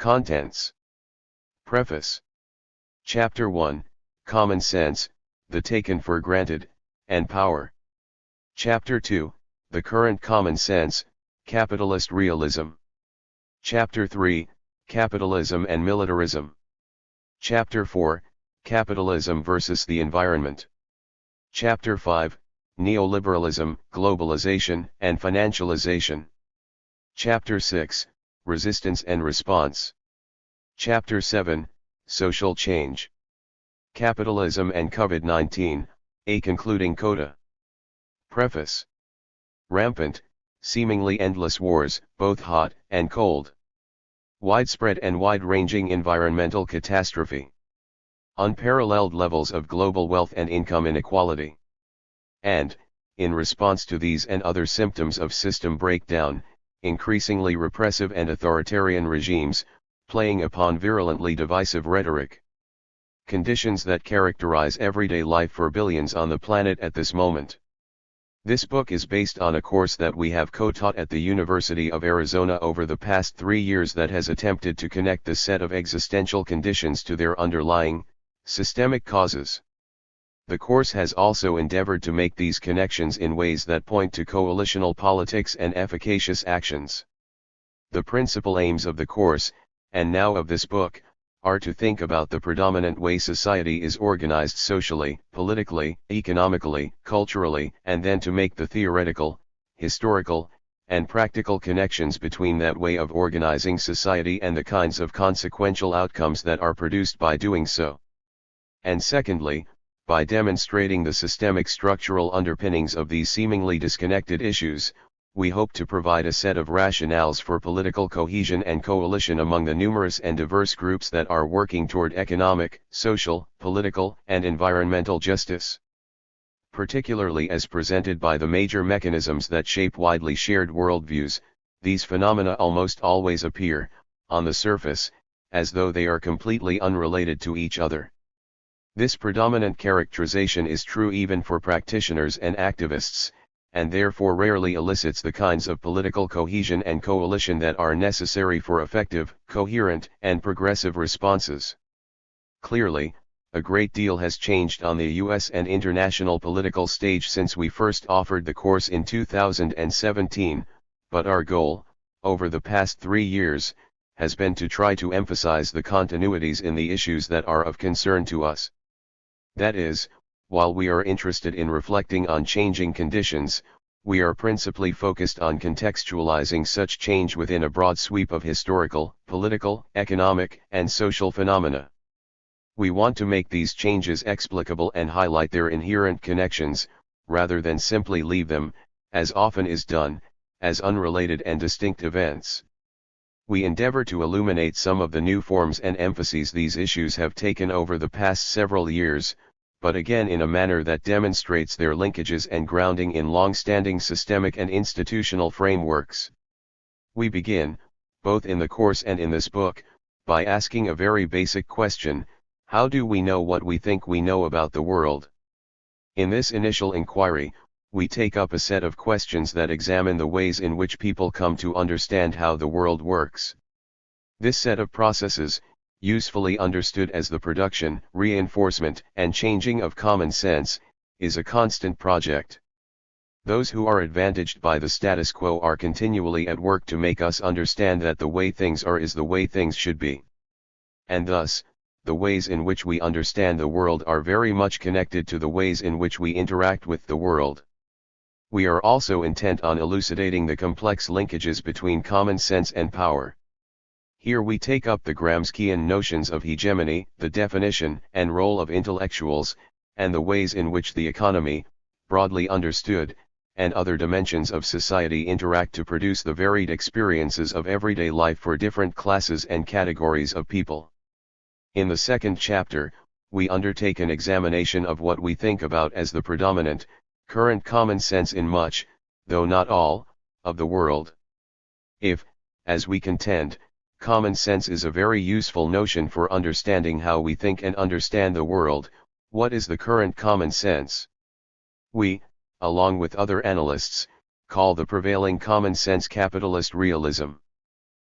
Contents. Preface. Chapter 1, Common Sense, the Taken for Granted, and Power. Chapter 2, The Current Common Sense, Capitalist Realism. Chapter 3, Capitalism and Militarism. Chapter 4, Capitalism versus the Environment. Chapter 5, Neoliberalism, Globalization and Financialization. Chapter 6, Resistance and Response. Chapter 7, Social Change. Capitalism and COVID-19, a concluding coda. Preface. Rampant, seemingly endless wars, both hot and cold. Widespread and wide-ranging environmental catastrophe. Unparalleled levels of global wealth and income inequality. And, in response to these and other symptoms of system breakdown, increasingly repressive and authoritarian regimes, playing upon virulently divisive rhetoric. Conditions that characterize everyday life for billions on the planet at this moment. This book is based on a course that we have co-taught at the University of Arizona over the past 3 years that has attempted to connect the set of existential conditions to their underlying, systemic causes. The course has also endeavored to make these connections in ways that point to coalitional politics and efficacious actions. The principal aims of the course, and now of this book, are to think about the predominant way society is organized socially, politically, economically, culturally, and then to make the theoretical, historical, and practical connections between that way of organizing society and the kinds of consequential outcomes that are produced by doing so. And secondly, by demonstrating the systemic structural underpinnings of these seemingly disconnected issues, we hope to provide a set of rationales for political cohesion and coalition among the numerous and diverse groups that are working toward economic, social, political, and environmental justice. Particularly as presented by the major mechanisms that shape widely shared worldviews, these phenomena almost always appear, on the surface, as though they are completely unrelated to each other. This predominant characterization is true even for practitioners and activists, and therefore rarely elicits the kinds of political cohesion and coalition that are necessary for effective, coherent, and progressive responses. Clearly, a great deal has changed on the U.S. and international political stage since we first offered the course in 2017, but our goal, over the past 3 years, has been to try to emphasize the continuities in the issues that are of concern to us. That is, while we are interested in reflecting on changing conditions, we are principally focused on contextualizing such change within a broad sweep of historical, political, economic, and social phenomena. We want to make these changes explicable and highlight their inherent connections, rather than simply leave them, as often is done, as unrelated and distinct events. We endeavor to illuminate some of the new forms and emphases these issues have taken over the past several years, but again in a manner that demonstrates their linkages and grounding in long-standing systemic and institutional frameworks. We begin, both in the course and in this book, by asking a very basic question: how do we know what we think we know about the world? In this initial inquiry, we take up a set of questions that examine the ways in which people come to understand how the world works. This set of processes, usefully understood as the production, reinforcement, and changing of common sense, is a constant project. Those who are advantaged by the status quo are continually at work to make us understand that the way things are is the way things should be. And thus, the ways in which we understand the world are very much connected to the ways in which we interact with the world. We are also intent on elucidating the complex linkages between common sense and power. Here we take up the Gramscian notions of hegemony, the definition and role of intellectuals, and the ways in which the economy, broadly understood, and other dimensions of society interact to produce the varied experiences of everyday life for different classes and categories of people. In the second chapter, we undertake an examination of what we think about as the predominant, current common sense in much, though not all, of the world. If, as we contend, common sense is a very useful notion for understanding how we think and understand the world, what is the current common sense? We, along with other analysts, call the prevailing common sense capitalist realism.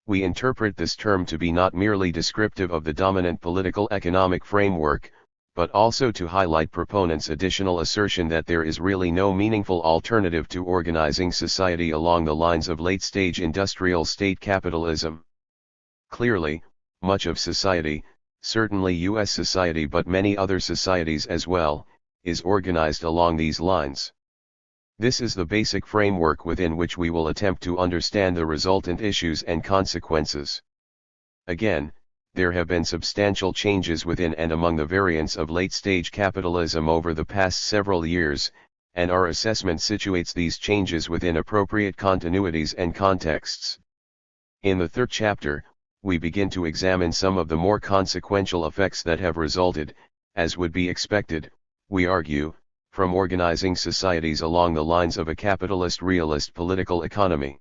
We interpret this term to be not merely descriptive of the dominant political economic framework, but also to highlight proponents' additional assertion that there is really no meaningful alternative to organizing society along the lines of late-stage industrial state capitalism. Clearly, much of society, certainly US society but many other societies as well, is organized along these lines. This is the basic framework within which we will attempt to understand the resultant issues and consequences. Again, there have been substantial changes within and among the variants of late-stage capitalism over the past several years, and our assessment situates these changes within appropriate continuities and contexts. In the third chapter, we begin to examine some of the more consequential effects that have resulted, as would be expected, we argue, from organizing societies along the lines of a capitalist realist political economy.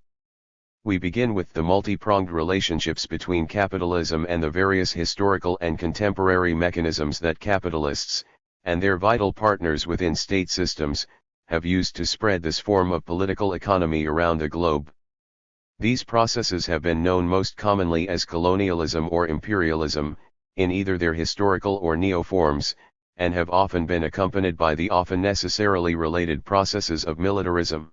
We begin with the multi-pronged relationships between capitalism and the various historical and contemporary mechanisms that capitalists, and their vital partners within state systems, have used to spread this form of political economy around the globe. These processes have been known most commonly as colonialism or imperialism, in either their historical or neo-forms, and have often been accompanied by the often necessarily related processes of militarism.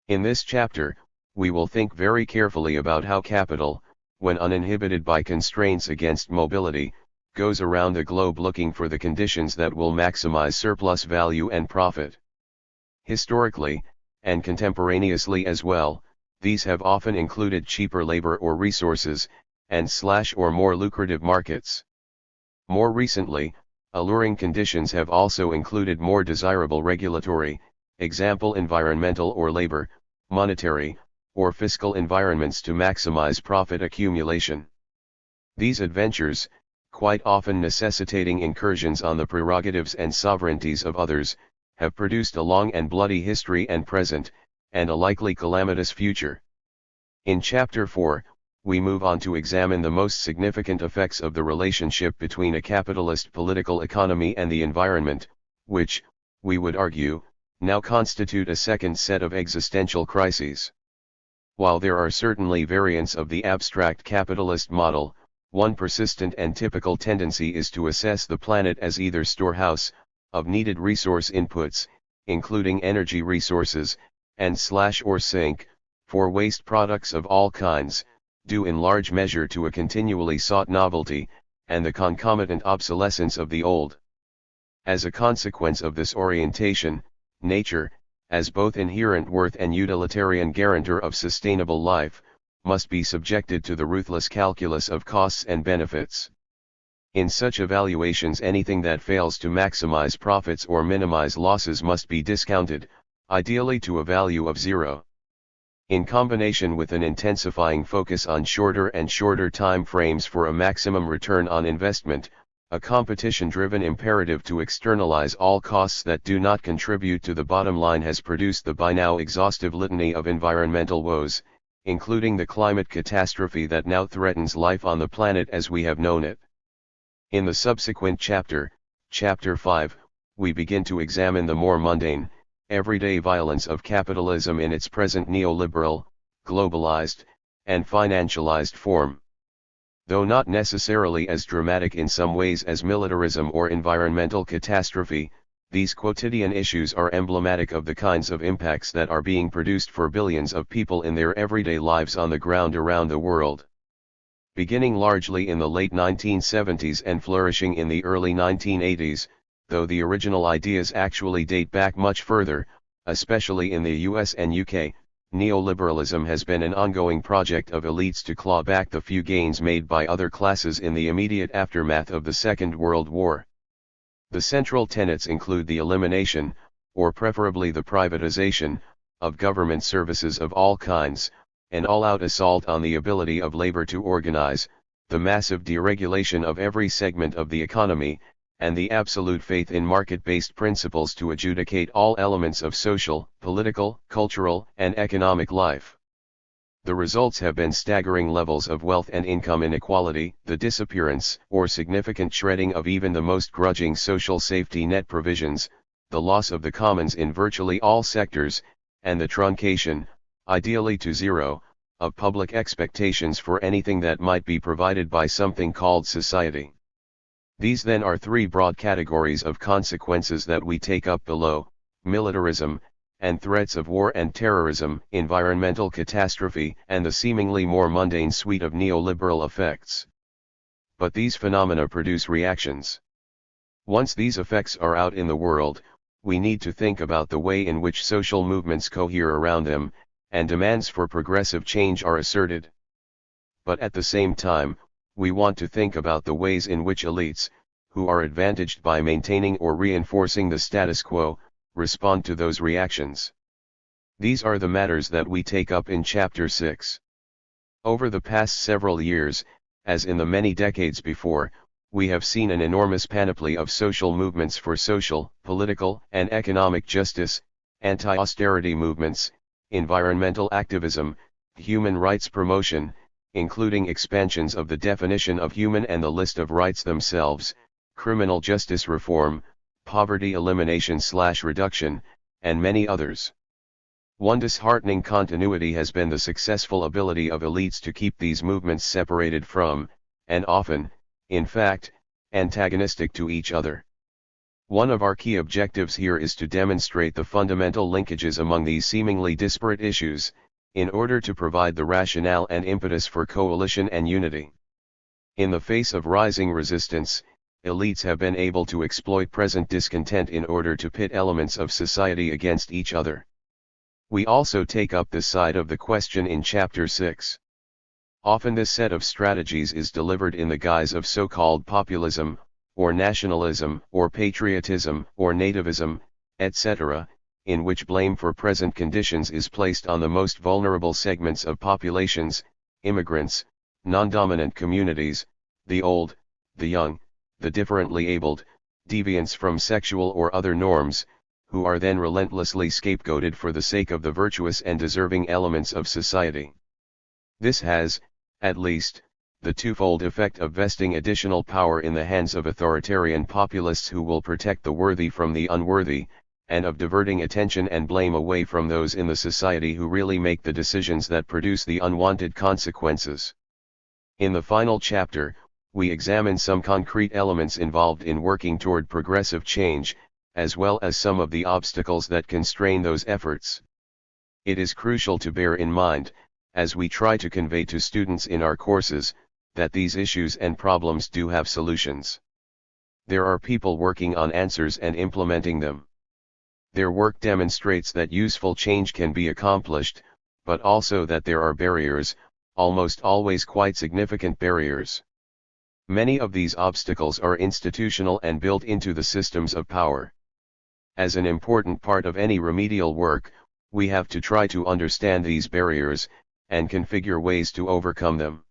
In this chapter, we will think very carefully about how capital, when uninhibited by constraints against mobility, goes around the globe looking for the conditions that will maximize surplus value and profit. Historically, and contemporaneously as well, these have often included cheaper labor or resources, and/or more lucrative markets. More recently, alluring conditions have also included more desirable regulatory, example environmental or labor, monetary, or fiscal environments to maximize profit accumulation. These adventures, quite often necessitating incursions on the prerogatives and sovereignties of others, have produced a long and bloody history and present, and a likely calamitous future. In Chapter 4, we move on to examine the most significant effects of the relationship between a capitalist political economy and the environment, which, we would argue, now constitute a second set of existential crises. While there are certainly variants of the abstract capitalist model, one persistent and typical tendency is to assess the planet as either storehouse of needed resource inputs, including energy resources, and/or sink for waste products of all kinds, due in large measure to a continually sought novelty, and the concomitant obsolescence of the old. As a consequence of this orientation, nature, as both inherent worth and utilitarian guarantor of sustainable life, must be subjected to the ruthless calculus of costs and benefits. In such evaluations, anything that fails to maximize profits or minimize losses must be discounted, ideally to a value of zero. In combination with an intensifying focus on shorter and shorter time frames for a maximum return on investment, a competition-driven imperative to externalize all costs that do not contribute to the bottom line has produced the by now exhaustive litany of environmental woes, including the climate catastrophe that now threatens life on the planet as we have known it. In the subsequent chapter, Chapter 5, we begin to examine the more mundane, everyday violence of capitalism in its present neoliberal, globalized, and financialized form. Though not necessarily as dramatic in some ways as militarism or environmental catastrophe, these quotidian issues are emblematic of the kinds of impacts that are being produced for billions of people in their everyday lives on the ground around the world. Beginning largely in the late 1970s and flourishing in the early 1980s, though the original ideas actually date back much further, especially in the US and UK, neoliberalism has been an ongoing project of elites to claw back the few gains made by other classes in the immediate aftermath of the Second World War. The central tenets include the elimination, or preferably the privatization, of government services of all kinds, an all-out assault on the ability of labor to organize, the massive deregulation of every segment of the economy, and the absolute faith in market-based principles to adjudicate all elements of social, political, cultural, and economic life. The results have been staggering levels of wealth and income inequality, the disappearance or significant shredding of even the most grudging social safety net provisions, the loss of the commons in virtually all sectors, and the truncation, ideally to zero, of public expectations for anything that might be provided by something called society. These then are three broad categories of consequences that we take up below: militarism, and threats of war and terrorism, environmental catastrophe, and the seemingly more mundane suite of neoliberal effects. But these phenomena produce reactions. Once these effects are out in the world, we need to think about the way in which social movements cohere around them, and demands for progressive change are asserted. But at the same time, we want to think about the ways in which elites, who are advantaged by maintaining or reinforcing the status quo, respond to those reactions. These are the matters that we take up in Chapter 6. Over the past several years, as in the many decades before, we have seen an enormous panoply of social movements for social, political, and economic justice, anti-austerity movements, environmental activism, human rights promotion, including expansions of the definition of human and the list of rights themselves, criminal justice reform, poverty elimination/reduction, and many others. One disheartening continuity has been the successful ability of elites to keep these movements separated from, and often, in fact, antagonistic to each other. One of our key objectives here is to demonstrate the fundamental linkages among these seemingly disparate issues, in order to provide the rationale and impetus for coalition and unity. In the face of rising resistance, elites have been able to exploit present discontent in order to pit elements of society against each other. We also take up this side of the question in Chapter 6. Often this set of strategies is delivered in the guise of so-called populism, or nationalism, or patriotism, or nativism, etc., in which blame for present conditions is placed on the most vulnerable segments of populations: immigrants, non-dominant communities, the old, the young, the differently abled, deviants from sexual or other norms, who are then relentlessly scapegoated for the sake of the virtuous and deserving elements of society. This has, at least, the twofold effect of vesting additional power in the hands of authoritarian populists who will protect the worthy from the unworthy, and of diverting attention and blame away from those in the society who really make the decisions that produce the unwanted consequences. In the final chapter, we examine some concrete elements involved in working toward progressive change, as well as some of the obstacles that constrain those efforts. It is crucial to bear in mind, as we try to convey to students in our courses, that these issues and problems do have solutions. There are people working on answers and implementing them. Their work demonstrates that useful change can be accomplished, but also that there are barriers, almost always quite significant barriers. Many of these obstacles are institutional and built into the systems of power. As an important part of any remedial work, we have to try to understand these barriers, and configure ways to overcome them.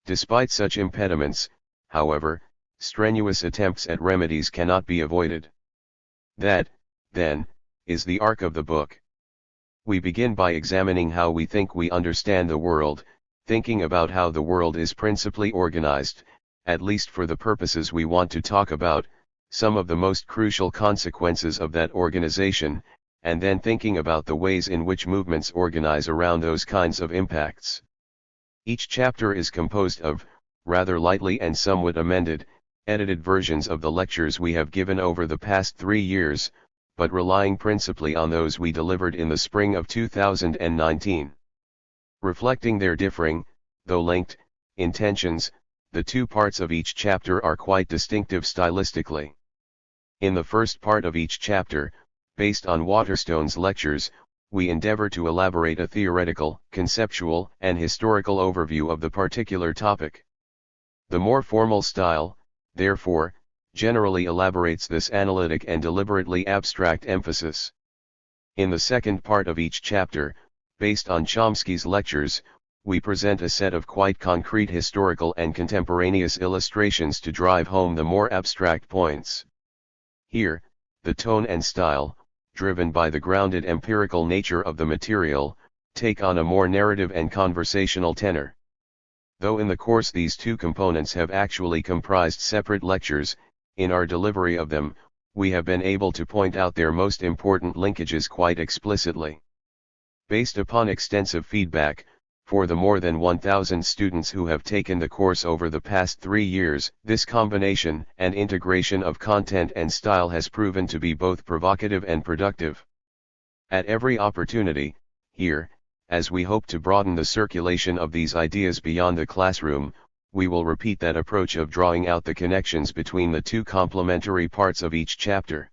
Despite such impediments, however, strenuous attempts at remedies cannot be avoided. That, then, is the arc of the book. We begin by examining how we think we understand the world, thinking about how the world is principally organized, at least for the purposes we want to talk about, some of the most crucial consequences of that organization, and then thinking about the ways in which movements organize around those kinds of impacts. Each chapter is composed of, rather lightly and somewhat amended, edited versions of the lectures we have given over the past 3 years, but relying principally on those we delivered in the spring of 2019. Reflecting their differing, though linked, intentions, the two parts of each chapter are quite distinctive stylistically. In the first part of each chapter, based on Waterstone's lectures, we endeavor to elaborate a theoretical, conceptual, and historical overview of the particular topic. The more formal style, therefore, generally elaborates this analytic and deliberately abstract emphasis. In the second part of each chapter, based on Chomsky's lectures, we present a set of quite concrete historical and contemporaneous illustrations to drive home the more abstract points. Here, the tone and style, driven by the grounded empirical nature of the material, take on a more narrative and conversational tenor. Though in the course these two components have actually comprised separate lectures, in our delivery of them, we have been able to point out their most important linkages quite explicitly. Based upon extensive feedback, For the more than 1,000 students who have taken the course over the past 3 years, this combination and integration of content and style has proven to be both provocative and productive. At every opportunity, here, as we hope to broaden the circulation of these ideas beyond the classroom, we will repeat that approach of drawing out the connections between the two complementary parts of each chapter.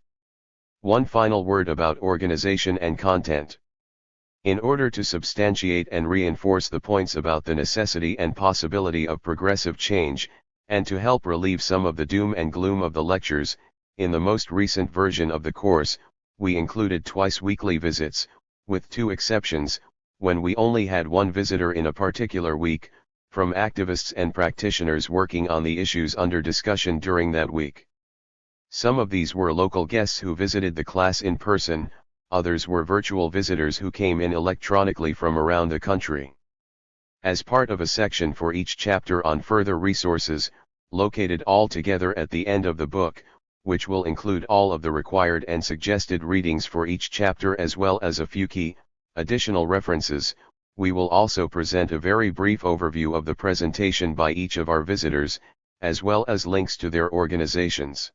One final word about organization and content. In order to substantiate and reinforce the points about the necessity and possibility of progressive change, and to help relieve some of the doom and gloom of the lectures, in the most recent version of the course, we included twice-weekly visits, with 2 exceptions, when we only had one visitor in a particular week, from activists and practitioners working on the issues under discussion during that week. Some of these were local guests who visited the class in person, others were virtual visitors who came in electronically from around the country. As part of a section for each chapter on further resources, located all together at the end of the book, which will include all of the required and suggested readings for each chapter as well as a few key, additional references, we will also present a very brief overview of the presentation by each of our visitors, as well as links to their organizations.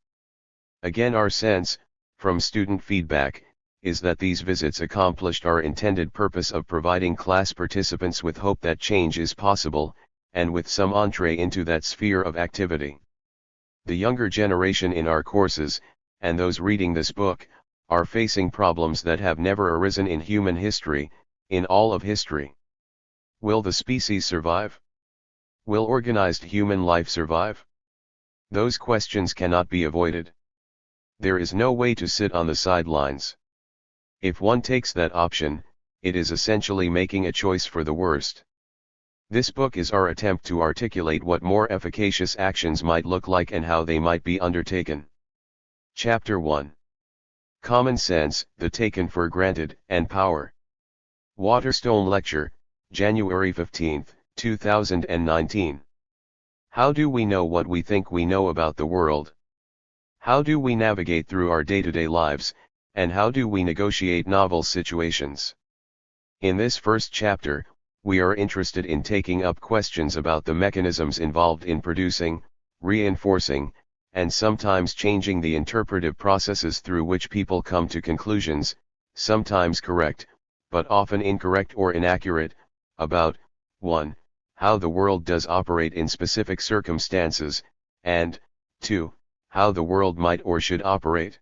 Again, our sense, from student feedback, is that these visits accomplished our intended purpose of providing class participants with hope that change is possible, and with some entree into that sphere of activity. The younger generation in our courses, and those reading this book, are facing problems that have never arisen in human history, in all of history. Will the species survive? Will organized human life survive? Those questions cannot be avoided. There is no way to sit on the sidelines. If one takes that option, it is essentially making a choice for the worst. This book is our attempt to articulate what more efficacious actions might look like and how they might be undertaken. Chapter 1. Common Sense, the Taken for Granted, and Power. Waterstone Lecture, January 15, 2019. How do we know what we think we know about the world? How do we navigate through our day-to-day lives, and how do we negotiate novel situations? In this first chapter, we are interested in taking up questions about the mechanisms involved in producing, reinforcing, and sometimes changing the interpretive processes through which people come to conclusions, sometimes correct, but often incorrect or inaccurate, about 1. How the world does operate in specific circumstances, and 2. How the world might or should operate.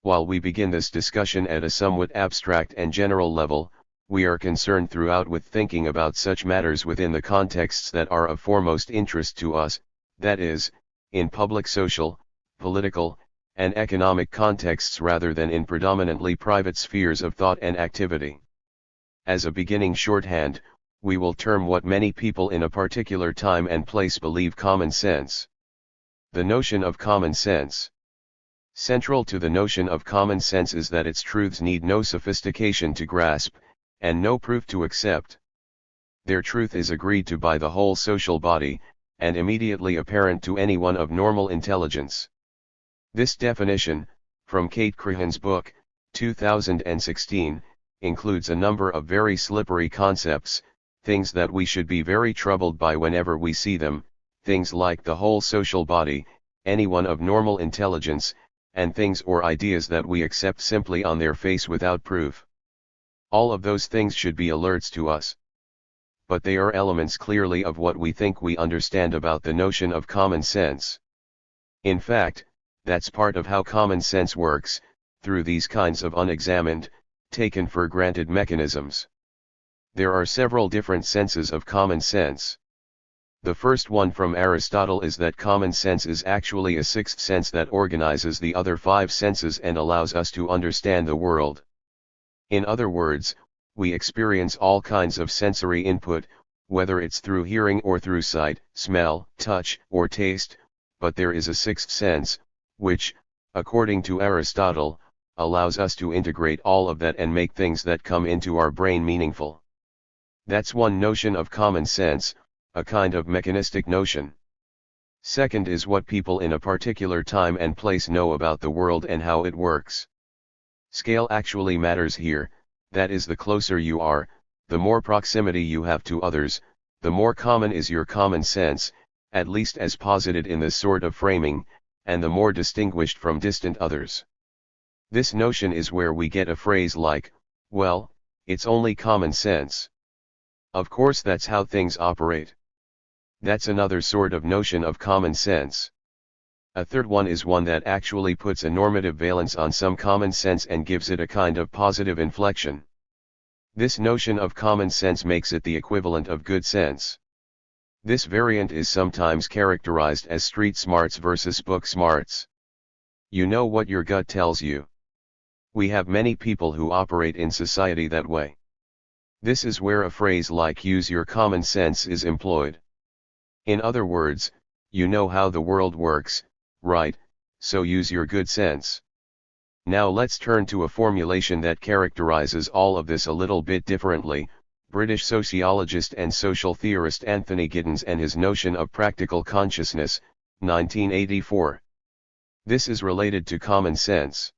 While we begin this discussion at a somewhat abstract and general level, we are concerned throughout with thinking about such matters within the contexts that are of foremost interest to us, that is, in public social, political, and economic contexts rather than in predominantly private spheres of thought and activity. As a beginning shorthand, we will term what many people in a particular time and place believe common sense. The notion of common sense. Central to the notion of common sense is that its truths need no sophistication to grasp, and no proof to accept. Their truth is agreed to by the whole social body, and immediately apparent to anyone of normal intelligence. This definition, from Kate Crahan's book, 2016, includes a number of very slippery concepts, things that we should be very troubled by whenever we see them, things like the whole social body, anyone of normal intelligence, and things or ideas that we accept simply on their face without proof. All of those things should be alerts to us. But they are elements clearly of what we think we understand about the notion of common sense. In fact, that's part of how common sense works, through these kinds of unexamined, taken for granted mechanisms. There are several different senses of common sense. The first one from Aristotle is that common sense is actually a sixth sense that organizes the other 5 senses and allows us to understand the world. In other words, we experience all kinds of sensory input, whether it's through hearing or through sight, smell, touch, or taste, but there is a sixth sense, which, according to Aristotle, allows us to integrate all of that and make things that come into our brain meaningful. That's one notion of common sense, a kind of mechanistic notion. Second is what people in a particular time and place know about the world and how it works. Scale actually matters here, that is, the closer you are, the more proximity you have to others, the more common is your common sense, at least as posited in this sort of framing, and the more distinguished from distant others. This notion is where we get a phrase like, well, it's only common sense. Of course that's how things operate. That's another sort of notion of common sense. A third one is one that actually puts a normative valence on some common sense and gives it a kind of positive inflection. This notion of common sense makes it the equivalent of good sense. This variant is sometimes characterized as street smarts versus book smarts. You know what your gut tells you. We have many people who operate in society that way. This is where a phrase like use your common sense is employed. In other words, you know how the world works, right, so use your good sense. Now let's turn to a formulation that characterizes all of this a little bit differently, British sociologist and social theorist Anthony Giddens and his notion of practical consciousness, 1984. This is related to common sense.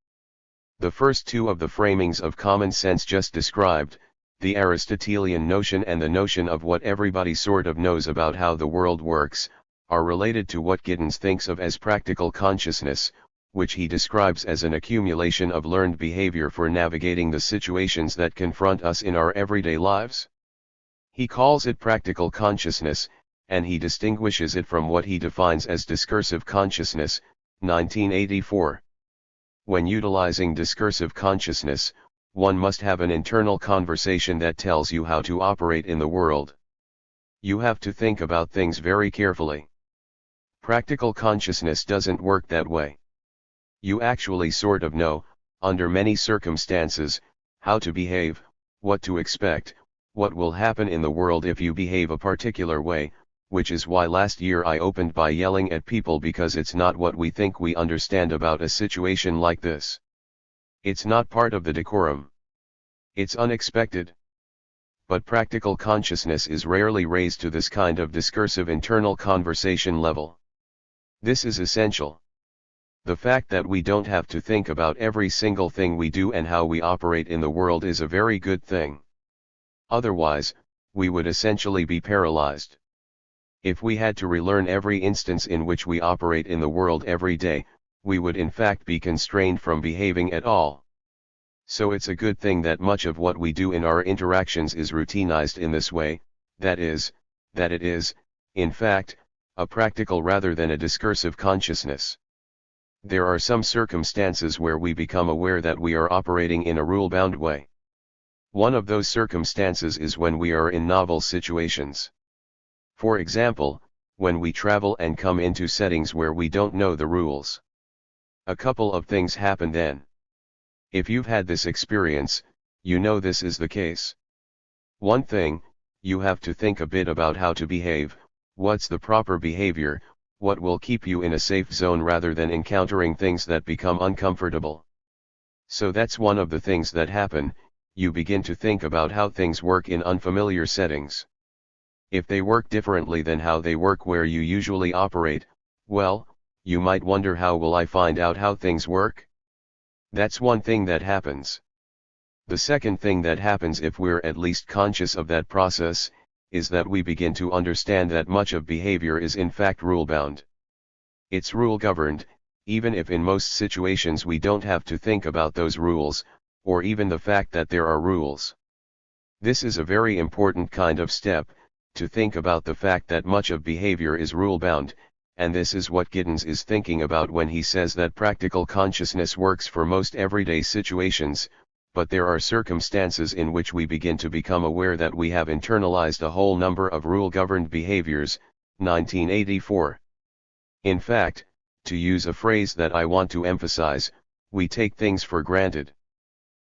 The first two of the framings of common sense just described, the Aristotelian notion and the notion of what everybody sort of knows about how the world works, are related to what Giddens thinks of as practical consciousness, which he describes as an accumulation of learned behavior for navigating the situations that confront us in our everyday lives. He calls it practical consciousness, and he distinguishes it from what he defines as discursive consciousness, 1984. When utilizing discursive consciousness, one must have an internal conversation that tells you how to operate in the world. You have to think about things very carefully. Practical consciousness doesn't work that way. You actually sort of know, under many circumstances, how to behave, what to expect, what will happen in the world if you behave a particular way, which is why last year I opened by yelling at people because it's not what we think we understand about a situation like this. It's not part of the decorum. It's unexpected. But practical consciousness is rarely raised to this kind of discursive internal conversation level. This is essential. The fact that we don't have to think about every single thing we do and how we operate in the world is a very good thing. Otherwise, we would essentially be paralyzed. If we had to relearn every instance in which we operate in the world every day, we would in fact be constrained from behaving at all. So it's a good thing that much of what we do in our interactions is routinized in this way, that it is, in fact, a practical rather than a discursive consciousness. There are some circumstances where we become aware that we are operating in a rule-bound way. One of those circumstances is when we are in novel situations. For example, when we travel and come into settings where we don't know the rules. A couple of things happen then. If you've had this experience, you know this is the case. One thing, you have to think a bit about how to behave, what's the proper behavior, what will keep you in a safe zone rather than encountering things that become uncomfortable. So that's one of the things that happen, you begin to think about how things work in unfamiliar settings. If they work differently than how they work where you usually operate, well, you might wonder, how will I find out how things work? That's one thing that happens. The second thing that happens, if we're at least conscious of that process, is that we begin to understand that much of behavior is in fact rule-bound. It's rule-governed, even if in most situations we don't have to think about those rules, or even the fact that there are rules. This is a very important kind of step, to think about the fact that much of behavior is rule-bound, and this is what Giddens is thinking about when he says that practical consciousness works for most everyday situations, but there are circumstances in which we begin to become aware that we have internalized a whole number of rule-governed behaviors, 1984. In fact, to use a phrase that I want to emphasize, we take things for granted.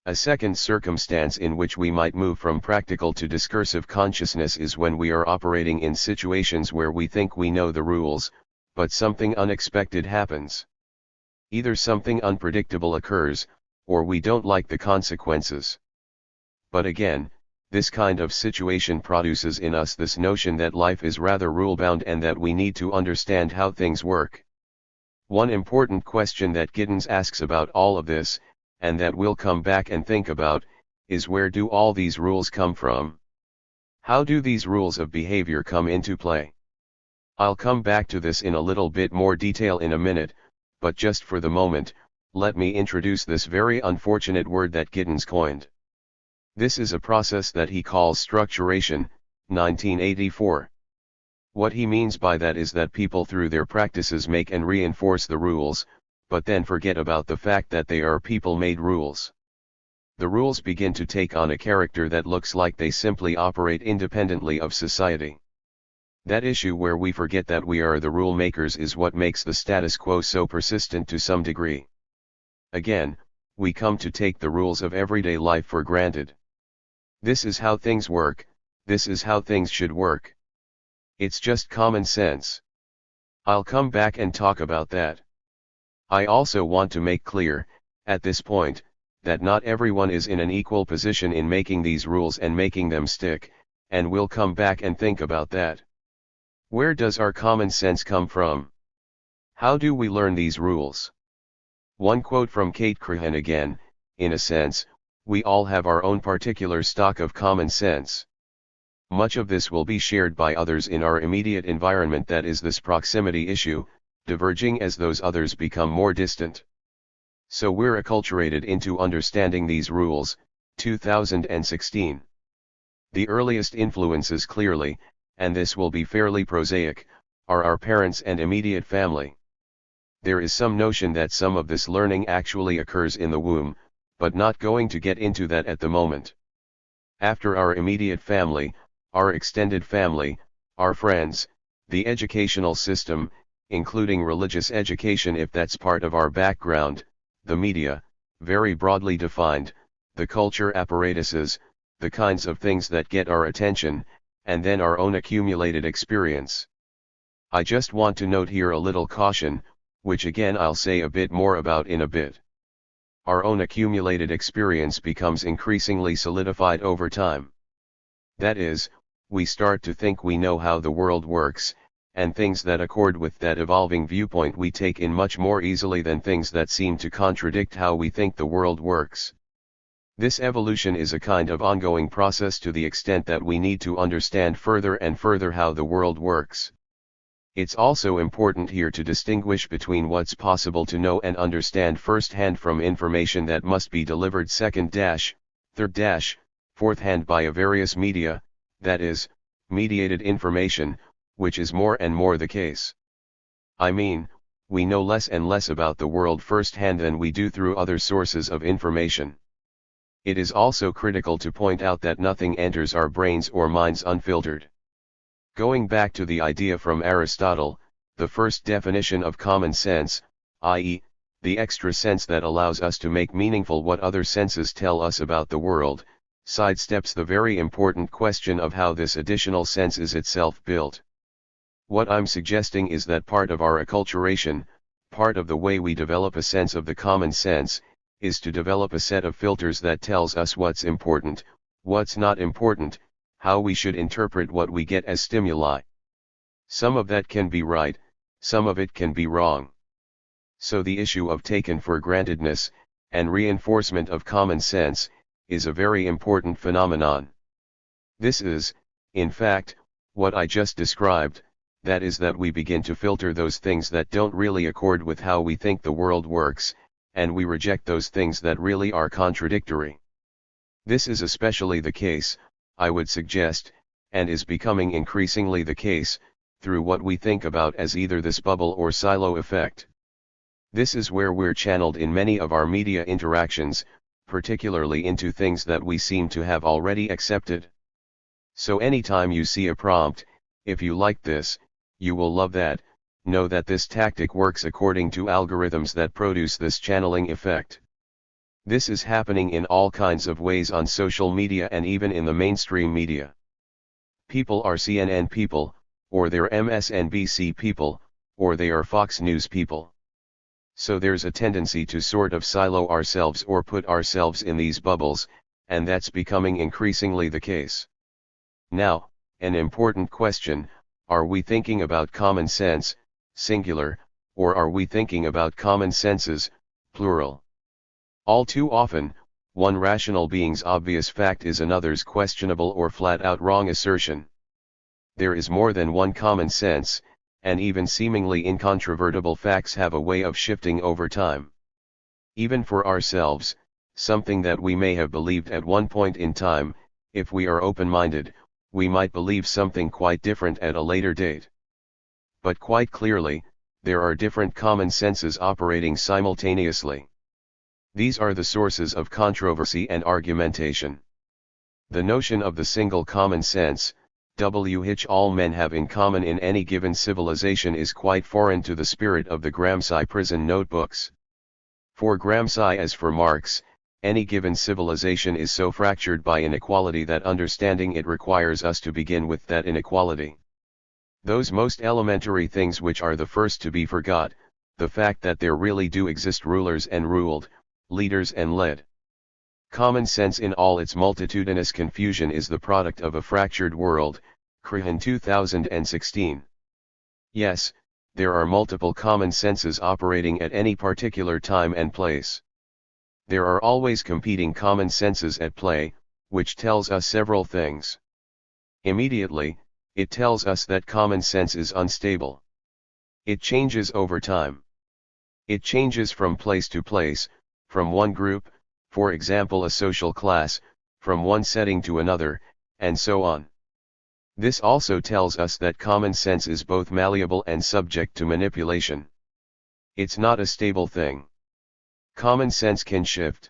A second circumstance in which we might move from practical to discursive consciousness is when we are operating in situations where we think we know the rules, but something unexpected happens. Either something unpredictable occurs, or we don't like the consequences. But again, this kind of situation produces in us this notion that life is rather rule-bound and that we need to understand how things work. One important question that Giddens asks about all of this, and that we'll come back and think about, is where do all these rules come from? How do these rules of behavior come into play? I'll come back to this in a little bit more detail in a minute, but just for the moment, let me introduce this very unfortunate word that Giddens coined. This is a process that he calls structuration, 1984. What he means by that is that people through their practices make and reinforce the rules, but then forget about the fact that they are people-made rules. The rules begin to take on a character that looks like they simply operate independently of society. That issue where we forget that we are the rule makers is what makes the status quo so persistent to some degree. Again, we come to take the rules of everyday life for granted. This is how things work, this is how things should work. It's just common sense. I'll come back and talk about that. I also want to make clear, at this point, that not everyone is in an equal position in making these rules and making them stick, and we'll come back and think about that. Where does our common sense come from? How do we learn these rules? One quote from Kate Crahan again: in a sense, we all have our own particular stock of common sense. Much of this will be shared by others in our immediate environment, that is this proximity issue, diverging as those others become more distant. So we're acculturated into understanding these rules. 2016. The earliest influences clearly, and this will be fairly prosaic, are our parents and immediate family. There is some notion that some of this learning actually occurs in the womb, but not going to get into that at the moment. After our immediate family, our extended family, our friends, the educational system, including religious education if that's part of our background, the media, very broadly defined, the culture apparatuses, the kinds of things that get our attention, and then our own accumulated experience. I just want to note here a little caution, which again I'll say a bit more about in a bit. Our own accumulated experience becomes increasingly solidified over time. That is, we start to think we know how the world works, and things that accord with that evolving viewpoint we take in much more easily than things that seem to contradict how we think the world works. This evolution is a kind of ongoing process to the extent that we need to understand further and further how the world works. It's also important here to distinguish between what's possible to know and understand firsthand from information that must be delivered third, fourth-hand via various media, that is, mediated information, which is more and more the case. I mean, we know less and less about the world firsthand than we do through other sources of information. It is also critical to point out that nothing enters our brains or minds unfiltered. Going back to the idea from Aristotle, the first definition of common sense, i.e., the extra sense that allows us to make meaningful what other senses tell us about the world, sidesteps the very important question of how this additional sense is itself built. What I'm suggesting is that part of our acculturation, part of the way we develop a sense of the common sense, is to develop a set of filters that tells us what's important, what's not important, how we should interpret what we get as stimuli. Some of that can be right, some of it can be wrong. So the issue of taken for grantedness, and reinforcement of common sense, is a very important phenomenon. This is, in fact, what I just described, that is that we begin to filter those things that don't really accord with how we think the world works, and we reject those things that really are contradictory. This is especially the case, I would suggest, and is becoming increasingly the case, through what we think about as either this bubble or silo effect. This is where we're channeled in many of our media interactions, particularly into things that we seem to have already accepted. So anytime you see a prompt, if you like this, you will love that, know that this tactic works according to algorithms that produce this channeling effect. This is happening in all kinds of ways on social media and even in the mainstream media. People are CNN people, or they're MSNBC people, or they are Fox News people. So there's a tendency to sort of silo ourselves or put ourselves in these bubbles, and that's becoming increasingly the case. Now, an important question: are we thinking about common sense, singular, or are we thinking about common senses, plural? All too often, one rational being's obvious fact is another's questionable or flat-out wrong assertion. There is more than one common sense, and even seemingly incontrovertible facts have a way of shifting over time. Even for ourselves, something that we may have believed at one point in time, if we are open-minded, we might believe something quite different at a later date. But quite clearly, there are different common senses operating simultaneously. These are the sources of controversy and argumentation. The notion of the single common sense, which all men have in common in any given civilization, is quite foreign to the spirit of the Gramsci prison notebooks. For Gramsci, as for Marx, any given civilization is so fractured by inequality that understanding it requires us to begin with that inequality. Those most elementary things which are the first to be forgot, the fact that there really do exist rulers and ruled, leaders and led. Common sense in all its multitudinous confusion is the product of a fractured world, Crehan 2016. Yes, there are multiple common senses operating at any particular time and place. There are always competing common senses at play, which tells us several things. Immediately, it tells us that common sense is unstable. It changes over time. It changes from place to place, from one group, for example a social class, from one setting to another, and so on. This also tells us that common sense is both malleable and subject to manipulation. It's not a stable thing. Common sense can shift.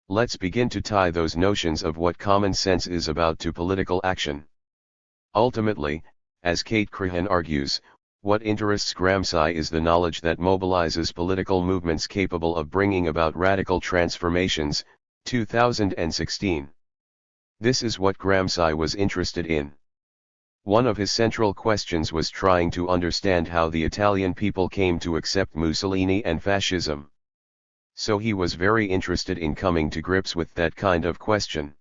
Let's begin to tie those notions of what common sense is about to political action. Ultimately, as Kate Crehan argues, what interests Gramsci is the knowledge that mobilizes political movements capable of bringing about radical transformations, 2016. This is what Gramsci was interested in. One of his central questions was trying to understand how the Italian people came to accept Mussolini and fascism. So he was very interested in coming to grips with that kind of question.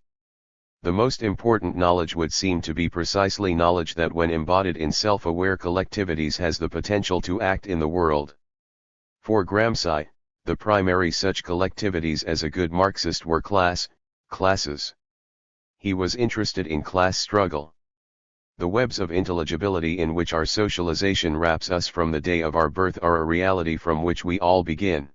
The most important knowledge would seem to be precisely knowledge that when embodied in self-aware collectivities has the potential to act in the world. For Gramsci, the primary such collectivities as a good Marxist were classes. He was interested in class struggle. The webs of intelligibility in which our socialization wraps us from the day of our birth are a reality from which we all begin.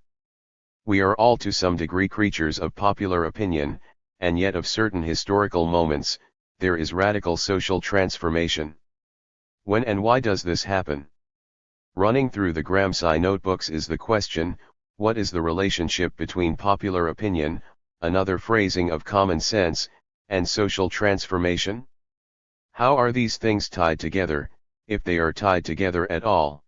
We are all to some degree creatures of popular opinion, and yet of certain historical moments, there is radical social transformation. When and why does this happen? Running through the Gramsci notebooks is the question, what is the relationship between popular opinion, another phrasing of common sense, and social transformation? How are these things tied together, if they are tied together at all?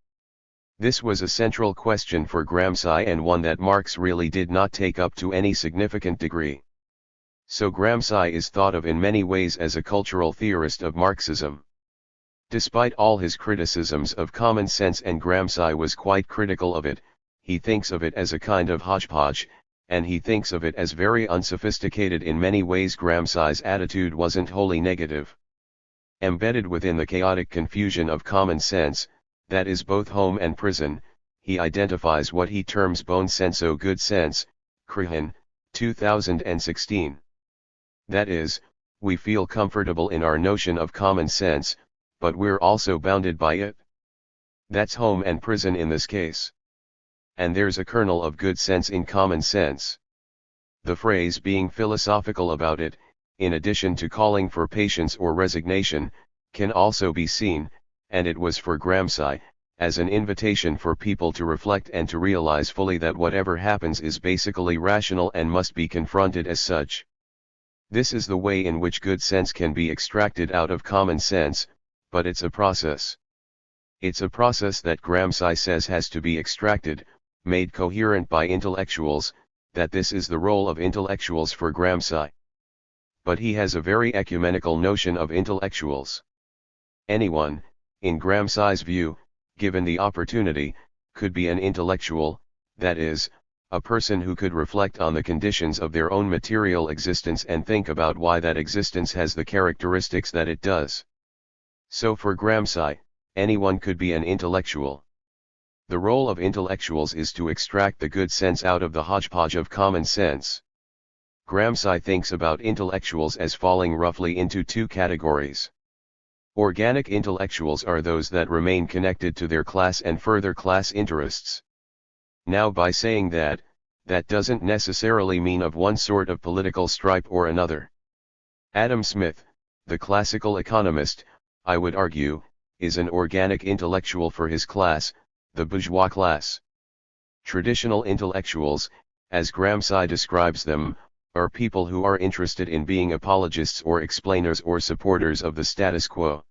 This was a central question for Gramsci and one that Marx really did not take up to any significant degree. So Gramsci is thought of in many ways as a cultural theorist of Marxism. Despite all his criticisms of common sense, and Gramsci was quite critical of it, he thinks of it as a kind of hodgepodge, and he thinks of it as very unsophisticated in many ways. Gramsci's attitude wasn't wholly negative. Embedded within the chaotic confusion of common sense, that is both home and prison, he identifies what he terms bon senso, good sense, Crehan, 2016. That is, we feel comfortable in our notion of common sense, but we're also bounded by it. That's home and prison in this case. And there's a kernel of good sense in common sense. The phrase being philosophical about it, in addition to calling for patience or resignation, can also be seen, and it was for Gramsci, as an invitation for people to reflect and to realize fully that whatever happens is basically rational and must be confronted as such. This is the way in which good sense can be extracted out of common sense, but it's a process. It's a process that Gramsci says has to be extracted, made coherent by intellectuals, that this is the role of intellectuals for Gramsci. But he has a very ecumenical notion of intellectuals. Anyone, in Gramsci's view, given the opportunity, could be an intellectual, that is, a person who could reflect on the conditions of their own material existence and think about why that existence has the characteristics that it does. So for Gramsci, anyone could be an intellectual. The role of intellectuals is to extract the good sense out of the hodgepodge of common sense. Gramsci thinks about intellectuals as falling roughly into two categories. Organic intellectuals are those that remain connected to their class and further class interests. Now by saying that, that doesn't necessarily mean of one sort of political stripe or another. Adam Smith, the classical economist, I would argue, is an organic intellectual for his class, the bourgeois class. Traditional intellectuals, as Gramsci describes them, are people who are interested in being apologists or explainers or supporters of the status quo.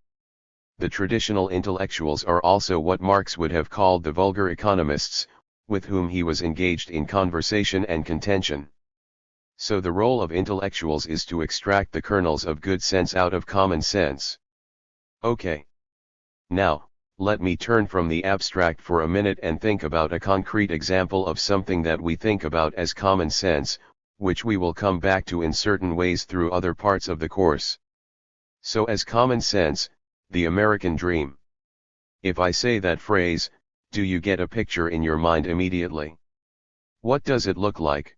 The traditional intellectuals are also what Marx would have called the vulgar economists, with whom he was engaged in conversation and contention. So the role of intellectuals is to extract the kernels of good sense out of common sense. Okay. Now, let me turn from the abstract for a minute and think about a concrete example of something that we think about as common sense, which we will come back to in certain ways through other parts of the course. So as common sense, the American dream. If I say that phrase, do you get a picture in your mind immediately? What does it look like?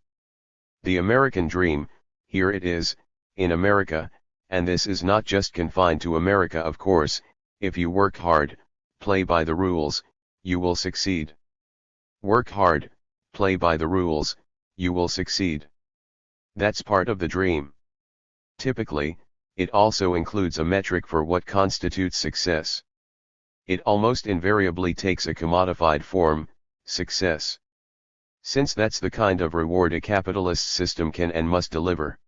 The American dream, here it is, in America, and this is not just confined to America of course. If you work hard, play by the rules, you will succeed. Work hard, play by the rules, you will succeed. That's part of the dream. Typically, it also includes a metric for what constitutes success. It almost invariably takes a commodified form, success. Since that's the kind of reward a capitalist system can and must deliver.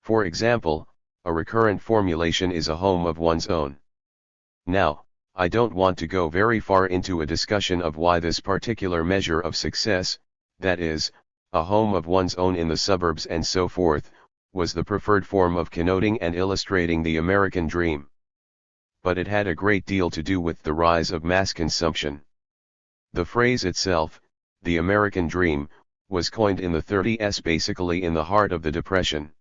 For example, a recurrent formulation is a home of one's own. Now, I don't want to go very far into a discussion of why this particular measure of success, that is, a home of one's own in the suburbs and so forth, was the preferred form of connoting and illustrating the American dream. But it had a great deal to do with the rise of mass consumption. The phrase itself, the American dream, was coined in the 30s basically in the heart of the Depression.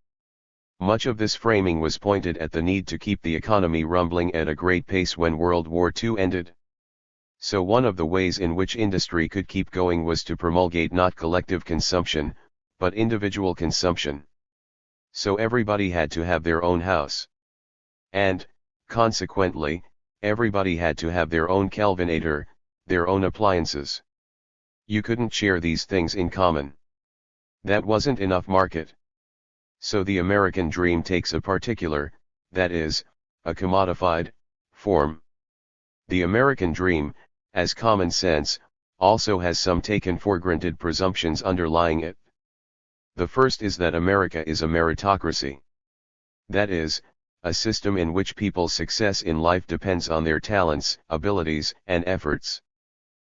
Much of this framing was pointed at the need to keep the economy rumbling at a great pace when World War II ended. So one of the ways in which industry could keep going was to promulgate not collective consumption, but individual consumption. So everybody had to have their own house. And, consequently, everybody had to have their own Kelvinator, their own appliances. You couldn't share these things in common. That wasn't enough market. So the American dream takes a particular, that is, a commodified, form. The American dream, as common sense, also has some taken for granted presumptions underlying it. The first is that America is a meritocracy. That is, a system in which people's success in life depends on their talents, abilities, and efforts.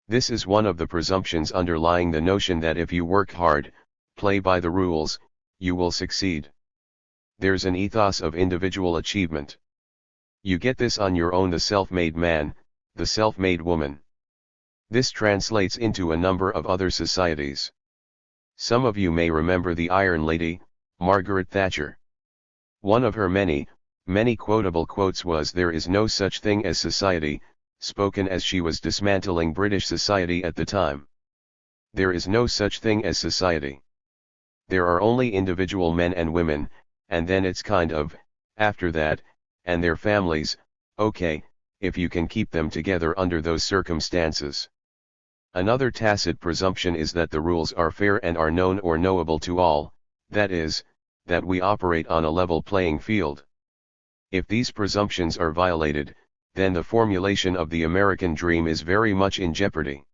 This is one of the presumptions underlying the notion that if you work hard, play by the rules, you will succeed. There's an ethos of individual achievement. You get this on your own, the self-made man, the self-made woman. This translates into a number of other societies. Some of you may remember the Iron Lady, Margaret Thatcher. One of her many quotable quotes was, "There is no such thing as society," spoken as she was dismantling British society at the time. There is no such thing as society. There are only individual men and women, and then it's kind of, after that, and their families, okay, if you can keep them together under those circumstances. Another tacit presumption is that the rules are fair and are known or knowable to all, that is, that we operate on a level playing field. If these presumptions are violated, then the formulation of the American dream is very much in jeopardy.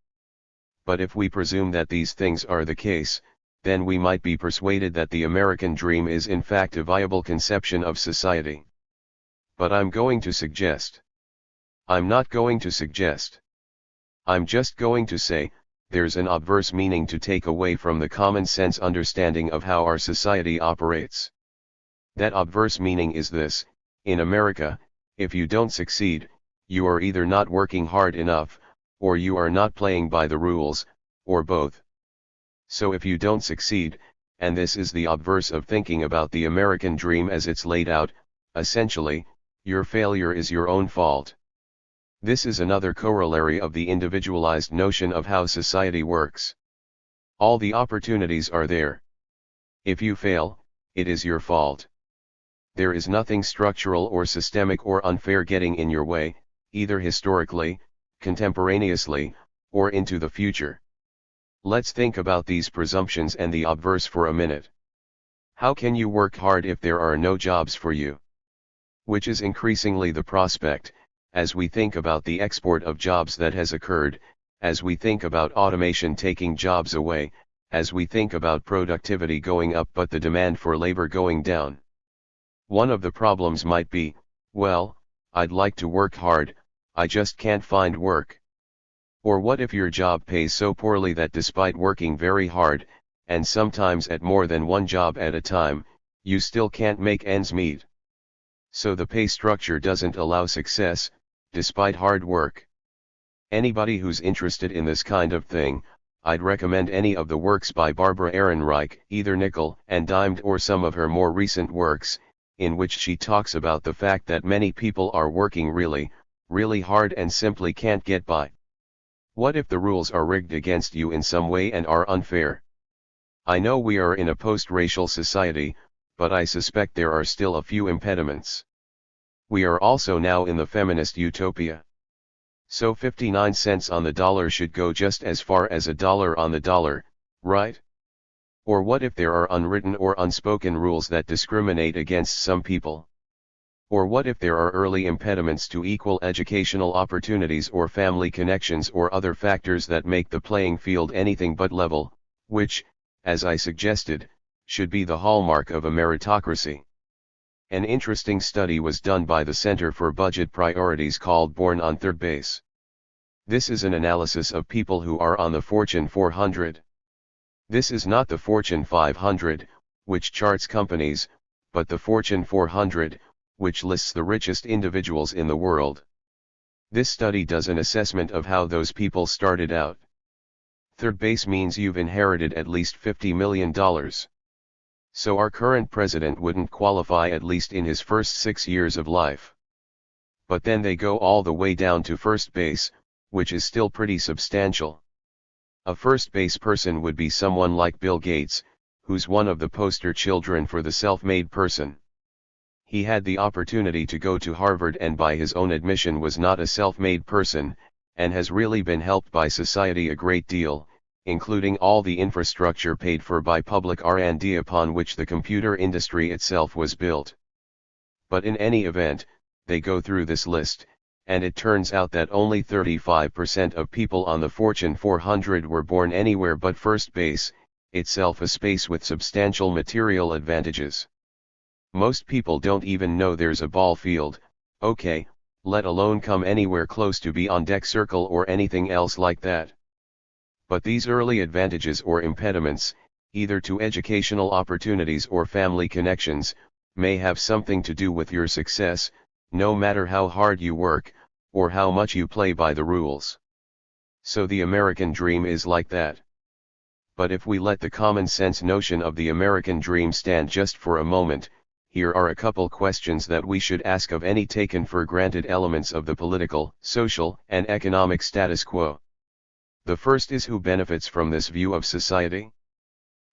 But if we presume that these things are the case, then we might be persuaded that the American dream is in fact a viable conception of society. But I'm not going to suggest. I'm just going to say, there's an obverse meaning to take away from the common sense understanding of how our society operates. That obverse meaning is this: in America, if you don't succeed, you are either not working hard enough, or you are not playing by the rules, or both. So if you don't succeed, and this is the obverse of thinking about the American dream as it's laid out, essentially, your failure is your own fault. This is another corollary of the individualized notion of how society works. All the opportunities are there. If you fail, it is your fault. There is nothing structural or systemic or unfair getting in your way, either historically, contemporaneously, or into the future. Let's think about these presumptions and the obverse for a minute. How can you work hard if there are no jobs for you? Which is increasingly the prospect, as we think about the export of jobs that has occurred, as we think about automation taking jobs away, as we think about productivity going up but the demand for labor going down. One of the problems might be, well, I'd like to work hard, I just can't find work. Or what if your job pays so poorly that despite working very hard, and sometimes at more than one job at a time, you still can't make ends meet? So the pay structure doesn't allow success, despite hard work. Anybody who's interested in this kind of thing, I'd recommend any of the works by Barbara Ehrenreich, either nickel and dimed or some of her more recent works, in which she talks about the fact that many people are working really, really hard and simply can't get by. What if the rules are rigged against you in some way and are unfair? I know we are in a post-racial society, but I suspect there are still a few impediments. We are also now in the feminist utopia. So 59 cents on the dollar should go just as far as $1 on the dollar, right? Or what if there are unwritten or unspoken rules that discriminate against some people? Or what if there are early impediments to equal educational opportunities or family connections or other factors that make the playing field anything but level, which, as I suggested, should be the hallmark of a meritocracy? An interesting study was done by the Center for Budget Priorities called Born on Third Base. This is an analysis of people who are on the Fortune 400. This is not the Fortune 500, which charts companies, but the Fortune 400, which lists the richest individuals in the world. This study does an assessment of how those people started out. Third base means you've inherited at least $50 million. So our current president wouldn't qualify at least in his first 6 years of life. But then they go all the way down to first base, which is still pretty substantial. A first base person would be someone like Bill Gates, who's one of the poster children for the self-made person. He had the opportunity to go to Harvard and by his own admission was not a self-made person, and has really been helped by society a great deal, including all the infrastructure paid for by public R&D upon which the computer industry itself was built. But in any event, they go through this list, and it turns out that only 35% of people on the Fortune 400 were born anywhere but first base, itself a space with substantial material advantages. Most people don't even know there's a ball field, okay, let alone come anywhere close to be on deck circle or anything else like that. But these early advantages or impediments, either to educational opportunities or family connections, may have something to do with your success, no matter how hard you work, or how much you play by the rules. So the American dream is like that. But if we let the common sense notion of the American dream stand just for a moment, here are a couple questions that we should ask of any taken for granted elements of the political, social, and economic status quo. The first is who benefits from this view of society?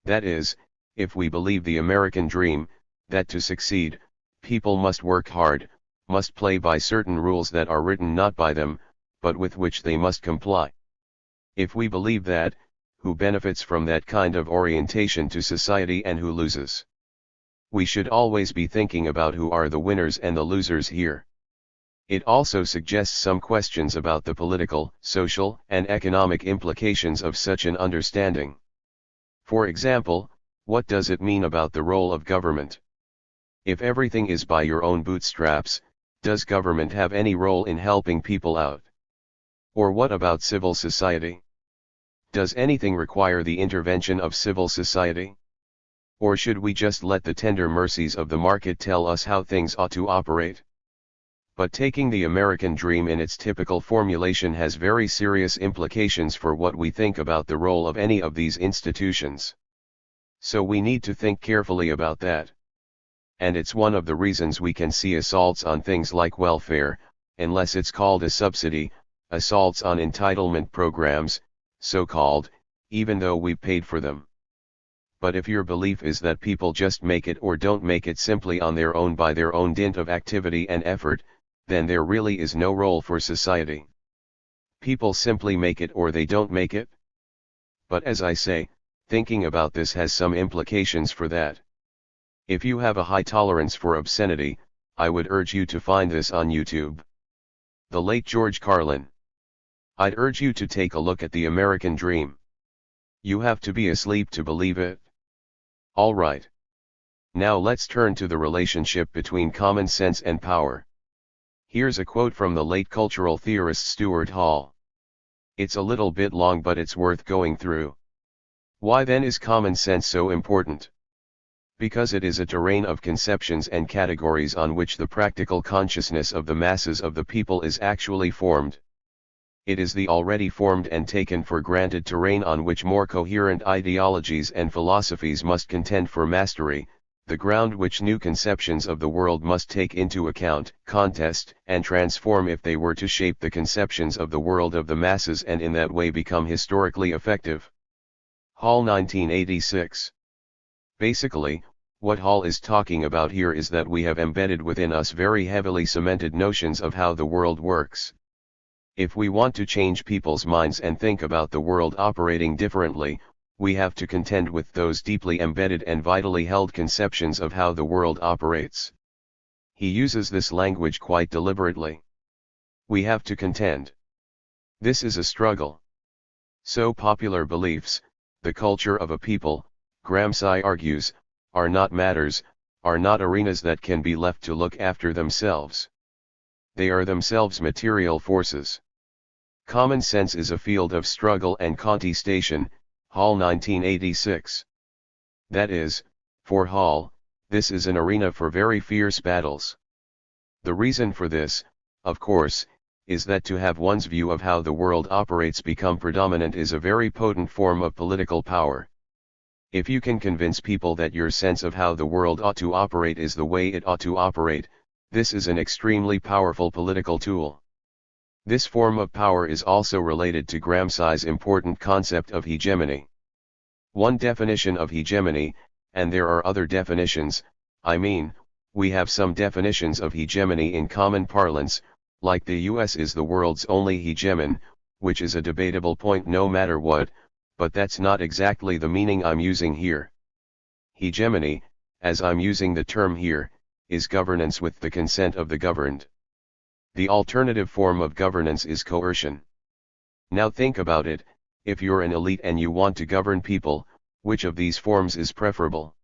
That is, if we believe the American dream, that to succeed, people must work hard, must play by certain rules that are written not by them, but with which they must comply. If we believe that, who benefits from that kind of orientation to society and who loses? We should always be thinking about who are the winners and the losers here. It also suggests some questions about the political, social, and economic implications of such an understanding. For example, what does it mean about the role of government? If everything is by your own bootstraps, does government have any role in helping people out? Or what about civil society? Does anything require the intervention of civil society? Or should we just let the tender mercies of the market tell us how things ought to operate? But taking the American dream in its typical formulation has very serious implications for what we think about the role of any of these institutions. So we need to think carefully about that. And it's one of the reasons we can see assaults on things like welfare, unless it's called a subsidy, assaults on entitlement programs, so-called, even though we've paid for them. But if your belief is that people just make it or don't make it simply on their own by their own dint of activity and effort, then there really is no role for society. People simply make it or they don't make it. But as I say, thinking about this has some implications for that. If you have a high tolerance for obscenity, I would urge you to find this on YouTube. The late George Carlin. I'd urge you to take a look at the American Dream. You have to be asleep to believe it. Alright. Now let's turn to the relationship between common sense and power. Here's a quote from the late cultural theorist Stuart Hall. It's a little bit long, but it's worth going through. Why then is common sense so important? Because it is a terrain of conceptions and categories on which the practical consciousness of the masses of the people is actually formed. It is the already formed and taken for granted terrain on which more coherent ideologies and philosophies must contend for mastery, the ground which new conceptions of the world must take into account, contest, and transform if they were to shape the conceptions of the world of the masses and in that way become historically effective. Hall 1986. Basically, what Hall is talking about here is that we have embedded within us very heavily cemented notions of how the world works. If we want to change people's minds and think about the world operating differently, we have to contend with those deeply embedded and vitally held conceptions of how the world operates. He uses this language quite deliberately. We have to contend. This is a struggle. So popular beliefs, the culture of a people, Gramsci argues, are not matters, are not arenas that can be left to look after themselves. They are themselves material forces. Common sense is a field of struggle and contestation, Hall 1986. That is, for Hall, this is an arena for very fierce battles. The reason for this, of course, is that to have one's view of how the world operates become predominant is a very potent form of political power. If you can convince people that your sense of how the world ought to operate is the way it ought to operate, this is an extremely powerful political tool. This form of power is also related to Gramsci's important concept of hegemony. One definition of hegemony, and there are other definitions, we have some definitions of hegemony in common parlance, like the US is the world's only hegemon, which is a debatable point no matter what, but that's not exactly the meaning I'm using here. Hegemony, as I'm using the term here, is governance with the consent of the governed. The alternative form of governance is coercion. Now think about it, if you're an elite and you want to govern people, which of these forms is preferable?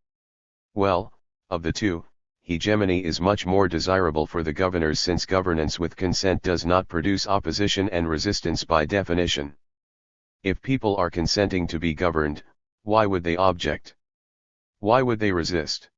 Well, of the two, hegemony is much more desirable for the governors since governance with consent does not produce opposition and resistance by definition. If people are consenting to be governed, why would they object? Why would they resist?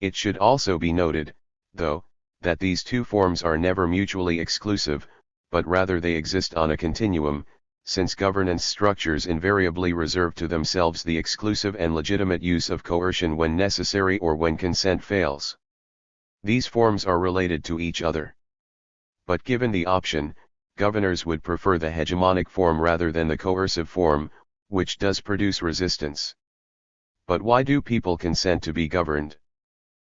It should also be noted, though, that these two forms are never mutually exclusive, but rather they exist on a continuum, since governance structures invariably reserve to themselves the exclusive and legitimate use of coercion when necessary or when consent fails. These forms are related to each other. But given the option, governors would prefer the hegemonic form rather than the coercive form, which does produce resistance. But why do people consent to be governed?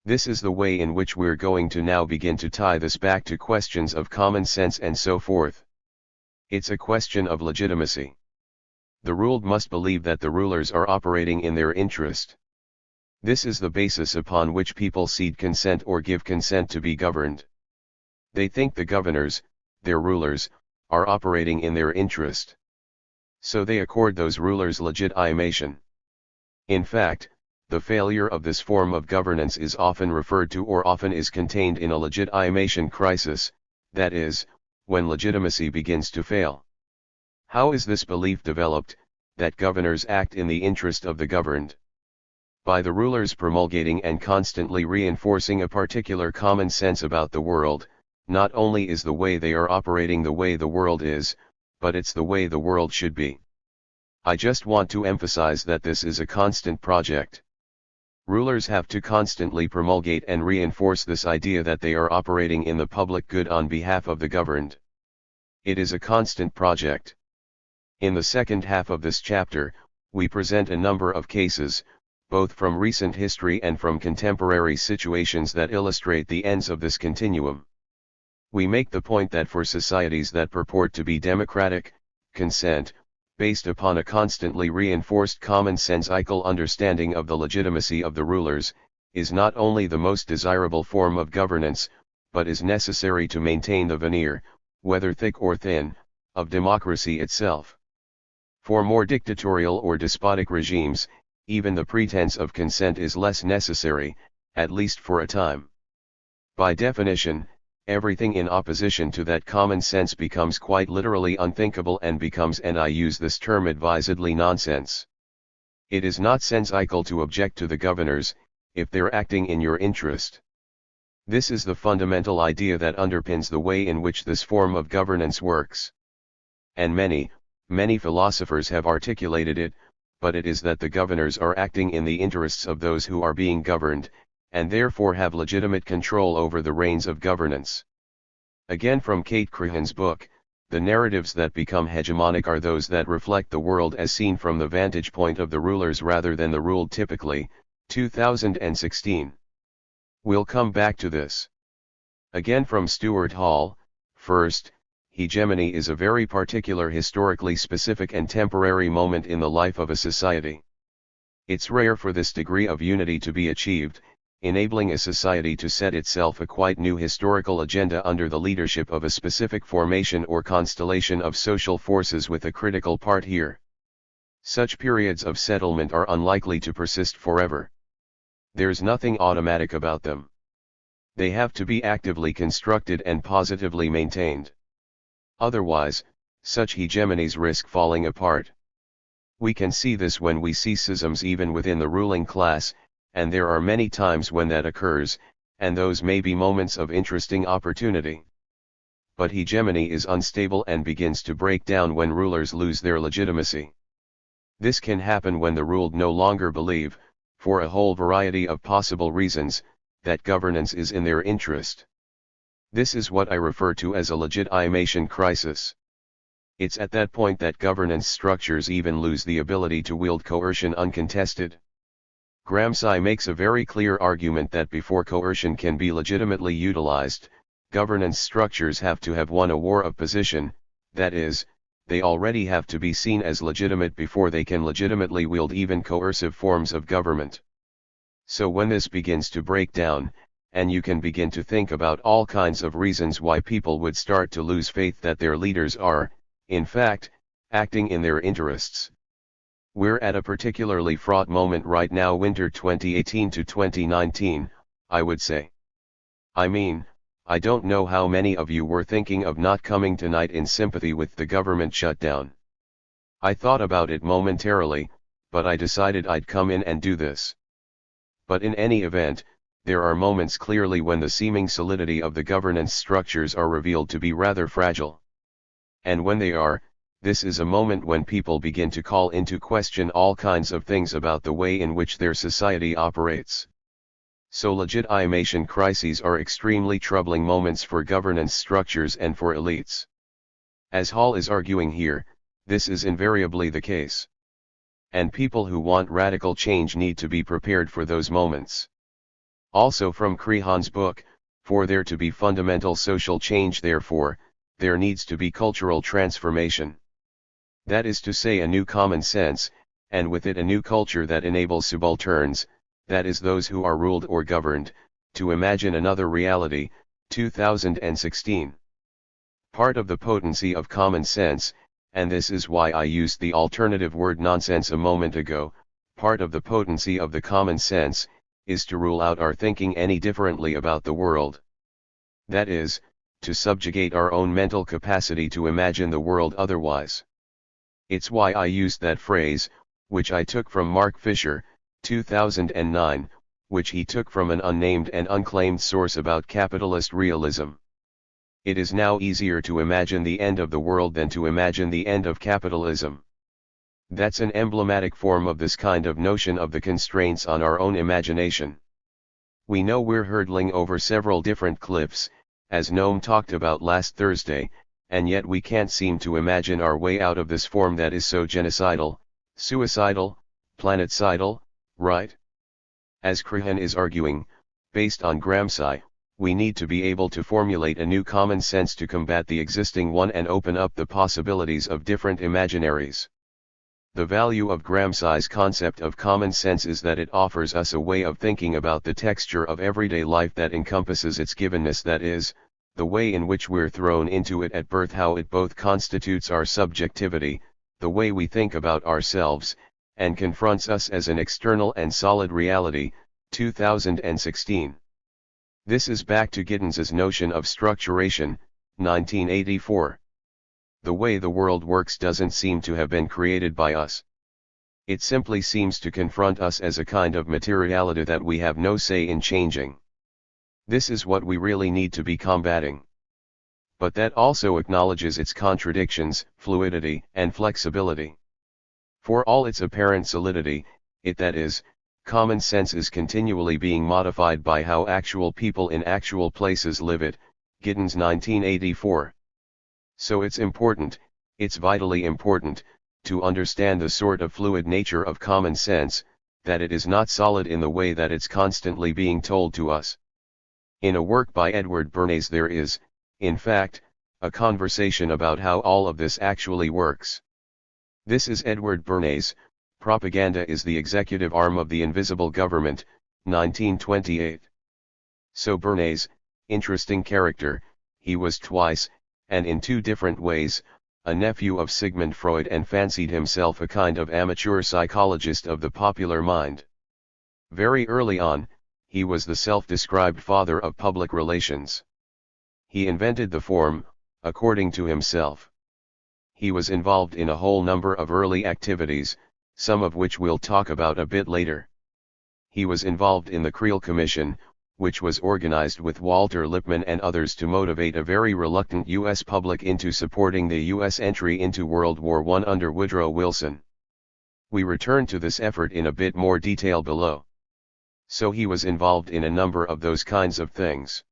This is the way in which we're going to now begin to tie this back to questions of common sense and so forth. It's a question of legitimacy. The ruled must believe that the rulers are operating in their interest. This is the basis upon which people cede consent or give consent to be governed. They think the governors, their rulers, are operating in their interest. So they accord those rulers legitimation. In fact, the failure of this form of governance is often referred to or often is contained in a legitimation crisis, that is, when legitimacy begins to fail. How is this belief developed, that governors act in the interest of the governed? By the rulers promulgating and constantly reinforcing a particular common sense about the world. Not only is the way they are operating the way the world is, but it's the way the world should be. I just want to emphasize that this is a constant project. Rulers have to constantly promulgate and reinforce this idea that they are operating in the public good on behalf of the governed. It is a constant project. In the second half of this chapter, we present a number of cases, both from recent history and from contemporary situations that illustrate the ends of this continuum. We make the point that for societies that purport to be democratic, consent, based upon a constantly reinforced common-sensical understanding of the legitimacy of the rulers, is not only the most desirable form of governance, but is necessary to maintain the veneer, whether thick or thin, of democracy itself. For more dictatorial or despotic regimes, even the pretense of consent is less necessary, at least for a time. By definition, everything in opposition to that common sense becomes quite literally unthinkable and becomes, and I use this term advisedly, nonsense. It is not sensical to object to the governors, if they're acting in your interest. This is the fundamental idea that underpins the way in which this form of governance works. And many philosophers have articulated it, but it is that the governors are acting in the interests of those who are being governed, and therefore have legitimate control over the reins of governance. Again, from Kate Crahan's book, the narratives that become hegemonic are those that reflect the world as seen from the vantage point of the rulers rather than the ruled, typically, 2016. We'll come back to this. Again, from Stuart Hall, first, hegemony is a very particular, historically specific and temporary moment in the life of a society. It's rare for this degree of unity to be achieved, enabling a society to set itself a quite new historical agenda under the leadership of a specific formation or constellation of social forces with a critical part here. Such periods of settlement are unlikely to persist forever. There's nothing automatic about them. They have to be actively constructed and positively maintained. Otherwise, such hegemonies risk falling apart. We can see this when we see schisms even within the ruling class, and there are many times when that occurs, and those may be moments of interesting opportunity. But hegemony is unstable and begins to break down when rulers lose their legitimacy. This can happen when the ruled no longer believe, for a whole variety of possible reasons, that governance is in their interest. This is what I refer to as a legitimation crisis. It's at that point that governance structures even lose the ability to wield coercion uncontested. Gramsci makes a very clear argument that before coercion can be legitimately utilized, governance structures have to have won a war of position, that is, they already have to be seen as legitimate before they can legitimately wield even coercive forms of government. So when this begins to break down, and you can begin to think about all kinds of reasons why people would start to lose faith that their leaders are, in fact, acting in their interests. We're at a particularly fraught moment right now, winter 2018 to 2019, I would say. I mean, I don't know how many of you were thinking of not coming tonight in sympathy with the government shutdown. I thought about it momentarily, but I decided I'd come in and do this. But in any event, there are moments clearly when the seeming solidity of the governance structures are revealed to be rather fragile. And when they are, this is a moment when people begin to call into question all kinds of things about the way in which their society operates. So legitimation crises are extremely troubling moments for governance structures and for elites. As Hall is arguing here, this is invariably the case. And people who want radical change need to be prepared for those moments. Also from Crahan's book, for there to be fundamental social change, therefore, there needs to be cultural transformation. That is to say, a new common sense, and with it a new culture that enables subalterns, that is those who are ruled or governed, to imagine another reality. 2016. Part of the potency of common sense, and this is why I used the alternative word nonsense a moment ago, part of the potency of the common sense, is to rule out our thinking any differently about the world. That is, to subjugate our own mental capacity to imagine the world otherwise. It's why I used that phrase, which I took from Mark Fisher, 2009, which he took from an unnamed and unclaimed source about capitalist realism. It is now easier to imagine the end of the world than to imagine the end of capitalism. That's an emblematic form of this kind of notion of the constraints on our own imagination. We know we're hurdling over several different cliffs, as Noam talked about last Thursday, and yet we can't seem to imagine our way out of this form that is so genocidal, suicidal, planecidal, right? As Krahan is arguing, based on Gramsci, we need to be able to formulate a new common sense to combat the existing one and open up the possibilities of different imaginaries. The value of Gramsci's concept of common sense is that it offers us a way of thinking about the texture of everyday life that encompasses its givenness, that is, the way in which we're thrown into it at birth, how it both constitutes our subjectivity, the way we think about ourselves, and confronts us as an external and solid reality. 2016. This is back to Giddens's notion of structuration, 1984. The way the world works doesn't seem to have been created by us. It simply seems to confront us as a kind of materiality that we have no say in changing. This is what we really need to be combating. But that also acknowledges its contradictions, fluidity, and flexibility. For all its apparent solidity, that is, common sense is continually being modified by how actual people in actual places live it, Giddens 1984. So it's vitally important, to understand the sort of fluid nature of common sense, that it is not solid in the way that it's constantly being told to us. In a work by Edward Bernays there is, in fact, a conversation about how all of this actually works. This is Edward Bernays, Propaganda is the Executive Arm of the Invisible Government, 1928. So Bernays, interesting character, he was twice, and in two different ways, a nephew of Sigmund Freud and fancied himself a kind of amateur psychologist of the popular mind. Very early on, he was the self-described father of public relations. He invented the form, according to himself. He was involved in a whole number of early activities, some of which we'll talk about a bit later. He was involved in the Creel Commission, which was organized with Walter Lippmann and others to motivate a very reluctant U.S. public into supporting the U.S. entry into World War I under Woodrow Wilson. We return to this effort in a bit more detail below. So he was involved in a number of those kinds of things.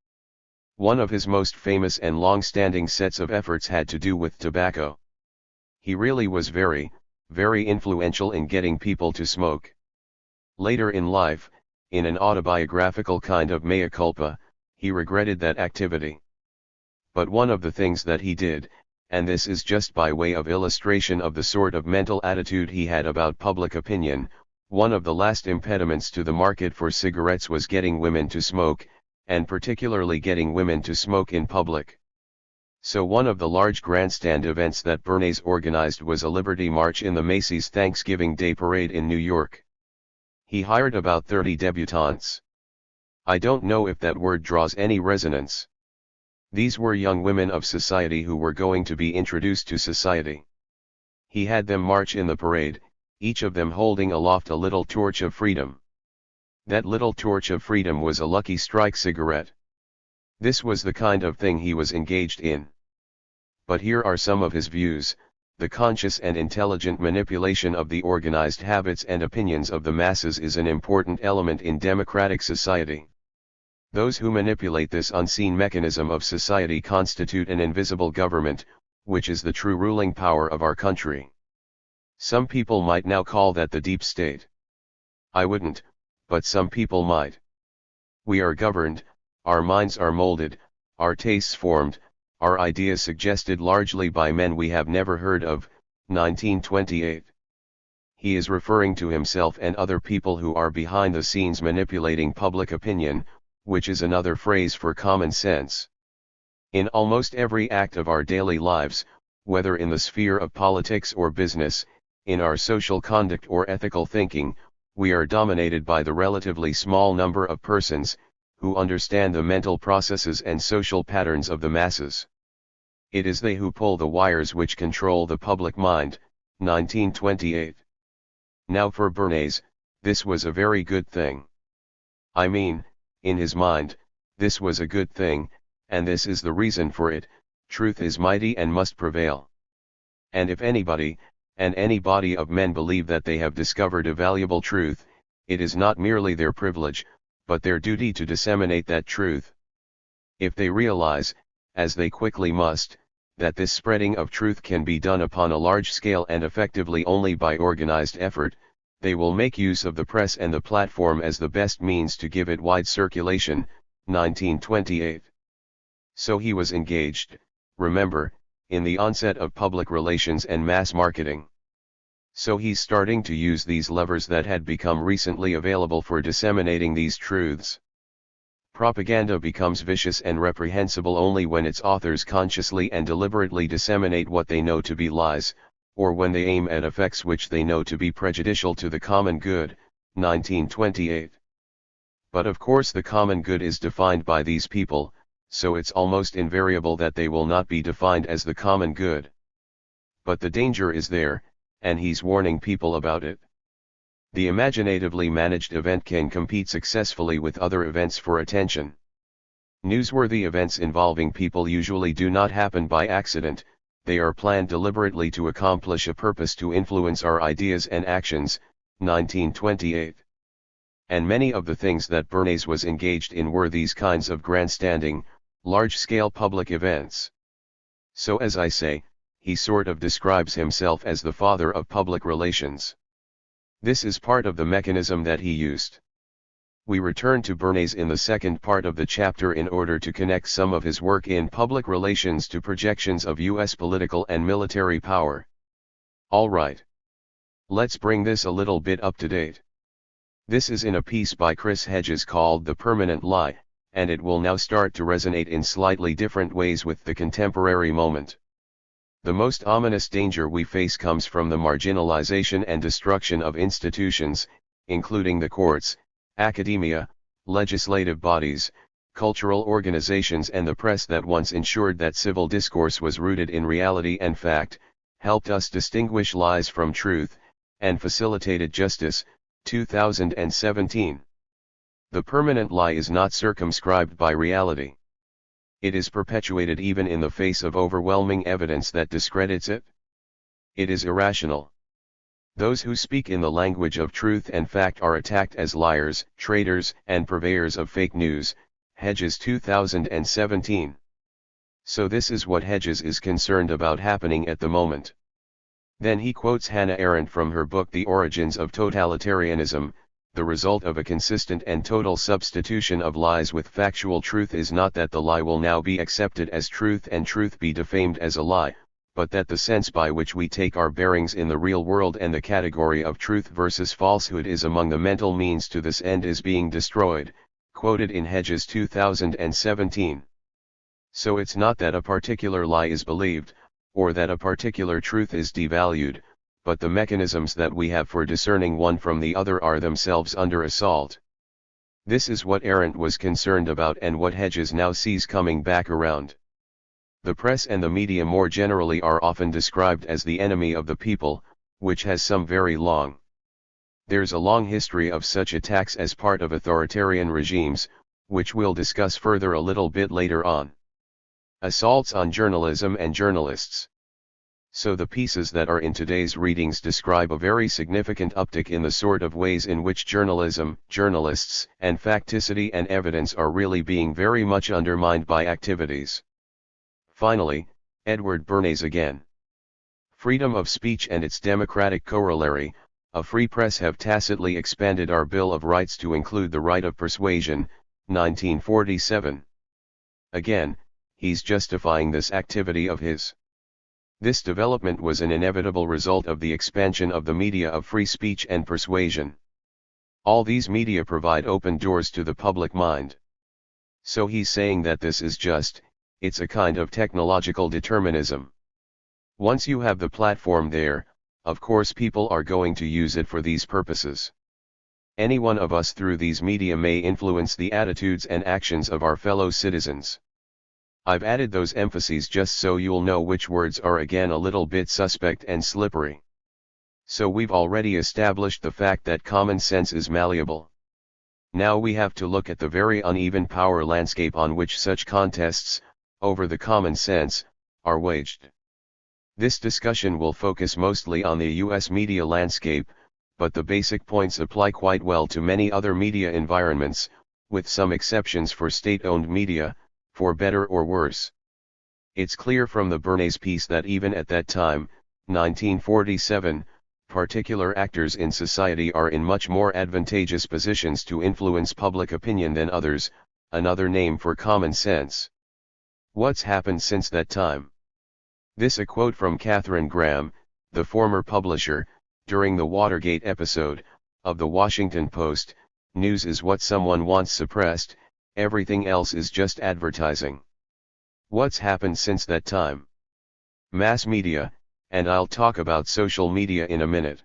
One of his most famous and long-standing sets of efforts had to do with tobacco. He really was very, very influential in getting people to smoke. Later in life, in an autobiographical kind of mea culpa, he regretted that activity. But one of the things that he did, and this is just by way of illustration of the sort of mental attitude he had about public opinion, one of the last impediments to the market for cigarettes was getting women to smoke, and particularly getting women to smoke in public. So one of the large grandstand events that Bernays organized was a Liberty March in the Macy's Thanksgiving Day Parade in New York. He hired about 30 debutantes. I don't know if that word draws any resonance. These were young women of society who were going to be introduced to society. He had them march in the parade, each of them holding aloft a little torch of freedom. That little torch of freedom was a Lucky Strike cigarette. This was the kind of thing he was engaged in. But here are some of his views. The conscious and intelligent manipulation of the organized habits and opinions of the masses is an important element in democratic society. Those who manipulate this unseen mechanism of society constitute an invisible government, which is the true ruling power of our country. Some people might now call that the deep state. I wouldn't, but some people might. We are governed, our minds are molded, our tastes formed, our ideas suggested largely by men we have never heard of, 1928. He is referring to himself and other people who are behind the scenes manipulating public opinion, which is another phrase for common sense. In almost every act of our daily lives, whether in the sphere of politics or business, in our social conduct or ethical thinking, we are dominated by the relatively small number of persons, who understand the mental processes and social patterns of the masses. It is they who pull the wires which control the public mind, 1928. Now for Bernays, this was a very good thing. I mean, in his mind, this was a good thing, and this is the reason for it: truth is mighty and must prevail. And if anybody, and any body of men believe that they have discovered a valuable truth, it is not merely their privilege, but their duty to disseminate that truth. If they realize, as they quickly must, that this spreading of truth can be done upon a large scale and effectively only by organized effort, They will make use of the press and the platform as the best means to give it wide circulation, 1928. So he was engaged, remember, in the onset of public relations and mass marketing. So he's starting to use these levers that had become recently available for disseminating these truths. Propaganda becomes vicious and reprehensible only when its authors consciously and deliberately disseminate what they know to be lies, or when they aim at effects which they know to be prejudicial to the common good, 1928. But of course the common good is defined by these people, so it's almost invariable that they will not be defined as the common good. But the danger is there, and he's warning people about it. The imaginatively managed event can compete successfully with other events for attention. Newsworthy events involving people usually do not happen by accident, they are planned deliberately to accomplish a purpose to influence our ideas and actions, 1928. And many of the things that Bernays was engaged in were these kinds of grandstanding, large-scale public events. So as I say, he sort of describes himself as the father of public relations. This is part of the mechanism that he used. We return to Bernays in the second part of the chapter in order to connect some of his work in public relations to projections of U.S. political and military power. Alright. Let's bring this a little bit up to date. This is in a piece by Chris Hedges called The Permanent Lie, and it will now start to resonate in slightly different ways with the contemporary moment. The most ominous danger we face comes from the marginalization and destruction of institutions, including the courts, academia, legislative bodies, cultural organizations and the press that once ensured that civil discourse was rooted in reality and fact, helped us distinguish lies from truth, and facilitated justice, 2017. The permanent lie is not circumscribed by reality. It is perpetuated even in the face of overwhelming evidence that discredits it. It is irrational. Those who speak in the language of truth and fact are attacked as liars, traitors, and purveyors of fake news, Hedges 2017. So this is what Hedges is concerned about happening at the moment. Then he quotes Hannah Arendt from her book The Origins of Totalitarianism. The result of a consistent and total substitution of lies with factual truth is not that the lie will now be accepted as truth and truth be defamed as a lie, but that the sense by which we take our bearings in the real world and the category of truth versus falsehood is among the mental means to this end is being destroyed, quoted in Hedges 2017. So it's not that a particular lie is believed, or that a particular truth is devalued, but the mechanisms that we have for discerning one from the other are themselves under assault. This is what Arendt was concerned about and what Hedges now sees coming back around. The press and the media more generally are often described as the enemy of the people, which has some very long. There's a long history of such attacks as part of authoritarian regimes, which we'll discuss further a little bit later on. Assaults on journalism and journalists. So the pieces that are in today's readings describe a very significant uptick in the sort of ways in which journalism, journalists, and facticity and evidence are really being very much undermined by activities. Finally, Edward Bernays again. Freedom of speech and its democratic corollary, a free press have tacitly expanded our Bill of Rights to include the right of persuasion, 1947. Again, he's justifying this activity of his. This development was an inevitable result of the expansion of the media of free speech and persuasion. All these media provide open doors to the public mind. So he's saying that this is just, it's a kind of technological determinism. Once you have the platform there, of course people are going to use it for these purposes. Any one of us through these media may influence the attitudes and actions of our fellow citizens. I've added those emphases just so you'll know which words are again a little bit suspect and slippery. So we've already established the fact that common sense is malleable. Now we have to look at the very uneven power landscape on which such contests, over the common sense, are waged. This discussion will focus mostly on the US media landscape, but the basic points apply quite well to many other media environments, with some exceptions for state-owned media, for better or worse. It's clear from the Bernays piece that even at that time, 1947, particular actors in society are in much more advantageous positions to influence public opinion than others, another name for common sense. What's happened since that time? This a quote from Katharine Graham, the former publisher, during the Watergate episode, of the Washington Post. News is what someone wants suppressed, everything else is just advertising. What's happened since that time? Mass media, and I'll talk about social media in a minute.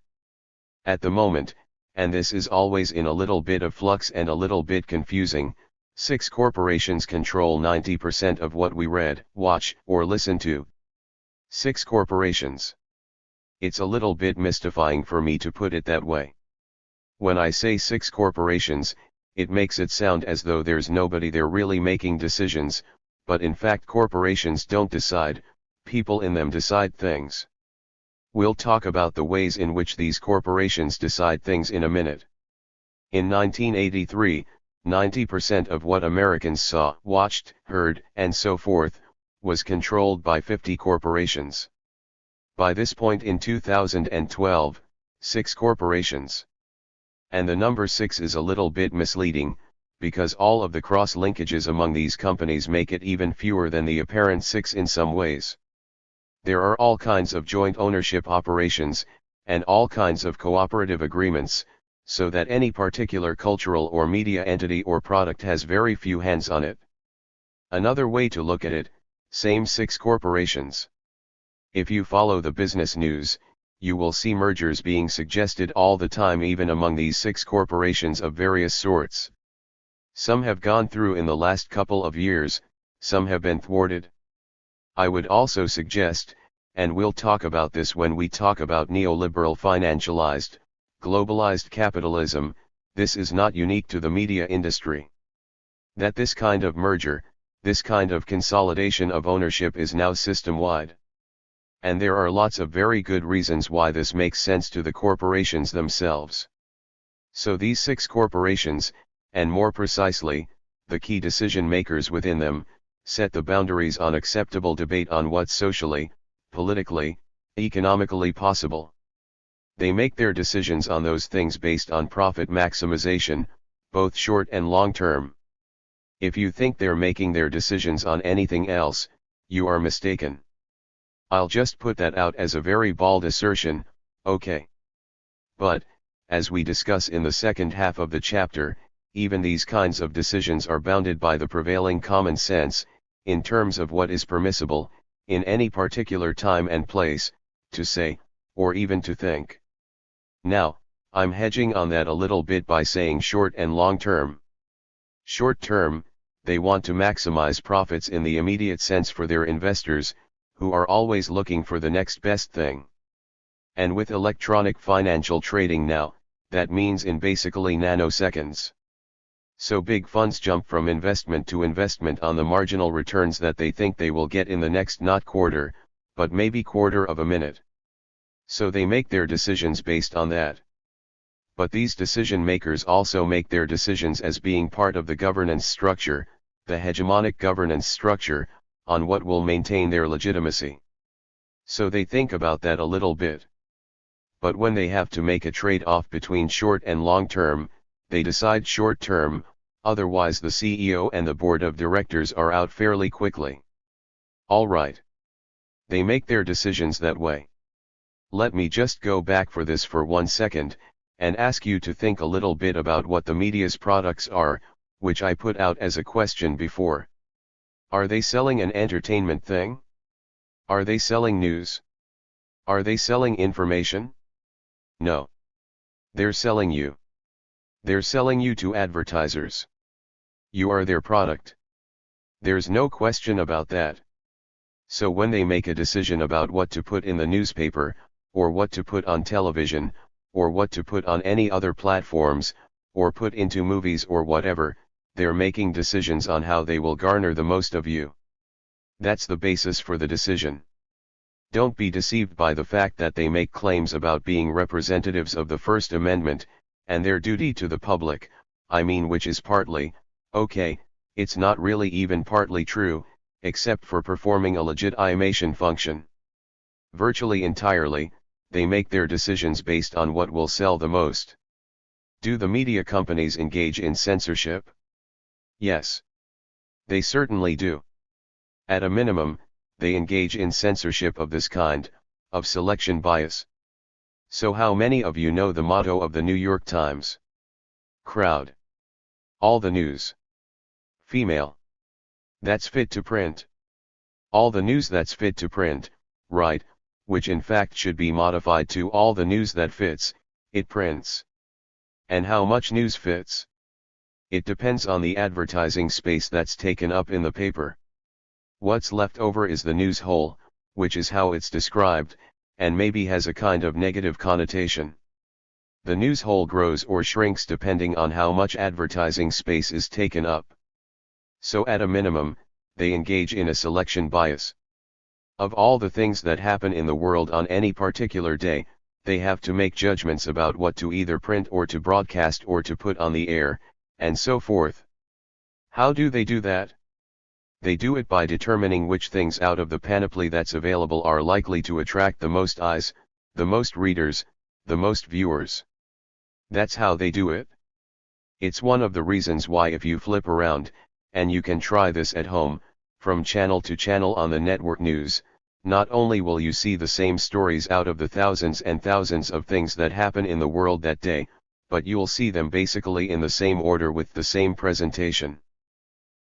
At the moment, and this is always in a little bit of flux and a little bit confusing, 6 corporations control 90% of what we read, watch, or listen to. 6 corporations. It's a little bit mystifying for me to put it that way. When I say 6 corporations, it makes it sound as though there's nobody there really making decisions, but in fact corporations don't decide, people in them decide things. We'll talk about the ways in which these corporations decide things in a minute. In 1983, 90% of what Americans saw, watched, heard, and so forth, was controlled by 50 corporations. By this point in 2012, 6 corporations. And the number 6 is a little bit misleading, because all of the cross-linkages among these companies make it even fewer than the apparent 6 in some ways. There are all kinds of joint ownership operations, and all kinds of cooperative agreements, so that any particular cultural or media entity or product has very few hands on it. Another way to look at it, same 6 corporations. If you follow the business news, you will see mergers being suggested all the time even among these 6 corporations of various sorts. Some have gone through in the last couple of years, some have been thwarted. I would also suggest, and we'll talk about this when we talk about neoliberal financialized, globalized capitalism, this is not unique to the media industry. That this kind of merger, this kind of consolidation of ownership is now system-wide. And there are lots of very good reasons why this makes sense to the corporations themselves. So these 6 corporations, and more precisely, the key decision makers within them, set the boundaries on acceptable debate on what's socially, politically, economically possible. They make their decisions on those things based on profit maximization, both short and long term. If you think they're making their decisions on anything else, you are mistaken. I'll just put that out as a very bald assertion, okay. But, as we discuss in the second half of the chapter, even these kinds of decisions are bounded by the prevailing common sense, in terms of what is permissible, in any particular time and place, to say, or even to think. Now, I'm hedging on that a little bit by saying short and long term. Short term, they want to maximize profits in the immediate sense for their investors, who are always looking for the next best thing. And with electronic financial trading now, that means in basically nanoseconds. So big funds jump from investment to investment on the marginal returns that they think they will get in the next not quarter, but maybe quarter of a minute. So they make their decisions based on that. But these decision makers also make their decisions as being part of the governance structure, the hegemonic governance structure, on what will maintain their legitimacy. So they think about that a little bit. But when they have to make a trade-off between short and long term, they decide short term, otherwise the CEO and the board of directors are out fairly quickly. All right. They make their decisions that way. Let me just go back for this for 1 second, and ask you to think a little bit about what the media's products are, which I put out as a question before. Are they selling an entertainment thing? Are they selling news? Are they selling information? No. They're selling you. They're selling you to advertisers. You are their product. There's no question about that. So when they make a decision about what to put in the newspaper, or what to put on television, or what to put on any other platforms, or put into movies or whatever, they're making decisions on how they will garner the most of you. That's the basis for the decision. Don't be deceived by the fact that they make claims about being representatives of the First Amendment, and their duty to the public, I mean, which is partly, okay, it's not really even partly true, except for performing a legitimation function. Virtually entirely, they make their decisions based on what will sell the most. Do the media companies engage in censorship? Yes. They certainly do. At a minimum, they engage in censorship of this kind, of selection bias. So how many of you know the motto of the New York Times? Crowd. All the news. Female. That's fit to print. All the news that's fit to print, right, which in fact should be modified to all the news that fits, it prints. And how much news fits? It depends on the advertising space that's taken up in the paper. What's left over is the news hole, which is how it's described, and maybe has a kind of negative connotation. The news hole grows or shrinks depending on how much advertising space is taken up. So at a minimum, they engage in a selection bias. Of all the things that happen in the world on any particular day, they have to make judgments about what to either print or to broadcast or to put on the air, and so forth. How do they do that? They do it by determining which things out of the panoply that's available are likely to attract the most eyes, the most readers, the most viewers. That's how they do it. It's one of the reasons why if you flip around, and you can try this at home, from channel to channel on the network news, not only will you see the same stories out of the thousands and thousands of things that happen in the world that day, but you'll see them basically in the same order with the same presentation.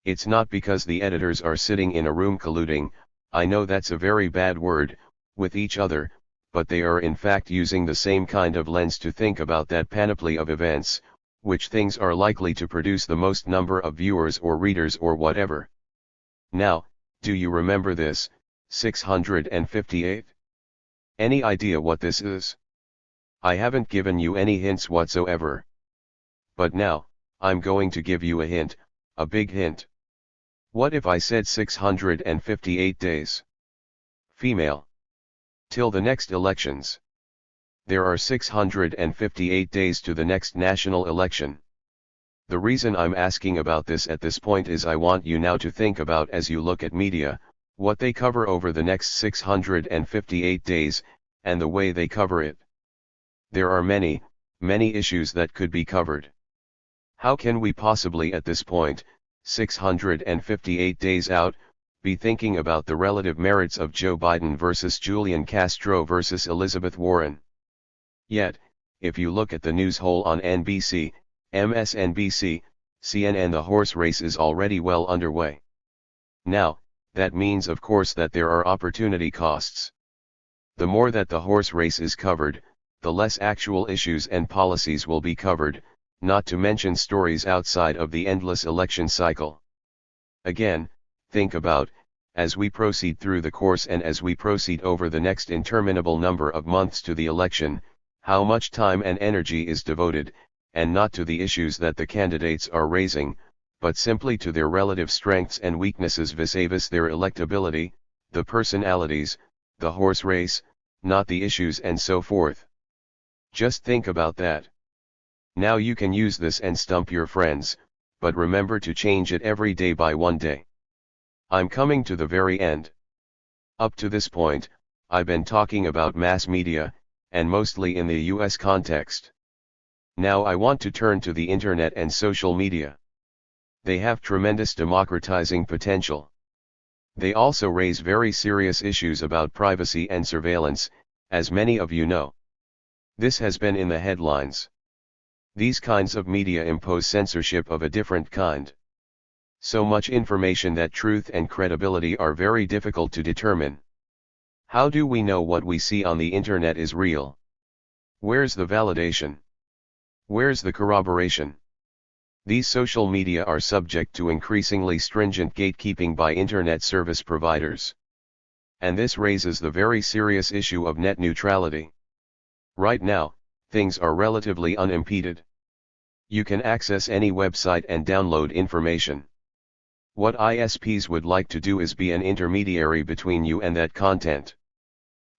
It's not because the editors are sitting in a room colluding, I know that's a very bad word, with each other, but they are in fact using the same kind of lens to think about that panoply of events, which things are likely to produce the most number of viewers or readers or whatever. Now, do you remember this, 658? Any idea what this is? I haven't given you any hints whatsoever. But now, I'm going to give you a hint, a big hint. What if I said 658 days? Female. Till the next elections. There are 658 days to the next national election. The reason I'm asking about this at this point is I want you now to think about as you look at media, what they cover over the next 658 days, and the way they cover it. There are many, many issues that could be covered. How can we possibly at this point, 658 days out, be thinking about the relative merits of Joe Biden versus Julian Castro versus Elizabeth Warren? Yet, if you look at the news hole on NBC, MSNBC, CNN, the horse race is already well underway. Now, that means of course that there are opportunity costs. The more that the horse race is covered, the less actual issues and policies will be covered, not to mention stories outside of the endless election cycle. Again, think about, as we proceed through the course and as we proceed over the next interminable number of months to the election, how much time and energy is devoted, and not to the issues that the candidates are raising, but simply to their relative strengths and weaknesses vis-a-vis their electability, the personalities, the horse race, not the issues and so forth. Just think about that. Now you can use this and stump your friends, but remember to change it every day by 1 day. I'm coming to the very end. Up to this point, I've been talking about mass media, and mostly in the US context. Now I want to turn to the internet and social media. They have tremendous democratizing potential. They also raise very serious issues about privacy and surveillance, as many of you know. This has been in the headlines. These kinds of media impose censorship of a different kind. So much information that truth and credibility are very difficult to determine. How do we know what we see on the internet is real? Where's the validation? Where's the corroboration? These social media are subject to increasingly stringent gatekeeping by internet service providers. And this raises the very serious issue of net neutrality. Right now, things are relatively unimpeded. You can access any website and download information. What ISPs would like to do is be an intermediary between you and that content.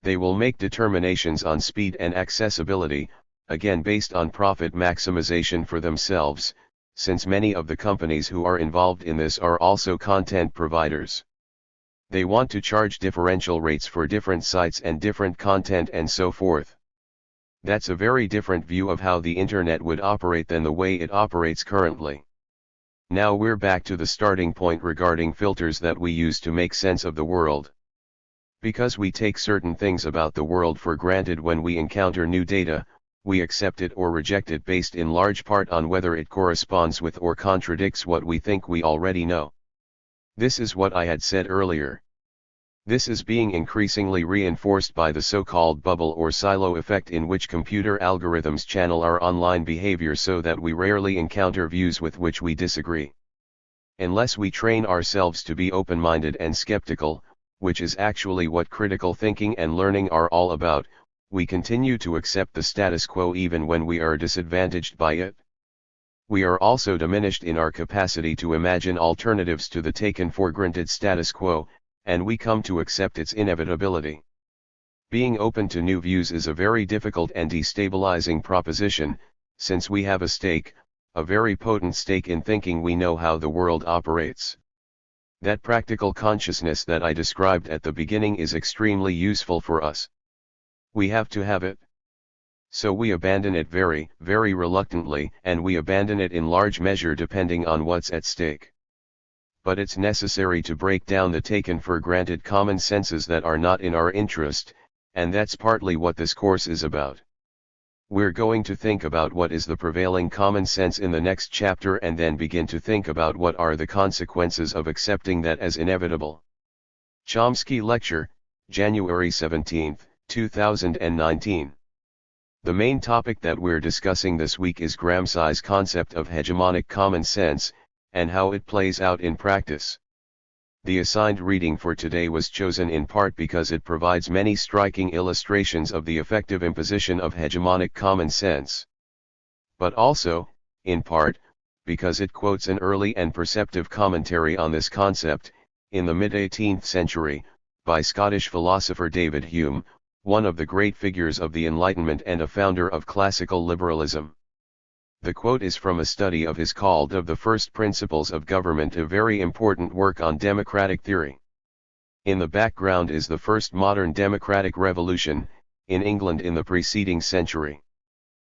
They will make determinations on speed and accessibility, again based on profit maximization for themselves, since many of the companies who are involved in this are also content providers. They want to charge differential rates for different sites and different content and so forth. That's a very different view of how the internet would operate than the way it operates currently. Now we're back to the starting point regarding filters that we use to make sense of the world. Because we take certain things about the world for granted when we encounter new data, we accept it or reject it based in large part on whether it corresponds with or contradicts what we think we already know. This is what I had said earlier. This is being increasingly reinforced by the so-called bubble or silo effect in which computer algorithms channel our online behavior so that we rarely encounter views with which we disagree. Unless we train ourselves to be open-minded and skeptical, which is actually what critical thinking and learning are all about, we continue to accept the status quo even when we are disadvantaged by it. We are also diminished in our capacity to imagine alternatives to the taken for granted status quo, and we come to accept its inevitability. Being open to new views is a very difficult and destabilizing proposition, since we have a stake, a very potent stake in thinking we know how the world operates. That practical consciousness that I described at the beginning is extremely useful for us. We have to have it. So we abandon it very, very reluctantly, and we abandon it in large measure depending on what's at stake. But it's necessary to break down the taken for granted common senses that are not in our interest, and that's partly what this course is about. We're going to think about what is the prevailing common sense in the next chapter and then begin to think about what are the consequences of accepting that as inevitable. Chomsky Lecture, January 17, 2019. The main topic that we're discussing this week is Gramsci's concept of hegemonic common sense, and how it plays out in practice. The assigned reading for today was chosen in part because it provides many striking illustrations of the effective imposition of hegemonic common sense. But also, in part, because it quotes an early and perceptive commentary on this concept, in the mid-18th century, by Scottish philosopher David Hume, one of the great figures of the Enlightenment and a founder of classical liberalism. The quote is from a study of his called Of the First Principles of Government, a very important work on democratic theory. In the background is the first modern democratic revolution, in England in the preceding century.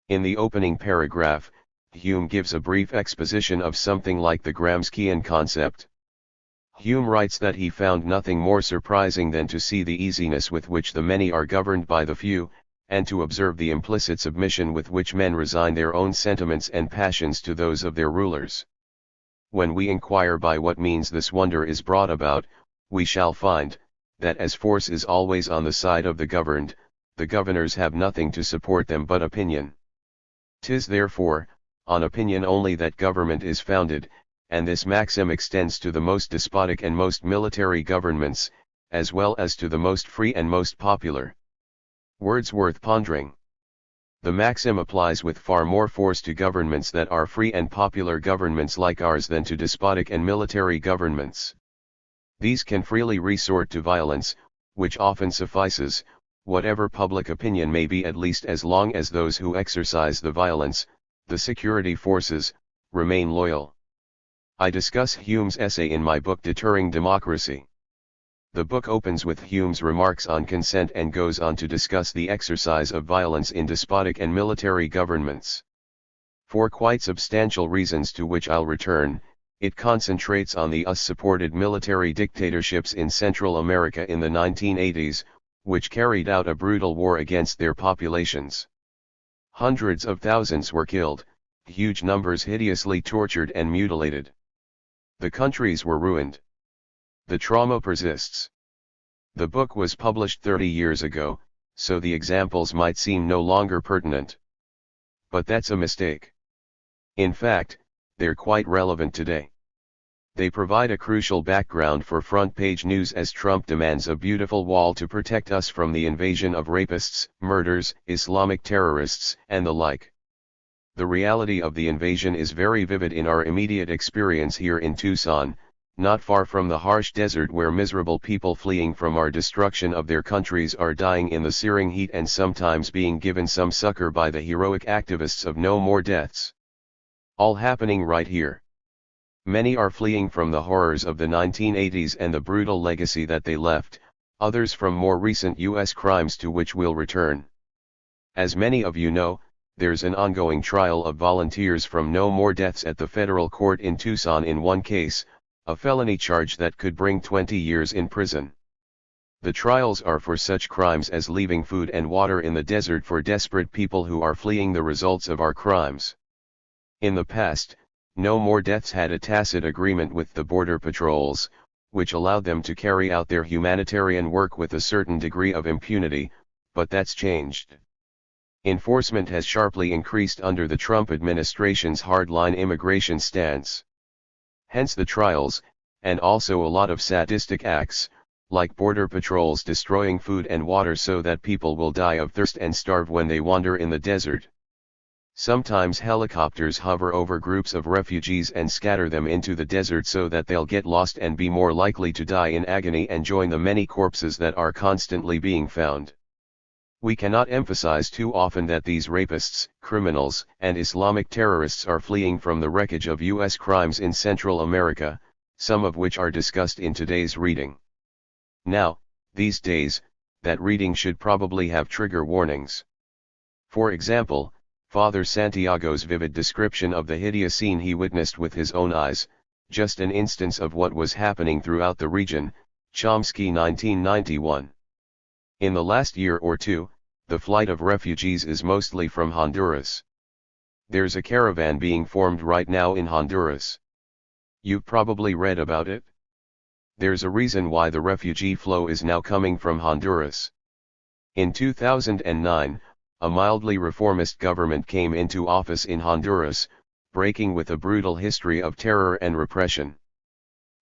In the opening paragraph, Hume gives a brief exposition of something like the Gramscian concept. Hume writes that he found nothing more surprising than to see the easiness with which the many are governed by the few, and to observe the implicit submission with which men resign their own sentiments and passions to those of their rulers. When we inquire by what means this wonder is brought about, we shall find, that as force is always on the side of the governed, the governors have nothing to support them but opinion. 'Tis therefore, on opinion only that government is founded, and this maxim extends to the most despotic and most military governments, as well as to the most free and most popular. Words worth pondering. The maxim applies with far more force to governments that are free and popular governments like ours than to despotic and military governments. These can freely resort to violence, which often suffices, whatever public opinion may be, at least as long as those who exercise the violence, the security forces, remain loyal. I discuss Hume's essay in my book Deterring Democracy. The book opens with Hume's remarks on consent and goes on to discuss the exercise of violence in despotic and military governments. For quite substantial reasons to which I'll return, it concentrates on the US-supported military dictatorships in Central America in the 1980s, which carried out a brutal war against their populations. Hundreds of thousands were killed, huge numbers hideously tortured and mutilated. The countries were ruined. The trauma persists. The book was published 30 years ago, so the examples might seem no longer pertinent. But that's a mistake. In fact, they're quite relevant today. They provide a crucial background for front-page news as Trump demands a beautiful wall to protect us from the invasion of rapists, murderers, Islamic terrorists, and the like. The reality of the invasion is very vivid in our immediate experience here in Tucson, not far from the harsh desert where miserable people fleeing from our destruction of their countries are dying in the searing heat and sometimes being given some succor by the heroic activists of No More Deaths. All happening right here. Many are fleeing from the horrors of the 1980s and the brutal legacy that they left, others from more recent US crimes to which we'll return. As many of you know, there's an ongoing trial of volunteers from No More Deaths at the federal court in Tucson in one case, a felony charge that could bring 20 years in prison. The trials are for such crimes as leaving food and water in the desert for desperate people who are fleeing the results of our crimes. In the past, No More Deaths had a tacit agreement with the border patrols, which allowed them to carry out their humanitarian work with a certain degree of impunity, but that's changed. Enforcement has sharply increased under the Trump administration's hardline immigration stance. Hence the trials, and also a lot of sadistic acts, like border patrols destroying food and water so that people will die of thirst and starve when they wander in the desert. Sometimes helicopters hover over groups of refugees and scatter them into the desert so that they'll get lost and be more likely to die in agony and join the many corpses that are constantly being found. We cannot emphasize too often that these rapists, criminals, and Islamic terrorists are fleeing from the wreckage of U.S. crimes in Central America, some of which are discussed in today's reading. Now, these days, that reading should probably have trigger warnings. For example, Father Santiago's vivid description of the hideous scene he witnessed with his own eyes, just an instance of what was happening throughout the region, Chomsky 1991. In the last year or two, the flight of refugees is mostly from Honduras. There's a caravan being formed right now in Honduras. You've probably read about it. There's a reason why the refugee flow is now coming from Honduras. In 2009, a mildly reformist government came into office in Honduras, breaking with a brutal history of terror and repression.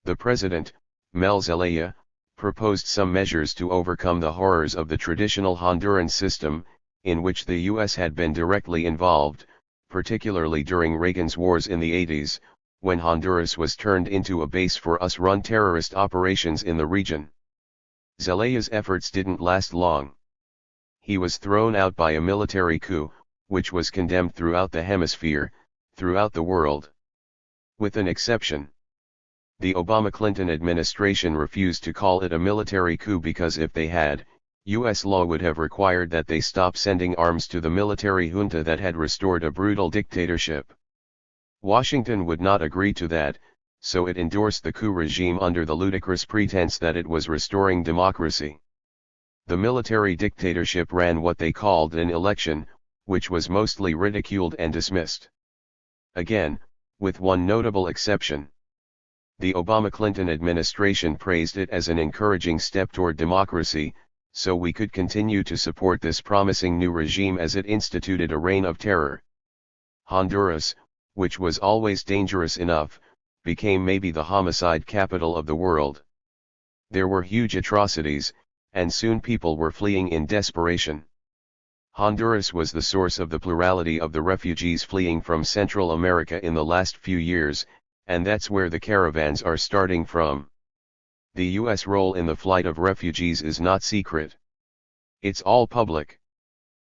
The president, Mel Zelaya, proposed some measures to overcome the horrors of the traditional Honduran system, in which the U.S. had been directly involved, particularly during Reagan's wars in the 80s, when Honduras was turned into a base for US-run terrorist operations in the region. Zelaya's efforts didn't last long. He was thrown out by a military coup, which was condemned throughout the hemisphere, throughout the world. With an exception. The Obama-Clinton administration refused to call it a military coup because if they had, U.S. law would have required that they stop sending arms to the military junta that had restored a brutal dictatorship. Washington would not agree to that, so it endorsed the coup regime under the ludicrous pretense that it was restoring democracy. The military dictatorship ran what they called an election, which was mostly ridiculed and dismissed. Again, with one notable exception. The Obama-Clinton administration praised it as an encouraging step toward democracy, so we could continue to support this promising new regime as it instituted a reign of terror. Honduras, which was always dangerous enough, became maybe the homicide capital of the world. There were huge atrocities, and soon people were fleeing in desperation. Honduras was the source of the plurality of the refugees fleeing from Central America in the last few years, and that's where the caravans are starting from. The U.S. role in the flight of refugees is not secret. It's all public.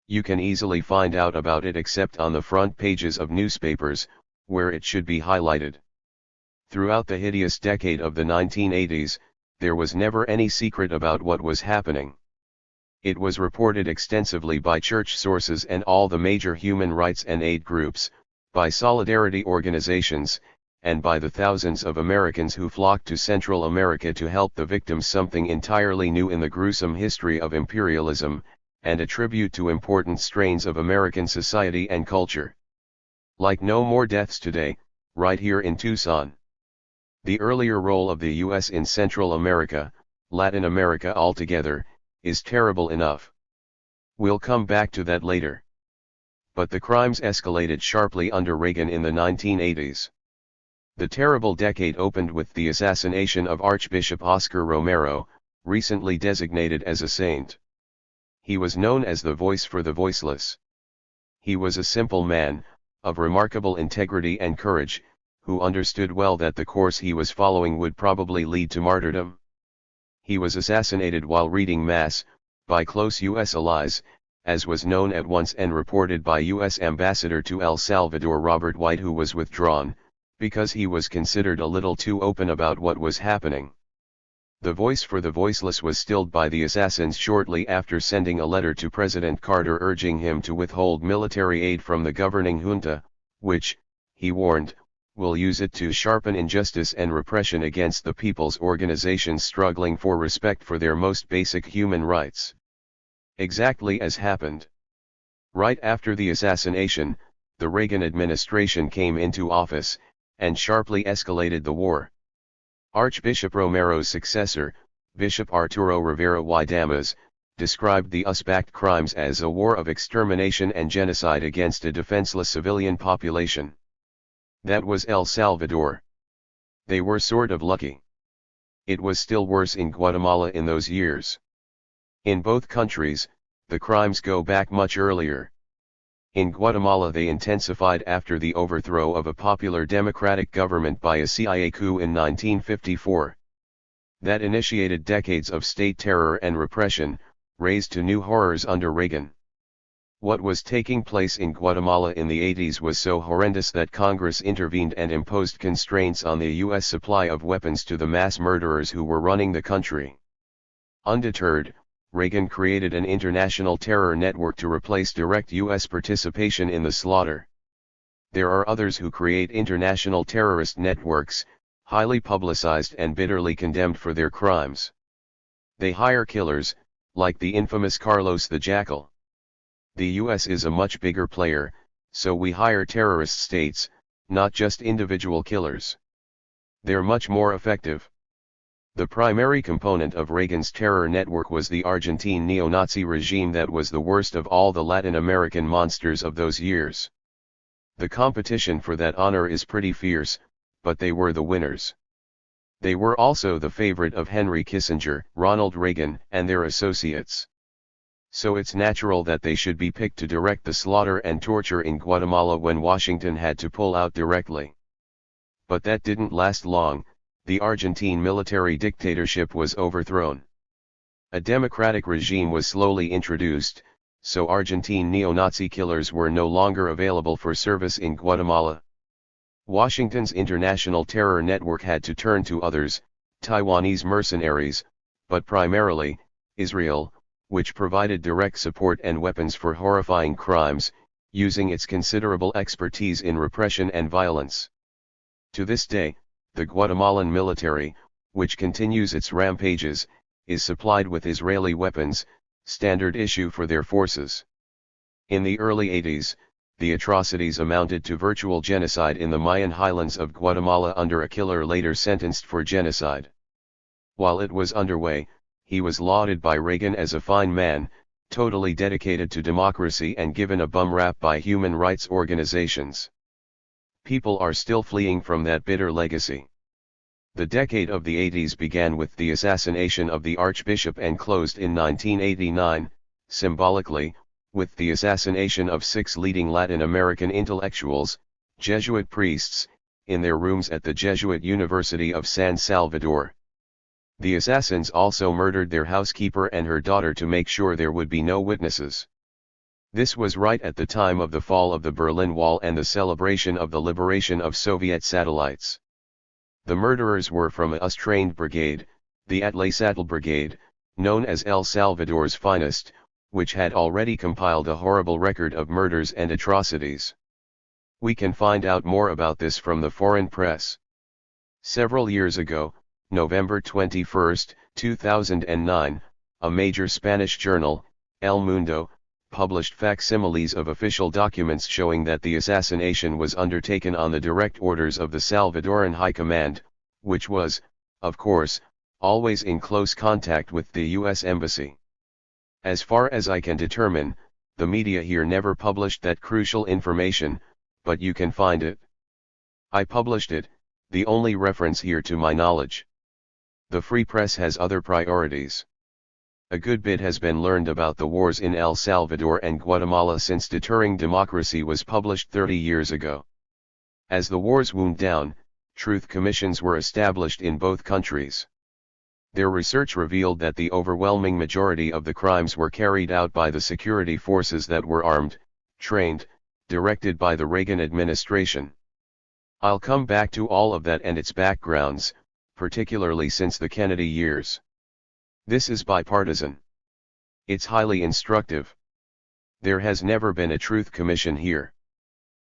You can easily find out about it except on the front pages of newspapers, where it should be highlighted. Throughout the hideous decade of the 1980s, there was never any secret about what was happening. It was reported extensively by church sources and all the major human rights and aid groups, by solidarity organizations, and by the thousands of Americans who flocked to Central America to help the victims, something entirely new in the gruesome history of imperialism, and a tribute to important strains of American society and culture. Like No More Deaths today, right here in Tucson. The earlier role of the U.S. in Central America, Latin America altogether, is terrible enough. We'll come back to that later. But the crimes escalated sharply under Reagan in the 1980s. The terrible decade opened with the assassination of Archbishop Oscar Romero, recently designated as a saint. He was known as the voice for the voiceless. He was a simple man, of remarkable integrity and courage, who understood well that the course he was following would probably lead to martyrdom. He was assassinated while reading Mass, by close U.S. allies, as was known at once and reported by U.S. Ambassador to El Salvador Robert White, who was withdrawn, because he was considered a little too open about what was happening. The voice for the voiceless was stilled by the assassins shortly after sending a letter to President Carter urging him to withhold military aid from the governing junta, which, he warned, will use it to sharpen injustice and repression against the people's organizations struggling for respect for their most basic human rights. Exactly as happened. Right after the assassination, the Reagan administration came into office, and sharply escalated the war. Archbishop Romero's successor, Bishop Arturo Rivera y Damas, described the US-backed crimes as a war of extermination and genocide against a defenseless civilian population. That was El Salvador. They were sort of lucky. It was still worse in Guatemala in those years. In both countries, the crimes go back much earlier. In Guatemala they intensified after the overthrow of a popular democratic government by a CIA coup in 1954. That initiated decades of state terror and repression, raised to new horrors under Reagan. What was taking place in Guatemala in the 80s was so horrendous that Congress intervened and imposed constraints on the U.S. supply of weapons to the mass murderers who were running the country. Undeterred, Reagan created an international terror network to replace direct U.S. participation in the slaughter. There are others who create international terrorist networks, highly publicized and bitterly condemned for their crimes. They hire killers, like the infamous Carlos the Jackal. The U.S. is a much bigger player, so we hire terrorist states, not just individual killers. They're much more effective. The primary component of Reagan's terror network was the Argentine neo-Nazi regime that was the worst of all the Latin American monsters of those years. The competition for that honor is pretty fierce, but they were the winners. They were also the favorite of Henry Kissinger, Ronald Reagan, and their associates. So it's natural that they should be picked to direct the slaughter and torture in Guatemala when Washington had to pull out directly. But that didn't last long. The Argentine military dictatorship was overthrown. A democratic regime was slowly introduced, so Argentine neo-Nazi killers were no longer available for service in Guatemala. Washington's international terror network had to turn to others, Taiwanese mercenaries, but primarily, Israel, which provided direct support and weapons for horrifying crimes, using its considerable expertise in repression and violence. To this day, the Guatemalan military, which continues its rampages, is supplied with Israeli weapons, standard issue for their forces. In the early 80s, the atrocities amounted to virtual genocide in the Mayan highlands of Guatemala under a killer later sentenced for genocide. While it was underway, he was lauded by Reagan as a fine man, totally dedicated to democracy and given a bum rap by human rights organizations. People are still fleeing from that bitter legacy. The decade of the 80s began with the assassination of the Archbishop and closed in 1989, symbolically, with the assassination of 6 leading Latin American intellectuals, Jesuit priests, in their rooms at the Jesuit University of San Salvador. The assassins also murdered their housekeeper and her daughter to make sure there would be no witnesses. This was right at the time of the fall of the Berlin Wall and the celebration of the liberation of Soviet satellites. The murderers were from a US-trained brigade, the Atlasatl Brigade, known as El Salvador's finest, which had already compiled a horrible record of murders and atrocities. We can find out more about this from the foreign press. Several years ago, November 21, 2009, a major Spanish journal, El Mundo, published facsimiles of official documents showing that the assassination was undertaken on the direct orders of the Salvadoran High Command, which was, of course, always in close contact with the U.S. Embassy. As far as I can determine, the media here never published that crucial information, but you can find it. I published it, the only reference here to my knowledge. The free press has other priorities. A good bit has been learned about the wars in El Salvador and Guatemala since Deterring Democracy was published 30 years ago. As the wars wound down, truth commissions were established in both countries. Their research revealed that the overwhelming majority of the crimes were carried out by the security forces that were armed, trained, directed by the Reagan administration. I'll come back to all of that and its backgrounds, particularly since the Kennedy years. This is bipartisan. It's highly instructive. There has never been a truth commission here.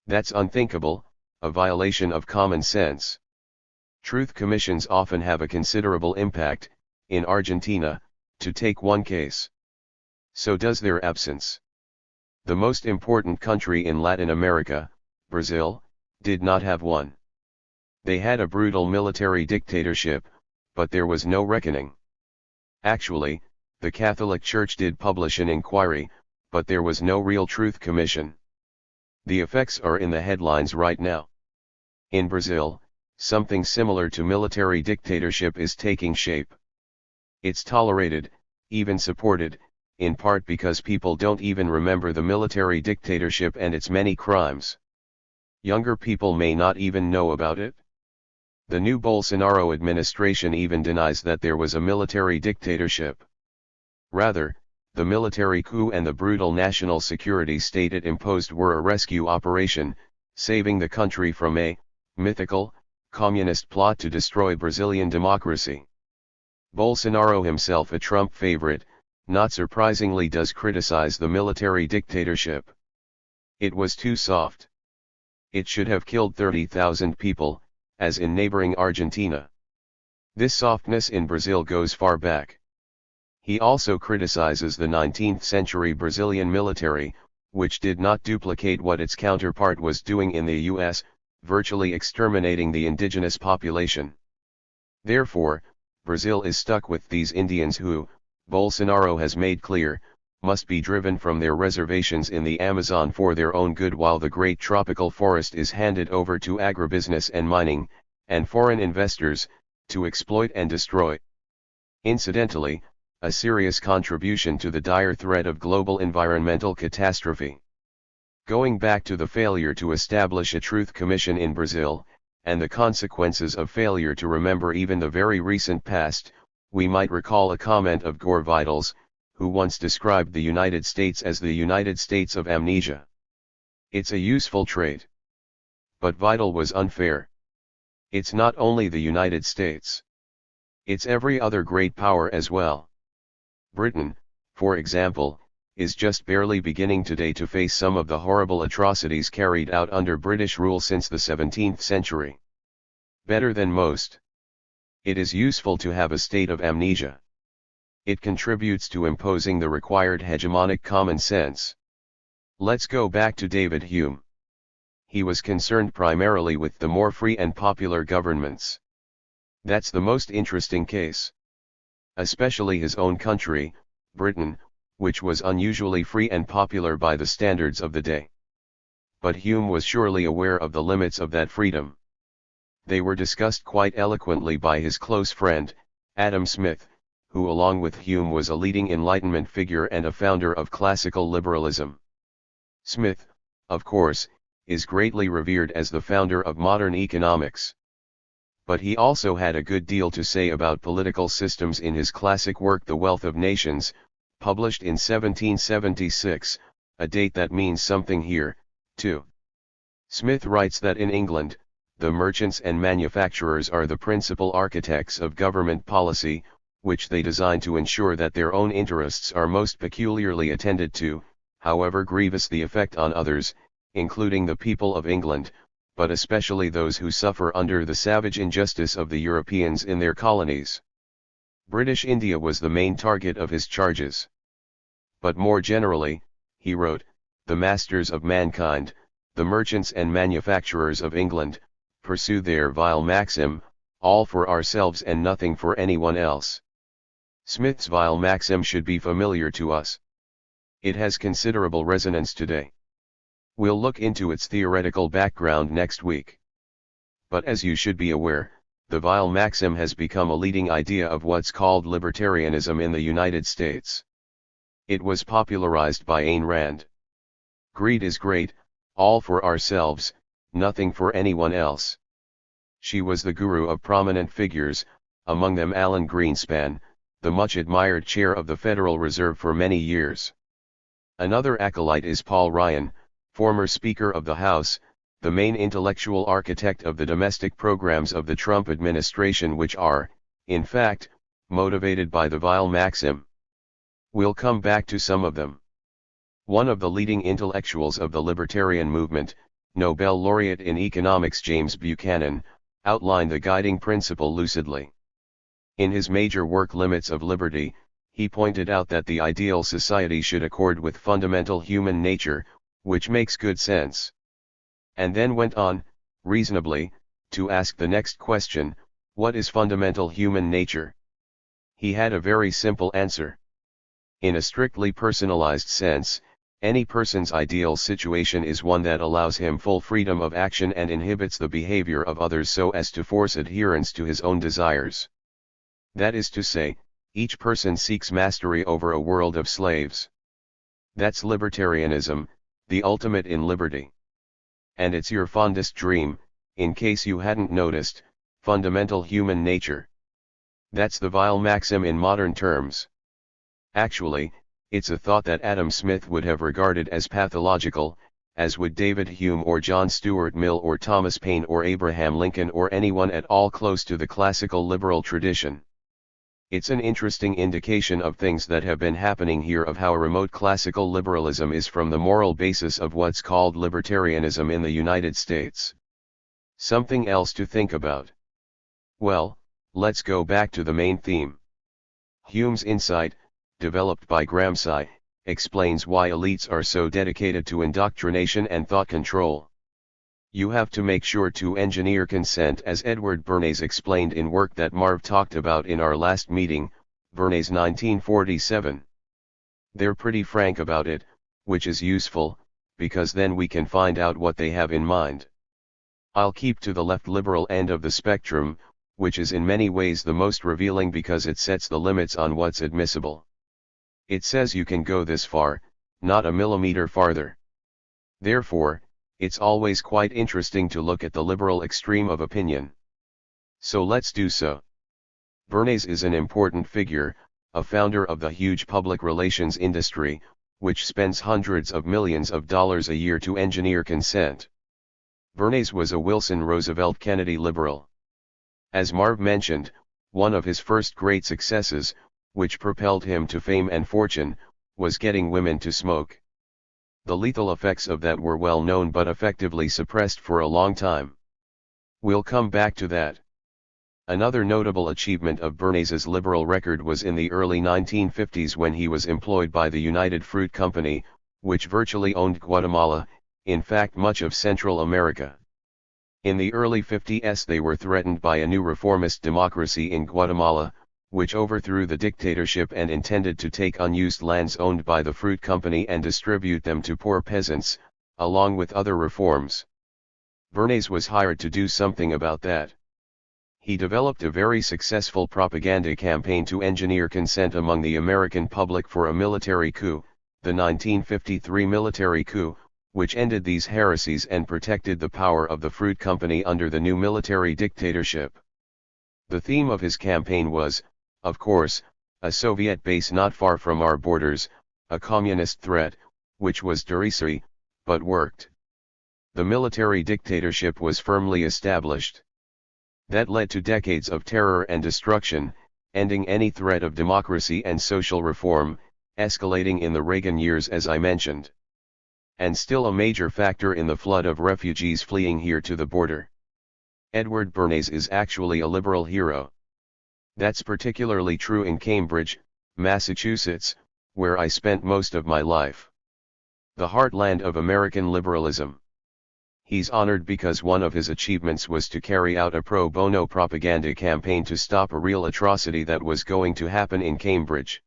That's unthinkable, a violation of common sense. Truth commissions often have a considerable impact, in Argentina, to take one case. So does their absence. The most important country in Latin America, Brazil, did not have one. They had a brutal military dictatorship, but there was no reckoning. Actually, the Catholic Church did publish an inquiry, but there was no real truth commission. The effects are in the headlines right now. In Brazil, something similar to military dictatorship is taking shape. It's tolerated, even supported, in part because people don't even remember the military dictatorship and its many crimes. Younger people may not even know about it. The new Bolsonaro administration even denies that there was a military dictatorship. Rather, the military coup and the brutal national security state it imposed were a rescue operation, saving the country from a mythical communist plot to destroy Brazilian democracy. Bolsonaro, himself a Trump favorite, not surprisingly does criticize the military dictatorship. It was too soft. It should have killed 30,000 people, as in neighboring Argentina. This softness in Brazil goes far back. He also criticizes the 19th century Brazilian military, which did not duplicate what its counterpart was doing in the US, virtually exterminating the indigenous population. Therefore, Brazil is stuck with these Indians who, Bolsonaro has made clear, must be driven from their reservations in the Amazon for their own good while the great tropical forest is handed over to agribusiness and mining, and foreign investors, to exploit and destroy. Incidentally, a serious contribution to the dire threat of global environmental catastrophe. Going back to the failure to establish a truth commission in Brazil, and the consequences of failure to remember even the very recent past, we might recall a comment of Gore Vidal's, who once described the United States as the United States of amnesia. It's a useful trait. But Vidal was unfair. It's not only the United States. It's every other great power as well. Britain, for example, is just barely beginning today to face some of the horrible atrocities carried out under British rule since the 17th century. Better than most. It is useful to have a state of amnesia. It contributes to imposing the required hegemonic common sense. Let's go back to David Hume. He was concerned primarily with the more free and popular governments. That's the most interesting case. Especially his own country, Britain, which was unusually free and popular by the standards of the day. But Hume was surely aware of the limits of that freedom. They were discussed quite eloquently by his close friend, Adam Smith, who along with Hume was a leading Enlightenment figure and a founder of classical liberalism. Smith, of course, is greatly revered as the founder of modern economics. But he also had a good deal to say about political systems in his classic work The Wealth of Nations, published in 1776, a date that means something here, too. Smith writes that in England, the merchants and manufacturers are the principal architects of government policy, which they design to ensure that their own interests are most peculiarly attended to, however grievous the effect on others, including the people of England, but especially those who suffer under the savage injustice of the Europeans in their colonies. British India was the main target of his charges. But more generally, he wrote, the masters of mankind, the merchants and manufacturers of England, pursue their vile maxim, all for ourselves and nothing for anyone else. Smith's vile maxim should be familiar to us. It has considerable resonance today. We'll look into its theoretical background next week. But as you should be aware, the vile maxim has become a leading idea of what's called libertarianism in the United States. It was popularized by Ayn Rand. Greed is great, all for ourselves, nothing for anyone else. She was the guru of prominent figures, among them Alan Greenspan, the much-admired chair of the Federal Reserve for many years. Another acolyte is Paul Ryan, former Speaker of the House, the main intellectual architect of the domestic programs of the Trump administration, which are, in fact, motivated by the vile maxim. We'll come back to some of them. One of the leading intellectuals of the libertarian movement, Nobel laureate in economics James Buchanan, outlined the guiding principle lucidly. In his major work Limits of Liberty, he pointed out that the ideal society should accord with fundamental human nature, which makes good sense. And then went on, reasonably, to ask the next question: what is fundamental human nature? He had a very simple answer. In a strictly personalized sense, any person's ideal situation is one that allows him full freedom of action and inhibits the behavior of others so as to force adherence to his own desires. That is to say, each person seeks mastery over a world of slaves. That's libertarianism, the ultimate in liberty. And it's your fondest dream, in case you hadn't noticed, fundamental human nature. That's the vile maxim in modern terms. Actually, it's a thought that Adam Smith would have regarded as pathological, as would David Hume or John Stuart Mill or Thomas Paine or Abraham Lincoln or anyone at all close to the classical liberal tradition. It's an interesting indication of things that have been happening here, of how remote classical liberalism is from the moral basis of what's called libertarianism in the United States. Something else to think about. Well, let's go back to the main theme. Hume's insight, developed by Gramsci, explains why elites are so dedicated to indoctrination and thought control. You have to make sure to engineer consent, as Edward Bernays explained in work that Marv talked about in our last meeting, Bernays 1947. They're pretty frank about it, which is useful, because then we can find out what they have in mind. I'll keep to the left liberal end of the spectrum, which is in many ways the most revealing because it sets the limits on what's admissible. It says you can go this far, not a millimeter farther. Therefore, it's always quite interesting to look at the liberal extreme of opinion. So let's do so. Bernays is an important figure, a founder of the huge public relations industry, which spends hundreds of millions of dollars a year to engineer consent. Bernays was a Wilson Roosevelt Kennedy liberal. As Marv mentioned, one of his first great successes, which propelled him to fame and fortune, was getting women to smoke. The lethal effects of that were well known but effectively suppressed for a long time. We'll come back to that. Another notable achievement of Bernays's liberal record was in the early 1950s when he was employed by the United Fruit Company, which virtually owned Guatemala, in fact much of Central America. In the early 50s they were threatened by a new reformist democracy in Guatemala, which overthrew the dictatorship and intended to take unused lands owned by the fruit company and distribute them to poor peasants, along with other reforms. Bernays was hired to do something about that. He developed a very successful propaganda campaign to engineer consent among the American public for a military coup, the 1953 military coup, which ended these heresies and protected the power of the fruit company under the new military dictatorship. The theme of his campaign was, of course, a Soviet base not far from our borders, a communist threat, which was derisory, but worked. The military dictatorship was firmly established. That led to decades of terror and destruction, ending any threat of democracy and social reform, escalating in the Reagan years as I mentioned. And still a major factor in the flood of refugees fleeing here to the border. Edward Bernays is actually a liberal hero. That's particularly true in Cambridge, Massachusetts, where I spent most of my life. The heartland of American liberalism. He's honored because one of his achievements was to carry out a pro bono propaganda campaign to stop a real atrocity that was going to happen in Cambridge.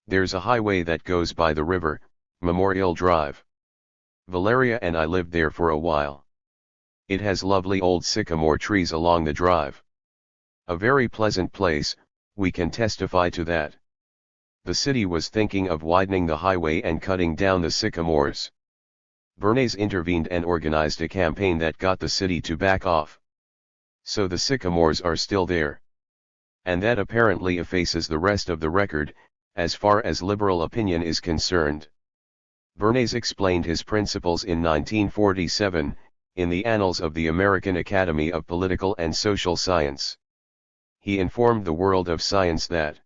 There's a highway that goes by the river, Memorial Drive. Valeria and I lived there for a while. It has lovely old sycamore trees along the drive. A very pleasant place, we can testify to that. The city was thinking of widening the highway and cutting down the sycamores. Bernays intervened and organized a campaign that got the city to back off. So the sycamores are still there. And that apparently effaces the rest of the record, as far as liberal opinion is concerned. Bernays explained his principles in 1947, in the Annals of the American Academy of Political and Social Science. He informed the world of science that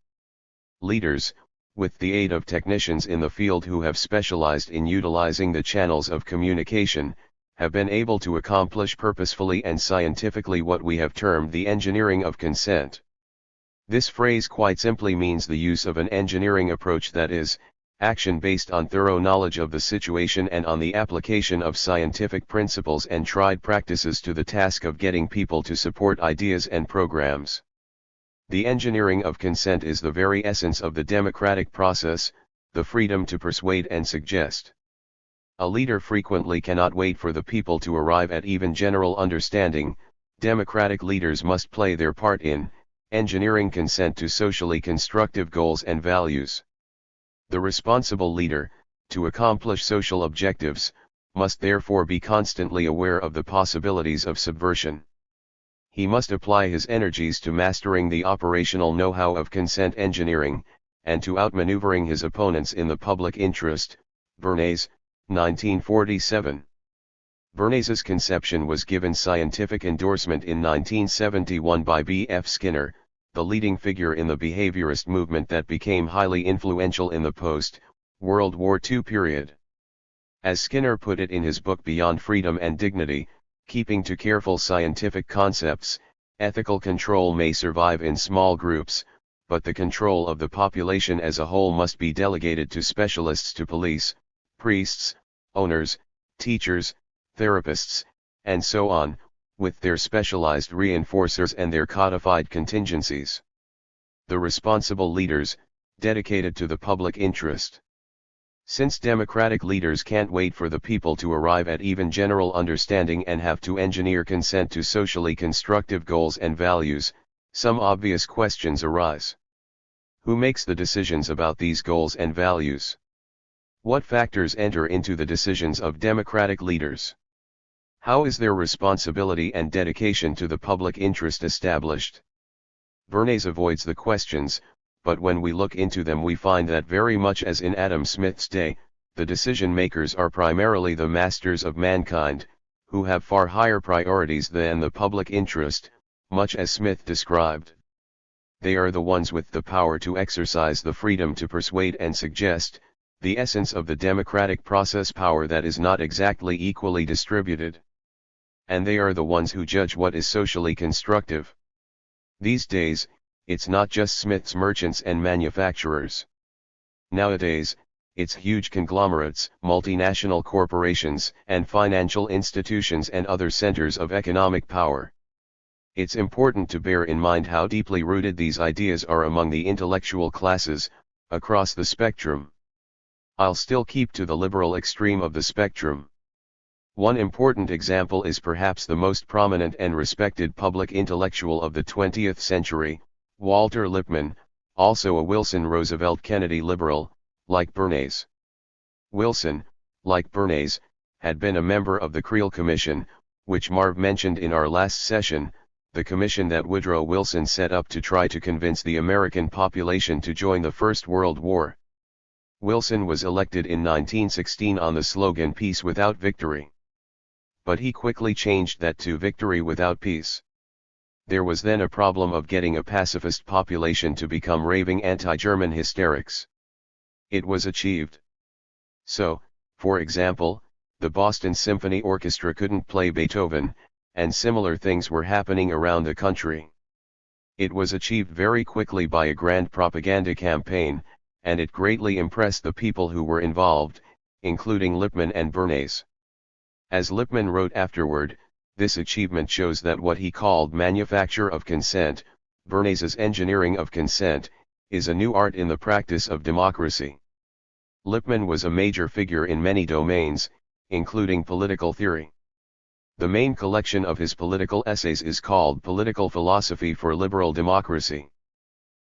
leaders, with the aid of technicians in the field who have specialized in utilizing the channels of communication, have been able to accomplish purposefully and scientifically what we have termed the engineering of consent. This phrase quite simply means the use of an engineering approach, that is, action based on thorough knowledge of the situation and on the application of scientific principles and tried practices to the task of getting people to support ideas and programs. The engineering of consent is the very essence of the democratic process, the freedom to persuade and suggest. A leader frequently cannot wait for the people to arrive at even general understanding. Democratic leaders must play their part in engineering consent to socially constructive goals and values. The responsible leader, to accomplish social objectives, must therefore be constantly aware of the possibilities of subversion. He must apply his energies to mastering the operational know-how of consent engineering, and to outmaneuvering his opponents in the public interest. Bernays, 1947. Bernays's conception was given scientific endorsement in 1971 by B. F. Skinner, the leading figure in the behaviorist movement that became highly influential in the post-World War II period. As Skinner put it in his book Beyond Freedom and Dignity, keeping to careful scientific concepts, ethical control may survive in small groups, but the control of the population as a whole must be delegated to specialists, to police, priests, owners, teachers, therapists, and so on, with their specialized reinforcers and their codified contingencies. The responsible leaders, dedicated to the public interest. Since democratic leaders can't wait for the people to arrive at even general understanding and have to engineer consent to socially constructive goals and values, some obvious questions arise. Who makes the decisions about these goals and values? What factors enter into the decisions of democratic leaders? How is their responsibility and dedication to the public interest established? Bernays avoids the questions, but when we look into them we find that very much as in Adam Smith's day, the decision makers are primarily the masters of mankind, who have far higher priorities than the public interest, much as Smith described. They are the ones with the power to exercise the freedom to persuade and suggest, the essence of the democratic process, power that is not exactly equally distributed. And they are the ones who judge what is socially constructive. These days, it's not just Smith's merchants and manufacturers. Nowadays, it's huge conglomerates, multinational corporations, and financial institutions and other centers of economic power. It's important to bear in mind how deeply rooted these ideas are among the intellectual classes, across the spectrum. I'll still keep to the liberal extreme of the spectrum. One important example is perhaps the most prominent and respected public intellectual of the 20th century, Walter Lippmann, also a Wilson Roosevelt Kennedy liberal, like Bernays. Wilson, like Bernays, had been a member of the Creel Commission, which Marv mentioned in our last session, the commission that Woodrow Wilson set up to try to convince the American population to join the First World War. Wilson was elected in 1916 on the slogan "Peace without victory." But he quickly changed that to "Victory without peace." There was then a problem of getting a pacifist population to become raving anti-German hysterics. It was achieved. So, for example, the Boston Symphony Orchestra couldn't play Beethoven, and similar things were happening around the country. It was achieved very quickly by a grand propaganda campaign, and it greatly impressed the people who were involved, including Lippmann and Bernays. As Lippmann wrote afterward, this achievement shows that what he called manufacture of consent, Bernays's engineering of consent, is a new art in the practice of democracy. Lippmann was a major figure in many domains, including political theory. The main collection of his political essays is called Political Philosophy for Liberal Democracy.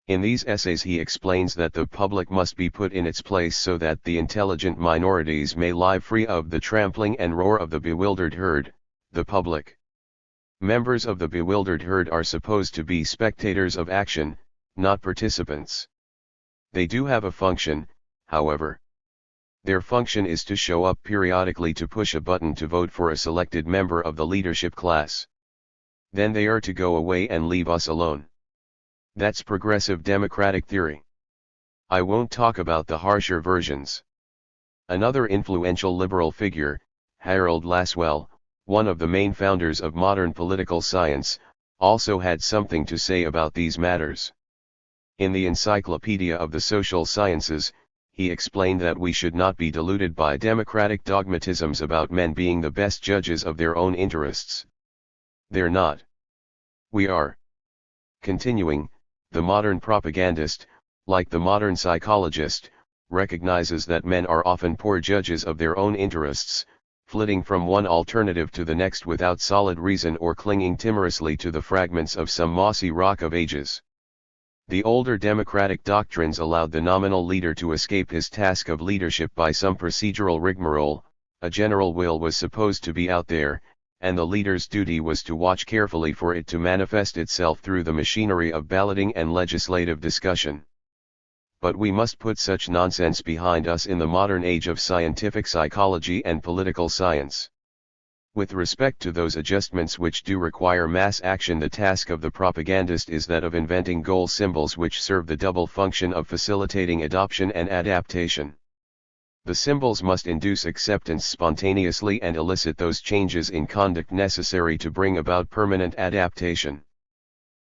In these essays he explains that the public must be put in its place so that the intelligent minorities may lie free of the trampling and roar of the bewildered herd, the public. Members of the bewildered herd are supposed to be spectators of action, not participants. They do have a function, however. Their function is to show up periodically to push a button to vote for a selected member of the leadership class. Then they are to go away and leave us alone. That's progressive democratic theory. I won't talk about the harsher versions. Another influential liberal figure, Harold Lasswell, one of the main founders of modern political science, also had something to say about these matters. In the Encyclopedia of the Social Sciences, he explained that we should not be deluded by democratic dogmatisms about men being the best judges of their own interests. They're not. We are. Continuing, the modern propagandist, like the modern psychologist, recognizes that men are often poor judges of their own interests, flitting from one alternative to the next without solid reason or clinging timorously to the fragments of some mossy rock of ages. The older democratic doctrines allowed the nominal leader to escape his task of leadership by some procedural rigmarole. A general will was supposed to be out there, and the leader's duty was to watch carefully for it to manifest itself through the machinery of balloting and legislative discussion. But we must put such nonsense behind us in the modern age of scientific psychology and political science. With respect to those adjustments which do require mass action, the task of the propagandist is that of inventing goal symbols which serve the double function of facilitating adoption and adaptation. The symbols must induce acceptance spontaneously and elicit those changes in conduct necessary to bring about permanent adaptation.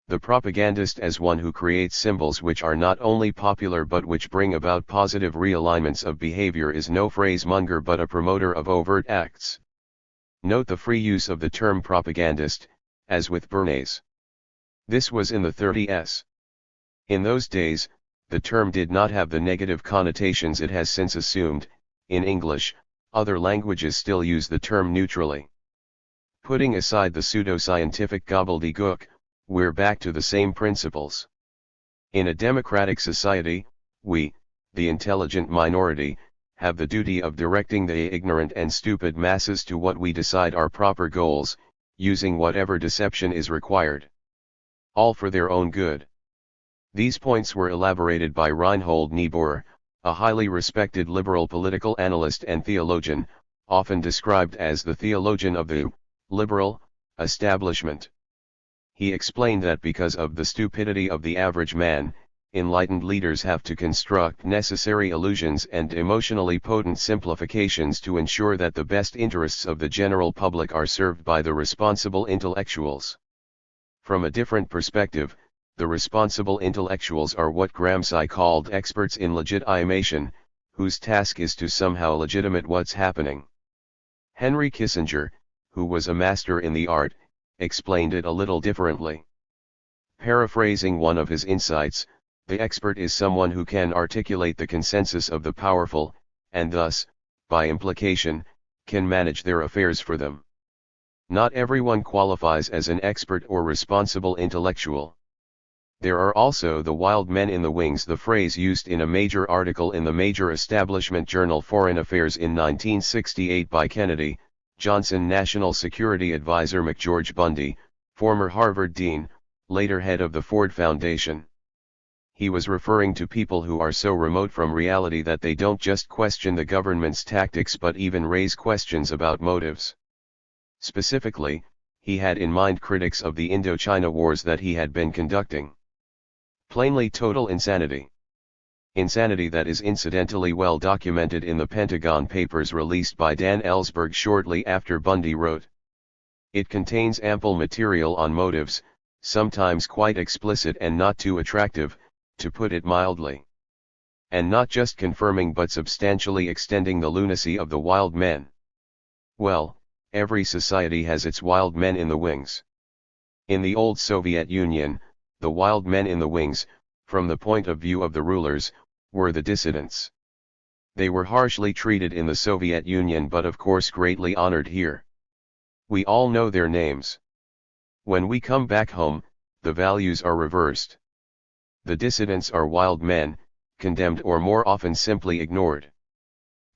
The propagandist as one who creates symbols which are not only popular but which bring about positive realignments of behavior is no phrasemonger but a promoter of overt acts. Note the free use of the term propagandist, as with Bernays. This was in the 30s. In those days, the term did not have the negative connotations it has since assumed. In English, other languages still use the term neutrally. Putting aside the pseudo-scientific gobbledygook, we're back to the same principles. In a democratic society, we, the intelligent minority, have the duty of directing the ignorant and stupid masses to what we decide are proper goals, using whatever deception is required. All for their own good. These points were elaborated by Reinhold Niebuhr, a highly respected liberal political analyst and theologian, often described as the theologian of the liberal establishment. He explained that because of the stupidity of the average man, enlightened leaders have to construct necessary illusions and emotionally potent simplifications to ensure that the best interests of the general public are served by the responsible intellectuals. From a different perspective, the responsible intellectuals are what Gramsci called experts in legitimation, whose task is to somehow legitimate what's happening. Henry Kissinger, who was a master in the art, explained it a little differently. Paraphrasing one of his insights, the expert is someone who can articulate the consensus of the powerful, and thus, by implication, can manage their affairs for them. Not everyone qualifies as an expert or responsible intellectual. There are also the wild men in the wings, the phrase used in a major article in the major establishment journal Foreign Affairs in 1968 by Kennedy, Johnson National Security Advisor McGeorge Bundy, former Harvard Dean, later head of the Ford Foundation. He was referring to people who are so remote from reality that they don't just question the government's tactics but even raise questions about motives. Specifically, he had in mind critics of the Indochina wars that he had been conducting. Plainly total insanity. Insanity that is incidentally well documented in the Pentagon Papers released by Dan Ellsberg shortly after Bundy wrote. It contains ample material on motives, sometimes quite explicit and not too attractive, to put it mildly. And not just confirming but substantially extending the lunacy of the wild men. Well, every society has its wild men in the wings. In the old Soviet Union, the wild men in the wings, from the point of view of the rulers, were the dissidents. They were harshly treated in the Soviet Union but of course greatly honored here. We all know their names. When we come back home, the values are reversed. The dissidents are wild men, condemned or more often simply ignored.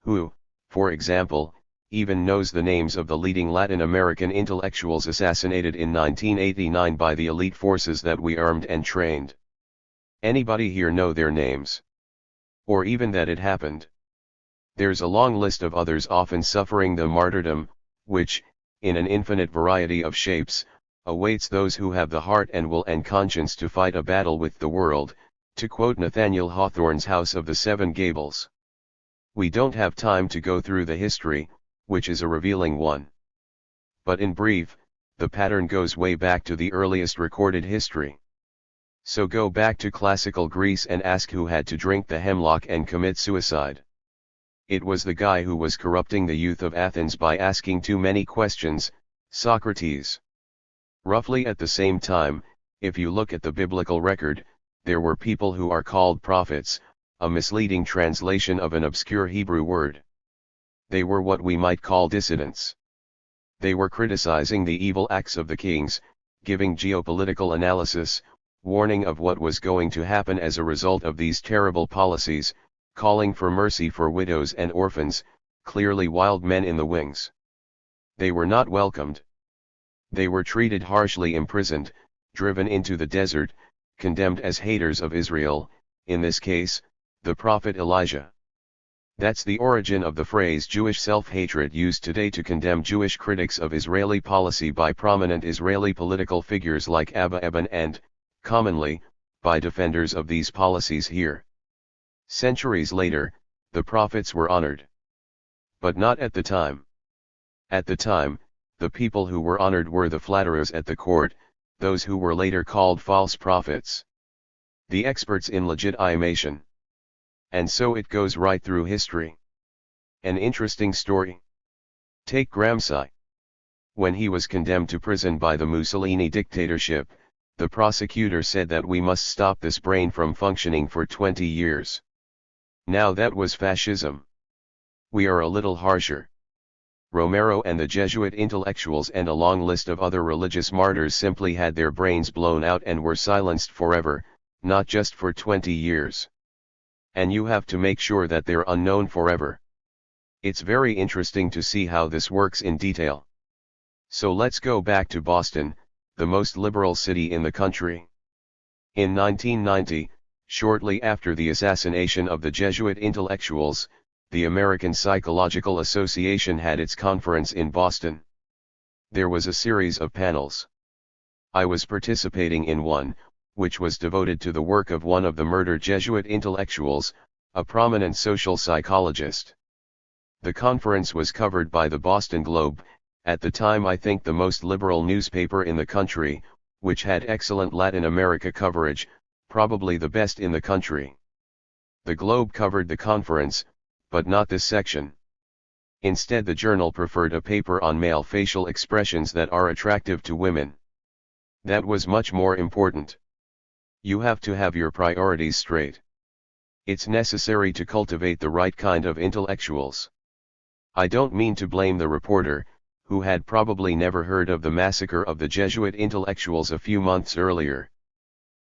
Who, for example, even knows the names of the leading Latin American intellectuals assassinated in 1989 by the elite forces that we armed and trained? Anybody here know their names? Or even that it happened? There's a long list of others often suffering the martyrdom, which, in an infinite variety of shapes, awaits those who have the heart and will and conscience to fight a battle with the world, to quote Nathaniel Hawthorne's House of the Seven Gables. We don't have time to go through the history, which is a revealing one. But in brief, the pattern goes way back to the earliest recorded history. So go back to classical Greece and ask who had to drink the hemlock and commit suicide. It was the guy who was corrupting the youth of Athens by asking too many questions, Socrates. Roughly at the same time, if you look at the biblical record, there were people who are called prophets, a misleading translation of an obscure Hebrew word. They were what we might call dissidents. They were criticizing the evil acts of the kings, giving geopolitical analysis, warning of what was going to happen as a result of these terrible policies, calling for mercy for widows and orphans, clearly wild men in the wings. They were not welcomed. They were treated harshly, imprisoned, driven into the desert, condemned as haters of Israel, in this case, the prophet Elijah. That's the origin of the phrase Jewish self-hatred, used today to condemn Jewish critics of Israeli policy by prominent Israeli political figures like Abba Eban and, commonly, by defenders of these policies here. Centuries later, the prophets were honored. But not at the time. At the time, the people who were honored were the flatterers at the court, those who were later called false prophets. The experts in legitimation. And so it goes right through history. An interesting story. Take Gramsci. When he was condemned to prison by the Mussolini dictatorship, the prosecutor said that we must stop this brain from functioning for 20 years. Now that was fascism. We are a little harsher. Romero and the Jesuit intellectuals and a long list of other religious martyrs simply had their brains blown out and were silenced forever, not just for 20 years. And you have to make sure that they're unknown forever. It's very interesting to see how this works in detail. So let's go back to Boston, the most liberal city in the country. In 1990, shortly after the assassination of the Jesuit intellectuals, the American Psychological Association had its conference in Boston. There was a series of panels. I was participating in one, which was devoted to the work of one of the murdered Jesuit intellectuals, a prominent social psychologist. The conference was covered by the Boston Globe, at the time I think the most liberal newspaper in the country, which had excellent Latin America coverage, probably the best in the country. The Globe covered the conference, but not this section. Instead, the journal preferred a paper on male facial expressions that are attractive to women. That was much more important. You have to have your priorities straight. It's necessary to cultivate the right kind of intellectuals. I don't mean to blame the reporter, who had probably never heard of the massacre of the Jesuit intellectuals a few months earlier.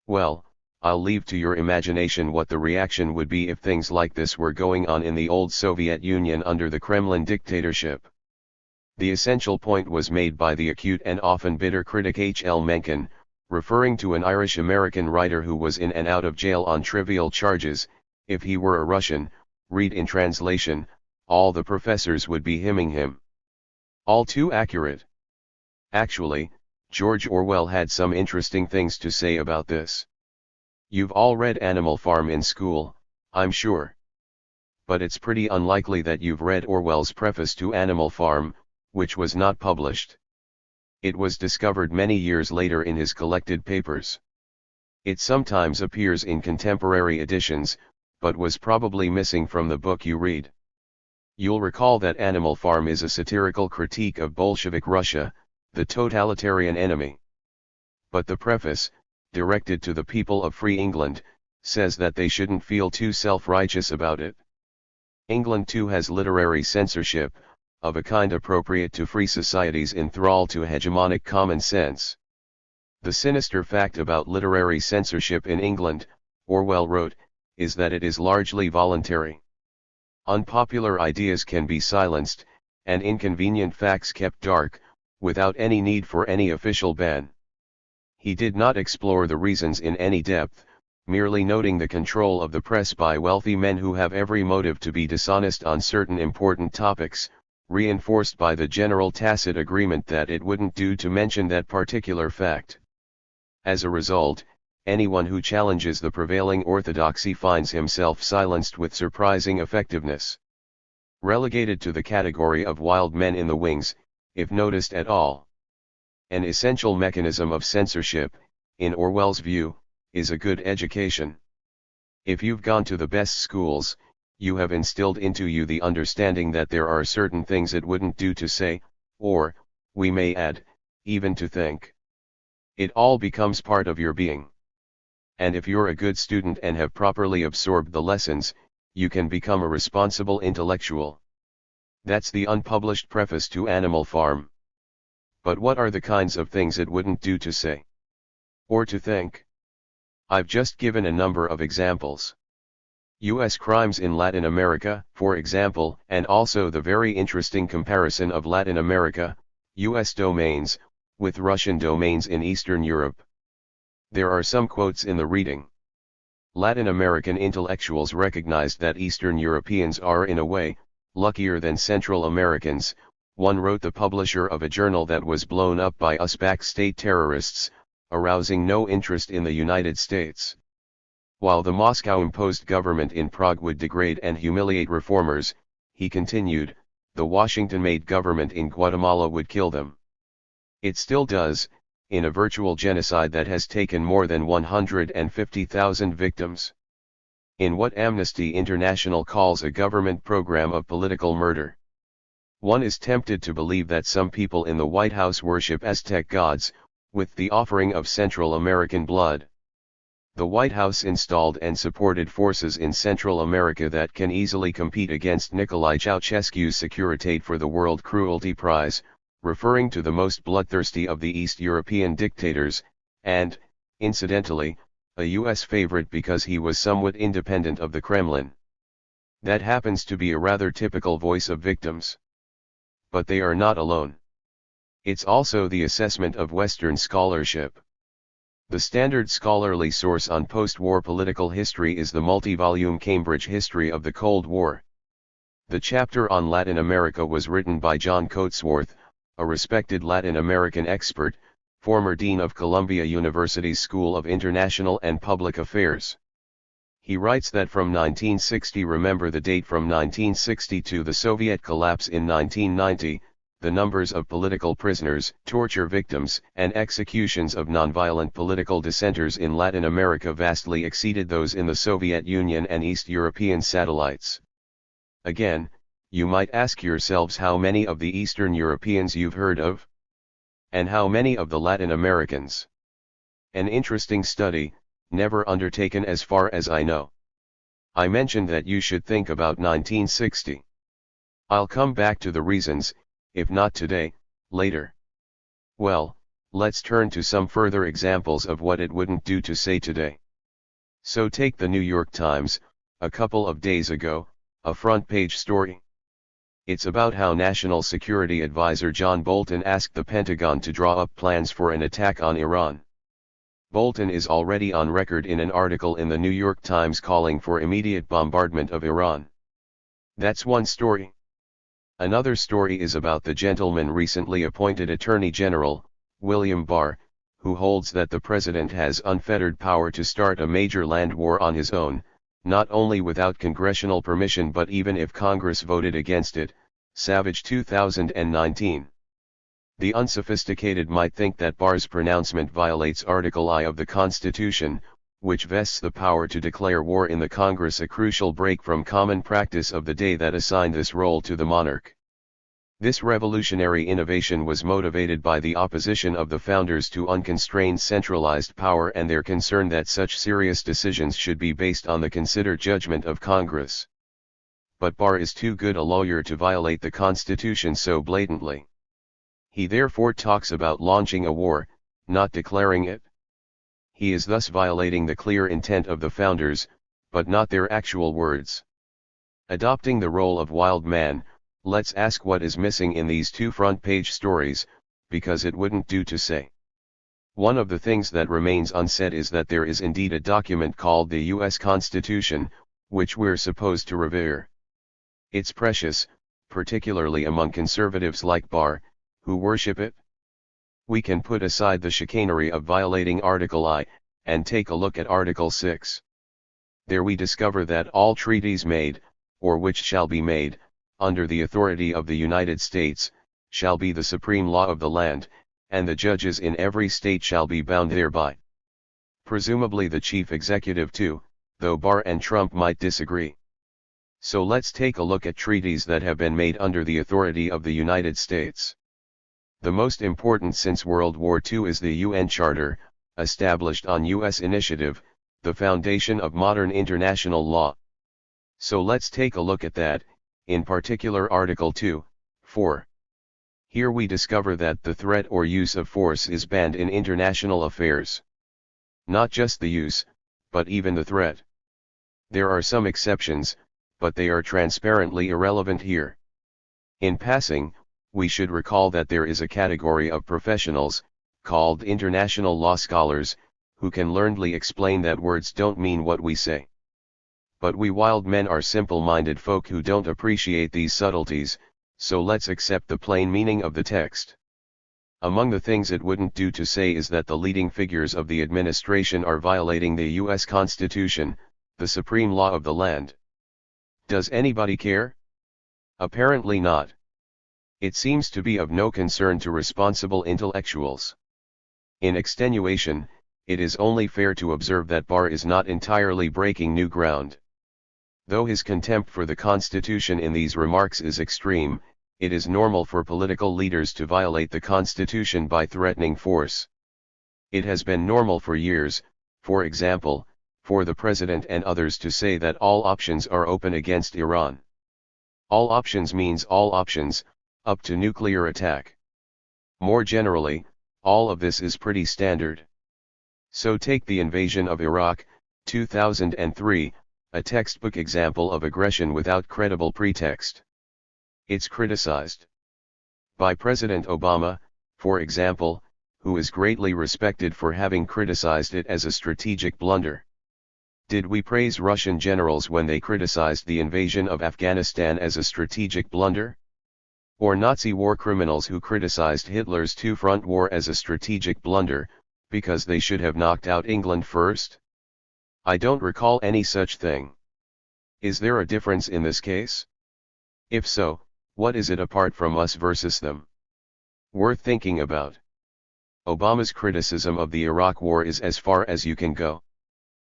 Well, I'll leave to your imagination what the reaction would be if things like this were going on in the old Soviet Union under the Kremlin dictatorship. The essential point was made by the acute and often bitter critic H. L. Mencken, referring to an Irish-American writer who was in and out of jail on trivial charges. If he were a Russian, read in translation, all the professors would be hymning him. All too accurate. Actually, George Orwell had some interesting things to say about this. You've all read Animal Farm in school, I'm sure. But it's pretty unlikely that you've read Orwell's preface to Animal Farm, which was not published. It was discovered many years later in his collected papers. It sometimes appears in contemporary editions, but was probably missing from the book you read. You'll recall that Animal Farm is a satirical critique of Bolshevik Russia, the totalitarian enemy. But the preface, directed to the people of free England, says that they shouldn't feel too self-righteous about it. England too has literary censorship, of a kind appropriate to free societies in thrall to hegemonic common sense. The sinister fact about literary censorship in England, Orwell wrote, is that it is largely voluntary. Unpopular ideas can be silenced, and inconvenient facts kept dark, without any need for any official ban. He did not explore the reasons in any depth, merely noting the control of the press by wealthy men who have every motive to be dishonest on certain important topics, reinforced by the general tacit agreement that it wouldn't do to mention that particular fact. As a result, anyone who challenges the prevailing orthodoxy finds himself silenced with surprising effectiveness. Relegated to the category of wild men in the wings, if noticed at all. An essential mechanism of censorship, in Orwell's view, is a good education. If you've gone to the best schools, you have instilled into you the understanding that there are certain things it wouldn't do to say, or, we may add, even to think. It all becomes part of your being. And if you're a good student and have properly absorbed the lessons, you can become a responsible intellectual. That's the unpublished preface to Animal Farm. But what are the kinds of things it wouldn't do to say? Or to think? I've just given a number of examples. U.S. crimes in Latin America, for example, and also the very interesting comparison of Latin America, U.S. domains, with Russian domains in Eastern Europe. There are some quotes in the reading. Latin American intellectuals recognized that Eastern Europeans are in a way, luckier than Central Americans, one wrote the publisher of a journal that was blown up by Uzbek state terrorists, arousing no interest in the United States. While the Moscow-imposed government in Prague would degrade and humiliate reformers, he continued, the Washington-made government in Guatemala would kill them. It still does, in a virtual genocide that has taken more than 150,000 victims. In what Amnesty International calls a government program of political murder. One is tempted to believe that some people in the White House worship Aztec gods, with the offering of Central American blood. The White House installed and supported forces in Central America that can easily compete against Nicolae Ceausescu's Securitate for the World Cruelty Prize, referring to the most bloodthirsty of the East European dictators, and, incidentally, a U.S. favorite because he was somewhat independent of the Kremlin. That happens to be a rather typical voice of victims. But they are not alone. It's also the assessment of Western scholarship. The standard scholarly source on post-war political history is the multi-volume Cambridge History of the Cold War. The chapter on Latin America was written by John Coatsworth, a respected Latin American expert, former dean of Columbia University's School of International and Public Affairs. He writes that from 1960, remember the date, from 1960 to the Soviet collapse in 1990, the numbers of political prisoners, torture victims, and executions of nonviolent political dissenters in Latin America vastly exceeded those in the Soviet Union and East European satellites. Again, you might ask yourselves how many of the Eastern Europeans you've heard of? And how many of the Latin Americans? An interesting study, never undertaken as far as I know. I mentioned that you should think about 1960. I'll come back to the reasons, if not today, later. Well, let's turn to some further examples of what it wouldn't do to say today. So take the New York Times, a couple of days ago, a front-page story. It's about how National Security Advisor John Bolton asked the Pentagon to draw up plans for an attack on Iran. Bolton is already on record in an article in the New York Times calling for immediate bombardment of Iran. That's one story. Another story is about the gentleman recently appointed Attorney General, William Barr, who holds that the president has unfettered power to start a major land war on his own, not only without congressional permission but even if Congress voted against it. Savage 2019. The unsophisticated might think that Barr's pronouncement violates Article I of the Constitution, which vests the power to declare war in the Congress, a crucial break from common practice of the day that assigned this role to the monarch. This revolutionary innovation was motivated by the opposition of the founders to unconstrained centralized power and their concern that such serious decisions should be based on the considered judgment of Congress. But Barr is too good a lawyer to violate the Constitution so blatantly. He therefore talks about launching a war, not declaring it. He is thus violating the clear intent of the founders, but not their actual words. Adopting the role of wild man, let's ask what is missing in these two front-page stories, because it wouldn't do to say. One of the things that remains unsaid is that there is indeed a document called the US Constitution, which we're supposed to revere. It's precious, particularly among conservatives like Barr, who worship it. We can put aside the chicanery of violating Article I, and take a look at Article 6. There we discover that all treaties made, or which shall be made, under the authority of the United States, shall be the supreme law of the land, and the judges in every state shall be bound thereby. Presumably the chief executive too, though Barr and Trump might disagree. So let's take a look at treaties that have been made under the authority of the United States. The most important since World War II is the UN Charter, established on U.S. initiative, the foundation of modern international law. So let's take a look at that, in particular Article 2(4). Here we discover that the threat or use of force is banned in international affairs. Not just the use, but even the threat. There are some exceptions, but they are transparently irrelevant here. In passing, we should recall that there is a category of professionals, called international law scholars, who can learnedly explain that words don't mean what we say. But we wild men are simple-minded folk who don't appreciate these subtleties, so let's accept the plain meaning of the text. Among the things it wouldn't do to say is that the leading figures of the administration are violating the U.S. Constitution, the supreme law of the land. Does anybody care? Apparently not. It seems to be of no concern to responsible intellectuals. In extenuation, it is only fair to observe that Barr is not entirely breaking new ground. Though his contempt for the Constitution in these remarks is extreme, it is normal for political leaders to violate the Constitution by threatening force. It has been normal for years, for example, for the President and others to say that all options are open against Iran. All options means all options, up to nuclear attack. More generally, all of this is pretty standard. So take the invasion of Iraq, 2003, a textbook example of aggression without credible pretext. It's criticized by President Obama, for example, who is greatly respected for having criticized it as a strategic blunder. Did we praise Russian generals when they criticized the invasion of Afghanistan as a strategic blunder? Or Nazi war criminals who criticized Hitler's two-front war as a strategic blunder, because they should have knocked out England first? I don't recall any such thing. Is there a difference in this case? If so, what is it apart from us versus them? Worth thinking about. Obama's criticism of the Iraq War is as far as you can go.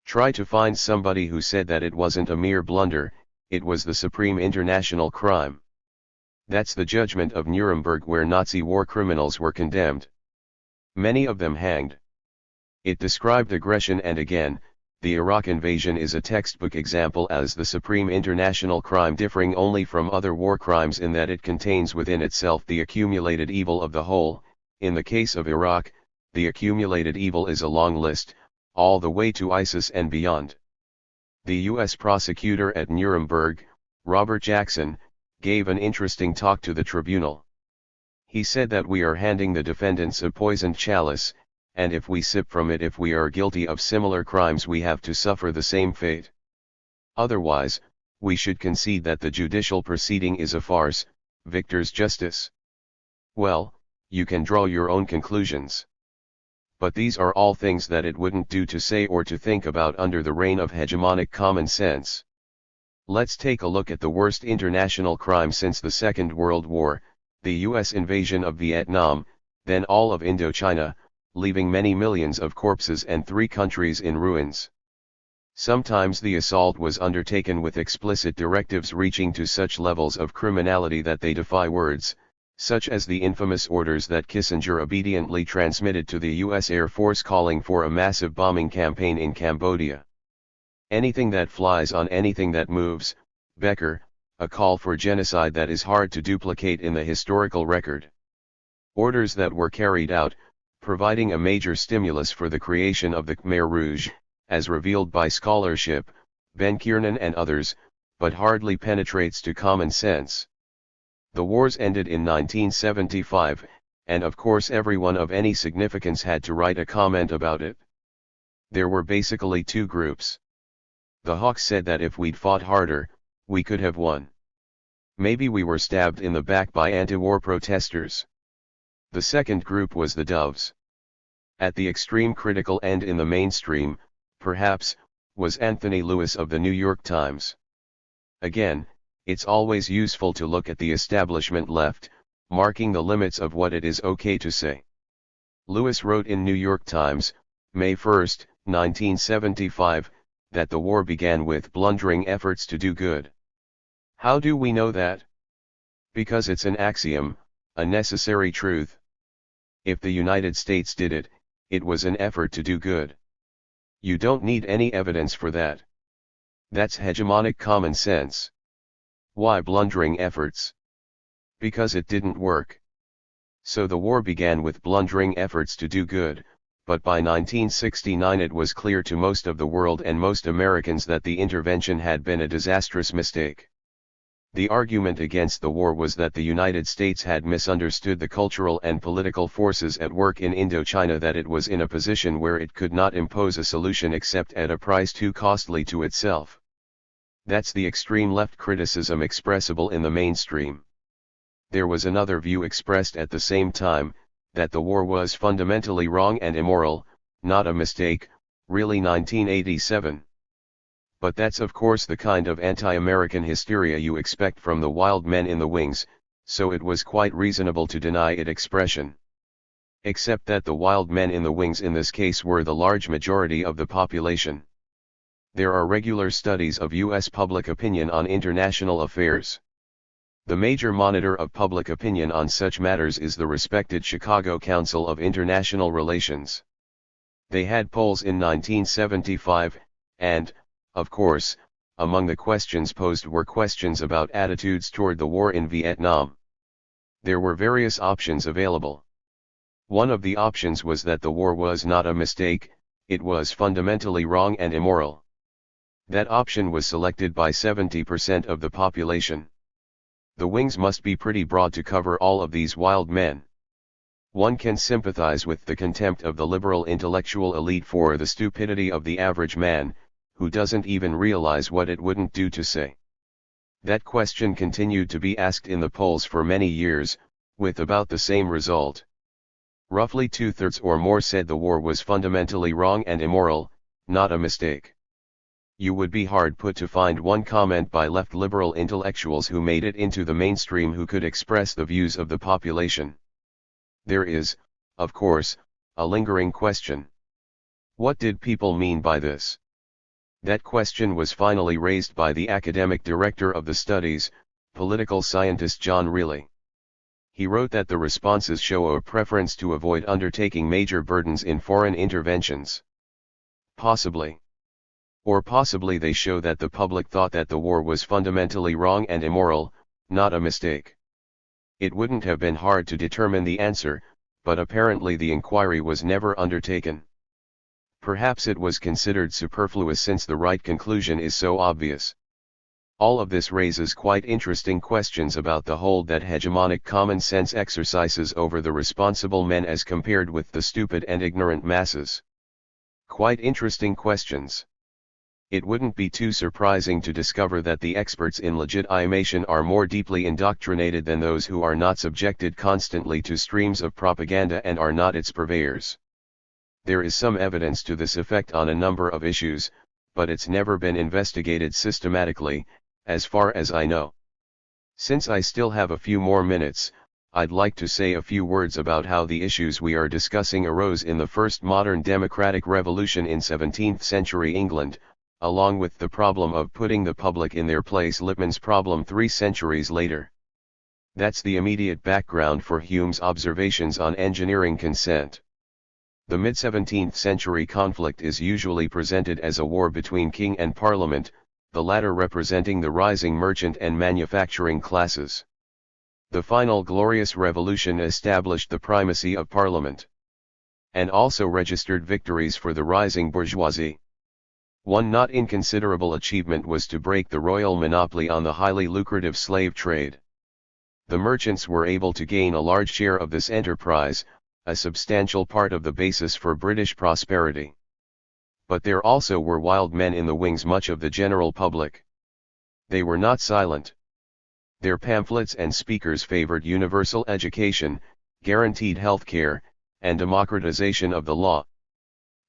Try to find somebody who said that it wasn't a mere blunder, it was the supreme international crime. That's the judgment of Nuremberg, where Nazi war criminals were condemned. Many of them hanged. It described aggression, and again, the Iraq invasion is a textbook example as the supreme international crime, differing only from other war crimes in that it contains within itself the accumulated evil of the whole. In the case of Iraq, the accumulated evil is a long list, all the way to ISIS and beyond. The U.S. prosecutor at Nuremberg, Robert Jackson, gave an interesting talk to the tribunal. He said that we are handing the defendants a poisoned chalice, and if we sip from it, if we are guilty of similar crimes, we have to suffer the same fate. Otherwise, we should concede that the judicial proceeding is a farce, victor's justice. Well, you can draw your own conclusions. But these are all things that it wouldn't do to say or to think about under the reign of hegemonic common sense. Let's take a look at the worst international crime since the Second World War, the U.S. invasion of Vietnam, then all of Indochina, leaving many millions of corpses and 3 countries in ruins. Sometimes the assault was undertaken with explicit directives reaching to such levels of criminality that they defy words, such as the infamous orders that Kissinger obediently transmitted to the U.S. Air Force calling for a massive bombing campaign in Cambodia. Anything that flies on anything that moves, Becker, a call for genocide that is hard to duplicate in the historical record. Orders that were carried out, providing a major stimulus for the creation of the Khmer Rouge, as revealed by scholarship, Ben Kiernan and others, but hardly penetrates to common sense. The wars ended in 1975, and of course everyone of any significance had to write a comment about it. There were basically two groups. The hawks said that if we'd fought harder, we could have won. Maybe we were stabbed in the back by anti-war protesters. The second group was the doves. At the extreme critical end in the mainstream, perhaps, was Anthony Lewis of the New York Times. Again, it's always useful to look at the establishment left, marking the limits of what it is okay to say. Lewis wrote in New York Times, May 1, 1975, that the war began with blundering efforts to do good. How do we know that? Because it's an axiom, a necessary truth. If the United States did it, it was an effort to do good. You don't need any evidence for that. That's hegemonic common sense. Why blundering efforts? Because it didn't work. So the war began with blundering efforts to do good, but by 1969 it was clear to most of the world and most Americans that the intervention had been a disastrous mistake. The argument against the war was that the United States had misunderstood the cultural and political forces at work in Indochina, that it was in a position where it could not impose a solution except at a price too costly to itself. That's the extreme left criticism expressible in the mainstream. There was another view expressed at the same time, that the war was fundamentally wrong and immoral, not a mistake, really 1987. But that's of course the kind of anti-American hysteria you expect from the wild men in the wings, so it was quite reasonable to deny it expression. Except that the wild men in the wings in this case were the large majority of the population. There are regular studies of U.S. public opinion on international affairs. The major monitor of public opinion on such matters is the respected Chicago Council of International Relations. They had polls in 1975, and, of course, among the questions posed were questions about attitudes toward the war in Vietnam. There were various options available. One of the options was that the war was not a mistake, it was fundamentally wrong and immoral. That option was selected by 70% of the population. The wings must be pretty broad to cover all of these wild men. One can sympathize with the contempt of the liberal intellectual elite for the stupidity of the average man, who doesn't even realize what it wouldn't do to say. That question continued to be asked in the polls for many years, with about the same result. Roughly 2/3 or more said the war was fundamentally wrong and immoral, not a mistake. You would be hard put to find one comment by left liberal intellectuals who made it into the mainstream who could express the views of the population. There is, of course, a lingering question. What did people mean by this? That question was finally raised by the academic director of the studies, political scientist John Reilly. He wrote that the responses show a preference to avoid undertaking major burdens in foreign interventions. Possibly. Or possibly they show that the public thought that the war was fundamentally wrong and immoral, not a mistake. It wouldn't have been hard to determine the answer, but apparently the inquiry was never undertaken. Perhaps it was considered superfluous since the right conclusion is so obvious. All of this raises quite interesting questions about the hold that hegemonic common sense exercises over the responsible men as compared with the stupid and ignorant masses. Quite interesting questions. It wouldn't be too surprising to discover that the experts in legitimation are more deeply indoctrinated than those who are not subjected constantly to streams of propaganda and are not its purveyors. There is some evidence to this effect on a number of issues, but it's never been investigated systematically, as far as I know. Since I still have a few more minutes, I'd like to say a few words about how the issues we are discussing arose in the first modern democratic revolution in 17th century England, along with the problem of putting the public in their place, Lippmann's problem 3 centuries later. That's the immediate background for Hume's observations on engineering consent. The mid-17th century conflict is usually presented as a war between king and parliament, the latter representing the rising merchant and manufacturing classes. The final glorious revolution established the primacy of parliament, and also registered victories for the rising bourgeoisie. One not inconsiderable achievement was to break the royal monopoly on the highly lucrative slave trade. The merchants were able to gain a large share of this enterprise, a substantial part of the basis for British prosperity. But there also were wild men in the wings, much of the general public. They were not silent. Their pamphlets and speakers favored universal education, guaranteed health care, and democratization of the law.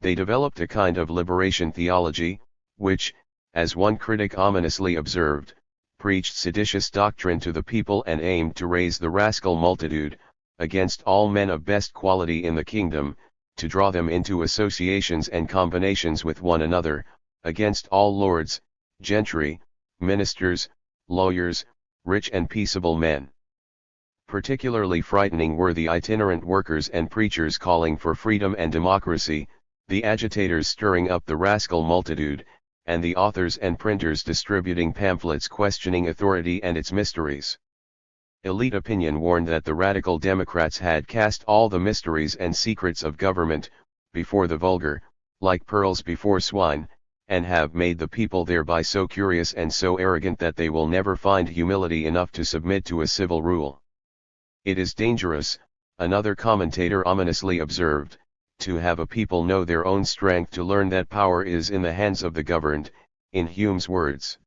They developed a kind of liberation theology, which, as one critic ominously observed, preached seditious doctrine to the people and aimed to raise the rascal multitude, against all men of best quality in the kingdom, to draw them into associations and combinations with one another, against all lords, gentry, ministers, lawyers, rich and peaceable men. Particularly frightening were the itinerant workers and preachers calling for freedom and democracy, the agitators stirring up the rascal multitude, and the authors and printers distributing pamphlets questioning authority and its mysteries. Elite opinion warned that the radical Democrats had cast all the mysteries and secrets of government before the vulgar, like pearls before swine, and have made the people thereby so curious and so arrogant that they will never find humility enough to submit to a civil rule. It is dangerous, another commentator ominously observed, to have a people know their own strength, to learn that power is in the hands of the governed, in Hume's words.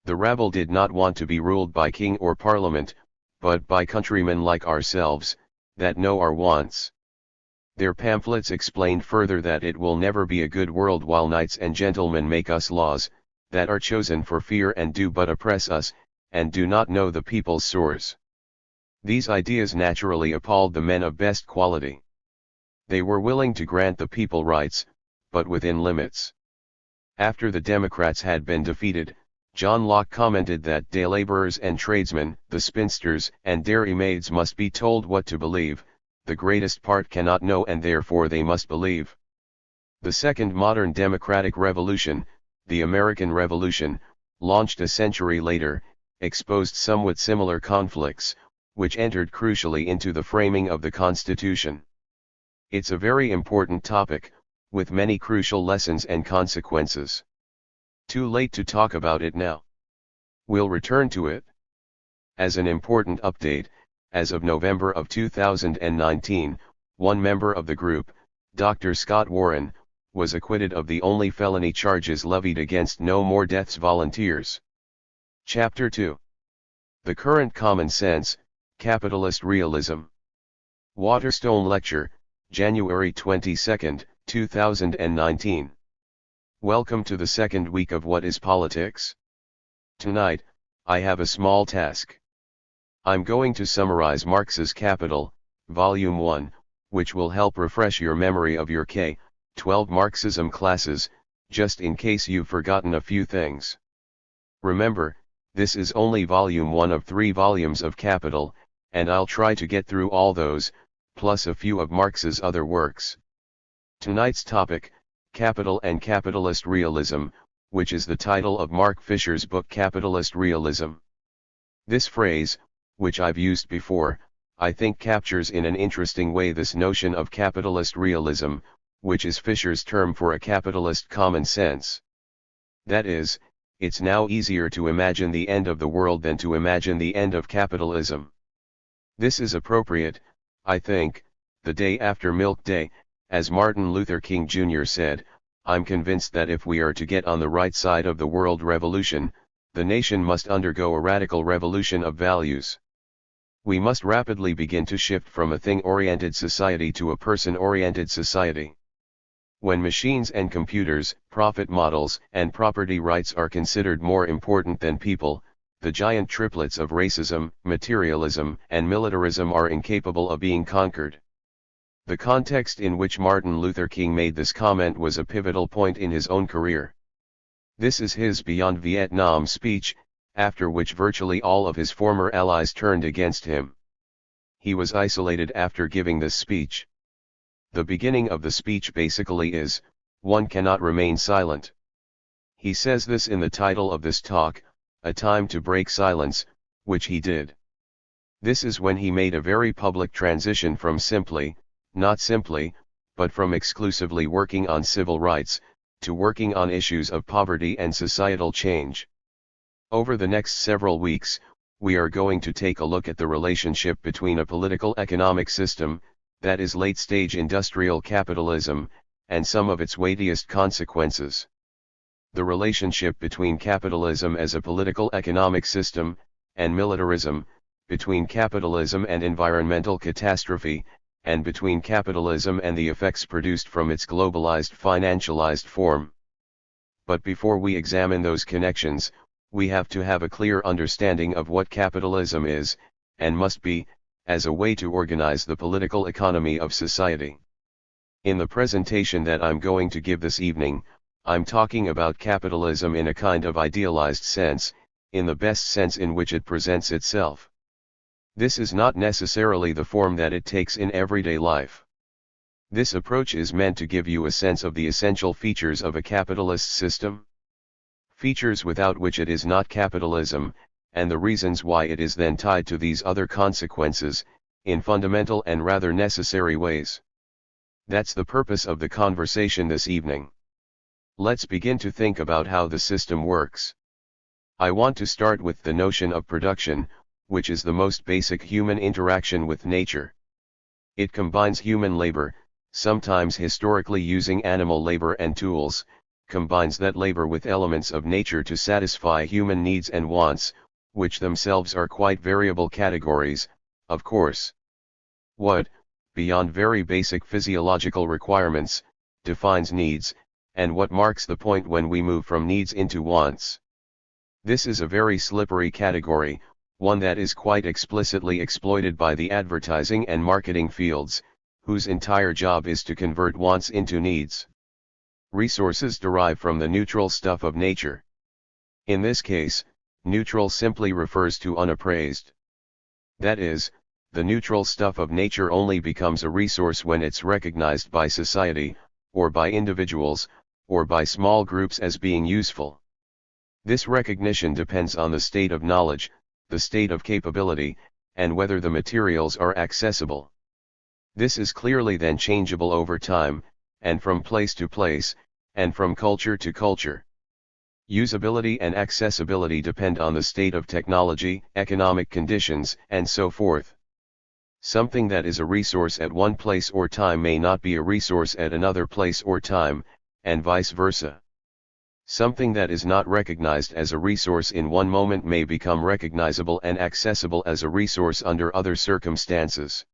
The rabble did not want to be ruled by king or parliament, but by countrymen like ourselves, that know our wants. Their pamphlets explained further that it will never be a good world while knights and gentlemen make us laws, that are chosen for fear and do but oppress us, and do not know the people's sores. These ideas naturally appalled the men of best quality. They were willing to grant the people rights, but within limits. After the Democrats had been defeated, John Locke commented that day laborers and tradesmen, the spinsters and dairymaids must be told what to believe, the greatest part cannot know and therefore they must believe. The second modern democratic revolution, the American Revolution, launched a century later, exposed somewhat similar conflicts, which entered crucially into the framing of the Constitution. It's a very important topic, with many crucial lessons and consequences. Too late to talk about it now. We'll return to it. As an important update, as of November of 2019, one member of the group, Dr. Scott Warren, was acquitted of the only felony charges levied against No More Deaths volunteers. Chapter 2. The Current Common Sense, Capitalist Realism. Waterstone Lecture, January 22, 2019. Welcome to the second week of What is Politics? Tonight, I have a small task. I'm going to summarize Marx's Capital, Volume 1, which will help refresh your memory of your K-12 Marxism classes, just in case you've forgotten a few things. Remember, this is only Volume 1 of 3 volumes of Capital, and I'll try to get through all those, plus a few of Marx's other works. Tonight's topic, Capital and Capitalist Realism, which is the title of Mark Fisher's book Capitalist Realism. This phrase, which I've used before, I think captures in an interesting way this notion of capitalist realism, which is Fisher's term for a capitalist common sense. That is, it's now easier to imagine the end of the world than to imagine the end of capitalism. This is appropriate, I think, the day after Milk Day. As Martin Luther King Jr. said, I'm convinced that if we are to get on the right side of the world revolution, the nation must undergo a radical revolution of values. We must rapidly begin to shift from a thing-oriented society to a person-oriented society. When machines and computers, profit models, and property rights are considered more important than people, the giant triplets of racism, materialism, and militarism are incapable of being conquered. The context in which Martin Luther King made this comment was a pivotal point in his own career. This is his Beyond Vietnam speech, after which virtually all of his former allies turned against him. He was isolated after giving this speech. The beginning of the speech basically is, one cannot remain silent. He says this in the title of this talk, A Time to Break Silence, which he did. This is when he made a very public transition from not simply, but from exclusively working on civil rights, to working on issues of poverty and societal change. Over the next several weeks, we are going to take a look at the relationship between a political economic system, that is late-stage industrial capitalism, and some of its weightiest consequences. The relationship between capitalism as a political economic system, and militarism, between capitalism and environmental catastrophe, and between capitalism and the effects produced from its globalized financialized form. But before we examine those connections, we have to have a clear understanding of what capitalism is, and must be, as a way to organize the political economy of society. In the presentation that I'm going to give this evening, I'm talking about capitalism in a kind of idealized sense, in the best sense in which it presents itself. This is not necessarily the form that it takes in everyday life. This approach is meant to give you a sense of the essential features of a capitalist system. Features without which it is not capitalism, and the reasons why it is then tied to these other consequences, in fundamental and rather necessary ways. That's the purpose of the conversation this evening. Let's begin to think about how the system works. I want to start with the notion of production, which is the most basic human interaction with nature. It combines human labor, sometimes historically using animal labor and tools, combines that labor with elements of nature to satisfy human needs and wants, which themselves are quite variable categories, of course. What, beyond very basic physiological requirements, defines needs, and what marks the point when we move from needs into wants? This is a very slippery category, one that is quite explicitly exploited by the advertising and marketing fields, whose entire job is to convert wants into needs. Resources derive from the neutral stuff of nature. In this case, neutral simply refers to unappraised. That is, the neutral stuff of nature only becomes a resource when it's recognized by society, or by individuals, or by small groups as being useful. This recognition depends on the state of knowledge, the state of capability, and whether the materials are accessible. This is clearly then changeable over time, and from place to place, and from culture to culture. Usability and accessibility depend on the state of technology, economic conditions, and so forth. Something that is a resource at one place or time may not be a resource at another place or time, and vice versa. Something that is not recognized as a resource in one moment may become recognizable and accessible as a resource under other circumstances.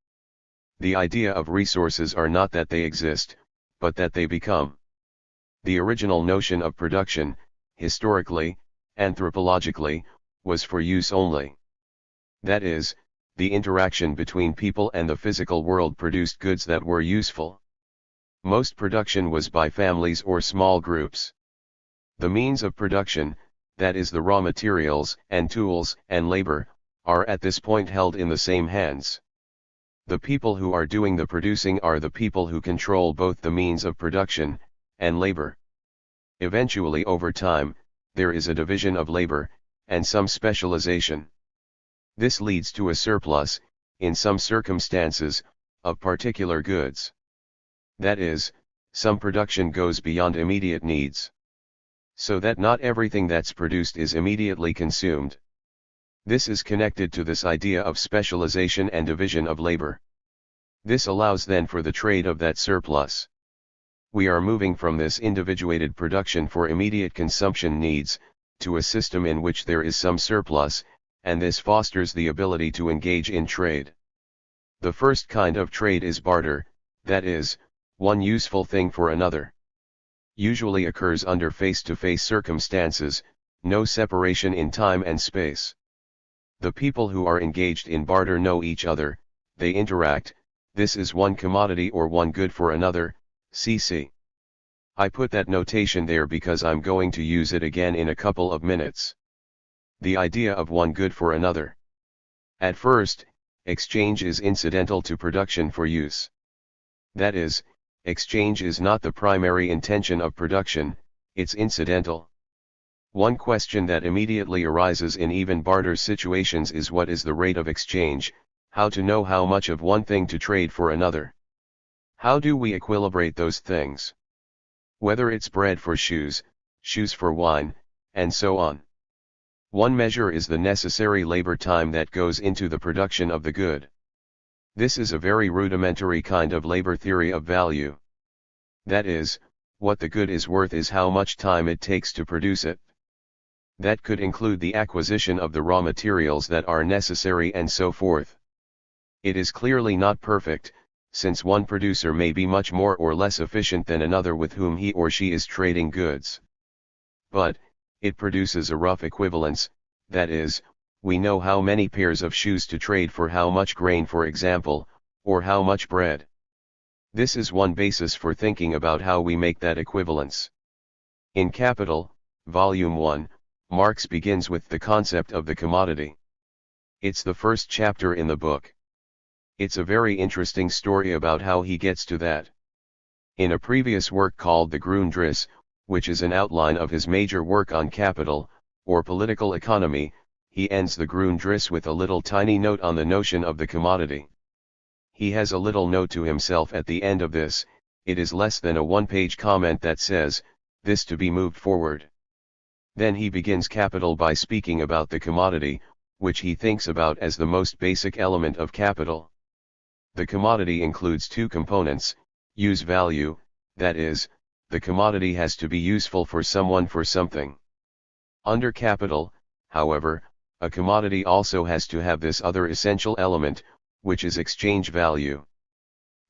The idea of resources are not that they exist, but that they become. The original notion of production, historically, anthropologically, was for use only. That is, the interaction between people and the physical world produced goods that were useful. Most production was by families or small groups. The means of production, that is the raw materials and tools and labor, are at this point held in the same hands. The people who are doing the producing are the people who control both the means of production and labor. Eventually, over time, there is a division of labor, and some specialization. This leads to a surplus, in some circumstances, of particular goods. That is, some production goes beyond immediate needs. So that not everything that's produced is immediately consumed. This is connected to this idea of specialization and division of labor. This allows then for the trade of that surplus. We are moving from this individuated production for immediate consumption needs, to a system in which there is some surplus, and this fosters the ability to engage in trade. The first kind of trade is barter, that is, one useful thing for another. Usually occurs under face-to-face circumstances, no separation in time and space. The people who are engaged in barter know each other, they interact, this is one commodity or one good for another, cc. I put that notation there because I'm going to use it again in a couple of minutes. The idea of one good for another. At first, exchange is incidental to production for use. That is, exchange is not the primary intention of production, it's incidental. One question that immediately arises in even barter situations is what is the rate of exchange, how to know how much of one thing to trade for another. How do we equilibrate those things? Whether it's bread for shoes, shoes for wine, and so on. One measure is the necessary labor time that goes into the production of the good. This is a very rudimentary kind of labor theory of value. That is, what the good is worth is how much time it takes to produce it. That could include the acquisition of the raw materials that are necessary and so forth. It is clearly not perfect, since one producer may be much more or less efficient than another with whom he or she is trading goods. But, it produces a rough equivalence, that is, we know how many pairs of shoes to trade for how much grain, for example, or how much bread. This is one basis for thinking about how we make that equivalence. In Capital, Volume 1, Marx begins with the concept of the commodity. It's the first chapter in the book. It's a very interesting story about how he gets to that. In a previous work called the Grundriss, which is an outline of his major work on capital, or political economy, he ends the Grundriss with a little tiny note on the notion of the commodity. He has a little note to himself at the end of this. It is less than a one-page comment that says, "This to be moved forward." Then he begins Capital by speaking about the commodity, which he thinks about as the most basic element of capital. The commodity includes two components: use value, that is, the commodity has to be useful for someone for something. Under capital, however, a commodity also has to have this other essential element, which is exchange value.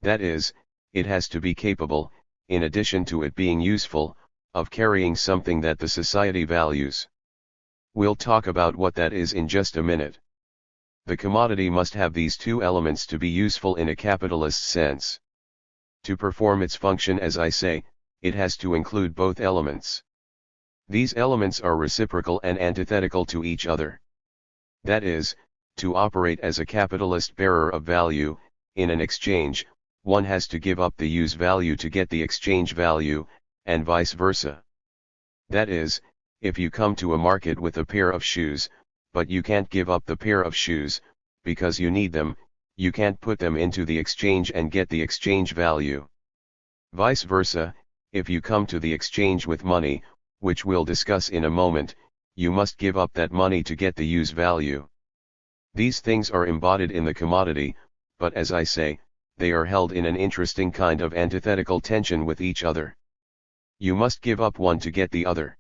That is, it has to be capable, in addition to it being useful, of carrying something that the society values. We'll talk about what that is in just a minute. The commodity must have these two elements to be useful in a capitalist sense. To perform its function, as I say, it has to include both elements. These elements are reciprocal and antithetical to each other. That is, to operate as a capitalist bearer of value, in an exchange, one has to give up the use value to get the exchange value, and vice versa. That is, if you come to a market with a pair of shoes, but you can't give up the pair of shoes, because you need them, you can't put them into the exchange and get the exchange value. Vice versa, if you come to the exchange with money, which we'll discuss in a moment, you must give up that money to get the use value. These things are embodied in the commodity, but as I say, they are held in an interesting kind of antithetical tension with each other. You must give up one to get the other.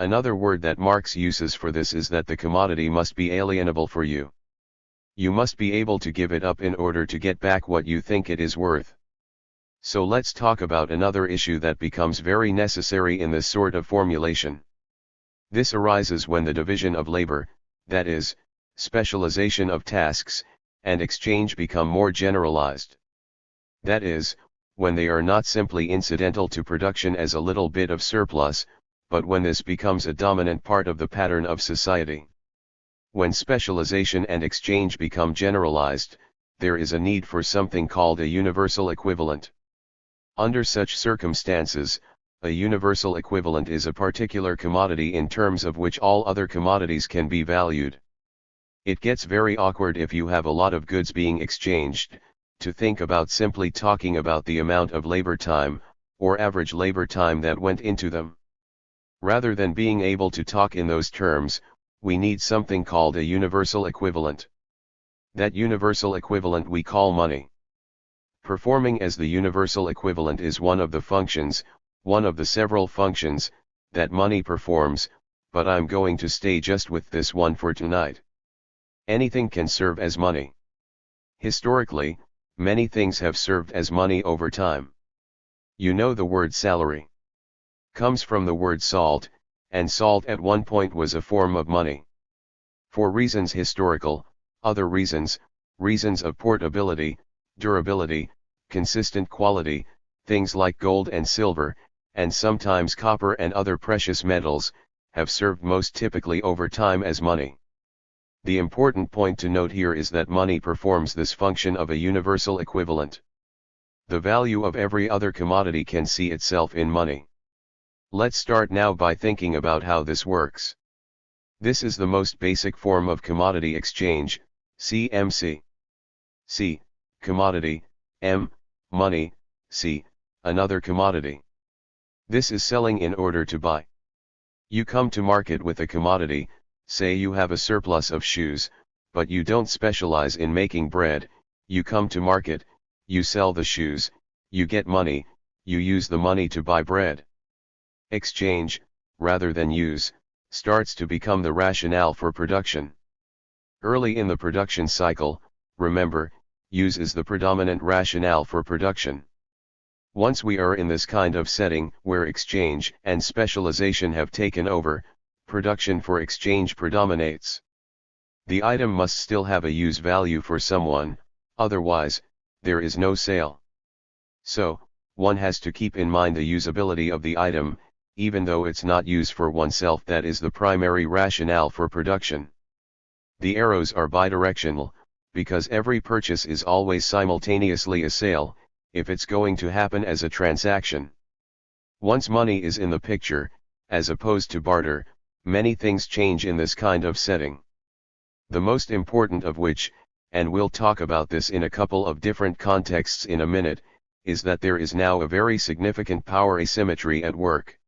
Another word that Marx uses for this is that the commodity must be alienable for you. You must be able to give it up in order to get back what you think it is worth. So let's talk about another issue that becomes very necessary in this sort of formulation. This arises when the division of labor, that is, specialization of tasks, and exchange become more generalized. That is, when they are not simply incidental to production as a little bit of surplus, but when this becomes a dominant part of the pattern of society. When specialization and exchange become generalized, there is a need for something called a universal equivalent. Under such circumstances, a universal equivalent is a particular commodity in terms of which all other commodities can be valued. It gets very awkward if you have a lot of goods being exchanged, to think about simply talking about the amount of labor time, or average labor time that went into them. Rather than being able to talk in those terms, we need something called a universal equivalent. That universal equivalent we call money. Performing as the universal equivalent is one of the functions, one of the several functions, that money performs, but I'm going to stay just with this one for tonight. Anything can serve as money. Historically, many things have served as money over time. You know the word salary comes from the word salt, and salt at one point was a form of money. For reasons historical, other reasons of portability, durability, consistent quality, things like gold and silver, and sometimes copper and other precious metals, have served most typically over time as money. The important point to note here is that money performs this function of a universal equivalent. The value of every other commodity can see itself in money. Let's start now by thinking about how this works. This is the most basic form of commodity exchange, CMC. C, commodity, M, money, C, another commodity. This is selling in order to buy. You come to market with a commodity, Say you have a surplus of shoes, but you don't specialize in making bread. You come to market, you sell the shoes, you get money, you use the money to buy bread. Exchange, rather than use, starts to become the rationale for production. Early in the production cycle, remember, use is the predominant rationale for production. Once we are in this kind of setting where exchange and specialization have taken over, production for exchange predominates. The item must still have a use value for someone, otherwise, there is no sale. So, one has to keep in mind the usability of the item, even though it's not used for oneself. That is the primary rationale for production. The arrows are bidirectional, because every purchase is always simultaneously a sale, if it's going to happen as a transaction. Once money is in the picture, as opposed to barter, many things change in this kind of setting. The most important of which, and we'll talk about this in a couple of different contexts in a minute, is that there is now a very significant power asymmetry at work.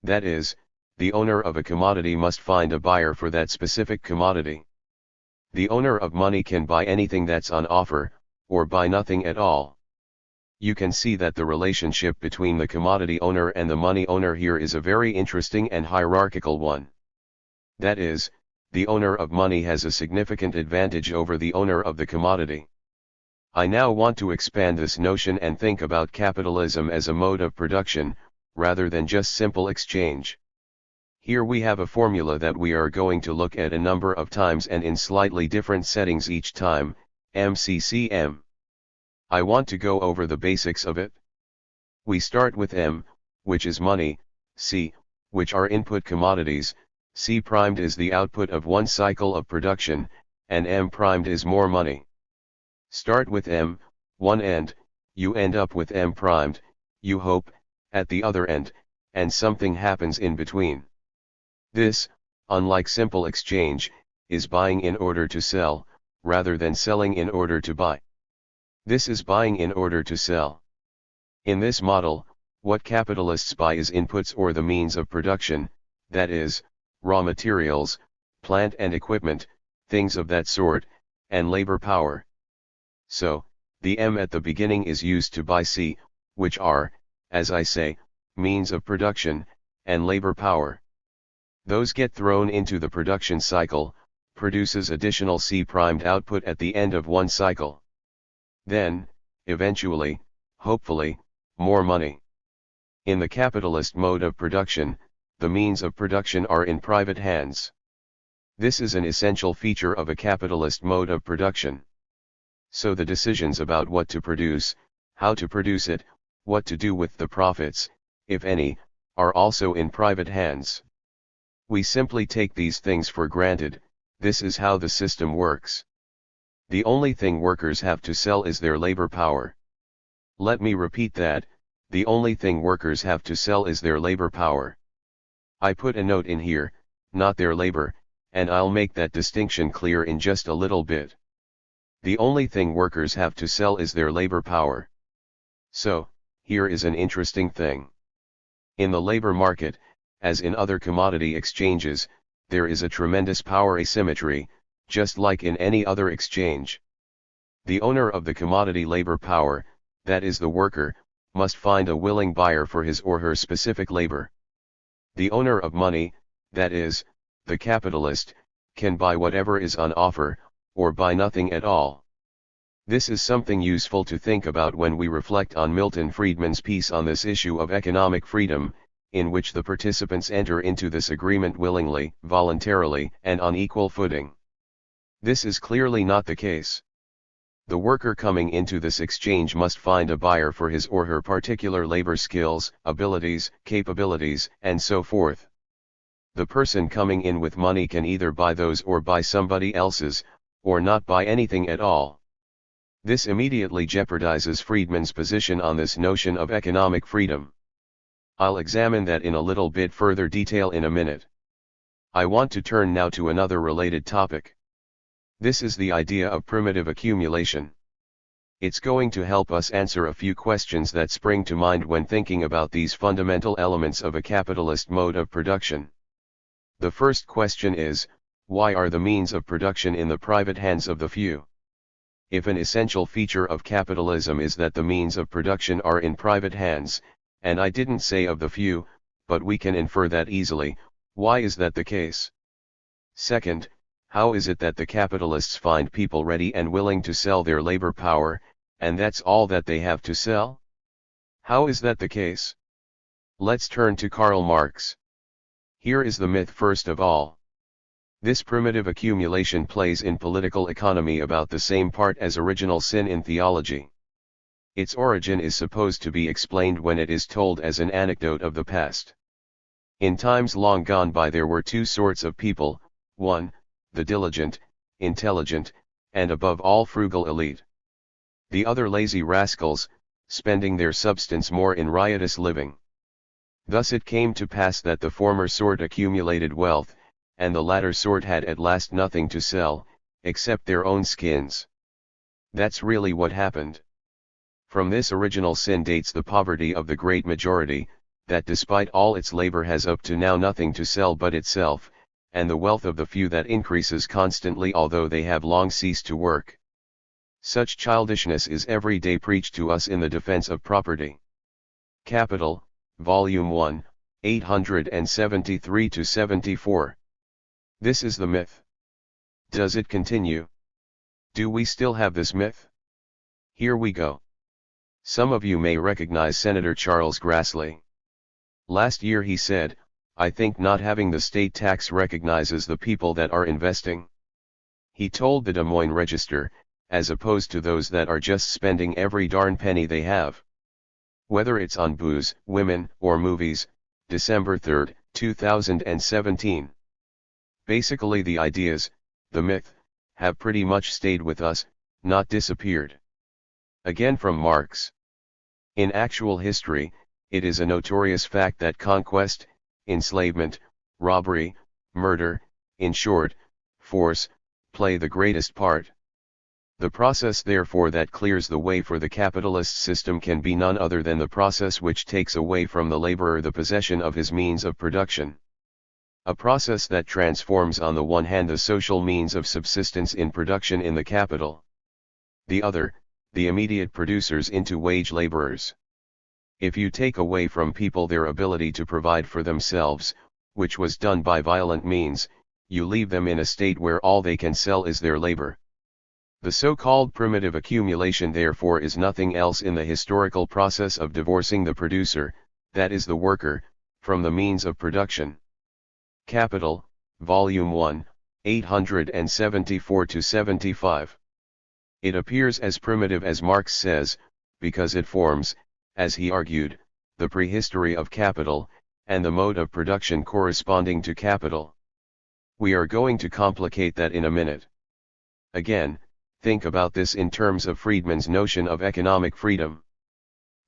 That is, the owner of a commodity must find a buyer for that specific commodity. The owner of money can buy anything that's on offer, or buy nothing at all. You can see that the relationship between the commodity owner and the money owner here is a very interesting and hierarchical one. That is, the owner of money has a significant advantage over the owner of the commodity. I now want to expand this notion and think about capitalism as a mode of production, rather than just simple exchange. Here we have a formula that we are going to look at a number of times and in slightly different settings each time, MCCM. I want to go over the basics of it. We start with M, which is money, C, which are input commodities, C primed is the output of one cycle of production, and M primed is more money. Start with M, one end, you end up with M primed, you hope, at the other end, and something happens in between. This, unlike simple exchange, is buying in order to sell, rather than selling in order to buy. This is buying in order to sell. In this model, what capitalists buy is inputs or the means of production, that is, raw materials, plant and equipment, things of that sort, and labor power. So, the M at the beginning is used to buy C, which are, as I say, means of production, and labor power. Those get thrown into the production cycle, produces additional C primed output at the end of one cycle. Then, eventually, hopefully, more money. In the capitalist mode of production, the means of production are in private hands. This is an essential feature of a capitalist mode of production. So the decisions about what to produce, how to produce it, what to do with the profits, if any, are also in private hands. We simply take these things for granted. This is how the system works. The only thing workers have to sell is their labor power. Let me repeat that, the only thing workers have to sell is their labor power. I put a note in here, not their labor, and I'll make that distinction clear in just a little bit. The only thing workers have to sell is their labor power. So, here is an interesting thing. In the labor market, as in other commodity exchanges, there is a tremendous power asymmetry, just like in any other exchange. The owner of the commodity labor power, that is the worker, must find a willing buyer for his or her specific labor. The owner of money, that is, the capitalist, can buy whatever is on offer, or buy nothing at all. This is something useful to think about when we reflect on Milton Friedman's piece on this issue of economic freedom, in which the participants enter into this agreement willingly, voluntarily, and on equal footing. This is clearly not the case. The worker coming into this exchange must find a buyer for his or her particular labor skills, abilities, capabilities, and so forth. The person coming in with money can either buy those or buy somebody else's, or not buy anything at all. This immediately jeopardizes Friedman's position on this notion of economic freedom. I'll examine that in a little bit further detail in a minute. I want to turn now to another related topic. This is the idea of primitive accumulation. It's going to help us answer a few questions that spring to mind when thinking about these fundamental elements of a capitalist mode of production. The first question is, Why are the means of production in the private hands of the few? If an essential feature of capitalism is that the means of production are in private hands, and I didn't say of the few, but we can infer that easily, why is that the case? Second, how is it that the capitalists find people ready and willing to sell their labor power, and that's all that they have to sell? How is that the case? Let's turn to Karl Marx. Here is the myth first of all. This primitive accumulation plays in political economy about the same part as original sin in theology. Its origin is supposed to be explained when it is told as an anecdote of the past. In times long gone by there were two sorts of people, one, the diligent, intelligent, and above all frugal elite. The other lazy rascals, spending their substance more in riotous living. Thus it came to pass that the former sort accumulated wealth, and the latter sort had at last nothing to sell, except their own skins. That's really what happened. From this original sin dates the poverty of the great majority, that despite all its labor has up to now nothing to sell but itself, and the wealth of the few that increases constantly although they have long ceased to work. Such childishness is every day preached to us in the defense of property. Capital, Volume 1, 873-74. This is the myth. Does it continue? Do we still have this myth? Here we go. Some of you may recognize Senator Charles Grassley. Last year he said, "I think not having the state tax recognizes the people that are investing." He told the Des Moines Register, as opposed to those that are just spending every darn penny they have. Whether it's on booze, women, or movies, December 3, 2017. Basically the ideas, the myth, have pretty much stayed with us, not disappeared. Again from Marx. In actual history, it is a notorious fact that conquest, enslavement, robbery, murder, in short, force, play the greatest part. The process therefore that clears the way for the capitalist system can be none other than the process which takes away from the laborer the possession of his means of production. A process that transforms on the one hand the social means of subsistence in production in the capital. The other, the immediate producers into wage laborers. If you take away from people their ability to provide for themselves, which was done by violent means, you leave them in a state where all they can sell is their labor. The so-called primitive accumulation therefore is nothing else in the historical process of divorcing the producer, that is the worker, from the means of production. Capital, Volume 1, 874-75. It appears as primitive as Marx says, because it forms, as he argued, the prehistory of capital, and the mode of production corresponding to capital. We are going to complicate that in a minute. Again, think about this in terms of Friedman's notion of economic freedom.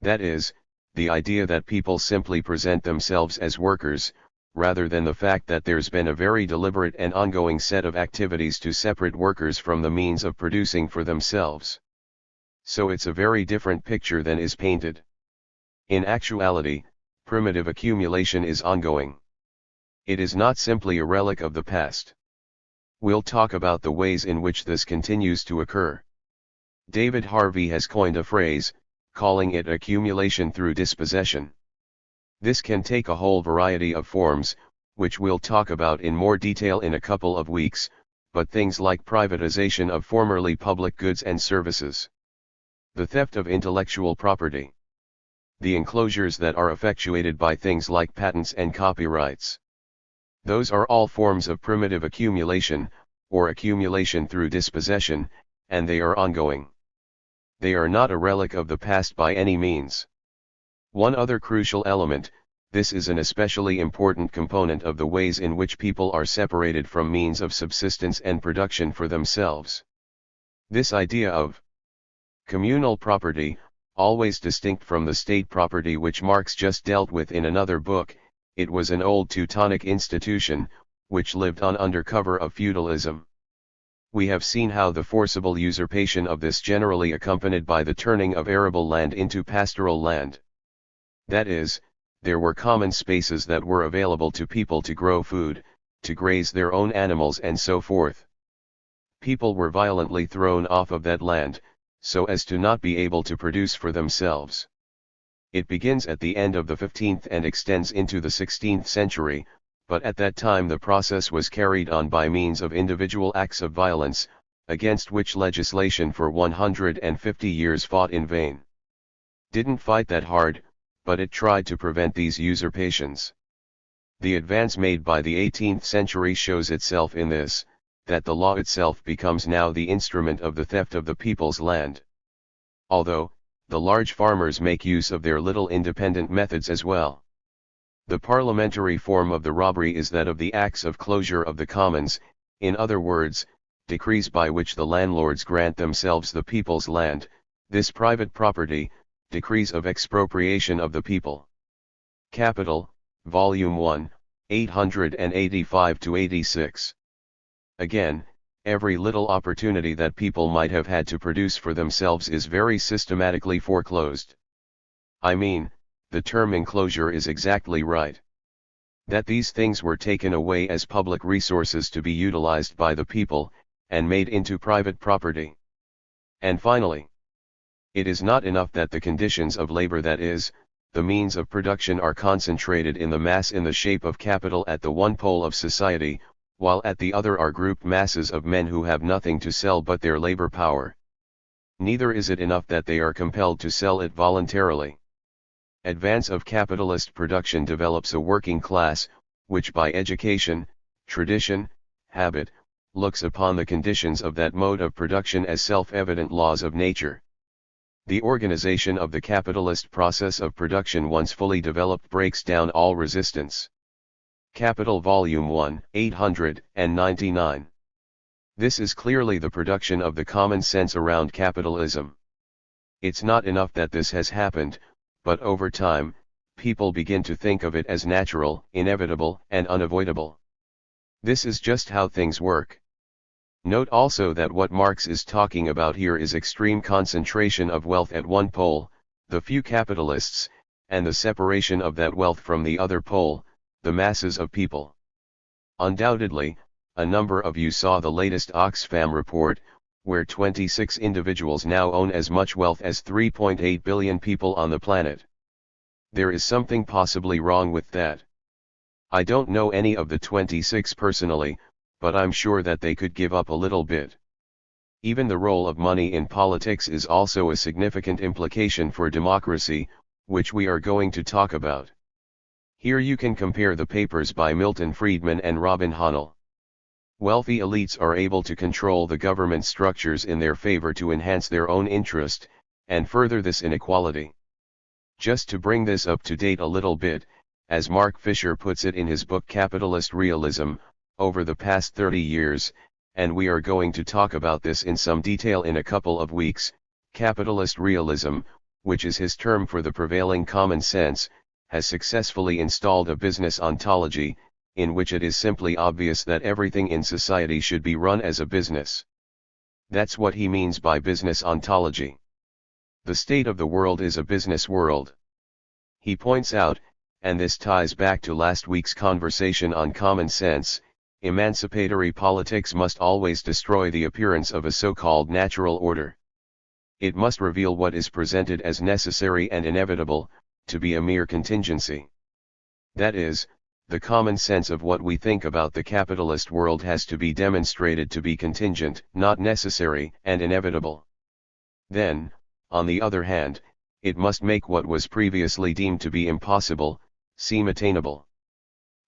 That is, the idea that people simply present themselves as workers, rather than the fact that there's been a very deliberate and ongoing set of activities to separate workers from the means of producing for themselves. So it's a very different picture than is painted. In actuality, primitive accumulation is ongoing. It is not simply a relic of the past. We'll talk about the ways in which this continues to occur. David Harvey has coined a phrase, calling it accumulation through dispossession. This can take a whole variety of forms, which we'll talk about in more detail in a couple of weeks, but things like privatization of formerly public goods and services. The theft of intellectual property. The enclosures that are effectuated by things like patents and copyrights. Those are all forms of primitive accumulation, or accumulation through dispossession, and they are ongoing. They are not a relic of the past by any means. One other crucial element, this is an especially important component of the ways in which people are separated from means of subsistence and production for themselves. This idea of communal property, always distinct from the state property which Marx just dealt with in another book, it was an old Teutonic institution, which lived on under cover of feudalism. We have seen how the forcible usurpation of this generally accompanied by the turning of arable land into pastoral land. That is, there were common spaces that were available to people to grow food, to graze their own animals and so forth. People were violently thrown off of that land, so as to not be able to produce for themselves. It begins at the end of the 15th and extends into the 16th century, but at that time the process was carried on by means of individual acts of violence, against which legislation for 150 years fought in vain. Didn't fight that hard, but it tried to prevent these usurpations. The advance made by the 18th century shows itself in this, that the law itself becomes now the instrument of the theft of the people's land. Although, the large farmers make use of their little independent methods as well. The parliamentary form of the robbery is that of the Acts of Closure of the Commons, in other words, decrees by which the landlords grant themselves the people's land, this private property, decrees of expropriation of the people. Capital, Volume 1, 885-86. Again, every little opportunity that people might have had to produce for themselves is very systematically foreclosed. I mean, the term enclosure is exactly right. That these things were taken away as public resources to be utilized by the people, and made into private property. And finally, it is not enough that the conditions of labor, that is, the means of production, are concentrated in the mass in the shape of capital at the one pole of society, while at the other are grouped masses of men who have nothing to sell but their labor power. Neither is it enough that they are compelled to sell it voluntarily. Advance of capitalist production develops a working class, which by education, tradition, habit, looks upon the conditions of that mode of production as self-evident laws of nature. The organization of the capitalist process of production, once fully developed, breaks down all resistance. Capital, Volume 1, 899. This is clearly the production of the common sense around capitalism. It's not enough that this has happened, but over time, people begin to think of it as natural, inevitable, and unavoidable. This is just how things work. Note also that what Marx is talking about here is extreme concentration of wealth at one pole, the few capitalists, and the separation of that wealth from the other pole, the masses of people. Undoubtedly, a number of you saw the latest Oxfam report, where 26 individuals now own as much wealth as 3.8 billion people on the planet. There is something possibly wrong with that. I don't know any of the 26 personally, but I'm sure that they could give up a little bit. Even the role of money in politics is also a significant implication for democracy, which we are going to talk about. Here you can compare the papers by Milton Friedman and Robin Hahnel. Wealthy elites are able to control the government structures in their favor to enhance their own interest, and further this inequality. Just to bring this up to date a little bit, as Mark Fisher puts it in his book Capitalist Realism, over the past 30 years, and we are going to talk about this in some detail in a couple of weeks, capitalist realism, which is his term for the prevailing common sense, has successfully installed a business ontology, in which it is simply obvious that everything in society should be run as a business. That's what he means by business ontology. The state of the world is a business world. He points out, and this ties back to last week's conversation on common sense, emancipatory politics must always destroy the appearance of a so-called natural order. It must reveal what is presented as necessary and inevitable, to be a mere contingency. That is, the common sense of what we think about the capitalist world has to be demonstrated to be contingent, not necessary and inevitable. Then, on the other hand, it must make what was previously deemed to be impossible, seem attainable.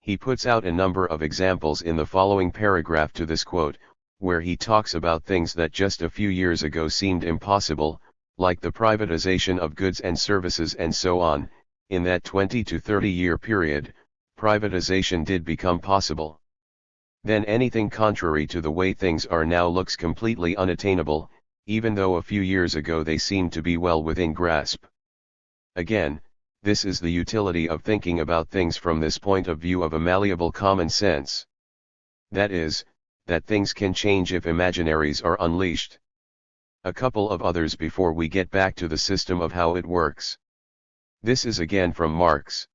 He puts out a number of examples in the following paragraph to this quote, where he talks about things that just a few years ago seemed impossible, like the privatization of goods and services and so on. In that 20 to 30 year period, privatization did become possible. Then anything contrary to the way things are now looks completely unattainable, even though a few years ago they seemed to be well within grasp. Again, this is the utility of thinking about things from this point of view of a malleable common sense. That is, that things can change if imaginaries are unleashed. A couple of others before we get back to the system of how it works. This is again from Marx.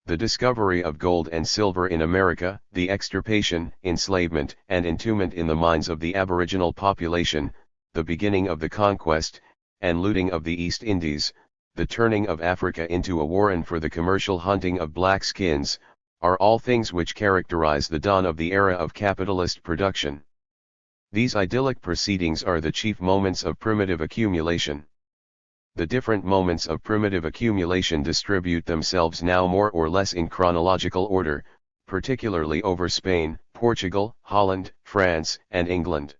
the discovery of gold and silver in America, the extirpation, enslavement, and entombment in the mines of the aboriginal population, the beginning of the conquest and looting of the East Indies, the turning of Africa into a warren for the commercial hunting of black skins, are all things which characterize the dawn of the era of capitalist production. These idyllic proceedings are the chief moments of primitive accumulation. The different moments of primitive accumulation distribute themselves now more or less in chronological order, particularly over Spain, Portugal, Holland, France, and England.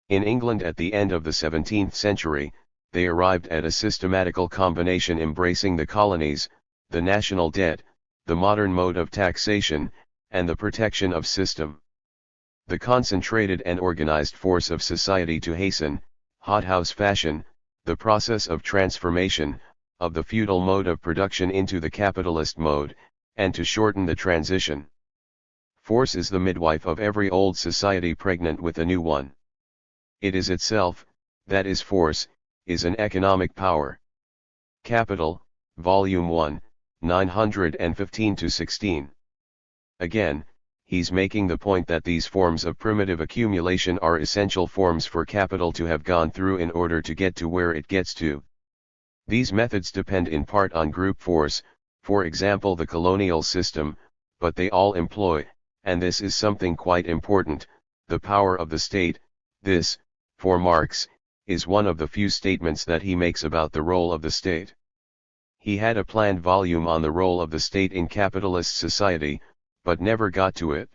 In England at the end of the 17th century, they arrived at a systematical combination embracing the colonies, the national debt, the modern mode of taxation, and the protection of system. The concentrated and organized force of society to hasten, hothouse fashion, the process of transformation, of the feudal mode of production into the capitalist mode, and to shorten the transition. Force is the midwife of every old society pregnant with a new one. It is itself, that is force, is an economic power. Capital, Volume 1, 915-16. Again, he's making the point that these forms of primitive accumulation are essential forms for capital to have gone through in order to get to where it gets to. These methods depend in part on group force, for example the colonial system, but they all employ, and this is something quite important, the power of the state. This, for Marx, is one of the few statements that he makes about the role of the state. He had a planned volume on the role of the state in capitalist society, but never got to it.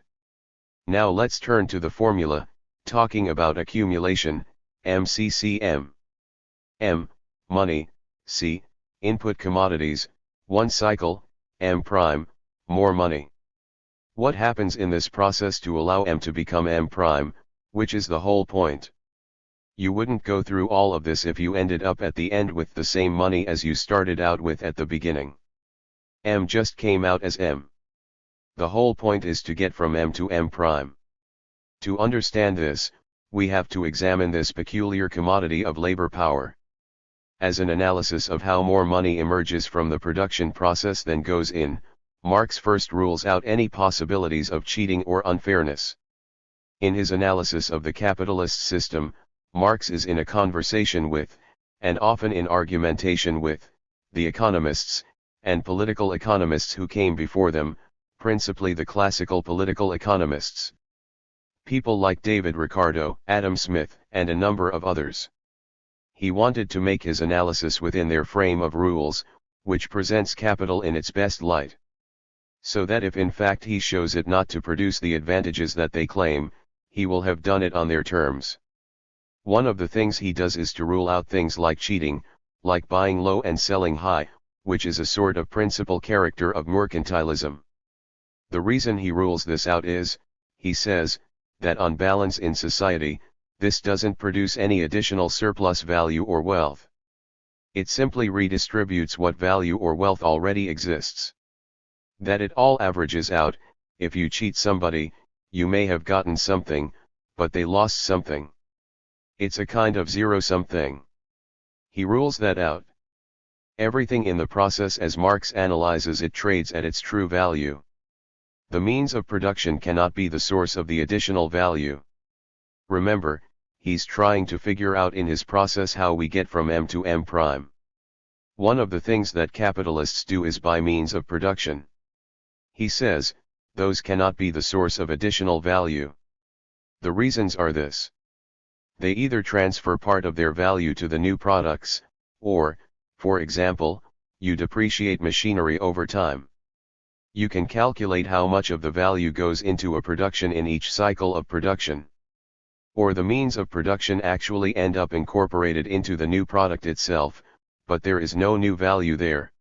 Now let's turn to the formula, talking about accumulation, MCCM. M, money, C, input commodities, one cycle, M prime, more money. What happens in this process to allow M to become M prime, which is the whole point? You wouldn't go through all of this if you ended up at the end with the same money as you started out with at the beginning. M just came out as M. The whole point is to get from M to M prime. To understand this, we have to examine this peculiar commodity of labor power. As an analysis of how more money emerges from the production process than goes in, Marx first rules out any possibilities of cheating or unfairness. In his analysis of the capitalist system, Marx is in a conversation with, and often in argumentation with, the economists, and political economists who came before them, principally the classical political economists. People like David Ricardo, Adam Smith, and a number of others. He wanted to make his analysis within their frame of rules, which presents capital in its best light. So that if in fact he shows it not to produce the advantages that they claim, he will have done it on their terms. One of the things he does is to rule out things like cheating, like buying low and selling high, which is a sort of principal character of mercantilism. The reason he rules this out is, he says, that on balance in society, this doesn't produce any additional surplus value or wealth. It simply redistributes what value or wealth already exists. That it all averages out. If you cheat somebody, you may have gotten something, but they lost something. It's a kind of zero-sum thing. He rules that out. Everything in the process as Marx analyzes it trades at its true value. The means of production cannot be the source of the additional value. Remember, he's trying to figure out in his process how we get from M to M prime. One of the things that capitalists do is by means of production. He says, those cannot be the source of additional value. The reasons are this. They either transfer part of their value to the new products, or, for example, you depreciate machinery over time. You can calculate how much of the value goes into a production in each cycle of production. Or the means of production actually end up incorporated into the new product itself, but there is no new value there.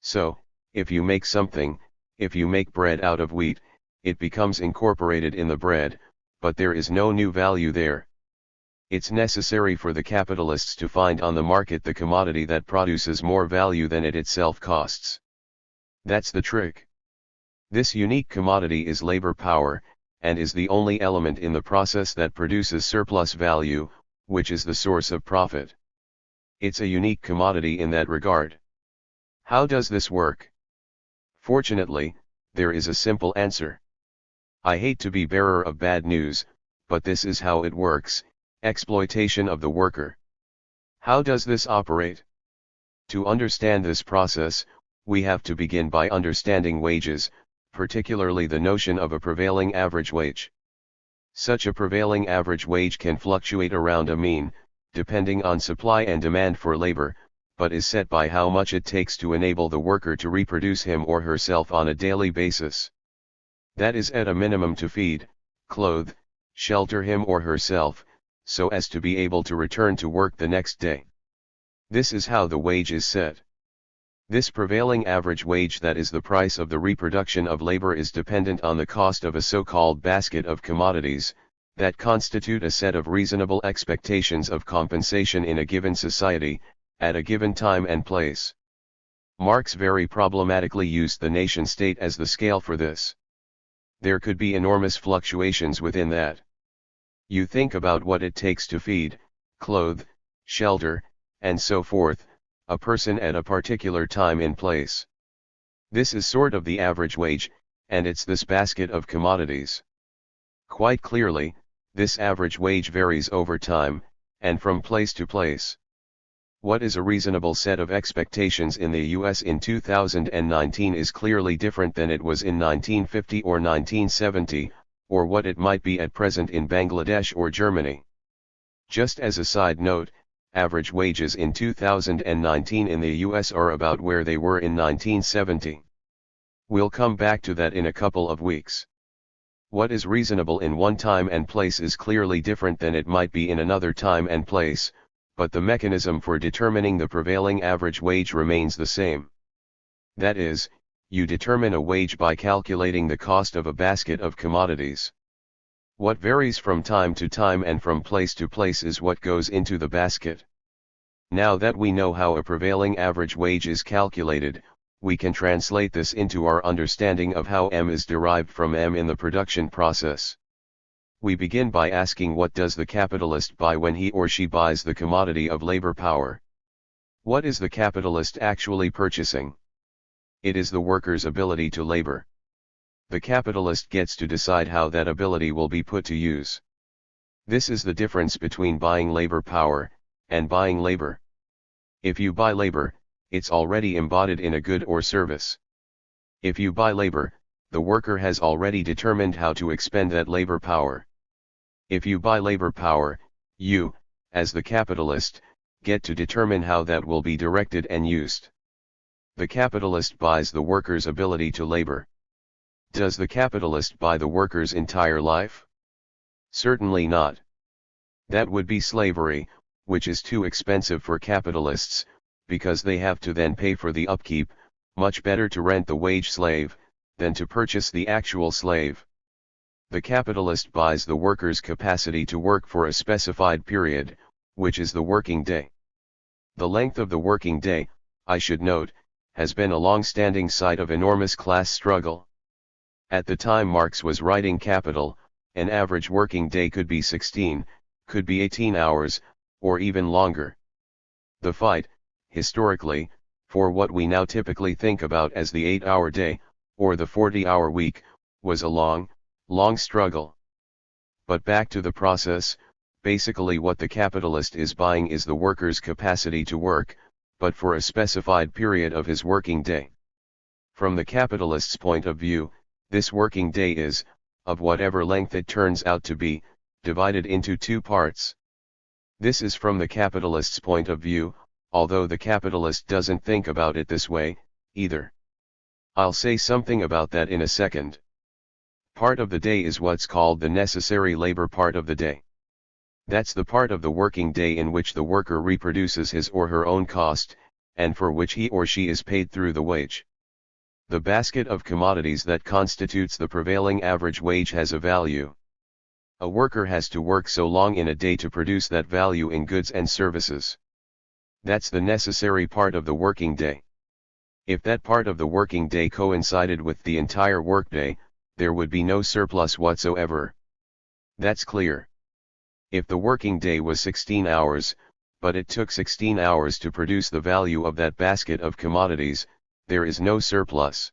So, if you make something, if you make bread out of wheat, it becomes incorporated in the bread, but there is no new value there. It's necessary for the capitalists to find on the market the commodity that produces more value than it itself costs. That's the trick. This unique commodity is labor power, and is the only element in the process that produces surplus value, which is the source of profit. It's a unique commodity in that regard. How does this work? Fortunately, there is a simple answer. I hate to be bearer of bad news, but this is how it works: exploitation of the worker. How does this operate? To understand this process, we have to begin by understanding wages, particularly the notion of a prevailing average wage. Such a prevailing average wage can fluctuate around a mean, depending on supply and demand for labor, but is set by how much it takes to enable the worker to reproduce him or herself on a daily basis. That is at a minimum to feed, clothe, shelter him or herself, so as to be able to return to work the next day. This is how the wage is set. This prevailing average wage, that is the price of the reproduction of labor, is dependent on the cost of a so-called basket of commodities, that constitute a set of reasonable expectations of compensation in a given society, at a given time and place. Marx very problematically used the nation-state as the scale for this. There could be enormous fluctuations within that. You think about what it takes to feed, clothe, shelter, and so forth, a person at a particular time and place. This is sort of the average wage, and it's this basket of commodities. Quite clearly, this average wage varies over time, and from place to place. What is a reasonable set of expectations in the US in 2019 is clearly different than it was in 1950 or 1970, or what it might be at present in Bangladesh or Germany. Just as a side note, average wages in 2019 in the US are about where they were in 1970. We'll come back to that in a couple of weeks. What is reasonable in one time and place is clearly different than it might be in another time and place, but the mechanism for determining the prevailing average wage remains the same. That is, you determine a wage by calculating the cost of a basket of commodities. What varies from time to time and from place to place is what goes into the basket. Now that we know how a prevailing average wage is calculated, we can translate this into our understanding of how M is derived from M in the production process. We begin by asking, what does the capitalist buy when he or she buys the commodity of labor power? What is the capitalist actually purchasing? It is the worker's ability to labor. The capitalist gets to decide how that ability will be put to use. This is the difference between buying labor power and buying labor. If you buy labor, it's already embodied in a good or service. If you buy labor, the worker has already determined how to expend that labor power. If you buy labor power, you, as the capitalist, get to determine how that will be directed and used. The capitalist buys the worker's ability to labor. Does the capitalist buy the worker's entire life? Certainly not. That would be slavery, which is too expensive for capitalists, because they have to then pay for the upkeep. Much better to rent the wage slave, than to purchase the actual slave. The capitalist buys the worker's capacity to work for a specified period, which is the working day. The length of the working day, I should note, has been a long-standing site of enormous class struggle. At the time Marx was writing Capital, an average working day could be 16, could be 18 hours, or even longer. The fight, historically, for what we now typically think about as the 8-hour day, or the 40-hour week, was a long struggle. But back to the process, basically what the capitalist is buying is the worker's capacity to work, but for a specified period of his working day. From the capitalist's point of view, this working day is, of whatever length it turns out to be, divided into two parts. This is from the capitalist's point of view, although the capitalist doesn't think about it this way, either. I'll say something about that in a second. Part of the day is what's called the necessary labor part of the day. That's the part of the working day in which the worker reproduces his or her own cost, and for which he or she is paid through the wage. The basket of commodities that constitutes the prevailing average wage has a value. A worker has to work so long in a day to produce that value in goods and services. That's the necessary part of the working day. If that part of the working day coincided with the entire workday, there would be no surplus whatsoever. That's clear. If the working day was 16 hours, but it took 16 hours to produce the value of that basket of commodities, there is no surplus.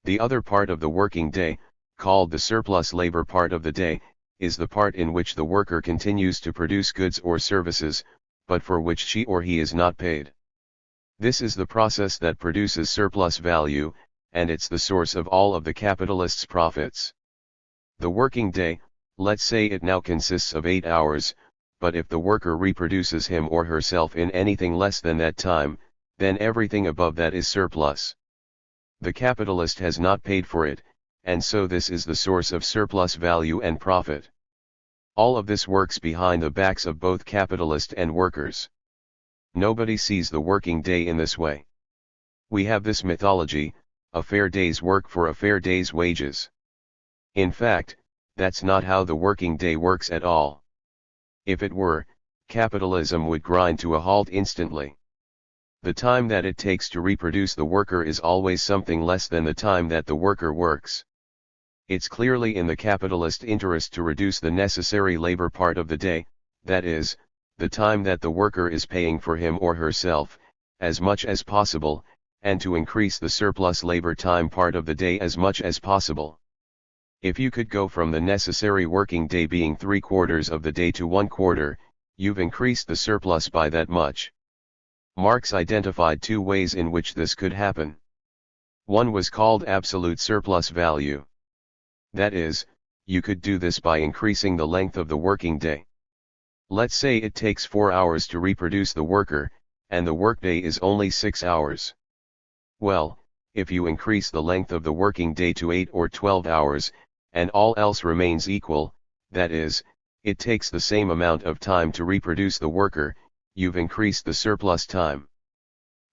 The other part of the working day, called the surplus labor part of the day, is the part in which the worker continues to produce goods or services, but for which she or he is not paid. This is the process that produces surplus value, and it's the source of all of the capitalist's profits. The working day, let's say it now consists of 8 hours, but if the worker reproduces him or herself in anything less than that time, then everything above that is surplus. The capitalist has not paid for it, and so this is the source of surplus value and profit. All of this works behind the backs of both capitalist and workers. Nobody sees the working day in this way. We have this mythology, a fair day's work for a fair day's wages. In fact, that's not how the working day works at all. If it were, capitalism would grind to a halt instantly. The time that it takes to reproduce the worker is always something less than the time that the worker works. It's clearly in the capitalist interest to reduce the necessary labor part of the day, that is, the time that the worker is paying for him or herself, as much as possible, and to increase the surplus labor time part of the day as much as possible. If you could go from the necessary working day being 3/4 of the day to 1/4, you've increased the surplus by that much. Marx identified two ways in which this could happen. One was called absolute surplus value. That is, you could do this by increasing the length of the working day. Let's say it takes 4 hours to reproduce the worker, and the workday is only 6 hours. Well, if you increase the length of the working day to 8 or 12 hours, and all else remains equal, that is, it takes the same amount of time to reproduce the worker, you've increased the surplus time.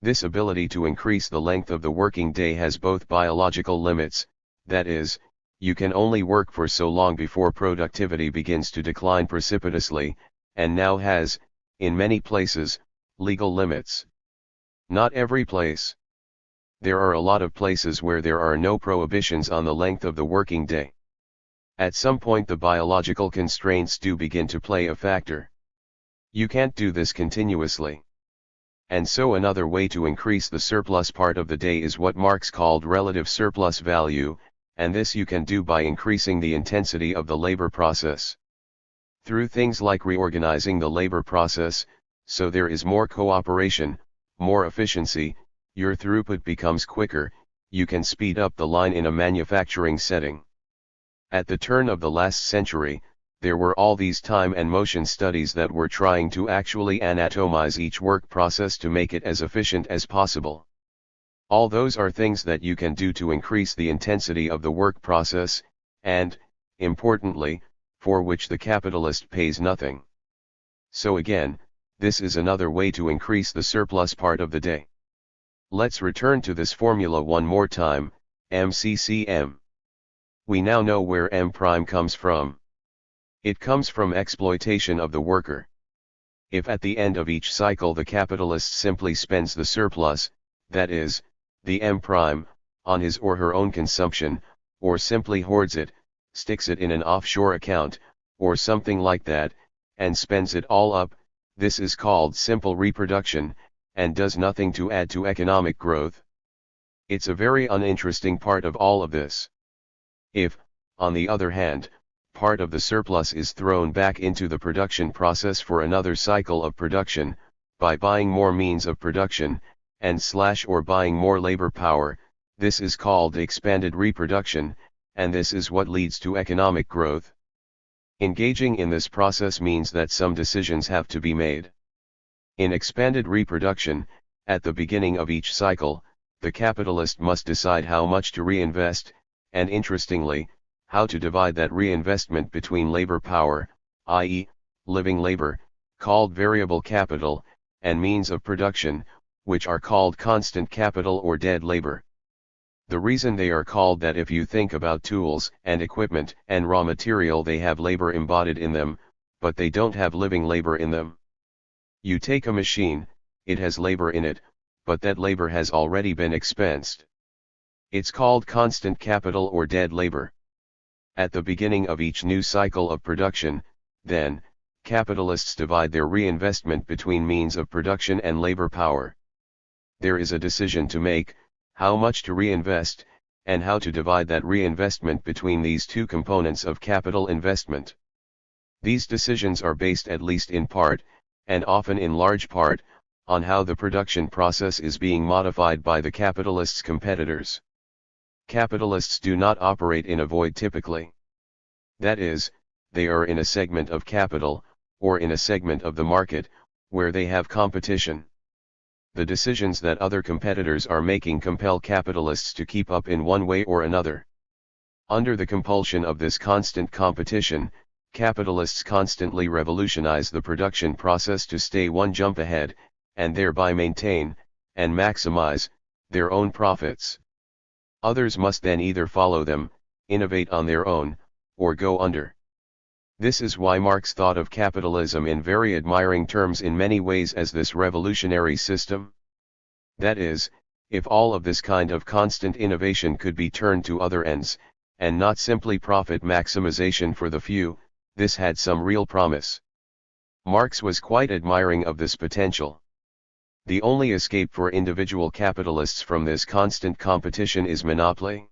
This ability to increase the length of the working day has both biological limits, that is, you can only work for so long before productivity begins to decline precipitously, and now has, in many places, legal limits. Not every place. There are a lot of places where there are no prohibitions on the length of the working day. At some point the biological constraints do begin to play a factor. You can't do this continuously. And so another way to increase the surplus part of the day is what Marx called relative surplus value, and this you can do by increasing the intensity of the labor process. Through things like reorganizing the labor process, so there is more cooperation, more efficiency, your throughput becomes quicker, you can speed up the line in a manufacturing setting. At the turn of the last century, there were all these time and motion studies that were trying to actually anatomize each work process to make it as efficient as possible. All those are things that you can do to increase the intensity of the work process, and, importantly, for which the capitalist pays nothing. So again, this is another way to increase the surplus part of the day. Let's return to this formula one more time, MCCM. We now know where M' comes from. It comes from exploitation of the worker. If at the end of each cycle the capitalist simply spends the surplus, that is, the M', on his or her own consumption, or simply hoards it, sticks it in an offshore account, or something like that, and spends it all up, this is called simple reproduction, and does nothing to add to economic growth. It's a very uninteresting part of all of this. If, on the other hand, part of the surplus is thrown back into the production process for another cycle of production, by buying more means of production, or buying more labor power, this is called expanded reproduction, and this is what leads to economic growth. Engaging in this process means that some decisions have to be made. In expanded reproduction, at the beginning of each cycle, the capitalist must decide how much to reinvest, and interestingly, how to divide that reinvestment between labor power, i.e., living labor, called variable capital, and means of production, which are called constant capital or dead labor. The reason they are called that, if you think about tools and equipment and raw material, they have labor embodied in them, but they don't have living labor in them. You take a machine, it has labor in it, but that labor has already been expensed. It's called constant capital or dead labor. At the beginning of each new cycle of production, then, capitalists divide their reinvestment between means of production and labor power. There is a decision to make, how much to reinvest, and how to divide that reinvestment between these two components of capital investment. These decisions are based at least in part, and often in large part, on how the production process is being modified by the capitalists' competitors. Capitalists do not operate in a void typically. That is, they are in a segment of capital, or in a segment of the market, where they have competition. The decisions that other competitors are making compel capitalists to keep up in one way or another. Under the compulsion of this constant competition, capitalists constantly revolutionize the production process to stay one jump ahead, and thereby maintain, and maximize, their own profits. Others must then either follow them, innovate on their own, or go under. This is why Marx thought of capitalism in very admiring terms in many ways as this revolutionary system. That is, if all of this kind of constant innovation could be turned to other ends, and not simply profit maximization for the few, this had some real promise. Marx was quite admiring of this potential. The only escape for individual capitalists from this constant competition is monopoly.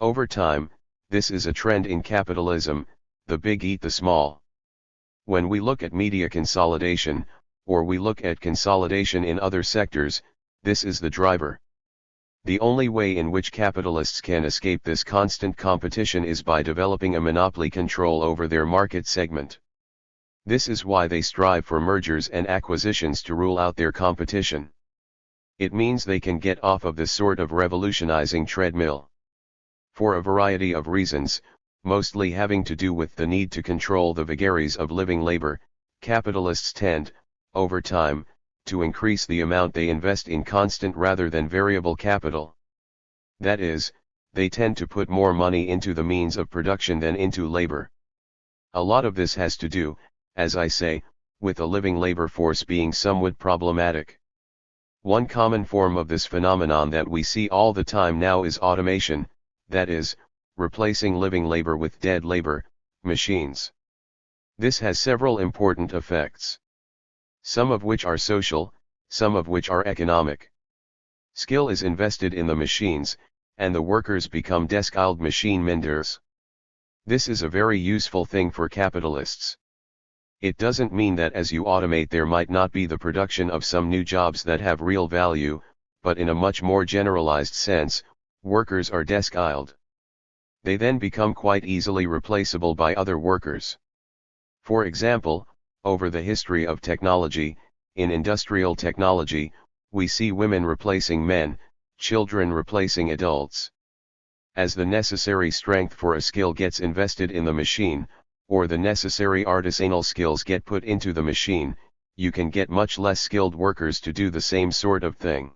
Over time, this is a trend in capitalism, the big eat the small. When we look at media consolidation, or we look at consolidation in other sectors, this is the driver. The only way in which capitalists can escape this constant competition is by developing a monopoly control over their market segment. This is why they strive for mergers and acquisitions to rule out their competition. It means they can get off of this sort of revolutionizing treadmill. For a variety of reasons, mostly having to do with the need to control the vagaries of living labor, capitalists tend, over time, to increase the amount they invest in constant rather than variable capital. That is, they tend to put more money into the means of production than into labor. A lot of this has to do, as I say, with a living labor force being somewhat problematic. One common form of this phenomenon that we see all the time now is automation, that is, replacing living labor with dead labor, machines. This has several important effects. Some of which are social, some of which are economic. Skill is invested in the machines, and the workers become desk-eyed machine menders. This is a very useful thing for capitalists. It doesn't mean that as you automate there might not be the production of some new jobs that have real value, but in a much more generalized sense, workers are desk-eyed. They then become quite easily replaceable by other workers. For example, over the history of technology, in industrial technology, we see women replacing men, children replacing adults. As the necessary strength for a skill gets invested in the machine, or the necessary artisanal skills get put into the machine, you can get much less skilled workers to do the same sort of thing.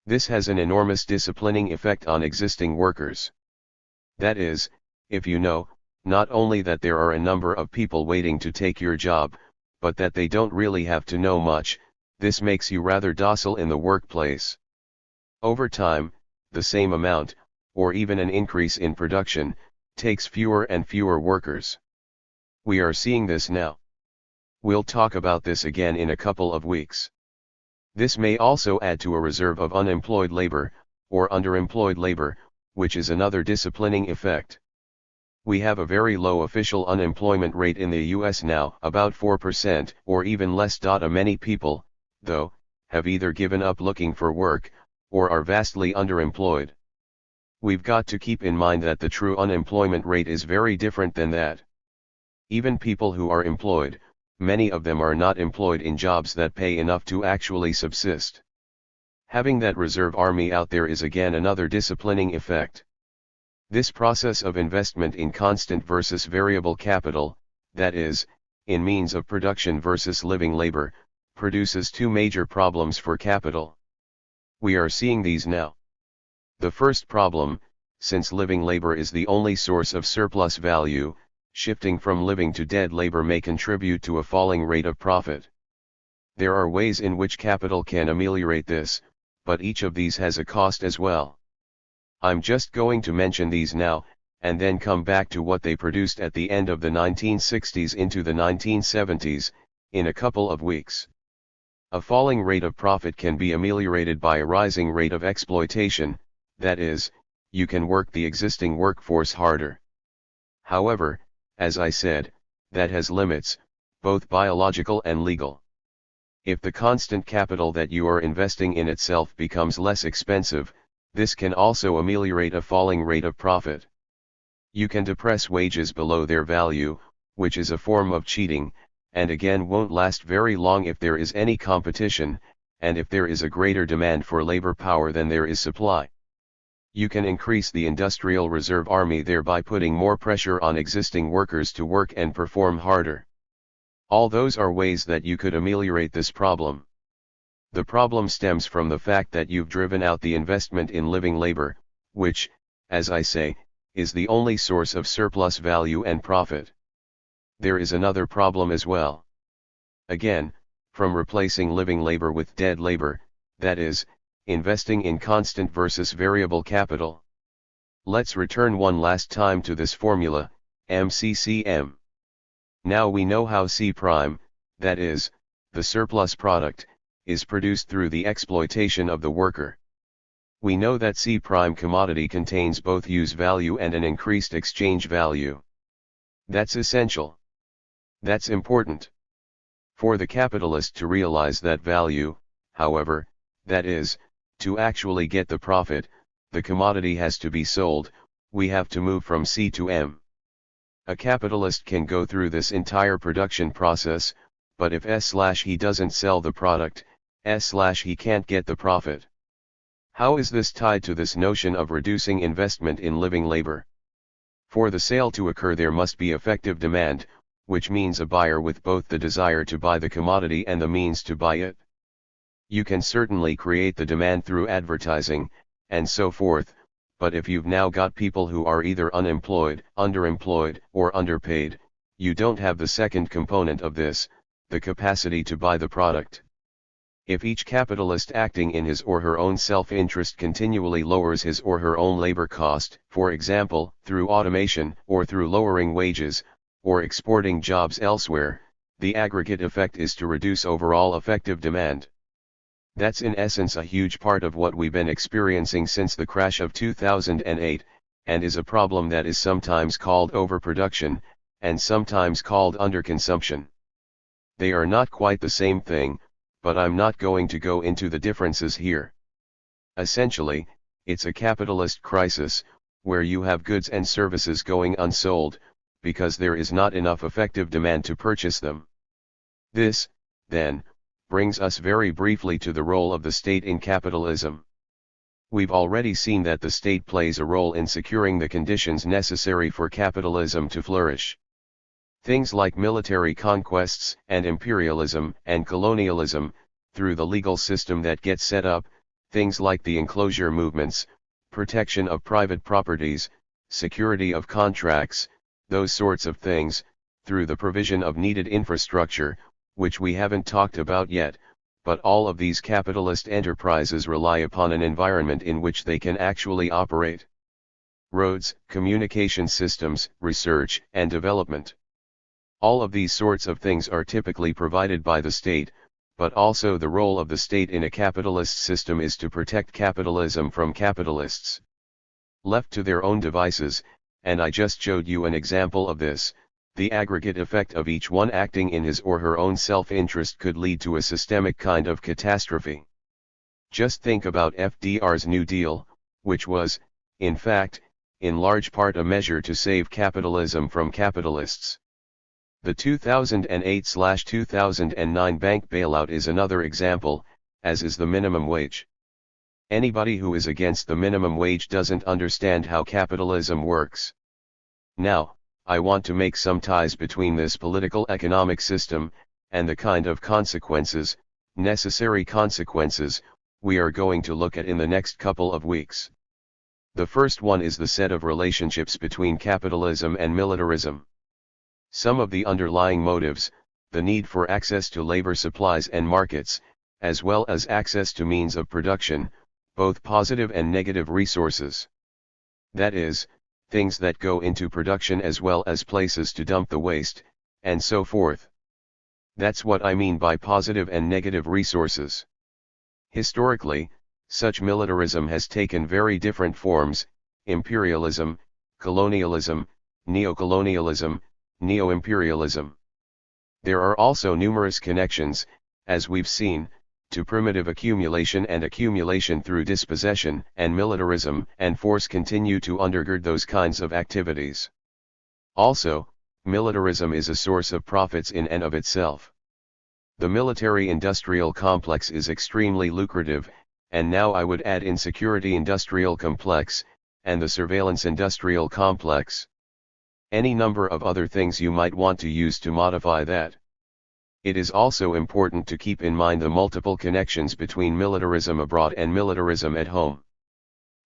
This has an enormous disciplining effect on existing workers. That is, if you know, not only that there are a number of people waiting to take your job, but that they don't really have to know much, this makes you rather docile in the workplace. Over time, the same amount, or even an increase in production, takes fewer and fewer workers. We are seeing this now. We'll talk about this again in a couple of weeks. This may also add to a reserve of unemployed labor, or underemployed labor, which is another disciplining effect. We have a very low official unemployment rate in the US now, about 4% or even less. Many people, though, have either given up looking for work, or are vastly underemployed. We've got to keep in mind that the true unemployment rate is very different than that. Even people who are employed, many of them are not employed in jobs that pay enough to actually subsist. Having that reserve army out there is again another disciplining effect. This process of investment in constant versus variable capital, that is, in means of production versus living labor, produces two major problems for capital. We are seeing these now. The first problem, since living labor is the only source of surplus value, shifting from living to dead labor may contribute to a falling rate of profit. There are ways in which capital can ameliorate this, but each of these has a cost as well. I'm just going to mention these now, and then come back to what they produced at the end of the 1960s into the 1970s, in a couple of weeks. A falling rate of profit can be ameliorated by a rising rate of exploitation, that is, you can work the existing workforce harder. However, as I said, that has limits, both biological and legal. If the constant capital that you are investing in itself becomes less expensive, this can also ameliorate a falling rate of profit. You can depress wages below their value, which is a form of cheating, and again won't last very long if there is any competition, and if there is a greater demand for labor power than there is supply. You can increase the industrial reserve army, thereby putting more pressure on existing workers to work and perform harder. All those are ways that you could ameliorate this problem. The problem stems from the fact that you've driven out the investment in living labor, which, as I say, is the only source of surplus value and profit. There is another problem as well. Again, from replacing living labor with dead labor, that is, investing in constant versus variable capital. Let's return one last time to this formula, MCCM. Now we know how C prime, that is, the surplus product, is produced through the exploitation of the worker. We know that C prime commodity contains both use value and an increased exchange value. That's essential. That's important. For the capitalist to realize that value, however, that is, to actually get the profit, the commodity has to be sold, we have to move from C to M. A capitalist can go through this entire production process, but if he doesn't sell the product, he can't get the profit. How is this tied to this notion of reducing investment in living labor? For the sale to occur there must be effective demand, which means a buyer with both the desire to buy the commodity and the means to buy it. You can certainly create the demand through advertising, and so forth, but if you've now got people who are either unemployed, underemployed, or underpaid, you don't have the second component of this, the capacity to buy the product. If each capitalist acting in his or her own self-interest continually lowers his or her own labor cost, for example, through automation, or through lowering wages, or exporting jobs elsewhere, the aggregate effect is to reduce overall effective demand. That's in essence a huge part of what we've been experiencing since the crash of 2008, and is a problem that is sometimes called overproduction, and sometimes called underconsumption. They are not quite the same thing, but I'm not going to go into the differences here. Essentially, it's a capitalist crisis, where you have goods and services going unsold, because there is not enough effective demand to purchase them. This, then, brings us very briefly to the role of the state in capitalism. We've already seen that the state plays a role in securing the conditions necessary for capitalism to flourish. Things like military conquests and imperialism and colonialism, through the legal system that gets set up, things like the enclosure movements, protection of private properties, security of contracts, those sorts of things, through the provision of needed infrastructure, which we haven't talked about yet, but all of these capitalist enterprises rely upon an environment in which they can actually operate. Roads, communication systems, research and development. All of these sorts of things are typically provided by the state, but also the role of the state in a capitalist system is to protect capitalism from capitalists. Left to their own devices, and I just showed you an example of this, the aggregate effect of each one acting in his or her own self-interest could lead to a systemic kind of catastrophe. Just think about FDR's New Deal, which was, in fact, in large part a measure to save capitalism from capitalists. The 2008/2009 bank bailout is another example, as is the minimum wage. Anybody who is against the minimum wage doesn't understand how capitalism works. Now, I want to make some ties between this political economic system, and the kind of consequences, necessary consequences, we are going to look at in the next couple of weeks. The first one is the set of relationships between capitalism and militarism. Some of the underlying motives, the need for access to labor supplies and markets, as well as access to means of production, both positive and negative resources. That is, things that go into production as well as places to dump the waste, and so forth. That's what I mean by positive and negative resources. Historically, such militarism has taken very different forms, imperialism, colonialism, neocolonialism, neo-imperialism. There are also numerous connections, as we've seen, to primitive accumulation and accumulation through dispossession, and militarism and force continue to undergird those kinds of activities. Also, militarism is a source of profits in and of itself. The military-industrial complex is extremely lucrative, and now I would add insecurity-industrial complex, and the surveillance-industrial complex. Any number of other things you might want to use to modify that. It is also important to keep in mind the multiple connections between militarism abroad and militarism at home.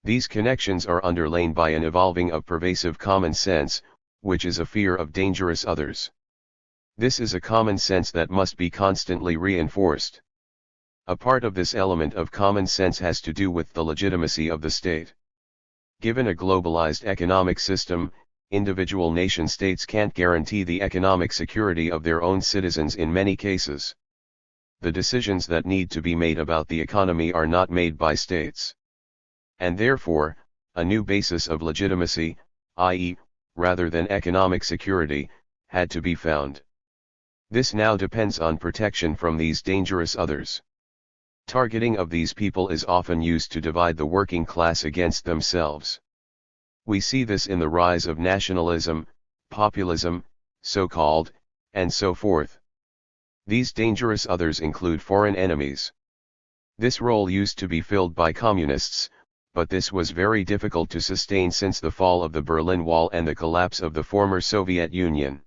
These connections are underlain by an evolving of pervasive common sense, which is a fear of dangerous others. This is a common sense that must be constantly reinforced. A part of this element of common sense has to do with the legitimacy of the state. Given a globalized economic system, individual nation-states can't guarantee the economic security of their own citizens in many cases. The decisions that need to be made about the economy are not made by states. And therefore, a new basis of legitimacy, i.e., rather than economic security, had to be found. This now depends on protection from these dangerous others. Targeting of these people is often used to divide the working class against themselves. We see this in the rise of nationalism, populism, so-called, and so forth. These dangerous others include foreign enemies. This role used to be filled by communists, but this was very difficult to sustain since the fall of the Berlin Wall and the collapse of the former Soviet Union.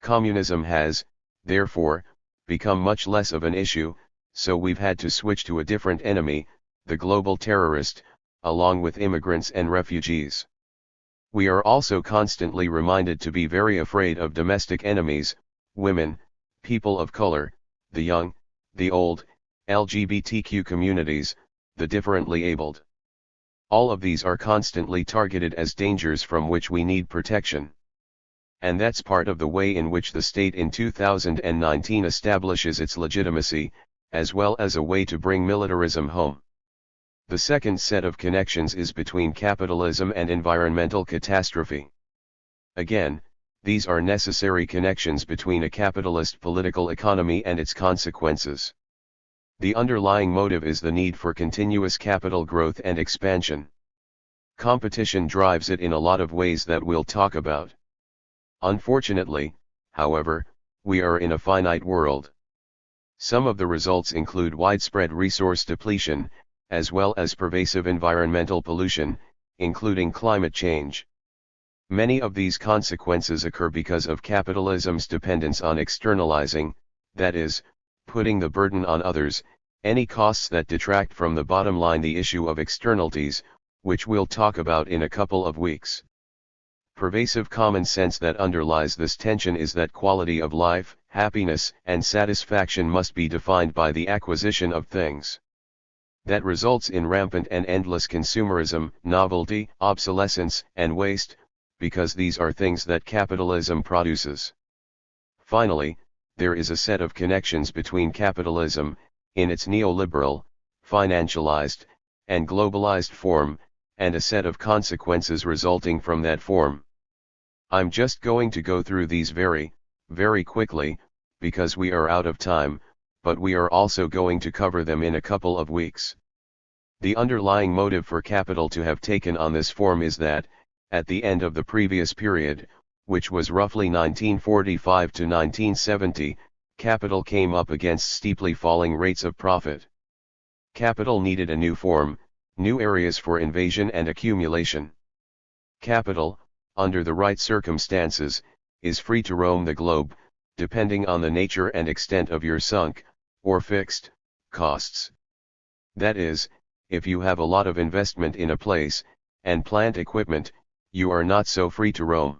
Communism has, therefore, become much less of an issue, so we've had to switch to a different enemy, the global terrorist, along with immigrants and refugees. We are also constantly reminded to be very afraid of domestic enemies, women, people of color, the young, the old, LGBTQ communities, the differently abled. All of these are constantly targeted as dangers from which we need protection. And that's part of the way in which the state in 2019 establishes its legitimacy, as well as a way to bring militarism home. The second set of connections is between capitalism and environmental catastrophe. Again, these are necessary connections between a capitalist political economy and its consequences. The underlying motive is the need for continuous capital growth and expansion. Competition drives it in a lot of ways that we'll talk about. Unfortunately, however, we are in a finite world. Some of the results include widespread resource depletion, as well as pervasive environmental pollution, including climate change. Many of these consequences occur because of capitalism's dependence on externalizing, that is, putting the burden on others, any costs that detract from the bottom line. The issue of externalities, which we'll talk about in a couple of weeks. Pervasive common sense that underlies this tension is that quality of life, happiness, and satisfaction must be defined by the acquisition of things. That results in rampant and endless consumerism, novelty, obsolescence, and waste, because these are things that capitalism produces. Finally, there is a set of connections between capitalism, in its neoliberal, financialized, and globalized form, and a set of consequences resulting from that form. I'm just going to go through these very, very quickly, because we are out of time, but we are also going to cover them in a couple of weeks. The underlying motive for capital to have taken on this form is that, at the end of the previous period, which was roughly 1945 to 1970, capital came up against steeply falling rates of profit. Capital needed a new form, new areas for invasion and accumulation. Capital, under the right circumstances, is free to roam the globe, depending on the nature and extent of your sunk, or fixed, costs. That is, if you have a lot of investment in a place, and plant equipment, you are not so free to roam.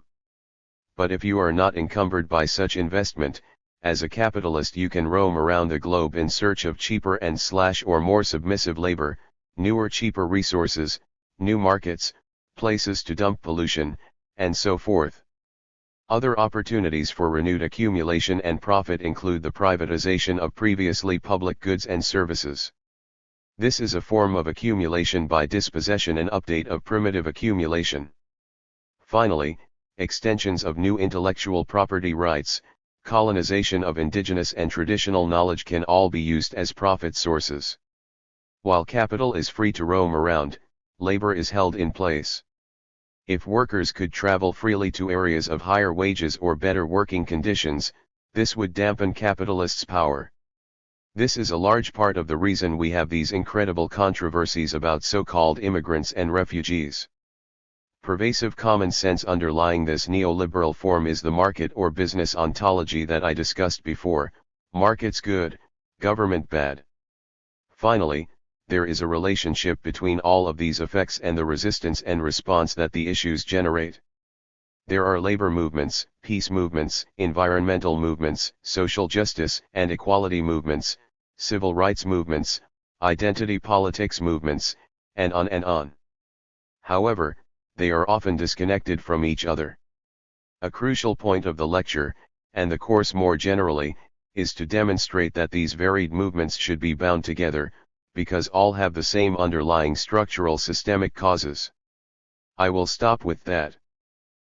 But if you are not encumbered by such investment, as a capitalist you can roam around the globe in search of cheaper and/or more submissive labor, newer cheaper resources, new markets, places to dump pollution, and so forth. Other opportunities for renewed accumulation and profit include the privatization of previously public goods and services. This is a form of accumulation by dispossession and update of primitive accumulation. Finally, extensions of new intellectual property rights, colonization of indigenous and traditional knowledge can all be used as profit sources. While capital is free to roam around, labor is held in place. If workers could travel freely to areas of higher wages or better working conditions, this would dampen capitalists' power. This is a large part of the reason we have these incredible controversies about so-called immigrants and refugees. Pervasive common sense underlying this neoliberal form is the market or business ontology that I discussed before: markets good, government bad. Finally, there is a relationship between all of these effects and the resistance and response that the issues generate. There are labor movements, peace movements, environmental movements, social justice and equality movements, civil rights movements, identity politics movements, and on and on. However, they are often disconnected from each other. A crucial point of the lecture, and the course more generally, is to demonstrate that these varied movements should be bound together, because all have the same underlying structural systemic causes. I will stop with that.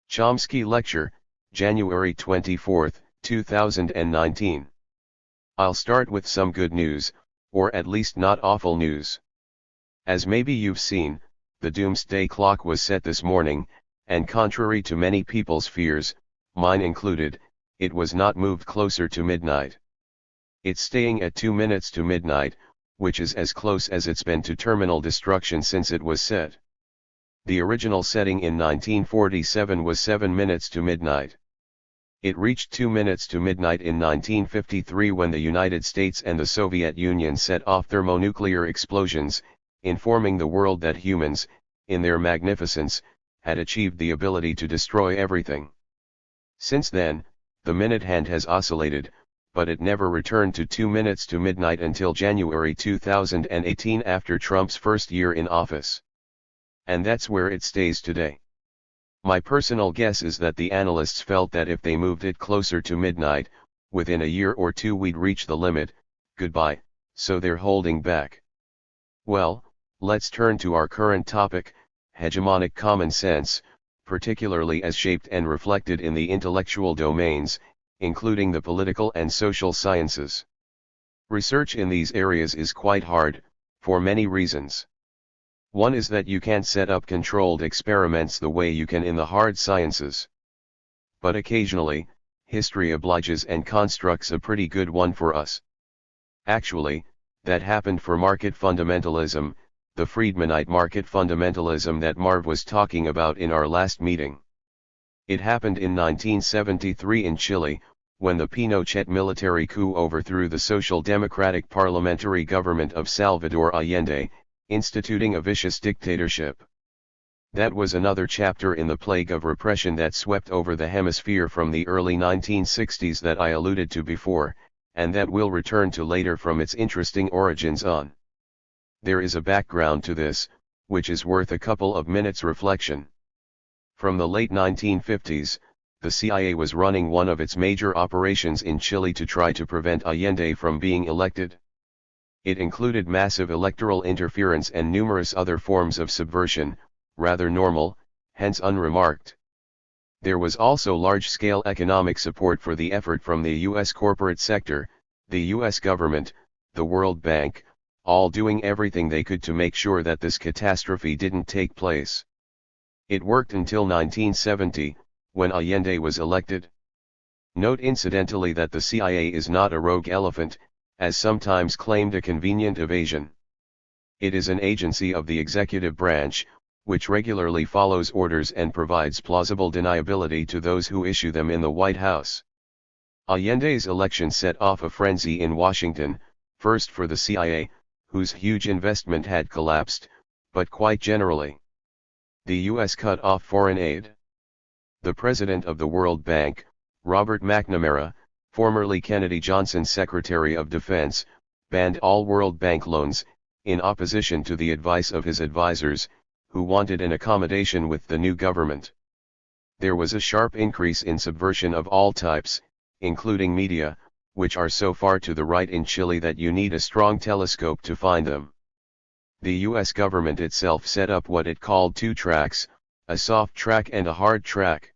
Chomsky Lecture, January 24, 2019. I'll start with some good news, or at least not awful news. As maybe you've seen, the doomsday clock was set this morning, and contrary to many people's fears, mine included, it was not moved closer to midnight. It's staying at 2 minutes to midnight, which is as close as it's been to terminal destruction since it was set. The original setting in 1947 was 7 minutes to midnight. It reached 2 minutes to midnight in 1953 when the United States and the Soviet Union set off thermonuclear explosions, informing the world that humans, in their magnificence, had achieved the ability to destroy everything. Since then, the minute hand has oscillated, but it never returned to 2 minutes to midnight until January 2018 after Trump's first year in office. And that's where it stays today. My personal guess is that the analysts felt that if they moved it closer to midnight, within a year or two we'd reach the limit, goodbye, so they're holding back. Well, let's turn to our current topic, hegemonic common sense, particularly as shaped and reflected in the intellectual domains, including the political and social sciences. Research in these areas is quite hard, for many reasons. One is that you can't set up controlled experiments the way you can in the hard sciences. But occasionally, history obliges and constructs a pretty good one for us. Actually, that happened for market fundamentalism, the Friedmanite market fundamentalism that Marv was talking about in our last meeting. It happened in 1973 in Chile, when the Pinochet military coup overthrew the social democratic parliamentary government of Salvador Allende, instituting a vicious dictatorship. That was another chapter in the plague of repression that swept over the hemisphere from the early 1960s that I alluded to before, and that we'll return to later from its interesting origins on. There is a background to this, which is worth a couple of minutes' reflection. From the late 1950s, the CIA was running one of its major operations in Chile to try to prevent Allende from being elected. It included massive electoral interference and numerous other forms of subversion, rather normal, hence unremarked. There was also large-scale economic support for the effort from the U.S. corporate sector, the U.S. government, the World Bank, all doing everything they could to make sure that this catastrophe didn't take place. It worked until 1970, when Allende was elected. Note incidentally that the CIA is not a rogue elephant, as sometimes claimed a convenient evasion. It is an agency of the executive branch, which regularly follows orders and provides plausible deniability to those who issue them in the White House. Allende's election set off a frenzy in Washington, first for the CIA, whose huge investment had collapsed, but quite generally. The U.S. cut off foreign aid. The president of the World Bank, Robert McNamara, formerly Kennedy Johnson's Secretary of Defense, banned all World Bank loans, in opposition to the advice of his advisors, who wanted an accommodation with the new government. There was a sharp increase in subversion of all types, including media, which are so far to the right in Chile that you need a strong telescope to find them. The US government itself set up what it called two tracks, a soft track and a hard track.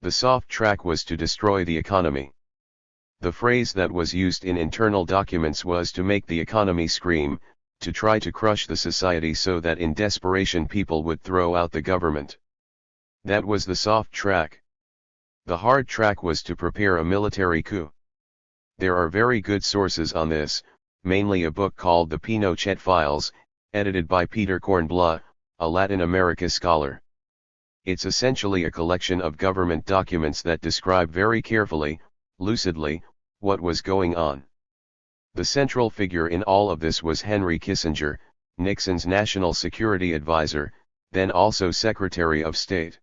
The soft track was to destroy the economy. The phrase that was used in internal documents was to make the economy scream, to try to crush the society so that in desperation people would throw out the government. That was the soft track. The hard track was to prepare a military coup. There are very good sources on this, mainly a book called The Pinochet Files, edited by Peter Kornbluh, a Latin America scholar. It's essentially a collection of government documents that describe very carefully, lucidly, what was going on. The central figure in all of this was Henry Kissinger, Nixon's national security advisor, then also Secretary of State.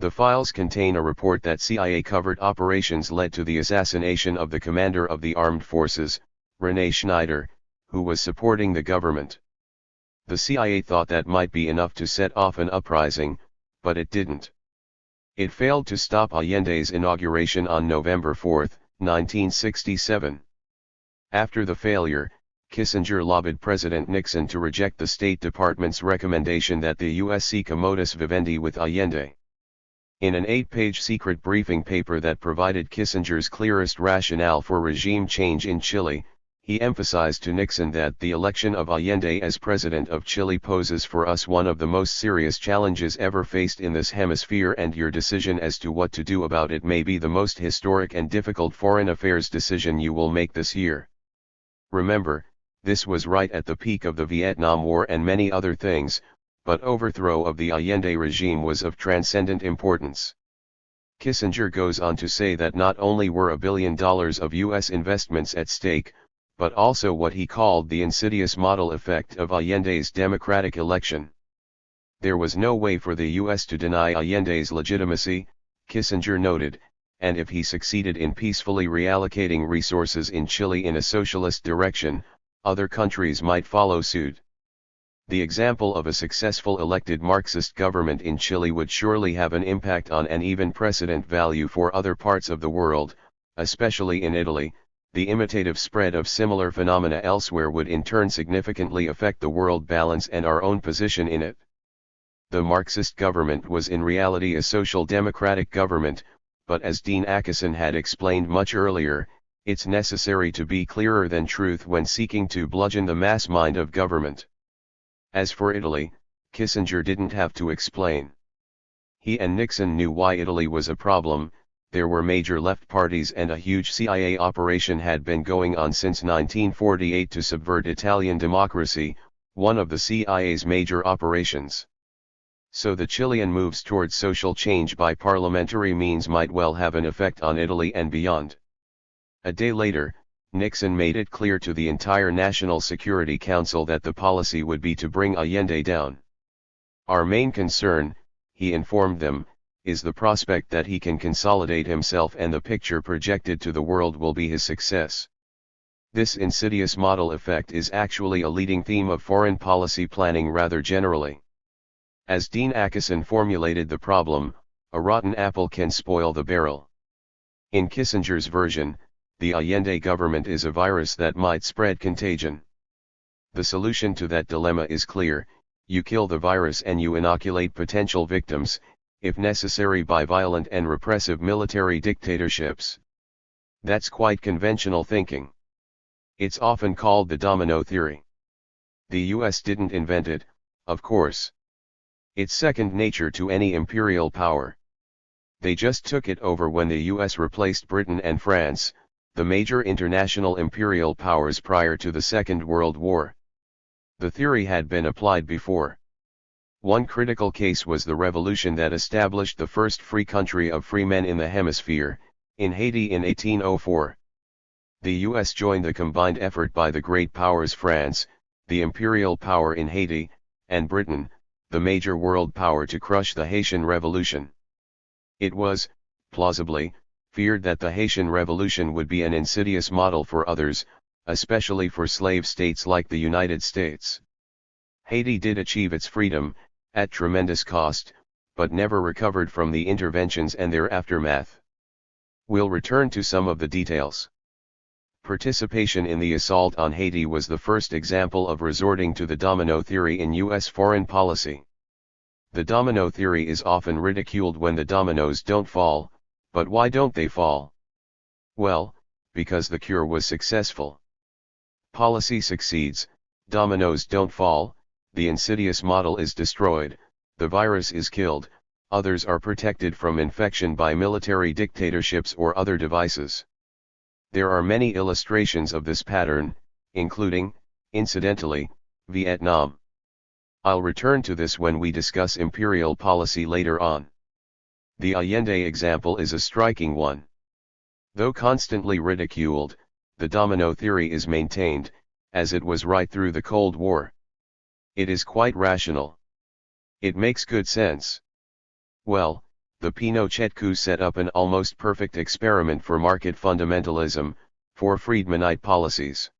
The files contain a report that CIA-covered operations led to the assassination of the commander of the armed forces, Rene Schneider, who was supporting the government. The CIA thought that might be enough to set off an uprising, but it didn't. It failed to stop Allende's inauguration on November 4, 1967. After the failure, Kissinger lobbied President Nixon to reject the State Department's recommendation that the U.S. seek a modus vivendi with Allende. In an 8-page secret briefing paper that provided Kissinger's clearest rationale for regime change in Chile, he emphasized to Nixon that the election of Allende as president of Chile poses for us one of the most serious challenges ever faced in this hemisphere, and your decision as to what to do about it may be the most historic and difficult foreign affairs decision you will make this year. Remember, this was right at the peak of the Vietnam War and many other things, but overthrow of the Allende regime was of transcendent importance. Kissinger goes on to say that not only were $1 billion of U.S. investments at stake, but also what he called the insidious model effect of Allende's democratic election. There was no way for the U.S. to deny Allende's legitimacy, Kissinger noted, and if he succeeded in peacefully reallocating resources in Chile in a socialist direction, other countries might follow suit. The example of a successful elected Marxist government in Chile would surely have an impact on and even precedent value for other parts of the world, especially in Italy. The imitative spread of similar phenomena elsewhere would in turn significantly affect the world balance and our own position in it. The Marxist government was in reality a social democratic government, but as Dean Acheson had explained much earlier, it's necessary to be clearer than truth when seeking to bludgeon the mass mind of government. As for Italy, Kissinger didn't have to explain. He and Nixon knew why Italy was a problem. There were major left parties and a huge CIA operation had been going on since 1948 to subvert Italian democracy, one of the CIA's major operations. So the Chilean moves towards social change by parliamentary means might well have an effect on Italy and beyond. A day later, Nixon made it clear to the entire National Security Council that the policy would be to bring Allende down. Our main concern, he informed them, is the prospect that he can consolidate himself and the picture projected to the world will be his success. This insidious model effect is actually a leading theme of foreign policy planning rather generally. As Dean Acheson formulated the problem, a rotten apple can spoil the barrel. In Kissinger's version, the Allende government is a virus that might spread contagion. The solution to that dilemma is clear: you kill the virus and you inoculate potential victims, if necessary by violent and repressive military dictatorships. That's quite conventional thinking. It's often called the domino theory. The US didn't invent it, of course. It's second nature to any imperial power. They just took it over when the US replaced Britain and France, the major international imperial powers prior to the Second World War. The theory had been applied before. One critical case was the revolution that established the first free country of free men in the hemisphere, in Haiti in 1804. The US joined the combined effort by the great powers France, the imperial power in Haiti, and Britain, the major world power, to crush the Haitian Revolution. It was, plausibly, feared that the Haitian Revolution would be an insidious model for others, especially for slave states like the United States. Haiti did achieve its freedom, at tremendous cost, but never recovered from the interventions and their aftermath. We'll return to some of the details. Participation in the assault on Haiti was the first example of resorting to the domino theory in U.S. foreign policy. The domino theory is often ridiculed when the dominoes don't fall, but why don't they fall? Well, because the cure was successful. Policy succeeds, dominoes don't fall, the insidious model is destroyed, the virus is killed, others are protected from infection by military dictatorships or other devices. There are many illustrations of this pattern, including, incidentally, Vietnam. I'll return to this when we discuss imperial policy later on. The Allende example is a striking one. Though constantly ridiculed, the domino theory is maintained, as it was right through the Cold War. It is quite rational. It makes good sense. Well, the Pinochet coup set up an almost perfect experiment for market fundamentalism, for Friedmanite policies.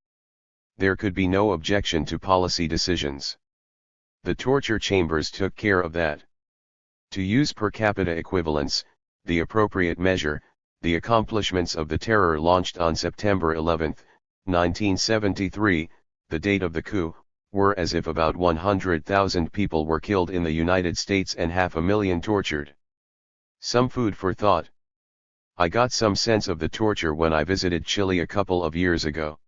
There could be no objection to policy decisions. The torture chambers took care of that. To use per capita equivalents, the appropriate measure, the accomplishments of the terror launched on September 11, 1973, the date of the coup, were as if about 100,000 people were killed in the United States and 500,000 tortured. Some food for thought. I got some sense of the torture when I visited Chile a couple of years ago.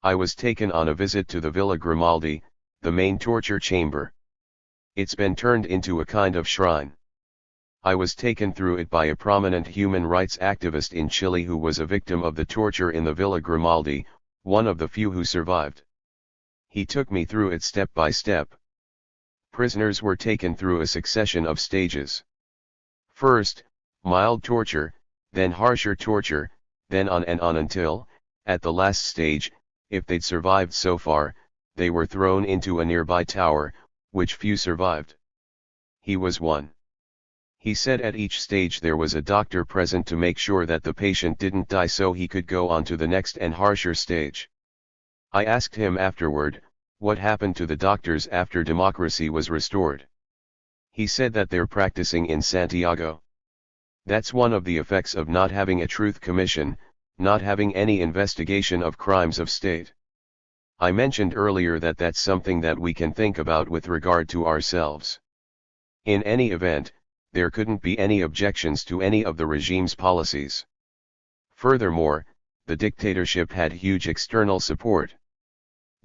I was taken on a visit to the Villa Grimaldi, the main torture chamber. It's been turned into a kind of shrine. I was taken through it by a prominent human rights activist in Chile who was a victim of the torture in the Villa Grimaldi, one of the few who survived. He took me through it step by step. Prisoners were taken through a succession of stages. First, mild torture, then harsher torture, then on and on until, at the last stage, if they'd survived so far, they were thrown into a nearby tower, which few survived. He was one. He said at each stage there was a doctor present to make sure that the patient didn't die so he could go on to the next and harsher stage. I asked him afterward, what happened to the doctors after democracy was restored? He said that they're practicing in Santiago. That's one of the effects of not having a truth commission, not having any investigation of crimes of state. I mentioned earlier that that's something that we can think about with regard to ourselves. In any event, there couldn't be any objections to any of the regime's policies. Furthermore, the dictatorship had huge external support.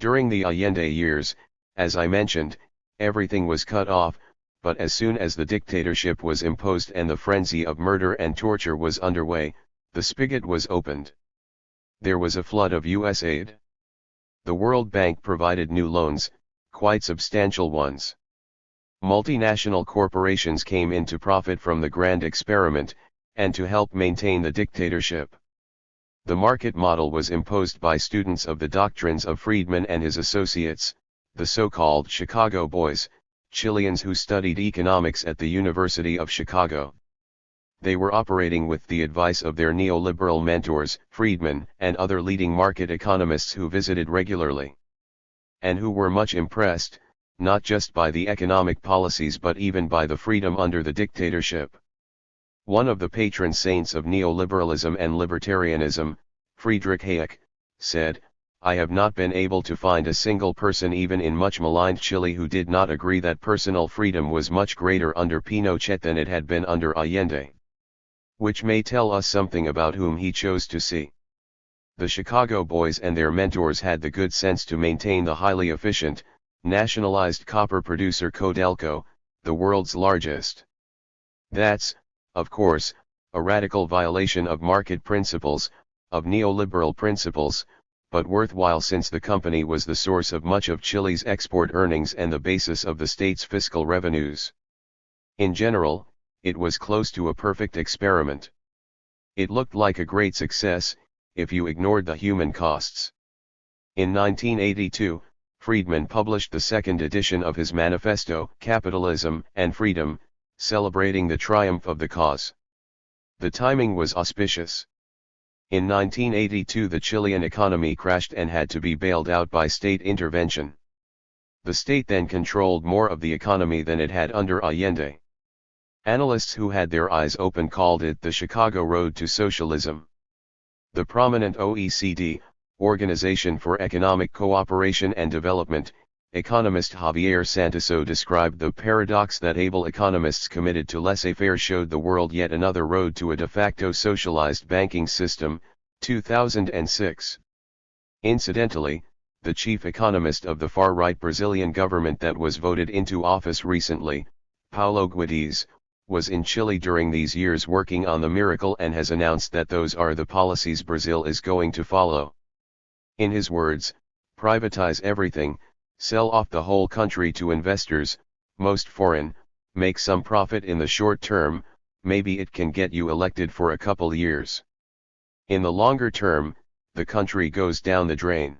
During the Allende years, as I mentioned, everything was cut off, but as soon as the dictatorship was imposed and the frenzy of murder and torture was underway, the spigot was opened. There was a flood of U.S. aid. The World Bank provided new loans, quite substantial ones. Multinational corporations came in to profit from the grand experiment, and to help maintain the dictatorship. The market model was imposed by students of the doctrines of Friedman and his associates, the so-called Chicago Boys, Chileans who studied economics at the University of Chicago. They were operating with the advice of their neoliberal mentors, Friedman, and other leading market economists who visited regularly. And who were much impressed, not just by the economic policies but even by the freedom under the dictatorship. One of the patron saints of neoliberalism and libertarianism, Friedrich Hayek, said, "I have not been able to find a single person even in much maligned Chile who did not agree that personal freedom was much greater under Pinochet than it had been under Allende." Which may tell us something about whom he chose to see. The Chicago Boys and their mentors had the good sense to maintain the highly efficient, nationalized copper producer Codelco, the world's largest. That's, of course, a radical violation of market principles, of neoliberal principles, but worthwhile since the company was the source of much of Chile's export earnings and the basis of the state's fiscal revenues. In general, it was close to a perfect experiment. It looked like a great success, if you ignored the human costs. In 1982, Friedman published the second edition of his manifesto, Capitalism and Freedom, celebrating the triumph of the cause. The timing was auspicious. In 1982 the Chilean economy crashed and had to be bailed out by state intervention. The state then controlled more of the economy than it had under Allende. Analysts who had their eyes open called it the Chicago Road to Socialism. The prominent OECD, Organization for Economic Cooperation and Development, economist Javier Santoso described the paradox that able economists committed to laissez-faire showed the world yet another road to a de facto socialized banking system, 2006. Incidentally, the chief economist of the far-right Brazilian government that was voted into office recently, Paulo Guedes, was in Chile during these years working on the miracle and has announced that those are the policies Brazil is going to follow. In his words, privatize everything, sell off the whole country to investors, most foreign, make some profit in the short term, maybe it can get you elected for a couple years. In the longer term, the country goes down the drain.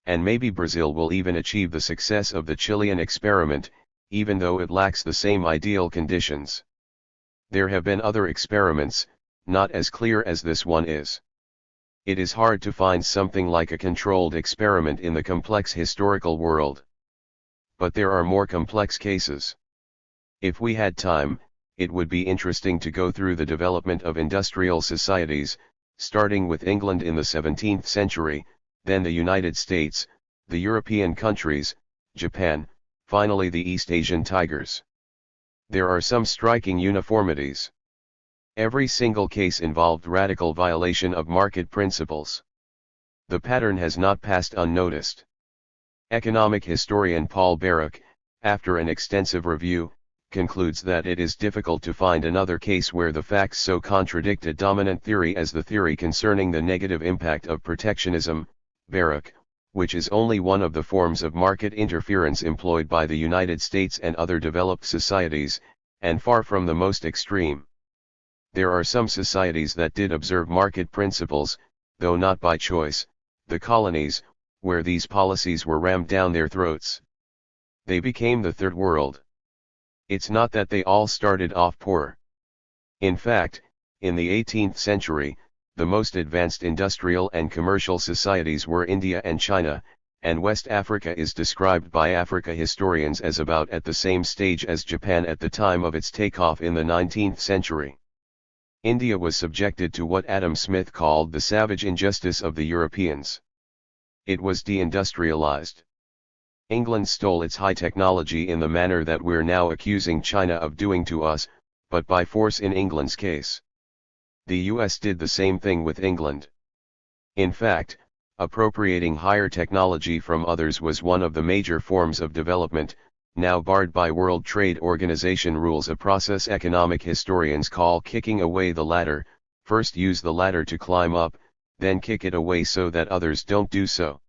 And maybe Brazil will even achieve the success of the Chilean experiment, even though it lacks the same ideal conditions. There have been other experiments, not as clear as this one is. It is hard to find something like a controlled experiment in the complex historical world. But there are more complex cases. If we had time, it would be interesting to go through the development of industrial societies, starting with England in the 17th century, then the United States, the European countries, Japan, finally the East Asian tigers. There are some striking uniformities. Every single case involved radical violation of market principles. The pattern has not passed unnoticed. Economic historian Paul Baruch, after an extensive review, concludes that it is difficult to find another case where the facts so contradict a dominant theory as the theory concerning the negative impact of protectionism, Baruch, which is only one of the forms of market interference employed by the United States and other developed societies, and far from the most extreme. There are some societies that did observe market principles, though not by choice, the colonies, where these policies were rammed down their throats. They became the Third World. It's not that they all started off poor. In fact, in the 18th century, the most advanced industrial and commercial societies were India and China, and West Africa is described by Africa historians as about at the same stage as Japan at the time of its takeoff in the 19th century. India was subjected to what Adam Smith called the savage injustice of the Europeans. It was deindustrialized. England stole its high technology in the manner that we're now accusing China of doing to us, but by force in England's case. The US did the same thing with England. In fact, appropriating higher technology from others was one of the major forms of development, now barred by World Trade Organization rules, a process economic historians call kicking away the ladder. First use the ladder to climb up, then kick it away so that others don't do so.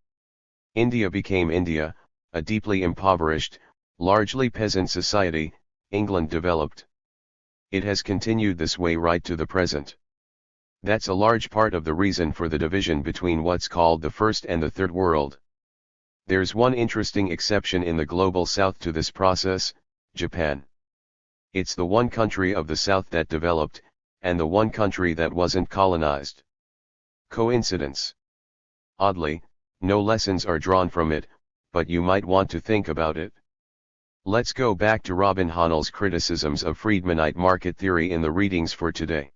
India became India, a deeply impoverished, largely peasant society. England developed. It has continued this way right to the present. That's a large part of the reason for the division between what's called the First and the Third World. There's one interesting exception in the global South to this process, Japan. It's the one country of the South that developed, and the one country that wasn't colonized. Coincidence? Oddly, no lessons are drawn from it, but you might want to think about it. Let's go back to Robin Hahnel's criticisms of Friedmanite market theory in the readings for today.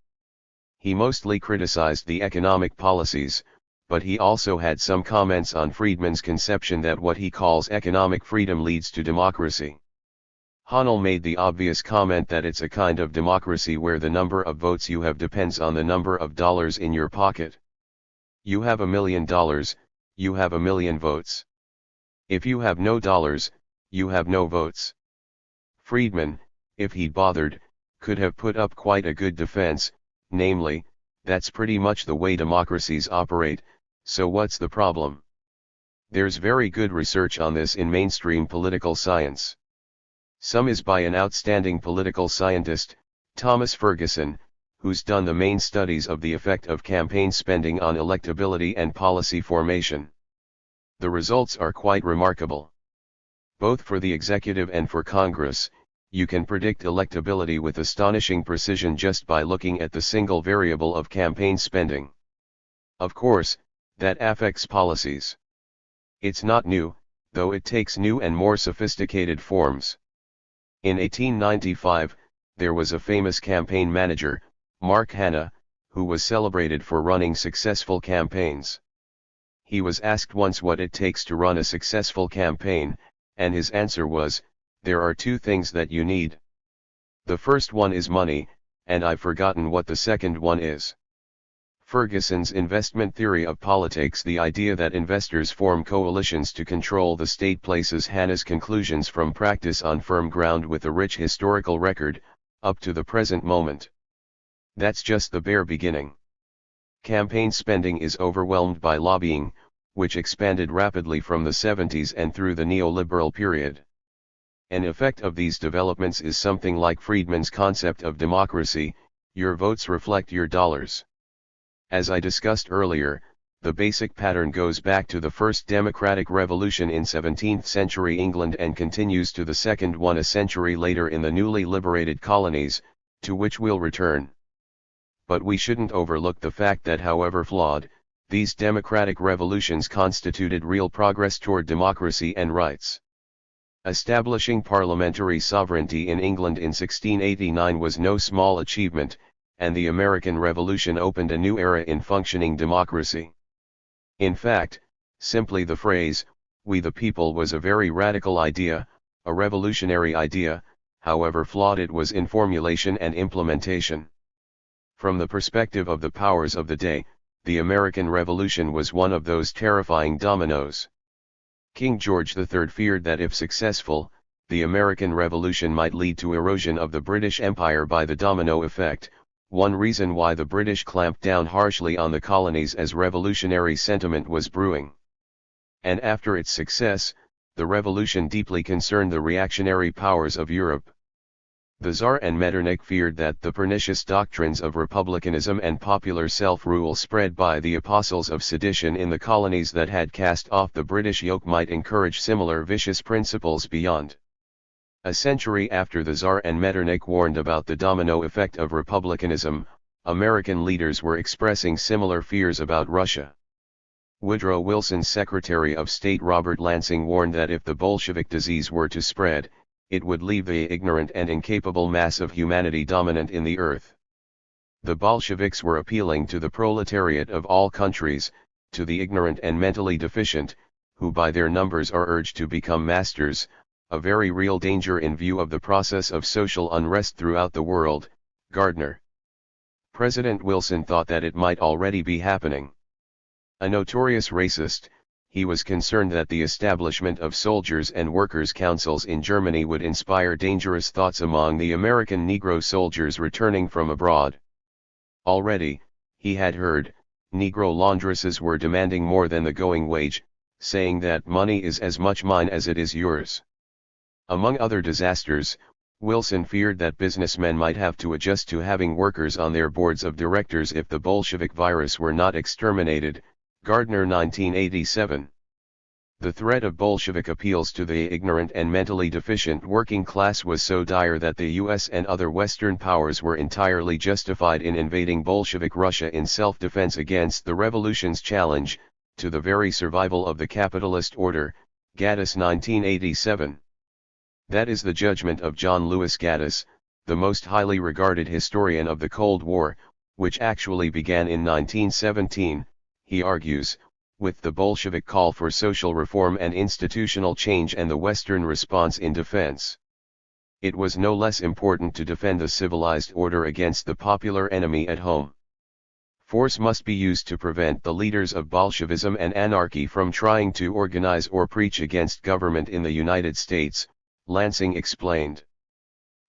He mostly criticized the economic policies, but he also had some comments on Friedman's conception that what he calls economic freedom leads to democracy. Hahnel made the obvious comment that it's a kind of democracy where the number of votes you have depends on the number of dollars in your pocket. You have $1 million, you have 1 million votes. If you have no dollars, you have no votes. Friedman, if he'd bothered, could have put up quite a good defense, namely, that's pretty much the way democracies operate, so what's the problem? There's very good research on this in mainstream political science. Some is by an outstanding political scientist, Thomas Ferguson, who's done the main studies of the effect of campaign spending on electability and policy formation. The results are quite remarkable. Both for the executive and for Congress, you can predict electability with astonishing precision just by looking at the single variable of campaign spending. Of course, that affects policies. It's not new, though it takes new and more sophisticated forms. In 1895, there was a famous campaign manager, Mark Hanna, who was celebrated for running successful campaigns. He was asked once what it takes to run a successful campaign, and his answer was, "There are two things that you need. The first one is money, and I've forgotten what the second one is." Ferguson's investment theory of politics, the idea that investors form coalitions to control the state, places Hanna's conclusions from practice on firm ground with a rich historical record, up to the present moment. That's just the bare beginning. Campaign spending is overwhelmed by lobbying, which expanded rapidly from the 70s and through the neoliberal period. An effect of these developments is something like Friedman's concept of democracy: your votes reflect your dollars. As I discussed earlier, the basic pattern goes back to the first democratic revolution in 17th century England and continues to the second one a century later in the newly liberated colonies, to which we'll return. But we shouldn't overlook the fact that, however flawed, these democratic revolutions constituted real progress toward democracy and rights. Establishing parliamentary sovereignty in England in 1689 was no small achievement, and the American Revolution opened a new era in functioning democracy. In fact, simply the phrase, "we the people," was a very radical idea, a revolutionary idea, however flawed it was in formulation and implementation. From the perspective of the powers of the day, the American Revolution was one of those terrifying dominoes. King George III feared that if successful, the American Revolution might lead to erosion of the British Empire by the domino effect, one reason why the British clamped down harshly on the colonies as revolutionary sentiment was brewing. And after its success, the revolution deeply concerned the reactionary powers of Europe. The Tsar and Metternich feared that the pernicious doctrines of republicanism and popular self-rule spread by the apostles of sedition in the colonies that had cast off the British yoke might encourage similar vicious principles beyond. A century after the Tsar and Metternich warned about the domino effect of republicanism, American leaders were expressing similar fears about Russia. Woodrow Wilson's Secretary of State Robert Lansing warned that if the Bolshevik disease were to spread, it would leave the ignorant and incapable mass of humanity dominant in the earth. The Bolsheviks were appealing to the proletariat of all countries, to the ignorant and mentally deficient, who by their numbers are urged to become masters, a very real danger in view of the process of social unrest throughout the world. Gardner. President Wilson thought that it might already be happening. A notorious racist, he was concerned that the establishment of soldiers and workers' councils in Germany would inspire dangerous thoughts among the American Negro soldiers returning from abroad. Already, he had heard, Negro laundresses were demanding more than the going wage, saying that money is as much mine as it is yours. Among other disasters, Wilson feared that businessmen might have to adjust to having workers on their boards of directors if the Bolshevik virus were not exterminated. Gardner 1987. The threat of Bolshevik appeals to the ignorant and mentally deficient working class was so dire that the US and other Western powers were entirely justified in invading Bolshevik Russia in self-defense against the revolution's challenge to the very survival of the capitalist order. Gaddis 1987. That is the judgment of John Lewis Gaddis, the most highly regarded historian of the Cold War, which actually began in 1917, he argues, with the Bolshevik call for social reform and institutional change and the Western response in defense. It was no less important to defend the civilized order against the popular enemy at home. Force must be used to prevent the leaders of Bolshevism and anarchy from trying to organize or preach against government in the United States, Lansing explained.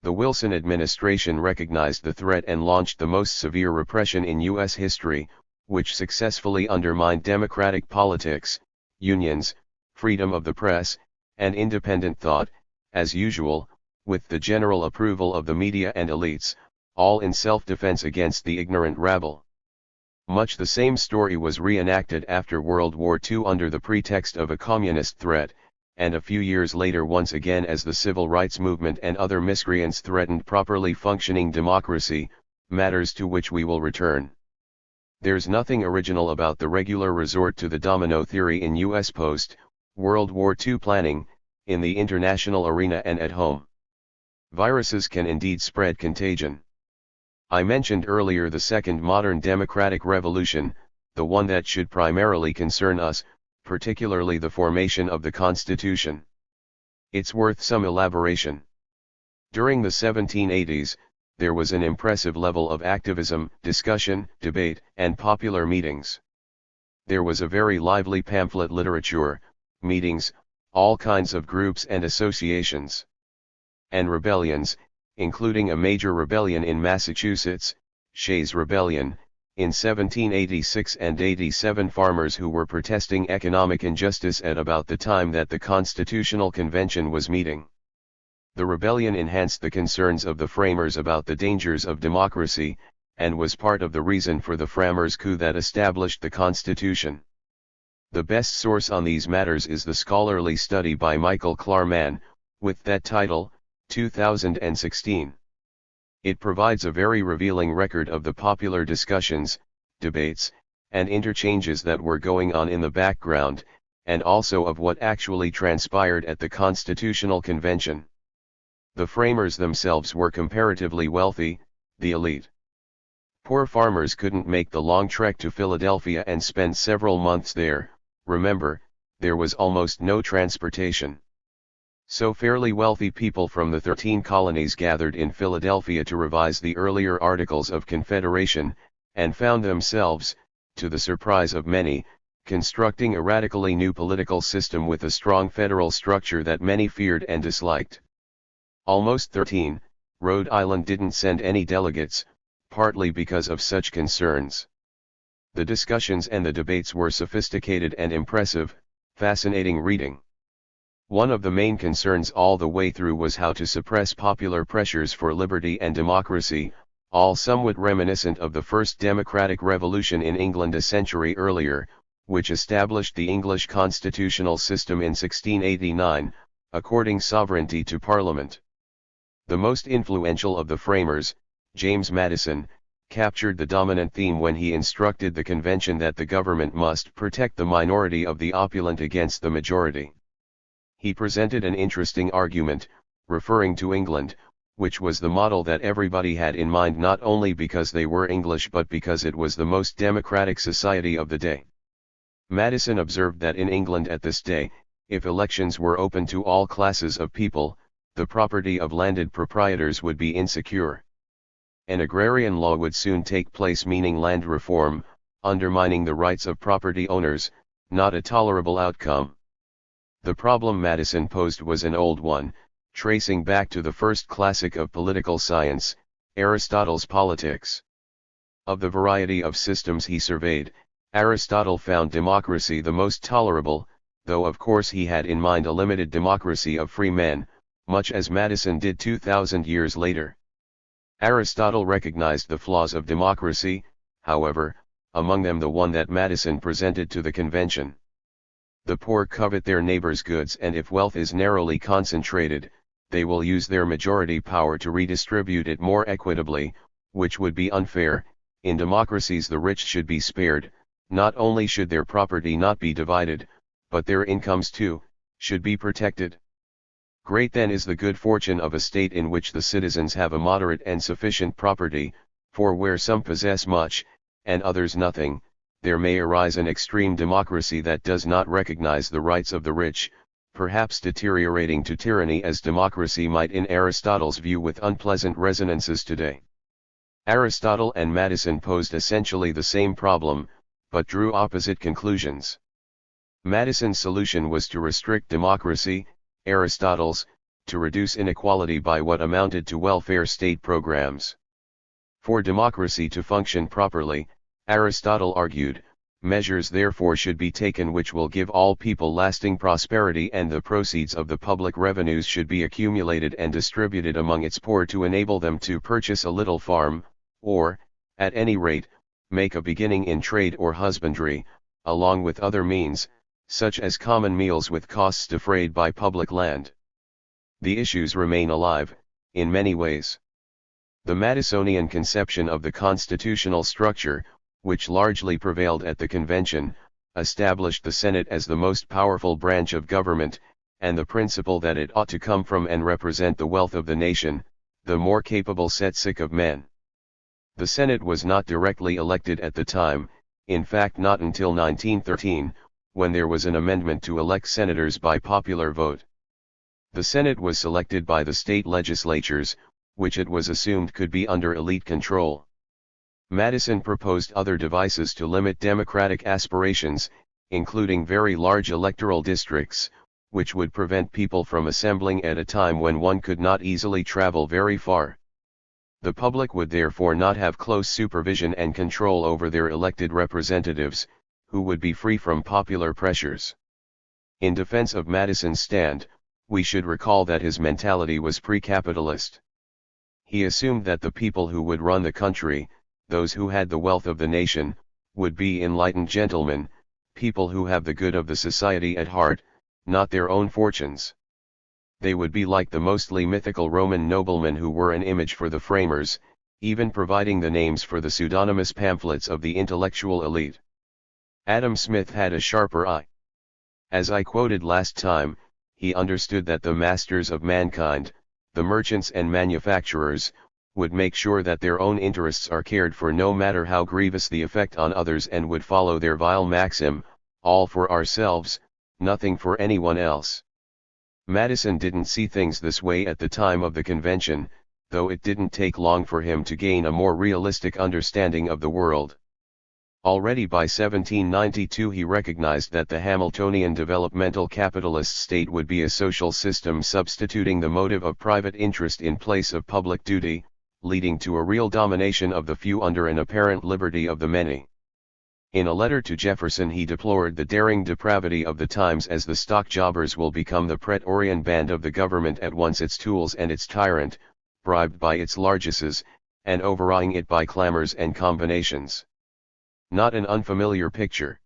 The Wilson administration recognized the threat and launched the most severe repression in U.S. history, which successfully undermined democratic politics, unions, freedom of the press, and independent thought, as usual, with the general approval of the media and elites, all in self-defense against the ignorant rabble. Much the same story was reenacted after World War II under the pretext of a communist threat, and a few years later once again as the civil rights movement and other miscreants threatened properly functioning democracy, matters to which we will return. There's nothing original about the regular resort to the domino theory in U.S. post-World War II planning, in the international arena and at home. Viruses can indeed spread contagion. I mentioned earlier the second modern democratic revolution, the one that should primarily concern us, particularly the formation of the Constitution. It's worth some elaboration. During the 1780s, there was an impressive level of activism, discussion, debate, and popular meetings. There was a very lively pamphlet literature, meetings, all kinds of groups and associations. And rebellions, including a major rebellion in Massachusetts, Shays' Rebellion, in 1786 and 87, farmers who were protesting economic injustice at about the time that the Constitutional Convention was meeting. The rebellion enhanced the concerns of the framers about the dangers of democracy, and was part of the reason for the framers' coup that established the Constitution. The best source on these matters is the scholarly study by Michael Klarman, with that title, 2016. It provides a very revealing record of the popular discussions, debates, and interchanges that were going on in the background, and also of what actually transpired at the Constitutional Convention. The framers themselves were comparatively wealthy, the elite. Poor farmers couldn't make the long trek to Philadelphia and spend several months there. Remember, there was almost no transportation. So fairly wealthy people from the 13 colonies gathered in Philadelphia to revise the earlier Articles of Confederation, and found themselves, to the surprise of many, constructing a radically new political system with a strong federal structure that many feared and disliked. Almost 13, Rhode Island didn't send any delegates, partly because of such concerns. The discussions and the debates were sophisticated and impressive, fascinating reading. One of the main concerns all the way through was how to suppress popular pressures for liberty and democracy, all somewhat reminiscent of the first democratic revolution in England a century earlier, which established the English constitutional system in 1689, according sovereignty to Parliament. The most influential of the framers, James Madison, captured the dominant theme when he instructed the convention that the government must protect the minority of the opulent against the majority. He presented an interesting argument, referring to England, which was the model that everybody had in mind not only because they were English but because it was the most democratic society of the day. Madison observed that in England at this day, if elections were open to all classes of people, the property of landed proprietors would be insecure. An agrarian law would soon take place, meaning land reform, undermining the rights of property owners, not a tolerable outcome. The problem Madison posed was an old one, tracing back to the first classic of political science, Aristotle's Politics. Of the variety of systems he surveyed, Aristotle found democracy the most tolerable, though of course he had in mind a limited democracy of free men, much as Madison did 2,000 years later. Aristotle recognized the flaws of democracy, however, among them the one that Madison presented to the convention. The poor covet their neighbors' goods, and if wealth is narrowly concentrated, they will use their majority power to redistribute it more equitably, which would be unfair. In democracies the rich should be spared, not only should their property not be divided, but their incomes too, should be protected. Great then is the good fortune of a state in which the citizens have a moderate and sufficient property, for where some possess much, and others nothing, there may arise an extreme democracy that does not recognize the rights of the rich, perhaps deteriorating to tyranny as democracy might in Aristotle's view, with unpleasant resonances today. Aristotle and Madison posed essentially the same problem, but drew opposite conclusions. Madison's solution was to restrict democracy, Aristotle's, to reduce inequality by what amounted to welfare state programs. For democracy to function properly, Aristotle argued, measures therefore should be taken which will give all people lasting prosperity, and the proceeds of the public revenues should be accumulated and distributed among its poor to enable them to purchase a little farm, or, at any rate, make a beginning in trade or husbandry, along with other means, such as common meals with costs defrayed by public land. The issues remain alive, in many ways. The Madisonian conception of the constitutional structure, which largely prevailed at the convention, established the Senate as the most powerful branch of government, and the principle that it ought to come from and represent the wealth of the nation, the more capable set sick of men. The Senate was not directly elected at the time, in fact not until 1913, when there was an amendment to elect senators by popular vote. The Senate was selected by the state legislatures, which it was assumed could be under elite control. Madison proposed other devices to limit democratic aspirations, including very large electoral districts, which would prevent people from assembling at a time when one could not easily travel very far. The public would therefore not have close supervision and control over their elected representatives, who would be free from popular pressures. In defense of Madison's stand, we should recall that his mentality was pre-capitalist. He assumed that the people who would run the country, those who had the wealth of the nation, would be enlightened gentlemen, people who have the good of the society at heart, not their own fortunes. They would be like the mostly mythical Roman noblemen who were an image for the framers, even providing the names for the pseudonymous pamphlets of the intellectual elite. Adam Smith had a sharper eye. As I quoted last time, he understood that the masters of mankind, the merchants and manufacturers, would make sure that their own interests are cared for no matter how grievous the effect on others, and would follow their vile maxim, all for ourselves, nothing for anyone else. Madison didn't see things this way at the time of the convention, though it didn't take long for him to gain a more realistic understanding of the world. Already by 1792 he recognized that the Hamiltonian developmental capitalist state would be a social system substituting the motive of private interest in place of public duty, leading to a real domination of the few under an apparent liberty of the many. In a letter to Jefferson he deplored the daring depravity of the times, as the stock jobbers will become the Praetorian band of the government, at once its tools and its tyrant, bribed by its largesses, and overawing it by clamors and combinations. Not an unfamiliar picture.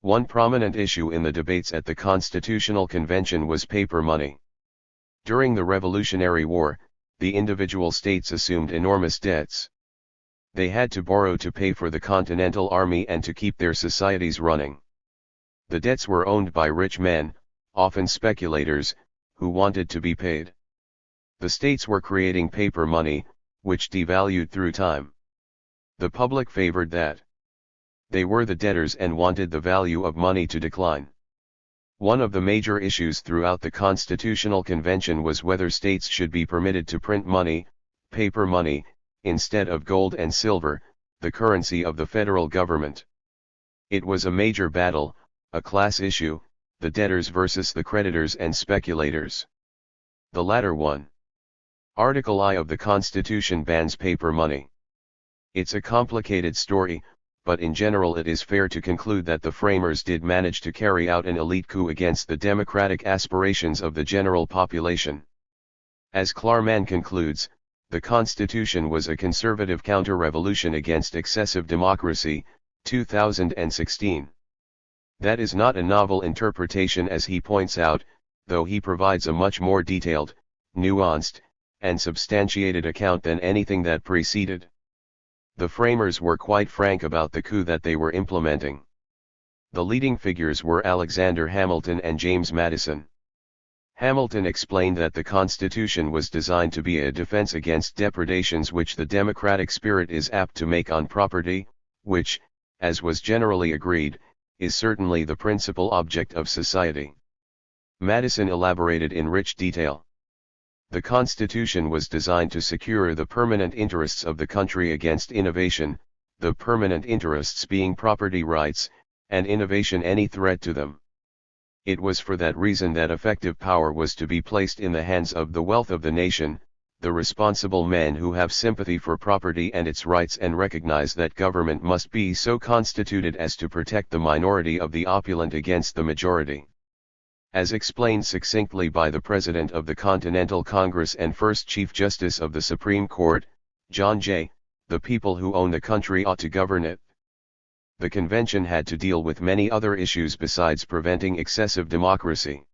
One prominent issue in the debates at the Constitutional Convention was paper money. During the Revolutionary War, the individual states assumed enormous debts. They had to borrow to pay for the Continental Army and to keep their societies running. The debts were owned by rich men, often speculators, who wanted to be paid. The states were creating paper money, which devalued through time. The public favored that. They were the debtors and wanted the value of money to decline. One of the major issues throughout the Constitutional Convention was whether states should be permitted to print money, paper money, instead of gold and silver, the currency of the federal government. It was a major battle, a class issue, the debtors versus the creditors and speculators. The latter won. Article I of the Constitution bans paper money. It's a complicated story, but in general it is fair to conclude that the framers did manage to carry out an elite coup against the democratic aspirations of the general population. As Klarman concludes, the Constitution was a conservative counter-revolution against excessive democracy, 2016. That is not a novel interpretation, as he points out, though he provides a much more detailed, nuanced, and substantiated account than anything that preceded. The framers were quite frank about the coup that they were implementing. The leading figures were Alexander Hamilton and James Madison. Hamilton explained that the Constitution was designed to be a defense against depredations which the democratic spirit is apt to make on property, which, as was generally agreed, is certainly the principal object of society. Madison elaborated in rich detail. The Constitution was designed to secure the permanent interests of the country against innovation, the permanent interests being property rights, and innovation any threat to them. It was for that reason that effective power was to be placed in the hands of the wealth of the nation, the responsible men who have sympathy for property and its rights and recognize that government must be so constituted as to protect the minority of the opulent against the majority. As explained succinctly by the President of the Continental Congress and first Chief Justice of the Supreme Court, John Jay, the people who own the country ought to govern it. The convention had to deal with many other issues besides preventing excessive democracy.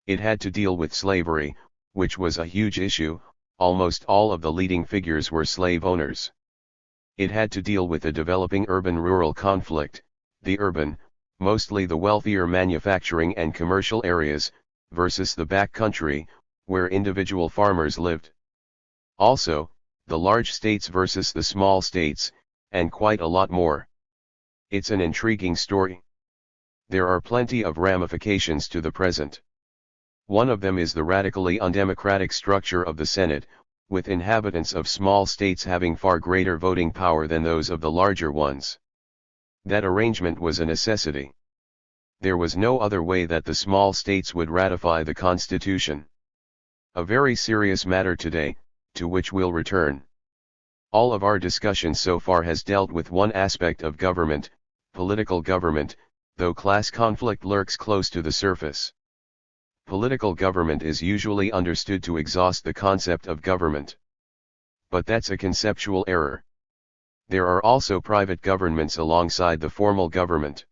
It had to deal with slavery, which was a huge issue. Almost all of the leading figures were slave owners. It had to deal with the developing urban-rural conflict, the urban, mostly the wealthier manufacturing and commercial areas, versus the back country, where individual farmers lived. Also, the large states versus the small states, and quite a lot more. It's an intriguing story. There are plenty of ramifications to the present. One of them is the radically undemocratic structure of the Senate, with inhabitants of small states having far greater voting power than those of the larger ones. That arrangement was a necessity. There was no other way that the small states would ratify the Constitution. A very serious matter today, to which we'll return. All of our discussion so far has dealt with one aspect of government, political government, though class conflict lurks close to the surface. Political government is usually understood to exhaust the concept of government. But that's a conceptual error. There are also private governments alongside the formal government.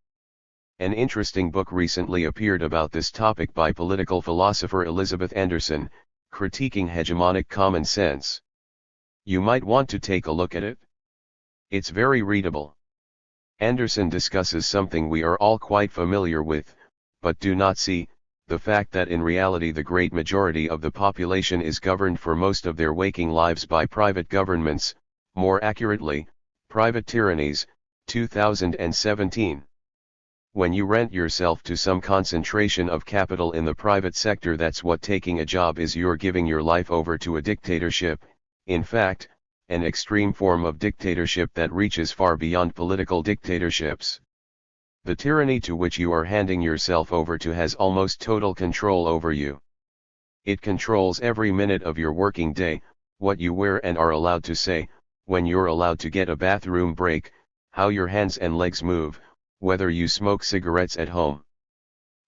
An interesting book recently appeared about this topic by political philosopher Elizabeth Anderson, critiquing hegemonic common sense. You might want to take a look at it. It's very readable. Anderson discusses something we are all quite familiar with, but do not see, the fact that in reality the great majority of the population is governed for most of their waking lives by private governments, more accurately, private tyrannies, 2017. When you rent yourself to some concentration of capital in the private sector, that's what taking a job is. You're giving your life over to a dictatorship, in fact, an extreme form of dictatorship that reaches far beyond political dictatorships. The tyranny to which you are handing yourself over to has almost total control over you. It controls every minute of your working day, what you wear and are allowed to say, when you're allowed to get a bathroom break, how your hands and legs move, whether you smoke cigarettes at home.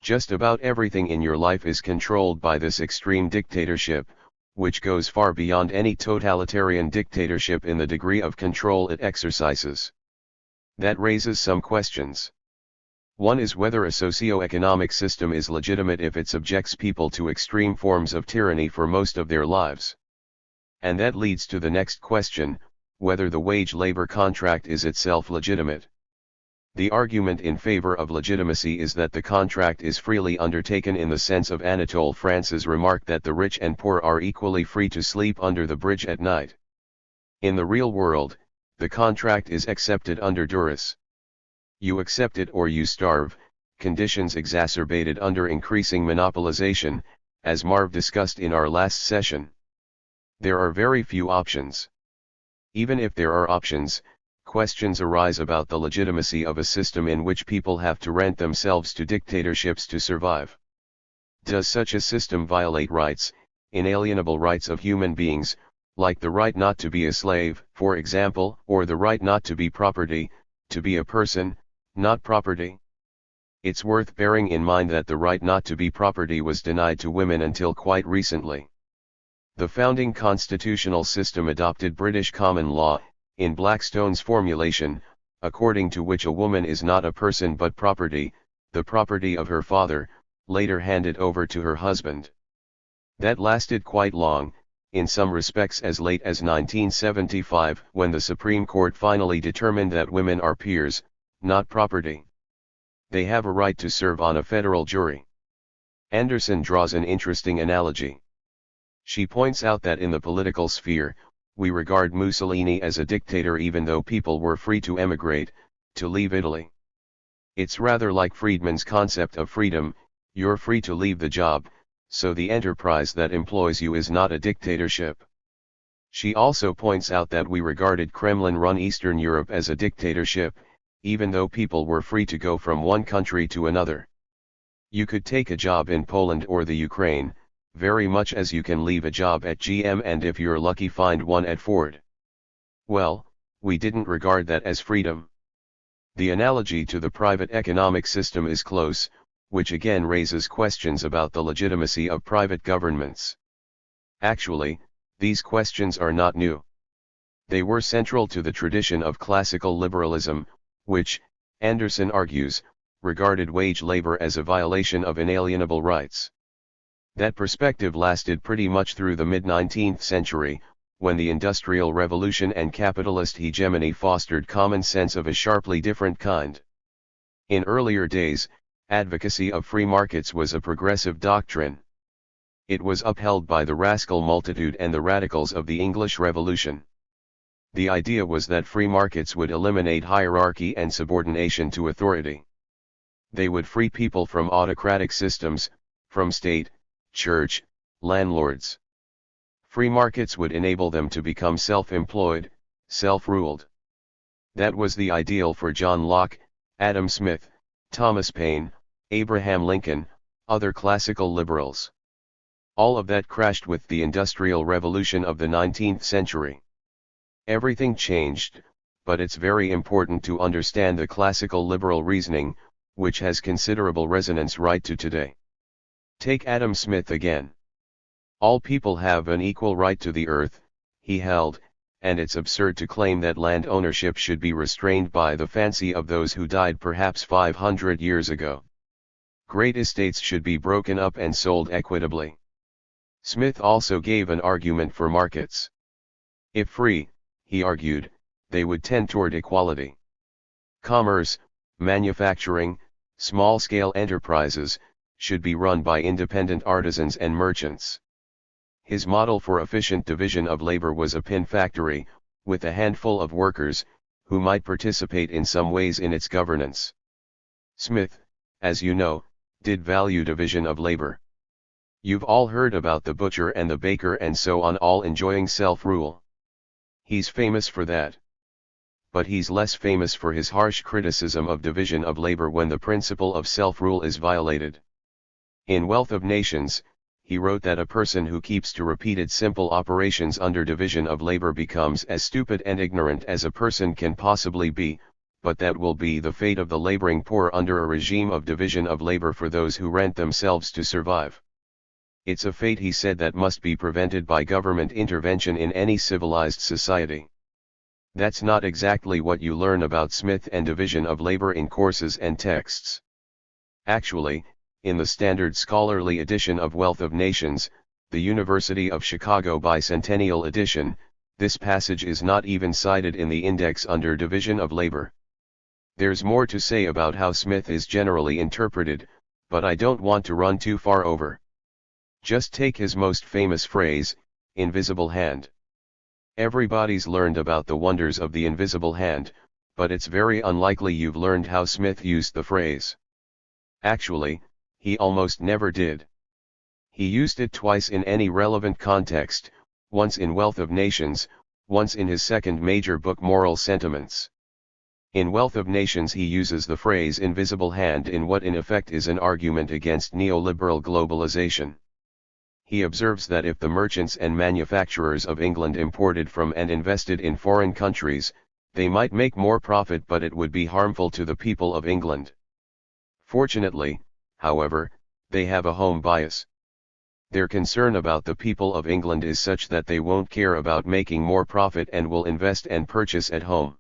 Just about everything in your life is controlled by this extreme dictatorship, which goes far beyond any totalitarian dictatorship in the degree of control it exercises. That raises some questions. One is whether a socio-economic system is legitimate if it subjects people to extreme forms of tyranny for most of their lives. And that leads to the next question, whether the wage-labor contract is itself legitimate. The argument in favor of legitimacy is that the contract is freely undertaken in the sense of Anatole France's remark that the rich and poor are equally free to sleep under the bridge at night. In the real world, the contract is accepted under duress. You accept it or you starve, conditions exacerbated under increasing monopolization, as Marv discussed in our last session. There are very few options. Even if there are options, questions arise about the legitimacy of a system in which people have to rent themselves to dictatorships to survive. Does such a system violate rights, inalienable rights of human beings, like the right not to be a slave, for example, or the right not to be property, to be a person, not property? It's worth bearing in mind that the right not to be property was denied to women until quite recently. The founding constitutional system adopted British common law, in Blackstone's formulation, according to which a woman is not a person but property, the property of her father, later handed over to her husband. That lasted quite long, in some respects as late as 1975, when the Supreme Court finally determined that women are peers, not property. They have a right to serve on a federal jury. Anderson draws an interesting analogy. She points out that in the political sphere, we regard Mussolini as a dictator even though people were free to emigrate, to leave Italy. It's rather like Friedman's concept of freedom, you're free to leave the job, so the enterprise that employs you is not a dictatorship. She also points out that we regarded Kremlin-run Eastern Europe as a dictatorship, even though people were free to go from one country to another. You could take a job in Poland or the Ukraine, very much as you can leave a job at GM and if you're lucky find one at Ford. Well, we didn't regard that as freedom. The analogy to the private economic system is close, which again raises questions about the legitimacy of private governments. Actually, these questions are not new. They were central to the tradition of classical liberalism, which, Anderson argues, regarded wage labor as a violation of inalienable rights. That perspective lasted pretty much through the mid-19th century, when the Industrial Revolution and capitalist hegemony fostered common sense of a sharply different kind. In earlier days, advocacy of free markets was a progressive doctrine. It was upheld by the rascal multitude and the radicals of the English Revolution. The idea was that free markets would eliminate hierarchy and subordination to authority. They would free people from autocratic systems, from state, church, landlords. Free markets would enable them to become self-employed, self-ruled. That was the ideal for John Locke, Adam Smith, Thomas Paine, Abraham Lincoln, other classical liberals. All of that crashed with the Industrial Revolution of the 19th century. Everything changed, but it's very important to understand the classical liberal reasoning, which has considerable resonance right to today. Take Adam Smith again. All people have an equal right to the earth, he held, and it's absurd to claim that land ownership should be restrained by the fancy of those who died perhaps 500 years ago. Great estates should be broken up and sold equitably. Smith also gave an argument for markets. If free, he argued, they would tend toward equality. Commerce, manufacturing, small-scale enterprises, should be run by independent artisans and merchants. His model for efficient division of labor was a pin factory, with a handful of workers, who might participate in some ways in its governance. Smith, as you know, did value division of labor. You've all heard about the butcher and the baker and so on all enjoying self-rule. He's famous for that. But he's less famous for his harsh criticism of division of labor when the principle of self-rule is violated. In Wealth of Nations, he wrote that a person who keeps to repeated simple operations under division of labor becomes as stupid and ignorant as a person can possibly be, but that will be the fate of the laboring poor under a regime of division of labor for those who rent themselves to survive. It's a fate, he said, that must be prevented by government intervention in any civilized society. That's not exactly what you learn about Smith and division of labor in courses and texts. Actually, in the standard scholarly edition of Wealth of Nations, the University of Chicago Bicentennial Edition, this passage is not even cited in the index under division of labor. There's more to say about how Smith is generally interpreted, but I don't want to run too far over. Just take his most famous phrase, invisible hand. Everybody's learned about the wonders of the invisible hand, but it's very unlikely you've learned how Smith used the phrase. Actually, he almost never did. He used it twice in any relevant context, once in Wealth of Nations, once in his second major book Moral Sentiments. In Wealth of Nations he uses the phrase invisible hand in what in effect is an argument against neoliberal globalization. He observes that if the merchants and manufacturers of England imported from and invested in foreign countries, they might make more profit, but it would be harmful to the people of England. Fortunately, however, they have a home bias. Their concern about the people of England is such that they won't care about making more profit and will invest and purchase at home.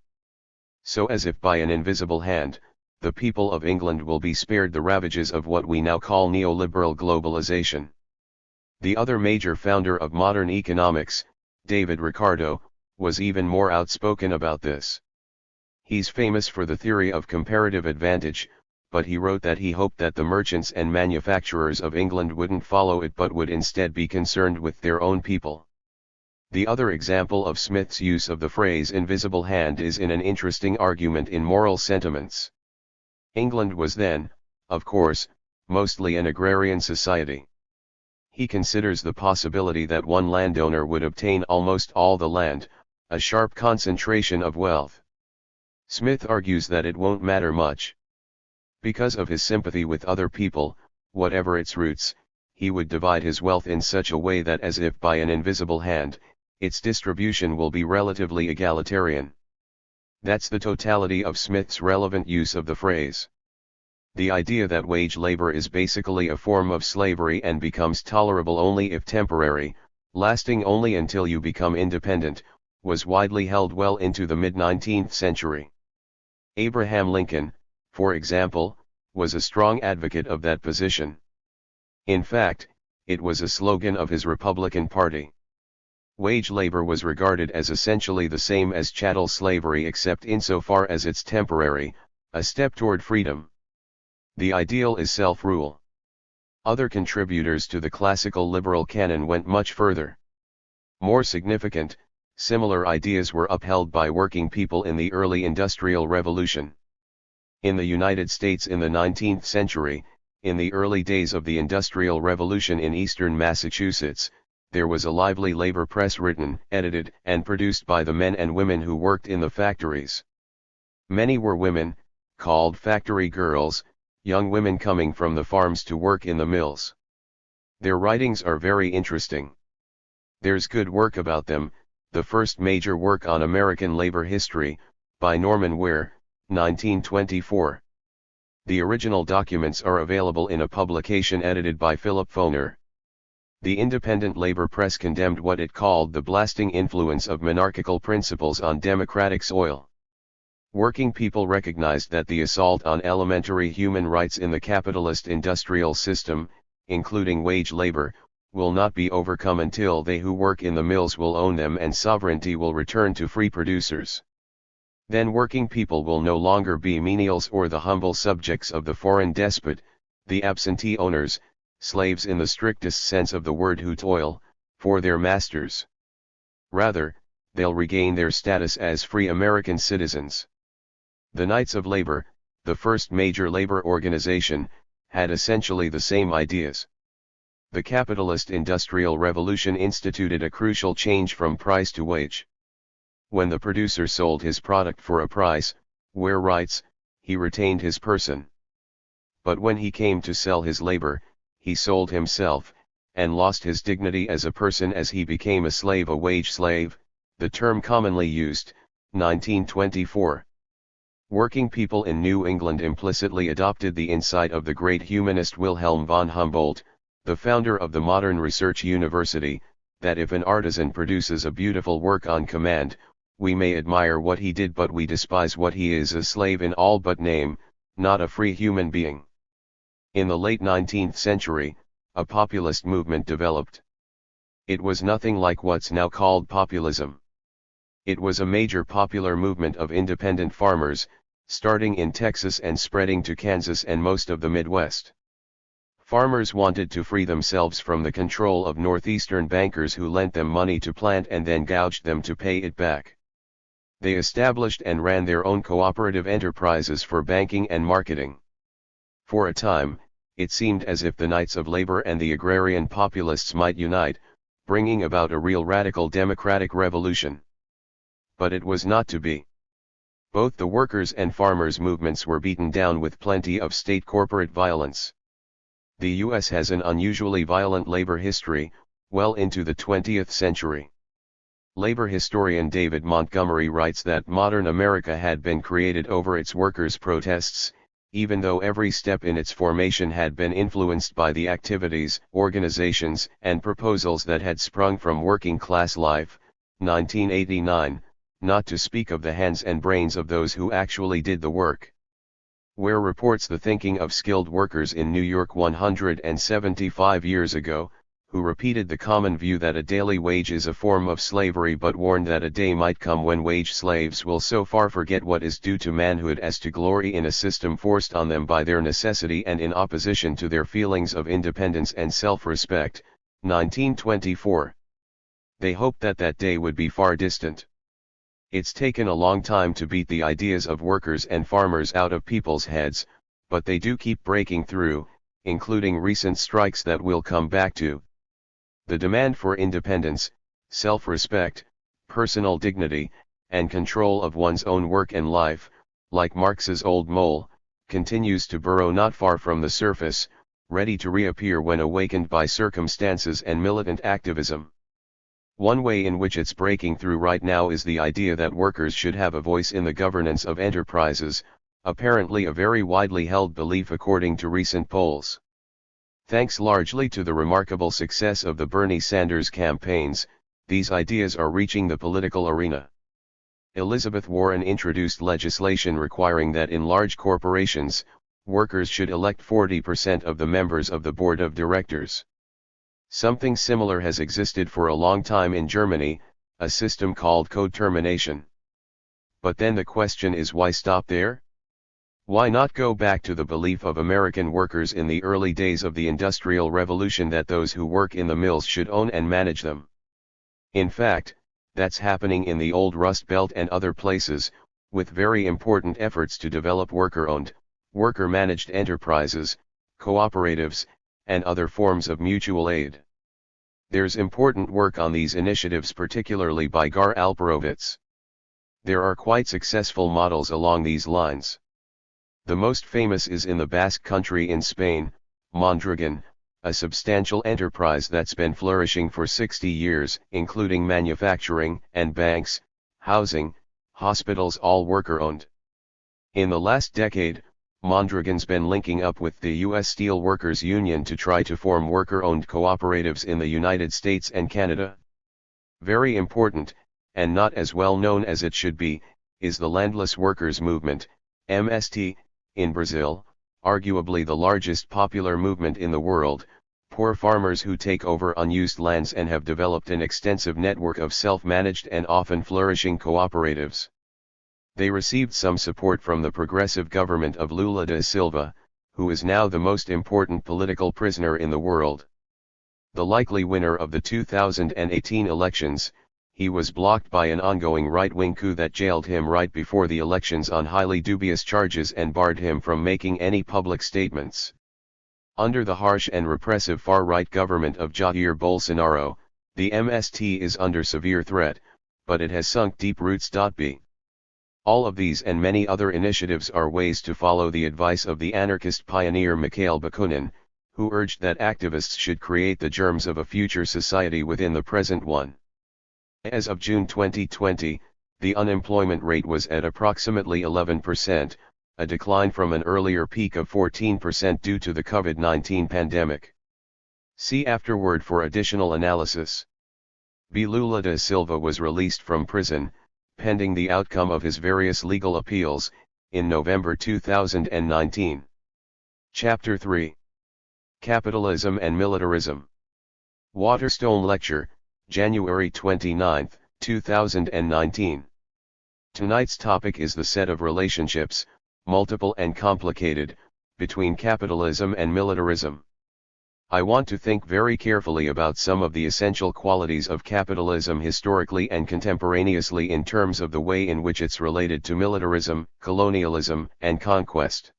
So as if by an invisible hand, the people of England will be spared the ravages of what we now call neoliberal globalization. The other major founder of modern economics, David Ricardo, was even more outspoken about this. He's famous for the theory of comparative advantage, but he wrote that he hoped that the merchants and manufacturers of England wouldn't follow it but would instead be concerned with their own people. The other example of Smith's use of the phrase invisible hand is in an interesting argument in Moral Sentiments. England was then, of course, mostly an agrarian society. He considers the possibility that one landowner would obtain almost all the land, a sharp concentration of wealth. Smith argues that it won't matter much. Because of his sympathy with other people, whatever its roots, he would divide his wealth in such a way that as if by an invisible hand, its distribution will be relatively egalitarian. That's the totality of Smith's relevant use of the phrase. The idea that wage labor is basically a form of slavery and becomes tolerable only if temporary, lasting only until you become independent, was widely held well into the mid-19th century. Abraham Lincoln, for example, was a strong advocate of that position. In fact, it was a slogan of his Republican Party. Wage labor was regarded as essentially the same as chattel slavery except insofar as it's temporary, a step toward freedom. The ideal is self-rule. Other contributors to the classical liberal canon went much further. More significant, Similar ideas were upheld by working people in the early Industrial Revolution. In the United States in the 19th century, in the early days of the Industrial Revolution in eastern Massachusetts, there was a lively labor press written, edited, and produced by the men and women who worked in the factories. Many were women, called factory girls, young women coming from the farms to work in the mills. Their writings are very interesting. There's good work about them, the first major work on American labor history, by Norman Ware, 1924. The original documents are available in a publication edited by Philip Foner. The independent labor press condemned what it called the blasting influence of monarchical principles on democratic soil. Working people recognized that the assault on elementary human rights in the capitalist industrial system, including wage labor, will not be overcome until they who work in the mills will own them and sovereignty will return to free producers. Then working people will no longer be menials or the humble subjects of the foreign despot, the absentee owners, slaves in the strictest sense of the word who toil, for their masters. Rather, they'll regain their status as free American citizens. The Knights of Labor, the first major labor organization, had essentially the same ideas. The capitalist industrial revolution instituted a crucial change from price to wage. When the producer sold his product for a price, Ware writes, he retained his person. But when he came to sell his labor, he sold himself, and lost his dignity as a person as he became a slave, a wage slave, the term commonly used, 1924. Working people in New England implicitly adopted the insight of the great humanist Wilhelm von Humboldt, the founder of the modern research university, that if an artisan produces a beautiful work on command, we may admire what he did but we despise what he is, a slave in all but name, not a free human being. In the late 19th century, a populist movement developed. It was nothing like what's now called populism. It was a major popular movement of independent farmers, starting in Texas and spreading to Kansas and most of the Midwest. Farmers wanted to free themselves from the control of northeastern bankers who lent them money to plant and then gouged them to pay it back. They established and ran their own cooperative enterprises for banking and marketing. For a time, it seemed as if the Knights of Labor and the agrarian populists might unite, bringing about a real radical democratic revolution. But it was not to be. Both the workers' and farmers' movements were beaten down with plenty of state corporate violence. The U.S. has an unusually violent labor history, well into the 20th century. Labor historian David Montgomery writes that modern America had been created over its workers' protests, even though every step in its formation had been influenced by the activities, organizations, and proposals that had sprung from working-class life, 1989, not to speak of the hands and brains of those who actually did the work. Ware reports the thinking of skilled workers in New York 175 years ago, who repeated the common view that a daily wage is a form of slavery, but warned that a day might come when wage slaves will so far forget what is due to manhood as to glory in a system forced on them by their necessity and in opposition to their feelings of independence and self-respect, 1924. They hoped that that day would be far distant. It's taken a long time to beat the ideas of workers and farmers out of people's heads, but they do keep breaking through, including recent strikes that we'll come back to. The demand for independence, self-respect, personal dignity, and control of one's own work and life, like Marx's old mole, continues to burrow not far from the surface, ready to reappear when awakened by circumstances and militant activism. One way in which it's breaking through right now is the idea that workers should have a voice in the governance of enterprises, apparently a very widely held belief according to recent polls. Thanks largely to the remarkable success of the Bernie Sanders campaigns, these ideas are reaching the political arena. Elizabeth Warren introduced legislation requiring that in large corporations, workers should elect 40% of the members of the board of directors. Something similar has existed for a long time in Germany, a system called codetermination. But then the question is, why stop there? Why not go back to the belief of American workers in the early days of the Industrial Revolution that those who work in the mills should own and manage them? In fact, that's happening in the old Rust Belt and other places, with very important efforts to develop worker-owned, worker-managed enterprises, cooperatives, and other forms of mutual aid. There's important work on these initiatives, particularly by Gar Alperovitz. There are quite successful models along these lines. The most famous is in the Basque Country in Spain, Mondragon, a substantial enterprise that's been flourishing for 60 years, including manufacturing and banks, housing, hospitals, all worker-owned. In the last decade, Mondragon's been linking up with the U.S. Steel Workers Union to try to form worker-owned cooperatives in the United States and Canada. Very important, and not as well known as it should be, is the Landless Workers Movement, MST, in Brazil, arguably the largest popular movement in the world. Poor farmers who take over unused lands and have developed an extensive network of self-managed and often flourishing cooperatives. They received some support from the progressive government of Lula da Silva, who is now the most important political prisoner in the world. The likely winner of the 2018 elections, he was blocked by an ongoing right-wing coup that jailed him right before the elections on highly dubious charges and barred him from making any public statements. Under the harsh and repressive far-right government of Jair Bolsonaro, the MST is under severe threat, but it has sunk deep roots. B. All of these and many other initiatives are ways to follow the advice of the anarchist pioneer Mikhail Bakunin, who urged that activists should create the germs of a future society within the present one. As of June 2020, the unemployment rate was at approximately 11%, a decline from an earlier peak of 14% due to the COVID-19 pandemic. See afterward for additional analysis. Lula da Silva was released from prison, pending the outcome of his various legal appeals, in November 2019. Chapter 3. Capitalism and Militarism. Waterstone Lecture, January 29, 2019. Tonight's topic is the set of relationships, multiple and complicated, between capitalism and militarism. I want to think very carefully about some of the essential qualities of capitalism historically and contemporaneously in terms of the way in which it's related to militarism, colonialism, and conquest.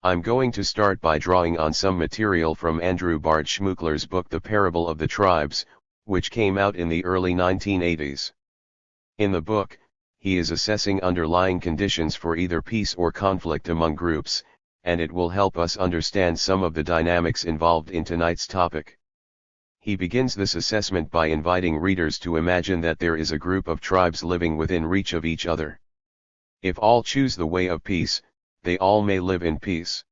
I'm going to start by drawing on some material from Andrew Bart Schmuckler's book The Parable of the Tribes, which came out in the early 1980s. In the book, he is assessing underlying conditions for either peace or conflict among groups, and it will help us understand some of the dynamics involved in tonight's topic. He begins this assessment by inviting readers to imagine that there is a group of tribes living within reach of each other. If all choose the way of peace, they all may live in peace.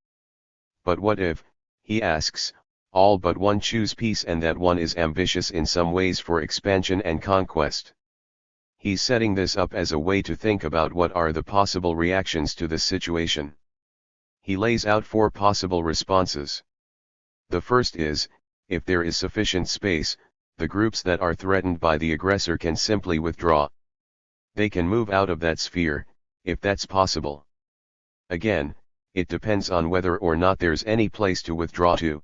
But what if, he asks, all but one choose peace and that one is ambitious in some ways for expansion and conquest? He's setting this up as a way to think about what are the possible reactions to this situation. He lays out 4 possible responses. The first is, if there is sufficient space, the groups that are threatened by the aggressor can simply withdraw. They can move out of that sphere, if that's possible. Again, it depends on whether or not there's any place to withdraw to.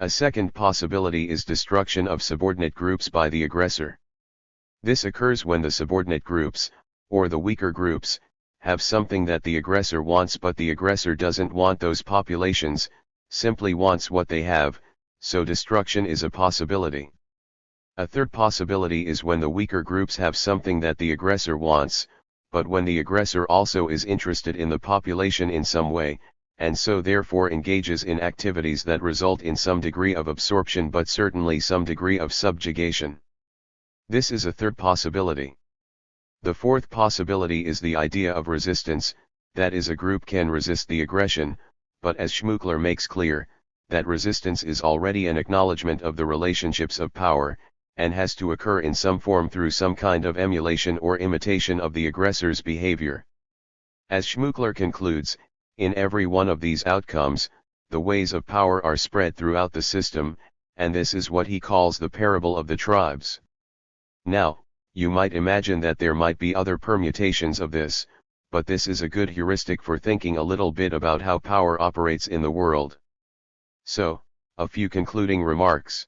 A second possibility is destruction of subordinate groups by the aggressor. This occurs when the subordinate groups, or the weaker groups, have something that the aggressor wants but the aggressor doesn't want those populations, simply wants what they have, so destruction is a possibility. A third possibility is when the weaker groups have something that the aggressor wants, but when the aggressor also is interested in the population in some way, and so therefore engages in activities that result in some degree of absorption but certainly some degree of subjugation. This is a third possibility. The fourth possibility is the idea of resistance, that is, a group can resist the aggression, but as Schmuckler makes clear, that resistance is already an acknowledgement of the relationships of power, and has to occur in some form through some kind of emulation or imitation of the aggressor's behavior. As Schmuckler concludes, in every one of these outcomes, the ways of power are spread throughout the system, and this is what he calls the parable of the tribes. Now, you might imagine that there might be other permutations of this, but this is a good heuristic for thinking a little bit about how power operates in the world. So, a few concluding remarks.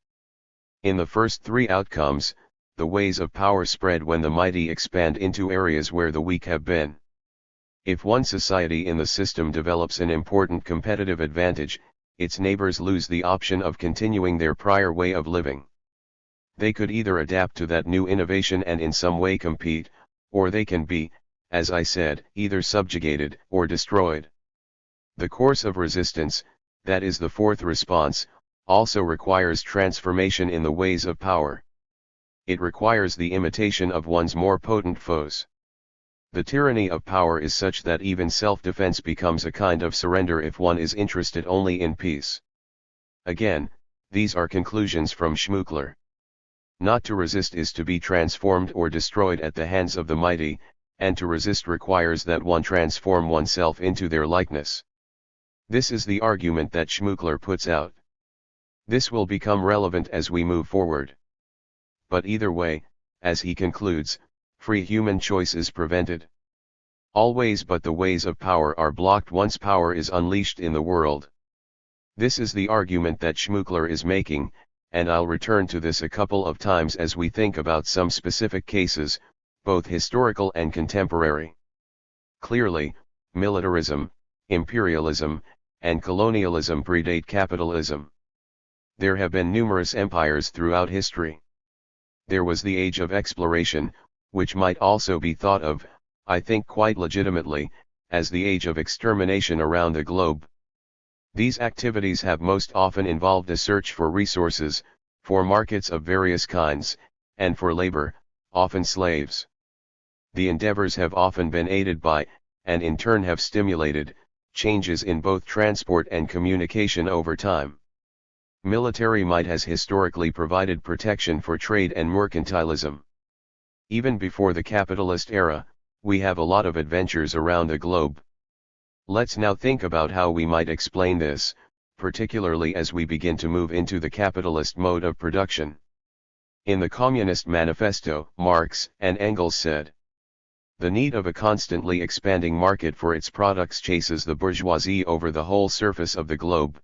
In the first 3 outcomes, the ways of power spread when the mighty expand into areas where the weak have been. If one society in the system develops an important competitive advantage, its neighbors lose the option of continuing their prior way of living. They could either adapt to that new innovation and in some way compete, or they can be, as I said, either subjugated or destroyed. The course of resistance, that is the fourth response, also requires transformation in the ways of power. It requires the imitation of one's more potent foes. The tyranny of power is such that even self-defense becomes a kind of surrender if one is interested only in peace. Again, these are conclusions from Schmuckler. Not to resist is to be transformed or destroyed at the hands of the mighty, and to resist requires that one transform oneself into their likeness. This is the argument that Schmuckler puts out. This will become relevant as we move forward. But either way, as he concludes, free human choice is prevented. All ways but the ways of power are blocked once power is unleashed in the world. This is the argument that Schmuckler is making, and I'll return to this a couple of times as we think about some specific cases, both historical and contemporary. Clearly, militarism, imperialism, and colonialism predate capitalism. There have been numerous empires throughout history. There was the age of exploration, which might also be thought of, I think quite legitimately, as the age of extermination around the globe. These activities have most often involved a search for resources, for markets of various kinds, and for labor, often slaves. The endeavors have often been aided by, and in turn have stimulated, changes in both transport and communication over time. Military might has historically provided protection for trade and mercantilism. Even before the capitalist era, we have a lot of adventures around the globe. Let's now think about how we might explain this, particularly as we begin to move into the capitalist mode of production. In the Communist Manifesto, Marx and Engels said, "The need of a constantly expanding market for its products chases the bourgeoisie over the whole surface of the globe.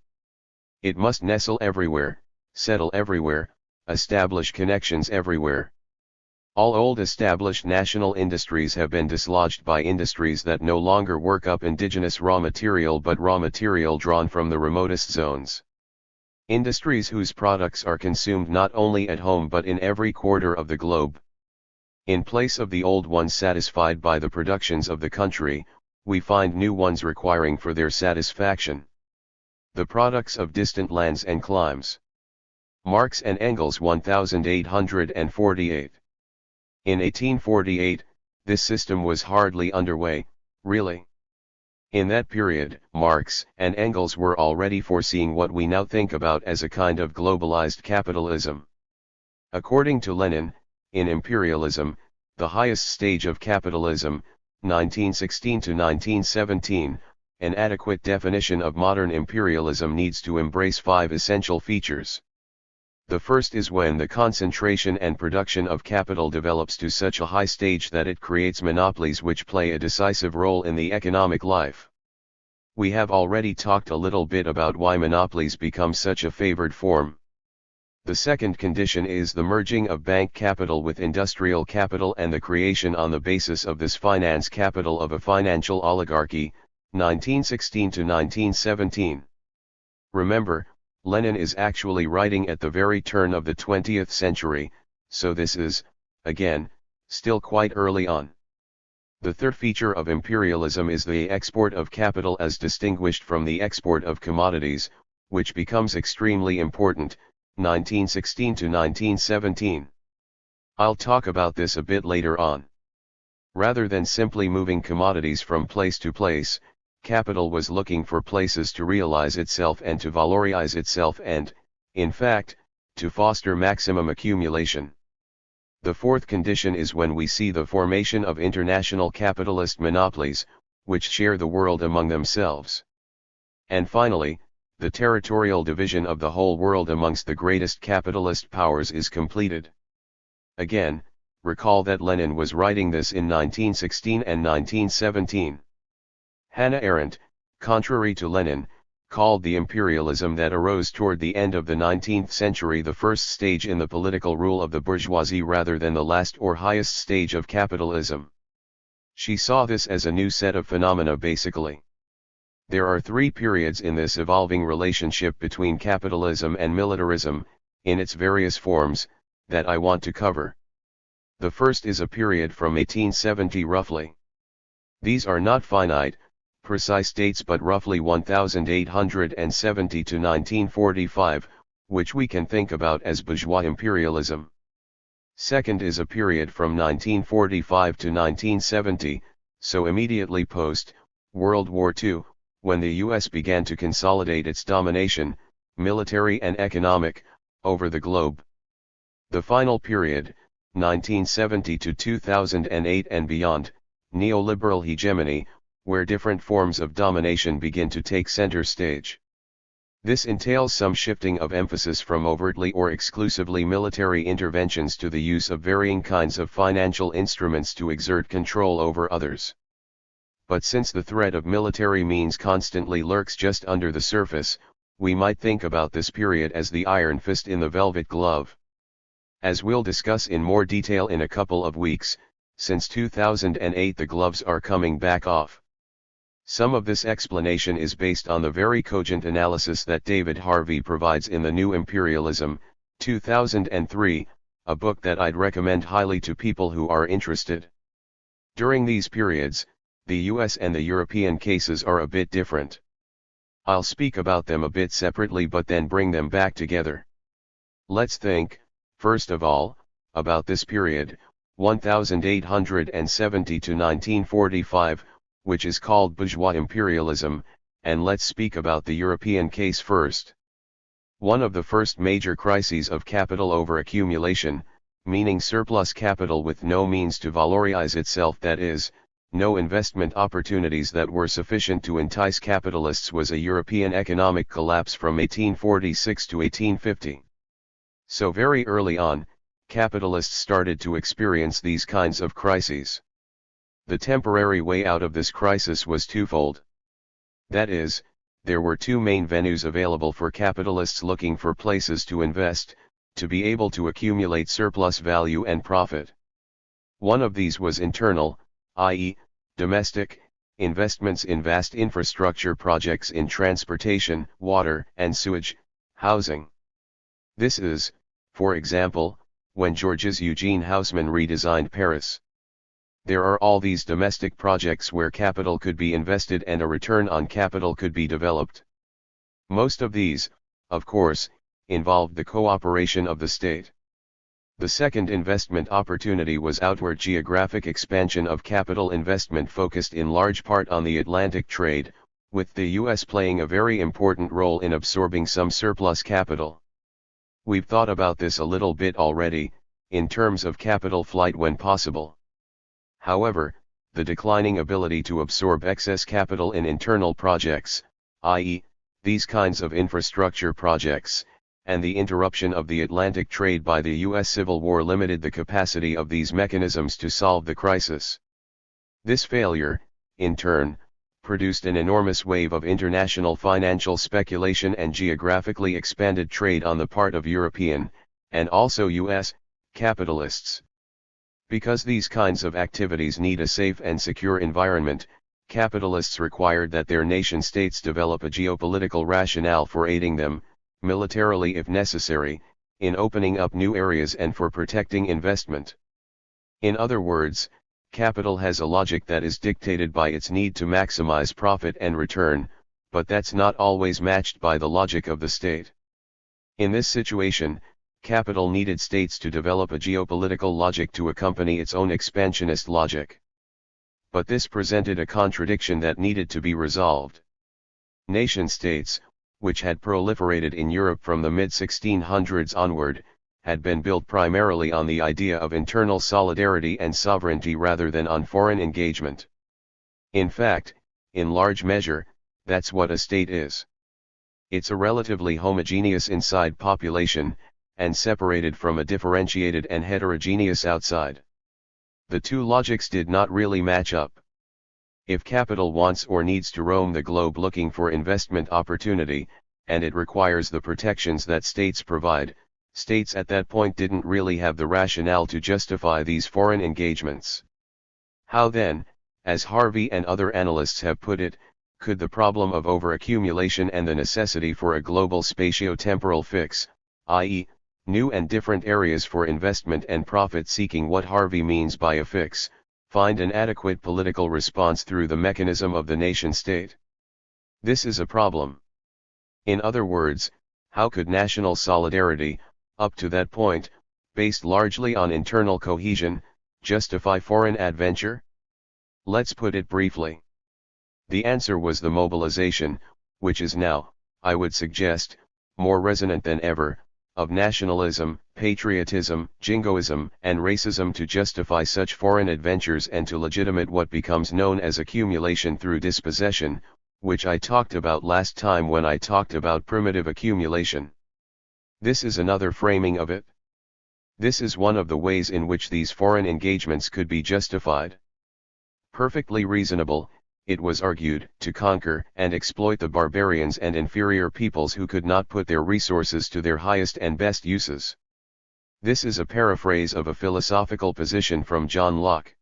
It must nestle everywhere, settle everywhere, establish connections everywhere. All old established national industries have been dislodged by industries that no longer work up indigenous raw material but raw material drawn from the remotest zones. Industries whose products are consumed not only at home but in every quarter of the globe. In place of the old ones satisfied by the productions of the country, we find new ones requiring for their satisfaction the products of distant lands and climes." Marx and Engels 1848. In 1848, this system was hardly underway, really. In that period, Marx and Engels were already foreseeing what we now think about as a kind of globalized capitalism. According to Lenin, in imperialism, the highest stage of capitalism, 1916 to 1917, an adequate definition of modern imperialism needs to embrace 5 essential features. The first is when the concentration and production of capital develops to such a high stage that it creates monopolies which play a decisive role in the economic life. We have already talked a little bit about why monopolies become such a favored form. The second condition is the merging of bank capital with industrial capital and the creation on the basis of this finance capital of a financial oligarchy, 1916 to 1917. Remember, Lenin is actually writing at the very turn of the 20th century, so this is, again, still quite early on. The third feature of imperialism is the export of capital as distinguished from the export of commodities, which becomes extremely important, 1916 to 1917. I'll talk about this a bit later on. Rather than simply moving commodities from place to place, capital was looking for places to realize itself and to valorize itself and, in fact, to foster maximum accumulation. The fourth condition is when we see the formation of international capitalist monopolies, which share the world among themselves. And finally, the territorial division of the whole world amongst the greatest capitalist powers is completed. Again, recall that Lenin was writing this in 1916 and 1917. Hannah Arendt, contrary to Lenin, called the imperialism that arose toward the end of the 19th century, the first stage in the political rule of the bourgeoisie rather than the last or highest stage of capitalism. She saw this as a new set of phenomena basically. There are three periods in this evolving relationship between capitalism and militarism, in its various forms, that I want to cover. The first is a period from 1870 roughly. These are not finite, precise dates but roughly 1870 to 1945, which we can think about as bourgeois imperialism. Second is a period from 1945 to 1970, so immediately post World War II, when the US began to consolidate its domination, military and economic, over the globe. The final period, 1970 to 2008 and beyond, neoliberal hegemony, where different forms of domination begin to take center stage. This entails some shifting of emphasis from overtly or exclusively military interventions to the use of varying kinds of financial instruments to exert control over others. But since the threat of military means constantly lurks just under the surface, we might think about this period as the iron fist in the velvet glove. As we'll discuss in more detail in a couple of weeks, since 2008 the gloves are coming back off. Some of this explanation is based on the very cogent analysis that David Harvey provides in The New Imperialism, 2003, a book that I'd recommend highly to people who are interested. During these periods, the US and the European cases are a bit different. I'll speak about them a bit separately but then bring them back together. Let's think, first of all, about this period, 1870 to 1945, which is called bourgeois imperialism, and let's speak about the European case first. One of the first major crises of capital overaccumulation, meaning surplus capital with no means to valorize itself, that is, no investment opportunities that were sufficient to entice capitalists, was a European economic collapse from 1846 to 1850. So very early on, capitalists started to experience these kinds of crises. The temporary way out of this crisis was twofold. That is, there were two main venues available for capitalists looking for places to invest, to be able to accumulate surplus value and profit. One of these was internal, i.e., domestic, investments in vast infrastructure projects in transportation, water and sewage, housing. This is, for example, when Georges Eugene Haussmann redesigned Paris. There are all these domestic projects where capital could be invested and a return on capital could be developed. Most of these, of course, involved the cooperation of the state. The second investment opportunity was outward geographic expansion of capital investment focused in large part on the Atlantic trade, with the US playing a very important role in absorbing some surplus capital. We've thought about this a little bit already, in terms of capital flight when possible. However, the declining ability to absorb excess capital in internal projects, i.e., these kinds of infrastructure projects, and the interruption of the Atlantic trade by the US Civil War limited the capacity of these mechanisms to solve the crisis. This failure, in turn, produced an enormous wave of international financial speculation and geographically expanded trade on the part of European, and also US, capitalists. Because these kinds of activities need a safe and secure environment, capitalists required that their nation-states develop a geopolitical rationale for aiding them, militarily if necessary, in opening up new areas and for protecting investment. In other words, capital has a logic that is dictated by its need to maximize profit and return, but that's not always matched by the logic of the state. In this situation, capital needed states to develop a geopolitical logic to accompany its own expansionist logic. But this presented a contradiction that needed to be resolved. Nation-states, which had proliferated in Europe from the mid-1600s onward, had been built primarily on the idea of internal solidarity and sovereignty rather than on foreign engagement. In fact, in large measure, that's what a state is. It's a relatively homogeneous inside population, and separated from a differentiated and heterogeneous outside. The two logics did not really match up. If capital wants or needs to roam the globe looking for investment opportunity, and it requires the protections that states provide, states at that point didn't really have the rationale to justify these foreign engagements. How then, as Harvey and other analysts have put it, could the problem of overaccumulation and the necessity for a global spatio-temporal fix, i.e., new and different areas for investment and profit-seeking, what Harvey means by a fix, find an adequate political response through the mechanism of the nation-state? This is a problem. In other words, how could national solidarity, up to that point, based largely on internal cohesion, justify foreign adventure? Let's put it briefly. The answer was the mobilization, which is now, I would suggest, more resonant than ever, of nationalism, patriotism, jingoism, and racism to justify such foreign adventures and to legitimate what becomes known as accumulation through dispossession, which I talked about last time when I talked about primitive accumulation. This is another framing of it. This is one of the ways in which these foreign engagements could be justified. Perfectly reasonable, it was argued, to conquer and exploit the barbarians and inferior peoples who could not put their resources to their highest and best uses. This is a paraphrase of a philosophical position from John Locke.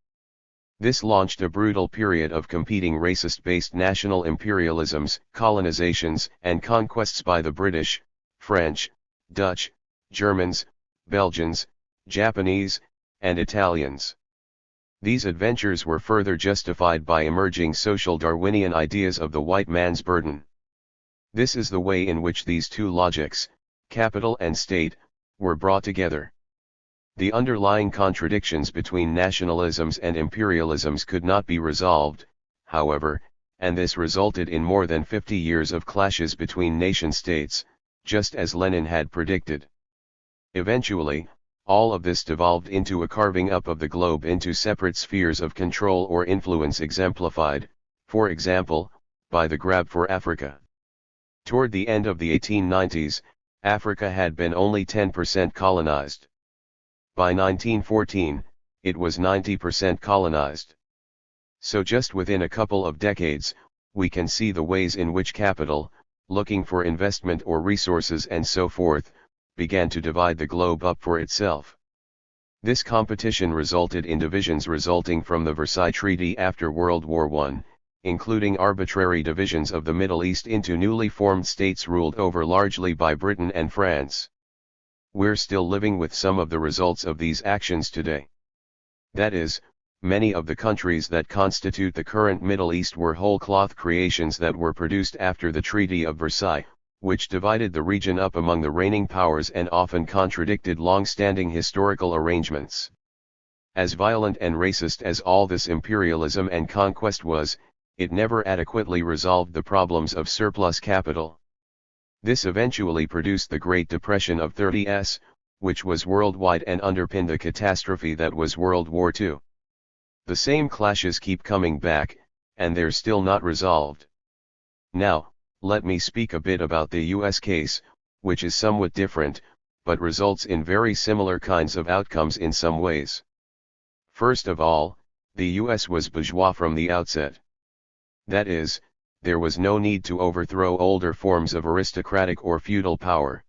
This launched a brutal period of competing racist-based national imperialisms, colonizations, and conquests by the British, French, Dutch, Germans, Belgians, Japanese, and Italians. These adventures were further justified by emerging social Darwinian ideas of the white man's burden. This is the way in which these two logics, capital and state, were brought together. The underlying contradictions between nationalisms and imperialisms could not be resolved, however, and this resulted in more than 50 years of clashes between nation-states, just as Lenin had predicted. Eventually, all of this devolved into a carving up of the globe into separate spheres of control or influence, exemplified, for example, by the grab for Africa. Toward the end of the 1890s, Africa had been only 10% colonized. By 1914, it was 90% colonized. So just within a couple of decades, we can see the ways in which capital, looking for investment or resources and so forth, began to divide the globe up for itself. This competition resulted in divisions resulting from the Versailles Treaty after World War I, including arbitrary divisions of the Middle East into newly formed states ruled over largely by Britain and France. We're still living with some of the results of these actions today. That is, many of the countries that constitute the current Middle East were whole-cloth creations that were produced after the Treaty of Versailles, which divided the region up among the reigning powers and often contradicted long-standing historical arrangements. As violent and racist as all this imperialism and conquest was, it never adequately resolved the problems of surplus capital. This eventually produced the Great Depression of the 30s, which was worldwide and underpinned the catastrophe that was World War II. The same clashes keep coming back, and they're still not resolved. Now, let me speak a bit about the US case, which is somewhat different, but results in very similar kinds of outcomes in some ways. First of all, the US was bourgeois from the outset. That is, there was no need to overthrow older forms of aristocratic or feudal power.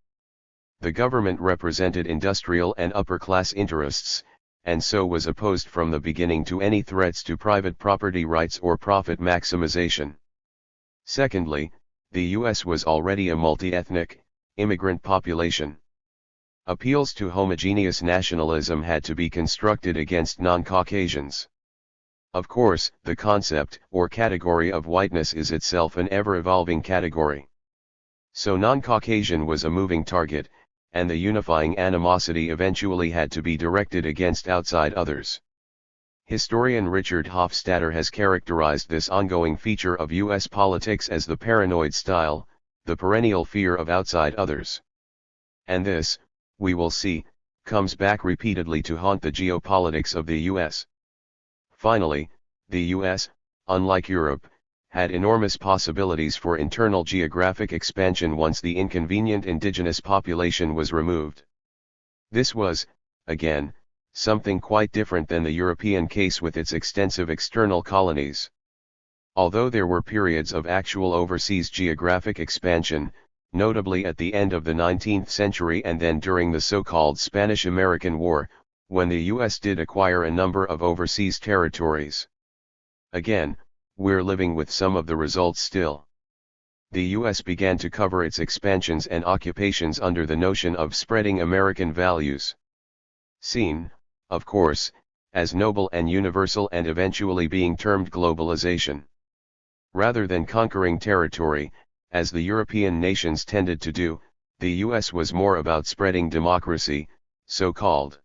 The government represented industrial and upper-class interests, and so was opposed from the beginning to any threats to private property rights or profit maximization. Secondly, the US was already a multi-ethnic, immigrant population. Appeals to homogeneous nationalism had to be constructed against non-Caucasians. Of course, the concept or category of whiteness is itself an ever-evolving category. So non-Caucasian was a moving target, and the unifying animosity eventually had to be directed against outside others. Historian Richard Hofstadter has characterized this ongoing feature of U.S. politics as the paranoid style, the perennial fear of outside others. And this, we will see, comes back repeatedly to haunt the geopolitics of the U.S. Finally, the U.S., unlike Europe, had enormous possibilities for internal geographic expansion once the inconvenient indigenous population was removed. This was, again, something quite different than the European case with its extensive external colonies. Although there were periods of actual overseas geographic expansion, notably at the end of the 19th century and then during the so-called Spanish-American War, when the US did acquire a number of overseas territories. Again, we're living with some of the results still. The US began to cover its expansions and occupations under the notion of spreading American values. Seen, of course, as noble and universal and eventually being termed globalization. Rather than conquering territory, as the European nations tended to do, the US was more about spreading democracy, so-called.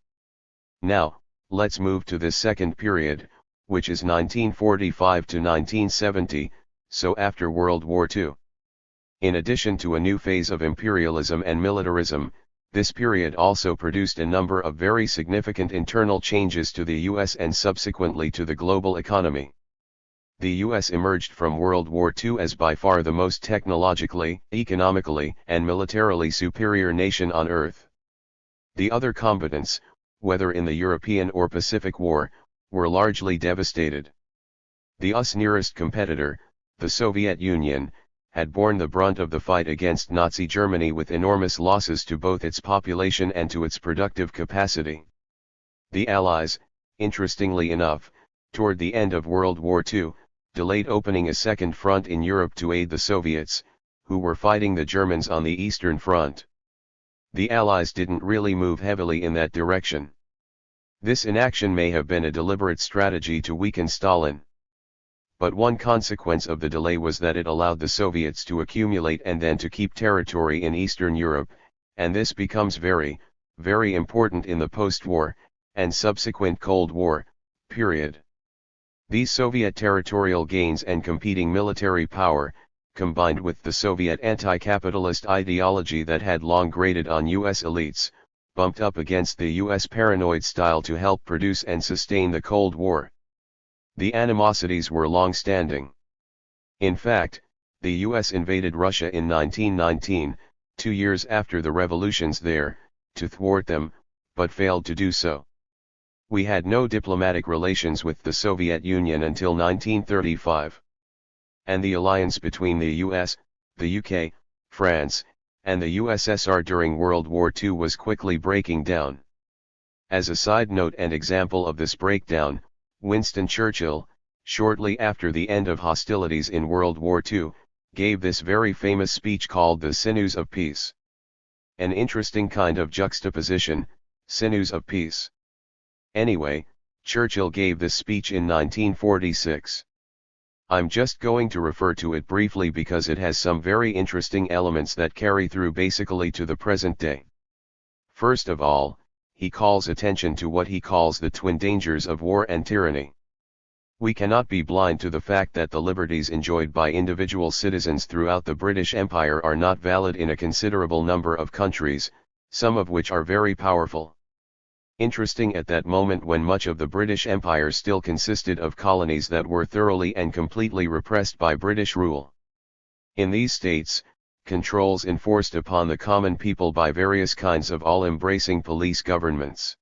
Now, let's move to this second period, which is 1945 to 1970, so after World War II. In addition to a new phase of imperialism and militarism, this period also produced a number of very significant internal changes to the US and subsequently to the global economy. The US emerged from World War II as by far the most technologically, economically, and militarily superior nation on Earth. The other combatants, whether in the European or Pacific War, were largely devastated. The US nearest competitor, the Soviet Union, had borne the brunt of the fight against Nazi Germany with enormous losses to both its population and to its productive capacity. The Allies, interestingly enough, toward the end of World War II, delayed opening a second front in Europe to aid the Soviets, who were fighting the Germans on the Eastern Front. The Allies didn't really move heavily in that direction. This inaction may have been a deliberate strategy to weaken Stalin. But one consequence of the delay was that it allowed the Soviets to accumulate and then to keep territory in Eastern Europe, and this becomes very, very important in the post-war, and subsequent Cold War, period. These Soviet territorial gains and competing military power, combined with the Soviet anti-capitalist ideology that had long grated on US elites, bumped up against the US paranoid style to help produce and sustain the Cold War. The animosities were long-standing. In fact, the US invaded Russia in 1919, 2 years after the revolutions there, to thwart them, but failed to do so. We had no diplomatic relations with the Soviet Union until 1935. And the alliance between the US, the UK, France, and the USSR during World War II was quickly breaking down. As a side note and example of this breakdown, Winston Churchill, shortly after the end of hostilities in World War II, gave this very famous speech called The Sinews of Peace. An interesting kind of juxtaposition, sinews of peace. Anyway, Churchill gave this speech in 1946. I'm just going to refer to it briefly because it has some very interesting elements that carry through basically to the present day. First of all, he calls attention to what he calls the twin dangers of war and tyranny. We cannot be blind to the fact that the liberties enjoyed by individual citizens throughout the British Empire are not valid in a considerable number of countries, some of which are very powerful. Interesting at that moment when much of the British Empire still consisted of colonies that were thoroughly and completely repressed by British rule. In these states, controls enforced upon the common people by various kinds of all-embracing police governments.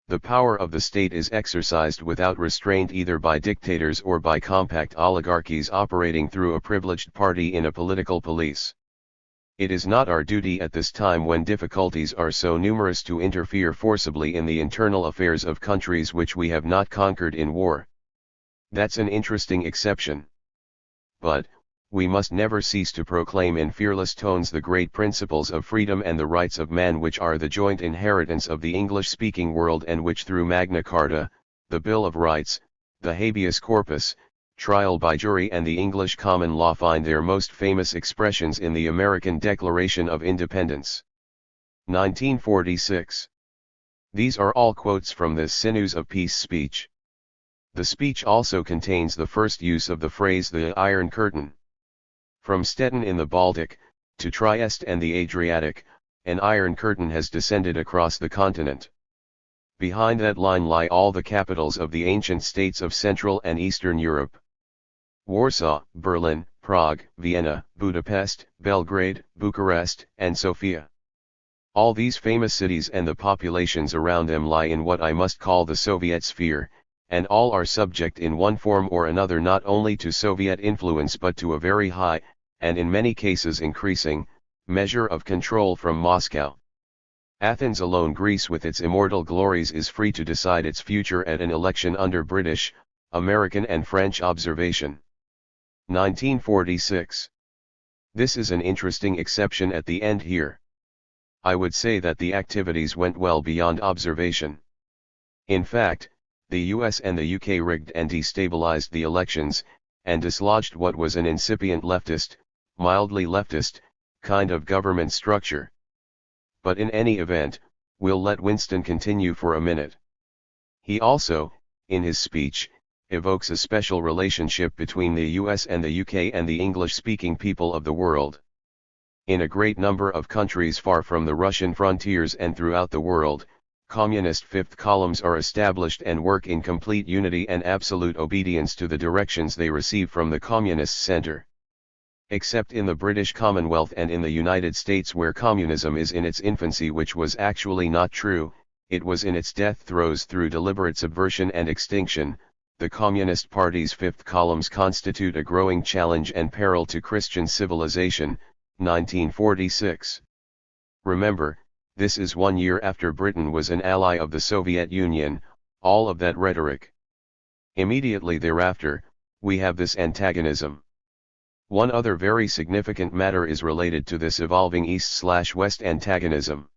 The power of the state is exercised without restraint either by dictators or by compact oligarchies operating through a privileged party in a political police. It is not our duty at this time when difficulties are so numerous to interfere forcibly in the internal affairs of countries which we have not conquered in war. That's an interesting exception. But, we must never cease to proclaim in fearless tones the great principles of freedom and the rights of man which are the joint inheritance of the English-speaking world and which through Magna Carta, the Bill of Rights, the habeas corpus, trial by jury and the English common law find their most famous expressions in the American Declaration of Independence. 1946. These are all quotes from this Sinews of Peace speech. The speech also contains the first use of the phrase the Iron Curtain. From Stettin in the Baltic, to Trieste and the Adriatic, an iron curtain has descended across the continent. Behind that line lie all the capitals of the ancient states of Central and Eastern Europe. Warsaw, Berlin, Prague, Vienna, Budapest, Belgrade, Bucharest, and Sofia. All these famous cities and the populations around them lie in what I must call the Soviet sphere, and all are subject in one form or another not only to Soviet influence but to a very high, and in many cases increasing, measure of control from Moscow. Athens alone, Greece with its immortal glories, is free to decide its future at an election under British, American and French observation. 1946. This is an interesting exception at the end here. I would say that the activities went well beyond observation. In fact, the US and the UK rigged and destabilized the elections, and dislodged what was an incipient leftist, mildly leftist, kind of government structure. But in any event, we'll let Winston continue for a minute. He also, in his speech, evokes a special relationship between the US and the UK and the English-speaking people of the world. In a great number of countries far from the Russian frontiers and throughout the world, communist fifth columns are established and work in complete unity and absolute obedience to the directions they receive from the communist center. Except in the British Commonwealth and in the United States, where communism is in its infancy, which was actually not true, it was in its death throes through deliberate subversion and extinction. The Communist Party's fifth columns constitute a growing challenge and peril to Christian civilization. 1946. Remember, this is 1 year after Britain was an ally of the Soviet Union, all of that rhetoric. Immediately thereafter, we have this antagonism. One other very significant matter is related to this evolving East/West antagonism.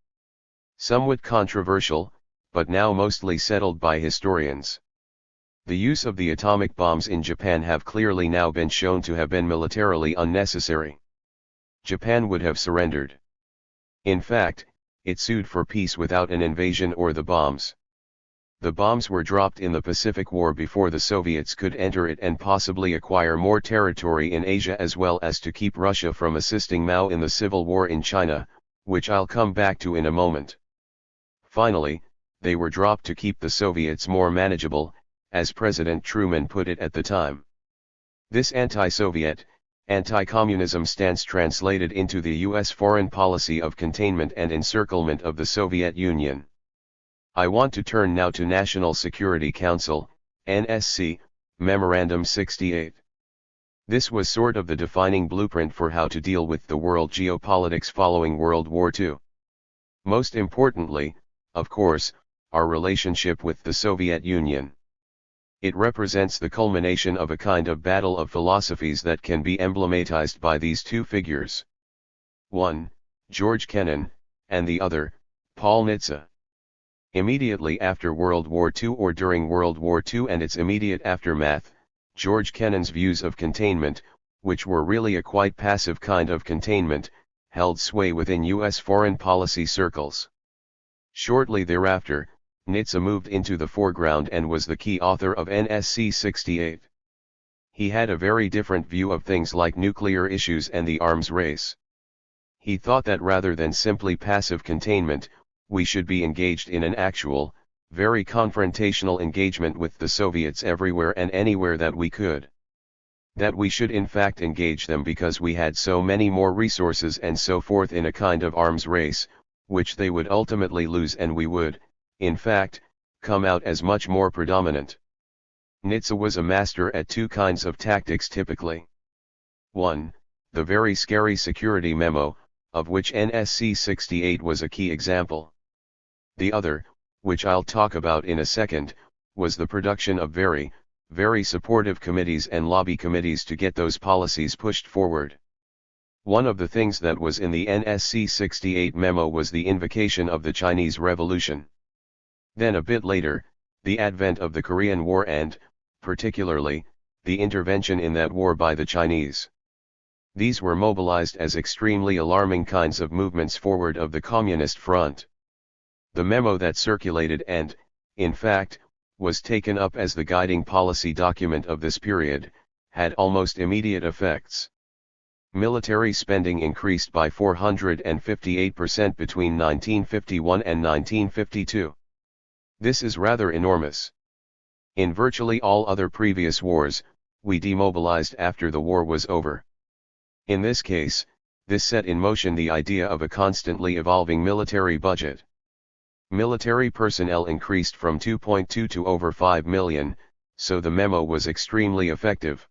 Somewhat controversial, but now mostly settled by historians. The use of the atomic bombs in Japan have clearly now been shown to have been militarily unnecessary. Japan would have surrendered. In fact, it sued for peace without an invasion or the bombs. The bombs were dropped in the Pacific War before the Soviets could enter it and possibly acquire more territory in Asia, as well as to keep Russia from assisting Mao in the civil war in China, which I'll come back to in a moment. Finally, they were dropped to keep the Soviets more manageable, as President Truman put it at the time. This anti-Soviet, anti-communism stance translated into the U.S. foreign policy of containment and encirclement of the Soviet Union. I want to turn now to National Security Council, NSC, Memorandum 68. This was sort of the defining blueprint for how to deal with the world geopolitics following World War II. Most importantly, of course, our relationship with the Soviet Union. It represents the culmination of a kind of battle of philosophies that can be emblematized by these two figures. One, George Kennan, and the other, Paul Nitze. Immediately after World War II or during World War II and its immediate aftermath, George Kennan's views of containment, which were really a quite passive kind of containment, held sway within U.S. foreign policy circles. Shortly thereafter, Nitze moved into the foreground and was the key author of NSC 68. He had a very different view of things like nuclear issues and the arms race. He thought that rather than simply passive containment, we should be engaged in an actual, very confrontational engagement with the Soviets everywhere and anywhere that we could. That we should in fact engage them because we had so many more resources and so forth in a kind of arms race, which they would ultimately lose and we would, in fact, come out as much more predominant. Nitze was a master at two kinds of tactics typically. 1. The very scary security memo, of which NSC 68 was a key example. The other, which I'll talk about in a second, was the production of very, very supportive committees and lobby committees to get those policies pushed forward. One of the things that was in the NSC 68 memo was the invocation of the Chinese Revolution. Then a bit later, the advent of the Korean War and, particularly, the intervention in that war by the Chinese. These were mobilized as extremely alarming kinds of movements forward of the Communist front. The memo that circulated and, in fact, was taken up as the guiding policy document of this period, had almost immediate effects. Military spending increased by 458% between 1951 and 1952. This is rather enormous. In virtually all other previous wars, we demobilized after the war was over. In this case, this set in motion the idea of a constantly evolving military budget. Military personnel increased from 2.2 to over 5 million, so the memo was extremely effective.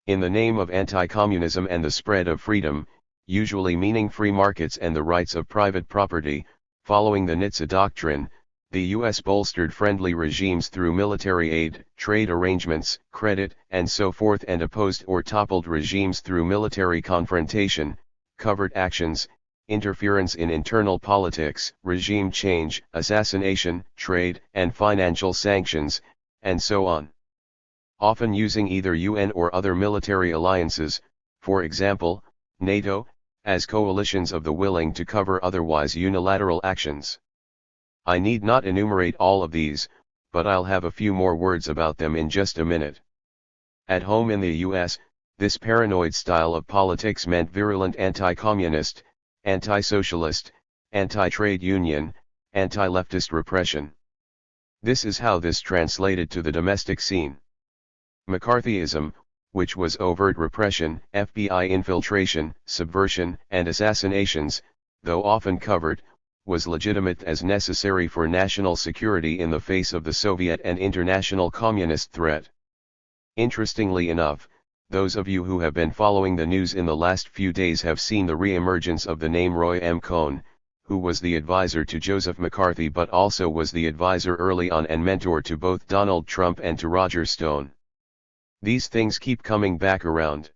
In the name of anti-communism and the spread of freedom, usually meaning free markets and the rights of private property, following the Nitze Doctrine, the U.S. bolstered friendly regimes through military aid, trade arrangements, credit, and so forth, and opposed or toppled regimes through military confrontation, covert actions, interference in internal politics, regime change, assassination, trade and financial sanctions, and so on. Often using either UN or other military alliances, for example, NATO, as coalitions of the willing to cover otherwise unilateral actions. I need not enumerate all of these, but I'll have a few more words about them in just a minute. At home in the US, this paranoid style of politics meant virulent anti-communist, anti-socialist, anti-trade union, anti-leftist repression. This is how this translated to the domestic scene. McCarthyism, which was overt repression, FBI infiltration, subversion, and assassinations, though often covert, was legitimate as necessary for national security in the face of the Soviet and international communist threat. Interestingly enough, those of you who have been following the news in the last few days have seen the re-emergence of the name Roy M. Cohn, who was the advisor to Joseph McCarthy but also was the advisor early on and mentor to both Donald Trump and to Roger Stone. These things keep coming back around.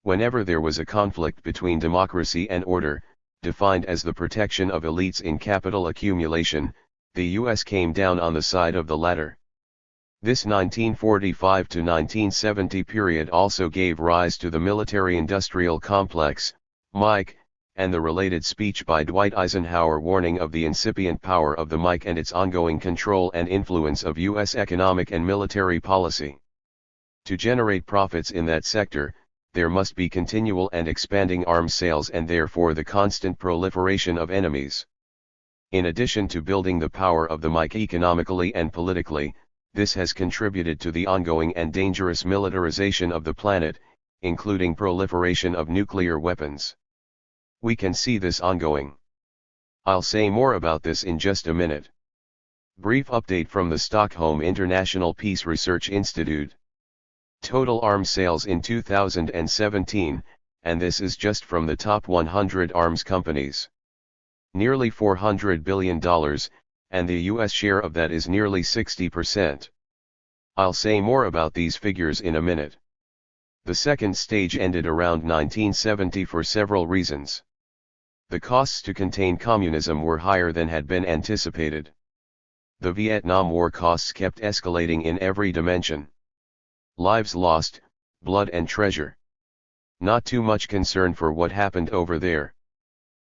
Whenever there was a conflict between democracy and order, defined as the protection of elites in capital accumulation, the US came down on the side of the latter. This 1945 to 1970 period also gave rise to the military-industrial complex, MIC, and the related speech by Dwight Eisenhower warning of the incipient power of the MIC and its ongoing control and influence of US economic and military policy. To generate profits in that sector, there must be continual and expanding arms sales and therefore the constant proliferation of enemies. In addition to building the power of the MIC economically and politically, this has contributed to the ongoing and dangerous militarization of the planet, including proliferation of nuclear weapons. We can see this ongoing. I'll say more about this in just a minute. Brief update from the Stockholm International Peace Research Institute. Total arms sales in 2017, and this is just from the top 100 arms companies. Nearly $400 billion, and the US share of that is nearly 60%. I'll say more about these figures in a minute. The second stage ended around 1970 for several reasons. The costs to contain communism were higher than had been anticipated. The Vietnam War costs kept escalating in every dimension. Lives lost, blood and treasure. Not too much concern for what happened over there.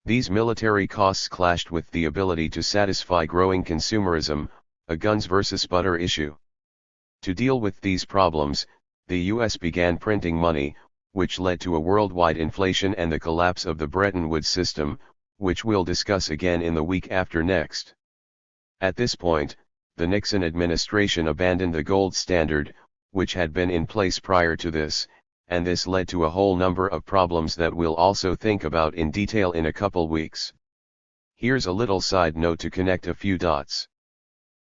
These military costs clashed with the ability to satisfy growing consumerism, a guns versus butter issue. To deal with these problems, the US began printing money, which led to a worldwide inflation and the collapse of the Bretton Woods system, which we'll discuss again in the week after next. At this point, the Nixon administration abandoned the gold standard, which had been in place prior to this, and this led to a whole number of problems that we'll also think about in detail in a couple weeks. Here's a little side note to connect a few dots.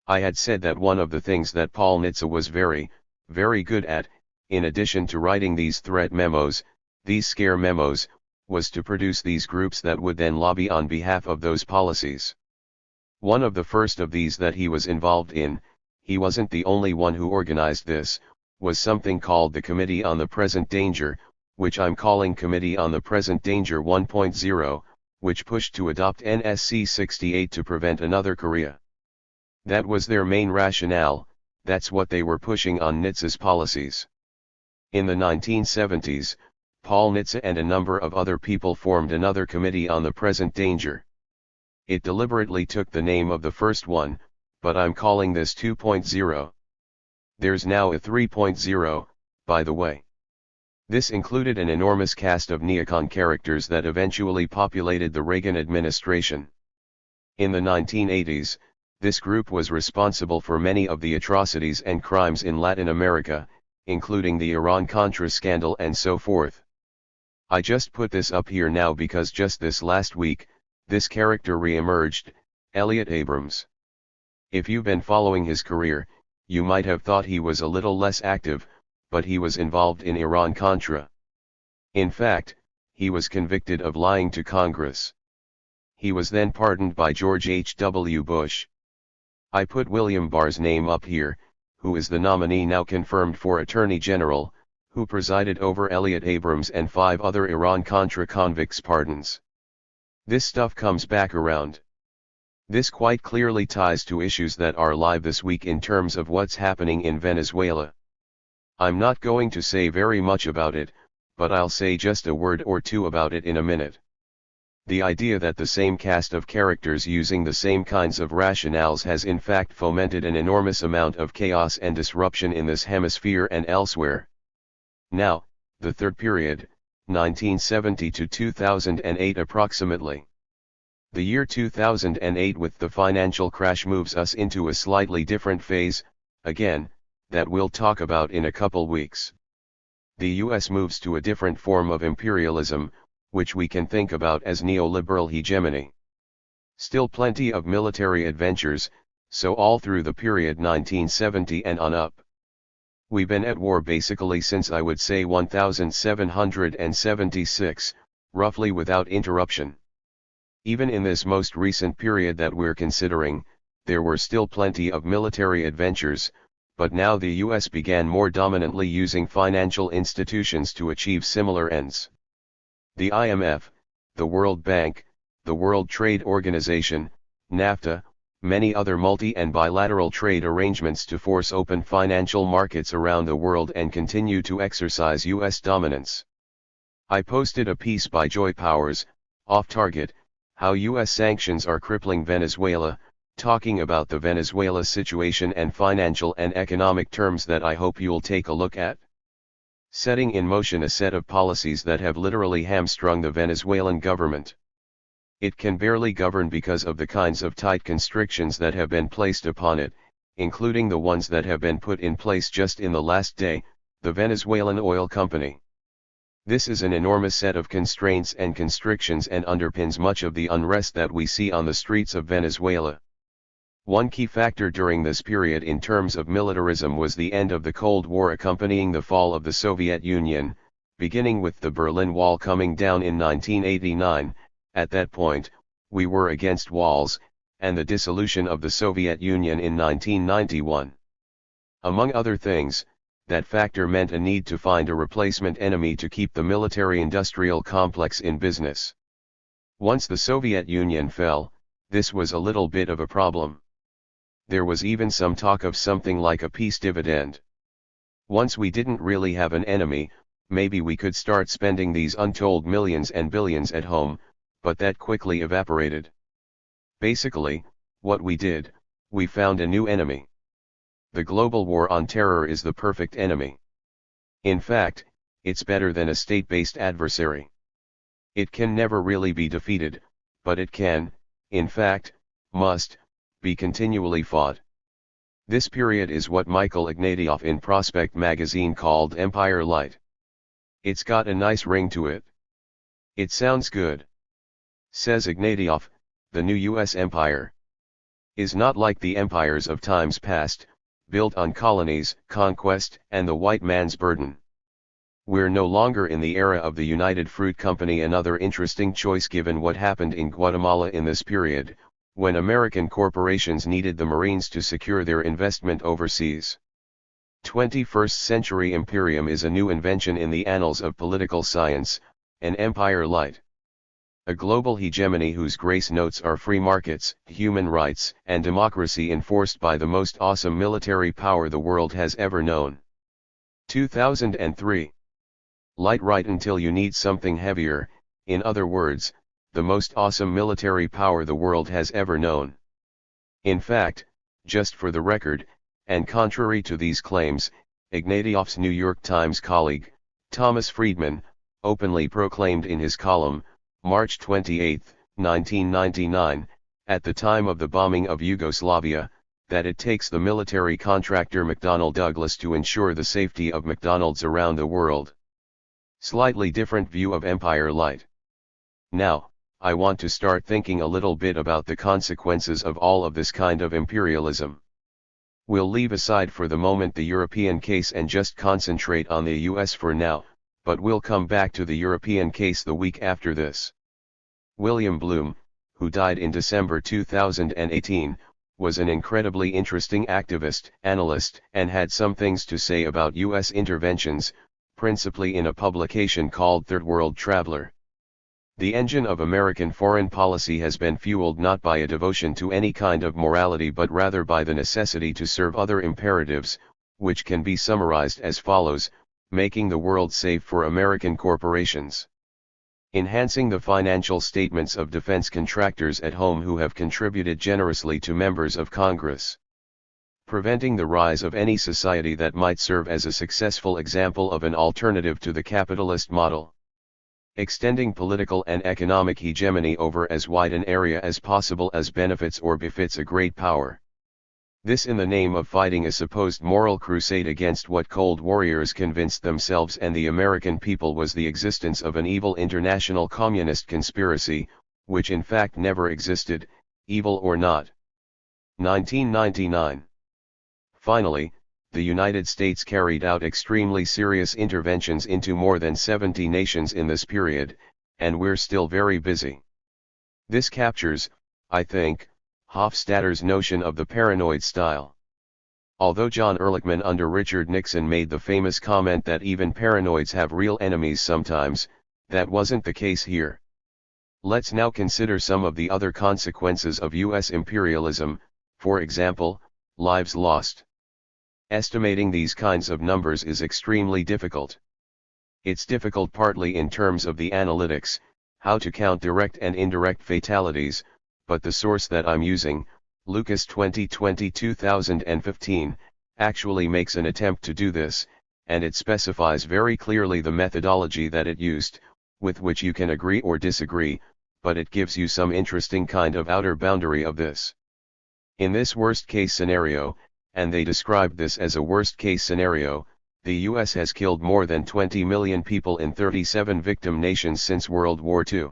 I had said that one of the things that Paul Nitze was very, very good at, in addition to writing these threat memos, these scare memos, was to produce these groups that would then lobby on behalf of those policies. One of the first of these that he was involved in, he wasn't the only one who organized this, was something called the Committee on the Present Danger, which I'm calling Committee on the Present Danger 1.0, which pushed to adopt NSC 68 to prevent another Korea. That was their main rationale, that's what they were pushing on Nitze's policies. In the 1970s, Paul Nitze and a number of other people formed another Committee on the Present Danger. It deliberately took the name of the first one, but I'm calling this 2.0. There's now a 3.0, by the way. This included an enormous cast of neocon characters that eventually populated the Reagan administration. In the 1980s, this group was responsible for many of the atrocities and crimes in Latin America, including the Iran-Contra scandal and so forth. I just put this up here now because just this last week, this character re-emerged, Elliot Abrams. If you've been following his career, you might have thought he was a little less active, but he was involved in Iran-Contra. In fact, he was convicted of lying to Congress. He was then pardoned by George H.W. Bush. I put William Barr's name up here, who is the nominee now confirmed for Attorney General, who presided over Elliot Abrams and 5 other Iran-Contra convicts' pardons. This stuff comes back around. This quite clearly ties to issues that are live this week in terms of what's happening in Venezuela. I'm not going to say very much about it, but I'll say just a word or two about it in a minute. The idea that the same cast of characters using the same kinds of rationales has in fact fomented an enormous amount of chaos and disruption in this hemisphere and elsewhere. Now, the third period, 1970 to 2008 approximately. The year 2008 with the financial crash moves us into a slightly different phase, again, that we'll talk about in a couple weeks. The US moves to a different form of imperialism, which we can think about as neoliberal hegemony. Still plenty of military adventures, so all through the period 1970 and on up. We've been at war basically since I would say 1776, roughly without interruption. Even in this most recent period that we're considering, there were still plenty of military adventures, but now the US began more dominantly using financial institutions to achieve similar ends. The IMF, the World Bank, the World Trade Organization, NAFTA, many other multi- and bilateral trade arrangements to force open financial markets around the world and continue to exercise US dominance. I posted a piece by Joy Powers, Off Target, How US Sanctions Are Crippling Venezuela, talking about the Venezuela situation and financial and economic terms that I hope you'll take a look at. Setting in motion a set of policies that have literally hamstrung the Venezuelan government. It can barely govern because of the kinds of tight constrictions that have been placed upon it, including the ones that have been put in place just in the last day, the Venezuelan oil company. This is an enormous set of constraints and constrictions and underpins much of the unrest that we see on the streets of Venezuela. One key factor during this period in terms of militarism was the end of the Cold War accompanying the fall of the Soviet Union, beginning with the Berlin Wall coming down in 1989. At that point, we were against walls, and the dissolution of the Soviet Union in 1991. Among other things, that factor meant a need to find a replacement enemy to keep the military-industrial complex in business. Once the Soviet Union fell, this was a little bit of a problem. There was even some talk of something like a peace dividend. Once we didn't really have an enemy, maybe we could start spending these untold millions and billions at home, but that quickly evaporated. Basically, what we did, we found a new enemy. The global war on terror is the perfect enemy. In fact, it's better than a state-based adversary. It can never really be defeated, but it can, in fact, must, be continually fought. This period is what Michael Ignatieff in Prospect magazine called Empire Light. It's got a nice ring to it. It sounds good. Says Ignatieff, the new US empire is not like the empires of times past, built on colonies, conquest, and the white man's burden. We're no longer in the era of the United Fruit Company, another interesting choice given what happened in Guatemala in this period, when American corporations needed the Marines to secure their investment overseas. 21st century imperium is a new invention in the annals of political science, an empire light. A global hegemony whose grace notes are free markets, human rights, and democracy enforced by the most awesome military power the world has ever known. 2003. Light right until you need something heavier, in other words, the most awesome military power the world has ever known. In fact, just for the record, and contrary to these claims, Ignatieff's New York Times colleague, Thomas Friedman, openly proclaimed in his column, March 28, 1999, at the time of the bombing of Yugoslavia, that it takes the military contractor McDonnell Douglas to ensure the safety of McDonald's around the world. Slightly different view of empire light. Now, I want to start thinking a little bit about the consequences of all of this kind of imperialism. We'll leave aside for the moment the European case and just concentrate on the US for now, but we'll come back to the European case the week after this. William Bloom, who died in December 2018, was an incredibly interesting activist, analyst, and had some things to say about US interventions, principally in a publication called Third World Traveler. The engine of American foreign policy has been fueled not by a devotion to any kind of morality but rather by the necessity to serve other imperatives, which can be summarized as follows: making the world safe for American corporations, enhancing the financial statements of defense contractors at home who have contributed generously to members of Congress, preventing the rise of any society that might serve as a successful example of an alternative to the capitalist model, extending political and economic hegemony over as wide an area as possible as benefits or befits a great power. This in the name of fighting a supposed moral crusade against what Cold Warriors convinced themselves and the American people was the existence of an evil international communist conspiracy, which in fact never existed, evil or not. 1999. Finally, the United States carried out extremely serious interventions into more than 70 nations in this period, and we're still very busy. This captures, I think, Hofstadter's notion of the paranoid style. Although John Ehrlichman under Richard Nixon made the famous comment that even paranoids have real enemies sometimes, that wasn't the case here. Let's now consider some of the other consequences of US imperialism, for example, lives lost. Estimating these kinds of numbers is extremely difficult. It's difficult partly in terms of the analytics, how to count direct and indirect fatalities, but the source that I'm using, Lucas 2020-2015, actually makes an attempt to do this, and it specifies very clearly the methodology that it used, with which you can agree or disagree, but it gives you some interesting kind of outer boundary of this. In this worst-case scenario, and they described this as a worst-case scenario, the US has killed more than 20 million people in 37 victim nations since World War II.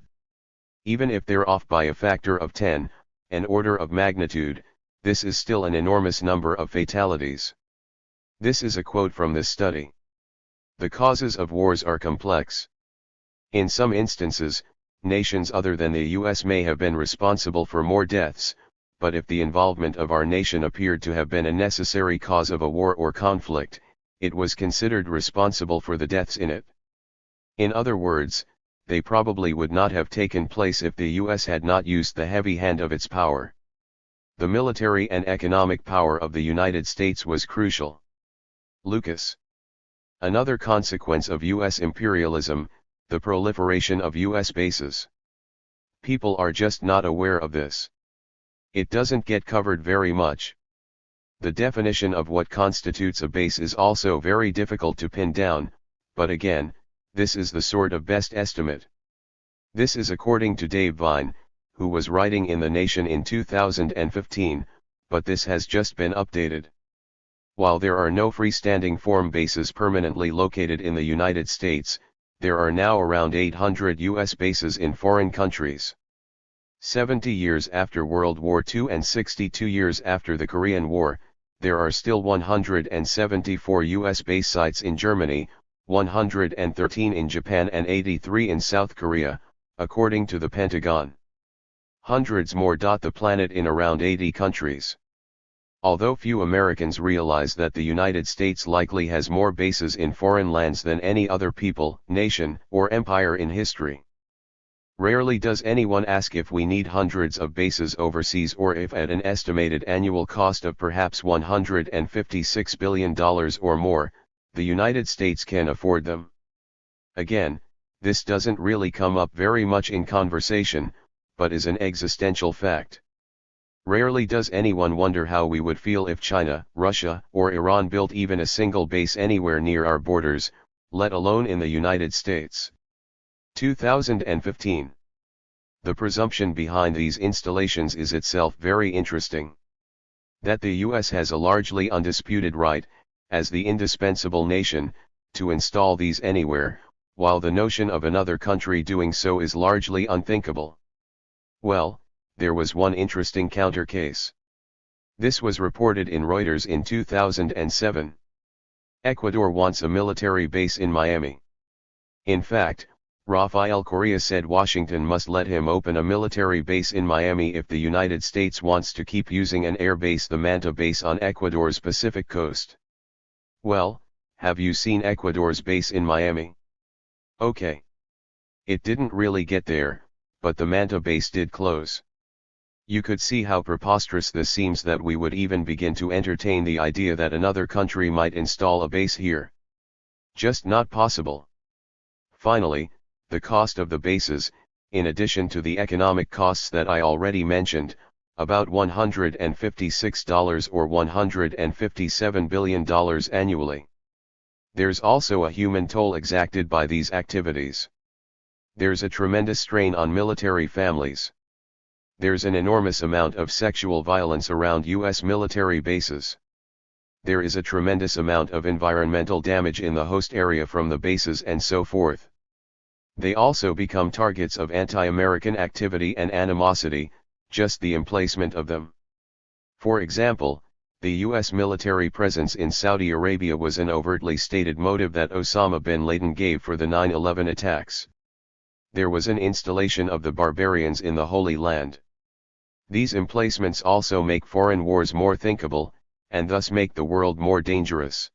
Even if they're off by a factor of 10, an order of magnitude, this is still an enormous number of fatalities. This is a quote from this study. The causes of wars are complex. In some instances, nations other than the US may have been responsible for more deaths, but if the involvement of our nation appeared to have been a necessary cause of a war or conflict, it was considered responsible for the deaths in it. In other words, they probably would not have taken place if the US had not used the heavy hand of its power. The military and economic power of the United States was crucial. Lucas. Another consequence of US imperialism, the proliferation of US bases. People are just not aware of this. It doesn't get covered very much. The definition of what constitutes a base is also very difficult to pin down, but again, this is the sort of best estimate. This is according to Dave Vine, who was writing in The Nation in 2015, but this has just been updated. While there are no freestanding form bases permanently located in the United States, there are now around 800 US bases in foreign countries. 70 years after World War II and 62 years after the Korean War, there are still 174 US base sites in Germany, 113 in Japan and 83 in South Korea, according to the Pentagon. Hundreds more dot the planet in around 80 countries. Although few Americans realize that the United States likely has more bases in foreign lands than any other people, nation, or empire in history. Rarely does anyone ask if we need hundreds of bases overseas or if at an estimated annual cost of perhaps $156 billion or more, the United States can afford them. Again, this doesn't really come up very much in conversation, but is an existential fact. Rarely does anyone wonder how we would feel if China, Russia, or Iran built even a single base anywhere near our borders, let alone in the United States. 2015. The presumption behind these installations is itself very interesting. That the US has a largely undisputed right, as the indispensable nation, to install these anywhere, while the notion of another country doing so is largely unthinkable. Well, there was one interesting counter case. This was reported in Reuters in 2007. Ecuador wants a military base in Miami. In fact, Rafael Correa said Washington must let him open a military base in Miami if the United States wants to keep using an air base, the Manta base on Ecuador's Pacific coast. Well, have you seen Ecuador's base in Miami? Okay. It didn't really get there, but the Manta base did close. You could see how preposterous this seems that we would even begin to entertain the idea that another country might install a base here. Just not possible. Finally, the cost of the bases, in addition to the economic costs that I already mentioned, about $156 or $157 billion annually. There's also a human toll exacted by these activities. There's a tremendous strain on military families. There's an enormous amount of sexual violence around U.S. military bases. There is a tremendous amount of environmental damage in the host area from the bases and so forth. They also become targets of anti-American activity and animosity, just the emplacement of them. For example, the U.S. military presence in Saudi Arabia was an overtly stated motive that Osama bin Laden gave for the 9/11 attacks. There was an installation of the barbarians in the Holy Land. These emplacements also make foreign wars more thinkable, and thus make the world more dangerous.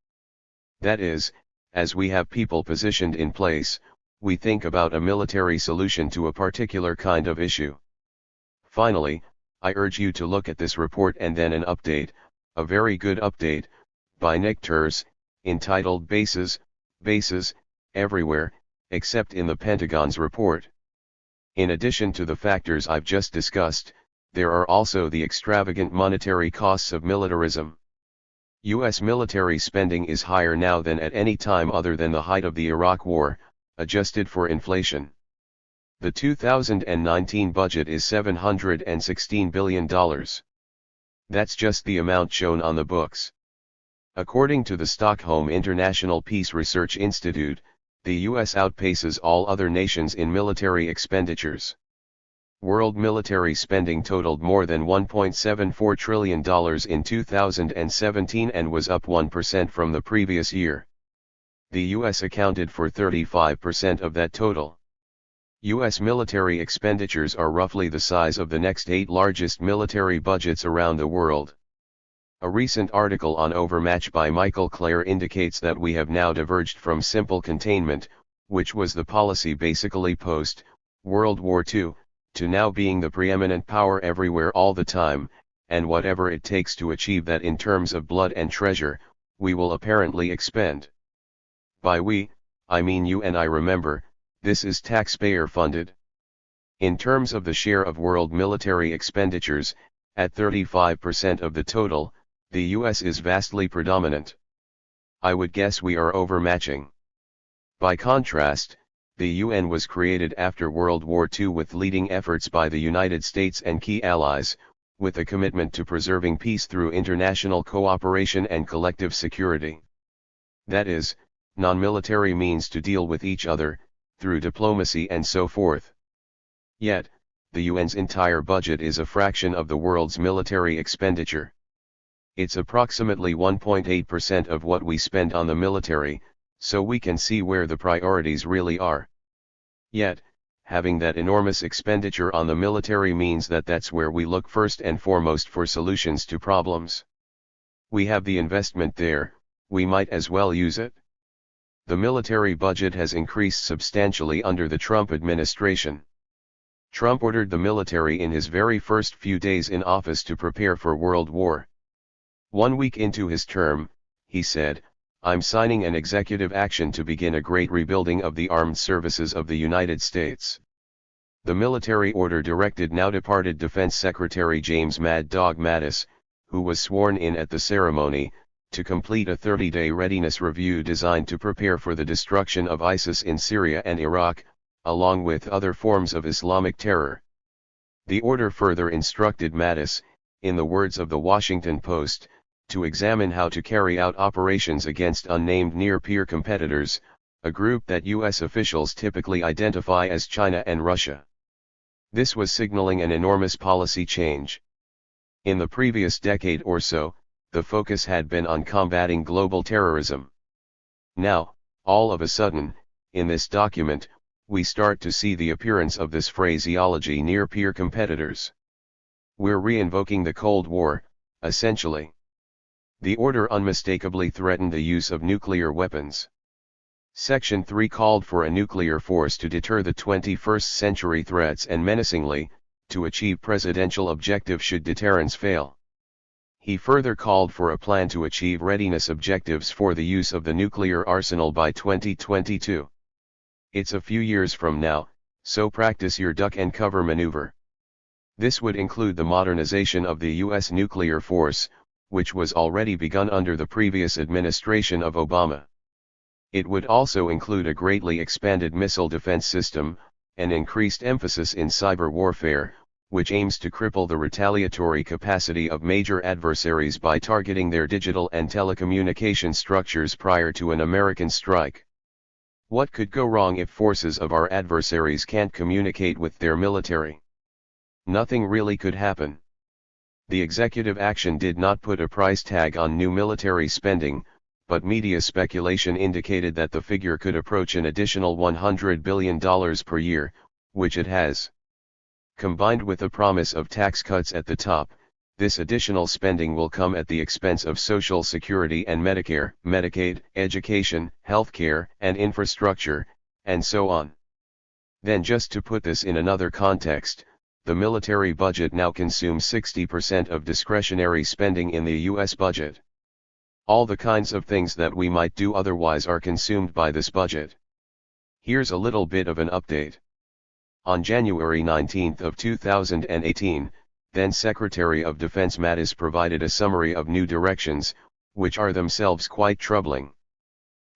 That is, as we have people positioned in place, we think about a military solution to a particular kind of issue. Finally, I urge you to look at this report and then an update, a very good update, by Nick Terz, entitled Bases, Everywhere, except in the Pentagon's report. In addition to the factors I've just discussed, there are also the extravagant monetary costs of militarism. U.S. military spending is higher now than at any time other than the height of the Iraq War, adjusted for inflation. The 2019 budget is $716 billion. That's just the amount shown on the books. According to the Stockholm International Peace Research Institute, the U.S. outpaces all other nations in military expenditures. World military spending totaled more than $1.74 trillion in 2017 and was up 1% from the previous year. The U.S. accounted for 35% of that total. U.S. military expenditures are roughly the size of the next 8 largest military budgets around the world. A recent article on Overmatch by Michael Clare indicates that we have now diverged from simple containment, which was the policy basically post-World War II, to now being the preeminent power everywhere all the time, and whatever it takes to achieve that in terms of blood and treasure, we will apparently expend. By we, I mean you and I. Remember, this is taxpayer funded. In terms of the share of world military expenditures, at 35% of the total, the US is vastly predominant. I would guess we are overmatching. By contrast, the UN was created after World War II with leading efforts by the United States and key allies, with a commitment to preserving peace through international cooperation and collective security. That is, non-military means to deal with each other, through diplomacy and so forth. Yet, the UN's entire budget is a fraction of the world's military expenditure. It's approximately 1.8% of what we spend on the military, so we can see where the priorities really are. Yet, having that enormous expenditure on the military means that that's where we look first and foremost for solutions to problems. We have the investment there, we might as well use it. The military budget has increased substantially under the Trump administration. Trump ordered the military in his very first few days in office to prepare for World War. 1 week into his term, he said, "I'm signing an executive action to begin a great rebuilding of the armed services of the United States." The military order directed now departed Defense Secretary James "Mad Dog" Mattis, who was sworn in at the ceremony, to complete a 30-day readiness review designed to prepare for the destruction of ISIS in Syria and Iraq, along with other forms of Islamic terror. The order further instructed Mattis, in the words of the Washington Post, to examine how to carry out operations against unnamed near-peer competitors, a group that U.S. officials typically identify as China and Russia. This was signaling an enormous policy change. In the previous decade or so, the focus had been on combating global terrorism. Now, all of a sudden, in this document, we start to see the appearance of this phraseology near peer competitors. We're re-invoking the Cold War, essentially. The order unmistakably threatened the use of nuclear weapons. Section 3 called for a nuclear force to deter the 21st century threats and menacingly, to achieve presidential objective should deterrence fail. He further called for a plan to achieve readiness objectives for the use of the nuclear arsenal by 2022. It's a few years from now, so practice your duck and cover maneuver. This would include the modernization of the U.S. nuclear force, which was already begun under the previous administration of Obama. It would also include a greatly expanded missile defense system, an increased emphasis in cyber warfare, which aims to cripple the retaliatory capacity of major adversaries by targeting their digital and telecommunication structures prior to an American strike. What could go wrong if forces of our adversaries can't communicate with their military? Nothing really could happen. The executive action did not put a price tag on new military spending, but media speculation indicated that the figure could approach an additional $100 billion per year, which it has. Combined with the promise of tax cuts at the top, this additional spending will come at the expense of Social Security and Medicare, Medicaid, education, healthcare, and infrastructure, and so on. Then just to put this in another context, the military budget now consumes 60% of discretionary spending in the U.S. budget. All the kinds of things that we might do otherwise are consumed by this budget. Here's a little bit of an update. On January 19 of 2018, then Secretary of Defense Mattis provided a summary of new directions, which are themselves quite troubling.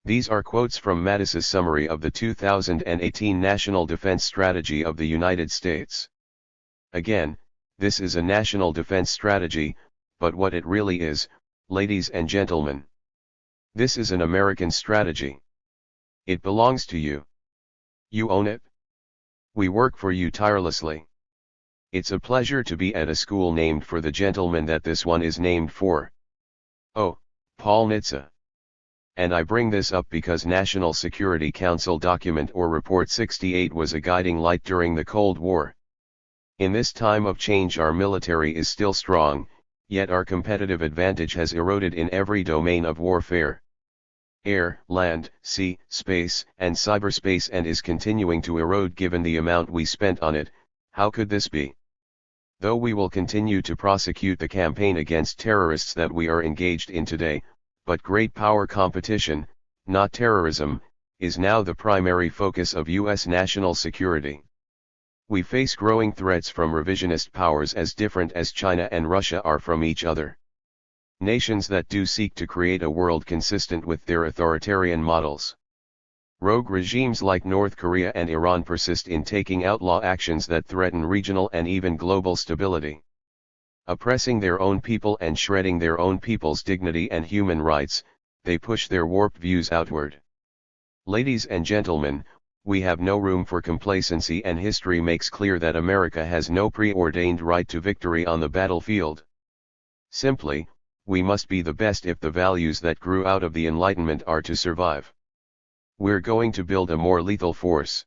These are quotes from Mattis's summary of the 2018 National Defense Strategy of the United States. Again, this is a national defense strategy, but what it really is, ladies and gentlemen, this is an American strategy. It belongs to you. You own it. We work for you tirelessly. It's a pleasure to be at a school named for the gentleman that this one is named for. Oh, Paul Nitze. And I bring this up because National Security Council document or Report 68 was a guiding light during the Cold War. In this time of change our military is still strong, yet our competitive advantage has eroded in every domain of warfare. Air, land, sea, space, and cyberspace, and is continuing to erode given the amount we spent on it. How could this be? Though we will continue to prosecute the campaign against terrorists that we are engaged in today, but great power competition, not terrorism, is now the primary focus of U.S. national security. We face growing threats from revisionist powers as different as China and Russia are from each other. Nations that do seek to create a world consistent with their authoritarian models. Rogue regimes like North Korea and Iran persist in taking outlaw actions that threaten regional and even global stability. Oppressing their own people and shredding their own people's dignity and human rights, they push their warped views outward. Ladies and gentlemen, we have no room for complacency, and history makes clear that America has no preordained right to victory on the battlefield. Simply, we must be the best if the values that grew out of the Enlightenment are to survive. We're going to build a more lethal force.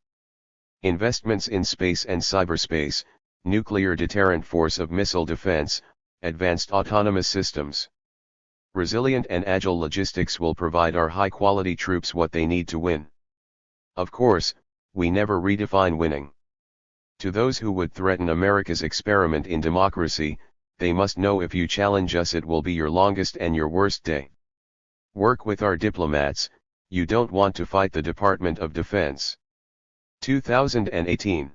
Investments in space and cyberspace, nuclear deterrent force of missile defense, advanced autonomous systems. Resilient and agile logistics will provide our high-quality troops what they need to win. Of course, we never redefine winning. To those who would threaten America's experiment in democracy, they must know if you challenge us it will be your longest and your worst day. Work with our diplomats, you don't want to fight the Department of Defense. 2018.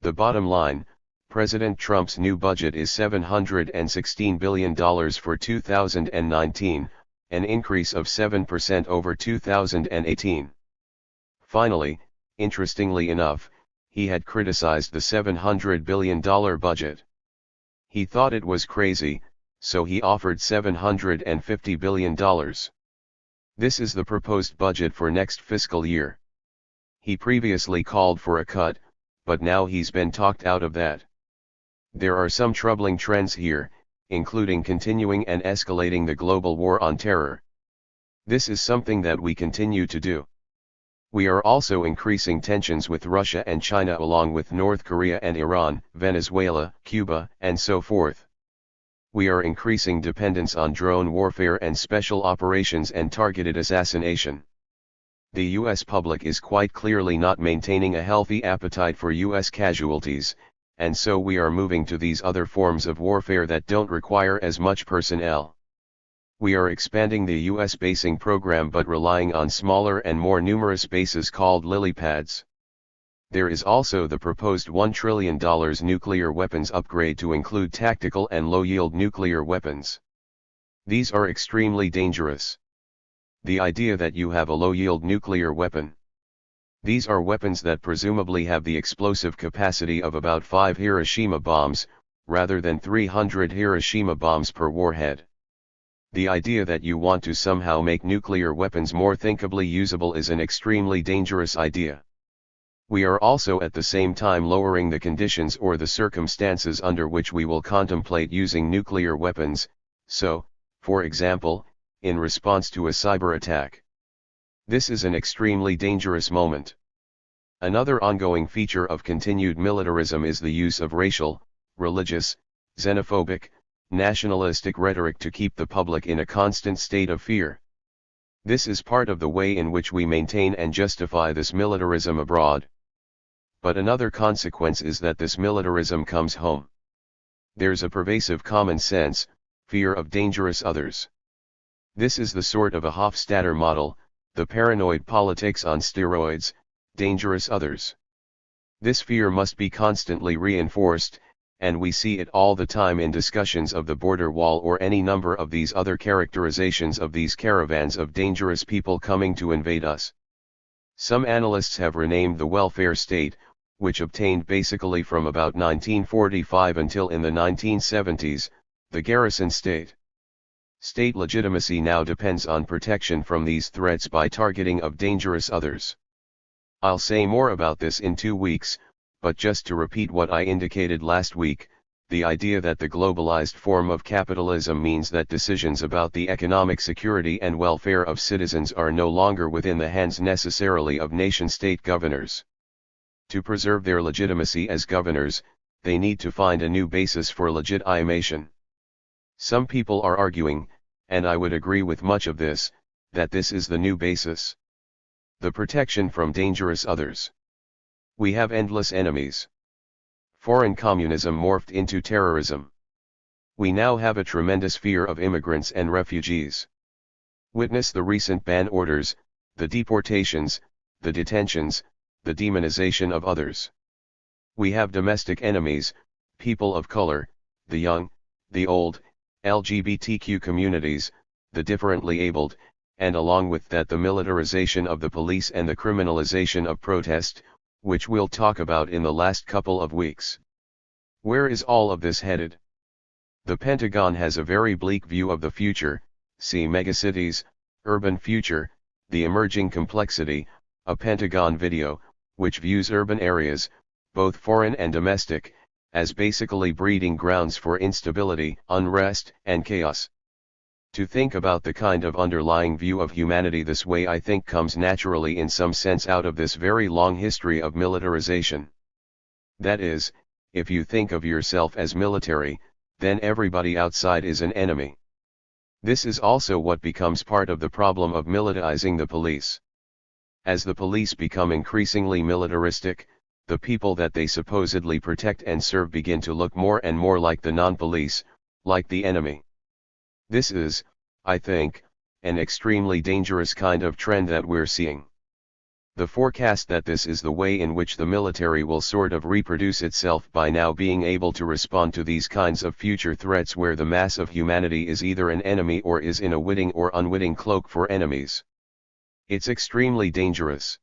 The bottom line, President Trump's new budget is $716 billion for 2019, an increase of 7% over 2018. Finally, interestingly enough, he had criticized the $700 billion budget. He thought it was crazy, so he offered $750 billion. This is the proposed budget for next fiscal year. He previously called for a cut, but now he's been talked out of that. There are some troubling trends here, including continuing and escalating the global war on terror. This is something that we continue to do. We are also increasing tensions with Russia and China along with North Korea and Iran, Venezuela, Cuba, and so forth. We are increasing dependence on drone warfare and special operations and targeted assassination. The US public is quite clearly not maintaining a healthy appetite for US casualties, and so we are moving to these other forms of warfare that don't require as much personnel. We are expanding the US basing program but relying on smaller and more numerous bases called lily pads. There is also the proposed $1 trillion nuclear weapons upgrade to include tactical and low-yield nuclear weapons. These are extremely dangerous. The idea that you have a low-yield nuclear weapon. These are weapons that presumably have the explosive capacity of about 5 Hiroshima bombs, rather than 300 Hiroshima bombs per warhead. The idea that you want to somehow make nuclear weapons more thinkably usable is an extremely dangerous idea. We are also at the same time lowering the conditions or the circumstances under which we will contemplate using nuclear weapons, so, for example, in response to a cyber attack. This is an extremely dangerous moment. Another ongoing feature of continued militarism is the use of racial, religious, xenophobic, nationalistic rhetoric to keep the public in a constant state of fear. This is part of the way in which we maintain and justify this militarism abroad. But another consequence is that this militarism comes home. There's a pervasive common sense, fear of dangerous others. This is the sort of a Hofstadter model, the paranoid politics on steroids, dangerous others. This fear must be constantly reinforced, and we see it all the time in discussions of the border wall or any number of these other characterizations of these caravans of dangerous people coming to invade us. Some analysts have renamed the welfare state, which obtained basically from about 1945 until in the 1970s, the garrison state. State legitimacy now depends on protection from these threats by targeting of dangerous others. I'll say more about this in 2 weeks, but just to repeat what I indicated last week, the idea that the globalized form of capitalism means that decisions about the economic security and welfare of citizens are no longer within the hands necessarily of nation-state governors. To preserve their legitimacy as governors, they need to find a new basis for legitimation. Some people are arguing, and I would agree with much of this, that this is the new basis. The protection from dangerous others. We have endless enemies. Foreign communism morphed into terrorism. We now have a tremendous fear of immigrants and refugees. Witness the recent ban orders, the deportations, the detentions, the demonization of others. We have domestic enemies, people of color, the young, the old, LGBTQ communities, the differently abled, and along with that the militarization of the police and the criminalization of protest, which we'll talk about in the last couple of weeks. Where is all of this headed? The Pentagon has a very bleak view of the future, see Megacities, Urban Future, The Emerging Complexity, a Pentagon video, which views urban areas, both foreign and domestic, as basically breeding grounds for instability, unrest, and chaos. To think about the kind of underlying view of humanity this way I think comes naturally in some sense out of this very long history of militarization. That is, if you think of yourself as military, then everybody outside is an enemy. This is also what becomes part of the problem of militarizing the police. As the police become increasingly militaristic, the people that they supposedly protect and serve begin to look more and more like the non-police, like the enemy. This is, I think, an extremely dangerous kind of trend that we're seeing. The forecast that this is the way in which the military will sort of reproduce itself by now being able to respond to these kinds of future threats where the mass of humanity is either an enemy or is in a witting or unwitting cloak for enemies. It's extremely dangerous.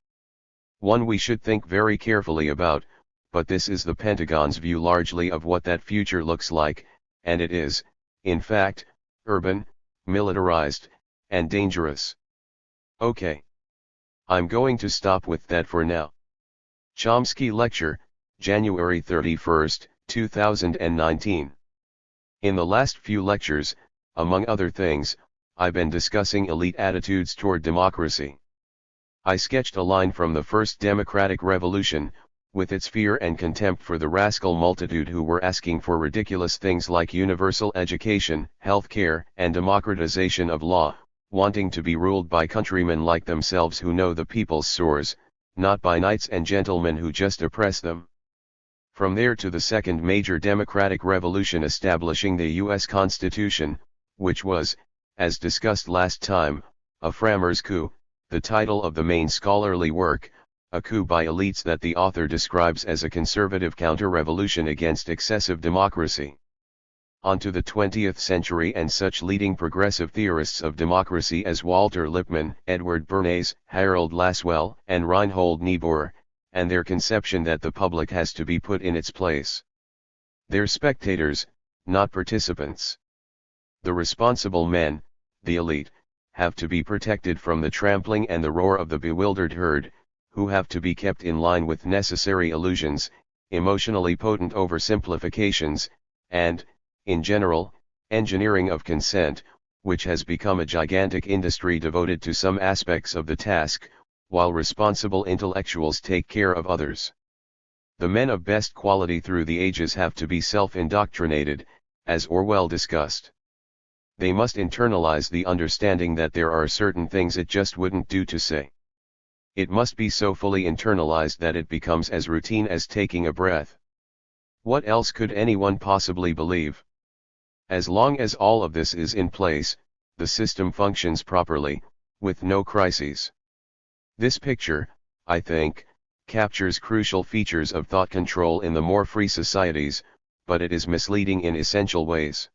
One we should think very carefully about, but this is the Pentagon's view largely of what that future looks like, and it is, in fact, urban, militarized, and dangerous. Okay. I'm going to stop with that for now. Chomsky Lecture, January 31, 2019. In the last few lectures, among other things, I've been discussing elite attitudes toward democracy. I sketched a line from the first democratic revolution, with its fear and contempt for the rascal multitude who were asking for ridiculous things like universal education, health care, and democratization of law, wanting to be ruled by countrymen like themselves who know the people's sores, not by knights and gentlemen who just oppress them. From there to the second major democratic revolution establishing the U.S. Constitution, which was, as discussed last time, a frammer's coup, the title of the main scholarly work, a coup by elites that the author describes as a conservative counter-revolution against excessive democracy. On to the 20th century and such leading progressive theorists of democracy as Walter Lippmann, Edward Bernays, Harold Lasswell, and Reinhold Niebuhr, and their conception that the public has to be put in its place. They're spectators, not participants. The responsible men, the elite, have to be protected from the trampling and the roar of the bewildered herd, who have to be kept in line with necessary illusions, emotionally potent oversimplifications, and, in general, engineering of consent, which has become a gigantic industry devoted to some aspects of the task, while responsible intellectuals take care of others. The men of best quality through the ages have to be self-indoctrinated, as Orwell discussed. They must internalize the understanding that there are certain things it just wouldn't do to say. It must be so fully internalized that it becomes as routine as taking a breath. What else could anyone possibly believe? As long as all of this is in place, the system functions properly, with no crises. This picture, I think, captures crucial features of thought control in the more free societies, but it is misleading in essential ways.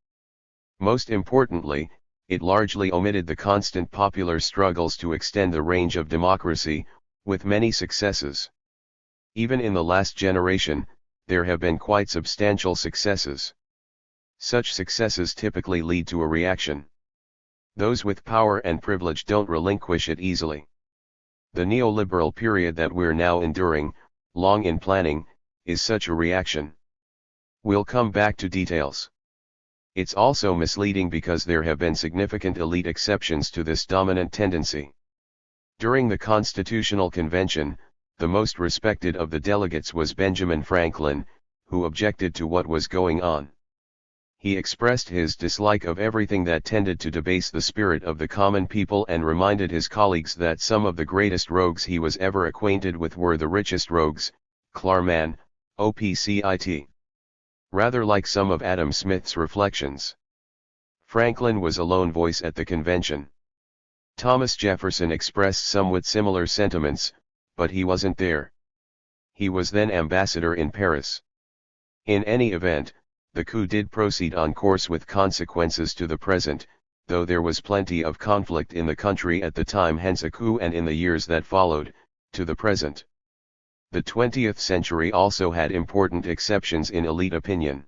Most importantly, it largely omitted the constant popular struggles to extend the range of democracy, with many successes. Even in the last generation, there have been quite substantial successes. Such successes typically lead to a reaction. Those with power and privilege don't relinquish it easily. The neoliberal period that we're now enduring, long in planning, is such a reaction. We'll come back to details. It's also misleading because there have been significant elite exceptions to this dominant tendency. During the Constitutional Convention, the most respected of the delegates was Benjamin Franklin, who objected to what was going on. He expressed his dislike of everything that tended to debase the spirit of the common people and reminded his colleagues that some of the greatest rogues he was ever acquainted with were the richest rogues, Clarman, OPCIT. Rather like some of Adam Smith's reflections. Franklin was a lone voice at the convention. Thomas Jefferson expressed somewhat similar sentiments, but he wasn't there. He was then ambassador in Paris. In any event, the coup did proceed on course with consequences to the present, though there was plenty of conflict in the country at the time, hence a coup, and in the years that followed, to the present. The 20th century also had important exceptions in elite opinion.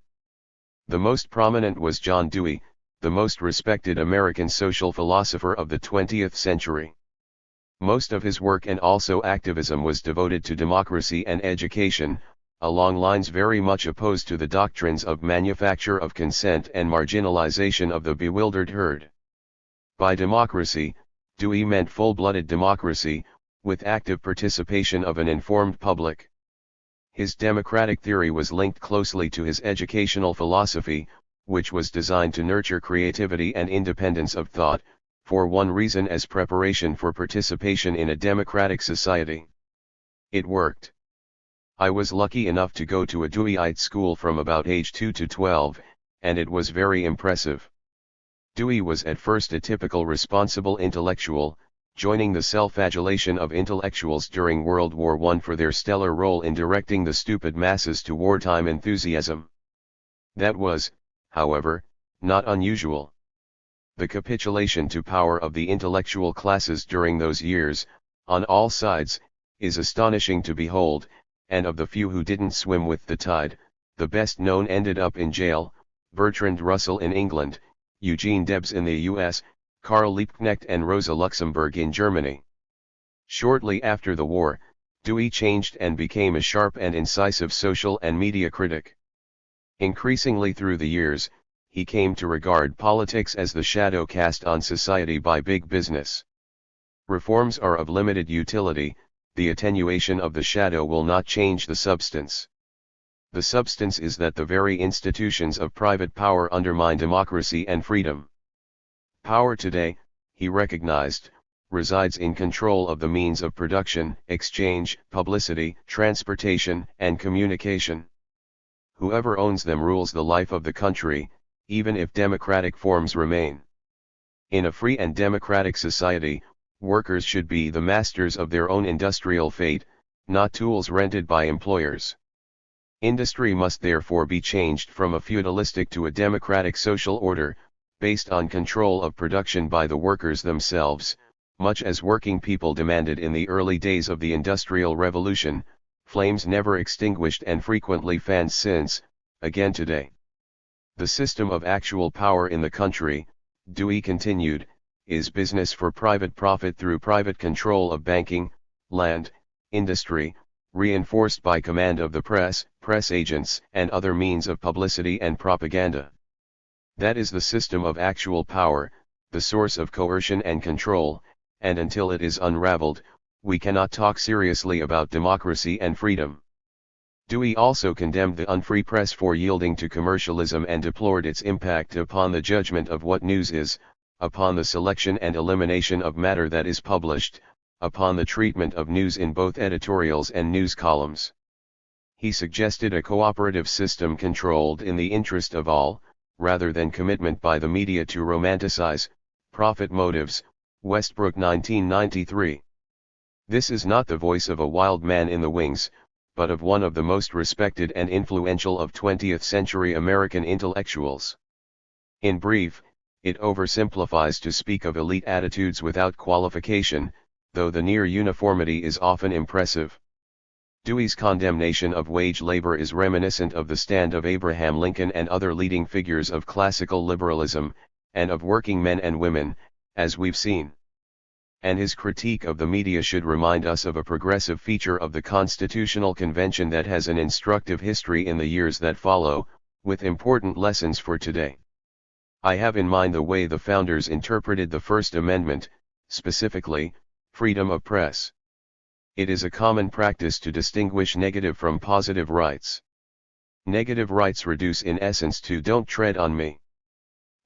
The most prominent was John Dewey, the most respected American social philosopher of the 20th century. Most of his work and also activism was devoted to democracy and education, along lines very much opposed to the doctrines of manufacture of consent and marginalization of the bewildered herd. By democracy, Dewey meant full-blooded democracy, with active participation of an informed public. His democratic theory was linked closely to his educational philosophy, which was designed to nurture creativity and independence of thought, for one reason, as preparation for participation in a democratic society. It worked. I was lucky enough to go to a Deweyite school from about age 2 to 12, and it was very impressive. Dewey was at first a typical responsible intellectual, joining the self-flagellation of intellectuals during World War I for their stellar role in directing the stupid masses to wartime enthusiasm. That was, however, not unusual. The capitulation to power of the intellectual classes during those years, on all sides, is astonishing to behold, and of the few who didn't swim with the tide, the best known ended up in jail: Bertrand Russell in England, Eugene Debs in the US, Karl Liebknecht and Rosa Luxemburg in Germany. Shortly after the war, Dewey changed and became a sharp and incisive social and media critic. Increasingly through the years, he came to regard politics as the shadow cast on society by big business. Reforms are of limited utility, the attenuation of the shadow will not change the substance. The substance is that the very institutions of private power undermine democracy and freedom. Power today, he recognized, resides in control of the means of production, exchange, publicity, transportation, and communication. Whoever owns them rules the life of the country, even if democratic forms remain. In a free and democratic society, workers should be the masters of their own industrial fate, not tools rented by employers. Industry must therefore be changed from a feudalistic to a democratic social order, based on control of production by the workers themselves, much as working people demanded in the early days of the Industrial Revolution, flames never extinguished and frequently fanned since, again today. The system of actual power in the country, Dewey continued, is business for private profit through private control of banking, land, industry, reinforced by command of the press, press agents, and other means of publicity and propaganda. That is the system of actual power, the source of coercion and control, and until it is unraveled, we cannot talk seriously about democracy and freedom. Dewey also condemned the unfree press for yielding to commercialism and deplored its impact upon the judgment of what news is, upon the selection and elimination of matter that is published, upon the treatment of news in both editorials and news columns. He suggested a cooperative system controlled in the interest of all, rather than commitment by the media to romanticize profit motives. Westbrook 1993. This is not the voice of a wild man in the wings, but of one of the most respected and influential of 20th-century American intellectuals. In brief, it oversimplifies to speak of elite attitudes without qualification, though the near uniformity is often impressive. Dewey's condemnation of wage labor is reminiscent of the stand of Abraham Lincoln and other leading figures of classical liberalism, and of working men and women, as we've seen. And his critique of the media should remind us of a progressive feature of the Constitutional Convention that has an instructive history in the years that follow, with important lessons for today. I have in mind the way the founders interpreted the First Amendment, specifically, freedom of press. It is a common practice to distinguish negative from positive rights. Negative rights reduce in essence to "don't tread on me."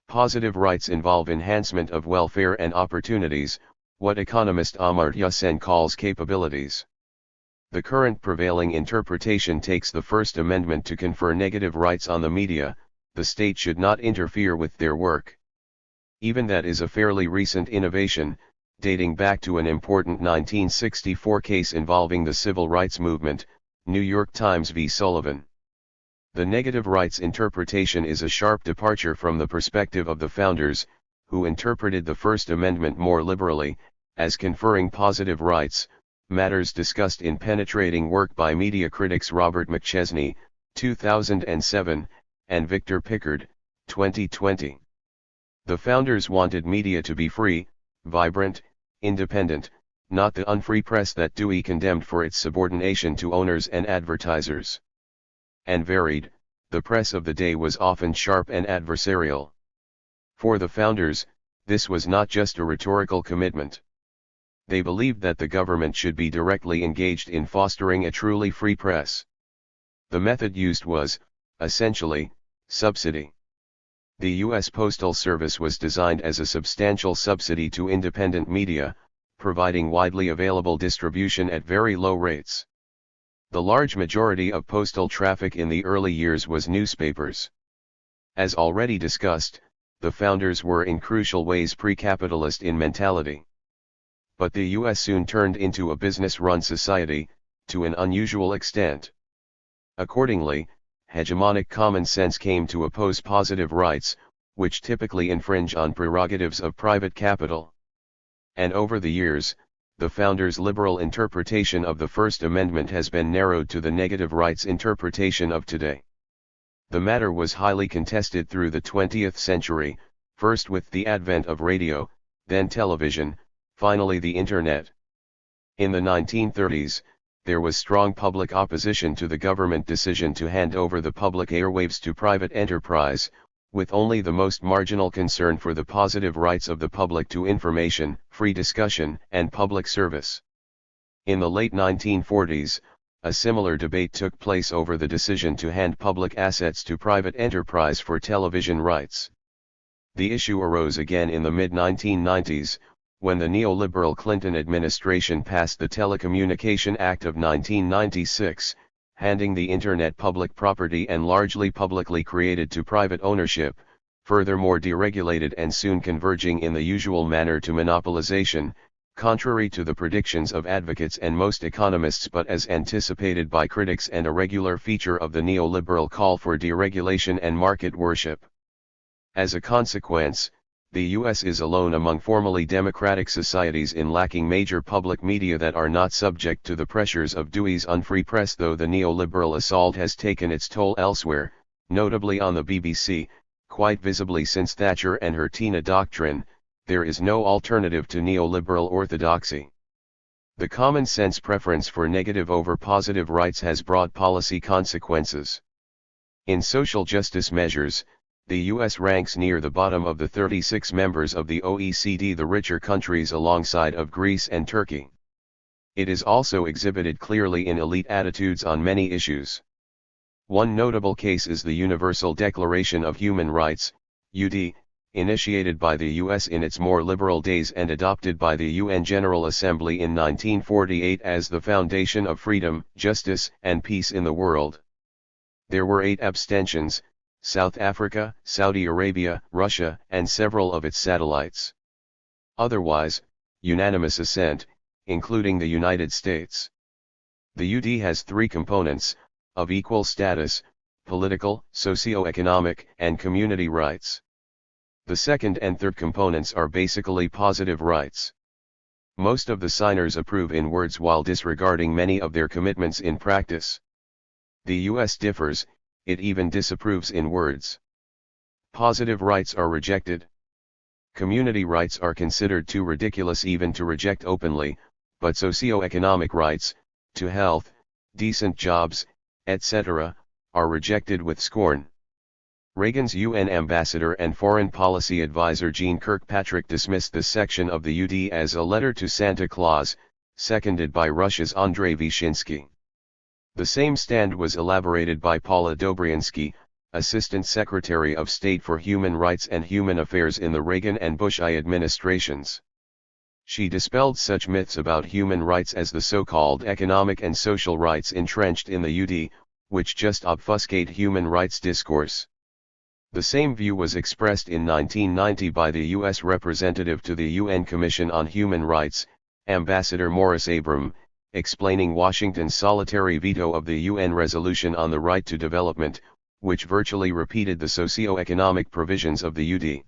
Positive rights involve enhancement of welfare and opportunities, what economist Amartya Sen calls capabilities. The current prevailing interpretation takes the First Amendment to confer negative rights on the media, the state should not interfere with their work. Even that is a fairly recent innovation, dating back to an important 1964 case involving the civil rights movement, New York Times v. Sullivan. The negative rights interpretation is a sharp departure from the perspective of the founders, who interpreted the First Amendment more liberally, as conferring positive rights, matters discussed in penetrating work by media critics Robert McChesney, 2007, and Victor Pickard, 2020. The founders wanted media to be free, vibrant, independent, not the unfree press that Dewey condemned for its subordination to owners and advertisers. And varied, the press of the day was often sharp and adversarial. For the founders, this was not just a rhetorical commitment. They believed that the government should be directly engaged in fostering a truly free press. The method used was, essentially, subsidy. The U.S. Postal Service was designed as a substantial subsidy to independent media, providing widely available distribution at very low rates. The large majority of postal traffic in the early years was newspapers. As already discussed, the founders were in crucial ways pre-capitalist in mentality. But the U.S. soon turned into a business-run society, to an unusual extent. Accordingly, hegemonic common sense came to oppose positive rights, which typically infringe on prerogatives of private capital. And over the years, the founders' liberal interpretation of the First Amendment has been narrowed to the negative rights interpretation of today. The matter was highly contested through the 20th century, first with the advent of radio, then television, finally the Internet. In the 1930s, there was strong public opposition to the government decision to hand over the public airwaves to private enterprise, with only the most marginal concern for the positive rights of the public to information, free discussion, and public service. In the late 1940s, a similar debate took place over the decision to hand public assets to private enterprise for television rights. The issue arose again in the mid-1990s, when the neoliberal Clinton administration passed the Telecommunication Act of 1996, handing the Internet public property and largely publicly created to private ownership, furthermore deregulated and soon converging in the usual manner to monopolization, contrary to the predictions of advocates and most economists but as anticipated by critics and a regular feature of the neoliberal call for deregulation and market worship. As a consequence, the US is alone among formally democratic societies in lacking major public media that are not subject to the pressures of Dewey's unfree press, though the neoliberal assault has taken its toll elsewhere, notably on the BBC, quite visibly since Thatcher and her Tina doctrine. There is no alternative to neoliberal orthodoxy. The common sense preference for negative over positive rights has broad policy consequences. In social justice measures, the US ranks near the bottom of the 36 members of the OECD, the richer countries alongside of Greece and Turkey. It is also exhibited clearly in elite attitudes on many issues. One notable case is the Universal Declaration of Human Rights, UD, initiated by the US in its more liberal days and adopted by the UN General Assembly in 1948 as the foundation of freedom, justice, and peace in the world. There were 8 abstentions: South Africa, Saudi Arabia, Russia, and several of its satellites. Otherwise, unanimous assent, including the United States. The UD has 3 components, of equal status: political, socio-economic, and community rights. The second and third components are basically positive rights. Most of the signers approve in words while disregarding many of their commitments in practice. The US differs, it even disapproves in words. Positive rights are rejected. Community rights are considered too ridiculous even to reject openly, but socio-economic rights, to health, decent jobs, etc., are rejected with scorn. Reagan's UN ambassador and foreign policy advisor Jeane Kirkpatrick dismissed this section of the UD as a letter to Santa Claus, seconded by Russia's Andrei Vyshinsky. The same stand was elaborated by Paula Dobryansky, Assistant Secretary of State for Human Rights and Human Affairs in the Reagan and Bush I administrations. She dispelled such myths about human rights as the so-called economic and social rights entrenched in the UD, which just obfuscate human rights discourse. The same view was expressed in 1990 by the U.S. representative to the UN Commission on Human Rights, Ambassador Morris Abram, explaining Washington's solitary veto of the UN resolution on the right to development, which virtually repeated the socio-economic provisions of the UD.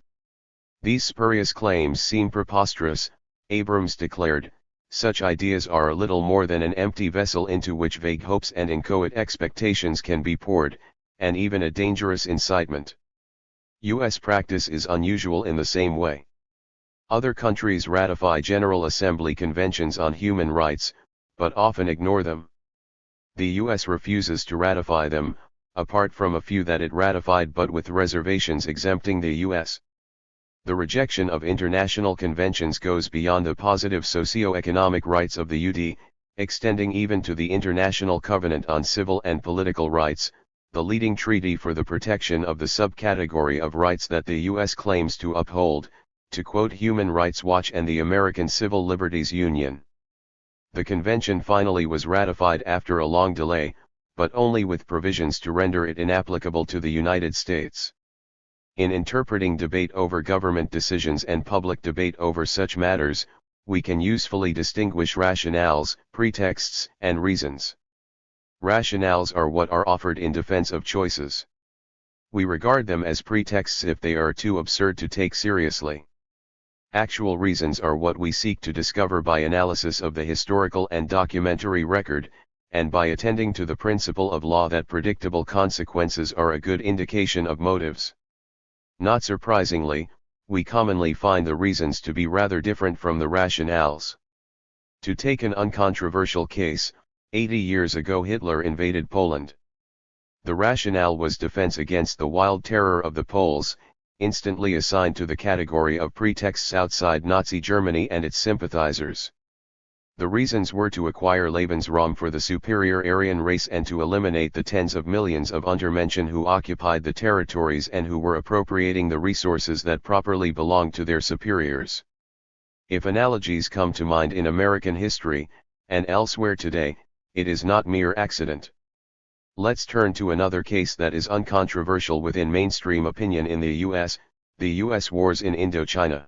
These spurious claims seem preposterous, Abrams declared. Such ideas are a little more than an empty vessel into which vague hopes and inchoate expectations can be poured, and even a dangerous incitement. U.S. practice is unusual in the same way. Other countries ratify General Assembly conventions on human rights, but often ignore them. The U.S. refuses to ratify them, apart from a few that it ratified but with reservations exempting the U.S. The rejection of international conventions goes beyond the positive socio-economic rights of the UD, extending even to the International Covenant on Civil and Political Rights, the leading treaty for the protection of the subcategory of rights that the U.S. claims to uphold, to quote Human Rights Watch and the American Civil Liberties Union. The convention finally was ratified after a long delay, but only with provisions to render it inapplicable to the United States. In interpreting debate over government decisions and public debate over such matters, we can usefully distinguish rationales, pretexts, and reasons. Rationales are what are offered in defense of choices. We regard them as pretexts if they are too absurd to take seriously. Actual reasons are what we seek to discover by analysis of the historical and documentary record, and by attending to the principle of law that predictable consequences are a good indication of motives. Not surprisingly, we commonly find the reasons to be rather different from the rationales. To take an uncontroversial case, 80 years ago Hitler invaded Poland. The rationale was defense against the wild terror of the Poles, instantly assigned to the category of pretexts outside Nazi Germany and its sympathizers. The reasons were to acquire Lebensraum for the superior Aryan race and to eliminate the tens of millions of Untermenschen who occupied the territories and who were appropriating the resources that properly belonged to their superiors. If analogies come to mind in American history, and elsewhere today, it is not mere accident. Let's turn to another case that is uncontroversial within mainstream opinion in the U.S. wars in Indochina.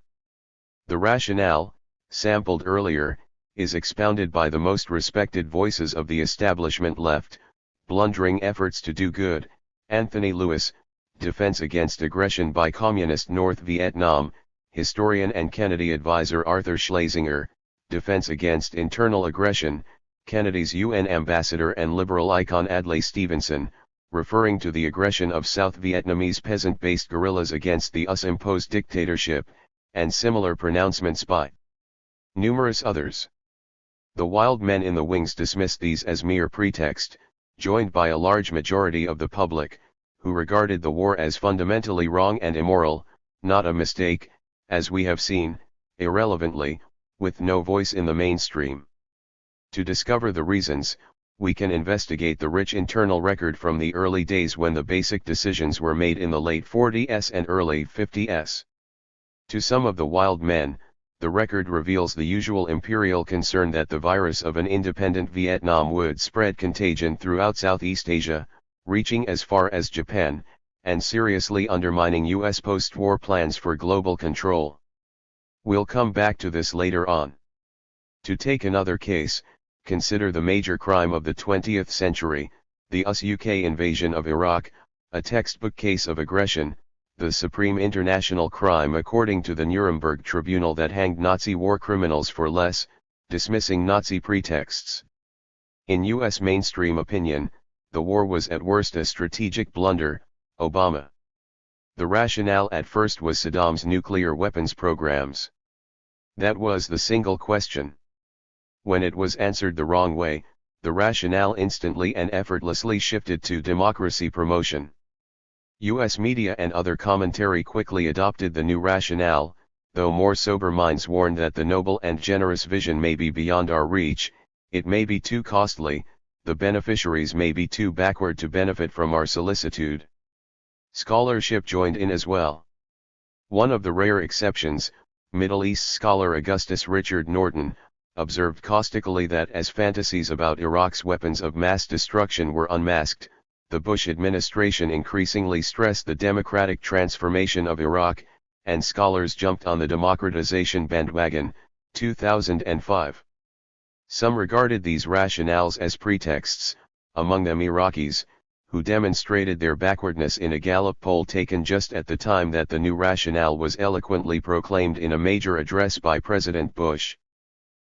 The rationale, sampled earlier, is expounded by the most respected voices of the establishment left: blundering efforts to do good, Anthony Lewis; defense against aggression by communist North Vietnam, historian and Kennedy advisor Arthur Schlesinger; defense against internal aggression, Kennedy's UN ambassador and liberal icon Adlai Stevenson, referring to the aggression of South Vietnamese peasant-based guerrillas against the US-imposed dictatorship, and similar pronouncements by numerous others. The wild men in the wings dismissed these as mere pretext, joined by a large majority of the public, who regarded the war as fundamentally wrong and immoral, not a mistake, as we have seen, irrelevantly, with no voice in the mainstream. To discover the reasons, we can investigate the rich internal record from the early days when the basic decisions were made in the late 40s and early 50s. To some of the wild men, the record reveals the usual imperial concern that the virus of an independent Vietnam would spread contagion throughout Southeast Asia, reaching as far as Japan, and seriously undermining U.S. post-war plans for global control. We'll come back to this later on. To take another case, consider the major crime of the 20th century, the US-UK invasion of Iraq, a textbook case of aggression, the supreme international crime according to the Nuremberg Tribunal that hanged Nazi war criminals for less, dismissing Nazi pretexts. In U.S. mainstream opinion, the war was at worst a strategic blunder. Obama. The rationale at first was Saddam's nuclear weapons programs. That was the single question. When it was answered the wrong way, the rationale instantly and effortlessly shifted to democracy promotion. U.S. media and other commentary quickly adopted the new rationale, though more sober minds warned that the noble and generous vision may be beyond our reach, it may be too costly, the beneficiaries may be too backward to benefit from our solicitude. Scholarship joined in as well. One of the rare exceptions, Middle East scholar Augustus Richard Norton, observed caustically that as fantasies about Iraq's weapons of mass destruction were unmasked, the Bush administration increasingly stressed the democratic transformation of Iraq, and scholars jumped on the democratization bandwagon. 2005. Some regarded these rationales as pretexts, among them Iraqis, who demonstrated their backwardness in a Gallup poll taken just at the time that the new rationale was eloquently proclaimed in a major address by President Bush.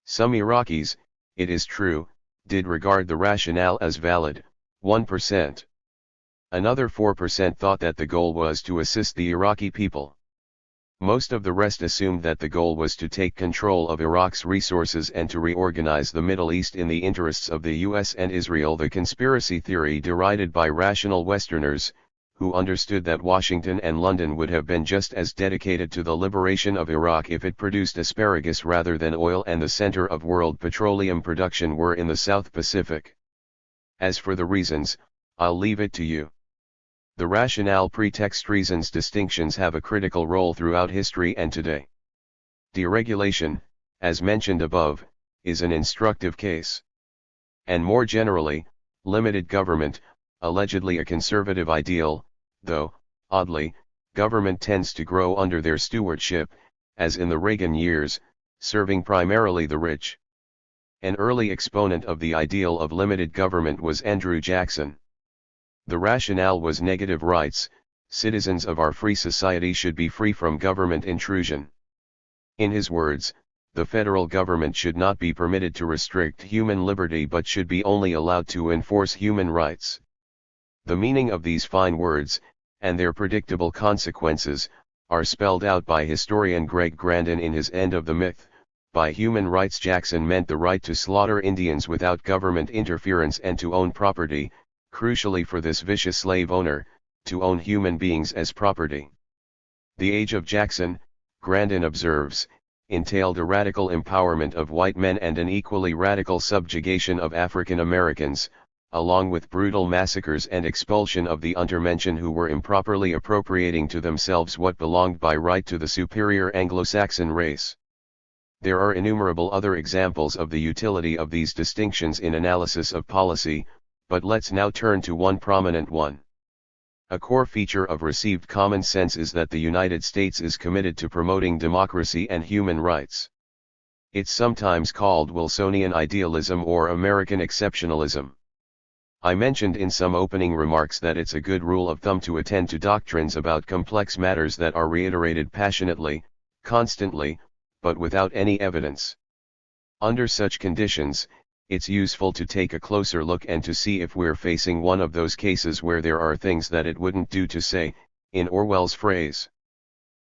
Some Iraqis, it is true, did regard the rationale as valid, 1%. Another 4% thought that the goal was to assist the Iraqi people. Most of the rest assumed that the goal was to take control of Iraq's resources and to reorganize the Middle East in the interests of the US and Israel. The conspiracy theory derided by rational Westerners, who understood that Washington and London would have been just as dedicated to the liberation of Iraq if it produced asparagus rather than oil and the center of world petroleum production were in the South Pacific. As for the reasons, I'll leave it to you. The rationale pretext reasons distinctions have a critical role throughout history and today. Deregulation, as mentioned above, is an instructive case. And more generally, limited government, allegedly a conservative ideal, though, oddly, government tends to grow under their stewardship, as in the Reagan years, serving primarily the rich. An early exponent of the ideal of limited government was Andrew Jackson. The rationale was negative rights: citizens of our free society should be free from government intrusion. In his words, the federal government should not be permitted to restrict human liberty but should be only allowed to enforce human rights. The meaning of these fine words, and their predictable consequences, are spelled out by historian Greg Grandin in his End of the Myth, By human rights Jackson meant the right to slaughter Indians without government interference and to own property, crucially for this vicious slave owner, to own human beings as property. The age of Jackson, Grandin observes, entailed a radical empowerment of white men and an equally radical subjugation of African Americans, along with brutal massacres and expulsion of the untermenschen who were improperly appropriating to themselves what belonged by right to the superior Anglo-Saxon race. There are innumerable other examples of the utility of these distinctions in analysis of policy, but let's now turn to one prominent one. A core feature of received common sense is that the United States is committed to promoting democracy and human rights. It's sometimes called Wilsonian idealism or American exceptionalism. I mentioned in some opening remarks that it's a good rule of thumb to attend to doctrines about complex matters that are reiterated passionately, constantly, but without any evidence. Under such conditions, it's useful to take a closer look and to see if we're facing one of those cases where there are things that it wouldn't do to say, in Orwell's phrase.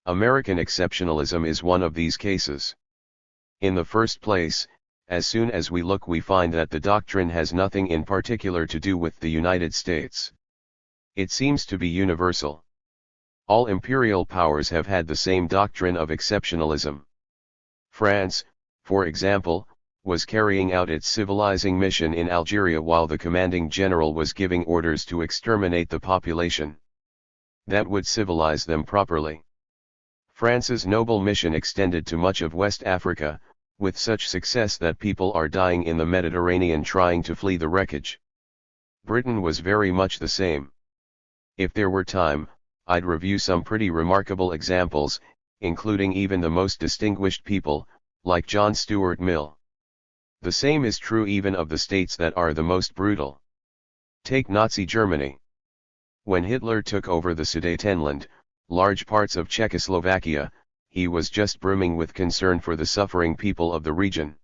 American exceptionalism is one of these cases. In the first place, as soon as we look we find that the doctrine has nothing in particular to do with the United States. It seems to be universal. All imperial powers have had the same doctrine of exceptionalism. France, for example, was carrying out its civilizing mission in Algeria while the commanding general was giving orders to exterminate the population. That would civilize them properly. France's noble mission extended to much of West Africa, with such success that people are dying in the Mediterranean trying to flee the wreckage. Britain was very much the same. If there were time, I'd review some pretty remarkable examples, including even the most distinguished people, like John Stuart Mill. The same is true even of the states that are the most brutal. Take Nazi Germany. When Hitler took over the Sudetenland, large parts of Czechoslovakia, he was just brimming with concern for the suffering people of the region.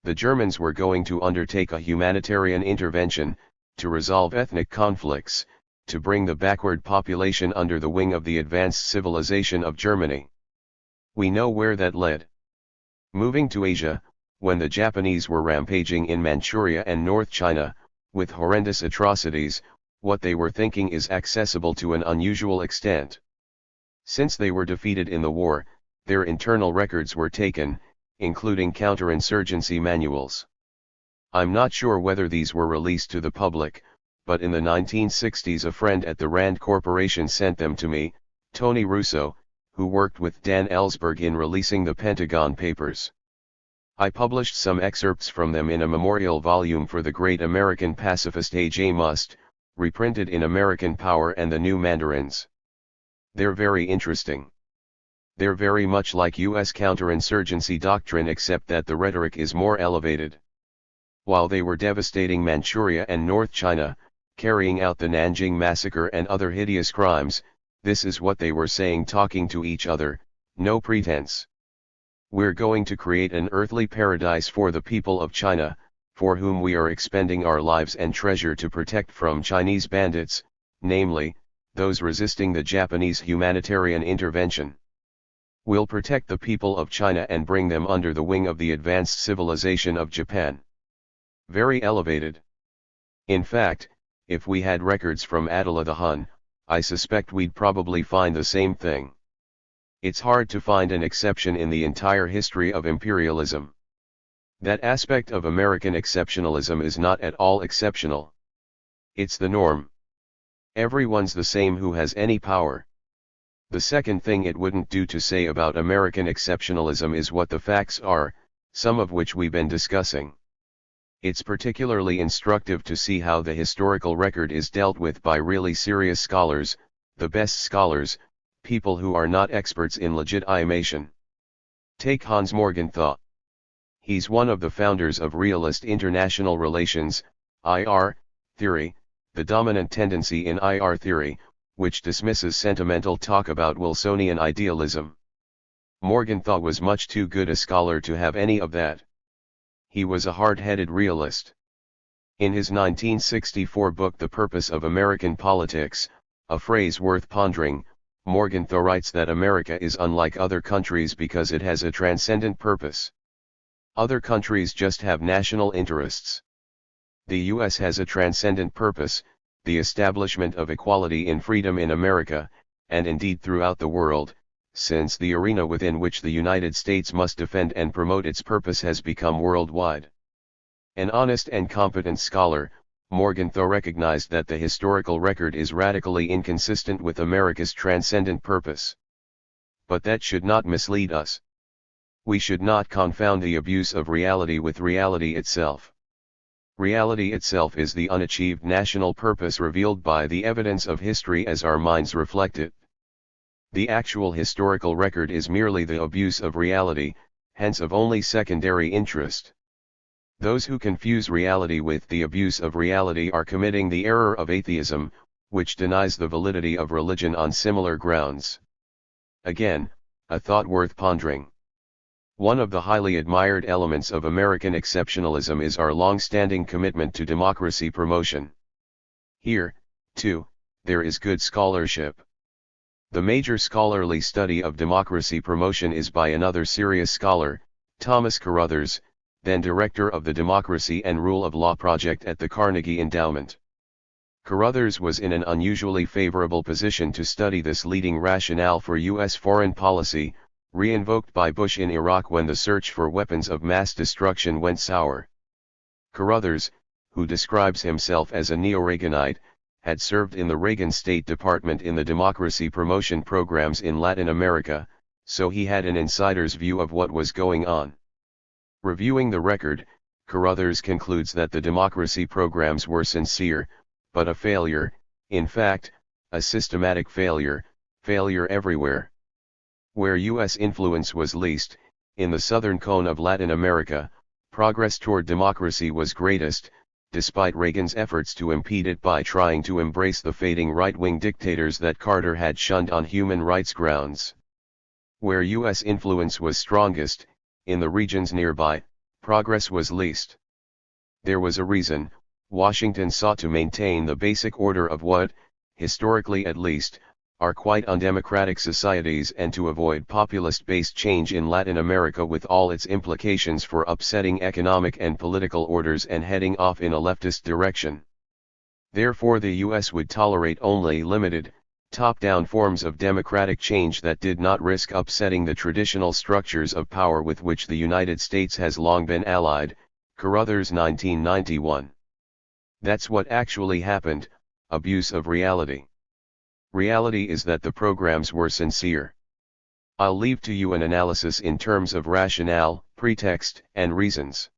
The Germans were going to undertake a humanitarian intervention, to resolve ethnic conflicts, to bring the backward population under the wing of the advanced civilization of Germany. We know where that led. Moving to Asia, when the Japanese were rampaging in Manchuria and North China, with horrendous atrocities, what they were thinking is accessible to an unusual extent. Since they were defeated in the war, their internal records were taken, including counterinsurgency manuals. I'm not sure whether these were released to the public, but in the 1960s a friend at the Rand Corporation sent them to me, Tony Russo, who worked with Dan Ellsberg in releasing the Pentagon Papers. I published some excerpts from them in a memorial volume for the great American pacifist A.J. Must, reprinted in American Power and the New Mandarins. They're very interesting. They're very much like U.S. counterinsurgency doctrine except that the rhetoric is more elevated. While they were devastating Manchuria and North China, carrying out the Nanjing Massacre and other hideous crimes, this is what they were saying talking to each other, no pretense. We're going to create an earthly paradise for the people of China, for whom we are expending our lives and treasure to protect from Chinese bandits, namely, those resisting the Japanese humanitarian intervention. We'll protect the people of China and bring them under the wing of the advanced civilization of Japan. Very elevated. In fact, if we had records from Attila the Hun, I suspect we'd probably find the same thing. It's hard to find an exception in the entire history of imperialism. That aspect of American exceptionalism is not at all exceptional. It's the norm. Everyone's the same who has any power. The second thing it wouldn't do to say about American exceptionalism is what the facts are, some of which we've been discussing. It's particularly instructive to see how the historical record is dealt with by really serious scholars, the best scholars, people who are not experts in legitimation. Take Hans Morgenthau. He's one of the founders of realist international relations, IR, theory, the dominant tendency in IR theory, which dismisses sentimental talk about Wilsonian idealism. Morgenthau was much too good a scholar to have any of that. He was a hard-headed realist. In his 1964 book The Purpose of American Politics, a phrase worth pondering, Morgenthau writes that America is unlike other countries because it has a transcendent purpose. Other countries just have national interests. The US has a transcendent purpose, the establishment of equality and freedom in America, and indeed throughout the world, since the arena within which the United States must defend and promote its purpose has become worldwide. An honest and competent scholar, Morgenthau recognized that the historical record is radically inconsistent with America's transcendent purpose. But that should not mislead us. We should not confound the abuse of reality with reality itself. Reality itself is the unachieved national purpose revealed by the evidence of history as our minds reflect it. The actual historical record is merely the abuse of reality, hence of only secondary interest. Those who confuse reality with the abuse of reality are committing the error of atheism, which denies the validity of religion on similar grounds. Again, a thought worth pondering. One of the highly admired elements of American exceptionalism is our long-standing commitment to democracy promotion. Here, too, there is good scholarship. The major scholarly study of democracy promotion is by another serious scholar, Thomas Carothers, then director of the Democracy and Rule of Law Project at the Carnegie Endowment. Carothers was in an unusually favorable position to study this leading rationale for U.S. foreign policy, re-invoked by Bush in Iraq when the search for weapons of mass destruction went sour. Carothers, who describes himself as a neo-Reaganite, had served in the Reagan State Department in the democracy promotion programs in Latin America, so he had an insider's view of what was going on. Reviewing the record, Carothers concludes that the democracy programs were sincere, but a failure, in fact, a systematic failure everywhere. Where U.S. influence was least, in the southern cone of Latin America, progress toward democracy was greatest, despite Reagan's efforts to impede it by trying to embrace the fading right-wing dictators that Carter had shunned on human rights grounds. Where U.S. influence was strongest, in the regions nearby, progress was least. There was a reason. Washington sought to maintain the basic order of what, historically at least, are quite undemocratic societies and to avoid populist-based change in Latin America with all its implications for upsetting economic and political orders and heading off in a leftist direction. Therefore the U.S. would tolerate only limited, top-down forms of democratic change that did not risk upsetting the traditional structures of power with which the United States has long been allied, Carothers 1991. That's what actually happened, abuse of reality. Reality is that the programs were sincere. I'll leave to you an analysis in terms of rationale, pretext, and reasons.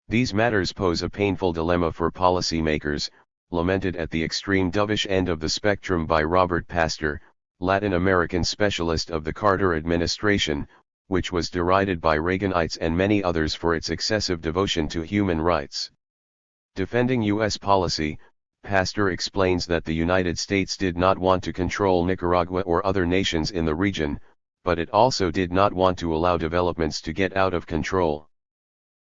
These matters pose a painful dilemma for policymakers, lamented at the extreme dovish end of the spectrum by Robert Pastor, Latin American specialist of the Carter administration, which was derided by Reaganites and many others for its excessive devotion to human rights. Defending U.S. policy, Pastor explains that the United States did not want to control Nicaragua or other nations in the region, but it also did not want to allow developments to get out of control.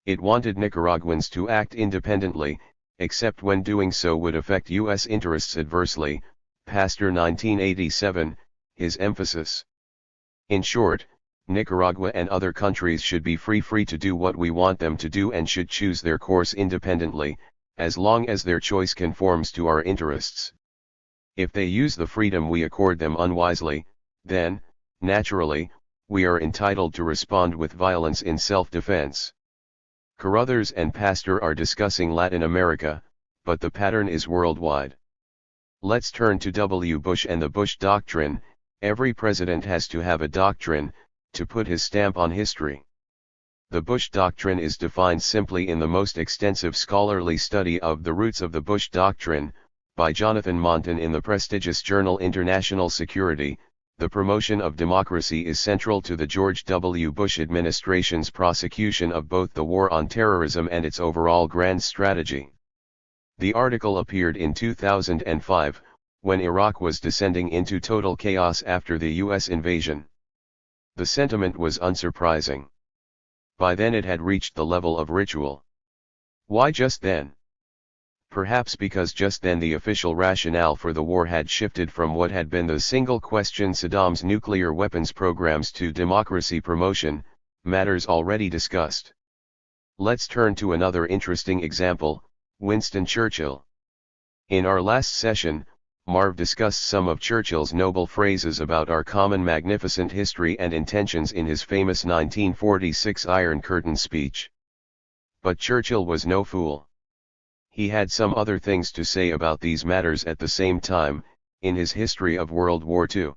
It wanted Nicaraguans to act independently, except when doing so would affect U.S. interests adversely, Pastor 1987, his emphasis. In short, Nicaragua and other countries should be free to do what we want them to do and should choose their course independently, as long as their choice conforms to our interests. If they use the freedom we accord them unwisely, then, naturally, we are entitled to respond with violence in self-defense. Carothers and Pastor are discussing Latin America, but the pattern is worldwide. Let's turn to W. Bush and the Bush Doctrine. Every president has to have a doctrine, to put his stamp on history. The Bush Doctrine is defined simply in the most extensive scholarly study of the roots of the Bush Doctrine, by Jonathan Monton in the prestigious journal International Security. The promotion of democracy is central to the George W. Bush administration's prosecution of both the war on terrorism and its overall grand strategy. The article appeared in 2005, when Iraq was descending into total chaos after the U.S. invasion. The sentiment was unsurprising. By then it had reached the level of ritual. Why just then? Perhaps because just then the official rationale for the war had shifted from what had been the single question Saddam's nuclear weapons programs to democracy promotion, matters already discussed. Let's turn to another interesting example, Winston Churchill. In our last session, Marv discussed some of Churchill's noble phrases about our common magnificent history and intentions in his famous 1946 Iron Curtain speech. But Churchill was no fool. He had some other things to say about these matters at the same time, in his history of World War II.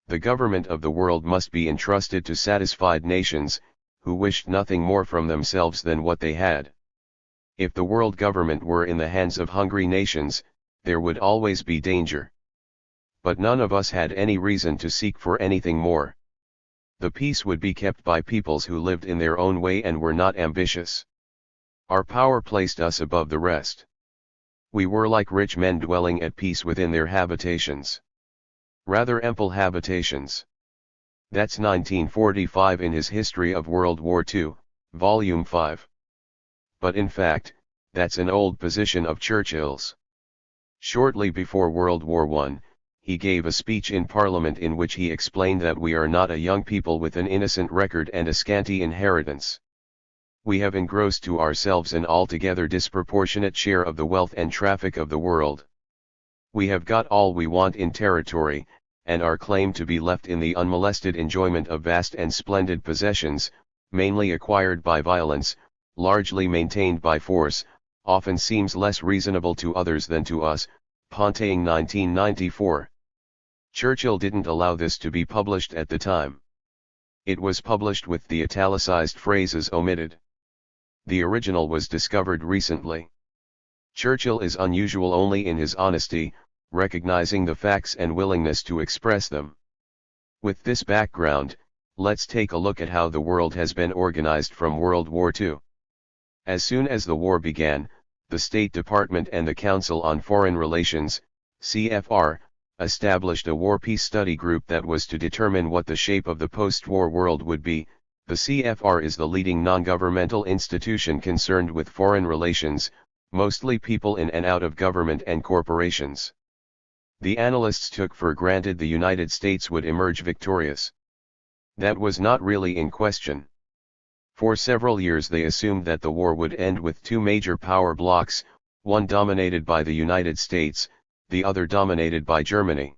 The government of the world must be entrusted to satisfied nations, who wished nothing more from themselves than what they had. If the world government were in the hands of hungry nations, there would always be danger. But none of us had any reason to seek for anything more. The peace would be kept by peoples who lived in their own way and were not ambitious. Our power placed us above the rest. We were like rich men dwelling at peace within their habitations. Rather ample habitations. That's 1945 in his History of World War II, Volume 5. But in fact, that's an old position of Churchill's. Shortly before World War I, he gave a speech in Parliament in which he explained that we are not a young people with an innocent record and a scanty inheritance. We have engrossed to ourselves an altogether disproportionate share of the wealth and traffic of the world. We have got all we want in territory, and our claim to be left in the unmolested enjoyment of vast and splendid possessions, mainly acquired by violence, largely maintained by force, often seems less reasonable to others than to us. Ponting 1994. Churchill didn't allow this to be published at the time. It was published with the italicized phrases omitted. The original was discovered recently. Churchill is unusual only in his honesty, recognizing the facts and willingness to express them. With this background, let's take a look at how the world has been organized from World War II. As soon as the war began, the State Department and the Council on Foreign Relations, CFR, established a war-peace study group that was to determine what the shape of the post-war world would be. The CFR is the leading non-governmental institution concerned with foreign relations, mostly people in and out of government and corporations. The analysts took for granted the United States would emerge victorious. That was not really in question. For several years they assumed that the war would end with two major power blocs, one dominated by the United States, the other dominated by Germany.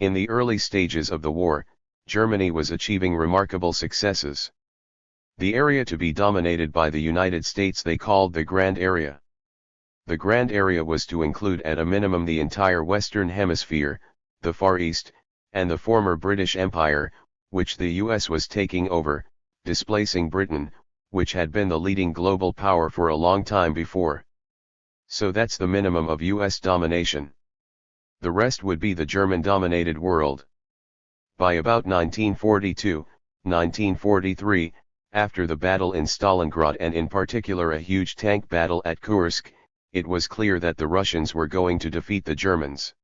In the early stages of the war, Germany was achieving remarkable successes. The area to be dominated by the United States they called the Grand Area. The Grand Area was to include at a minimum the entire Western Hemisphere, the Far East, and the former British Empire, which the US was taking over, displacing Britain, which had been the leading global power for a long time before. So that's the minimum of US domination. The rest would be the German-dominated world. By about 1942, 1943, after the battle in Stalingrad and in particular a huge tank battle at Kursk, it was clear that the Russians were going to defeat the Germans.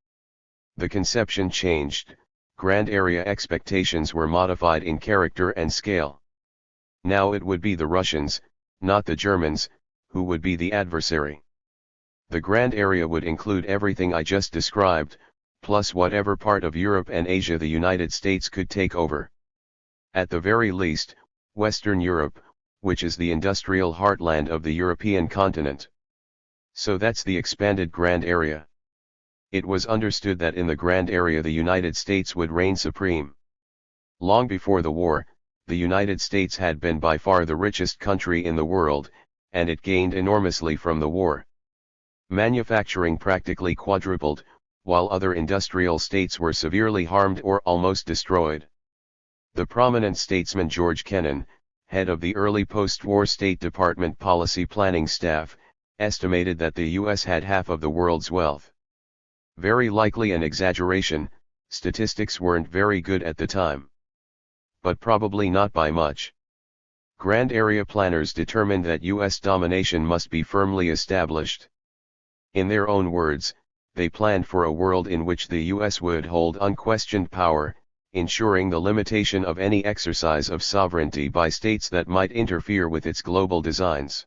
The conception changed, Grand Area expectations were modified in character and scale. Now it would be the Russians, not the Germans, who would be the adversary. The Grand Area would include everything I just described, plus whatever part of Europe and Asia the United States could take over. At the very least, Western Europe, which is the industrial heartland of the European continent. So that's the expanded Grand Area. It was understood that in the Grand Area the United States would reign supreme. Long before the war, the United States had been by far the richest country in the world, and it gained enormously from the war. Manufacturing practically quadrupled, while other industrial states were severely harmed or almost destroyed. The prominent statesman George Kennan, head of the early post-war State Department policy planning staff, estimated that the US had half of the world's wealth. Very likely an exaggeration, statistics weren't very good at the time. But probably not by much. Grand Area planners determined that US domination must be firmly established. In their own words, they planned for a world in which the US would hold unquestioned power, ensuring the limitation of any exercise of sovereignty by states that might interfere with its global designs.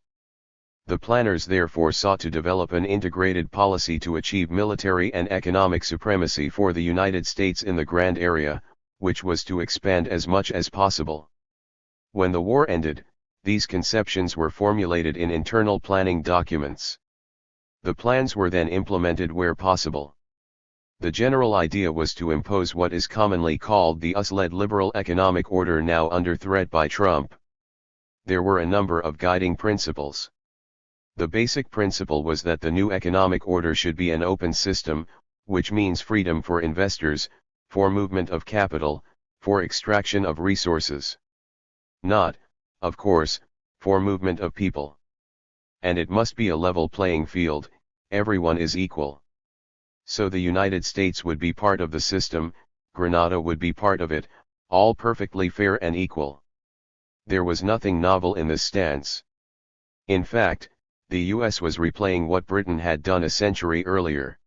The planners therefore sought to develop an integrated policy to achieve military and economic supremacy for the United States in the Grand Area, which was to expand as much as possible. When the war ended, These conceptions were formulated in internal planning documents. The plans were then implemented where possible. The general idea was to impose what is commonly called the US-led liberal economic order now under threat by Trump. There were a number of guiding principles. The basic principle was that the new economic order should be an open system, which means freedom for investors, for movement of capital, for extraction of resources. Not, of course, for movement of people. And it must be a level playing field, everyone is equal. So the United States would be part of the system, Grenada would be part of it, all perfectly fair and equal. There was nothing novel in this stance. In fact, the US was replaying what Britain had done a century earlier.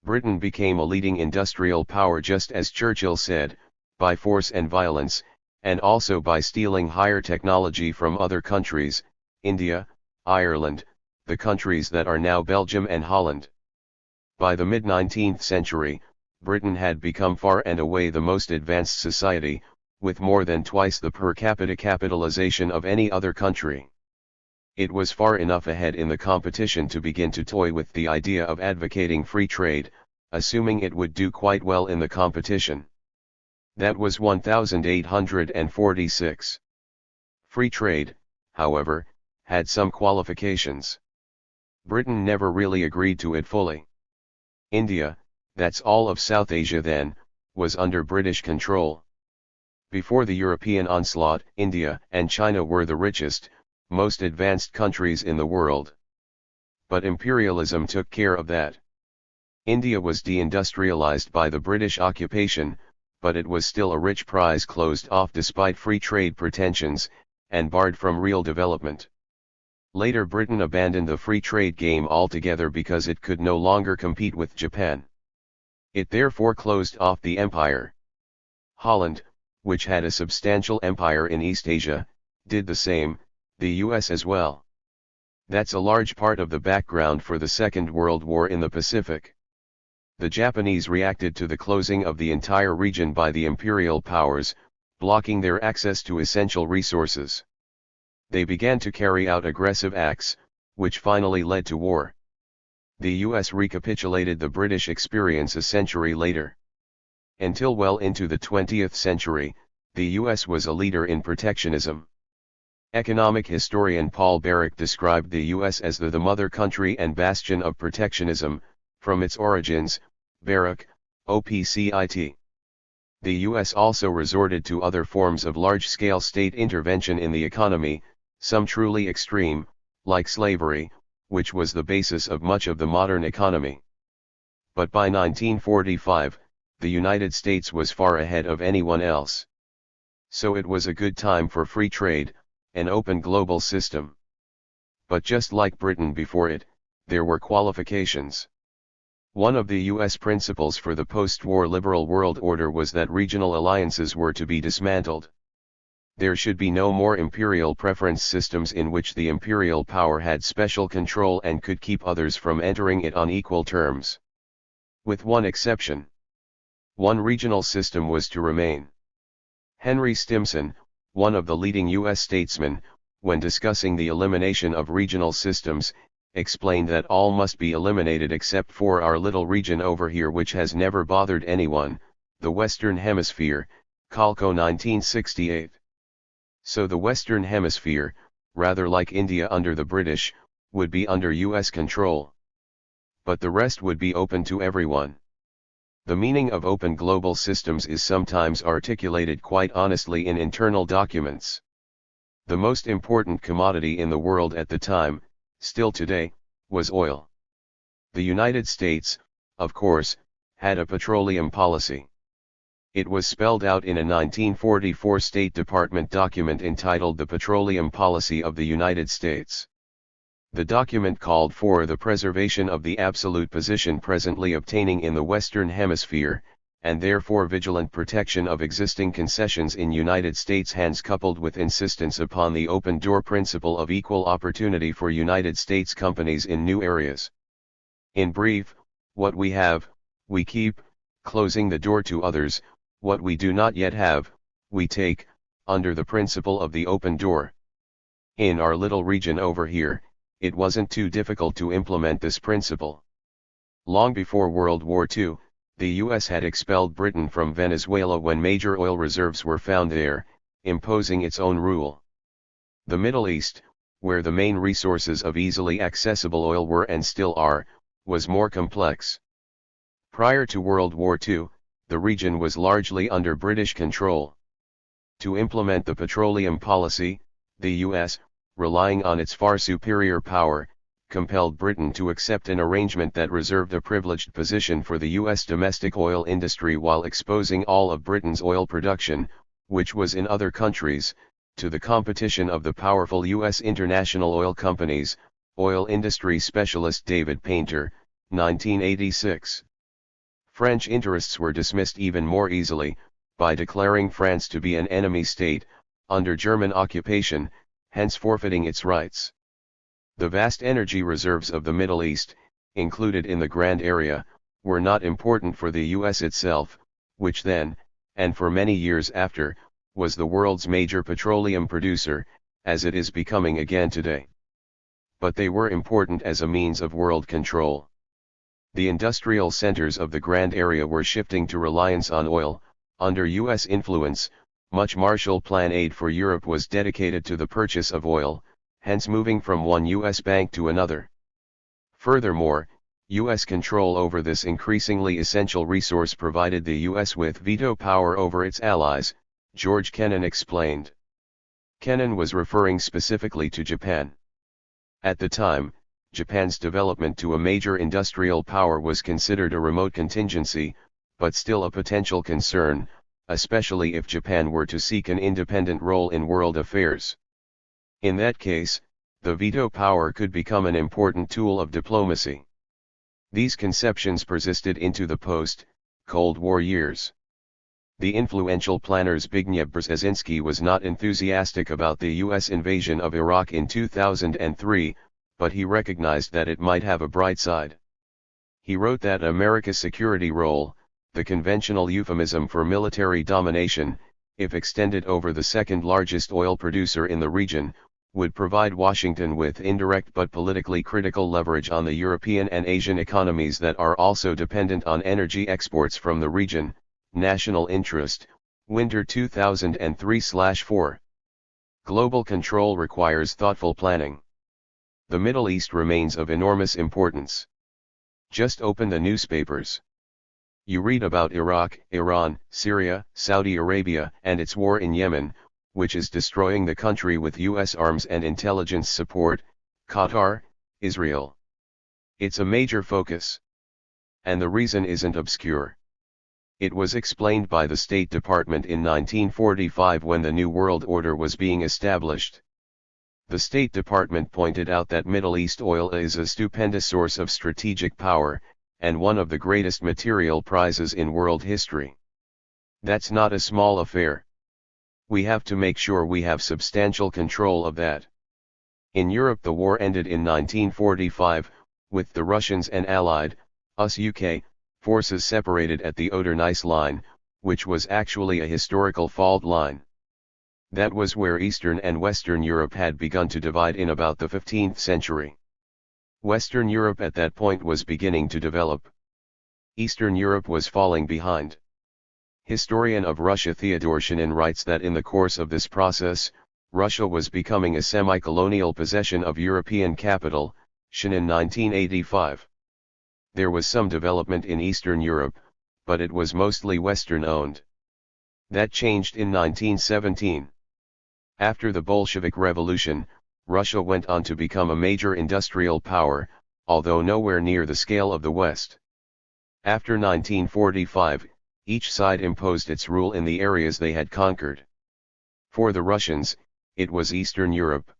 Britain became a leading industrial power just as Churchill said, by force and violence, and also by stealing higher technology from other countries, India, Ireland, the countries that are now Belgium and Holland. By the mid-19th century, Britain had become far and away the most advanced society, with more than twice the per capita capitalization of any other country. It was far enough ahead in the competition to begin to toy with the idea of advocating free trade, assuming it would do quite well in the competition. That was 1846. Free trade, however, had some qualifications. Britain never really agreed to it fully. India, that's all of South Asia then, was under British control. Before the European onslaught, India and China were the richest, most advanced countries in the world. But imperialism took care of that. India was deindustrialized by the British occupation, but it was still a rich prize closed off despite free trade pretensions, and barred from real development. Later Britain abandoned the free trade game altogether because it could no longer compete with Japan. It therefore closed off the empire. Holland, which had a substantial empire in East Asia, did the same, the US as well. That's a large part of the background for the Second World War in the Pacific. The Japanese reacted to the closing of the entire region by the imperial powers, blocking their access to essential resources. They began to carry out aggressive acts, which finally led to war. The US recapitulated the British experience a century later. Until well into the 20th century, the US was a leader in protectionism. Economic historian Paul Barrick described the US as the mother country and bastion of protectionism, from its origins, Barrick, OPCIT. The US also resorted to other forms of large-scale state intervention in the economy, some truly extreme, like slavery, which was the basis of much of the modern economy. But by 1945, the United States was far ahead of anyone else. So it was a good time for free trade, an open global system. But just like Britain before it, there were qualifications. One of the US principles for the post-war liberal world order was that regional alliances were to be dismantled. There should be no more imperial preference systems in which the imperial power had special control and could keep others from entering it on equal terms. With one exception. One regional system was to remain. Henry Stimson, one of the leading US statesmen, when discussing the elimination of regional systems, explained that all must be eliminated except for our little region over here which has never bothered anyone, the Western Hemisphere, Calco 1968. So the Western Hemisphere, rather like India under the British, would be under US control. But the rest would be open to everyone. The meaning of open global systems is sometimes articulated quite honestly in internal documents. The most important commodity in the world at the time, still today, was oil. The United States, of course, had a petroleum policy. It was spelled out in a 1944 State Department document entitled The Petroleum Policy of the United States. The document called for the preservation of the absolute position presently obtaining in the Western Hemisphere, and therefore vigilant protection of existing concessions in United States hands coupled with insistence upon the open door principle of equal opportunity for United States companies in new areas. In brief, what we have, we keep, closing the door to others, what we do not yet have, we take, under the principle of the open door. In our little region over here, it wasn't too difficult to implement this principle. Long before World War II, the US had expelled Britain from Venezuela when major oil reserves were found there, imposing its own rule. The Middle East, where the main resources of easily accessible oil were and still are, was more complex. Prior to World War II, the region was largely under British control. To implement the petroleum policy, the US, relying on its far superior power, compelled Britain to accept an arrangement that reserved a privileged position for the US domestic oil industry while exposing all of Britain's oil production, which was in other countries, to the competition of the powerful US international oil companies. Oil industry specialist David Painter, 1986. French interests were dismissed even more easily, by declaring France to be an enemy state, under German occupation, hence forfeiting its rights. The vast energy reserves of the Middle East, included in the Grand Area, were not important for the US itself, which then, and for many years after, was the world's major petroleum producer, as it is becoming again today. But they were important as a means of world control. The industrial centers of the Grand Area were shifting to reliance on oil. Under US influence, much Marshall Plan aid for Europe was dedicated to the purchase of oil, hence moving from one US bank to another. Furthermore, US control over this increasingly essential resource provided the US with veto power over its allies, George Kennan explained. Kennan was referring specifically to Japan. At the time, Japan's development to a major industrial power was considered a remote contingency, but still a potential concern, especially if Japan were to seek an independent role in world affairs. In that case, the veto power could become an important tool of diplomacy. These conceptions persisted into the post-Cold War years. The influential planner Zbigniew Brzezinski was not enthusiastic about the US invasion of Iraq in 2003, but he recognized that it might have a bright side. He wrote that America's security role, the conventional euphemism for military domination, if extended over the second largest oil producer in the region, would provide Washington with indirect but politically critical leverage on the European and Asian economies that are also dependent on energy exports from the region. National Interest, Winter 2003/4. Global control requires thoughtful planning. The Middle East remains of enormous importance. Just open the newspapers. You read about Iraq, Iran, Syria, Saudi Arabia, and its war in Yemen, which is destroying the country with US arms and intelligence support, Qatar, Israel. It's a major focus. And the reason isn't obscure. It was explained by the State Department in 1945 when the New World Order was being established. The State Department pointed out that Middle East oil is a stupendous source of strategic power, and one of the greatest material prizes in world history. That's not a small affair. We have to make sure we have substantial control of that. In Europe the war ended in 1945, with the Russians and Allied, US UK, forces separated at the Oder-Neisse line, which was actually a historical fault line. That was where Eastern and Western Europe had begun to divide in about the 15th century. Western Europe at that point was beginning to develop. Eastern Europe was falling behind. Historian of Russia Theodor Shinin writes that in the course of this process, Russia was becoming a semi-colonial possession of European capital, Shinin 1985. There was some development in Eastern Europe, but it was mostly Western-owned. That changed in 1917. After the Bolshevik Revolution, Russia went on to become a major industrial power, although nowhere near the scale of the West. After 1945, each side imposed its rule in the areas they had conquered. For the Russians, it was Eastern Europe.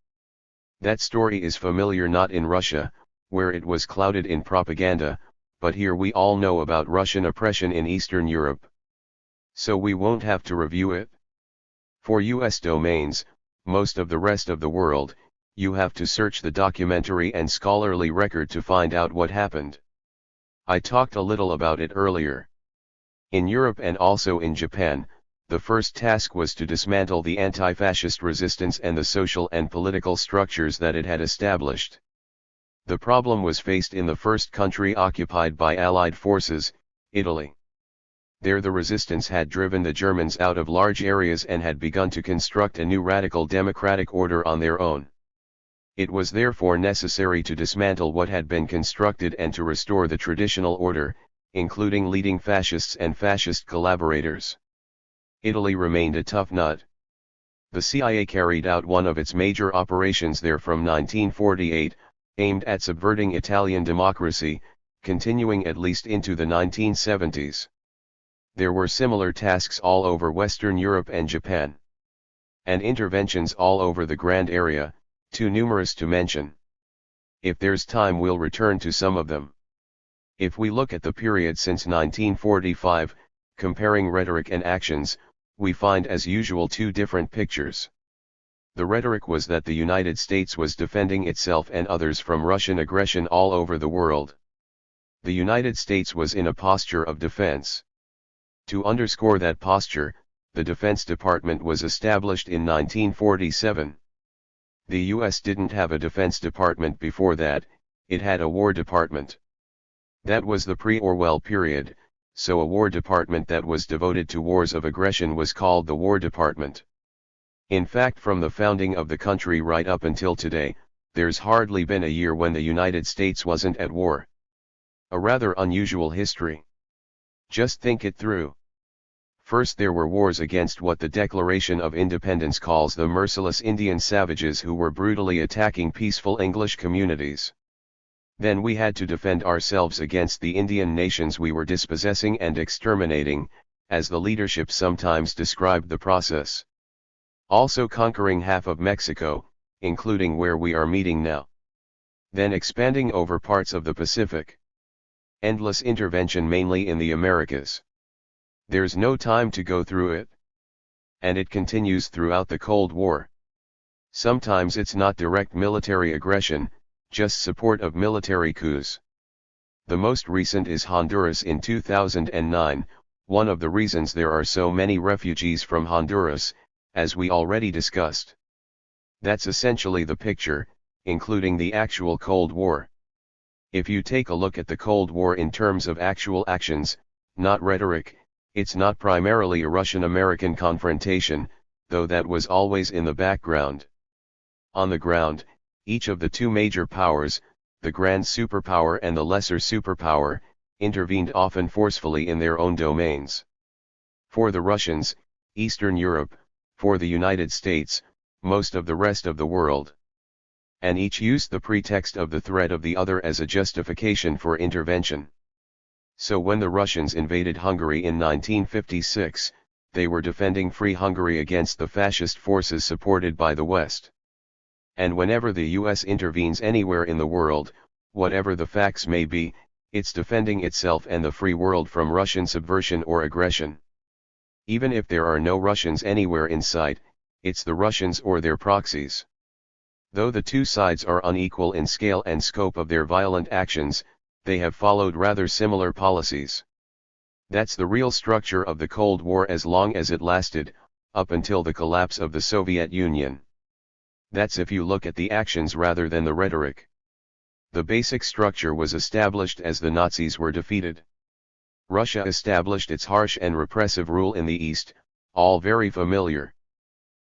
That story is familiar not in Russia, where it was clouded in propaganda, but here we all know about Russian oppression in Eastern Europe. So we won't have to review it. For US domains, most of the rest of the world, you have to search the documentary and scholarly record to find out what happened. I talked a little about it earlier. In Europe and also in Japan, the first task was to dismantle the anti-fascist resistance and the social and political structures that it had established. The problem was faced in the first country occupied by Allied forces, Italy. There the resistance had driven the Germans out of large areas and had begun to construct a new radical democratic order on their own. It was therefore necessary to dismantle what had been constructed and to restore the traditional order, including leading fascists and fascist collaborators. Italy remained a tough nut. The CIA carried out one of its major operations there from 1948, aimed at subverting Italian democracy, continuing at least into the 1970s. There were similar tasks all over Western Europe and Japan. And interventions all over the Grand Area, too numerous to mention. If there's time we'll return to some of them. If we look at the period since 1945, comparing rhetoric and actions, we find as usual two different pictures. The rhetoric was that the United States was defending itself and others from Russian aggression all over the world. The United States was in a posture of defense. To underscore that posture, the Defense Department was established in 1947. The US didn't have a Defense Department before that, it had a War Department. That was the pre-Orwell period, so a War Department that was devoted to wars of aggression was called the War Department. In fact, from the founding of the country right up until today, there's hardly been a year when the United States wasn't at war. A rather unusual history. Just think it through. First there were wars against what the Declaration of Independence calls the merciless Indian savages who were brutally attacking peaceful English communities. Then we had to defend ourselves against the Indian nations we were dispossessing and exterminating, as the leadership sometimes described the process. Also conquering half of Mexico, including where we are meeting now. Then expanding over parts of the Pacific. Endless intervention mainly in the Americas. There's no time to go through it. And it continues throughout the Cold War. Sometimes it's not direct military aggression, just support of military coups. The most recent is Honduras in 2009, one of the reasons there are so many refugees from Honduras, as we already discussed. That's essentially the picture, including the actual Cold War. If you take a look at the Cold War in terms of actual actions, not rhetoric, it's not primarily a Russian-American confrontation, though that was always in the background. On the ground, each of the two major powers, the grand superpower and the lesser superpower, intervened often forcefully in their own domains. For the Russians, Eastern Europe; for the United States, most of the rest of the world. And each used the pretext of the threat of the other as a justification for intervention. So when the Russians invaded Hungary in 1956, they were defending Free Hungary against the fascist forces supported by the West. And whenever the US intervenes anywhere in the world, whatever the facts may be, it's defending itself and the free world from Russian subversion or aggression. Even if there are no Russians anywhere in sight, it's the Russians or their proxies. Though the two sides are unequal in scale and scope of their violent actions, they have followed rather similar policies. That's the real structure of the Cold War as long as it lasted, up until the collapse of the Soviet Union. That's if you look at the actions rather than the rhetoric. The basic structure was established as the Nazis were defeated. Russia established its harsh and repressive rule in the East, all very familiar.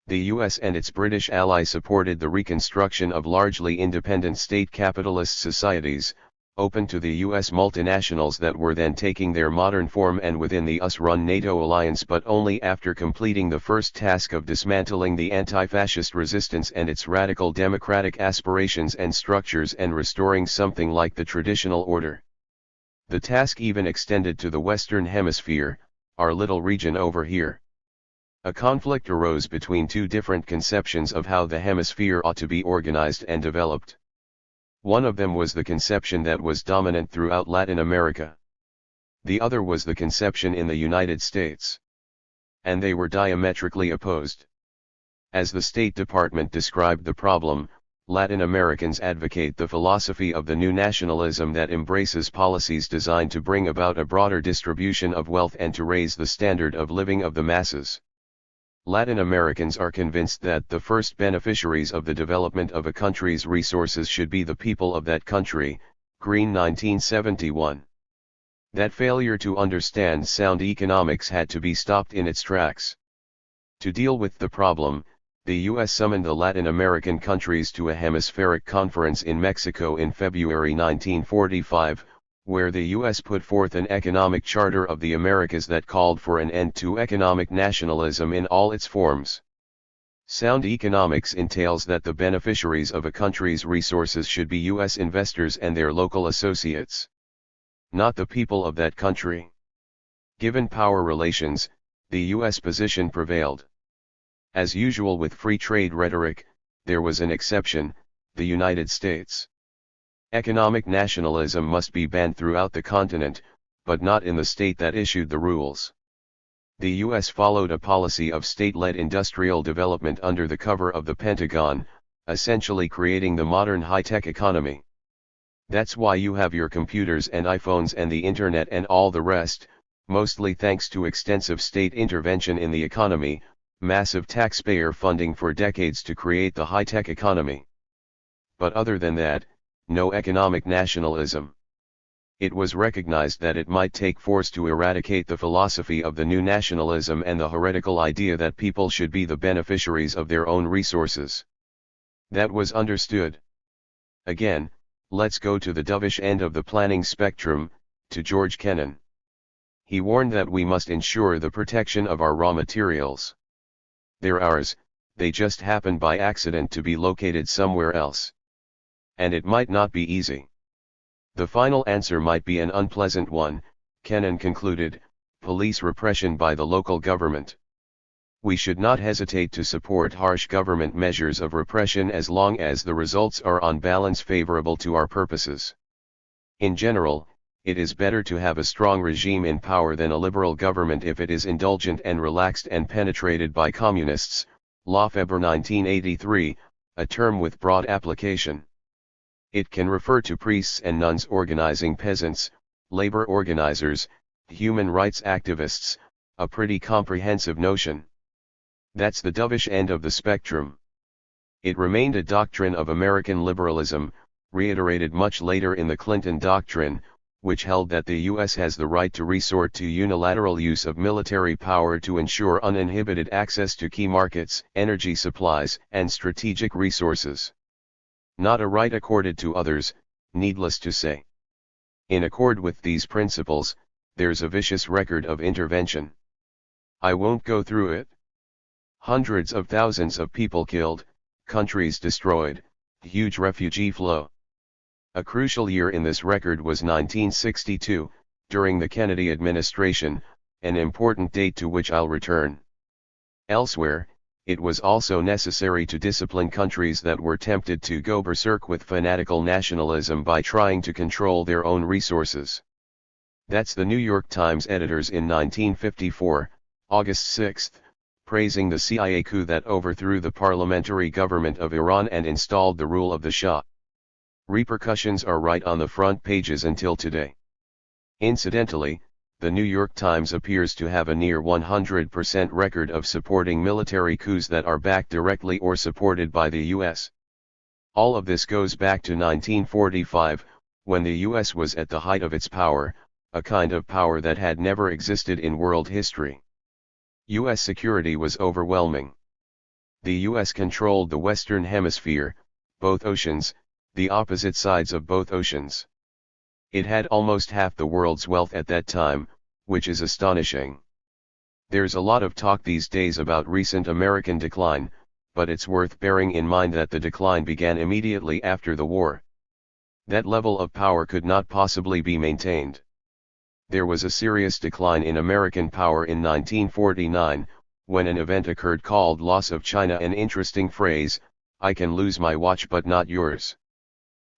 The US and its British ally supported the reconstruction of largely independent state capitalist societies, open to the US multinationals that were then taking their modern form and within the US-run NATO alliance, but only after completing the first task of dismantling the anti-fascist resistance and its radical democratic aspirations and structures and restoring something like the traditional order. The task even extended to the Western Hemisphere, our little region over here. A conflict arose between two different conceptions of how the hemisphere ought to be organized and developed. One of them was the conception that was dominant throughout Latin America. The other was the conception in the United States. And they were diametrically opposed. As the State Department described the problem, Latin Americans advocate the philosophy of the new nationalism that embraces policies designed to bring about a broader distribution of wealth and to raise the standard of living of the masses. Latin Americans are convinced that the first beneficiaries of the development of a country's resources should be the people of that country, Green 1971. That failure to understand sound economics had to be stopped in its tracks. To deal with the problem, the U.S. summoned the Latin American countries to a hemispheric conference in Mexico in February 1945, where the U.S. put forth an economic charter of the Americas that called for an end to economic nationalism in all its forms. Sound economics entails that the beneficiaries of a country's resources should be U.S. investors and their local associates, not the people of that country. Given power relations, the U.S. position prevailed. As usual with free trade rhetoric, there was an exception, the United States. Economic nationalism must be banned throughout the continent, but not in the state that issued the rules. The U.S. followed a policy of state-led industrial development under the cover of the Pentagon, essentially creating the modern high-tech economy. That's why you have your computers and iPhones and the internet and all the rest, mostly thanks to extensive state intervention in the economy, massive taxpayer funding for decades to create the high-tech economy. But other than that, no economic nationalism. It was recognized that it might take force to eradicate the philosophy of the new nationalism and the heretical idea that people should be the beneficiaries of their own resources. That was understood. Again, let's go to the dovish end of the planning spectrum, to George Kennan. He warned that we must ensure the protection of our raw materials. They're ours, they just happen by accident to be located somewhere else. And it might not be easy. The final answer might be an unpleasant one, Kennan concluded: police repression by the local government. We should not hesitate to support harsh government measures of repression as long as the results are on balance favorable to our purposes. In general, it is better to have a strong regime in power than a liberal government if it is indulgent and relaxed and penetrated by communists. Lefebvre 1983, a term with broad application. It can refer to priests and nuns organizing peasants, labor organizers, human rights activists, a pretty comprehensive notion. That's the dovish end of the spectrum. It remained a doctrine of American liberalism, reiterated much later in the Clinton Doctrine, which held that the U.S. has the right to resort to unilateral use of military power to ensure uninhibited access to key markets, energy supplies, and strategic resources. Not a right accorded to others, needless to say. In accord with these principles, there's a vicious record of intervention. I won't go through it. Hundreds of thousands of people killed, countries destroyed, huge refugee flow. A crucial year in this record was 1962, during the Kennedy administration, an important date to which I'll return. Elsewhere, it was also necessary to discipline countries that were tempted to go berserk with fanatical nationalism by trying to control their own resources. That's the New York Times editors in 1954, August 6, praising the CIA coup that overthrew the parliamentary government of Iran and installed the rule of the Shah. Repercussions are right on the front pages until today. Incidentally, the New York Times appears to have a near 100% record of supporting military coups that are backed directly or supported by the U.S. All of this goes back to 1945, when the U.S. was at the height of its power, a kind of power that had never existed in world history. U.S. security was overwhelming. The U.S. controlled the Western Hemisphere, both oceans, the opposite sides of both oceans. It had almost half the world's wealth at that time, which is astonishing. There's a lot of talk these days about recent American decline, but it's worth bearing in mind that the decline began immediately after the war. That level of power could not possibly be maintained. There was a serious decline in American power in 1949, when an event occurred called Loss of China, an interesting phrase, I can lose my watch but not yours.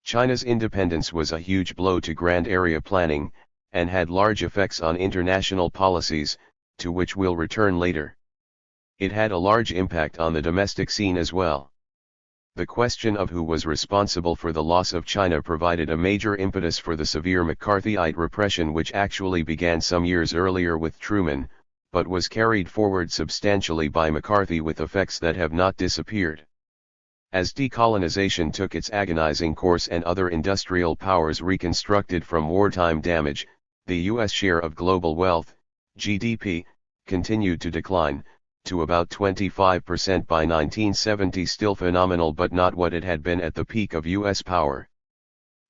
China's independence was a huge blow to grand area planning, and had large effects on international policies, to which we'll return later. It had a large impact on the domestic scene as well. The question of who was responsible for the loss of China provided a major impetus for the severe McCarthyite repression which actually began some years earlier with Truman, but was carried forward substantially by McCarthy with effects that have not disappeared. As decolonization took its agonizing course and other industrial powers reconstructed from wartime damage, the U.S. share of global wealth, GDP, continued to decline, to about 25% by 1970, still phenomenal but not what it had been at the peak of U.S. power.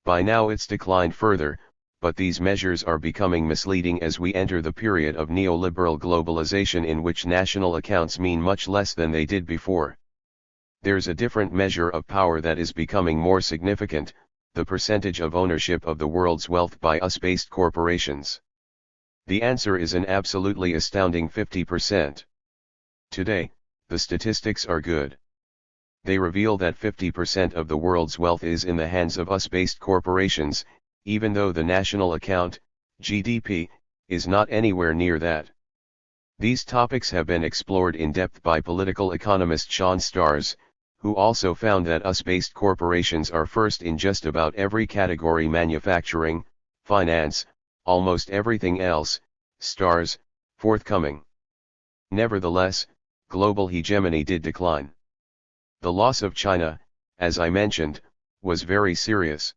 By now it's declined further, but these measures are becoming misleading as we enter the period of neoliberal globalization in which national accounts mean much less than they did before. There's a different measure of power that is becoming more significant, the percentage of ownership of the world's wealth by US-based corporations. The answer is an absolutely astounding 50%. Today, the statistics are good. They reveal that 50% of the world's wealth is in the hands of US-based corporations, even though the national account, GDP, is not anywhere near that. These topics have been explored in depth by political economist Sean Starrs, who also found that US-based corporations are first in just about every category: manufacturing, finance, almost everything else. Starrs, forthcoming. Nevertheless, global hegemony did decline. The loss of China, as I mentioned, was very serious.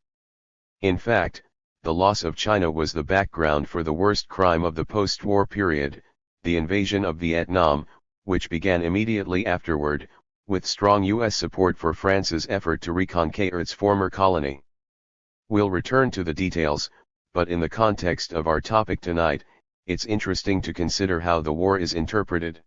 In fact, the loss of China was the background for the worst crime of the post-war period, the invasion of Vietnam, which began immediately afterward, with strong U.S. support for France's effort to reconquer its former colony. We'll return to the details, but in the context of our topic tonight, it's interesting to consider how the war is interpreted.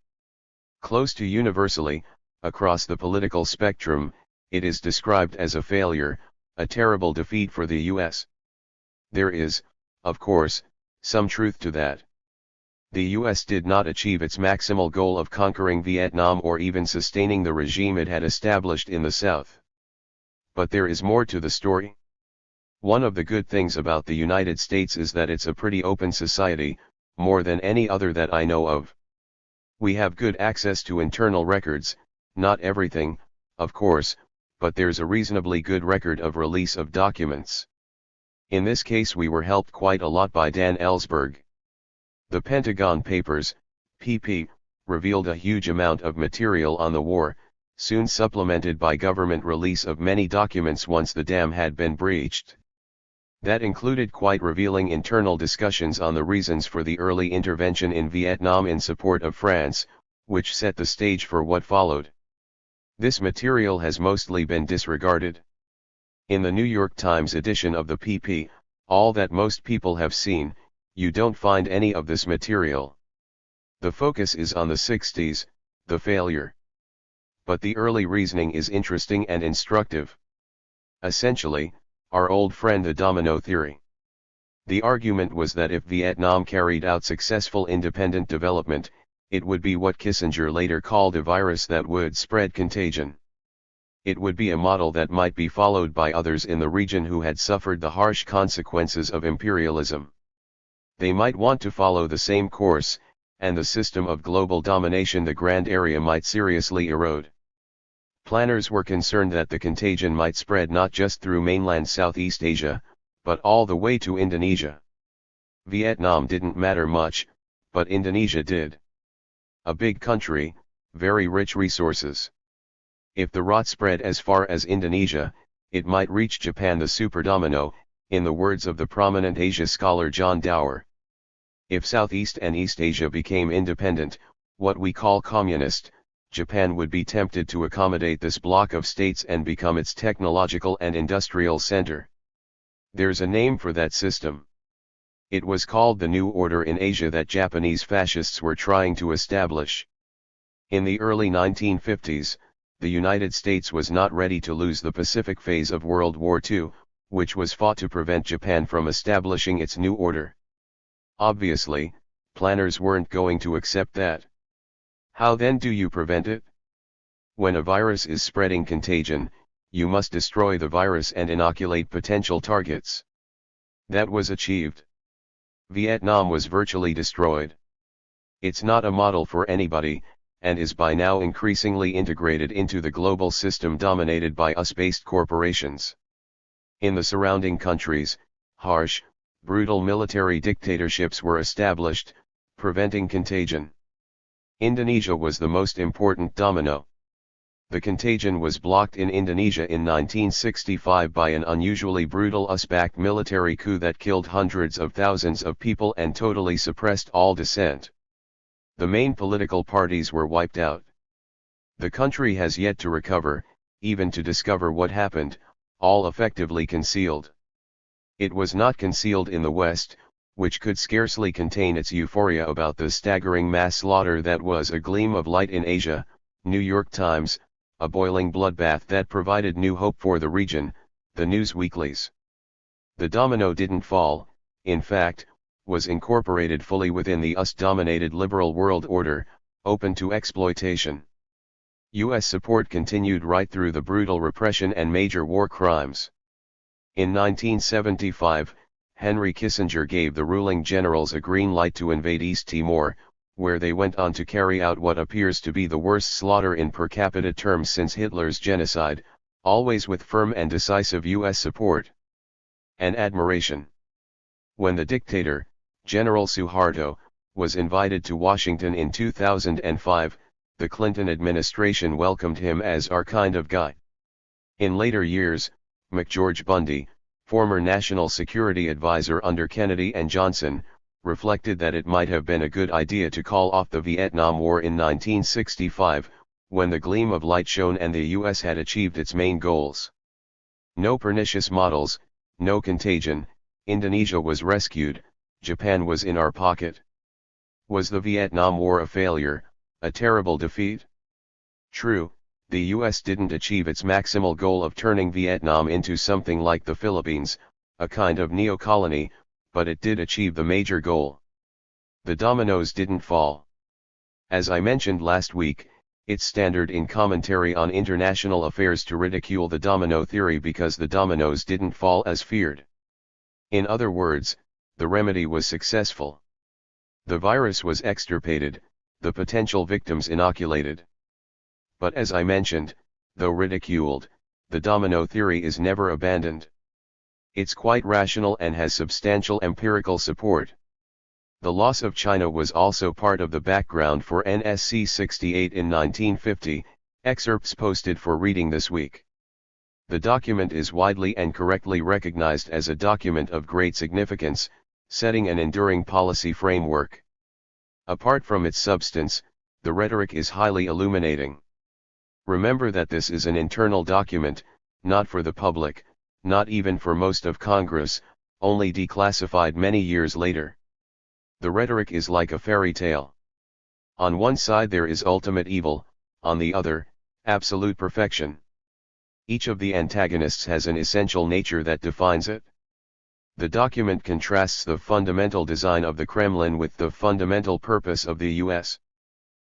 Close to universally, across the political spectrum, it is described as a failure, a terrible defeat for the U.S. There is, of course, some truth to that. The U.S. did not achieve its maximal goal of conquering Vietnam or even sustaining the regime it had established in the South. But there is more to the story. One of the good things about the United States is that it's a pretty open society, more than any other that I know of. We have good access to internal records, not everything, of course, but there's a reasonably good record of release of documents. In this case we were helped quite a lot by Dan Ellsberg. The Pentagon Papers, PP, revealed a huge amount of material on the war, soon supplemented by government release of many documents once the dam had been breached. That included quite revealing internal discussions on the reasons for the early intervention in Vietnam in support of France, which set the stage for what followed. This material has mostly been disregarded. In the New York Times edition of the PP, all that most people have seen, you don't find any of this material. The focus is on the 60s, the failure. But the early reasoning is interesting and instructive. Essentially, our old friend the domino theory. The argument was that if Vietnam carried out successful independent development, it would be what Kissinger later called a virus that would spread contagion. It would be a model that might be followed by others in the region who had suffered the harsh consequences of imperialism. They might want to follow the same course, and the system of global domination, the grand area, might seriously erode. Planners were concerned that the contagion might spread not just through mainland Southeast Asia, but all the way to Indonesia. Vietnam didn't matter much, but Indonesia did. A big country, very rich resources. If the rot spread as far as Indonesia, it might reach Japan, the superdomino, in the words of the prominent Asia scholar John Dower. If Southeast and East Asia became independent, what we call communist, Japan would be tempted to accommodate this bloc of states and become its technological and industrial center. There's a name for that system. It was called the New Order in Asia that Japanese fascists were trying to establish. In the early 1950s, the United States was not ready to lose the Pacific phase of World War II, which was fought to prevent Japan from establishing its new order. Obviously, planners weren't going to accept that. How then do you prevent it? When a virus is spreading contagion, you must destroy the virus and inoculate potential targets. That was achieved. Vietnam was virtually destroyed. It's not a model for anybody, and is by now increasingly integrated into the global system dominated by US-based corporations. In the surrounding countries, harsh, brutal military dictatorships were established, preventing contagion. Indonesia was the most important domino. The contagion was blocked in Indonesia in 1965 by an unusually brutal US-backed military coup that killed hundreds of thousands of people and totally suppressed all dissent. The main political parties were wiped out. The country has yet to recover, even to discover what happened, all effectively concealed. It was not concealed in the West, which could scarcely contain its euphoria about the staggering mass slaughter that was a gleam of light in Asia. New York Times, a boiling bloodbath that provided new hope for the region, the news weeklies. The domino didn't fall, in fact, was incorporated fully within the US-dominated liberal world order, open to exploitation. US support continued right through the brutal repression and major war crimes. In 1975, Henry Kissinger gave the ruling generals a green light to invade East Timor, where they went on to carry out what appears to be the worst slaughter in per capita terms since Hitler's genocide, always with firm and decisive US support and admiration. When the dictator, General Suharto, was invited to Washington in 2005, the Clinton administration welcomed him as our kind of guy. In later years, McGeorge Bundy, former national security advisor under Kennedy and Johnson, reflected that it might have been a good idea to call off the Vietnam War in 1965, when the gleam of light shone and the US had achieved its main goals. No pernicious models, no contagion, Indonesia was rescued, Japan was in our pocket. Was the Vietnam War a failure, a terrible defeat? True, the US didn't achieve its maximal goal of turning Vietnam into something like the Philippines, a kind of neo-colony, but it did achieve the major goal. The dominoes didn't fall. As I mentioned last week, it's standard in commentary on international affairs to ridicule the domino theory because the dominoes didn't fall as feared. In other words, the remedy was successful. The virus was extirpated, the potential victims inoculated. But as I mentioned, though ridiculed, the domino theory is never abandoned. It's quite rational and has substantial empirical support. The loss of China was also part of the background for NSC 68 in 1950, excerpts posted for reading this week. The document is widely and correctly recognized as a document of great significance, setting an enduring policy framework. Apart from its substance, the rhetoric is highly illuminating. Remember that this is an internal document, not for the public, not even for most of Congress, only declassified many years later. The rhetoric is like a fairy tale. On one side there is ultimate evil, on the other, absolute perfection. Each of the antagonists has an essential nature that defines it. The document contrasts the fundamental design of the Kremlin with the fundamental purpose of the US.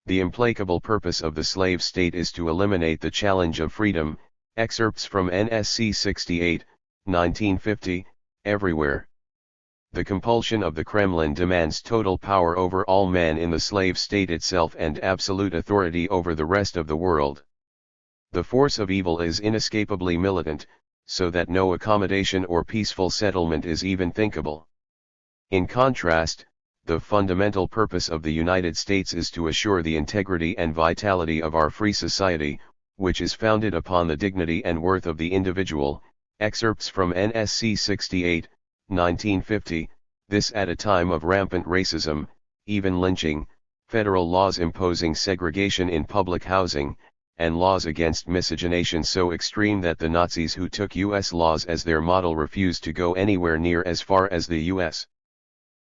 The implacable purpose of the slave state is to eliminate the challenge of freedom, excerpts from NSC 68, 1950, everywhere. The compulsion of the Kremlin demands total power over all men in the slave state itself and absolute authority over the rest of the world. The force of evil is inescapably militant, so that no accommodation or peaceful settlement is even thinkable. In contrast, the fundamental purpose of the United States is to assure the integrity and vitality of our free society, which is founded upon the dignity and worth of the individual, excerpts from NSC 68, 1950, this at a time of rampant racism, even lynching, federal laws imposing segregation in public housing, and laws against miscegenation so extreme that the Nazis who took US laws as their model refused to go anywhere near as far as the US.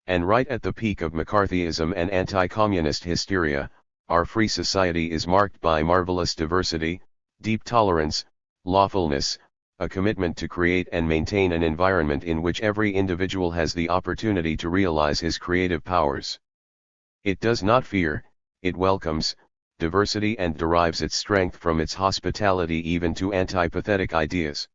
And right at the peak of McCarthyism and anti-communist hysteria, our free society is marked by marvelous diversity, deep tolerance, lawfulness, a commitment to create and maintain an environment in which every individual has the opportunity to realize his creative powers. It does not fear, it welcomes diversity and derives its strength from its hospitality even to antipathetic ideas.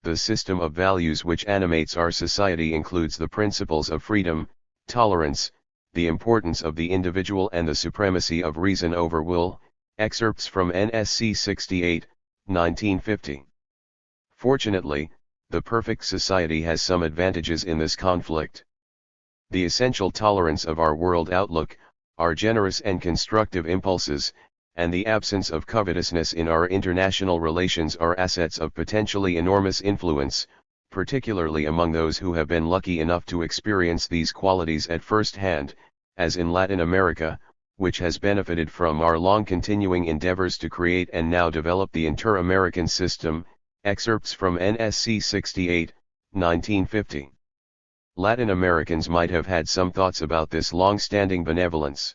The system of values which animates our society includes the principles of freedom, tolerance, the importance of the individual and the supremacy of reason over will, excerpts from NSC 68, 1950. Fortunately, the perfect society has some advantages in this conflict. The essential tolerance of our world outlook, our generous and constructive impulses, and the absence of covetousness in our international relations are assets of potentially enormous influence, particularly among those who have been lucky enough to experience these qualities at first hand, as in Latin America, which has benefited from our long-continuing endeavors to create and now develop the Inter-American System. Excerpts from NSC 68, 1950. Latin Americans might have had some thoughts about this long-standing benevolence.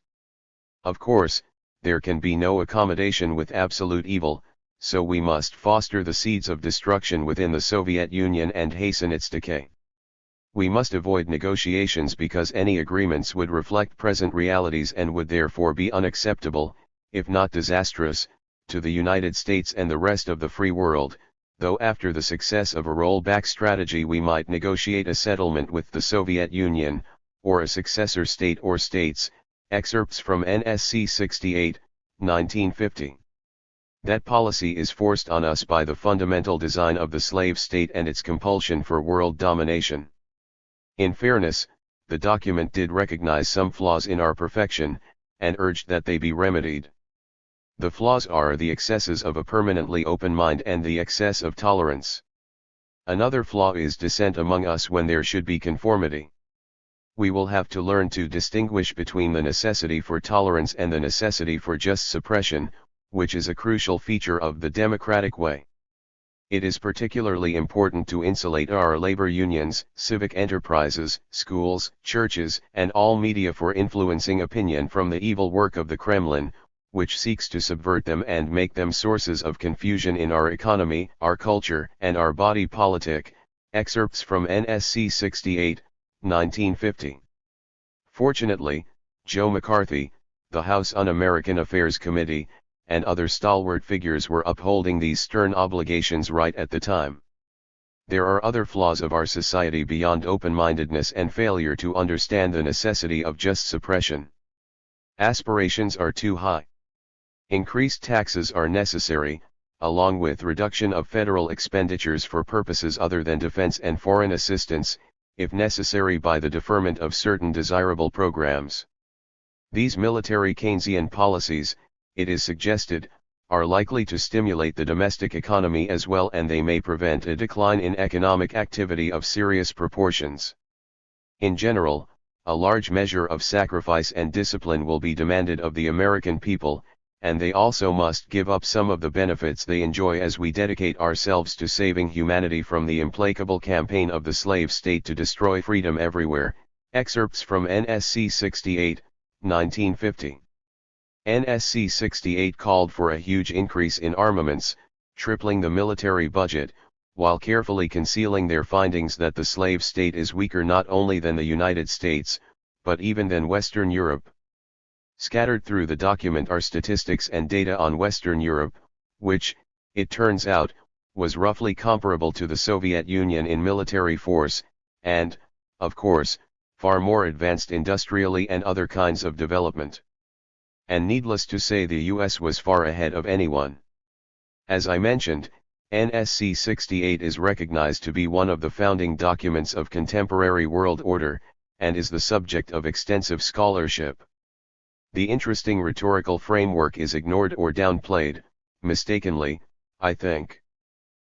Of course, there can be no accommodation with absolute evil, so we must foster the seeds of destruction within the Soviet Union and hasten its decay. We must avoid negotiations because any agreements would reflect present realities and would therefore be unacceptable, if not disastrous, to the United States and the rest of the free world, though after the success of a rollback strategy we might negotiate a settlement with the Soviet Union, or a successor state or states. Excerpts from NSC 68, 1950. That policy is forced on us by the fundamental design of the slave state and its compulsion for world domination. In fairness, the document did recognize some flaws in our perfection, and urged that they be remedied. The flaws are the excesses of a permanently open mind and the excess of tolerance. Another flaw is dissent among us when there should be conformity. We will have to learn to distinguish between the necessity for tolerance and the necessity for just suppression, which is a crucial feature of the democratic way. It is particularly important to insulate our labor unions, civic enterprises, schools, churches, and all media for influencing opinion from the evil work of the Kremlin, which seeks to subvert them and make them sources of confusion in our economy, our culture, and our body politic. Excerpts from NSC 68, 1950. Fortunately, Joe McCarthy, the House Un-American Affairs Committee, and other stalwart figures were upholding these stern obligations right at the time. There are other flaws of our society beyond open-mindedness and failure to understand the necessity of just suppression. Aspirations are too high. Increased taxes are necessary, along with reduction of federal expenditures for purposes other than defense and foreign assistance, if necessary by the deferment of certain desirable programs. These military Keynesian policies, it is suggested, are likely to stimulate the domestic economy as well, and they may prevent a decline in economic activity of serious proportions. In general, a large measure of sacrifice and discipline will be demanded of the American people, and they also must give up some of the benefits they enjoy as we dedicate ourselves to saving humanity from the implacable campaign of the slave state to destroy freedom everywhere. Excerpts from NSC 68, 1950. NSC 68 called for a huge increase in armaments, tripling the military budget, while carefully concealing their findings that the slave state is weaker not only than the United States, but even than Western Europe. Scattered through the document are statistics and data on Western Europe, which, it turns out, was roughly comparable to the Soviet Union in military force, and, of course, far more advanced industrially and other kinds of development. And needless to say, the US was far ahead of anyone. As I mentioned, NSC 68 is recognized to be one of the founding documents of contemporary world order, and is the subject of extensive scholarship. The interesting rhetorical framework is ignored or downplayed, mistakenly, I think.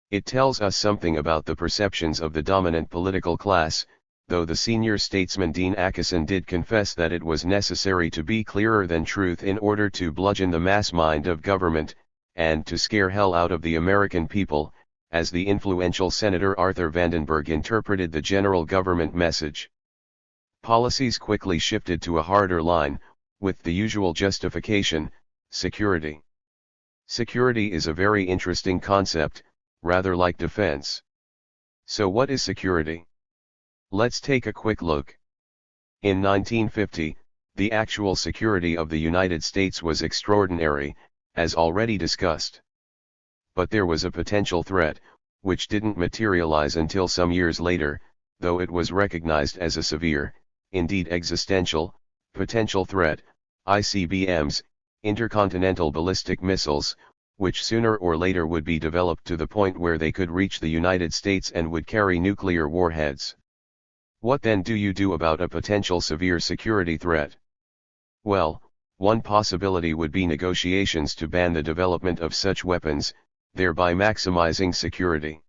It tells us something about the perceptions of the dominant political class, though the senior statesman Dean Acheson did confess that it was necessary to be clearer than truth in order to bludgeon the mass mind of government, and to scare hell out of the American people, as the influential Senator Arthur Vandenberg interpreted the general government message. Policies quickly shifted to a harder line, with the usual justification: security. Security is a very interesting concept, rather like defense. So what is security? Let's take a quick look. In 1950, the actual security of the United States was extraordinary, as already discussed. But there was a potential threat, which didn't materialize until some years later, though it was recognized as a severe, indeed existential, potential threat: ICBMs, intercontinental ballistic missiles, which sooner or later would be developed to the point where they could reach the United States and would carry nuclear warheads. What then do you do about a potential severe security threat? Well, one possibility would be negotiations to ban the development of such weapons, thereby maximizing security.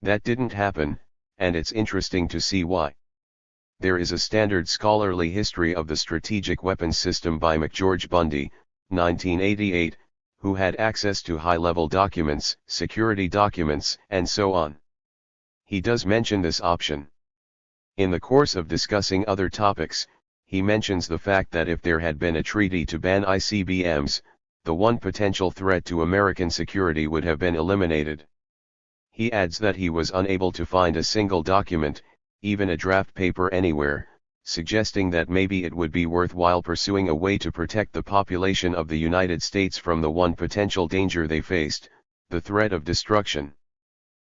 That didn't happen, and it's interesting to see why. There is a standard scholarly history of the strategic weapons system by McGeorge Bundy, 1988, who had access to high-level documents, security documents, and so on. He does mention this option. In the course of discussing other topics, he mentions the fact that if there had been a treaty to ban ICBMs, the one potential threat to American security would have been eliminated. He adds that he was unable to find a single document, even a draft paper anywhere, suggesting that maybe it would be worthwhile pursuing a way to protect the population of the United States from the one potential danger they faced, the threat of destruction.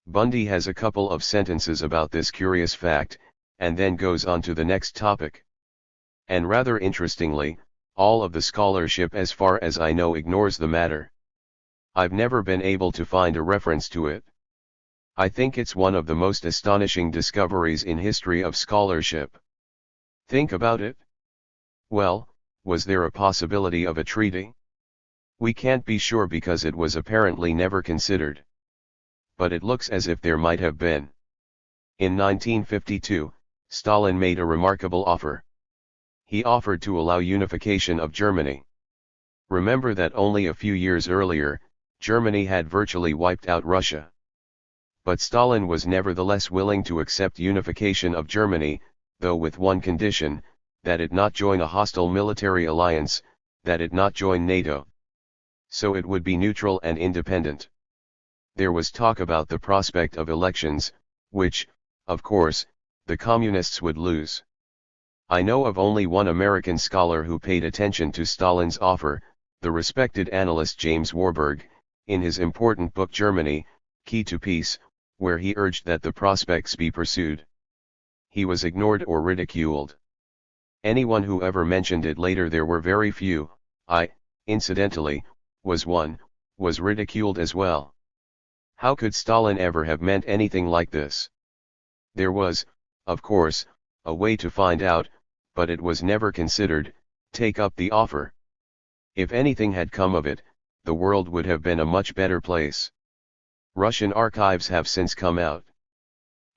Bundy has a couple of sentences about this curious fact, and then goes on to the next topic. And rather interestingly, all of the scholarship as far as I know ignores the matter. I've never been able to find a reference to it. I think it's one of the most astonishing discoveries in history of scholarship. Think about it. Well, was there a possibility of a treaty? We can't be sure because it was apparently never considered. But it looks as if there might have been. In 1952, Stalin made a remarkable offer. He offered to allow unification of Germany. Remember that only a few years earlier, Germany had virtually wiped out Russia. But Stalin was nevertheless willing to accept unification of Germany, though with one condition, that it not join a hostile military alliance, that it not join NATO. So it would be neutral and independent. There was talk about the prospect of elections, which, of course, the communists would lose. I know of only one American scholar who paid attention to Stalin's offer, the respected analyst James Warburg, in his important book Germany, Key to Peace, where he urged that the prospects be pursued. He was ignored or ridiculed. Anyone who ever mentioned it later, there were very few. I, incidentally, was one, was ridiculed as well. How could Stalin ever have meant anything like this? There was, of course, a way to find out, but it was never considered. Take up the offer. If anything had come of it, the world would have been a much better place. Russian archives have since come out.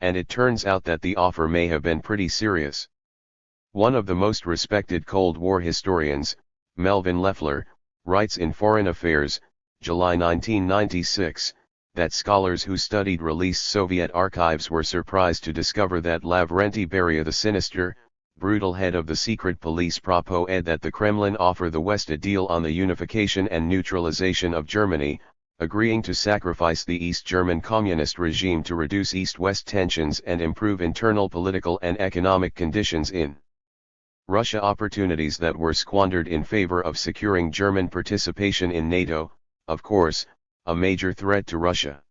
And it turns out that the offer may have been pretty serious. One of the most respected Cold War historians, Melvin Leffler, writes in Foreign Affairs, July 1996, that scholars who studied released Soviet archives were surprised to discover that Lavrenti Beria, the sinister, brutal head of the secret police, proposed that the Kremlin offer the West a deal on the unification and neutralization of Germany, agreeing to sacrifice the East German communist regime to reduce East-West tensions and improve internal political and economic conditions in Russia, opportunities that were squandered in favor of securing German participation in NATO, of course, a major threat to Russia.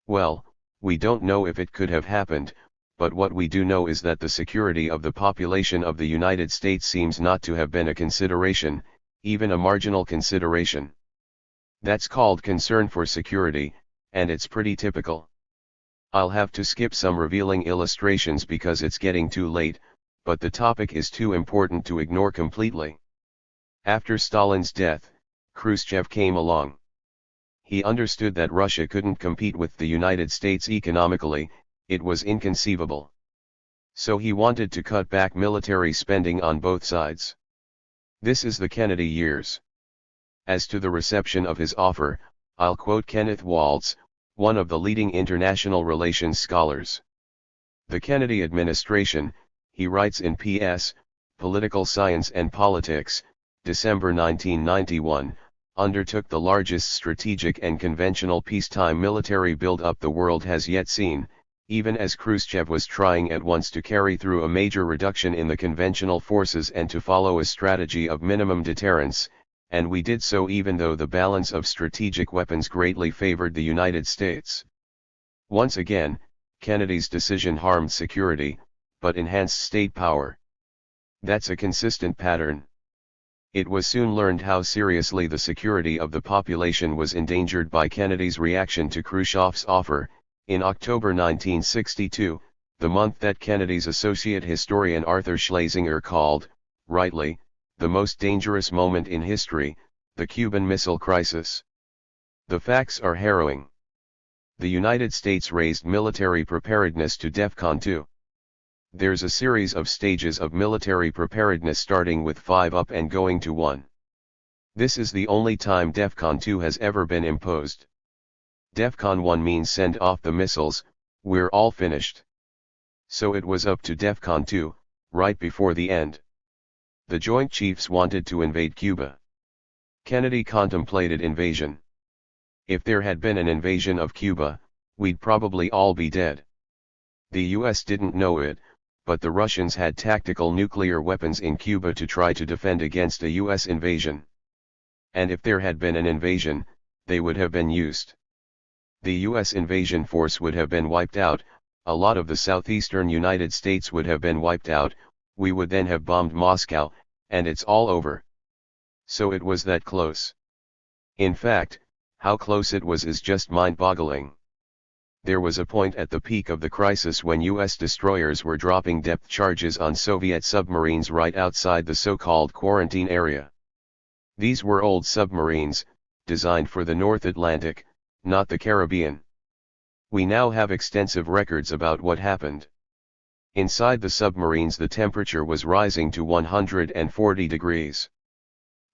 Well, we don't know if it could have happened, but what we do know is that the security of the population of the United States seems not to have been a consideration, even a marginal consideration. That's called concern for security, and it's pretty typical. I'll have to skip some revealing illustrations because it's getting too late, but the topic is too important to ignore completely. After Stalin's death, Khrushchev came along. He understood that Russia couldn't compete with the United States economically, it was inconceivable. So he wanted to cut back military spending on both sides. This is the Kennedy years. As to the reception of his offer, I'll quote Kenneth Waltz, one of the leading international relations scholars. The Kennedy administration, he writes in P.S., Political Science and Politics, December 1991, undertook the largest strategic and conventional peacetime military build-up the world has yet seen, even as Khrushchev was trying at once to carry through a major reduction in the conventional forces and to follow a strategy of minimum deterrence, and we did so even though the balance of strategic weapons greatly favored the United States. Once again, Kennedy's decision harmed security, but enhanced state power. That's a consistent pattern. It was soon learned how seriously the security of the population was endangered by Kennedy's reaction to Khrushchev's offer. In October 1962, the month that Kennedy's associate historian Arthur Schlesinger called, rightly, the most dangerous moment in history, the Cuban Missile Crisis. The facts are harrowing. The United States raised military preparedness to DEFCON 2. There's a series of stages of military preparedness starting with 5 up and going to 1. This is the only time DEFCON 2 has ever been imposed. DEFCON 1 means send off the missiles, we're all finished. So it was up to DEFCON 2, right before the end. The Joint Chiefs wanted to invade Cuba. Kennedy contemplated invasion. If there had been an invasion of Cuba, we'd probably all be dead. The US didn't know it, but the Russians had tactical nuclear weapons in Cuba to try to defend against a US invasion. And if there had been an invasion, they would have been used. The US invasion force would have been wiped out, a lot of the southeastern United States would have been wiped out, we would then have bombed Moscow, and it's all over. So it was that close. In fact, how close it was is just mind-boggling. There was a point at the peak of the crisis when US destroyers were dropping depth charges on Soviet submarines right outside the so-called quarantine area. These were old submarines, designed for the North Atlantic, not the Caribbean. We now have extensive records about what happened. Inside the submarines the temperature was rising to 140 degrees.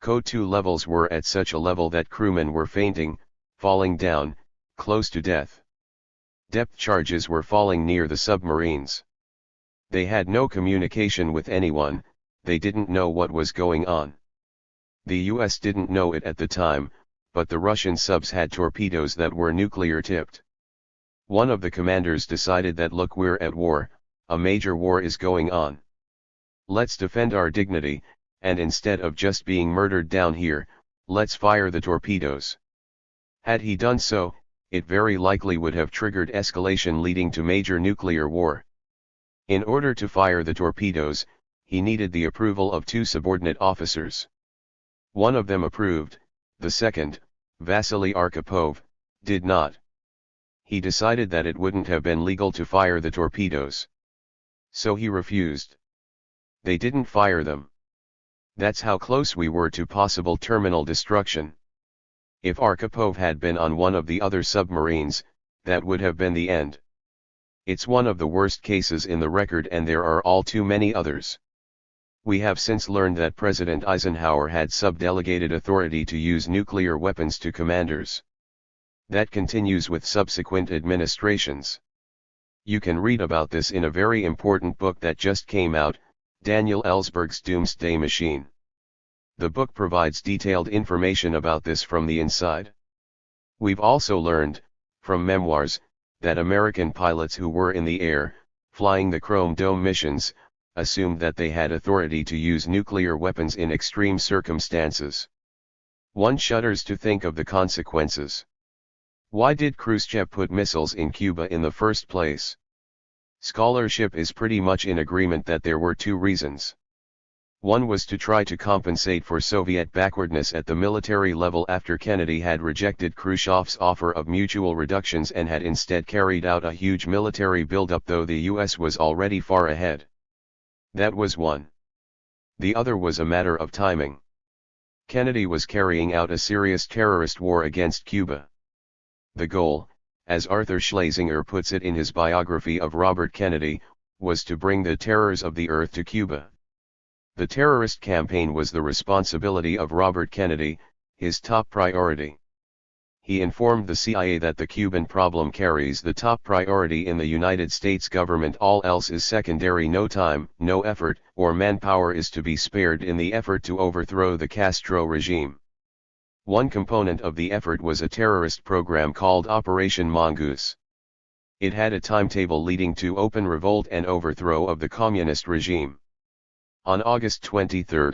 CO2 levels were at such a level that crewmen were fainting, falling down, close to death. Depth charges were falling near the submarines. They had no communication with anyone, they didn't know what was going on. The US didn't know it at the time, but the Russian subs had torpedoes that were nuclear-tipped. One of the commanders decided that look, we're at war, a major war is going on. Let's defend our dignity, and instead of just being murdered down here, let's fire the torpedoes. Had he done so, it very likely would have triggered escalation leading to major nuclear war. In order to fire the torpedoes, he needed the approval of 2 subordinate officers. One of them approved, the second, Vasily Arkhipov, did not. He decided that it wouldn't have been legal to fire the torpedoes. So he refused. They didn't fire them. That's how close we were to possible terminal destruction. If Arkhipov had been on one of the other submarines, that would have been the end. It's one of the worst cases in the record and there are all too many others. We have since learned that President Eisenhower had subdelegated authority to use nuclear weapons to commanders. That continues with subsequent administrations. You can read about this in a very important book that just came out, Daniel Ellsberg's Doomsday Machine. The book provides detailed information about this from the inside. We've also learned, from memoirs, that American pilots who were in the air, flying the Chrome Dome missions, assumed that they had authority to use nuclear weapons in extreme circumstances. One shudders to think of the consequences. Why did Khrushchev put missiles in Cuba in the first place? Scholarship is pretty much in agreement that there were 2 reasons. One was to try to compensate for Soviet backwardness at the military level after Kennedy had rejected Khrushchev's offer of mutual reductions and had instead carried out a huge military buildup, though the US was already far ahead. That was one. The other was a matter of timing. Kennedy was carrying out a serious terrorist war against Cuba. The goal, as Arthur Schlesinger puts it in his biography of Robert Kennedy, was to bring the terrors of the earth to Cuba. The terrorist campaign was the responsibility of Robert Kennedy, his top priority. He informed the CIA that the Cuban problem carries the top priority in the United States government, all else is secondary, no time, no effort, or manpower is to be spared in the effort to overthrow the Castro regime. One component of the effort was a terrorist program called Operation Mongoose. It had a timetable leading to open revolt and overthrow of the communist regime. On August 23,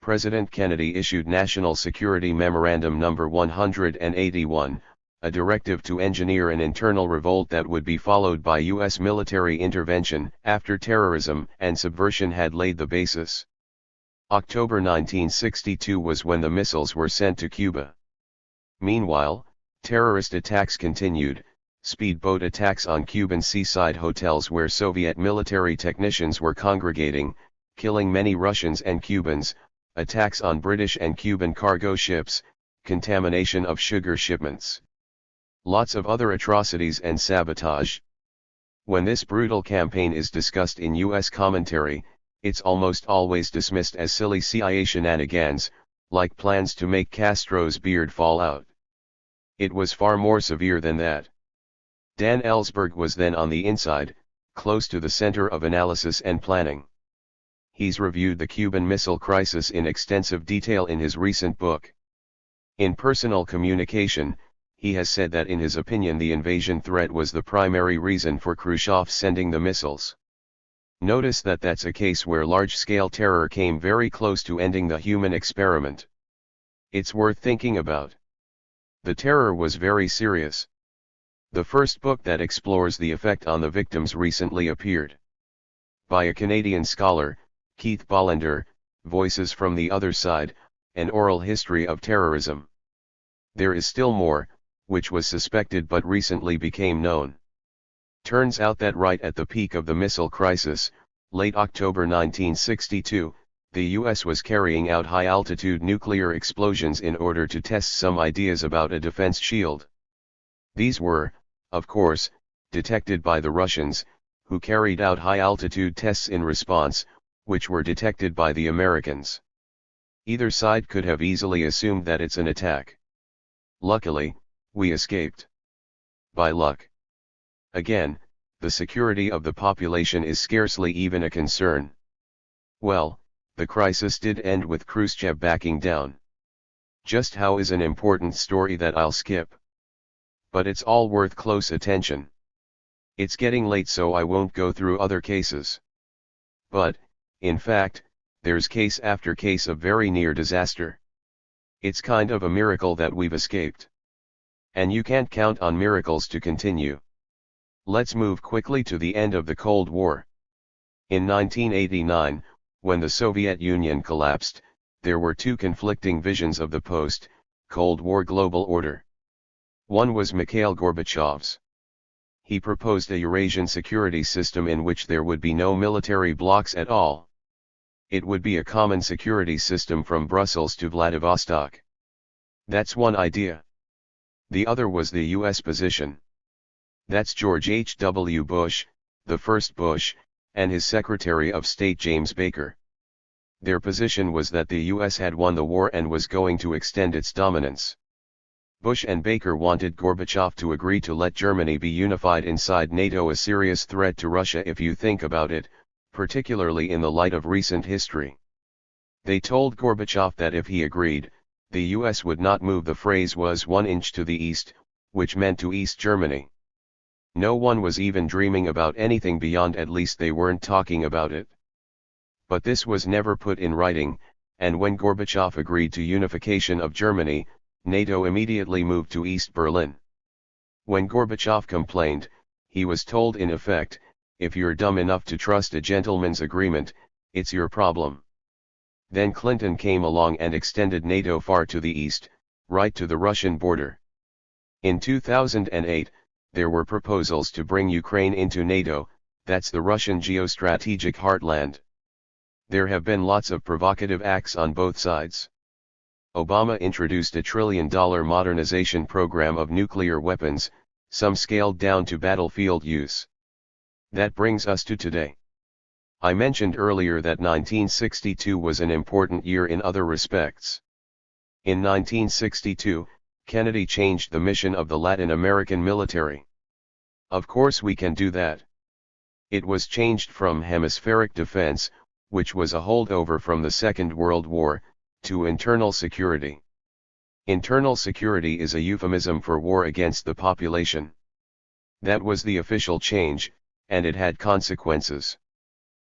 President Kennedy issued National Security Memorandum No. 181, a directive to engineer an internal revolt that would be followed by U.S. military intervention after terrorism and subversion had laid the basis. October 1962 was when the missiles were sent to Cuba. Meanwhile, terrorist attacks continued, speedboat attacks on Cuban seaside hotels where Soviet military technicians were congregating, killing many Russians and Cubans, attacks on British and Cuban cargo ships, contamination of sugar shipments. Lots of other atrocities and sabotage. When this brutal campaign is discussed in US commentary, it's almost always dismissed as silly CIA shenanigans, like plans to make Castro's beard fall out. It was far more severe than that. Dan Ellsberg was then on the inside, close to the center of analysis and planning. He's reviewed the Cuban Missile Crisis in extensive detail in his recent book. In Personal Communication, he has said that in his opinion the invasion threat was the primary reason for Khrushchev sending the missiles. Notice that that's a case where large-scale terror came very close to ending the human experiment. It's worth thinking about. The terror was very serious. The first book that explores the effect on the victims recently appeared. By a Canadian scholar, Keith Bollender, Voices from the Other Side, An Oral History of Terrorism. There is still more, which was suspected but recently became known. Turns out that right at the peak of the missile crisis, late October 1962, the US was carrying out high-altitude nuclear explosions in order to test some ideas about a defense shield. These were, of course, detected by the Russians, who carried out high-altitude tests in response, which were detected by the Americans. Either side could have easily assumed that it's an attack. Luckily, we escaped. By luck. Again, the security of the population is scarcely even a concern. Well, the crisis did end with Khrushchev backing down. Just how is an important story that I'll skip. But it's all worth close attention. It's getting late so I won't go through other cases. But, in fact, there's case after case of very near disaster. It's kind of a miracle that we've escaped. And you can't count on miracles to continue. Let's move quickly to the end of the Cold War. In 1989, when the Soviet Union collapsed, there were two conflicting visions of the post-Cold War global order. One was Mikhail Gorbachev's. He proposed a Eurasian security system in which there would be no military blocs at all. It would be a common security system from Brussels to Vladivostok. That's one idea. The other was the US position. That's George H.W. Bush, the first Bush, and his Secretary of State James Baker. Their position was that the US had won the war and was going to extend its dominance. Bush and Baker wanted Gorbachev to agree to let Germany be unified inside NATO, a serious threat to Russia if you think about it, particularly in the light of recent history. They told Gorbachev that if he agreed, the US would not move. The phrase was 1 inch to the east, which meant to East Germany. No one was even dreaming about anything beyond, at least they weren't talking about it. But this was never put in writing, and when Gorbachev agreed to unification of Germany, NATO immediately moved to East Berlin. When Gorbachev complained, he was told in effect, if you're dumb enough to trust a gentleman's agreement, it's your problem. Then Clinton came along and extended NATO far to the east, right to the Russian border. In 2008, there were proposals to bring Ukraine into NATO, that's the Russian geostrategic heartland. There have been lots of provocative acts on both sides. Obama introduced a $1 trillion modernization program of nuclear weapons, some scaled down to battlefield use. That brings us to today. I mentioned earlier that 1962 was an important year in other respects. In 1962, Kennedy changed the mission of the Latin American military. Of course we can do that. It was changed from hemispheric defense, which was a holdover from the Second World War, to internal security. Internal security is a euphemism for war against the population. That was the official change, and it had consequences.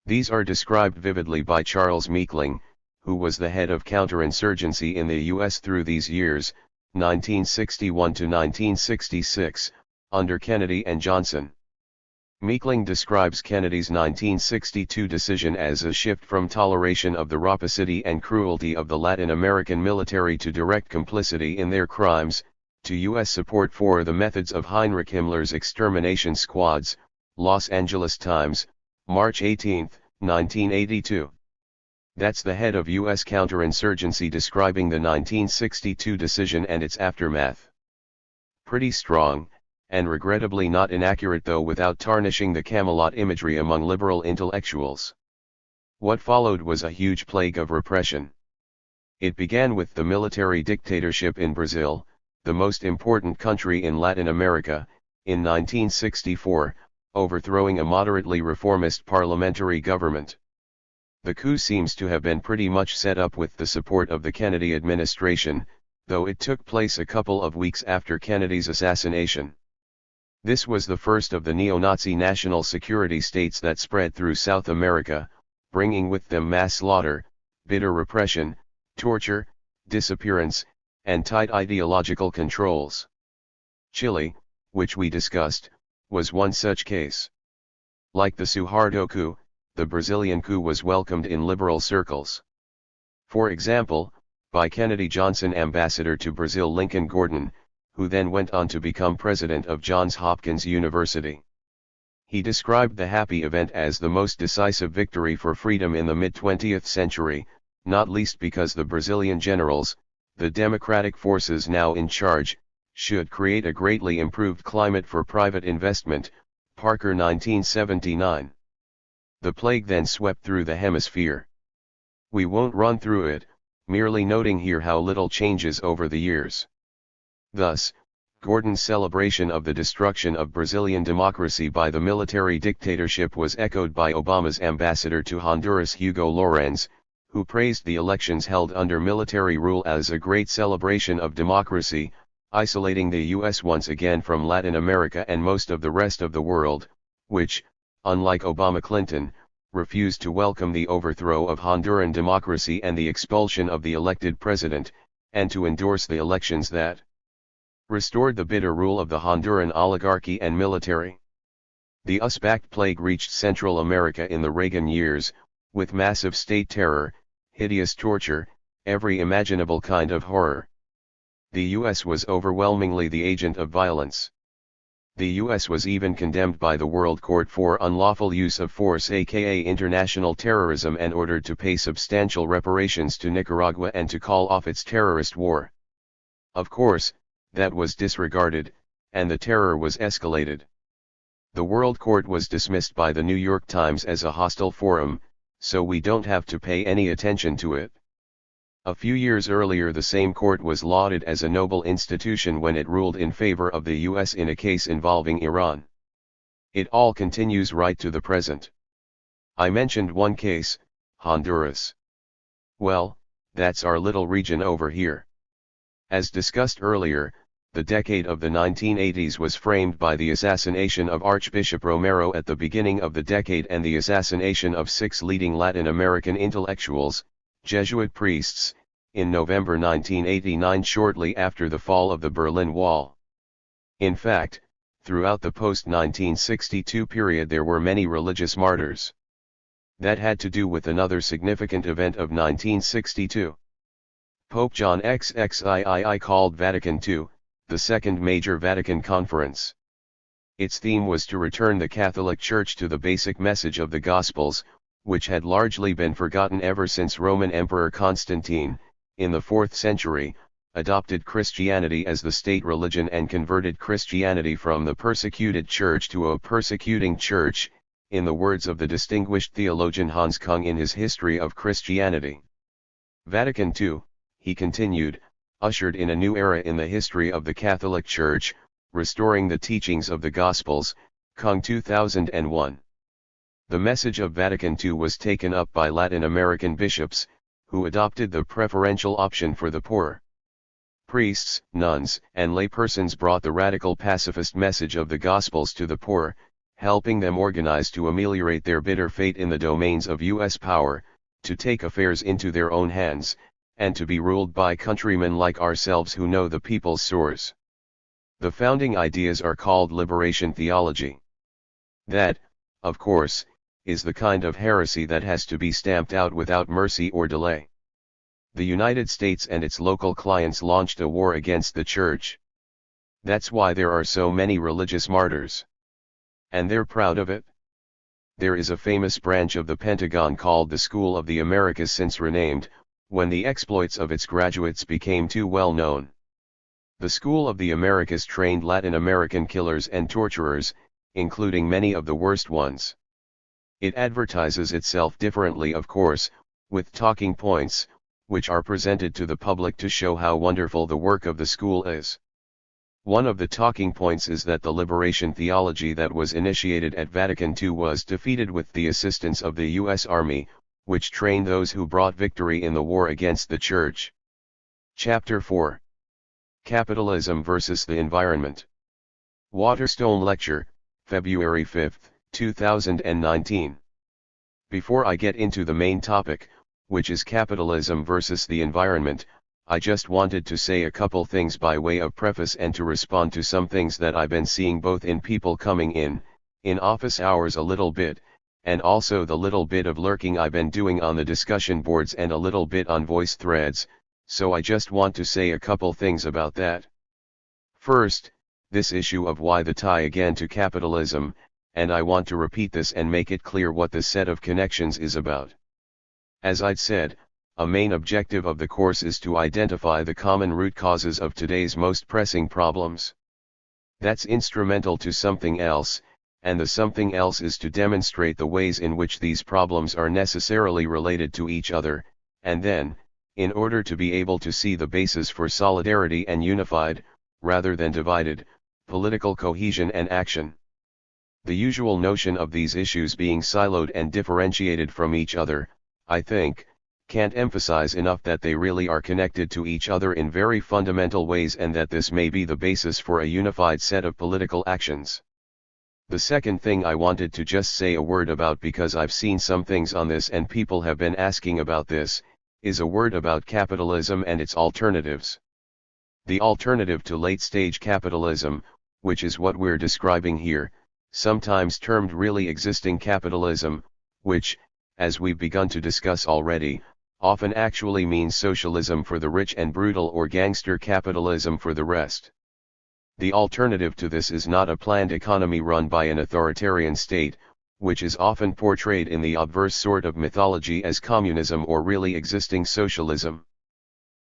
These are described vividly by Charles Meekling, who was the head of counterinsurgency in the US through these years, 1961 to 1966, under Kennedy and Johnson. Meekling describes Kennedy's 1962 decision as a shift from toleration of the rapacity and cruelty of the Latin American military to direct complicity in their crimes, to US support for the methods of Heinrich Himmler's extermination squads. Los Angeles Times, March 18, 1982. That's the head of U.S. counterinsurgency describing the 1962 decision and its aftermath. Pretty strong, and regrettably not inaccurate though without tarnishing the Camelot imagery among liberal intellectuals. What followed was a huge plague of repression. It began with the military dictatorship in Brazil, the most important country in Latin America, in 1964, overthrowing a moderately reformist parliamentary government. The coup seems to have been pretty much set up with the support of the Kennedy administration, though it took place a couple of weeks after Kennedy's assassination. This was the first of the neo-Nazi national security states that spread through South America, bringing with them mass slaughter, bitter repression, torture, disappearance, and tight ideological controls. Chile, which we discussed, was one such case. Like the Suharto coup, the Brazilian coup was welcomed in liberal circles. For example, by Kennedy Johnson ambassador to Brazil Lincoln Gordon, who then went on to become president of Johns Hopkins University. He described the happy event as the most decisive victory for freedom in the mid-20th century, not least because the Brazilian generals, the democratic forces now in charge, should create a greatly improved climate for private investment, Parker 1979. The plague then swept through the hemisphere. We won't run through it, merely noting here how little changes over the years. Thus, Gordon's celebration of the destruction of Brazilian democracy by the military dictatorship was echoed by Obama's ambassador to Honduras Hugo Lorenz, who praised the elections held under military rule as a great celebration of democracy, isolating the U.S. once again from Latin America and most of the rest of the world, which, unlike Obama-Clinton, refused to welcome the overthrow of Honduran democracy and the expulsion of the elected president, and to endorse the elections that restored the bitter rule of the Honduran oligarchy and military. The US-backed plague reached Central America in the Reagan years, with massive state terror, hideous torture, every imaginable kind of horror. The US was overwhelmingly the agent of violence. The US was even condemned by the World Court for unlawful use of force aka international terrorism and ordered to pay substantial reparations to Nicaragua and to call off its terrorist war. Of course, that was disregarded, and the terror was escalated. The World Court was dismissed by the New York Times as a hostile forum, so we don't have to pay any attention to it. A few years earlier the same court was lauded as a noble institution when it ruled in favor of the US in a case involving Iran. It all continues right to the present. I mentioned one case, Honduras. Well, that's our little region over here. As discussed earlier, the decade of the 1980s was framed by the assassination of Archbishop Romero at the beginning of the decade and the assassination of 6 leading Latin American intellectuals, Jesuit priests, in November 1989 shortly after the fall of the Berlin Wall. In fact, throughout the post-1962 period there were many religious martyrs. That had to do with another significant event of 1962. Pope John XXIII called Vatican II, the Second Major Vatican Conference. Its theme was to return the Catholic Church to the basic message of the Gospels, which had largely been forgotten ever since Roman Emperor Constantine, in the 4th century, adopted Christianity as the state religion and converted Christianity from the persecuted church to a persecuting church, in the words of the distinguished theologian Hans Kung in his History of Christianity. Vatican II, he continued, ushered in a new era in the history of the Catholic Church, restoring the teachings of the Gospels, Kung 2001. The message of Vatican II was taken up by Latin American bishops, who adopted the preferential option for the poor. Priests, nuns, and laypersons brought the radical pacifist message of the Gospels to the poor, helping them organize to ameliorate their bitter fate in the domains of U.S. power, to take affairs into their own hands, and to be ruled by countrymen like ourselves who know the people's sores. The founding ideas are called liberation theology. That, of course, is the kind of heresy that has to be stamped out without mercy or delay. The United States and its local clients launched a war against the Church. That's why there are so many religious martyrs. And they're proud of it. There is a famous branch of the Pentagon called the School of the Americas, since renamed, when the exploits of its graduates became too well known. The School of the Americas trained Latin American killers and torturers, including many of the worst ones. It advertises itself differently, of course, with talking points, which are presented to the public to show how wonderful the work of the school is. One of the talking points is that the liberation theology that was initiated at Vatican II was defeated with the assistance of the U.S. Army, which trained those who brought victory in the war against the Church. Chapter 4. Capitalism versus the Environment. Waterstone Lecture, February 5, 2019. Before I get into the main topic, which is capitalism versus the environment, I just wanted to say a couple things by way of preface and to respond to some things that I've been seeing both in people coming in office hours a little bit, and also the little bit of lurking I've been doing on the discussion boards and a little bit on voice threads, so I just want to say a couple things about that. First, this issue of why the tie again to capitalism, and I want to repeat this and make it clear what this set of connections is about. As I'd said, a main objective of the course is to identify the common root causes of today's most pressing problems. That's instrumental to something else, and the something else is to demonstrate the ways in which these problems are necessarily related to each other, and then, in order to be able to see the basis for solidarity and unified, rather than divided, political cohesion and action. The usual notion of these issues being siloed and differentiated from each other, I think, can't emphasize enough that they really are connected to each other in very fundamental ways, and that this may be the basis for a unified set of political actions. The second thing I wanted to just say a word about, because I've seen some things on this and people have been asking about this, is a word about capitalism and its alternatives. The alternative to late-stage capitalism, which is what we're describing here, sometimes termed really existing capitalism, which, as we've begun to discuss already, often actually means socialism for the rich and brutal or gangster capitalism for the rest. The alternative to this is not a planned economy run by an authoritarian state, which is often portrayed in the obverse sort of mythology as communism or really existing socialism.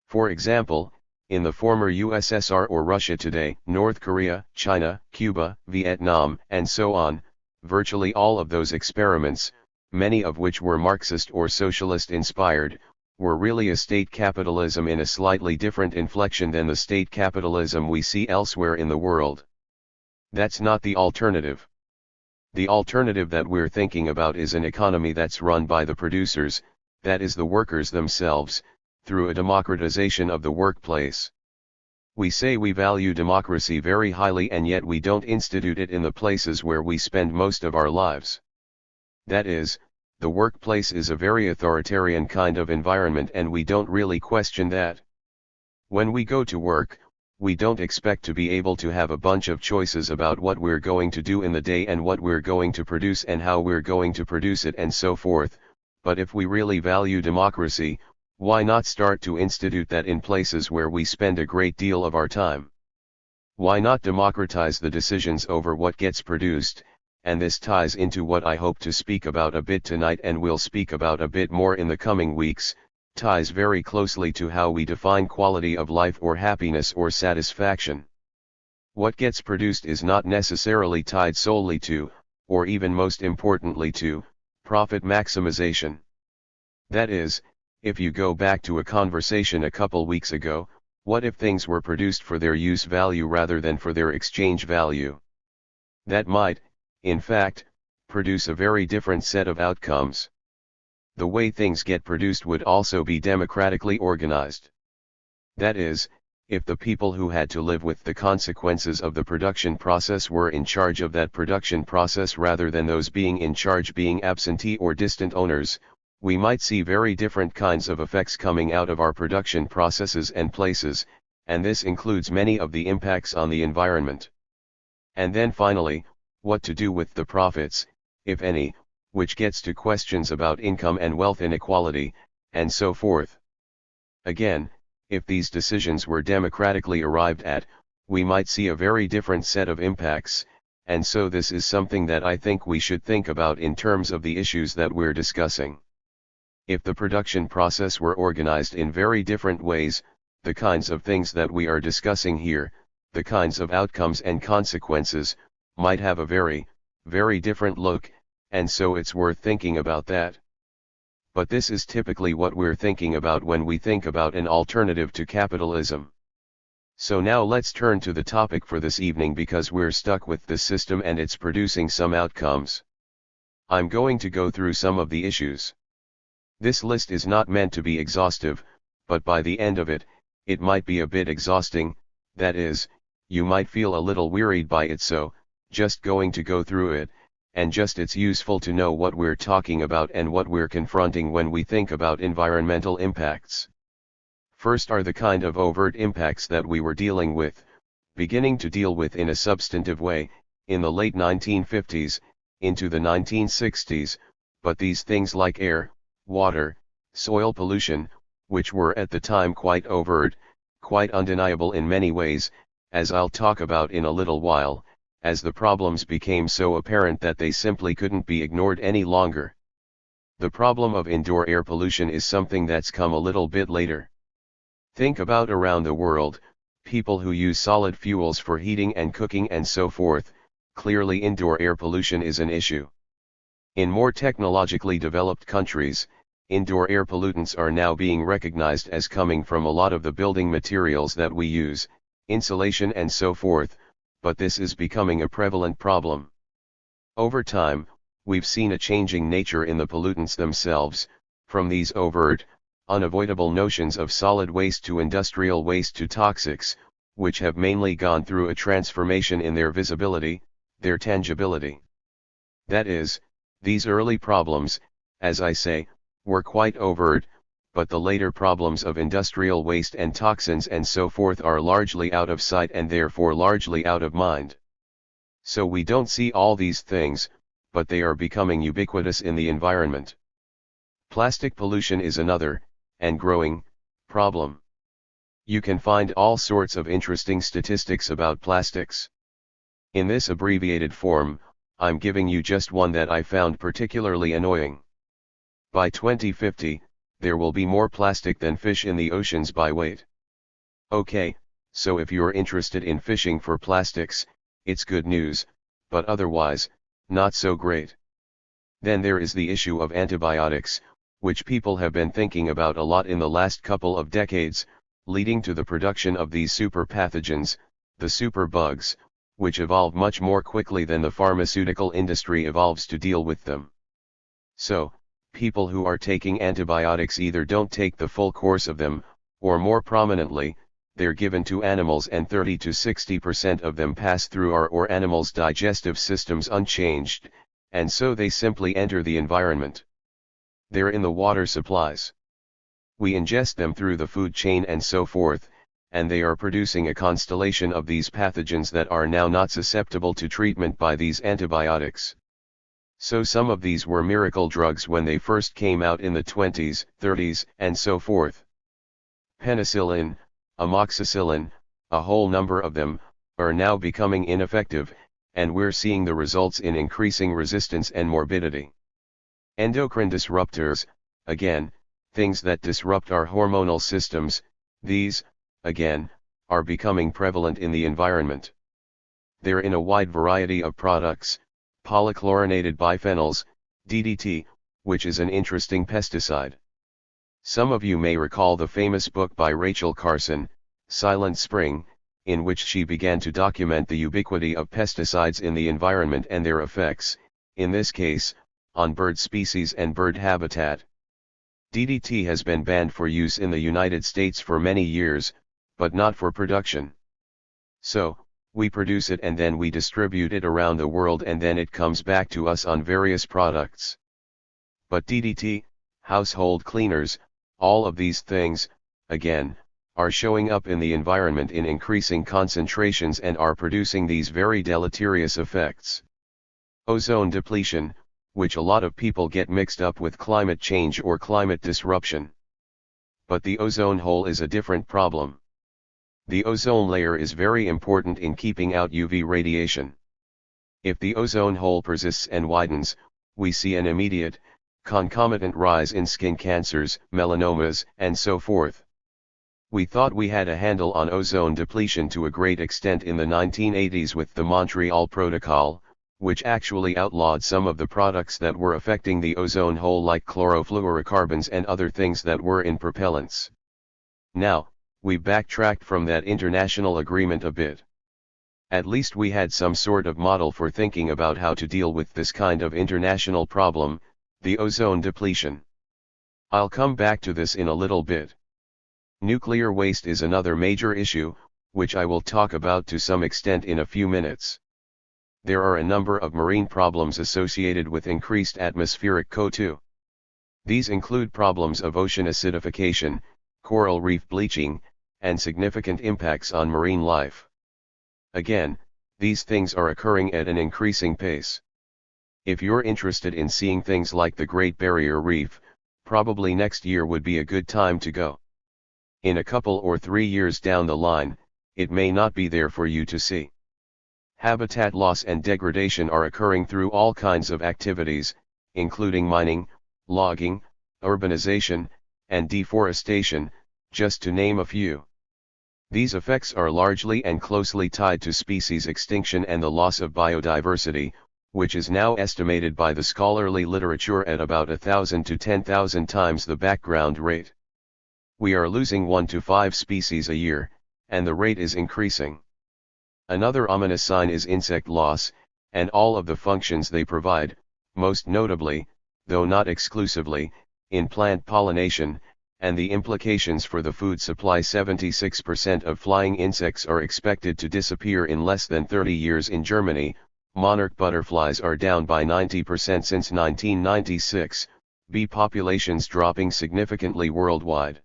For example, in the former USSR or Russia today, North Korea, China, Cuba, Vietnam, and so on, virtually all of those experiments, many of which were Marxist or socialist inspired, were really a state capitalism in a slightly different inflection than the state capitalism we see elsewhere in the world. That's not the alternative. The alternative that we're thinking about is an economy that's run by the producers, that is the workers themselves, through a democratization of the workplace. We say we value democracy very highly, and yet we don't institute it in the places where we spend most of our lives. That is, the workplace is a very authoritarian kind of environment, and we don't really question that. When we go to work, we don't expect to be able to have a bunch of choices about what we're going to do in the day and what we're going to produce and how we're going to produce it and so forth, but if we really value democracy, why not start to institute that in places where we spend a great deal of our time? Why not democratize the decisions over what gets produced? And this ties into what I hope to speak about a bit tonight, and will speak about a bit more in the coming weeks, ties very closely to how we define quality of life or happiness or satisfaction. What gets produced is not necessarily tied solely to, or even most importantly to, profit maximization. That is, if you go back to a conversation a couple weeks ago, what if things were produced for their use value rather than for their exchange value? That might, in fact, produce a very different set of outcomes. The way things get produced would also be democratically organized. That is, if the people who had to live with the consequences of the production process were in charge of that production process rather than those being in charge being absentee or distant owners, we might see very different kinds of effects coming out of our production processes and places, and this includes many of the impacts on the environment. And then finally, what to do with the profits, if any, which gets to questions about income and wealth inequality, and so forth. Again, if these decisions were democratically arrived at, we might see a very different set of impacts, and so this is something that I think we should think about in terms of the issues that we're discussing. If the production process were organized in very different ways, the kinds of things that we are discussing here, the kinds of outcomes and consequences, might have a very, very different look, and so it's worth thinking about that. But this is typically what we're thinking about when we think about an alternative to capitalism. So now let's turn to the topic for this evening, because we're stuck with this system and it's producing some outcomes. I'm going to go through some of the issues. This list is not meant to be exhaustive, but by the end of it, it might be a bit exhausting, that is, you might feel a little wearied by it, so, just going to go through it, and just it's useful to know what we're talking about and what we're confronting when we think about environmental impacts. First are the kind of overt impacts that we were beginning to deal with in a substantive way, in the late 1950s, into the 1960s, but these things like air, water, soil pollution, which were at the time quite overt, quite undeniable in many ways, as I'll talk about in a little while, as the problems became so apparent that they simply couldn't be ignored any longer. The problem of indoor air pollution is something that's come a little bit later. Think about around the world, people who use solid fuels for heating and cooking and so forth. Clearly indoor air pollution is an issue. In more technologically developed countries, indoor air pollutants are now being recognized as coming from a lot of the building materials that we use, insulation and so forth, but this is becoming a prevalent problem. Over time, we've seen a changing nature in the pollutants themselves, from these overt, unavoidable notions of solid waste to industrial waste to toxics, which have mainly gone through a transformation in their visibility, their tangibility. That is, these early problems, as I say, were quite overt, but the later problems of industrial waste and toxins and so forth are largely out of sight and therefore largely out of mind. So we don't see all these things, but they are becoming ubiquitous in the environment. Plastic pollution is another, and growing, problem. You can find all sorts of interesting statistics about plastics. In this abbreviated form, I'm giving you just one that I found particularly annoying. By 2050, there will be more plastic than fish in the oceans by weight. Okay, so if you're interested in fishing for plastics, it's good news, but otherwise, not so great. Then there is the issue of antibiotics, which people have been thinking about a lot in the last couple of decades, leading to the production of these super pathogens, the superbugs, which evolve much more quickly than the pharmaceutical industry evolves to deal with them. So, people who are taking antibiotics either don't take the full course of them, or more prominently, they're given to animals and 30 to 60% of them pass through our or animals' digestive systems unchanged, and so they simply enter the environment. They're in the water supplies. We ingest them through the food chain and so forth, and they are producing a constellation of these pathogens that are now not susceptible to treatment by these antibiotics. So some of these were miracle drugs when they first came out in the 20s, 30s, and so forth. Penicillin, amoxicillin, a whole number of them, are now becoming ineffective, and we're seeing the results in increasing resistance and morbidity. Endocrine disruptors, again, things that disrupt our hormonal systems, these, again, are becoming prevalent in the environment. They're in a wide variety of products, polychlorinated biphenyls, DDT, which is an interesting pesticide. Some of you may recall the famous book by Rachel Carson, Silent Spring, in which she began to document the ubiquity of pesticides in the environment and their effects, in this case, on bird species and bird habitat. DDT has been banned for use in the United States for many years, but not for production. So, we produce it and then we distribute it around the world and then it comes back to us on various products. But DDT, household cleaners, all of these things, again, are showing up in the environment in increasing concentrations and are producing these very deleterious effects. Ozone depletion, which a lot of people get mixed up with climate change or climate disruption. But the ozone hole is a different problem. The ozone layer is very important in keeping out UV radiation. If the ozone hole persists and widens, we see an immediate, concomitant rise in skin cancers, melanomas, and so forth. We thought we had a handle on ozone depletion to a great extent in the 1980s with the Montreal Protocol, which actually outlawed some of the products that were affecting the ozone hole like chlorofluorocarbons and other things that were in propellants. Now, we backtracked from that international agreement a bit. At least we had some sort of model for thinking about how to deal with this kind of international problem, the ozone depletion. I'll come back to this in a little bit. Nuclear waste is another major issue, which I will talk about to some extent in a few minutes. There are a number of marine problems associated with increased atmospheric CO2. These include problems of ocean acidification, coral reef bleaching, and significant impacts on marine life. Again, these things are occurring at an increasing pace. If you're interested in seeing things like the Great Barrier Reef, probably next year would be a good time to go. In a couple or 3 years down the line, it may not be there for you to see. Habitat loss and degradation are occurring through all kinds of activities, including mining, logging, urbanization, and deforestation, just to name a few. These effects are largely and closely tied to species extinction and the loss of biodiversity, which is now estimated by the scholarly literature at about 1,000 to 10,000 times the background rate. We are losing 1 to 5 species a year, and the rate is increasing. Another ominous sign is insect loss, and all of the functions they provide, most notably, though not exclusively, in plant pollination, and the implications for the food supply. 76% of flying insects are expected to disappear in less than 30 years in Germany. Monarch butterflies are down by 90% since 1996, bee populations dropping significantly worldwide.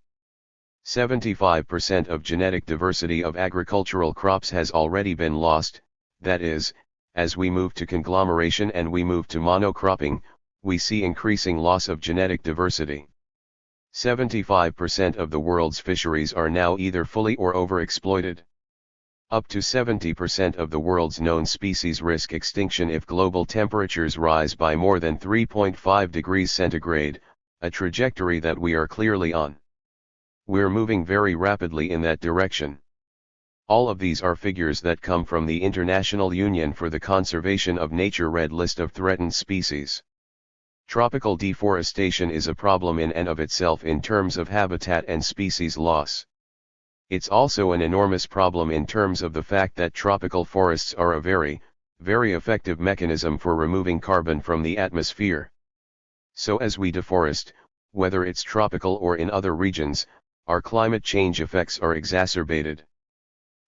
75% of genetic diversity of agricultural crops has already been lost, that is, as we move to conglomeration and we move to monocropping, we see increasing loss of genetic diversity. 75% of the world's fisheries are now either fully or overexploited. Up to 70% of the world's known species risk extinction if global temperatures rise by more than 3.5 degrees centigrade, a trajectory that we are clearly on. We're moving very rapidly in that direction. All of these are figures that come from the International Union for the Conservation of Nature Red List of Threatened Species. Tropical deforestation is a problem in and of itself in terms of habitat and species loss. It's also an enormous problem in terms of the fact that tropical forests are a very, very effective mechanism for removing carbon from the atmosphere. So as we deforest, whether it's tropical or in other regions, our climate change effects are exacerbated.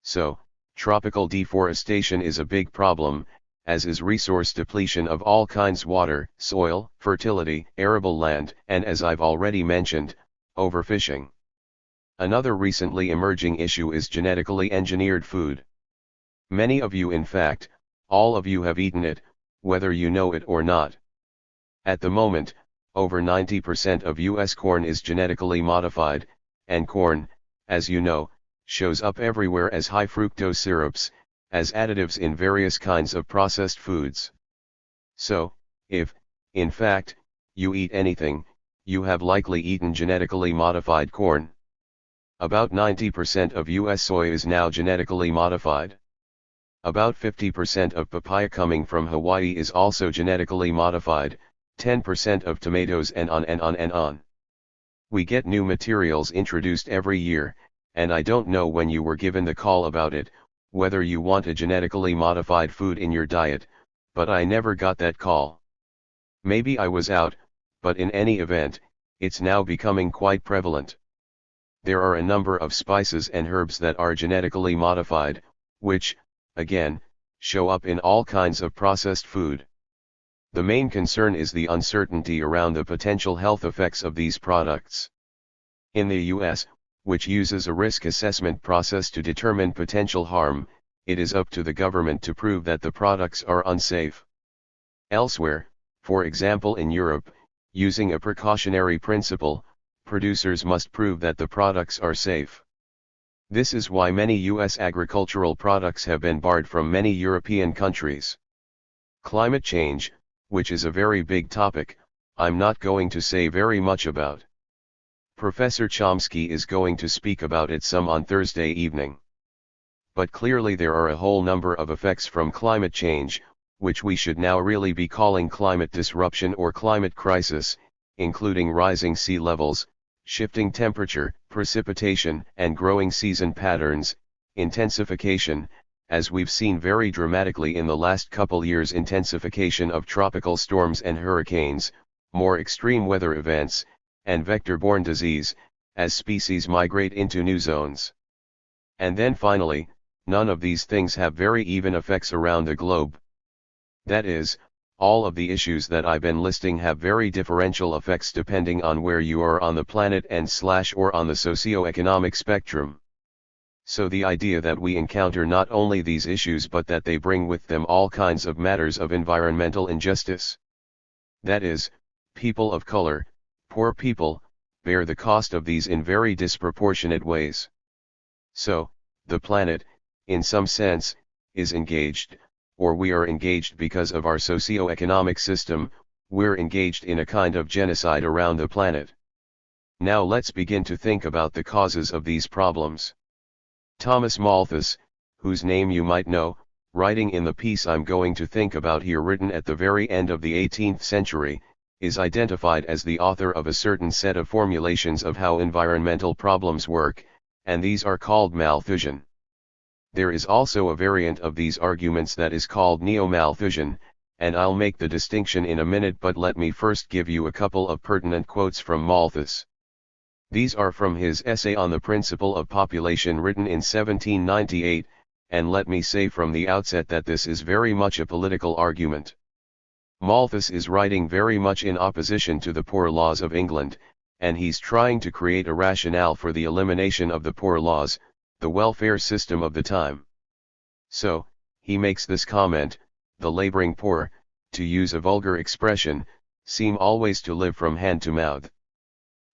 So, tropical deforestation is a big problem, as is resource depletion of all kinds: water, soil, fertility, arable land, and as I've already mentioned, overfishing. Another recently emerging issue is genetically engineered food. Many of you, in fact, all of you have eaten it, whether you know it or not. At the moment, over 90% of US corn is genetically modified, and corn, as you know, shows up everywhere as high fructose syrups, as additives in various kinds of processed foods. So, if, in fact, you eat anything, you have likely eaten genetically modified corn. About 90% of US soy is now genetically modified. About 50% of papaya coming from Hawaii is also genetically modified, 10% of tomatoes, and on and on and on. We get new materials introduced every year, and I don't know when you were given the call about it, whether you want a genetically modified food in your diet, but I never got that call. Maybe I was out, but in any event, it's now becoming quite prevalent. There are a number of spices and herbs that are genetically modified, which, again, show up in all kinds of processed food. The main concern is the uncertainty around the potential health effects of these products. In the US, which uses a risk assessment process to determine potential harm, it is up to the government to prove that the products are unsafe. Elsewhere, for example in Europe, using a precautionary principle, producers must prove that the products are safe. This is why many US agricultural products have been barred from many European countries. Climate change, which is a very big topic, I'm not going to say very much about. Professor Chomsky is going to speak about it some on Thursday evening. But clearly there are a whole number of effects from climate change, which we should now really be calling climate disruption or climate crisis, including rising sea levels, shifting temperature, precipitation and growing season patterns, intensification, as we've seen very dramatically in the last couple years, intensification of tropical storms and hurricanes, more extreme weather events, and vector-borne disease, as species migrate into new zones. And then finally, none of these things have very even effects around the globe. That is, all of the issues that I've been listing have very differential effects depending on where you are on the planet and/or on the socio-economic spectrum. So the idea that we encounter not only these issues but that they bring with them all kinds of matters of environmental injustice. That is, people of color, poor people, bear the cost of these in very disproportionate ways. So, the planet, in some sense, is engaged, or we are engaged because of our socio-economic system, we're engaged in a kind of genocide around the planet. Now let's begin to think about the causes of these problems. Thomas Malthus, whose name you might know, writing in the piece I'm going to think about here, written at the very end of the 18th century, is identified as the author of a certain set of formulations of how environmental problems work, and these are called Malthusian. There is also a variant of these arguments that is called Neo-Malthusian, and I'll make the distinction in a minute, but let me first give you a couple of pertinent quotes from Malthus. These are from his essay on the principle of population written in 1798, and let me say from the outset that this is very much a political argument. Malthus is writing very much in opposition to the poor laws of England, and he's trying to create a rationale for the elimination of the poor laws, the welfare system of the time. So, he makes this comment: the laboring poor, to use a vulgar expression, seem always to live from hand to mouth.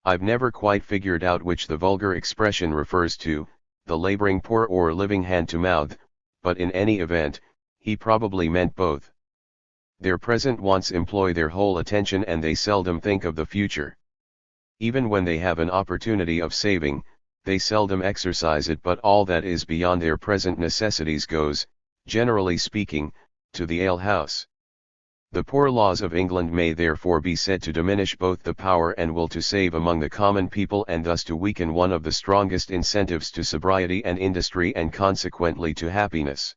I've never quite figured out which the vulgar expression refers to, the laboring poor or living hand to mouth, but in any event, he probably meant both. Their present wants employ their whole attention and they seldom think of the future. Even when they have an opportunity of saving, they seldom exercise it, but all that is beyond their present necessities goes, generally speaking, to the alehouse. The poor laws of England may therefore be said to diminish both the power and will to save among the common people, and thus to weaken one of the strongest incentives to sobriety and industry and consequently to happiness.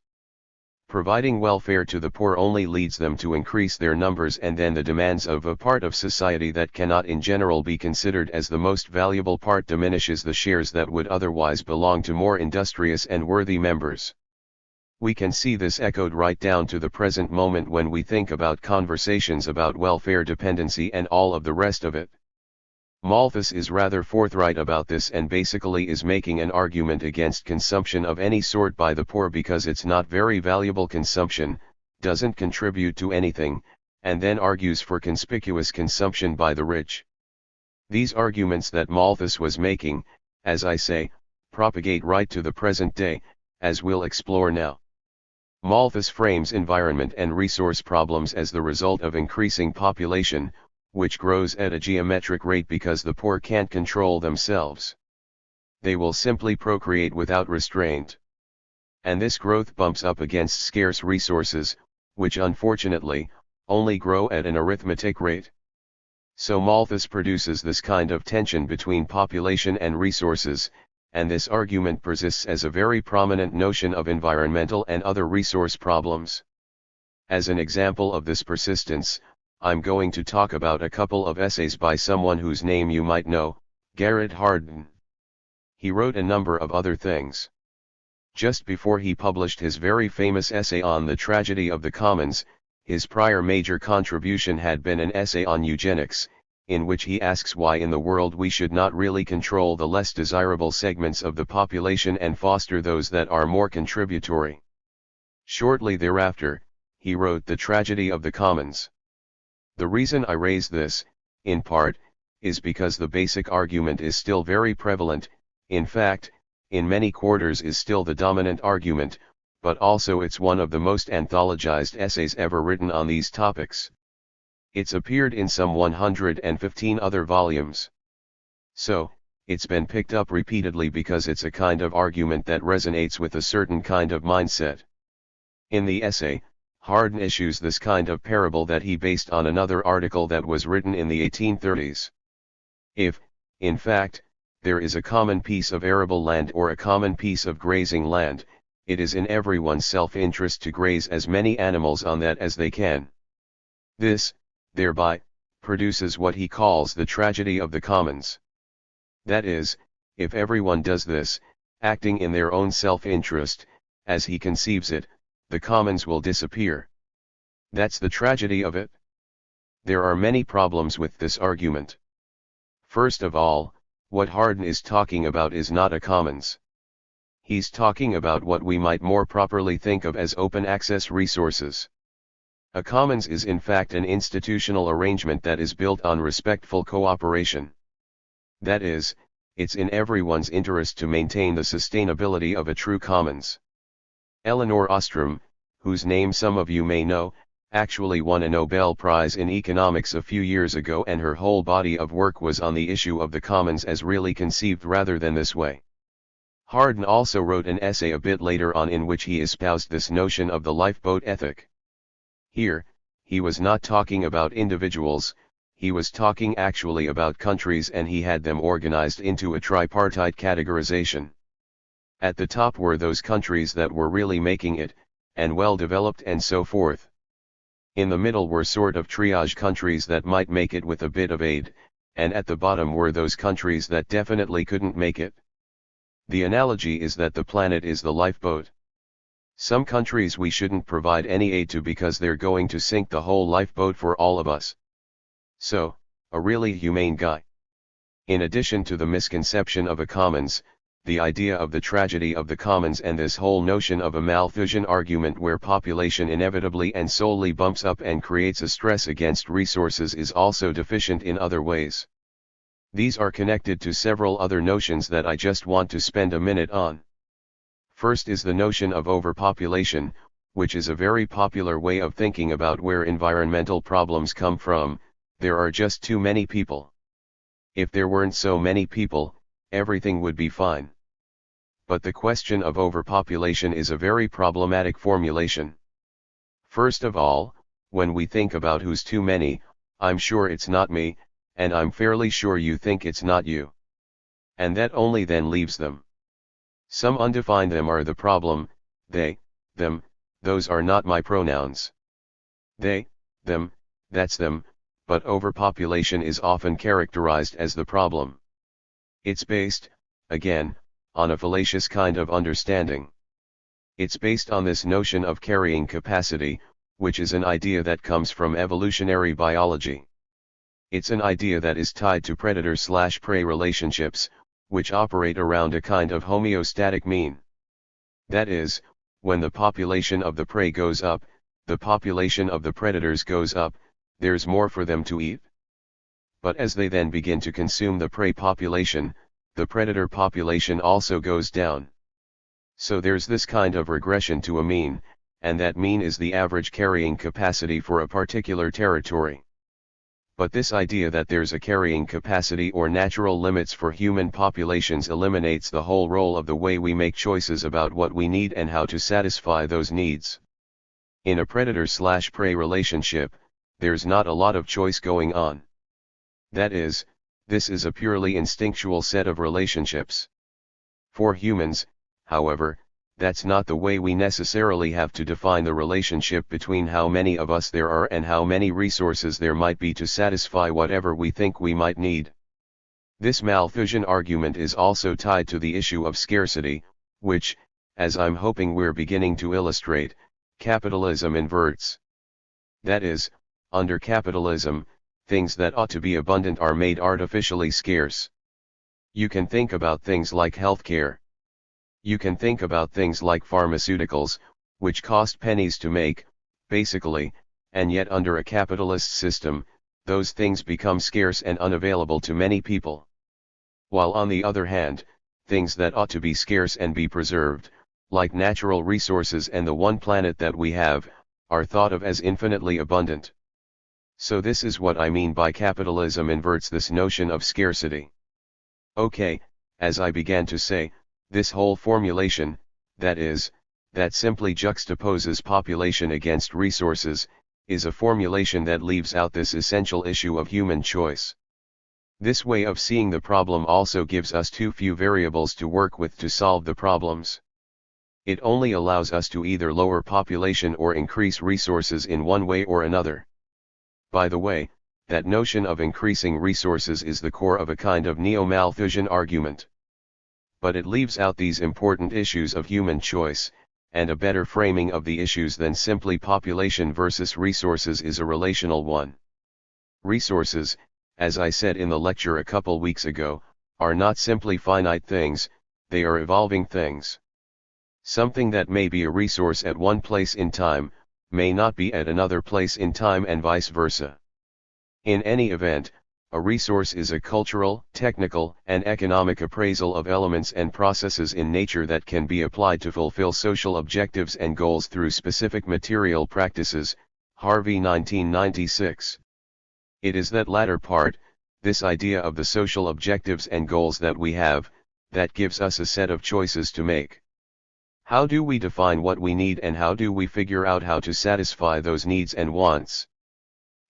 Providing welfare to the poor only leads them to increase their numbers, and then the demands of a part of society that cannot in general be considered as the most valuable part diminishes the shares that would otherwise belong to more industrious and worthy members. We can see this echoed right down to the present moment when we think about conversations about welfare dependency and all of the rest of it. Malthus is rather forthright about this and basically is making an argument against consumption of any sort by the poor because it's not very valuable consumption, doesn't contribute to anything, and then argues for conspicuous consumption by the rich. These arguments that Malthus was making, as I say, propagate right to the present day, as we'll explore now. Malthus frames environment and resource problems as the result of increasing population, which grows at a geometric rate because the poor can't control themselves. They will simply procreate without restraint. And this growth bumps up against scarce resources, which unfortunately, only grow at an arithmetic rate. So Malthus produces this kind of tension between population and resources, and this argument persists as a very prominent notion of environmental and other resource problems. As an example of this persistence, I'm going to talk about a couple of essays by someone whose name you might know, Garrett Hardin. He wrote a number of other things. Just before he published his very famous essay on the tragedy of the commons, his prior major contribution had been an essay on eugenics, in which he asks why in the world we should not really control the less desirable segments of the population and foster those that are more contributory. Shortly thereafter, he wrote The Tragedy of the Commons. The reason I raise this, in part, is because the basic argument is still very prevalent, in fact, in many quarters is still the dominant argument, but also it's one of the most anthologized essays ever written on these topics. It's appeared in some 115 other volumes. So, it's been picked up repeatedly because it's a kind of argument that resonates with a certain kind of mindset. In the essay, Hardin issues this kind of parable that he based on another article that was written in the 1830s. If, in fact, there is a common piece of arable land or a common piece of grazing land, it is in everyone's self-interest to graze as many animals on that as they can. This, thereby, produces what he calls the tragedy of the commons. That is, if everyone does this, acting in their own self-interest, as he conceives it, the commons will disappear. That's the tragedy of it. There are many problems with this argument. First of all, what Hardin is talking about is not a commons. He's talking about what we might more properly think of as open access resources. A commons is in fact an institutional arrangement that is built on respectful cooperation. That is, it's in everyone's interest to maintain the sustainability of a true commons. Elinor Ostrom, whose name some of you may know, actually won a Nobel Prize in economics a few years ago, and her whole body of work was on the issue of the commons as really conceived rather than this way. Hardin also wrote an essay a bit later on in which he espoused this notion of the lifeboat ethic. Here, he was not talking about individuals, he was talking actually about countries, and he had them organized into a tripartite categorization. At the top were those countries that were really making it, and well developed and so forth. In the middle were sort of triage countries that might make it with a bit of aid, and at the bottom were those countries that definitely couldn't make it. The analogy is that the planet is the lifeboat. Some countries we shouldn't provide any aid to because they're going to sink the whole lifeboat for all of us. So, a really humane guy. In addition to the misconception of a commons, the idea of the tragedy of the commons and this whole notion of a Malthusian argument where population inevitably and solely bumps up and creates a stress against resources is also deficient in other ways. These are connected to several other notions that I just want to spend a minute on. First is the notion of overpopulation, which is a very popular way of thinking about where environmental problems come from. There are just too many people. If there weren't so many people, everything would be fine. But the question of overpopulation is a very problematic formulation. First of all, when we think about who's too many, I'm sure it's not me, and I'm fairly sure you think it's not you. And that only then leaves them. Some undefined them are the problem, they, them, those are not my pronouns. They, them, that's them, but overpopulation is often characterized as the problem. It's based, again, on a fallacious kind of understanding. It's based on this notion of carrying capacity, which is an idea that comes from evolutionary biology. It's an idea that is tied to predator-slash-prey relationships, which operate around a kind of homeostatic mean. That is, when the population of the prey goes up, the population of the predators goes up, there's more for them to eat. But as they then begin to consume the prey population, the predator population also goes down. So there's this kind of regression to a mean, and that mean is the average carrying capacity for a particular territory. But this idea that there's a carrying capacity or natural limits for human populations eliminates the whole role of the way we make choices about what we need and how to satisfy those needs. In a predator-slash-prey relationship, there's not a lot of choice going on. That is, this is a purely instinctual set of relationships. For humans, however, that's not the way we necessarily have to define the relationship between how many of us there are and how many resources there might be to satisfy whatever we think we might need. This Malthusian argument is also tied to the issue of scarcity, which, as I'm hoping we're beginning to illustrate, capitalism inverts. That is, under capitalism, things that ought to be abundant are made artificially scarce. You can think about things like healthcare. You can think about things like pharmaceuticals, which cost pennies to make, basically, and yet under a capitalist system, those things become scarce and unavailable to many people. While on the other hand, things that ought to be scarce and be preserved, like natural resources and the one planet that we have, are thought of as infinitely abundant. So this is what I mean by capitalism inverts this notion of scarcity. Okay, as I began to say, this whole formulation, that is, that simply juxtaposes population against resources, is a formulation that leaves out this essential issue of human choice. This way of seeing the problem also gives us too few variables to work with to solve the problems. It only allows us to either lower population or increase resources in one way or another. By the way, that notion of increasing resources is the core of a kind of neo-Malthusian argument. But it leaves out these important issues of human choice, and a better framing of the issues than simply population versus resources is a relational one. Resources, as I said in the lecture a couple weeks ago, are not simply finite things, they are evolving things. Something that may be a resource at one place in time, may not be at another place in time and vice versa. In any event, a resource is a cultural, technical, and economic appraisal of elements and processes in nature that can be applied to fulfill social objectives and goals through specific material practices, Harvey 1996. It is that latter part, this idea of the social objectives and goals that we have, that gives us a set of choices to make. How do we define what we need and how do we figure out how to satisfy those needs and wants?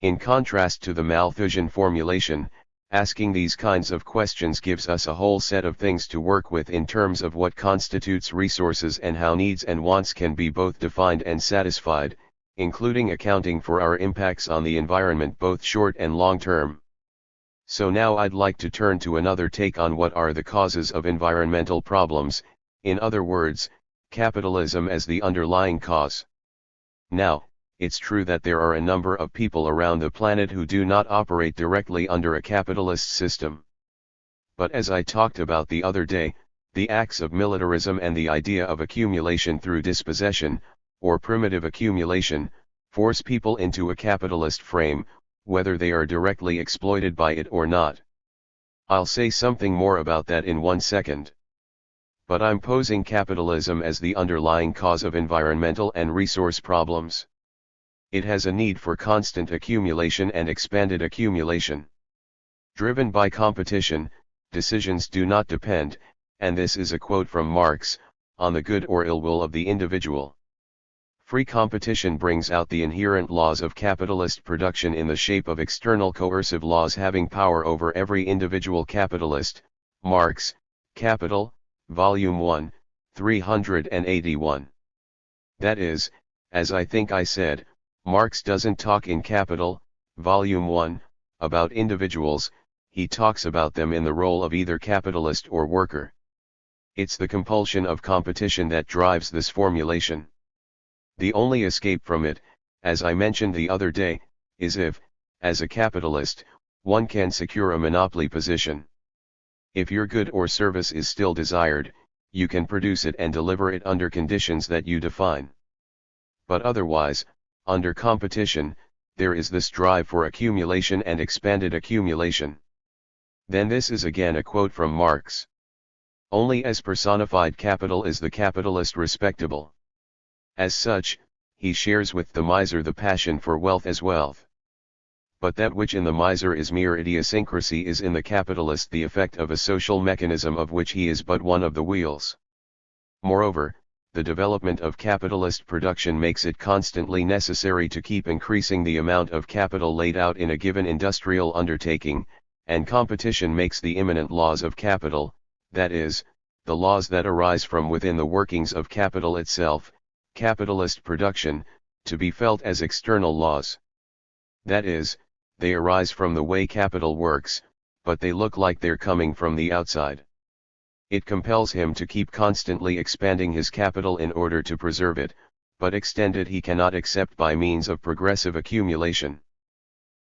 In contrast to the Malthusian formulation, asking these kinds of questions gives us a whole set of things to work with in terms of what constitutes resources and how needs and wants can be both defined and satisfied, including accounting for our impacts on the environment both short and long term. So now I'd like to turn to another take on what are the causes of environmental problems, in other words, capitalism as the underlying cause. Now, it's true that there are a number of people around the planet who do not operate directly under a capitalist system. But as I talked about the other day, the acts of militarism and the idea of accumulation through dispossession, or primitive accumulation, force people into a capitalist frame, whether they are directly exploited by it or not. I'll say something more about that in 1 second. But I'm posing capitalism as the underlying cause of environmental and resource problems. It has a need for constant accumulation and expanded accumulation. Driven by competition, decisions do not depend, and this is a quote from Marx, on the good or ill will of the individual. Free competition brings out the inherent laws of capitalist production in the shape of external coercive laws having power over every individual capitalist. Marx, Capital, Volume 1, 381. That is, as I think I said, Marx doesn't talk in Capital, Volume 1, about individuals, he talks about them in the role of either capitalist or worker. It's the compulsion of competition that drives this formulation. The only escape from it, as I mentioned the other day, is if, as a capitalist, one can secure a monopoly position. If your good or service is still desired, you can produce it and deliver it under conditions that you define. But otherwise, under competition, there is this drive for accumulation and expanded accumulation. Then this is again a quote from Marx. Only as personified capital is the capitalist respectable. As such, he shares with the miser the passion for wealth as wealth. But that which in the miser is mere idiosyncrasy is in the capitalist the effect of a social mechanism of which he is but one of the wheels. Moreover, the development of capitalist production makes it constantly necessary to keep increasing the amount of capital laid out in a given industrial undertaking, and competition makes the immanent laws of capital, that is, the laws that arise from within the workings of capital itself, capitalist production, to be felt as external laws. That is, they arise from the way capital works, but they look like they're coming from the outside. It compels him to keep constantly expanding his capital in order to preserve it, but extend it he cannot except by means of progressive accumulation.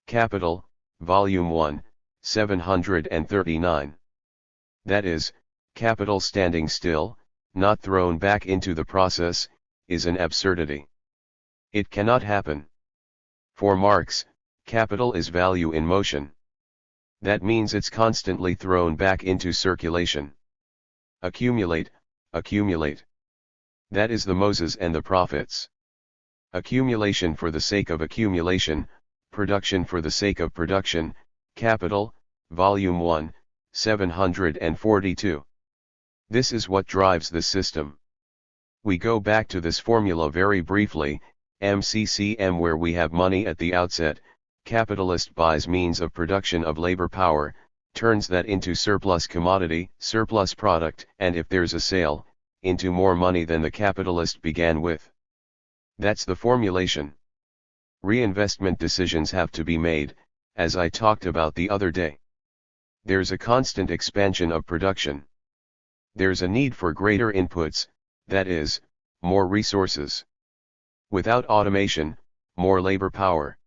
Capital, Volume 1, 739. That is, capital standing still, not thrown back into the process, is an absurdity. It cannot happen. For Marx, capital is value in motion. That means it's constantly thrown back into circulation. Accumulate, accumulate. That is the Moses and the prophets. Accumulation for the sake of accumulation, production for the sake of production, Capital, Volume 1, 742. This is what drives the system. We go back to this formula very briefly, MCCM, where we have money at the outset. Capitalist buys means of production of labor power, turns that into surplus commodity, surplus product, and if there's a sale, into more money than the capitalist began with. That's the formulation. Reinvestment decisions have to be made, as I talked about the other day. There's a constant expansion of production. There's a need for greater inputs, that is, more resources. Without automation, more labor power.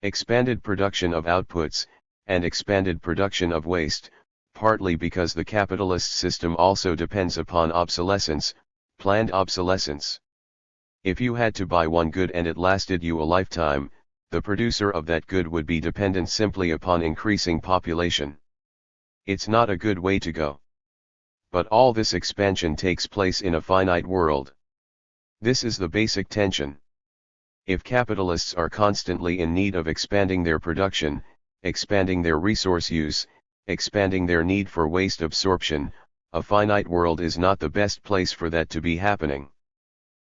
Expanded production of outputs, and expanded production of waste, partly because the capitalist system also depends upon obsolescence, planned obsolescence. If you had to buy one good and it lasted you a lifetime, the producer of that good would be dependent simply upon increasing population. It's not a good way to go. But all this expansion takes place in a finite world. This is the basic tension. If capitalists are constantly in need of expanding their production, expanding their resource use, expanding their need for waste absorption, a finite world is not the best place for that to be happening.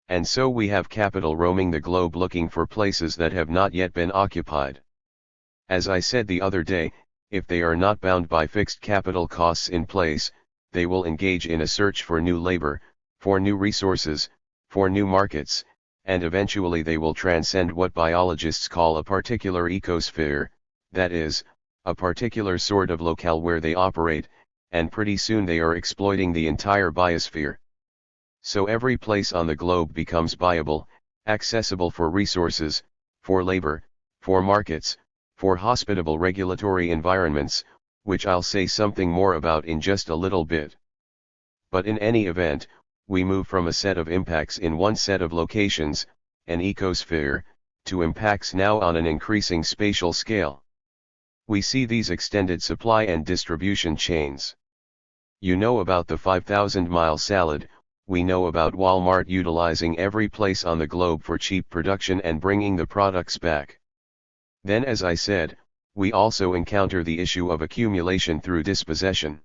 And so we have capital roaming the globe looking for places that have not yet been occupied. As I said the other day, if they are not bound by fixed capital costs in place, they will engage in a search for new labor, for new resources, for new markets, and eventually they will transcend what biologists call a particular ecosphere, that is, a particular sort of locale where they operate, and pretty soon they are exploiting the entire biosphere. So every place on the globe becomes viable, accessible for resources, for labor, for markets, for hospitable regulatory environments, which I'll say something more about in just a little bit. But in any event, we move from a set of impacts in one set of locations, an ecosphere, to impacts now on an increasing spatial scale. We see these extended supply and distribution chains. You know about the 5,000-mile salad. We know about Walmart utilizing every place on the globe for cheap production and bringing the products back. Then, as I said, we also encounter the issue of accumulation through dispossession.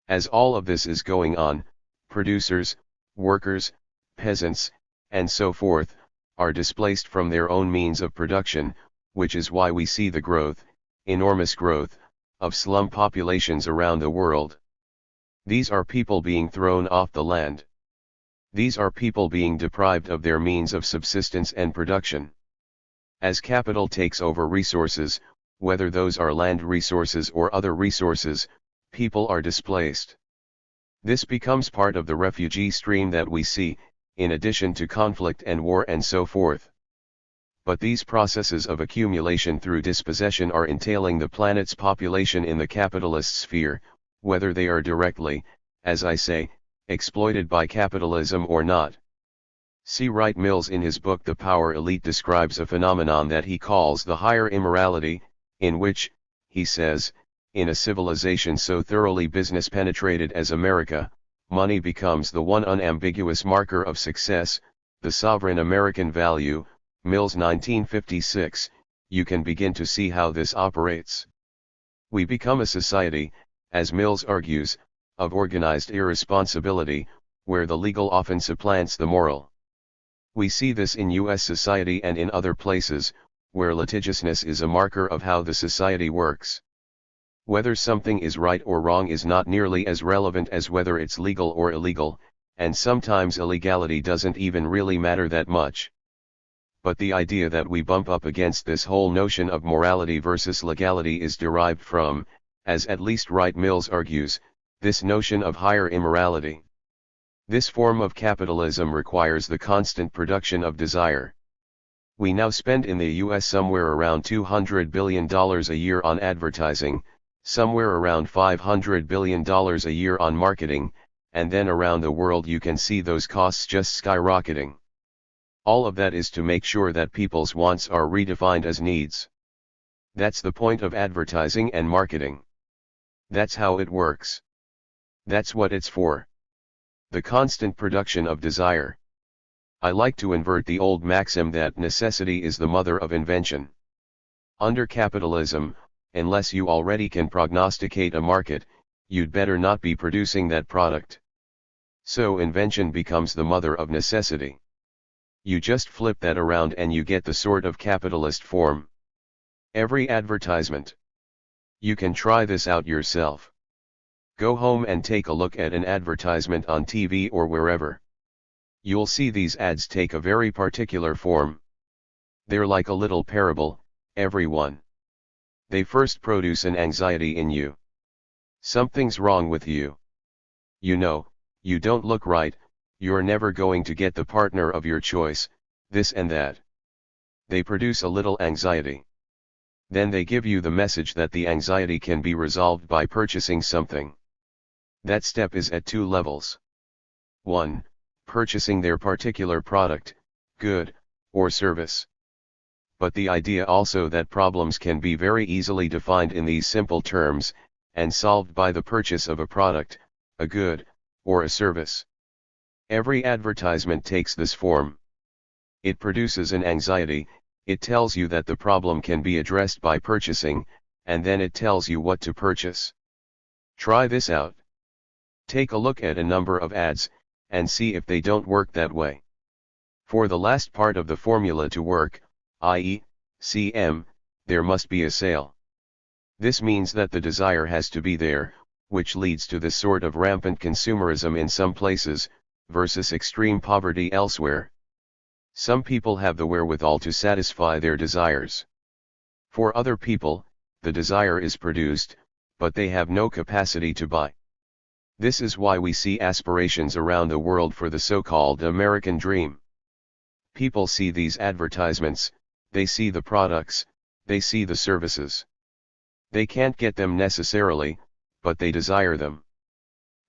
As all of this is going on, producers, workers, peasants, and so forth, are displaced from their own means of production, which is why we see the growth, enormous growth, of slum populations around the world. These are people being thrown off the land. These are people being deprived of their means of subsistence and production. As capital takes over resources, whether those are land resources or other resources, people are displaced. This becomes part of the refugee stream that we see, in addition to conflict and war and so forth. But these processes of accumulation through dispossession are entailing the planet's population in the capitalist sphere, whether they are directly, as I say, exploited by capitalism or not. C. Wright Mills in his book The Power Elite describes a phenomenon that he calls the higher immorality, in which, he says, in a civilization so thoroughly business penetrated as America, money becomes the one unambiguous marker of success, the sovereign American value. Mills 1956, you can begin to see how this operates. We become a society, as Mills argues, of organized irresponsibility, where the legal often supplants the moral. We see this in U.S. society and in other places, where litigiousness is a marker of how the society works. Whether something is right or wrong is not nearly as relevant as whether it's legal or illegal, and sometimes illegality doesn't even really matter that much. But the idea that we bump up against this whole notion of morality versus legality is derived from, as at least Wright Mills argues, this notion of higher immorality. This form of capitalism requires the constant production of desire. We now spend in the US somewhere around $200 billion a year on advertising, somewhere around $500 billion a year on marketing, and then around the world you can see those costs just skyrocketing. All of that is to make sure that people's wants are redefined as needs. That's the point of advertising and marketing. That's how it works. That's what it's for. The constant production of desire. I like to invert the old maxim that necessity is the mother of invention. Under capitalism, unless you already can prognosticate a market, you'd better not be producing that product. So invention becomes the mother of necessity. You just flip that around and you get the sort of capitalist form. Every advertisement. You can try this out yourself. Go home and take a look at an advertisement on TV or wherever. You'll see these ads take a very particular form. They're like a little parable, everyone. They first produce an anxiety in you. Something's wrong with you. You know, you don't look right, you're never going to get the partner of your choice, this and that. They produce a little anxiety. Then they give you the message that the anxiety can be resolved by purchasing something. That step is at two levels. 1. Purchasing their particular product, good, or service. But the idea also that problems can be very easily defined in these simple terms, and solved by the purchase of a product, a good, or a service. Every advertisement takes this form. It produces an anxiety, it tells you that the problem can be addressed by purchasing, and then it tells you what to purchase. Try this out. Take a look at a number of ads, and see if they don't work that way. For the last part of the formula to work, i.e., CM, there must be a sale. This means that the desire has to be there, which leads to this sort of rampant consumerism in some places, versus extreme poverty elsewhere. Some people have the wherewithal to satisfy their desires. For other people, the desire is produced, but they have no capacity to buy. This is why we see aspirations around the world for the so-called American dream. People see these advertisements, they see the products, they see the services. They can't get them necessarily, but they desire them.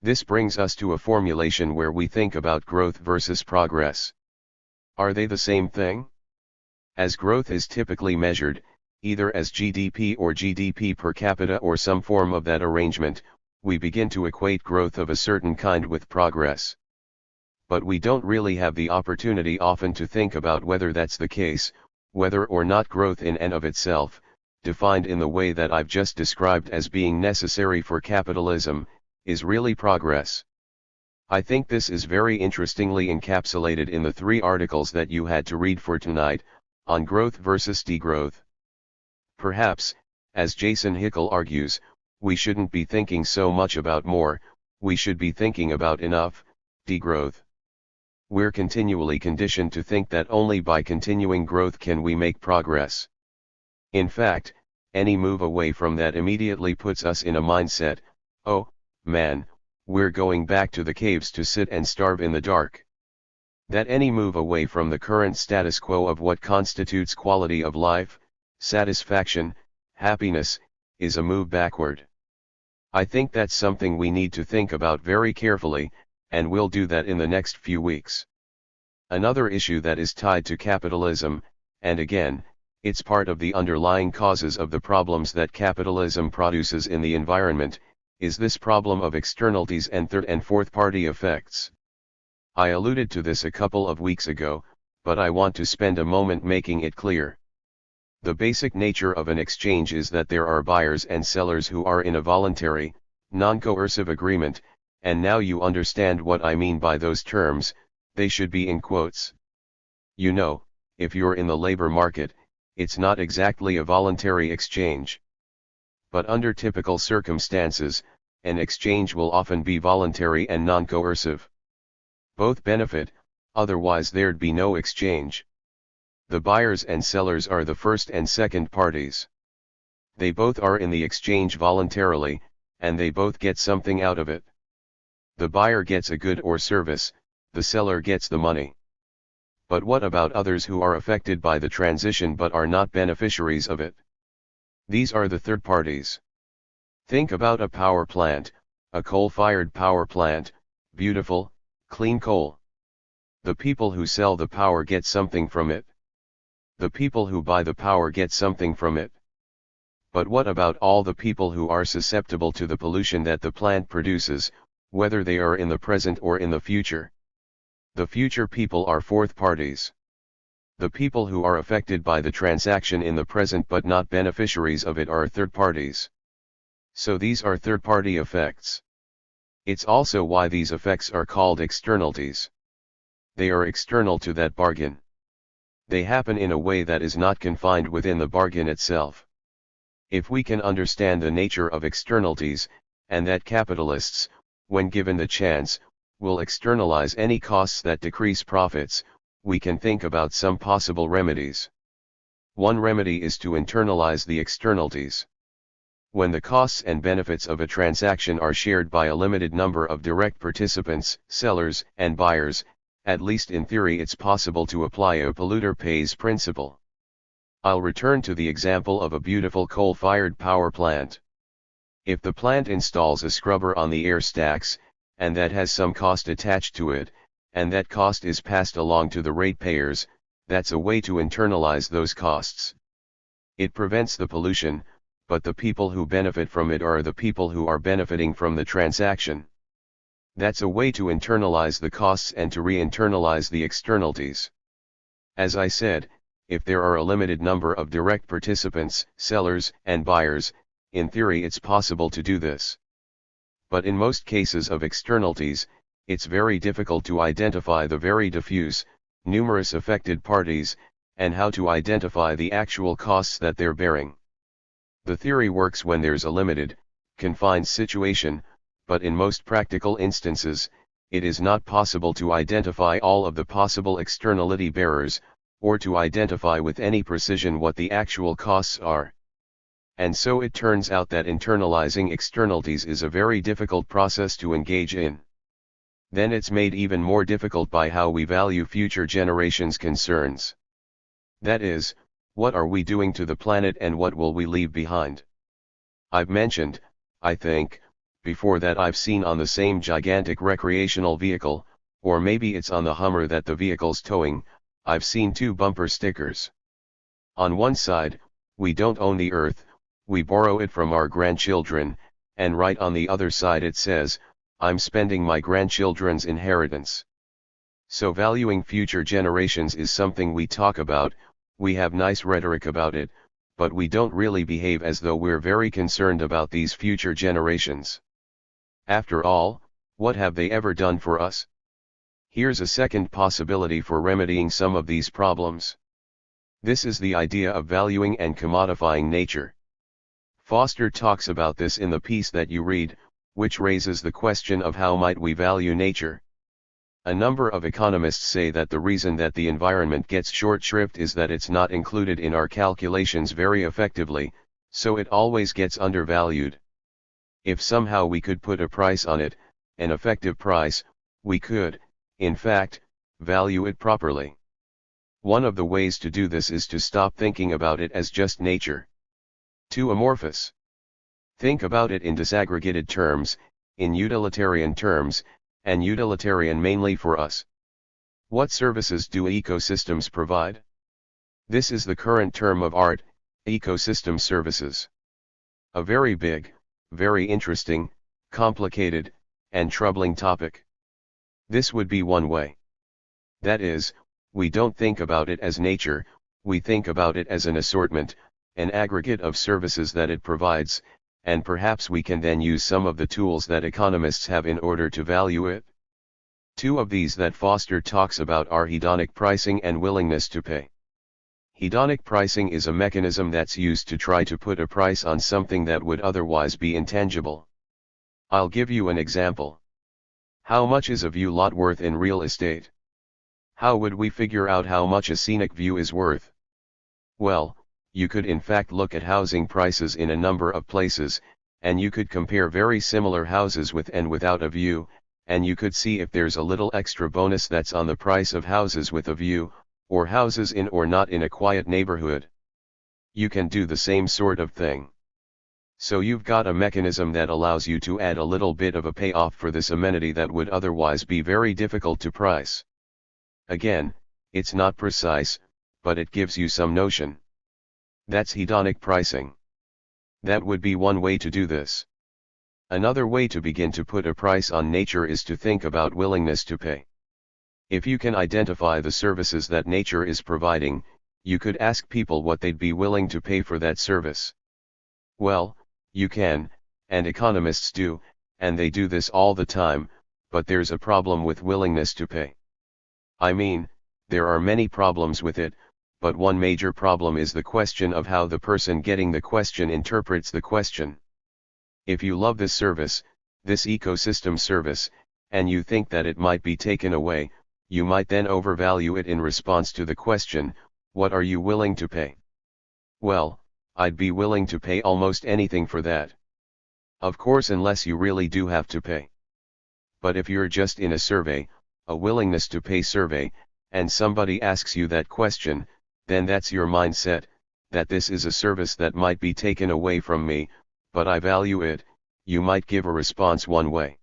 This brings us to a formulation where we think about growth versus progress. Are they the same thing? As growth is typically measured, either as GDP or GDP per capita or some form of that arrangement, we begin to equate growth of a certain kind with progress. But we don't really have the opportunity often to think about whether that's the case, whether or not growth in and of itself, defined in the way that I've just described as being necessary for capitalism, is really progress. I think this is very interestingly encapsulated in the 3 articles that you had to read for tonight, on growth versus degrowth. Perhaps, as Jason Hickel argues, we shouldn't be thinking so much about more, we should be thinking about enough, degrowth. We're continually conditioned to think that only by continuing growth can we make progress. In fact, any move away from that immediately puts us in a mindset, oh, man, we're going back to the caves to sit and starve in the dark. That any move away from the current status quo of what constitutes quality of life, satisfaction, happiness, is a move backward. I think that's something we need to think about very carefully, and we'll do that in the next few weeks. Another issue that is tied to capitalism, and again, it's part of the underlying causes of the problems that capitalism produces in the environment, is this problem of externalities and third and fourth party effects. I alluded to this a couple of weeks ago, but I want to spend a moment making it clear. The basic nature of an exchange is that there are buyers and sellers who are in a voluntary, non-coercive agreement, and now you understand what I mean by those terms, they should be in quotes. You know, if you're in the labor market, it's not exactly a voluntary exchange. But under typical circumstances, an exchange will often be voluntary and non-coercive. Both benefit, otherwise there'd be no exchange. The buyers and sellers are the first and second parties. They both are in the exchange voluntarily, and they both get something out of it. The buyer gets a good or service, the seller gets the money. But what about others who are affected by the transition but are not beneficiaries of it? These are the third parties. Think about a power plant, a coal-fired power plant, beautiful, clean coal. The people who sell the power get something from it. The people who buy the power get something from it. But what about all the people who are susceptible to the pollution that the plant produces, whether they are in the present or in the future. The future people are fourth parties. The people who are affected by the transaction in the present but not beneficiaries of it are third parties. So these are third-party effects. It's also why these effects are called externalities. They are external to that bargain. They happen in a way that is not confined within the bargain itself. If we can understand the nature of externalities, and that capitalists, when given the chance, will externalize any costs that decrease profits, we can think about some possible remedies. One remedy is to internalize the externalities. When the costs and benefits of a transaction are shared by a limited number of direct participants, sellers and buyers, at least in theory it's possible to apply a polluter pays principle. I'll return to the example of a beautiful coal-fired power plant. If the plant installs a scrubber on the air stacks, and that has some cost attached to it, and that cost is passed along to the ratepayers, that's a way to internalize those costs. It prevents the pollution, but the people who benefit from it are the people who are benefiting from the transaction. That's a way to internalize the costs and to re-internalize the externalities. As I said, if there are a limited number of direct participants, sellers and buyers, in theory it's possible to do this. But in most cases of externalities, it's very difficult to identify the very diffuse, numerous affected parties, and how to identify the actual costs that they're bearing. The theory works when there's a limited, confined situation, but in most practical instances, it is not possible to identify all of the possible externality bearers, or to identify with any precision what the actual costs are. And so it turns out that internalizing externalities is a very difficult process to engage in. Then it's made even more difficult by how we value future generations' concerns. That is, what are we doing to the planet and what will we leave behind? I've mentioned, I think, before that I've seen on the same gigantic recreational vehicle, or maybe it's on the Hummer that the vehicle's towing, I've seen two bumper stickers. On one side, we don't own the earth, we borrow it from our grandchildren, and right on the other side it says, I'm spending my grandchildren's inheritance. So valuing future generations is something we talk about, we have nice rhetoric about it, but we don't really behave as though we're very concerned about these future generations. After all, what have they ever done for us? Here's a second possibility for remedying some of these problems. This is the idea of valuing and commodifying nature. Foster talks about this in the piece that you read, which raises the question of how might we value nature. A number of economists say that the reason that the environment gets short shrift is that it's not included in our calculations very effectively, so it always gets undervalued. If somehow we could put a price on it, an effective price, we could, in fact, value it properly. One of the ways to do this is to stop thinking about it as just nature. Too amorphous. Think about it in disaggregated terms, in utilitarian terms, and utilitarian mainly for us. What services do ecosystems provide? This is the current term of art, ecosystem services. A very big, very interesting, complicated, and troubling topic. This would be one way. That is, we don't think about it as nature, we think about it as an assortment, an aggregate of services that it provides, and perhaps we can then use some of the tools that economists have in order to value it. Two of these that Foster talks about are hedonic pricing and willingness to pay. Hedonic pricing is a mechanism that's used to try to put a price on something that would otherwise be intangible. I'll give you an example. How much is a view lot worth in real estate? How would we figure out how much a scenic view is worth? Well, you could in fact look at housing prices in a number of places, and you could compare very similar houses with and without a view, and you could see if there's a little extra bonus that's on the price of houses with a view, or houses in or not in a quiet neighborhood. You can do the same sort of thing. So you've got a mechanism that allows you to add a little bit of a payoff for this amenity that would otherwise be very difficult to price. Again, it's not precise, but it gives you some notion. That's hedonic pricing. That would be one way to do this. Another way to begin to put a price on nature is to think about willingness to pay. If you can identify the services that nature is providing, you could ask people what they'd be willing to pay for that service. Well, you can, and economists do, and they do this all the time, but there's a problem with willingness to pay. I mean, there are many problems with it, but one major problem is the question of how the person getting the question interprets the question. If you love this service, this ecosystem service, and you think that it might be taken away, you might then overvalue it in response to the question, what are you willing to pay? Well, I'd be willing to pay almost anything for that. Of course, unless you really do have to pay. But if you're just in a survey, a willingness to pay survey, and somebody asks you that question, then that's your mindset, that this is a service that might be taken away from me, but I value it. You might give a response one way.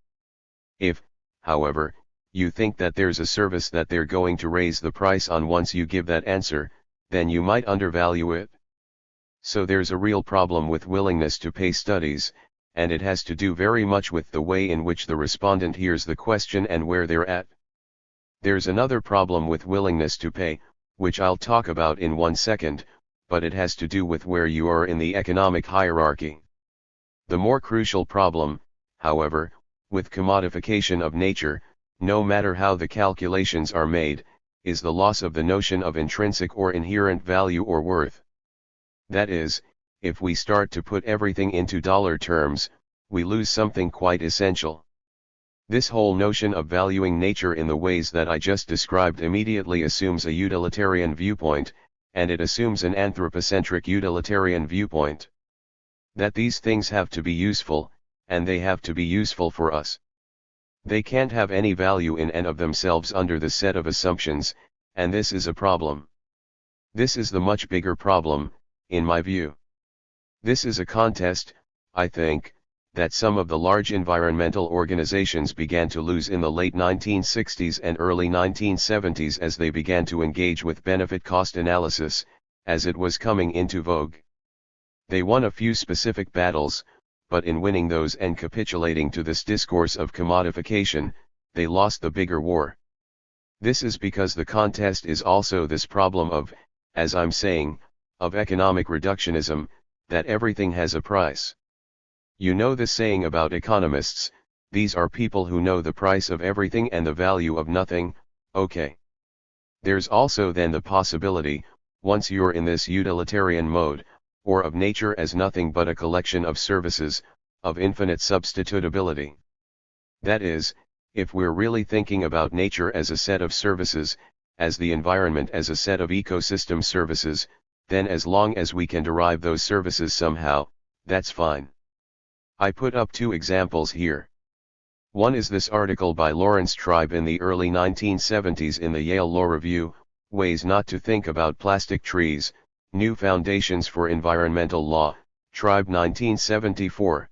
If, however, you think that there's a service that they're going to raise the price on once you give that answer, then you might undervalue it. So there's a real problem with willingness to pay studies, and it has to do very much with the way in which the respondent hears the question and where they're at. There's another problem with willingness to pay, which I'll talk about in 1 second, but it has to do with where you are in the economic hierarchy. The more crucial problem, however, with commodification of nature, no matter how the calculations are made, is the loss of the notion of intrinsic or inherent value or worth. That is, if we start to put everything into dollar terms, we lose something quite essential. This whole notion of valuing nature in the ways that I just described immediately assumes a utilitarian viewpoint, and it assumes an anthropocentric utilitarian viewpoint. That these things have to be useful, and they have to be useful for us. They can't have any value in and of themselves under the set of assumptions, and this is a problem. This is the much bigger problem, in my view. This is a contest, I think, that some of the large environmental organizations began to lose in the late 1960s and early 1970s as they began to engage with benefit-cost analysis, as it was coming into vogue. They won a few specific battles, but in winning those and capitulating to this discourse of commodification, they lost the bigger war. This is because the contest is also this problem of, as I'm saying, of economic reductionism, that everything has a price. You know the saying about economists, these are people who know the price of everything and the value of nothing, okay. There's also then the possibility, once you're in this utilitarian mode, or of nature as nothing but a collection of services, of infinite substitutability. That is, if we're really thinking about nature as a set of services, as the environment as a set of ecosystem services, then as long as we can derive those services somehow, that's fine. I put up 2 examples here. One is this article by Lawrence Tribe in the early 1970s in the Yale Law Review, Ways Not to Think About Plastic Trees, New Foundations for Environmental Law, Tribe 1974.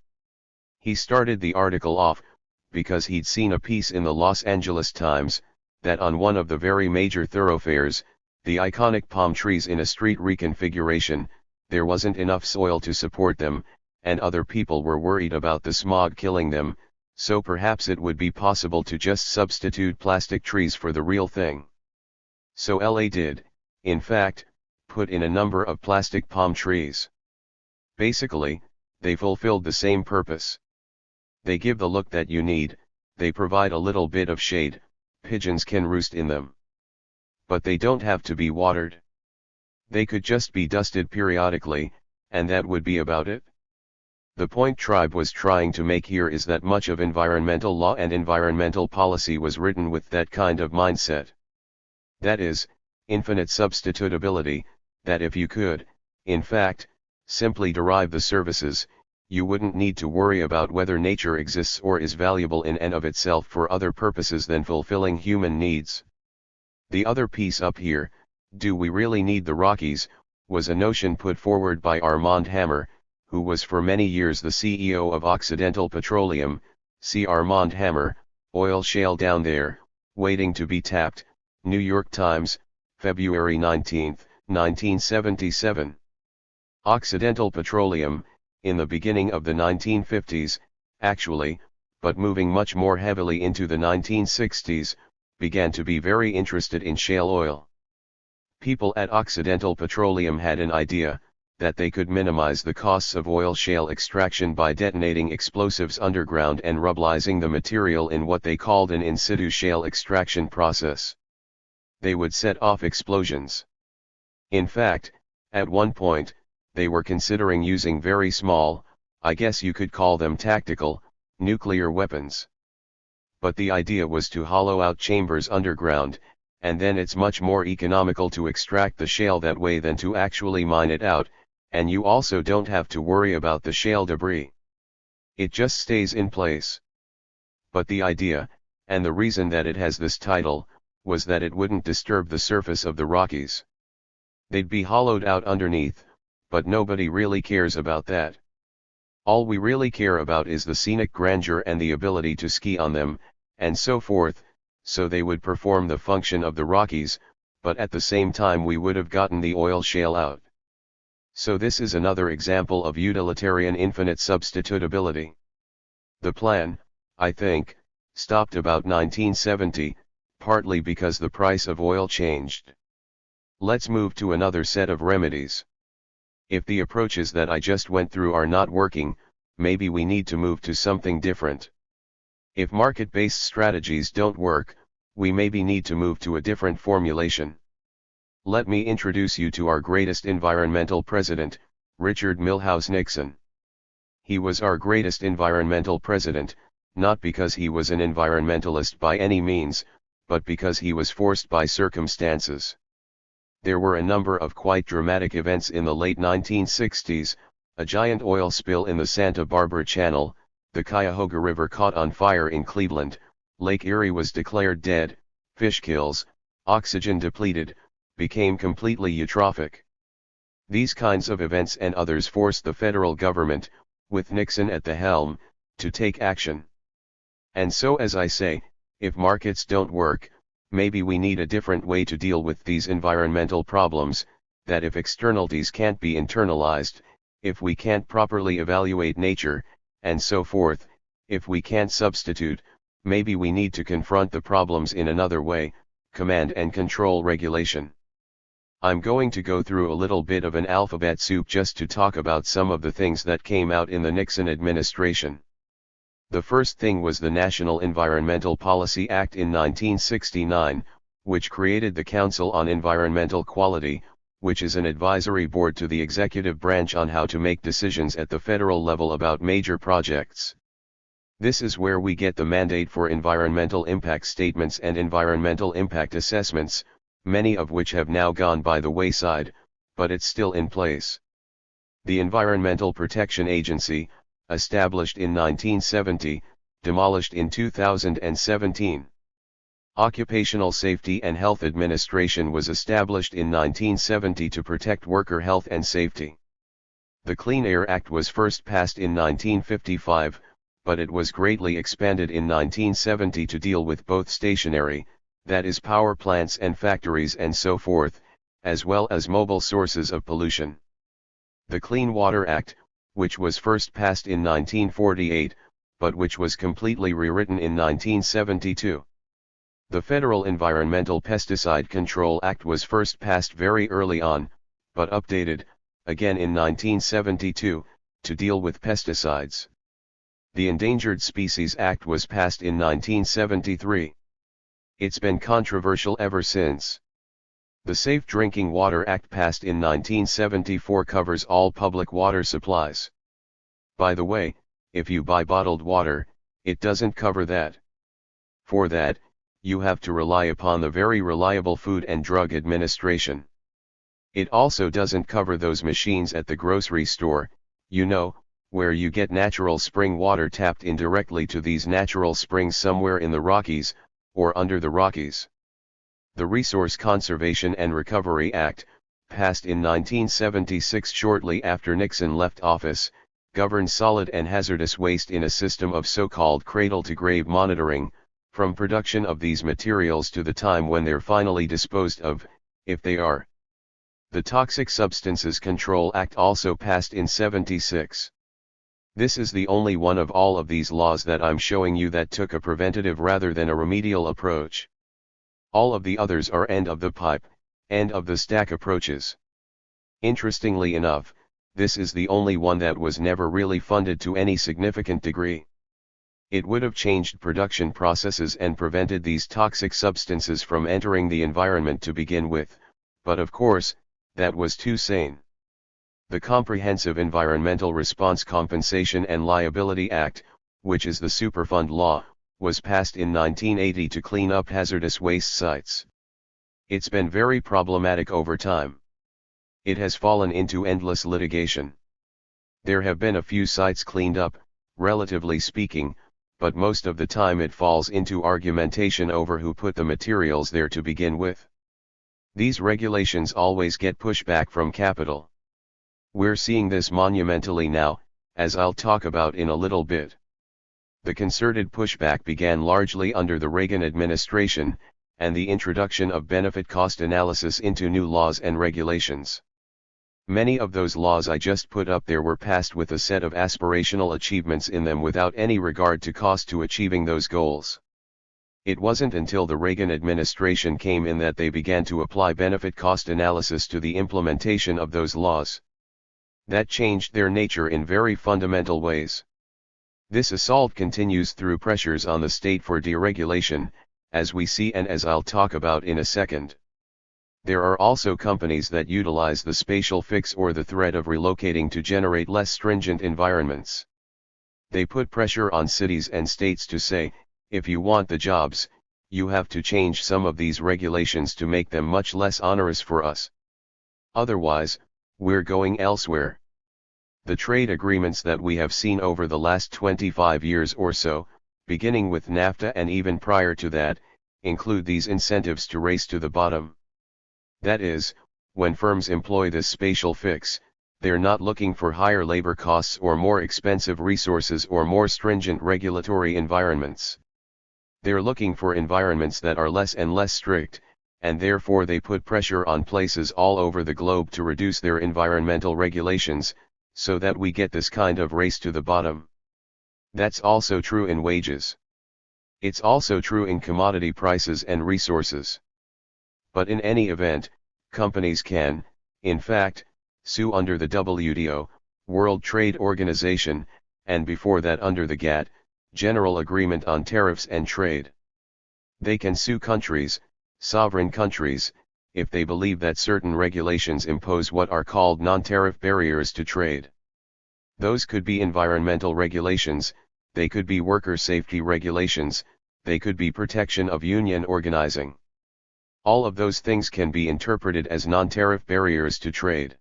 He started the article off, because he'd seen a piece in the Los Angeles Times, that on one of the very major thoroughfares, the iconic palm trees in a street reconfiguration, there wasn't enough soil to support them, and other people were worried about the smog killing them, so perhaps it would be possible to just substitute plastic trees for the real thing. So LA did, in fact, put in a number of plastic palm trees. Basically, they fulfilled the same purpose. They give the look that you need, they provide a little bit of shade, pigeons can roost in them. But they don't have to be watered. They could just be dusted periodically, and that would be about it. The point Tribe was trying to make here is that much of environmental law and environmental policy was written with that kind of mindset. That is, infinite substitutability, that if you could, in fact, simply derive the services, you wouldn't need to worry about whether nature exists or is valuable in and of itself for other purposes than fulfilling human needs. The other piece up here, do we really need the Rockies, was a notion put forward by Armand Hammer, who was for many years the CEO of Occidental Petroleum. See Armand Hammer, Oil Shale Down There, Waiting to be Tapped, New York Times, February 19, 1977. Occidental Petroleum, in the beginning of the 1950s, actually, but moving much more heavily into the 1960s, began to be very interested in shale oil. People at Occidental Petroleum had an idea that they could minimize the costs of oil shale extraction by detonating explosives underground and rubblizing the material in what they called an in situ shale extraction process. They would set off explosions. In fact, at one point, they were considering using very small, I guess you could call them tactical, nuclear weapons. But the idea was to hollow out chambers underground, and then it's much more economical to extract the shale that way than to actually mine it out, and you also don't have to worry about the shale debris. It just stays in place. But the idea, and the reason that it has this title, was that it wouldn't disturb the surface of the Rockies. They'd be hollowed out underneath, but nobody really cares about that. All we really care about is the scenic grandeur and the ability to ski on them, and so forth, so they would perform the function of the Rockies, but at the same time we would have gotten the oil shale out. So this is another example of utilitarian infinite substitutability. The plan, I think, stopped about 1970, partly because the price of oil changed. Let's move to another set of remedies. If the approaches that I just went through are not working, maybe we need to move to something different. If market-based strategies don't work, we maybe need to move to a different formulation. Let me introduce you to our greatest environmental president, Richard Milhous Nixon. He was our greatest environmental president, not because he was an environmentalist by any means, but because he was forced by circumstances. There were a number of quite dramatic events in the late 1960s, a giant oil spill in the Santa Barbara Channel, the Cuyahoga River caught on fire in Cleveland, Lake Erie was declared dead, fish kills, oxygen depleted, became completely eutrophic. These kinds of events and others forced the federal government, with Nixon at the helm, to take action. And so, as I say, if markets don't work, maybe we need a different way to deal with these environmental problems, that if externalities can't be internalized, if we can't properly evaluate nature, and so forth, if we can't substitute, maybe we need to confront the problems in another way, command and control regulation. I'm going to go through a little bit of an alphabet soup just to talk about some of the things that came out in the Nixon administration. The first thing was the National Environmental Policy Act in 1969, which created the Council on Environmental Quality, which is an advisory board to the executive branch on how to make decisions at the federal level about major projects. This is where we get the mandate for environmental impact statements and environmental impact assessments, many of which have now gone by the wayside, but it's still in place. The Environmental Protection Agency, established in 1970, demolished in 2017. Occupational Safety and Health Administration was established in 1970 to protect worker health and safety. The Clean Air Act was first passed in 1955, but it was greatly expanded in 1970 to deal with both stationary, that is power plants and factories and so forth, as well as mobile sources of pollution. The Clean Water Act, which was first passed in 1948, but which was completely rewritten in 1972. The Federal Environmental Pesticide Control Act was first passed very early on, but updated, again in 1972, to deal with pesticides. The Endangered Species Act was passed in 1973. It's been controversial ever since. The Safe Drinking Water Act passed in 1974 covers all public water supplies. By the way, if you buy bottled water, it doesn't cover that. For that, you have to rely upon the very reliable Food and Drug Administration. It also doesn't cover those machines at the grocery store, you know, where you get natural spring water tapped in directly to these natural springs somewhere in the Rockies, or under the Rockies. The Resource Conservation and Recovery Act, passed in 1976 shortly after Nixon left office, governs solid and hazardous waste in a system of so-called cradle-to-grave monitoring, from production of these materials to the time when they're finally disposed of, if they are. The Toxic Substances Control Act also passed in '76. This is the only one of all of these laws that I'm showing you that took a preventative rather than a remedial approach. All of the others are end of the pipe, end of the stack approaches. Interestingly enough, this is the only one that was never really funded to any significant degree. It would have changed production processes and prevented these toxic substances from entering the environment to begin with, but of course, that was too sane. The Comprehensive Environmental Response Compensation and Liability Act, which is the Superfund law, was passed in 1980 to clean up hazardous waste sites. It's been very problematic over time. It has fallen into endless litigation. There have been a few sites cleaned up, relatively speaking, but most of the time it falls into argumentation over who put the materials there to begin with. These regulations always get pushback from capital. We're seeing this monumentally now, as I'll talk about in a little bit. The concerted pushback began largely under the Reagan administration, and the introduction of benefit-cost analysis into new laws and regulations. Many of those laws I just put up there were passed with a set of aspirational achievements in them without any regard to cost to achieving those goals. It wasn't until the Reagan administration came in that they began to apply benefit-cost analysis to the implementation of those laws. That changed their nature in very fundamental ways. This assault continues through pressures on the state for deregulation, as we see and as I'll talk about in a second. There are also companies that utilize the spatial fix or the threat of relocating to generate less stringent environments. They put pressure on cities and states to say, if you want the jobs, you have to change some of these regulations to make them much less onerous for us. Otherwise, we're going elsewhere. The trade agreements that we have seen over the last 25 years or so, beginning with NAFTA and even prior to that, include these incentives to race to the bottom. That is, when firms employ this spatial fix, they're not looking for higher labor costs or more expensive resources or more stringent regulatory environments. They're looking for environments that are less and less strict, and therefore they put pressure on places all over the globe to reduce their environmental regulations, so that we get this kind of race to the bottom. That's also true in wages. It's also true in commodity prices and resources. But in any event, companies can, in fact, sue under the WTO, World Trade Organization, and before that under the GATT, General Agreement on Tariffs and Trade. They can sue countries, sovereign countries, if they believe that certain regulations impose what are called non-tariff barriers to trade. Those could be environmental regulations, they could be worker safety regulations, they could be protection of union organizing. All of those things can be interpreted as non-tariff barriers to trade.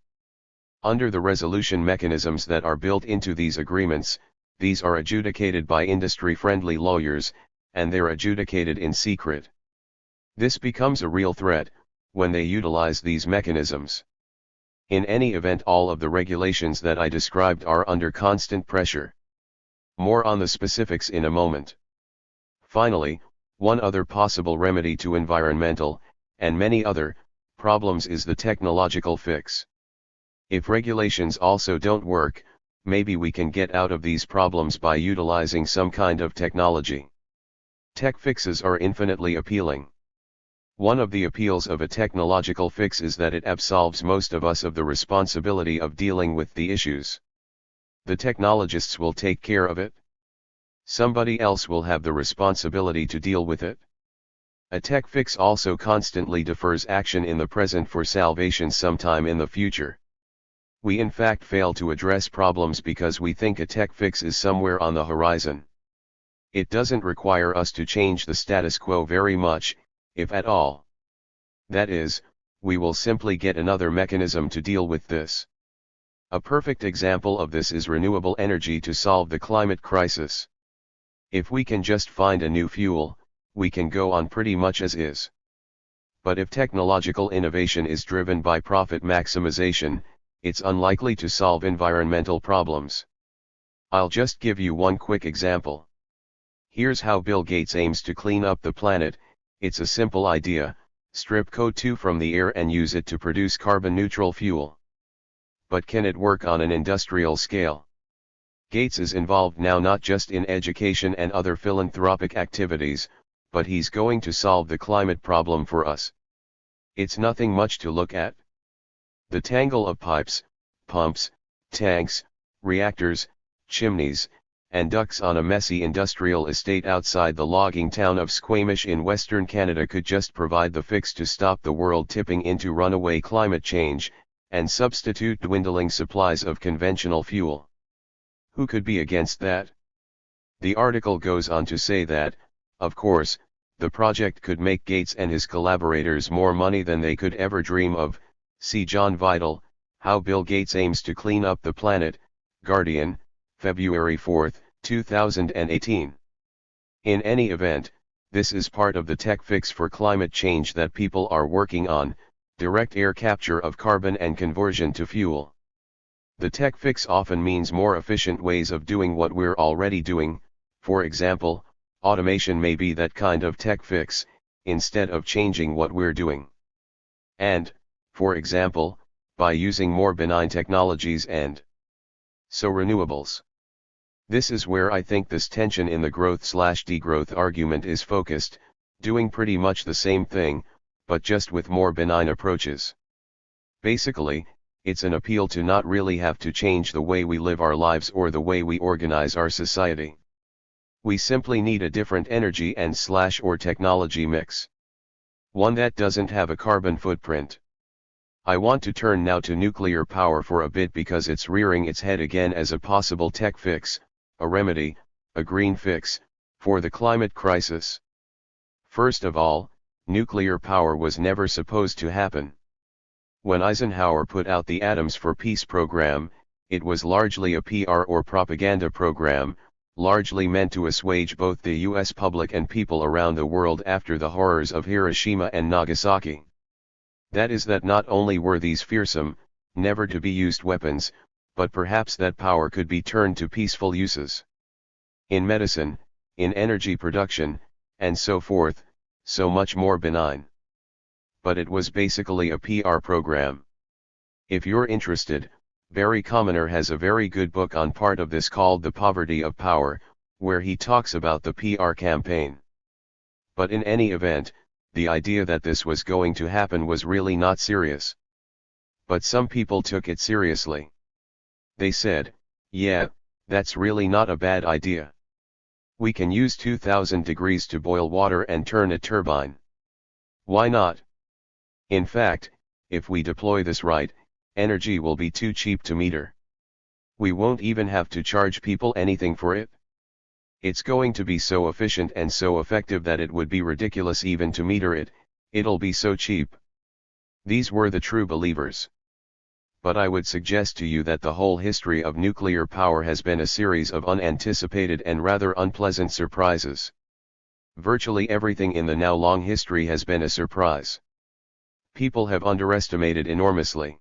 Under the resolution mechanisms that are built into these agreements, these are adjudicated by industry-friendly lawyers, and they're adjudicated in secret. This becomes a real threat, when they utilize these mechanisms. In any event, all of the regulations that I described are under constant pressure. More on the specifics in a moment. Finally, one other possible remedy to environmental, and many other, problems is the technological fix. If regulations also don't work, maybe we can get out of these problems by utilizing some kind of technology. Tech fixes are infinitely appealing. One of the appeals of a technological fix is that it absolves most of us of the responsibility of dealing with the issues. The technologists will take care of it. Somebody else will have the responsibility to deal with it. A tech fix also constantly defers action in the present for salvation sometime in the future. We in fact fail to address problems because we think a tech fix is somewhere on the horizon. It doesn't require us to change the status quo very much, if at all. That is, we will simply get another mechanism to deal with this. A perfect example of this is renewable energy to solve the climate crisis. If we can just find a new fuel, we can go on pretty much as is. But if technological innovation is driven by profit maximization, it's unlikely to solve environmental problems. I'll just give you one quick example. Here's how Bill Gates aims to clean up the planet. It's a simple idea: strip CO2 from the air and use it to produce carbon-neutral fuel. But can it work on an industrial scale? Gates is involved now not just in education and other philanthropic activities, but he's going to solve the climate problem for us. It's nothing much to look at. The tangle of pipes, pumps, tanks, reactors, chimneys, and ducts on a messy industrial estate outside the logging town of Squamish in Western Canada could just provide the fix to stop the world tipping into runaway climate change, and substitute dwindling supplies of conventional fuel. Who could be against that? The article goes on to say that, of course, the project could make Gates and his collaborators more money than they could ever dream of. See John Vidal, How Bill Gates Aims to Clean Up the Planet, Guardian, February 4, 2018. In any event, this is part of the tech fix for climate change that people are working on, direct air capture of carbon and conversion to fuel. The tech fix often means more efficient ways of doing what we're already doing. For example, automation may be that kind of tech fix, instead of changing what we're doing. And, for example, by using more benign technologies and so renewables. This is where I think this tension in the growth/degrowth argument is focused, doing pretty much the same thing, but just with more benign approaches. Basically, it's an appeal to not really have to change the way we live our lives or the way we organize our society. We simply need a different energy and/or technology mix. One that doesn't have a carbon footprint. I want to turn now to nuclear power for a bit because it's rearing its head again as a possible tech fix, a remedy, a green fix, for the climate crisis. First of all, nuclear power was never supposed to happen. When Eisenhower put out the Atoms for Peace program, it was largely a PR or propaganda program, largely meant to assuage both the US public and people around the world after the horrors of Hiroshima and Nagasaki. That is that not only were these fearsome, never-to-be-used weapons, but perhaps that power could be turned to peaceful uses. In medicine, in energy production, and so forth, so much more benign. But it was basically a PR program. If you're interested, Barry Commoner has a very good book on part of this called The Poverty of Power, where he talks about the PR campaign. But in any event, the idea that this was going to happen was really not serious. But some people took it seriously. They said, yeah, that's really not a bad idea. We can use 2000 degrees to boil water and turn a turbine. Why not? In fact, if we deploy this right, energy will be too cheap to meter. We won't even have to charge people anything for it. It's going to be so efficient and so effective that it would be ridiculous even to meter it, it'll be so cheap. These were the true believers. But I would suggest to you that the whole history of nuclear power has been a series of unanticipated and rather unpleasant surprises. Virtually everything in the now long history has been a surprise. People have underestimated enormously.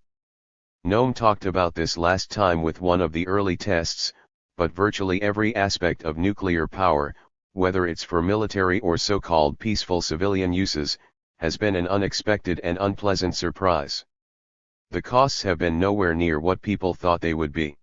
Noam talked about this last time with one of the early tests, but virtually every aspect of nuclear power, whether it's for military or so-called peaceful civilian uses, has been an unexpected and unpleasant surprise. The costs have been nowhere near what people thought they would be.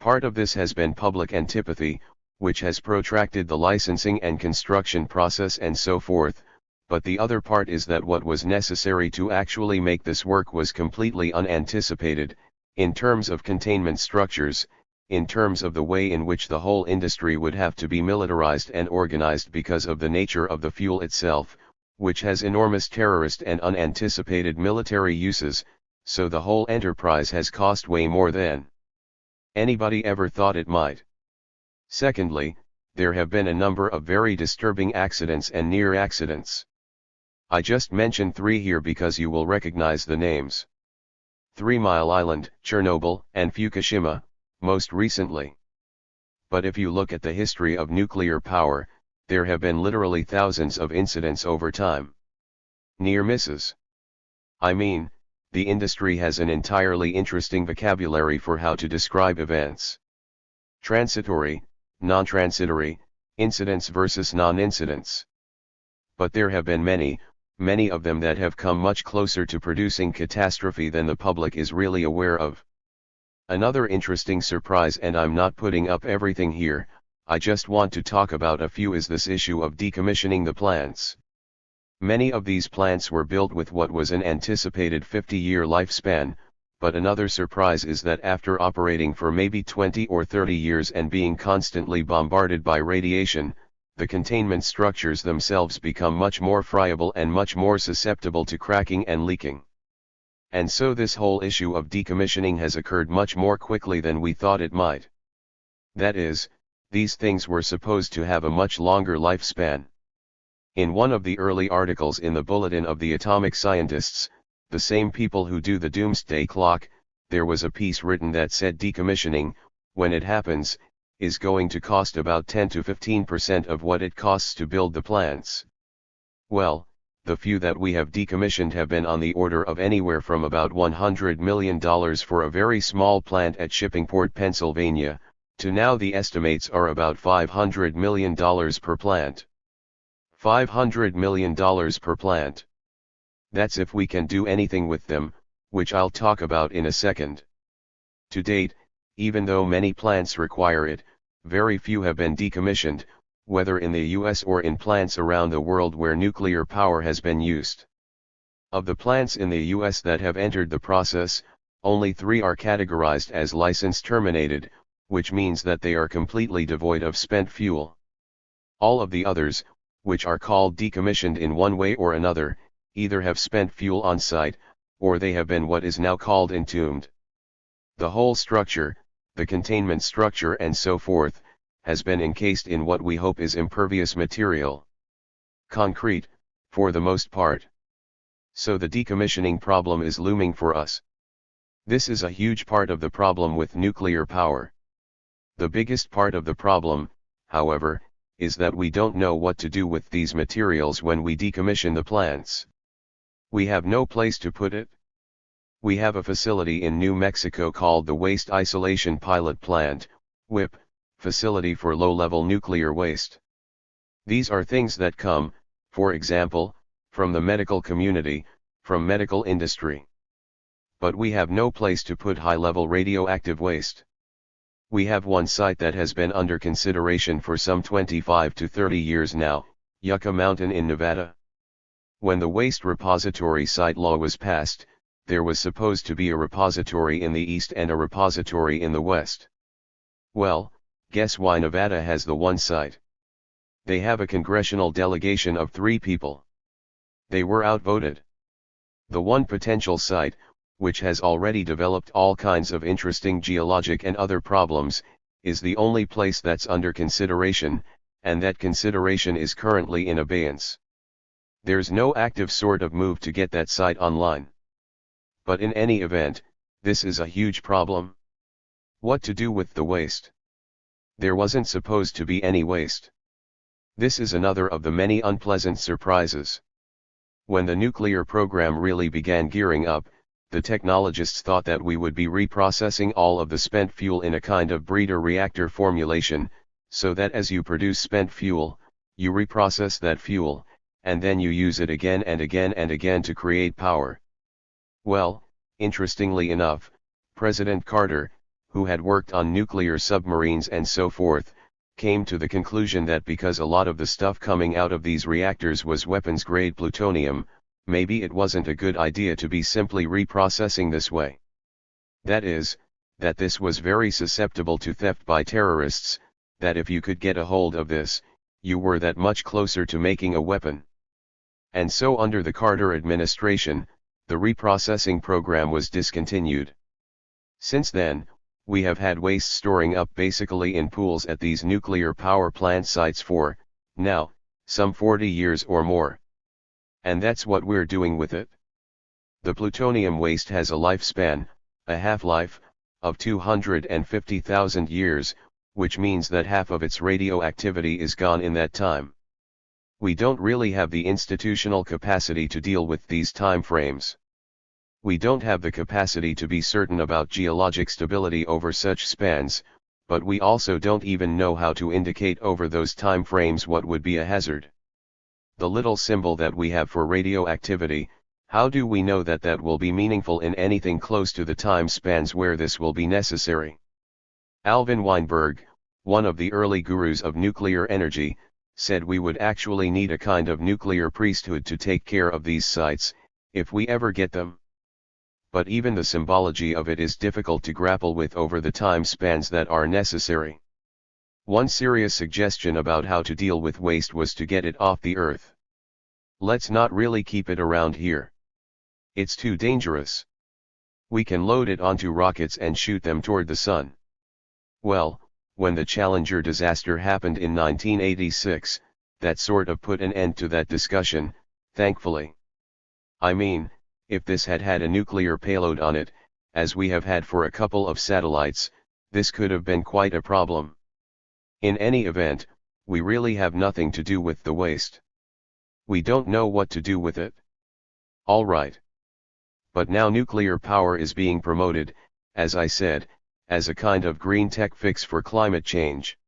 Part of this has been public antipathy, which has protracted the licensing and construction process and so forth, but the other part is that what was necessary to actually make this work was completely unanticipated, in terms of containment structures, in terms of the way in which the whole industry would have to be militarized and organized because of the nature of the fuel itself, which has enormous terrorist and unanticipated military uses, so the whole enterprise has cost way more than anybody ever thought it might. Secondly, there have been a number of very disturbing accidents and near accidents. I just mentioned 3 here because you will recognize the names. 3 Mile Island, Chernobyl, and Fukushima, most recently. But if you look at the history of nuclear power, there have been literally thousands of incidents over time. Near misses. I mean, the industry has an entirely interesting vocabulary for how to describe events. Transitory, non-transitory, incidents versus non-incidents. But there have been many of them that have come much closer to producing catastrophe than the public is really aware of. Another interesting surprise, and I'm not putting up everything here, I just want to talk about a few, is this issue of decommissioning the plants. Many of these plants were built with what was an anticipated 50-year lifespan, but another surprise is that after operating for maybe 20 or 30 years and being constantly bombarded by radiation, the containment structures themselves become much more friable and much more susceptible to cracking and leaking. And so this whole issue of decommissioning has occurred much more quickly than we thought it might. That is, these things were supposed to have a much longer lifespan. In one of the early articles in the Bulletin of the Atomic Scientists, the same people who do the doomsday clock, there was a piece written that said decommissioning, when it happens, is going to cost about 10 to 15% of what it costs to build the plants. Well, the few that we have decommissioned have been on the order of anywhere from about $100 million for a very small plant at Shippingport, Pennsylvania, to now the estimates are about $500 million per plant. $500 million per plant. That's if we can do anything with them, which I'll talk about in a second. To date, even though many plants require it, very few have been decommissioned, whether in the US or in plants around the world where nuclear power has been used. Of the plants in the US that have entered the process, only 3 are categorized as license terminated, which means that they are completely devoid of spent fuel. All of the others, which are called decommissioned in one way or another, either have spent fuel on site, or they have been what is now called entombed. The whole structure, the containment structure and so forth, has been encased in what we hope is impervious material. Concrete, for the most part. So the decommissioning problem is looming for us. This is a huge part of the problem with nuclear power. The biggest part of the problem, however, is that we don't know what to do with these materials when we decommission the plants. We have no place to put it. We have a facility in New Mexico called the Waste Isolation Pilot Plant, WIP, Facility for Low-Level Nuclear Waste. These are things that come, for example, from the medical community, from medical industry. But we have no place to put high-level radioactive waste. We have one site that has been under consideration for some 25 to 30 years now, Yucca Mountain in Nevada. When the Waste Repository Site Law was passed, there was supposed to be a repository in the east and a repository in the west. Well, guess why Nevada has the one site? They have a congressional delegation of 3 people. They were outvoted. The one potential site, which has already developed all kinds of interesting geologic and other problems, is the only place that's under consideration, and that consideration is currently in abeyance. There's no active sort of move to get that site online. But in any event, this is a huge problem. What to do with the waste? There wasn't supposed to be any waste. This is another of the many unpleasant surprises. When the nuclear program really began gearing up, the technologists thought that we would be reprocessing all of the spent fuel in a kind of breeder reactor formulation, so that as you produce spent fuel, you reprocess that fuel, and then you use it again and again and again to create power. Well, interestingly enough, President Carter, who had worked on nuclear submarines and so forth, came to the conclusion that because a lot of the stuff coming out of these reactors was weapons-grade plutonium, maybe it wasn't a good idea to be simply reprocessing this way. That is, that this was very susceptible to theft by terrorists, that if you could get a hold of this, you were that much closer to making a weapon. And so under the Carter administration, the reprocessing program was discontinued. Since then, we have had waste storing up basically in pools at these nuclear power plant sites for, now, some 40 years or more. And that's what we're doing with it. The plutonium waste has a lifespan, a half-life, of 250,000 years, which means that half of its radioactivity is gone in that time. We don't really have the institutional capacity to deal with these time frames. We don't have the capacity to be certain about geologic stability over such spans, but we also don't even know how to indicate over those time frames what would be a hazard. The little symbol that we have for radioactivity, How do we know that that will be meaningful in anything close to the time spans where this will be necessary? Alvin Weinberg, one of the early gurus of nuclear energy, said we would actually need a kind of nuclear priesthood to take care of these sites, if we ever get them. But even the symbology of it is difficult to grapple with over the time spans that are necessary. One serious suggestion about how to deal with waste was to get it off the earth. Let's not really keep it around here. It's too dangerous. We can load it onto rockets and shoot them toward the sun. Well, when the Challenger disaster happened in 1986, that sort of put an end to that discussion, thankfully. I mean, if this had had a nuclear payload on it, as we have had for a couple of satellites, this could have been quite a problem. In any event, we really have nothing to do with the waste. We don't know what to do with it. All right. But now nuclear power is being promoted, as I said, as a kind of green tech fix for climate change.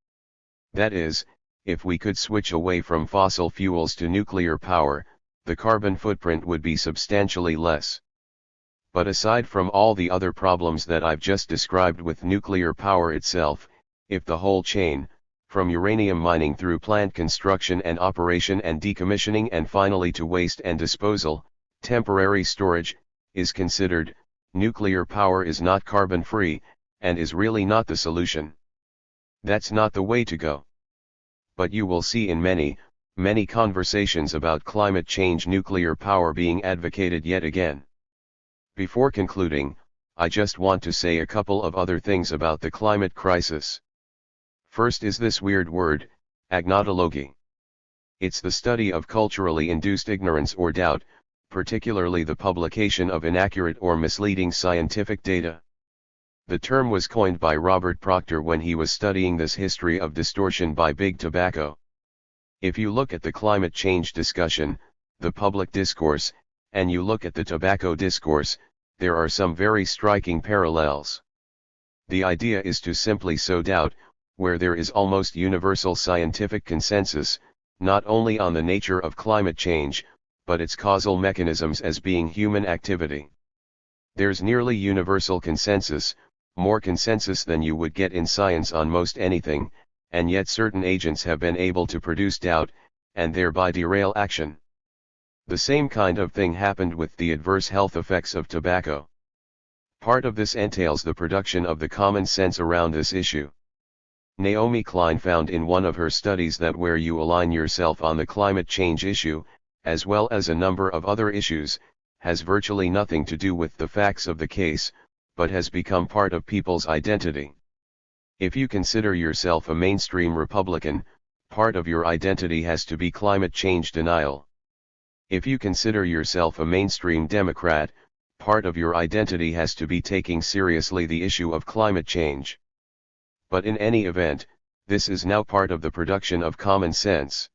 That is, if we could switch away from fossil fuels to nuclear power, the carbon footprint would be substantially less. But aside from all the other problems that I've just described with nuclear power itself, if the whole chain, from uranium mining through plant construction and operation and decommissioning and finally to waste and disposal, temporary storage, is considered, nuclear power is not carbon-free, and is really not the solution. That's not the way to go. But you will see in many conversations about climate change nuclear power being advocated yet again. Before concluding, I just want to say a couple of other things about the climate crisis. First is this weird word, agnotology. It's the study of culturally induced ignorance or doubt, particularly the publication of inaccurate or misleading scientific data. The term was coined by Robert Proctor when he was studying this history of distortion by big tobacco. If you look at the climate change discussion, the public discourse, and you look at the tobacco discourse, there are some very striking parallels. The idea is to simply sow doubt, where there is almost universal scientific consensus, not only on the nature of climate change, but its causal mechanisms as being human activity. There's nearly universal consensus, more consensus than you would get in science on most anything, and yet certain agents have been able to produce doubt, and thereby derail action. The same kind of thing happened with the adverse health effects of tobacco. Part of this entails the production of the common sense around this issue. Naomi Klein found in one of her studies that where you align yourself on the climate change issue, as well as a number of other issues, has virtually nothing to do with the facts of the case, but has become part of people's identity. If you consider yourself a mainstream Republican, part of your identity has to be climate change denial. If you consider yourself a mainstream Democrat, part of your identity has to be taking seriously the issue of climate change. But in any event, this is now part of the production of common sense.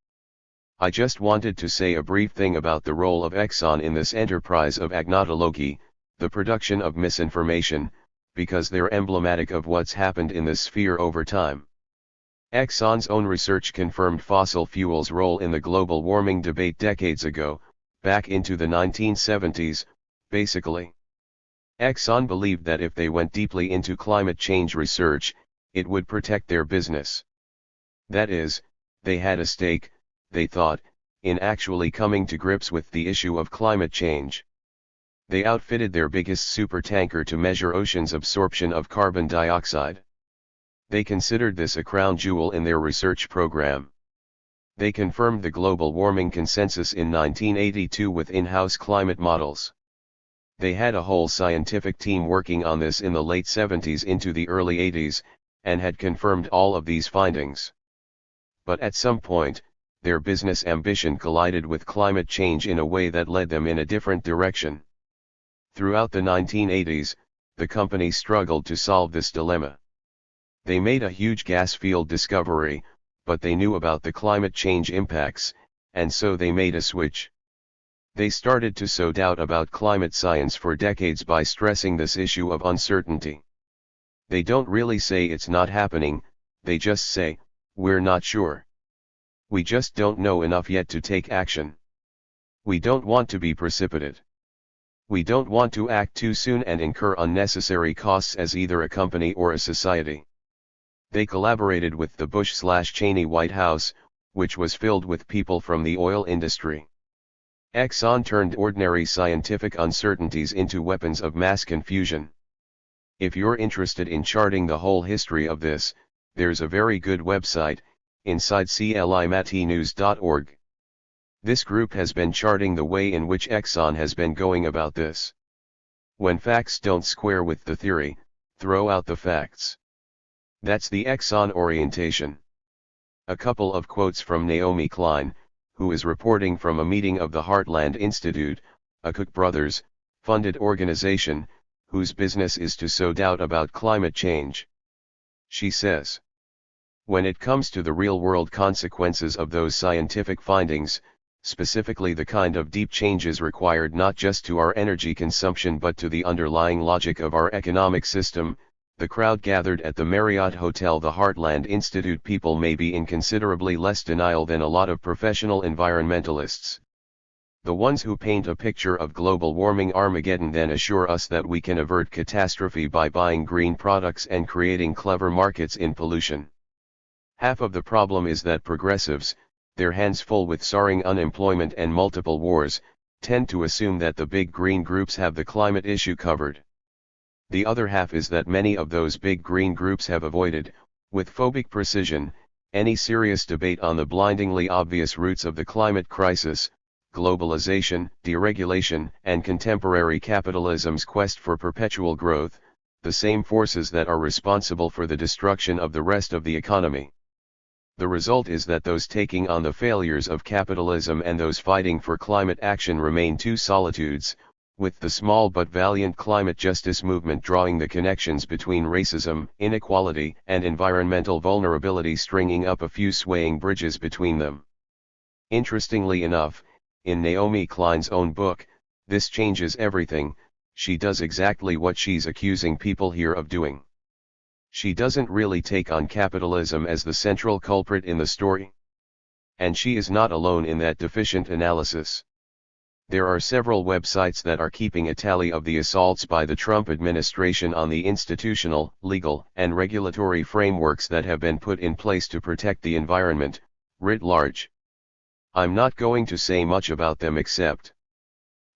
I just wanted to say a brief thing about the role of Exxon in this enterprise of agnotology, the production of misinformation, because they're emblematic of what's happened in this sphere over time. Exxon's own research confirmed fossil fuels' role in the global warming debate decades ago, back into the 1970s, basically. Exxon believed that if they went deeply into climate change research, it would protect their business. That is, they had a stake, they thought, in actually coming to grips with the issue of climate change. They outfitted their biggest supertanker to measure oceans' absorption of carbon dioxide. They considered this a crown jewel in their research program. They confirmed the global warming consensus in 1982 with in-house climate models. They had a whole scientific team working on this in the late 70s into the early 80s, and had confirmed all of these findings. But at some point, their business ambition collided with climate change in a way that led them in a different direction. Throughout the 1980s, the company struggled to solve this dilemma. They made a huge gas field discovery, but they knew about the climate change impacts, and so they made a switch. They started to sow doubt about climate science for decades by stressing this issue of uncertainty. They don't really say it's not happening, they just say, we're not sure. We just don't know enough yet to take action. We don't want to be precipitate. We don't want to act too soon and incur unnecessary costs as either a company or a society. They collaborated with the Bush/Cheney White House, which was filled with people from the oil industry. Exxon turned ordinary scientific uncertainties into weapons of mass confusion. If you're interested in charting the whole history of this, there's a very good website, InsideClimateNews.org. This group has been charting the way in which Exxon has been going about this. When facts don't square with the theory, throw out the facts. That's the Exxon orientation. A couple of quotes from Naomi Klein, who is reporting from a meeting of the Heartland Institute, a Koch brothers funded organization, whose business is to sow doubt about climate change. She says, when it comes to the real-world consequences of those scientific findings, specifically the kind of deep changes required not just to our energy consumption but to the underlying logic of our economic system, the crowd gathered at the Marriott Hotel, the Heartland Institute people may be in considerably less denial than a lot of professional environmentalists. The ones who paint a picture of global warming Armageddon then assure us that we can avert catastrophe by buying green products and creating clever markets in pollution. Half of the problem is that progressives, their hands full with soaring unemployment and multiple wars, tend to assume that the big green groups have the climate issue covered. The other half is that many of those big green groups have avoided, with phobic precision, any serious debate on the blindingly obvious roots of the climate crisis, globalization, deregulation, and contemporary capitalism's quest for perpetual growth, the same forces that are responsible for the destruction of the rest of the economy. The result is that those taking on the failures of capitalism and those fighting for climate action remain two solitudes, with the small but valiant climate justice movement drawing the connections between racism, inequality, and environmental vulnerability, stringing up a few swaying bridges between them. Interestingly enough, in Naomi Klein's own book, This Changes Everything, she does exactly what she's accusing people here of doing. She doesn't really take on capitalism as the central culprit in the story. And she is not alone in that deficient analysis. There are several websites that are keeping a tally of the assaults by the Trump administration on the institutional, legal, and regulatory frameworks that have been put in place to protect the environment, writ large. I'm not going to say much about them except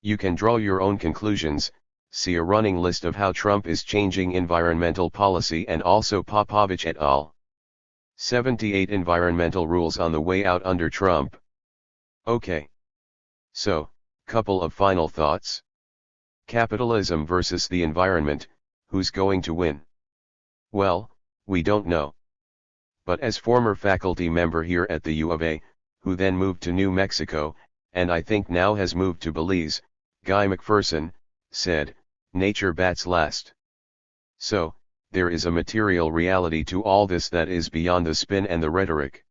you can draw your own conclusions. See a running list of how Trump is changing environmental policy and also Popovich et al. 78 environmental rules on the way out under Trump. Okay. So, couple of final thoughts. Capitalism versus the environment, who's going to win? Well, we don't know. But as former faculty member here at the U of A, who then moved to New Mexico, and I think now has moved to Belize, Guy McPherson, said, nature bats last. So, there is a material reality to all this that is beyond the spin and the rhetoric.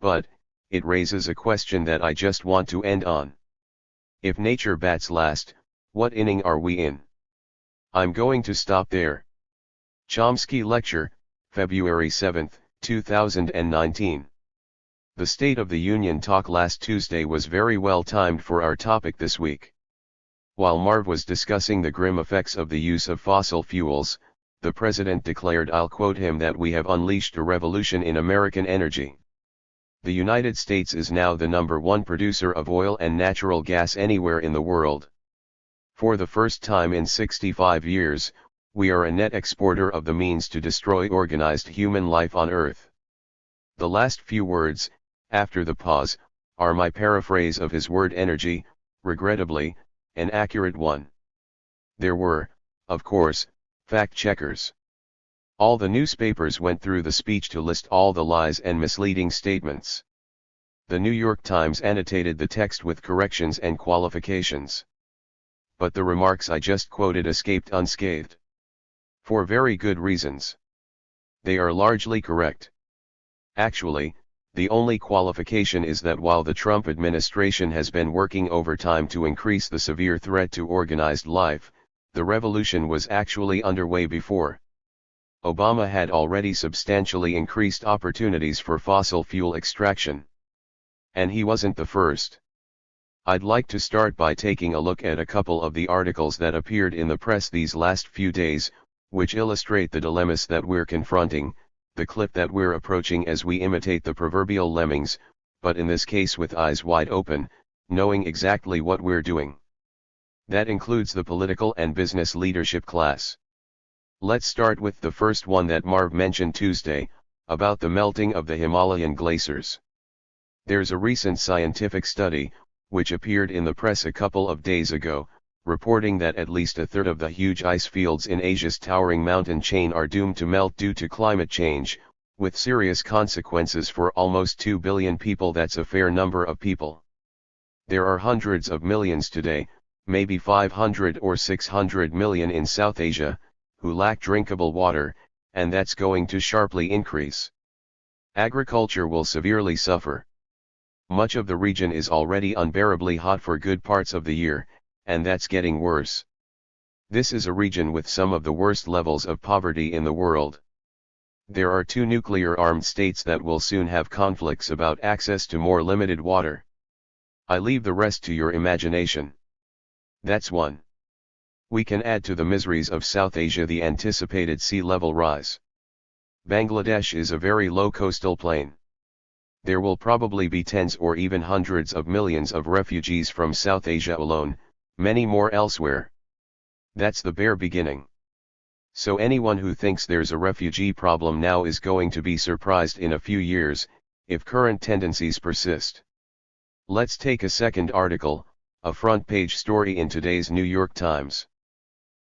But, it raises a question that I just want to end on. If nature bats last, what inning are we in? I'm going to stop there. Chomsky Lecture, February 7, 2019. The State of the Union talk last Tuesday was very well timed for our topic this week. While Marv was discussing the grim effects of the use of fossil fuels, the president declared, I'll quote him, that we have unleashed a revolution in American energy. The United States is now the #1 producer of oil and natural gas anywhere in the world. For the first time in 65 years, we are a net exporter of the means to destroy organized human life on Earth. The last few words, after the pause, are my paraphrase of his word energy, regrettably, an accurate one. There were, of course, fact-checkers. All the newspapers went through the speech to list all the lies and misleading statements. The New York Times annotated the text with corrections and qualifications. But the remarks I just quoted escaped unscathed. For very good reasons. They are largely correct. Actually, the only qualification is that while the Trump administration has been working overtime to increase the severe threat to organized life, the revolution was actually underway before. Obama had already substantially increased opportunities for fossil fuel extraction. And he wasn't the first. I'd like to start by taking a look at a couple of the articles that appeared in the press these last few days, which illustrate the dilemmas that we're confronting, the cliff that we're approaching as we imitate the proverbial lemmings, but in this case with eyes wide open, knowing exactly what we're doing. That includes the political and business leadership class. Let's start with the first one that Marv mentioned Tuesday, about the melting of the Himalayan glaciers. There's a recent scientific study, which appeared in the press a couple of days ago, reporting that at least a third of the huge ice fields in Asia's towering mountain chain are doomed to melt due to climate change, with serious consequences for almost 2 billion people. That's a fair number of people. There are hundreds of millions today, maybe 500 or 600 million in South Asia, who lack drinkable water, and that's going to sharply increase. Agriculture will severely suffer. Much of the region is already unbearably hot for good parts of the year, and that's getting worse. This is a region with some of the worst levels of poverty in the world. There are 2 nuclear-armed states that will soon have conflicts about access to more limited water. I leave the rest to your imagination. That's one. We can add to the miseries of South Asia the anticipated sea level rise. Bangladesh is a very low coastal plain. There will probably be tens or even hundreds of millions of refugees from South Asia alone, many more elsewhere. That's the bare beginning. So anyone who thinks there's a refugee problem now is going to be surprised in a few years, if current tendencies persist. Let's take a second article, a front-page story in today's New York Times.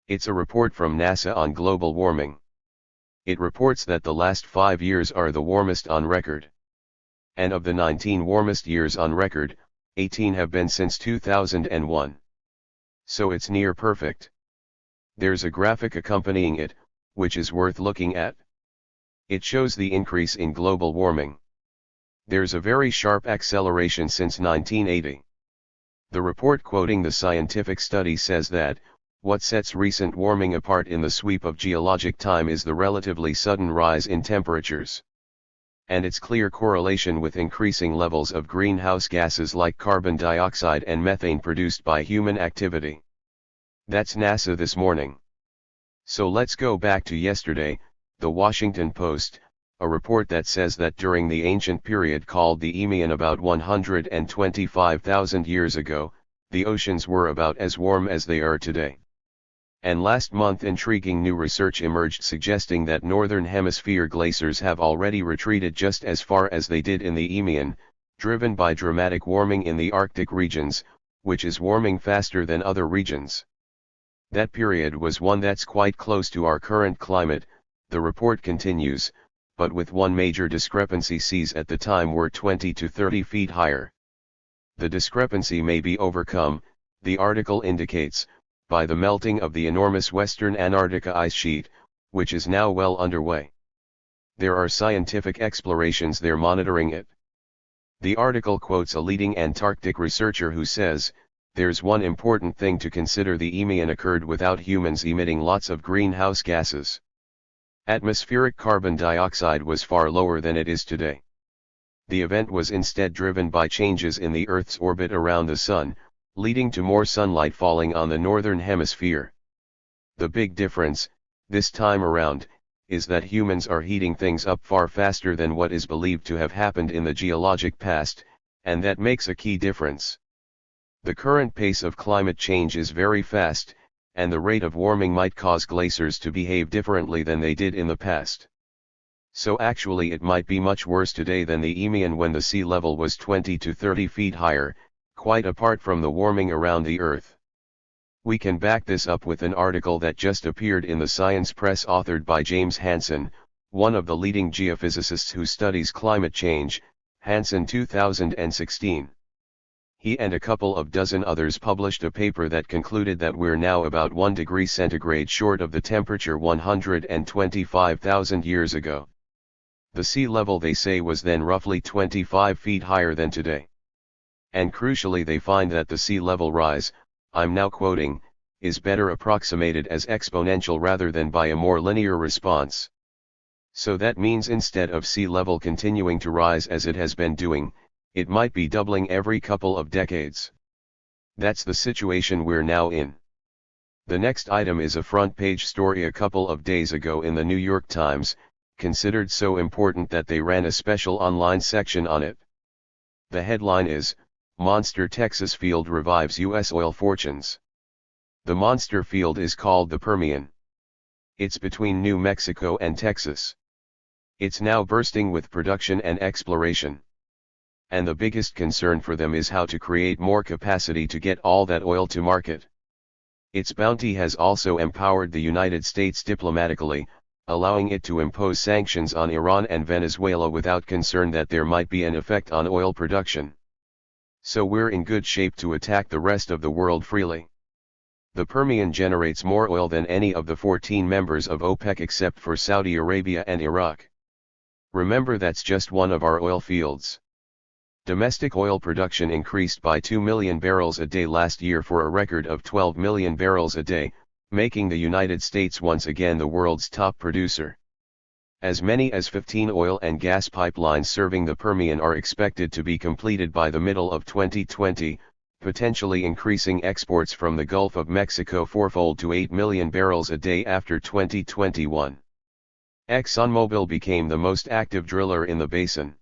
It's a report from NASA on global warming. It reports that the last 5 years are the warmest on record. And of the 19 warmest years on record, 18 have been since 2001. So it's near perfect. There's a graphic accompanying it, which is worth looking at. It shows the increase in global warming. There's a very sharp acceleration since 1980. The report quoting the scientific study says that, what sets recent warming apart in the sweep of geologic time is the relatively sudden rise in temperatures. And its clear correlation with increasing levels of greenhouse gases like carbon dioxide and methane produced by human activity. That's NASA this morning. So let's go back to yesterday, the Washington Post, a report that says that during the ancient period called the Eemian about 125,000 years ago, the oceans were about as warm as they are today. And last month intriguing new research emerged suggesting that northern hemisphere glaciers have already retreated just as far as they did in the Eemian, driven by dramatic warming in the Arctic regions, which is warming faster than other regions. That period was one that's quite close to our current climate, the report continues, but with one major discrepancy: seas at the time were 20 to 30 feet higher. The discrepancy may be overcome, the article indicates, by the melting of the enormous western Antarctica ice sheet, which is now well underway. There are scientific explorations there monitoring it. The article quotes a leading Antarctic researcher who says, "There's one important thing to consider: the Eemian occurred without humans emitting lots of greenhouse gases. Atmospheric carbon dioxide was far lower than it is today. The event was instead driven by changes in the Earth's orbit around the Sun, leading to more sunlight falling on the northern hemisphere. The big difference, this time around, is that humans are heating things up far faster than what is believed to have happened in the geologic past, and that makes a key difference. The current pace of climate change is very fast, and the rate of warming might cause glaciers to behave differently than they did in the past. So actually it might be much worse today than the Eemian when the sea level was 20 to 30 feet higher, quite apart from the warming around the Earth." We can back this up with an article that just appeared in the Science Press authored by James Hansen, one of the leading geophysicists who studies climate change, Hansen 2016. He and a couple of dozen others published a paper that concluded that we're now about 1 degree centigrade short of the temperature 125,000 years ago. The sea level, they say, was then roughly 25 feet higher than today. And crucially, they find that the sea level rise, I'm now quoting, is better approximated as exponential rather than by a more linear response. So that means instead of sea level continuing to rise as it has been doing, it might be doubling every couple of decades. That's the situation we're now in. The next item is a front-page story a couple of days ago in the New York Times, considered so important that they ran a special online section on it. The headline is, Monster Texas Field Revives U.S. Oil Fortunes. The monster field is called the Permian. It's between New Mexico and Texas. It's now bursting with production and exploration. And the biggest concern for them is how to create more capacity to get all that oil to market. Its bounty has also empowered the United States diplomatically, allowing it to impose sanctions on Iran and Venezuela without concern that there might be an effect on oil production. So we're in good shape to attack the rest of the world freely. The Permian generates more oil than any of the 14 members of OPEC except for Saudi Arabia and Iraq. Remember, that's just one of our oil fields. Domestic oil production increased by 2 million barrels a day last year for a record of 12 million barrels a day, making the United States once again the world's top producer. As many as 15 oil and gas pipelines serving the Permian are expected to be completed by the middle of 2020, potentially increasing exports from the Gulf of Mexico fourfold to 8 million barrels a day after 2021. ExxonMobil became the most active driller in the basin.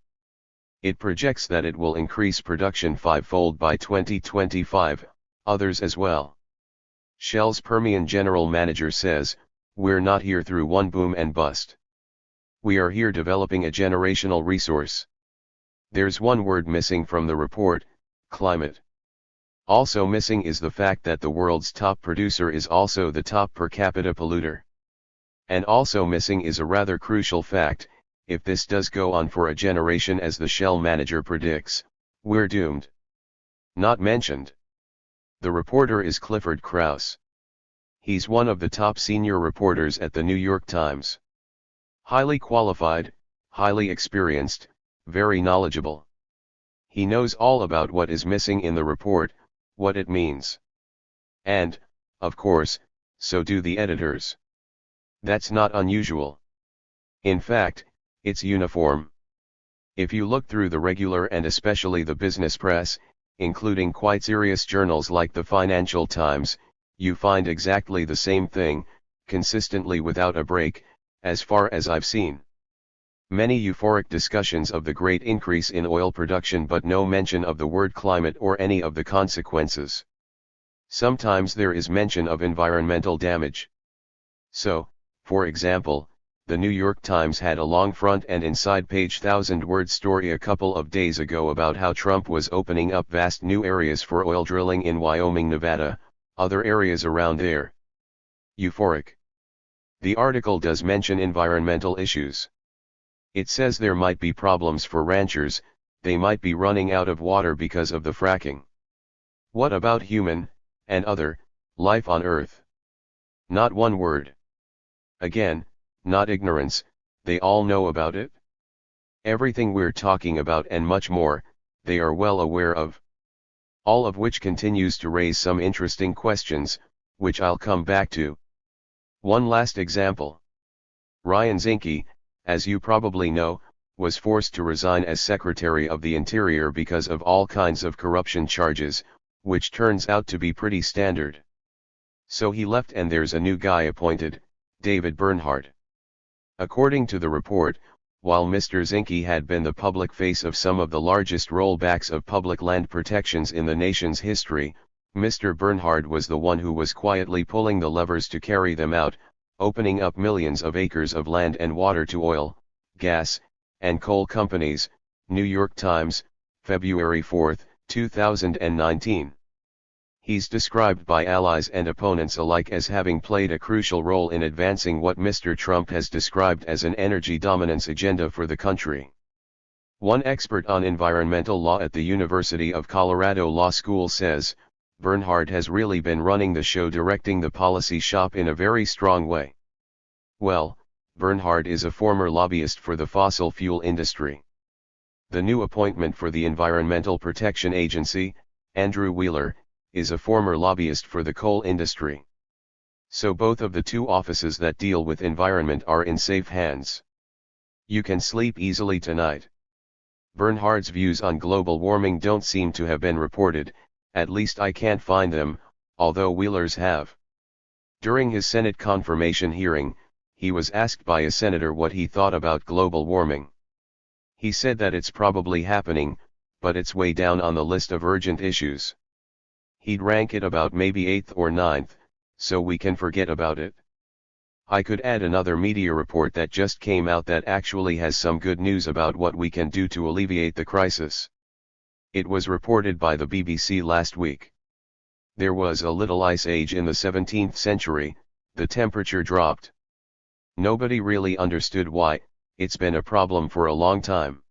It projects that it will increase production fivefold by 2025, others as well. Shell's Permian general manager says, "We're not here through one boom and bust. We are here developing a generational resource." There's one word missing from the report: climate. Also missing is the fact that the world's top producer is also the top per capita polluter. And also missing is a rather crucial fact: if this does go on for a generation as the Shell manager predicts, we're doomed. Not mentioned. The reporter is Clifford Krauss. He's one of the top senior reporters at the New York Times. Highly qualified, highly experienced, very knowledgeable. He knows all about what is missing in the report, what it means. And, of course, so do the editors. That's not unusual. In fact, it's uniform. If you look through the regular and especially the business press, including quite serious journals like the Financial Times, you find exactly the same thing, consistently without a break, as far as I've seen. Many euphoric discussions of the great increase in oil production, but no mention of the word climate or any of the consequences. Sometimes there is mention of environmental damage. So, for example, the New York Times had a long front and inside page 1,000-word story a couple of days ago about how Trump was opening up vast new areas for oil drilling in Wyoming, Nevada, other areas around there. Euphoric. The article does mention environmental issues. It says there might be problems for ranchers, they might be running out of water because of the fracking. What about human, and other, life on Earth? Not one word. Again, not ignorance, they all know about it. Everything we're talking about and much more, they are well aware of. All of which continues to raise some interesting questions, which I'll come back to. One last example. Ryan Zinke, as you probably know, was forced to resign as Secretary of the Interior because of all kinds of corruption charges, which turns out to be pretty standard. So he left and there's a new guy appointed, David Bernhardt. According to the report, while Mr. Zinke had been the public face of some of the largest rollbacks of public land protections in the nation's history, Mr. Bernhardt was the one who was quietly pulling the levers to carry them out, opening up millions of acres of land and water to oil, gas, and coal companies. New York Times, February 4, 2019. He's described by allies and opponents alike as having played a crucial role in advancing what Mr. Trump has described as an energy dominance agenda for the country. One expert on environmental law at the University of Colorado Law School says, Bernhardt has really been running the show, directing the policy shop in a very strong way. Well, Bernhardt is a former lobbyist for the fossil fuel industry. The new appointment for the Environmental Protection Agency, Andrew Wheeler, is a former lobbyist for the coal industry. So both of the two offices that deal with environment are in safe hands. You can sleep easily tonight. Bernhardt's views on global warming don't seem to have been reported, At least I can't find them, although Wheeler's have. During his Senate confirmation hearing, he was asked by a senator what he thought about global warming. He said that it's probably happening, but it's way down on the list of urgent issues. He'd rank it about maybe 8th or 9th, so we can forget about it. I could add another media report that just came out that actually has some good news about what we can do to alleviate the crisis. It was reported by the BBC last week. There was a little ice age in the 17th century, the temperature dropped. Nobody really understood why, it's been a problem for a long time.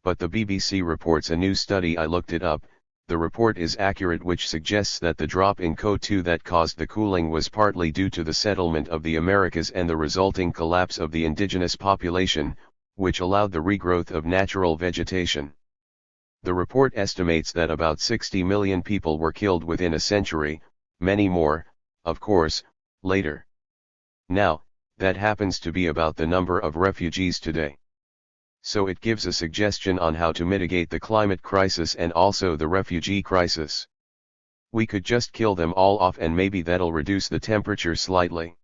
But the BBC reports a new study. I looked it up. The report is accurate, which suggests that the drop in CO2 that caused the cooling was partly due to the settlement of the Americas and the resulting collapse of the indigenous population, which allowed the regrowth of natural vegetation. The report estimates that about 60 million people were killed within a century, many more, of course, later. Now, that happens to be about the number of refugees today. So it gives a suggestion on how to mitigate the climate crisis and also the refugee crisis. We could just kill them all off and maybe that'll reduce the temperature slightly.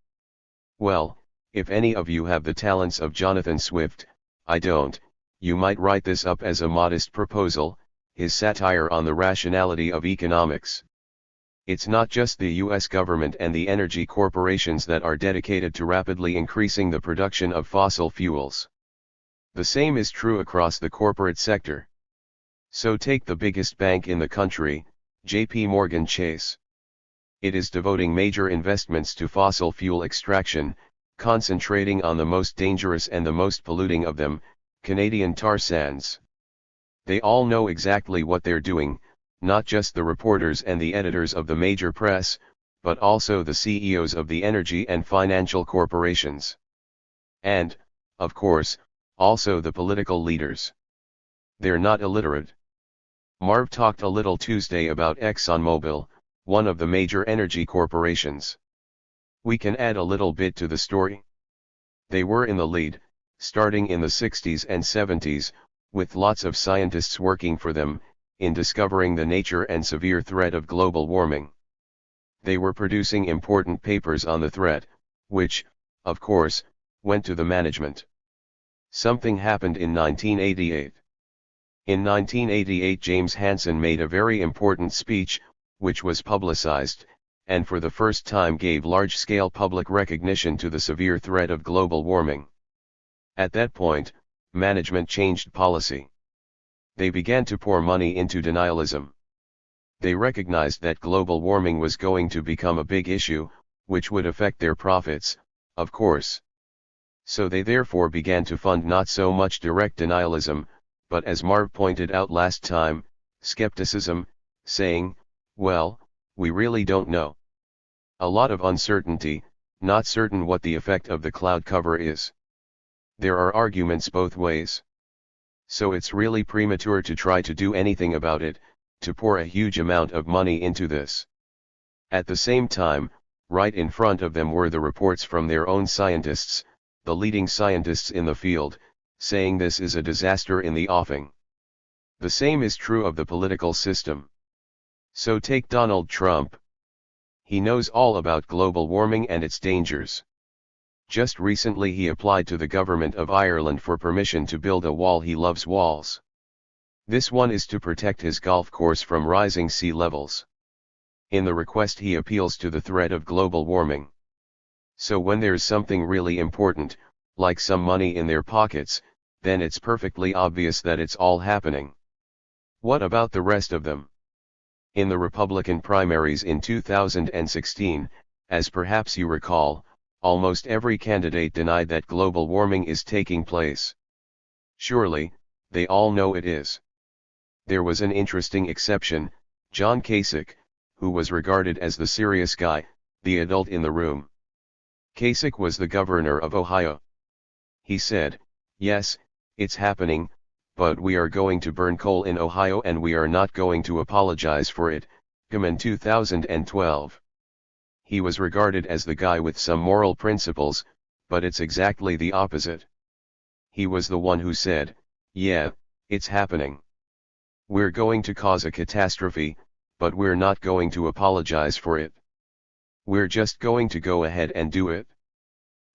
Well, if any of you have the talents of Jonathan Swift, I don't, you might write this up as a modest proposal, his satire on the rationality of economics. It's not just the US government and the energy corporations that are dedicated to rapidly increasing the production of fossil fuels. The same is true across the corporate sector. So take the biggest bank in the country, JP Morgan Chase. It is devoting major investments to fossil fuel extraction, concentrating on the most dangerous and the most polluting of them, Canadian tar sands. They all know exactly what they're doing, not just the reporters and the editors of the major press, but also the CEOs of the energy and financial corporations. And, of course, also the political leaders. They're not illiterate. Marv talked a little Tuesday about ExxonMobil, one of the major energy corporations. We can add a little bit to the story. They were in the lead, starting in the 60s and 70s, with lots of scientists working for them, in discovering the nature and severe threat of global warming. They were producing important papers on the threat, which, of course, went to the management. Something happened in 1988. In 1988 James Hansen made a very important speech, which was publicized, and for the first time gave large-scale public recognition to the severe threat of global warming. At that point, management changed policy. They began to pour money into denialism. They recognized that global warming was going to become a big issue, which would affect their profits, of course. So they therefore began to fund not so much direct denialism, but as Marv pointed out last time, skepticism, saying, well, we really don't know. A lot of uncertainty, not certain what the effect of the cloud cover is. There are arguments both ways. So it's really premature to try to do anything about it, to pour a huge amount of money into this. At the same time, right in front of them were the reports from their own scientists, the leading scientists in the field, saying this is a disaster in the offing. The same is true of the political system. So take Donald Trump. He knows all about global warming and its dangers. Just recently he applied to the government of Ireland for permission to build a wall. He loves walls. This one is to protect his golf course from rising sea levels. In the request he appeals to the threat of global warming. So when there's something really important, like some money in their pockets, then it's perfectly obvious that it's all happening. What about the rest of them? In the Republican primaries in 2016, as perhaps you recall, almost every candidate denied that global warming is taking place. Surely, they all know it is. There was an interesting exception, John Kasich, who was regarded as the serious guy, the adult in the room. Kasich was the governor of Ohio. He said, yes, it's happening, but we are going to burn coal in Ohio and we are not going to apologize for it, in 2012. He was regarded as the guy with some moral principles, but it's exactly the opposite. He was the one who said, yeah, it's happening. We're going to cause a catastrophe, but we're not going to apologize for it. We're just going to go ahead and do it.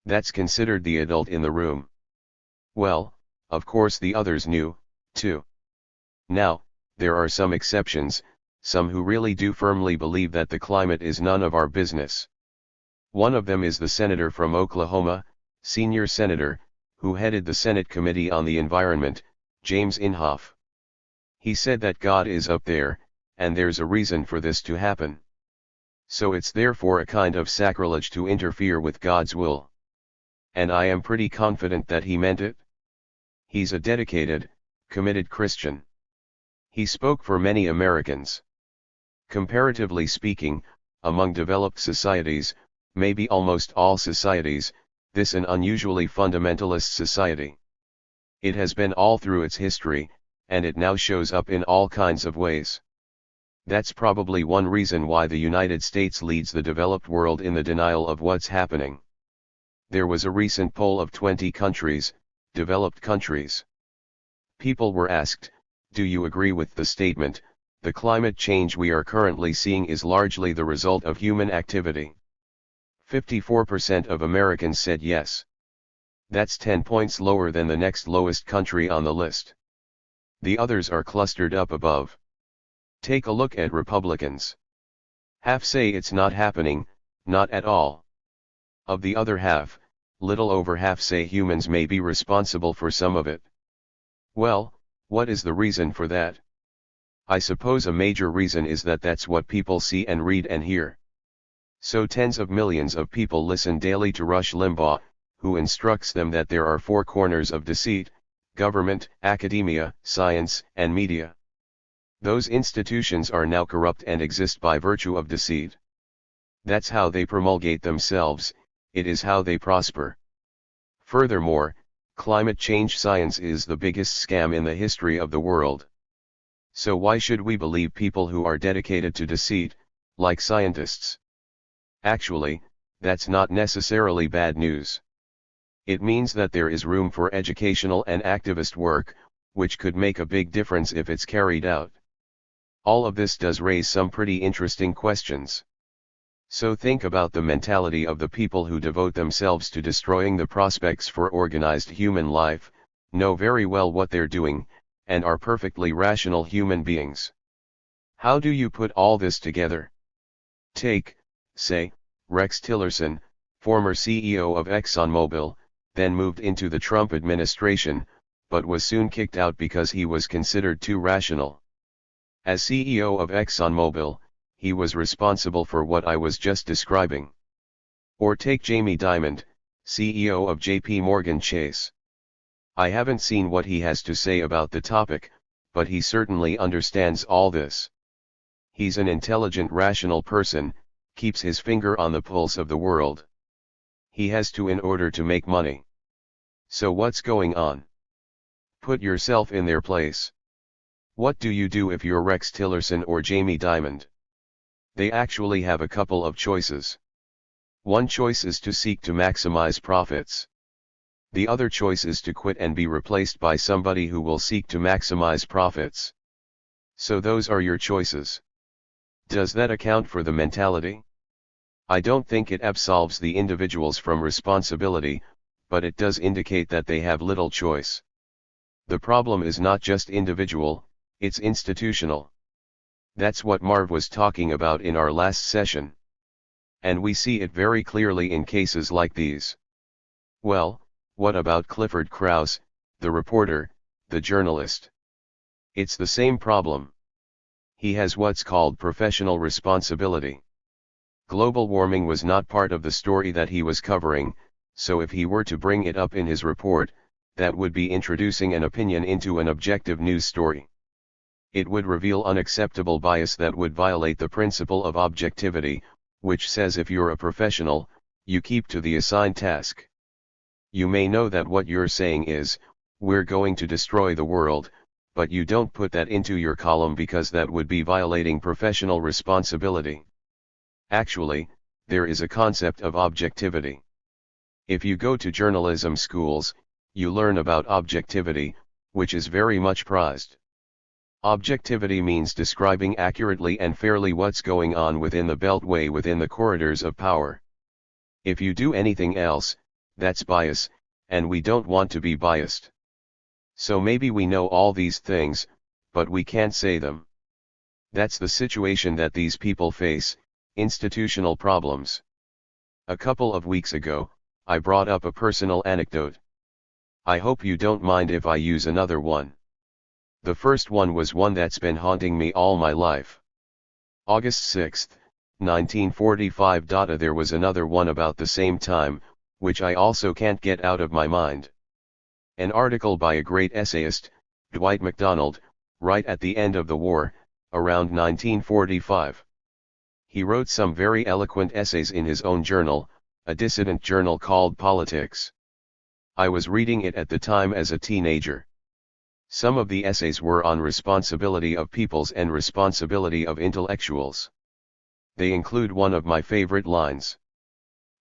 That's considered the adult in the room. Well, of course the others knew, too. Now, there are some exceptions, some who really do firmly believe that the climate is none of our business. One of them is the senator from Oklahoma, senior senator, who headed the Senate Committee on the Environment, James Inhofe. He said that God is up there, and there's a reason for this to happen. So it's therefore a kind of sacrilege to interfere with God's will. And I am pretty confident that he meant it. He's a dedicated, committed Christian. He spoke for many Americans. Comparatively speaking, among developed societies, maybe almost all societies, this an unusually fundamentalist society. It has been all through its history, and it now shows up in all kinds of ways. That's probably one reason why the United States leads the developed world in the denial of what's happening. There was a recent poll of 20 countries, developed countries. People were asked, do you agree with the statement, the climate change we are currently seeing is largely the result of human activity? 54% of Americans said yes. That's 10 points lower than the next lowest country on the list. The others are clustered up above. Take a look at Republicans. Half say it's not happening, not at all. Of the other half, little over half say humans may be responsible for some of it. Well, what is the reason for that? I suppose a major reason is that that's what people see and read and hear. So tens of millions of people listen daily to Rush Limbaugh, who instructs them that there are four corners of deceit: government, academia, science, and media. Those institutions are now corrupt and exist by virtue of deceit. That's how they promulgate themselves, it is how they prosper. Furthermore, climate change science is the biggest scam in the history of the world. So why should we believe people who are dedicated to deceit, like scientists? Actually, that's not necessarily bad news. It means that there is room for educational and activist work, which could make a big difference if it's carried out. All of this does raise some pretty interesting questions. So think about the mentality of the people who devote themselves to destroying the prospects for organized human life, know very well what they're doing, and are perfectly rational human beings. How do you put all this together? Take, say, Rex Tillerson, former CEO of ExxonMobil, then moved into the Trump administration, but was soon kicked out because he was considered too rational. As CEO of ExxonMobil, he was responsible for what I was just describing. Or take Jamie Dimon, CEO of JP Morgan Chase. I haven't seen what he has to say about the topic, but he certainly understands all this. He's an intelligent, rational person, keeps his finger on the pulse of the world. He has to in order to make money. So what's going on? Put yourself in their place. What do you do if you're Rex Tillerson or Jamie Dimon? They actually have a couple of choices. One choice is to seek to maximize profits. The other choice is to quit and be replaced by somebody who will seek to maximize profits. So those are your choices. Does that account for the mentality? I don't think it absolves the individuals from responsibility, but it does indicate that they have little choice. The problem is not just individual, it's institutional. That's what Marv was talking about in our last session. And we see it very clearly in cases like these. Well, what about Clifford Krauss, the reporter, the journalist? It's the same problem. He has what's called professional responsibility. Global warming was not part of the story that he was covering, so if he were to bring it up in his report, that would be introducing an opinion into an objective news story. It would reveal unacceptable bias that would violate the principle of objectivity, which says if you're a professional, you keep to the assigned task. You may know that what you're saying is, we're going to destroy the world, but you don't put that into your column because that would be violating professional responsibility. Actually, there is a concept of objectivity. If you go to journalism schools, you learn about objectivity, which is very much prized. Objectivity means describing accurately and fairly what's going on within the beltway within the corridors of power. If you do anything else, that's bias, and we don't want to be biased. So maybe we know all these things, but we can't say them. That's the situation that these people face, institutional problems. A couple of weeks ago, I brought up a personal anecdote. I hope you don't mind if I use another one. The first one was one that's been haunting me all my life. August 6, 1945. There was another one about the same time, which I also can't get out of my mind. An article by a great essayist, Dwight MacDonald, right at the end of the war, around 1945. He wrote some very eloquent essays in his own journal, a dissident journal called Politics. I was reading it at the time as a teenager. Some of the essays were on responsibility of peoples and responsibility of intellectuals. They include one of my favorite lines.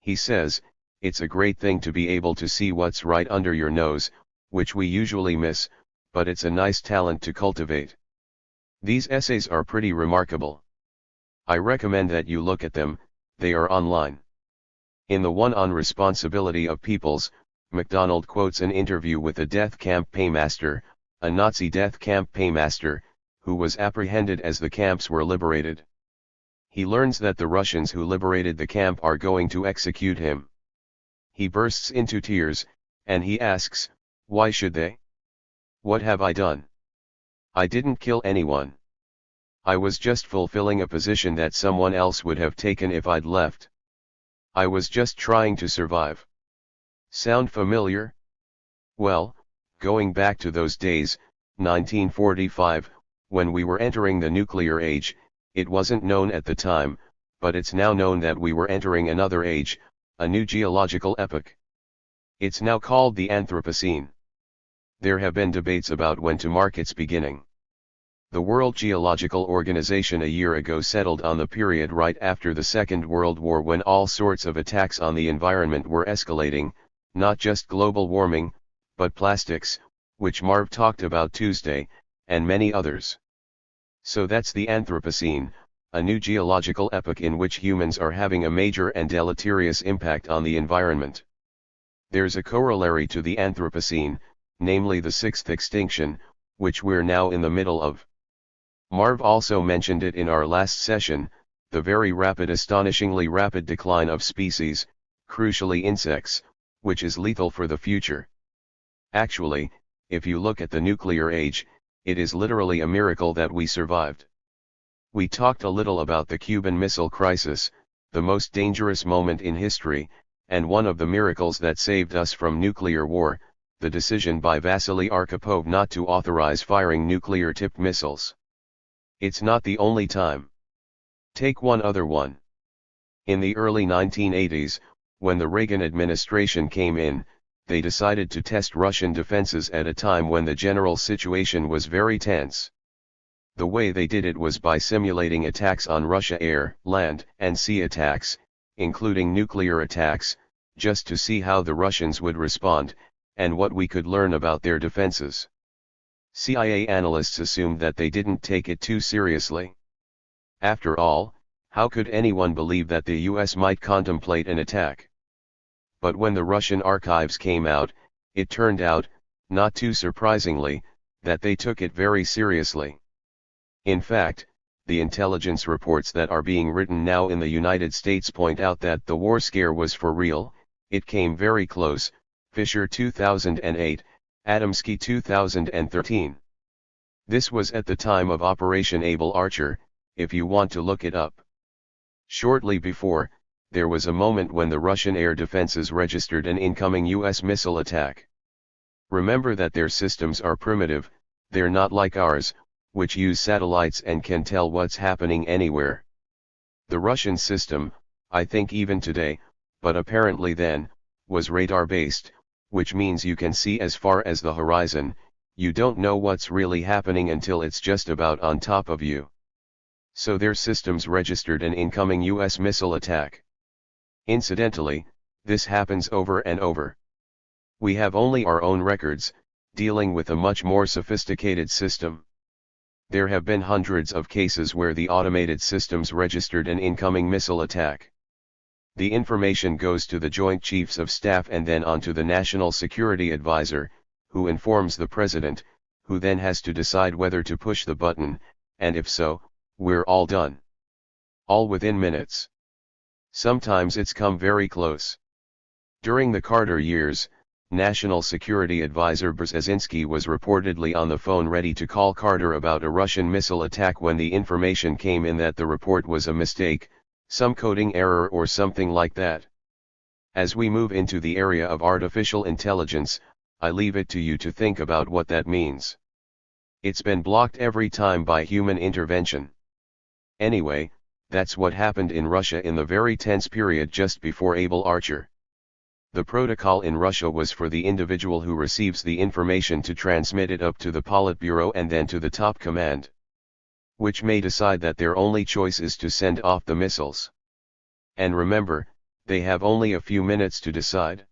He says, "It's a great thing to be able to see what's right under your nose, which we usually miss, but it's a nice talent to cultivate." These essays are pretty remarkable. I recommend that you look at them, they are online. In the one on responsibility of peoples, MacDonald quotes an interview with a death camp paymaster, a Nazi death camp paymaster, who was apprehended as the camps were liberated. He learns that the Russians who liberated the camp are going to execute him. He bursts into tears, and he asks, "Why should they? What have I done? I didn't kill anyone. I was just fulfilling a position that someone else would have taken if I'd left. I was just trying to survive." Sound familiar? Well, going back to those days, 1945, when we were entering the nuclear age, it wasn't known at the time, but it's now known that we were entering another age, a new geological epoch. It's now called the Anthropocene. There have been debates about when to mark its beginning. The World Geological Organization a year ago settled on the period right after the Second World War, when all sorts of attacks on the environment were escalating, not just global warming, but plastics, which Marv talked about Tuesday, and many others. So that's the Anthropocene, a new geological epoch in which humans are having a major and deleterious impact on the environment. There's a corollary to the Anthropocene, namely the sixth extinction, which we're now in the middle of. Marv also mentioned it in our last session, the very rapid, astonishingly rapid decline of species, crucially insects, which is lethal for the future. Actually, if you look at the nuclear age, it is literally a miracle that we survived. We talked a little about the Cuban Missile Crisis, the most dangerous moment in history, and one of the miracles that saved us from nuclear war, the decision by Vasily Arkhipov not to authorize firing nuclear-tipped missiles. It's not the only time. Take one other one. In the early 1980s, when the Reagan administration came in, they decided to test Russian defenses at a time when the general situation was very tense. The way they did it was by simulating attacks on Russia, air, land, and sea attacks, including nuclear attacks, just to see how the Russians would respond, and what we could learn about their defenses. CIA analysts assumed that they didn't take it too seriously. After all, how could anyone believe that the US might contemplate an attack? But when the Russian archives came out, it turned out, not too surprisingly, that they took it very seriously. In fact, the intelligence reports that are being written now in the United States point out that the war scare was for real. It came very close, Fisher 2008, Adamski 2013. This was at the time of Operation Able Archer, if you want to look it up. Shortly before, there was a moment when the Russian air defenses registered an incoming US missile attack. Remember that their systems are primitive, they're not like ours, which use satellites and can tell what's happening anywhere. The Russian system, I think even today, but apparently then, was radar-based, which means you can see as far as the horizon. You don't know what's really happening until it's just about on top of you. So their systems registered an incoming US missile attack. Incidentally, this happens over and over. We have only our own records, dealing with a much more sophisticated system. There have been hundreds of cases where the automated systems registered an incoming missile attack. The information goes to the Joint Chiefs of Staff and then on to the National Security Advisor, who informs the President, who then has to decide whether to push the button, and if so, we're all done. All within minutes. Sometimes it's come very close. During the Carter years, National Security Advisor Brzezinski was reportedly on the phone ready to call Carter about a Russian missile attack when the information came in that the report was a mistake, some coding error or something like that. As we move into the area of artificial intelligence, I leave it to you to think about what that means. It's been blocked every time by human intervention. Anyway, that's what happened in Russia in the very tense period just before Able Archer. The protocol in Russia was for the individual who receives the information to transmit it up to the Politburo and then to the top command, which may decide that their only choice is to send off the missiles. And remember, they have only a few minutes to decide.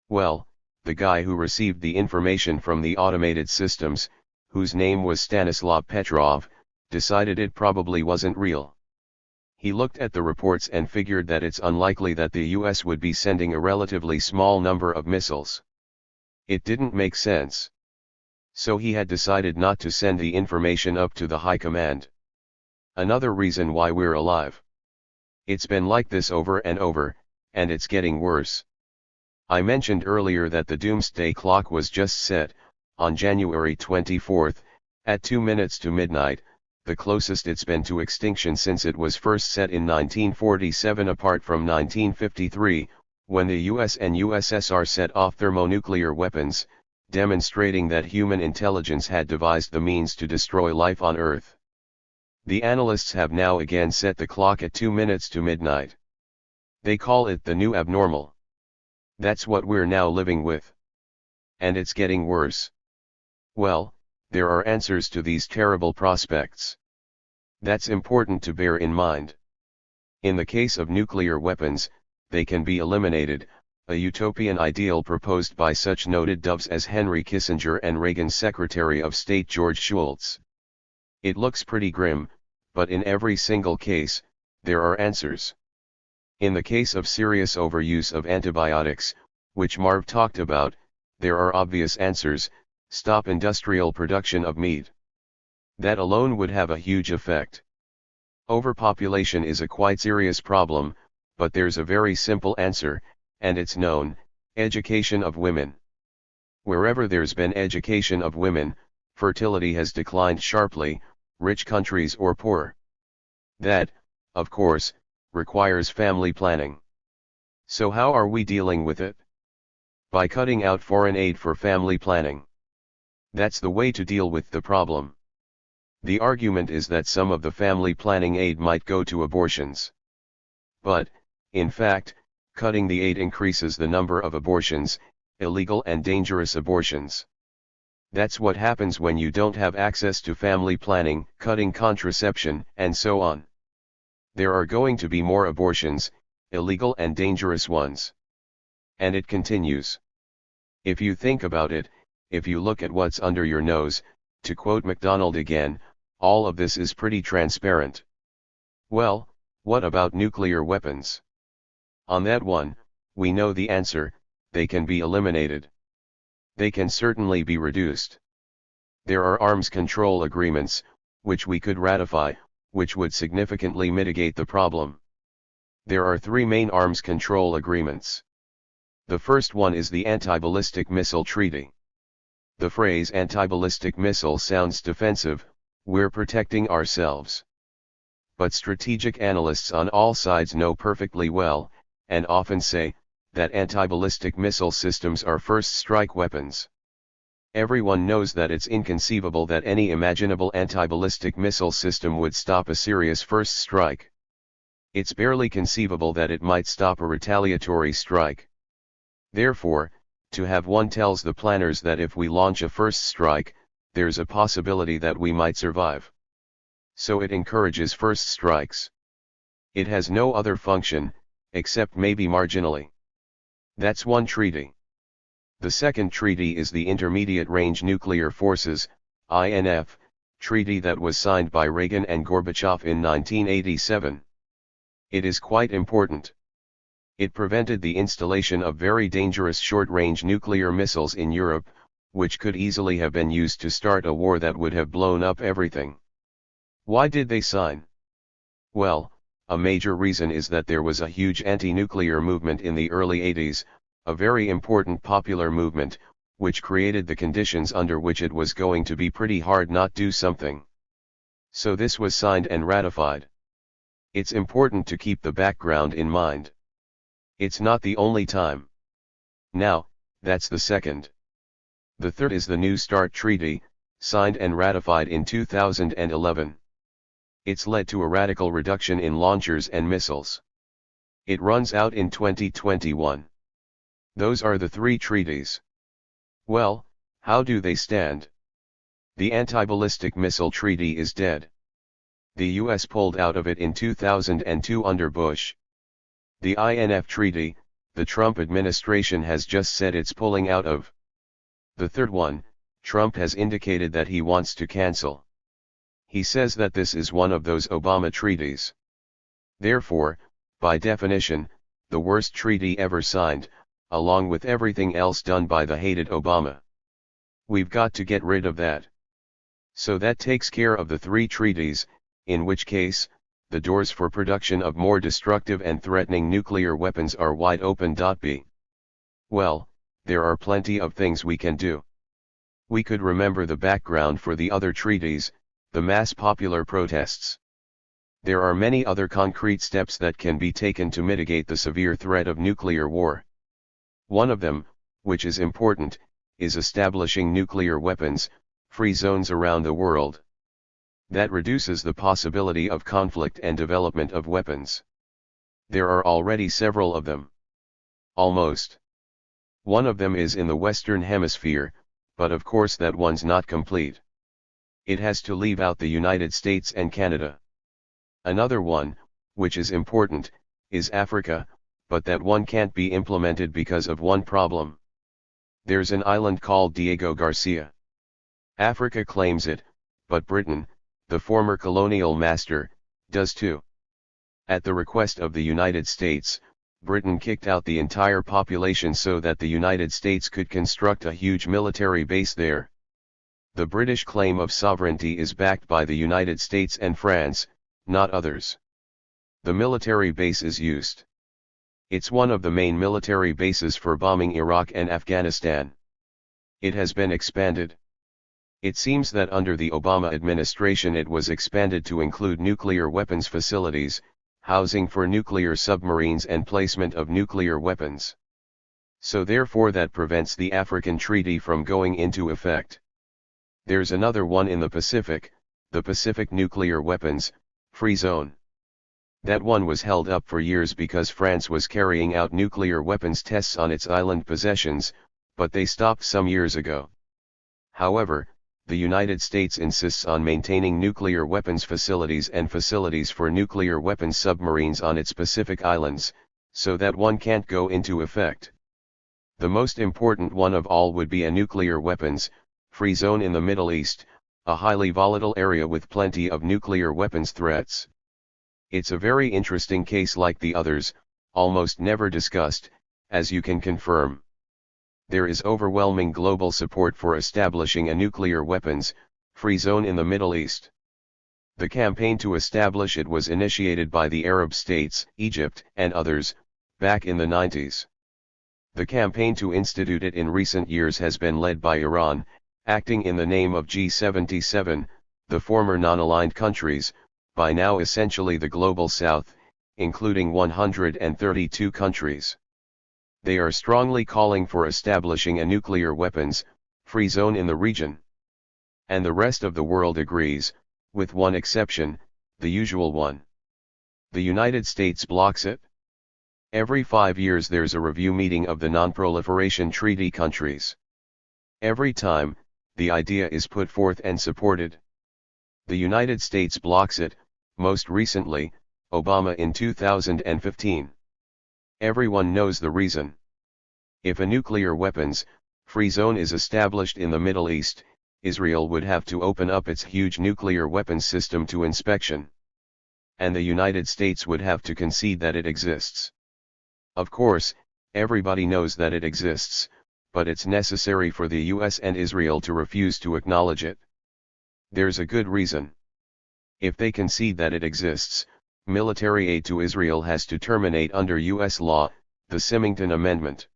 Well, the guy who received the information from the automated systems, whose name was Stanislav Petrov, decided it probably wasn't real. He looked at the reports and figured that it's unlikely that the US would be sending a relatively small number of missiles. It didn't make sense. So he had decided not to send the information up to the high command. Another reason why we're alive. It's been like this over and over, and it's getting worse. I mentioned earlier that the doomsday clock was just set, on January 24th, at 2 minutes to midnight, the closest it's been to extinction since it was first set in 1947 apart from 1953, when the US and USSR set off thermonuclear weapons, demonstrating that human intelligence had devised the means to destroy life on Earth. The analysts have now again set the clock at 2 minutes to midnight. They call it the new abnormal. That's what we're now living with. And it's getting worse. Well, there are answers to these terrible prospects. That's important to bear in mind. In the case of nuclear weapons, they can be eliminated, a utopian ideal proposed by such noted doves as Henry Kissinger and Reagan's Secretary of State George Shultz. It looks pretty grim, but in every single case, there are answers. In the case of serious overuse of antibiotics, which Marv talked about, there are obvious answers: stop industrial production of meat. That alone would have a huge effect. Overpopulation is a quite serious problem, but there's a very simple answer, and it's known: education of women. Wherever there's been education of women, fertility has declined sharply, rich countries or poor. That, of course, requires family planning. So how are we dealing with it? By cutting out foreign aid for family planning. That's the way to deal with the problem. The argument is that some of the family planning aid might go to abortions. But, in fact, cutting the aid increases the number of abortions, illegal and dangerous abortions. That's what happens when you don't have access to family planning, cutting contraception, and so on. There are going to be more abortions, illegal and dangerous ones. And it continues. If you think about it, if you look at what's under your nose, to quote MacDonald again, all of this is pretty transparent. Well, what about nuclear weapons? On that one, we know the answer: they can be eliminated. They can certainly be reduced. There are arms control agreements, which we could ratify, which would significantly mitigate the problem. There are three main arms control agreements. The first one is the Anti-Ballistic Missile Treaty. The phrase anti-ballistic missile sounds defensive: we're protecting ourselves. But strategic analysts on all sides know perfectly well, and often say, that anti-ballistic missile systems are first-strike weapons. Everyone knows that it's inconceivable that any imaginable anti-ballistic missile system would stop a serious first strike. It's barely conceivable that it might stop a retaliatory strike. Therefore, to have one tells the planners that if we launch a first strike, there's a possibility that we might survive. So it encourages first strikes. It has no other function, except maybe marginally. That's one treaty. The second treaty is the Intermediate Range Nuclear Forces, INF, treaty that was signed by Reagan and Gorbachev in 1987. It is quite important. It prevented the installation of very dangerous short-range nuclear missiles in Europe, which could easily have been used to start a war that would have blown up everything. Why did they sign? Well, a major reason is that there was a huge anti-nuclear movement in the early 80s, a very important popular movement, which created the conditions under which it was going to be pretty hard not do something. So this was signed and ratified. It's important to keep the background in mind. It's not the only time. Now, that's the second. The third is the New START Treaty, signed and ratified in 2011. It's led to a radical reduction in launchers and missiles. It runs out in 2021. Those are the three treaties. Well, how do they stand? The Anti-Ballistic Missile Treaty is dead. The US pulled out of it in 2002 under Bush. The INF Treaty, the Trump administration has just said it's pulling out of. The third one, Trump has indicated that he wants to cancel. He says that this is one of those Obama treaties. Therefore, by definition, the worst treaty ever signed, along with everything else done by the hated Obama. We've got to get rid of that. So that takes care of the three treaties, in which case, the doors for production of more destructive and threatening nuclear weapons are wide open. B. Well, there are plenty of things we can do. We could remember the background for the other treaties, the mass popular protests. There are many other concrete steps that can be taken to mitigate the severe threat of nuclear war. One of them, which is important, is establishing nuclear weapons-free zones around the world. That reduces the possibility of conflict and development of weapons. There are already several of them. Almost. One of them is in the Western Hemisphere, but of course that one's not complete. It has to leave out the United States and Canada. Another one, which is important, is Africa, but that one can't be implemented because of one problem. There's an island called Diego Garcia. Africa claims it, but Britain, the former colonial master, does too. At the request of the United States, Britain kicked out the entire population so that the United States could construct a huge military base there. The British claim of sovereignty is backed by the United States and France, not others. The military base is used. It's one of the main military bases for bombing Iraq and Afghanistan. It has been expanded. It seems that under the Obama administration it was expanded to include nuclear weapons facilities, housing for nuclear submarines and placement of nuclear weapons. So therefore that prevents the African Treaty from going into effect. There's another one in the Pacific, the Pacific Nuclear Weapons Free Zone. That one was held up for years because France was carrying out nuclear weapons tests on its island possessions, but they stopped some years ago. However, the United States insists on maintaining nuclear weapons facilities and facilities for nuclear weapons submarines on its Pacific islands, so that one can't go into effect. The most important one of all would be a nuclear weapons free zone in the Middle East, a highly volatile area with plenty of nuclear weapons threats. It's a very interesting case like the others, almost never discussed, as you can confirm. There is overwhelming global support for establishing a nuclear weapons-free zone in the Middle East. The campaign to establish it was initiated by the Arab states, Egypt, and others, back in the 90s. The campaign to institute it in recent years has been led by Iran, acting in the name of G77, the former non-aligned countries, by now essentially the Global South, including 132 countries. They are strongly calling for establishing a nuclear weapons-free zone in the region. And the rest of the world agrees, with one exception, the usual one. The United States blocks it. Every 5 years there's a review meeting of the Non-Proliferation Treaty countries. Every time, the idea is put forth and supported. The United States blocks it, most recently, Obama in 2015. Everyone knows the reason. If a nuclear weapons-free zone is established in the Middle East, Israel would have to open up its huge nuclear weapons system to inspection. And the United States would have to concede that it exists. Of course, everybody knows that it exists, but it's necessary for the US and Israel to refuse to acknowledge it. There's a good reason. If they concede that it exists, military aid to Israel has to terminate under US law, the Symington Amendment.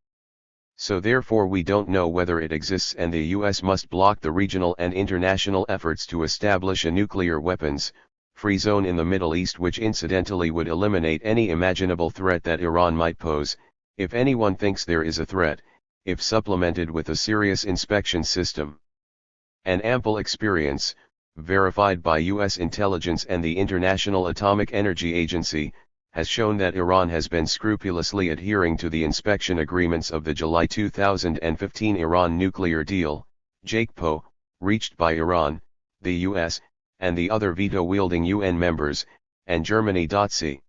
So therefore we don't know whether it exists, and the US must block the regional and international efforts to establish a nuclear weapons-free zone in the Middle East, which incidentally would eliminate any imaginable threat that Iran might pose, if anyone thinks there is a threat, if supplemented with a serious inspection system. An ample experience, verified by US intelligence and the International Atomic Energy Agency, has shown that Iran has been scrupulously adhering to the inspection agreements of the July 2015 Iran nuclear deal, JCPOA, reached by Iran, the US, and the other veto-wielding UN members, and Germany. C.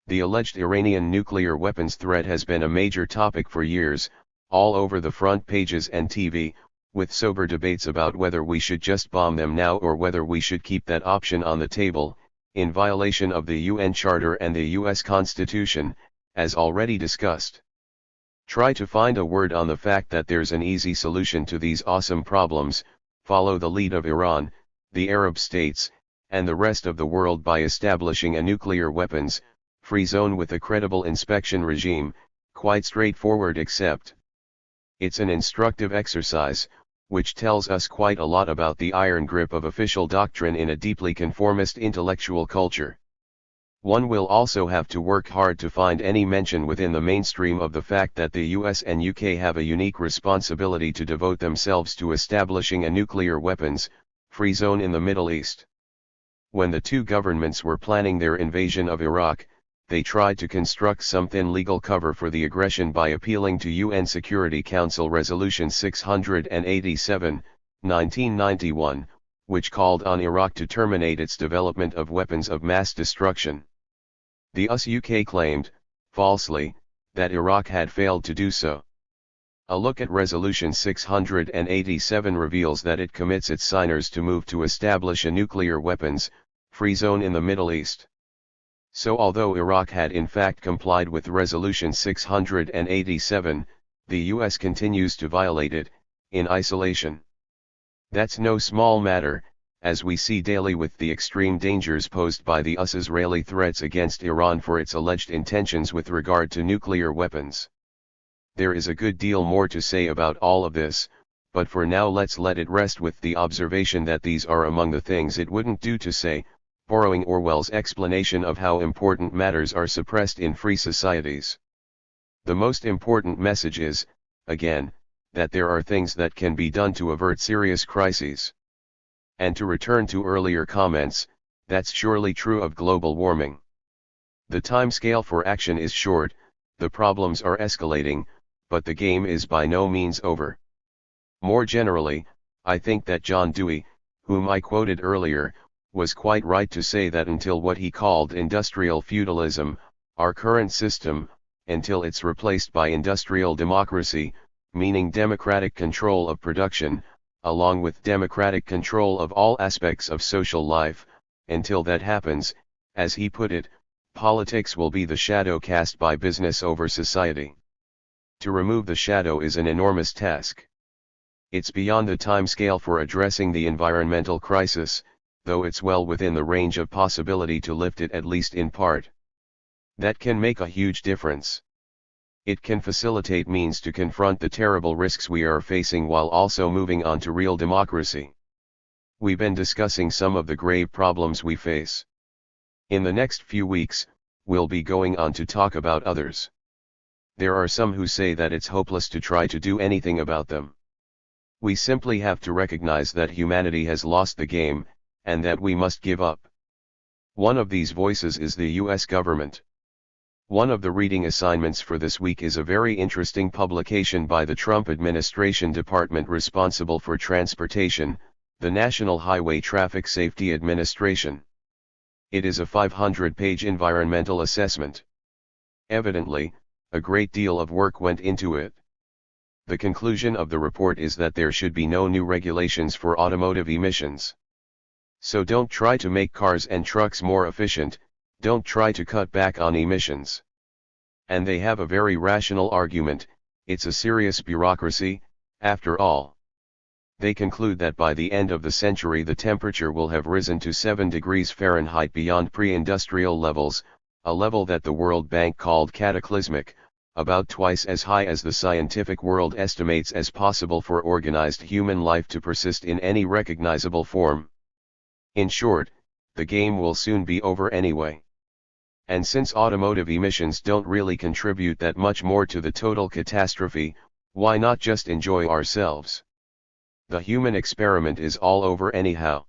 The alleged Iranian nuclear weapons threat has been a major topic for years, all over the front pages and TV, with sober debates about whether we should just bomb them now or whether we should keep that option on the table, in violation of the UN Charter and the US Constitution, as already discussed. Try to find a word on the fact that there's an easy solution to these awesome problems: follow the lead of Iran, the Arab states, and the rest of the world by establishing a nuclear weapons-free zone with a credible inspection regime. Quite straightforward, except it's an instructive exercise, which tells us quite a lot about the iron grip of official doctrine in a deeply conformist intellectual culture. One will also have to work hard to find any mention within the mainstream of the fact that the US and UK have a unique responsibility to devote themselves to establishing a nuclear weapons-free zone in the Middle East. When the two governments were planning their invasion of Iraq, they tried to construct some thin legal cover for the aggression by appealing to UN Security Council Resolution 687, 1991, which called on Iraq to terminate its development of weapons of mass destruction. The US-UK claimed, falsely, that Iraq had failed to do so. A look at Resolution 687 reveals that it commits its signers to move to establish a nuclear weapons-free zone in the Middle East. So although Iraq had in fact complied with Resolution 687, the US continues to violate it, in isolation. That's no small matter, as we see daily with the extreme dangers posed by the US-Israeli threats against Iran for its alleged intentions with regard to nuclear weapons. There is a good deal more to say about all of this, but for now let's let it rest with the observation that these are among the things it wouldn't do to say, borrowing Orwell's explanation of how important matters are suppressed in free societies. The most important message is, again, that there are things that can be done to avert serious crises. And to return to earlier comments, that's surely true of global warming. The time scale for action is short, the problems are escalating, but the game is by no means over. More generally, I think that John Dewey, whom I quoted earlier, was quite right to say that until what he called industrial feudalism, our current system, until it's replaced by industrial democracy, meaning democratic control of production, along with democratic control of all aspects of social life, until that happens, as he put it, politics will be the shadow cast by business over society. To remove the shadow is an enormous task. It's beyond the time scale for addressing the environmental crisis, though it's well within the range of possibility to lift it at least in part. That can make a huge difference. It can facilitate means to confront the terrible risks we are facing while also moving on to real democracy. We've been discussing some of the grave problems we face. In the next few weeks, we'll be going on to talk about others. There are some who say that it's hopeless to try to do anything about them. We simply have to recognize that humanity has lost the game, and that we must give up. One of these voices is the US government. One of the reading assignments for this week is a very interesting publication by the Trump administration department responsible for transportation, the National Highway Traffic Safety Administration. It is a 500-page environmental assessment. Evidently, a great deal of work went into it. The conclusion of the report is that there should be no new regulations for automotive emissions. So don't try to make cars and trucks more efficient, don't try to cut back on emissions. And they have a very rational argument, it's a serious bureaucracy, after all. They conclude that by the end of the century the temperature will have risen to 7 degrees Fahrenheit beyond pre-industrial levels, a level that the World Bank called cataclysmic, about twice as high as the scientific world estimates as possible for organized human life to persist in any recognizable form. In short, the game will soon be over anyway. And since automotive emissions don't really contribute that much more to the total catastrophe, why not just enjoy ourselves? The human experiment is all over anyhow.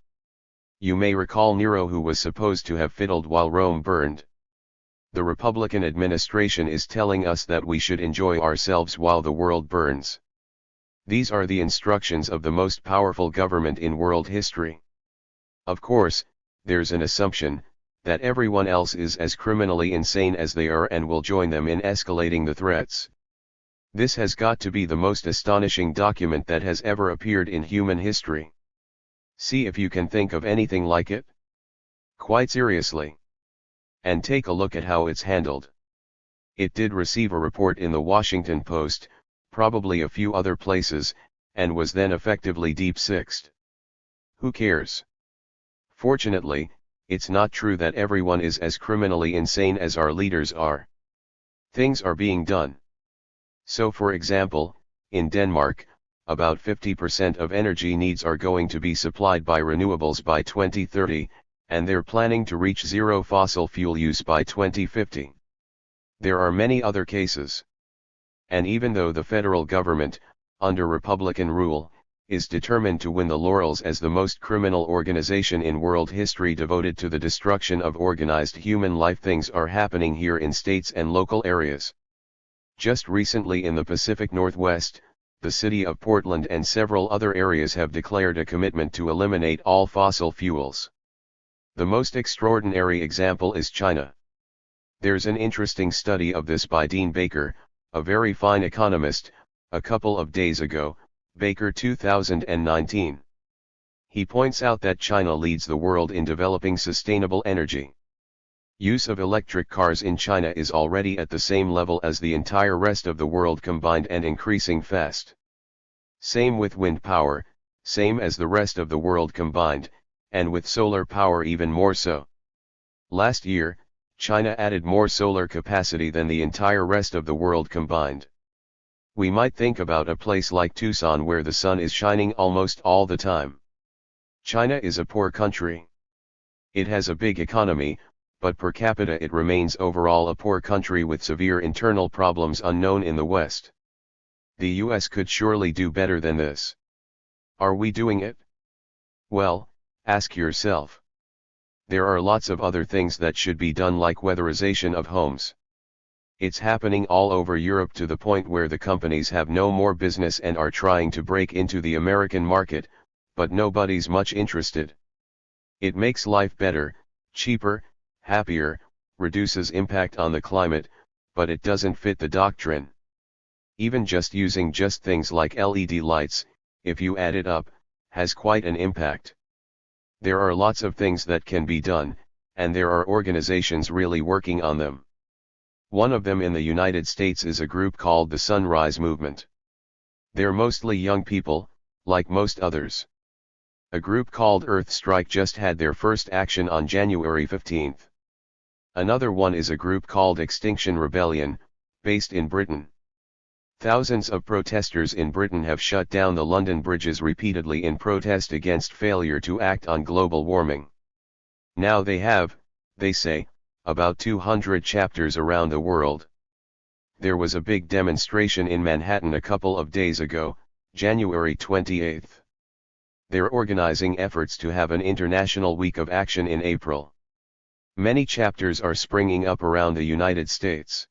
You may recall Nero, who was supposed to have fiddled while Rome burned. The Republican administration is telling us that we should enjoy ourselves while the world burns. These are the instructions of the most powerful government in world history. Of course, there's an assumption that everyone else is as criminally insane as they are and will join them in escalating the threats. This has got to be the most astonishing document that has ever appeared in human history. See if you can think of anything like it. Quite seriously. And take a look at how it's handled. It did receive a report in the Washington Post, probably a few other places, and was then effectively deep-sixed. Who cares? Fortunately, it's not true that everyone is as criminally insane as our leaders are. Things are being done. So for example, in Denmark, about 50% of energy needs are going to be supplied by renewables by 2030, and they're planning to reach zero fossil fuel use by 2050. There are many other cases. And even though the federal government, under Republican rule, is determined to win the laurels as the most criminal organization in world history devoted to the destruction of organized human life, things are happening here in states and local areas. Just recently in the Pacific Northwest, the city of Portland and several other areas have declared a commitment to eliminate all fossil fuels. The most extraordinary example is China. There's an interesting study of this by Dean Baker, a very fine economist, a couple of days ago, Baker 2019. He points out that China leads the world in developing sustainable energy. Use of electric cars in China is already at the same level as the entire rest of the world combined and increasing fast. Same with wind power, same as the rest of the world combined, and with solar power even more so. Last year, China added more solar capacity than the entire rest of the world combined. We might think about a place like Tucson where the sun is shining almost all the time. China is a poor country. It has a big economy, but per capita it remains overall a poor country with severe internal problems unknown in the West. The US could surely do better than this. Are we doing it? Well, ask yourself. There are lots of other things that should be done, like weatherization of homes. It's happening all over Europe to the point where the companies have no more business and are trying to break into the American market, but nobody's much interested. It makes life better, cheaper, happier, reduces impact on the climate, but it doesn't fit the doctrine. Even just using just things like LED lights, if you add it up, has quite an impact. There are lots of things that can be done, and there are organizations really working on them. One of them in the United States is a group called the Sunrise Movement. They're mostly young people, like most others. A group called Earth Strike just had their first action on January 15th. Another one is a group called Extinction Rebellion, based in Britain. Thousands of protesters in Britain have shut down the London bridges repeatedly in protest against failure to act on global warming. Now they have, they say, about 200 chapters around the world. There was a big demonstration in Manhattan a couple of days ago, January 28th. They're organizing efforts to have an international week of action in April. Many chapters are springing up around the United States.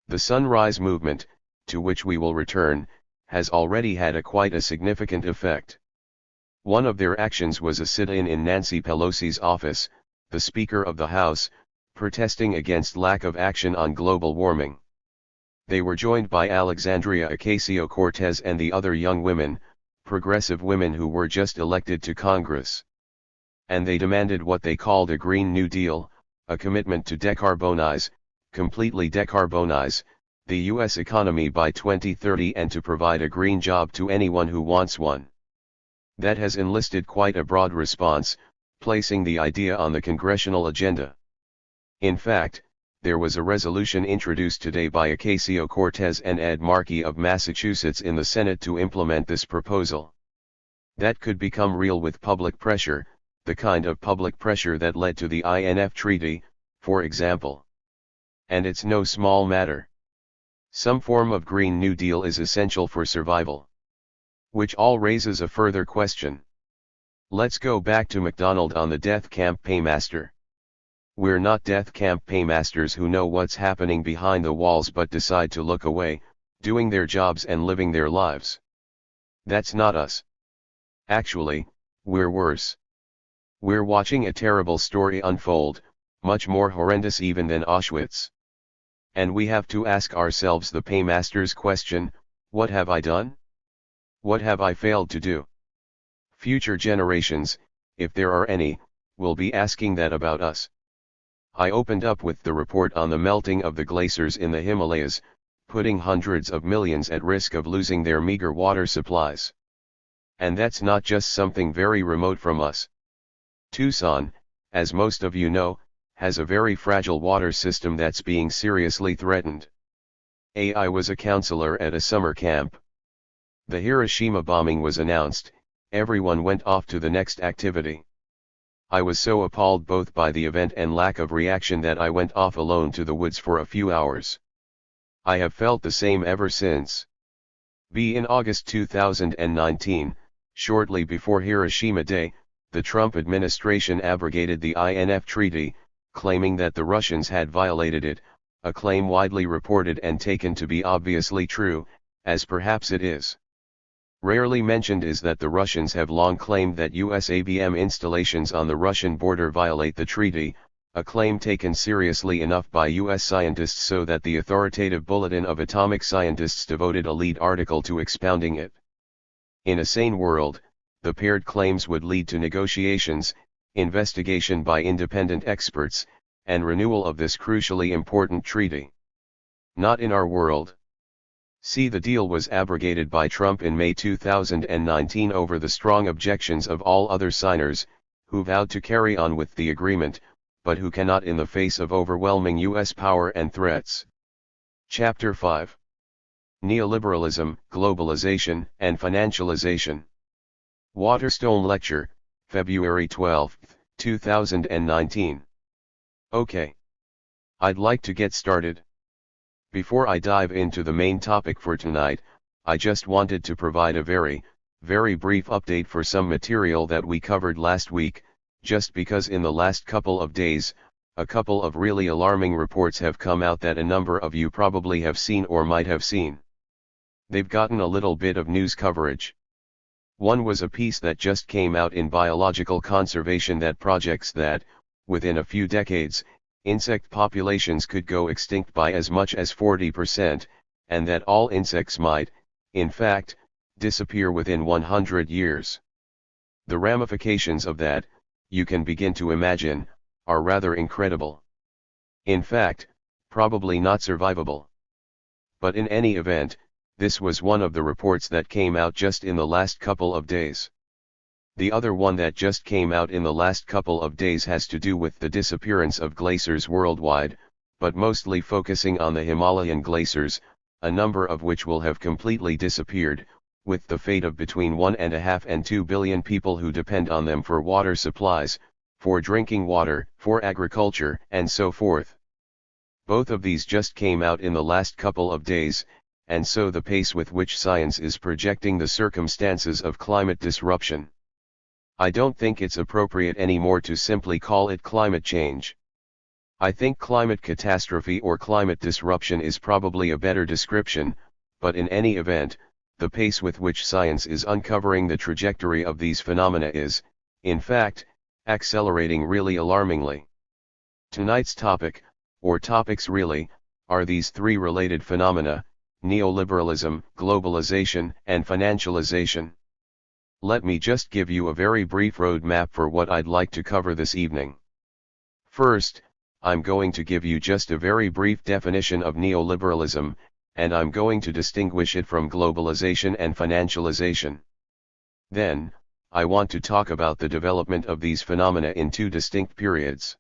The Sunrise Movement, to which we will return, has already had quite a significant effect. One of their actions was a sit-in in Nancy Pelosi's office, the Speaker of the House, protesting against lack of action on global warming. They were joined by Alexandria Ocasio-Cortez and the other young women, progressive women who were just elected to Congress. And they demanded what they called a Green New Deal, a commitment to completely decarbonize, the U.S. economy by 2030 and to provide a green job to anyone who wants one. That has enlisted quite a broad response, placing the idea on the congressional agenda. In fact, there was a resolution introduced today by Ocasio-Cortez and Ed Markey of Massachusetts in the Senate to implement this proposal. That could become real with public pressure, the kind of public pressure that led to the INF Treaty, for example. And it's no small matter. Some form of Green New Deal is essential for survival. Which all raises a further question. Let's go back to MacDonald on the death camp paymaster. We're not death camp paymasters who know what's happening behind the walls but decide to look away, doing their jobs and living their lives. That's not us. Actually, we're worse. We're watching a terrible story unfold, much more horrendous even than Auschwitz. And we have to ask ourselves the paymaster's question, what have I done? What have I failed to do? Future generations, if there are any, will be asking that about us. I opened up with the report on the melting of the glaciers in the Himalayas, putting hundreds of millions at risk of losing their meager water supplies. And that's not just something very remote from us. Tucson, as most of you know, has a very fragile water system that's being seriously threatened. I was a counselor at a summer camp. The Hiroshima bombing was announced, everyone went off to the next activity. I was so appalled both by the event and lack of reaction that I went off alone to the woods for a few hours. I have felt the same ever since. In August 2019, shortly before Hiroshima Day, the Trump administration abrogated the INF Treaty, claiming that the Russians had violated it, a claim widely reported and taken to be obviously true, as perhaps it is. Rarely mentioned is that the Russians have long claimed that US ABM installations on the Russian border violate the treaty, a claim taken seriously enough by US scientists so that the authoritative Bulletin of Atomic Scientists devoted a lead article to expounding it. In a sane world, the paired claims would lead to negotiations, investigation by independent experts, and renewal of this crucially important treaty. Not in our world. See, the deal was abrogated by Trump in May 2019 over the strong objections of all other signers, who vowed to carry on with the agreement, but who cannot in the face of overwhelming US power and threats. Chapter 5. Neoliberalism, Globalization, and Financialization. Waterstone Lecture, February 12, 2019. Okay. I'd like to get started. Before I dive into the main topic for tonight, I just wanted to provide a very brief update for some material that we covered last week, just because in the last couple of days, a couple of really alarming reports have come out that a number of you probably have seen or might have seen. They've gotten a little bit of news coverage. One was a piece that just came out in Biological Conservation that projects that, within a few decades, insect populations could go extinct by as much as 40%, and that all insects might, in fact, disappear within 100 years. The ramifications of that, you can begin to imagine, are rather incredible. In fact, probably not survivable. But in any event, this was one of the reports that came out just in the last couple of days. The other one that just came out in the last couple of days has to do with the disappearance of glaciers worldwide, but mostly focusing on the Himalayan glaciers, a number of which will have completely disappeared, with the fate of between 1.5 and 2 billion people who depend on them for water supplies, for drinking water, for agriculture, and so forth. Both of these just came out in the last couple of days, and so the pace with which science is projecting the circumstances of climate disruption. I don't think it's appropriate anymore to simply call it climate change. I think climate catastrophe or climate disruption is probably a better description, but in any event, the pace with which science is uncovering the trajectory of these phenomena is, in fact, accelerating really alarmingly. Tonight's topic, or topics really, are these three related phenomena: neoliberalism, globalization, and financialization. Let me just give you a very brief roadmap for what I'd like to cover this evening. First, I'm going to give you just a very brief definition of neoliberalism, and I'm going to distinguish it from globalization and financialization. Then, I want to talk about the development of these phenomena in two distinct periods.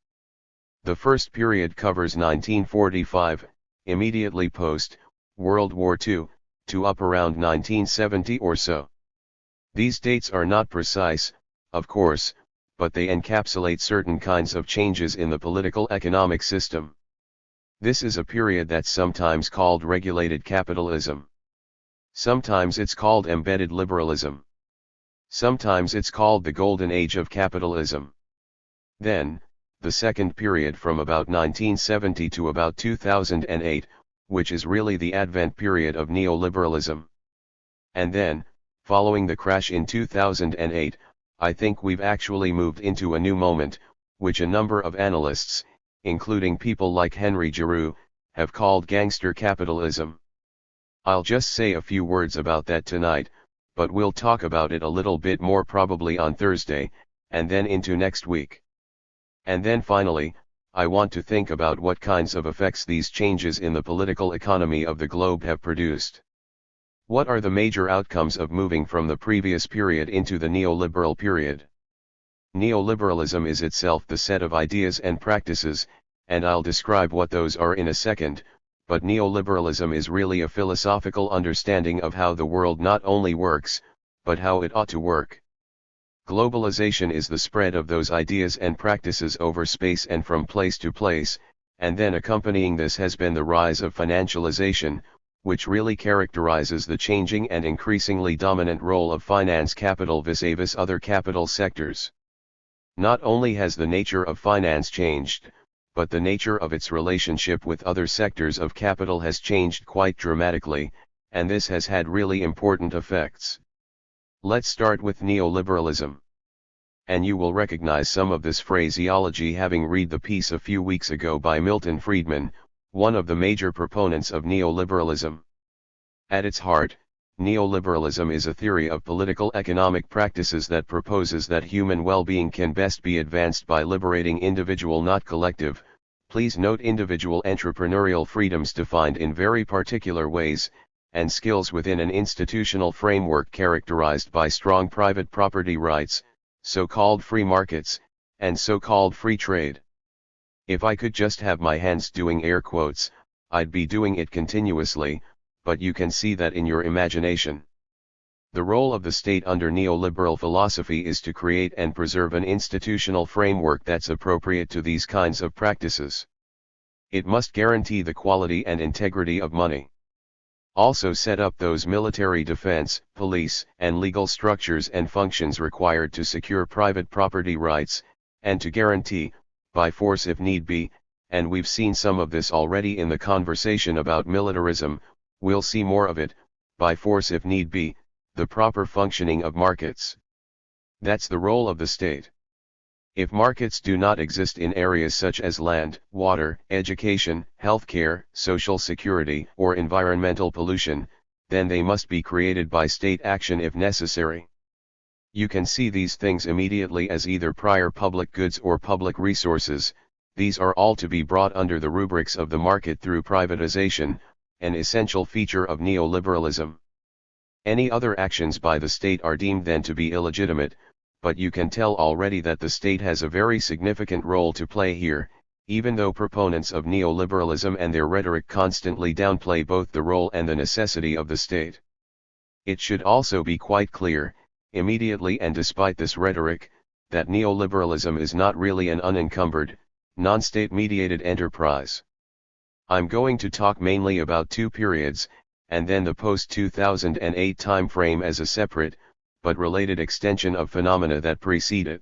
The first period covers 1945, immediately post World War II, to up around 1970 or so. These dates are not precise, of course, but they encapsulate certain kinds of changes in the political economic system. This is a period that's sometimes called regulated capitalism. Sometimes it's called embedded liberalism. Sometimes it's called the golden age of capitalism. Then, the second period from about 1970 to about 2008, which is really the advent period of neoliberalism. And then, following the crash in 2008, I think we've actually moved into a new moment, which a number of analysts, including people like Henry Giroux, have called gangster capitalism. I'll just say a few words about that tonight, but we'll talk about it a little bit more probably on Thursday, and then into next week. And then finally, I want to think about what kinds of effects these changes in the political economy of the globe have produced. What are the major outcomes of moving from the previous period into the neoliberal period? Neoliberalism is itself the set of ideas and practices, and I'll describe what those are in a second, but neoliberalism is really a philosophical understanding of how the world not only works, but how it ought to work. Globalization is the spread of those ideas and practices over space and from place to place, and then accompanying this has been the rise of financialization, which really characterizes the changing and increasingly dominant role of finance capital vis-a-vis other capital sectors. Not only has the nature of finance changed, but the nature of its relationship with other sectors of capital has changed quite dramatically, and this has had really important effects. Let's start with neoliberalism. And you will recognize some of this phraseology having read the piece a few weeks ago by Milton Friedman, one of the major proponents of neoliberalism. At its heart, neoliberalism is a theory of political economic practices that proposes that human well-being can best be advanced by liberating individual, not collective, please note individual entrepreneurial freedoms defined in very particular ways, and skills within an institutional framework characterized by strong private property rights, so-called free markets, and so-called free trade. If I could just have my hands doing air quotes, I'd be doing it continuously, but you can see that in your imagination. The role of the state under neoliberal philosophy is to create and preserve an institutional framework that's appropriate to these kinds of practices. It must guarantee the quality and integrity of money. Also set up those military defense, police, and legal structures and functions required to secure private property rights, and to guarantee, by force if need be, and we've seen some of this already in the conversation about militarism, we'll see more of it, by force if need be, the proper functioning of markets. That's the role of the state. If markets do not exist in areas such as land, water, education, healthcare, social security, or environmental pollution, then they must be created by state action if necessary. You can see these things immediately as either prior public goods or public resources. These are all to be brought under the rubrics of the market through privatization, an essential feature of neoliberalism. Any other actions by the state are deemed then to be illegitimate, but you can tell already that the state has a very significant role to play here, even though proponents of neoliberalism and their rhetoric constantly downplay both the role and the necessity of the state. It should also be quite clear, immediately and despite this rhetoric, that neoliberalism is not really an unencumbered, non-state-mediated enterprise. I'm going to talk mainly about two periods, and then the post-2008 time frame as a separate, but related extension of phenomena that precede it.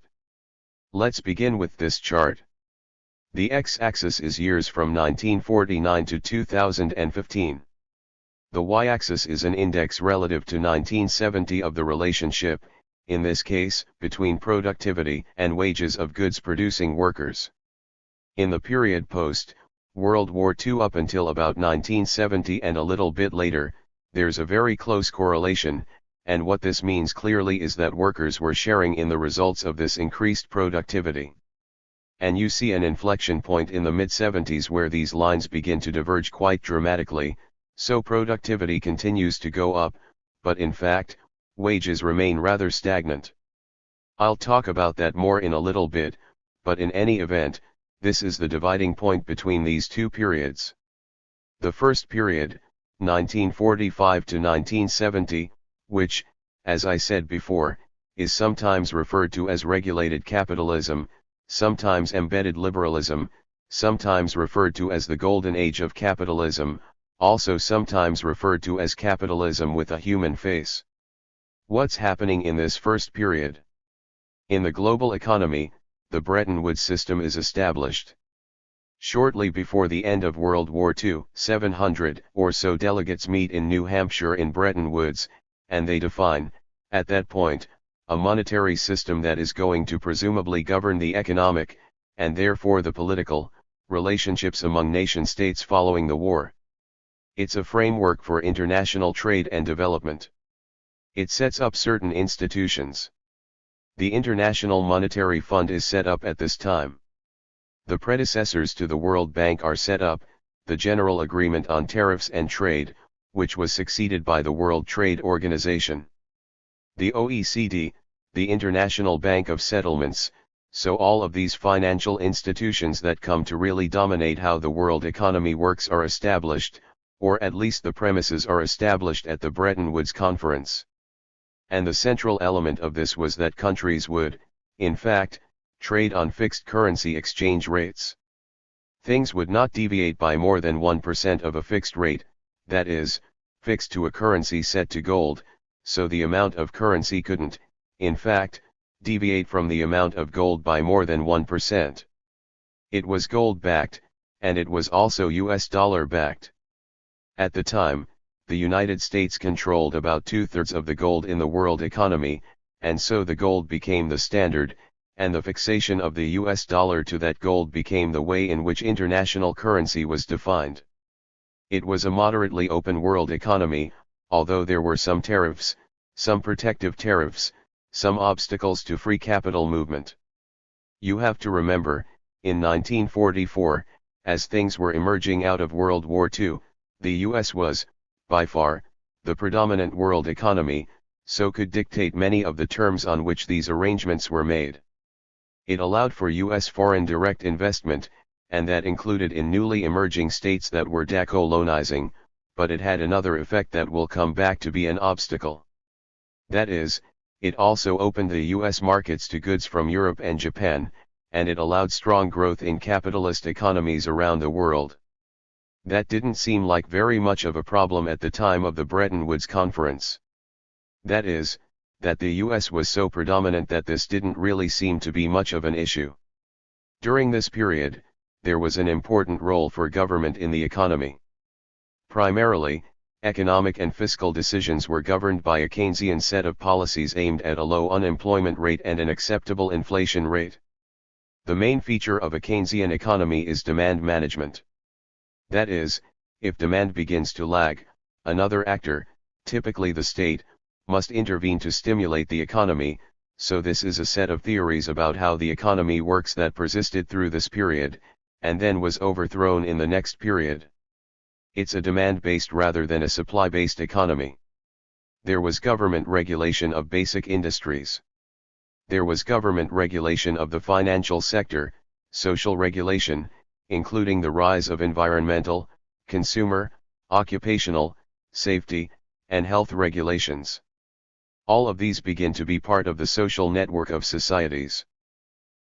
Let's begin with this chart. The x-axis is years from 1949 to 2015. The y-axis is an index relative to 1970 of the relationship, in this case, between productivity and wages of goods-producing workers. In the period post World War II up until about 1970 and a little bit later, there's a very close correlation, and what this means clearly is that workers were sharing in the results of this increased productivity. And you see an inflection point in the mid-70s where these lines begin to diverge quite dramatically, so productivity continues to go up, but in fact, wages remain rather stagnant. I'll talk about that more in a little bit, but in any event, this is the dividing point between these two periods. The first period, 1945 to 1970, which, as I said before, is sometimes referred to as regulated capitalism, sometimes embedded liberalism, sometimes referred to as the golden age of capitalism, also sometimes referred to as capitalism with a human face. What's happening in this first period? In the global economy, the Bretton Woods system is established. Shortly before the end of World War II, 700 or so delegates meet in New Hampshire in Bretton Woods, and they define, at that point, a monetary system that is going to presumably govern the economic, and therefore the political, relationships among nation-states following the war. It's a framework for international trade and development. It sets up certain institutions. The International Monetary Fund is set up at this time. The predecessors to the World Bank are set up, the General Agreement on Tariffs and Trade, which was succeeded by the World Trade Organization. The OECD, the International Bank of Settlements, so all of these financial institutions that come to really dominate how the world economy works are established, or at least the premises are established at the Bretton Woods Conference. And the central element of this was that countries would, in fact, trade on fixed currency exchange rates. Things would not deviate by more than 1% of a fixed rate, that is, fixed to a currency set to gold, so the amount of currency couldn't, in fact, deviate from the amount of gold by more than 1%. It was gold-backed, and it was also US dollar-backed. At the time, the United States controlled about 2/3 of the gold in the world economy, and so the gold became the standard, and the fixation of the US dollar to that gold became the way in which international currency was defined. It was a moderately open world economy, although there were some tariffs, some protective tariffs, some obstacles to free capital movement. You have to remember, in 1944, as things were emerging out of World War II, the US was, by far, the predominant world economy, so could dictate many of the terms on which these arrangements were made. It allowed for US foreign direct investment, and that included in newly emerging states that were decolonizing, but it had another effect that will come back to be an obstacle. That is, it also opened the US markets to goods from Europe and Japan, and it allowed strong growth in capitalist economies around the world. That didn't seem like very much of a problem at the time of the Bretton Woods Conference. That is, that the US was so predominant that this didn't really seem to be much of an issue. During this period, there was an important role for government in the economy. Primarily, economic and fiscal decisions were governed by a Keynesian set of policies aimed at a low unemployment rate and an acceptable inflation rate. The main feature of a Keynesian economy is demand management. That is, if demand begins to lag, another actor, typically the state, must intervene to stimulate the economy, so this is a set of theories about how the economy works that persisted through this period, and then was overthrown in the next period. It's a demand-based rather than a supply-based economy. There was government regulation of basic industries. There was government regulation of the financial sector, social regulation, including the rise of environmental, consumer, occupational, safety, and health regulations. All of these begin to be part of the social network of societies.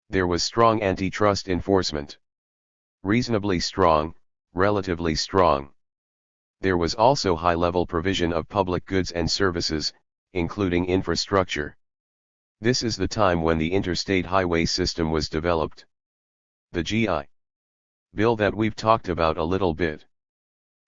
There was strong antitrust enforcement. Reasonably strong, relatively strong. There was also high-level provision of public goods and services, including infrastructure. This is the time when the interstate highway system was developed. The G.I. Bill that we've talked about a little bit.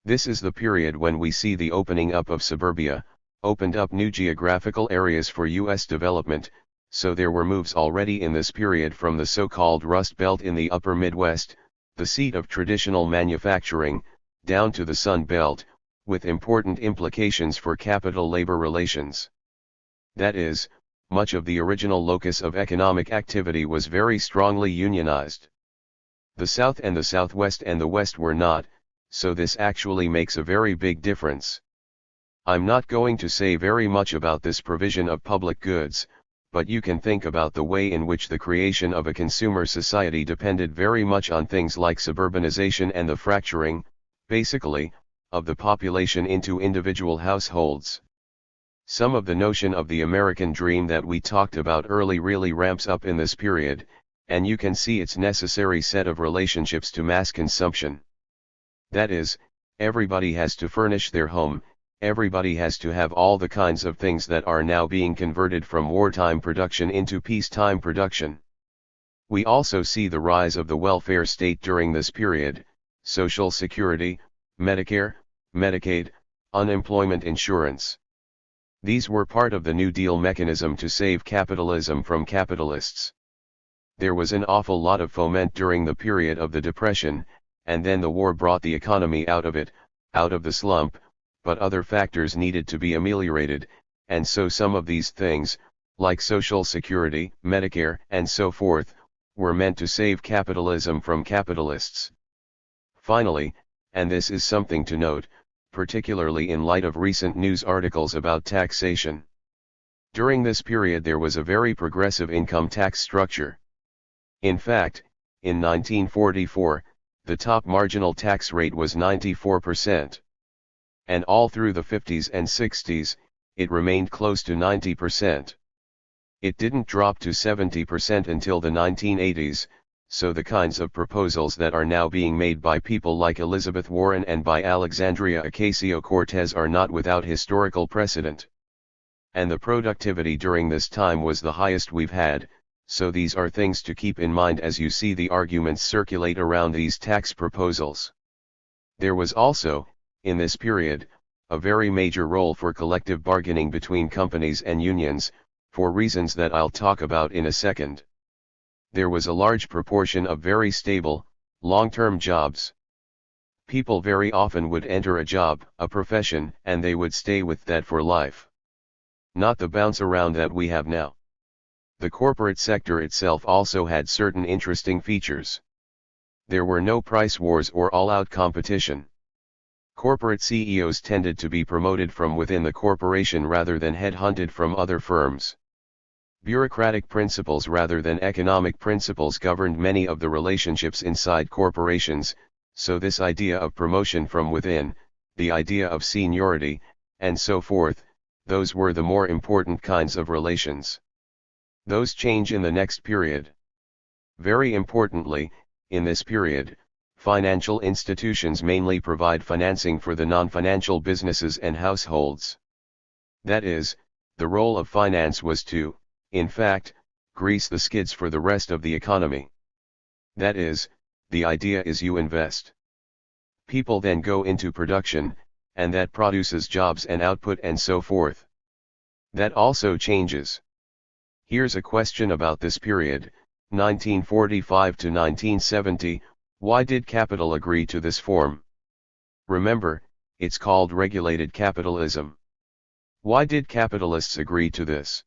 This is the period when we see the opening up of suburbia, opened up new geographical areas for U.S. development, so there were moves already in this period from the so-called Rust Belt in the upper Midwest, the seat of traditional manufacturing, down to the Sun Belt, with important implications for capital-labor relations. That is, much of the original locus of economic activity was very strongly unionized. The South and the Southwest and the West were not, so this actually makes a very big difference. I'm not going to say very much about this provision of public goods, but you can think about the way in which the creation of a consumer society depended very much on things like suburbanization and the fracturing, basically, of the population into individual households. Some of the notion of the American dream that we talked about early really ramps up in this period, and you can see its necessary set of relationships to mass consumption. That is, everybody has to furnish their home, everybody has to have all the kinds of things that are now being converted from wartime production into peacetime production. We also see the rise of the welfare state during this period: Social Security, Medicare, Medicaid, unemployment insurance. These were part of the New Deal mechanism to save capitalism from capitalists. There was an awful lot of foment during the period of the Depression, and then the war brought the economy out of it, out of the slump, but other factors needed to be ameliorated, and so some of these things, like Social Security, Medicare, and so forth, were meant to save capitalism from capitalists. Finally, and this is something to note, particularly in light of recent news articles about taxation. During this period there was a very progressive income tax structure. In fact, in 1944, the top marginal tax rate was 94%. And all through the 50s and 60s, it remained close to 90%. It didn't drop to 70% until the 1980s, so the kinds of proposals that are now being made by people like Elizabeth Warren and by Alexandria Ocasio-Cortez are not without historical precedent. And the productivity during this time was the highest we've had, so these are things to keep in mind as you see the arguments circulate around these tax proposals. There was also, in this period, a very major role for collective bargaining between companies and unions, for reasons that I'll talk about in a second. There was a large proportion of very stable, long-term jobs. People very often would enter a job, a profession, and they would stay with that for life. Not the bounce around that we have now. The corporate sector itself also had certain interesting features. There were no price wars or all-out competition. Corporate CEOs tended to be promoted from within the corporation rather than headhunted from other firms. Bureaucratic principles rather than economic principles governed many of the relationships inside corporations, so this idea of promotion from within, the idea of seniority, and so forth, those were the more important kinds of relations. Those change in the next period. Very importantly, in this period, financial institutions mainly provide financing for the non-financial businesses and households. That is, the role of finance was to, in fact, grease the skids for the rest of the economy. That is, the idea is you invest. People then go into production, and that produces jobs and output and so forth. That also changes. Here's a question about this period, 1945 to 1970, why did capital agree to this form? Remember, it's called regulated capitalism. Why did capitalists agree to this?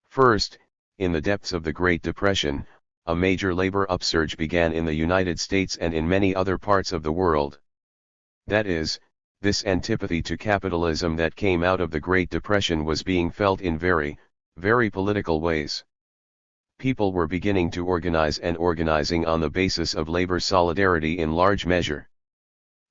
First, in the depths of the Great Depression, a major labor upsurge began in the United States and in many other parts of the world. That is, this antipathy to capitalism that came out of the Great Depression was being felt in very political ways. People were beginning to organize and organizing on the basis of labor solidarity in large measure.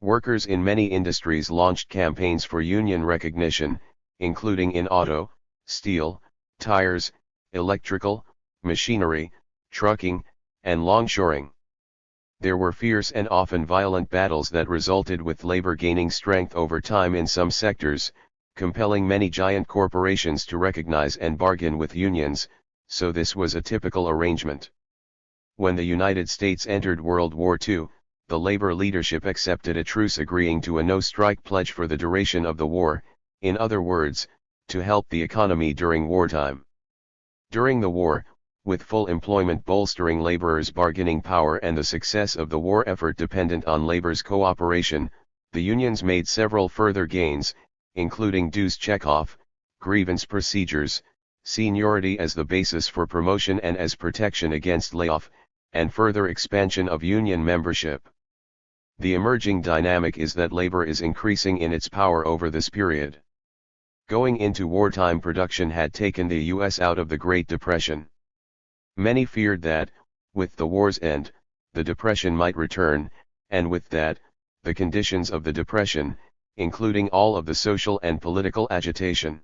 Workers in many industries launched campaigns for union recognition, including in auto, steel, tires, electrical, machinery, trucking, and longshoring. There were fierce and often violent battles that resulted with labor gaining strength over time in some sectors, compelling many giant corporations to recognize and bargain with unions, so this was a typical arrangement. When the United States entered World War II, the labor leadership accepted a truce agreeing to a no-strike pledge for the duration of the war, in other words, to help the economy during wartime. During the war, with full employment bolstering laborers' bargaining power and the success of the war effort dependent on labor's cooperation, the unions made several further gains, including dues checkoff, grievance procedures, seniority as the basis for promotion and as protection against layoff, and further expansion of union membership. The emerging dynamic is that labor is increasing in its power over this period. Going into wartime, production had taken the U.S. out of the Great Depression. Many feared that, with the war's end, the Depression might return, and with that, the conditions of the Depression, including all of the social and political agitation.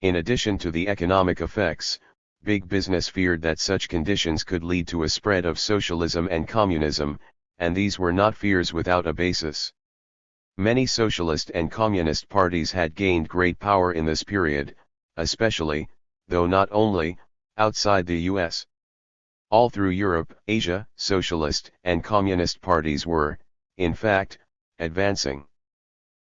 In addition to the economic effects, big business feared that such conditions could lead to a spread of socialism and communism, and these were not fears without a basis. Many socialist and communist parties had gained great power in this period, especially, though not only, outside the US. All through Europe, Asia, socialist and communist parties were, in fact, advancing.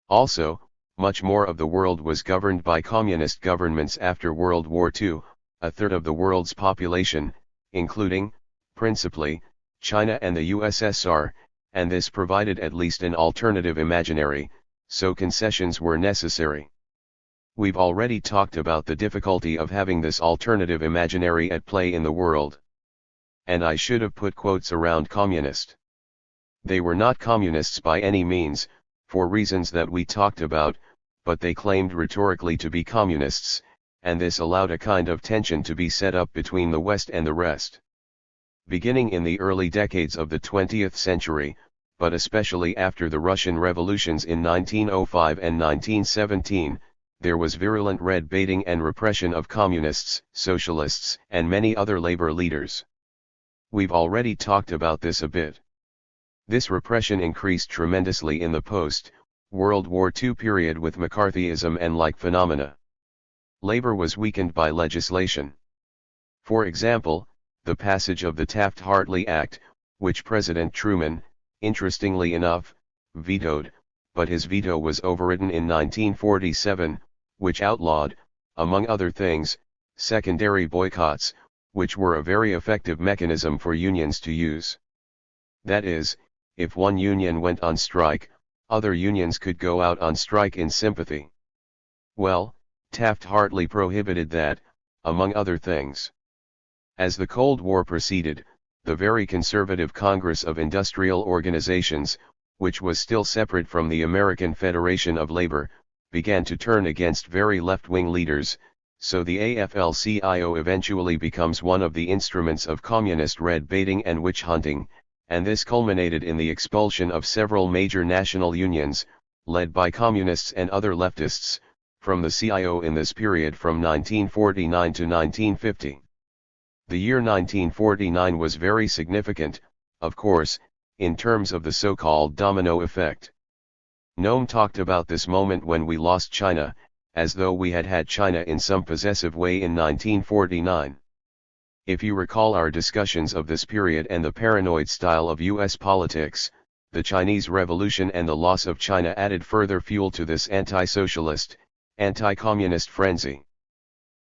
Also, much more of the world was governed by communist governments after World War II, a third of the world's population, including, principally, China and the USSR, and this provided at least an alternative imaginary, so concessions were necessary. We've already talked about the difficulty of having this alternative imaginary at play in the world. And I should have put quotes around communist. They were not communists by any means, for reasons that we talked about, but they claimed rhetorically to be communists, and this allowed a kind of tension to be set up between the West and the rest. Beginning in the early decades of the 20th century, but especially after the Russian revolutions in 1905 and 1917, there was virulent red baiting and repression of communists, socialists, and many other labor leaders. We've already talked about this a bit. This repression increased tremendously in the post-World War II period with McCarthyism and like phenomena. Labor was weakened by legislation. For example, the passage of the Taft-Hartley Act, which President Truman, interestingly enough, vetoed, but his veto was overridden in 1947, which outlawed, among other things, secondary boycotts, which were a very effective mechanism for unions to use. That is, if one union went on strike, other unions could go out on strike in sympathy. Well, Taft-Hartley prohibited that, among other things. As the Cold War proceeded, the very conservative Congress of Industrial Organizations, which was still separate from the American Federation of Labor, began to turn against very left-wing leaders, so the AFL-CIO eventually becomes one of the instruments of communist red baiting and witch hunting, and this culminated in the expulsion of several major national unions, led by communists and other leftists, from the CIO in this period from 1949 to 1950. The year 1949 was very significant, of course, in terms of the so-called domino effect. Noam talked about this moment when we lost China, as though we had had China in some possessive way in 1949. If you recall our discussions of this period and the paranoid style of US politics, the Chinese Revolution and the loss of China added further fuel to this anti-socialist, anti-communist frenzy.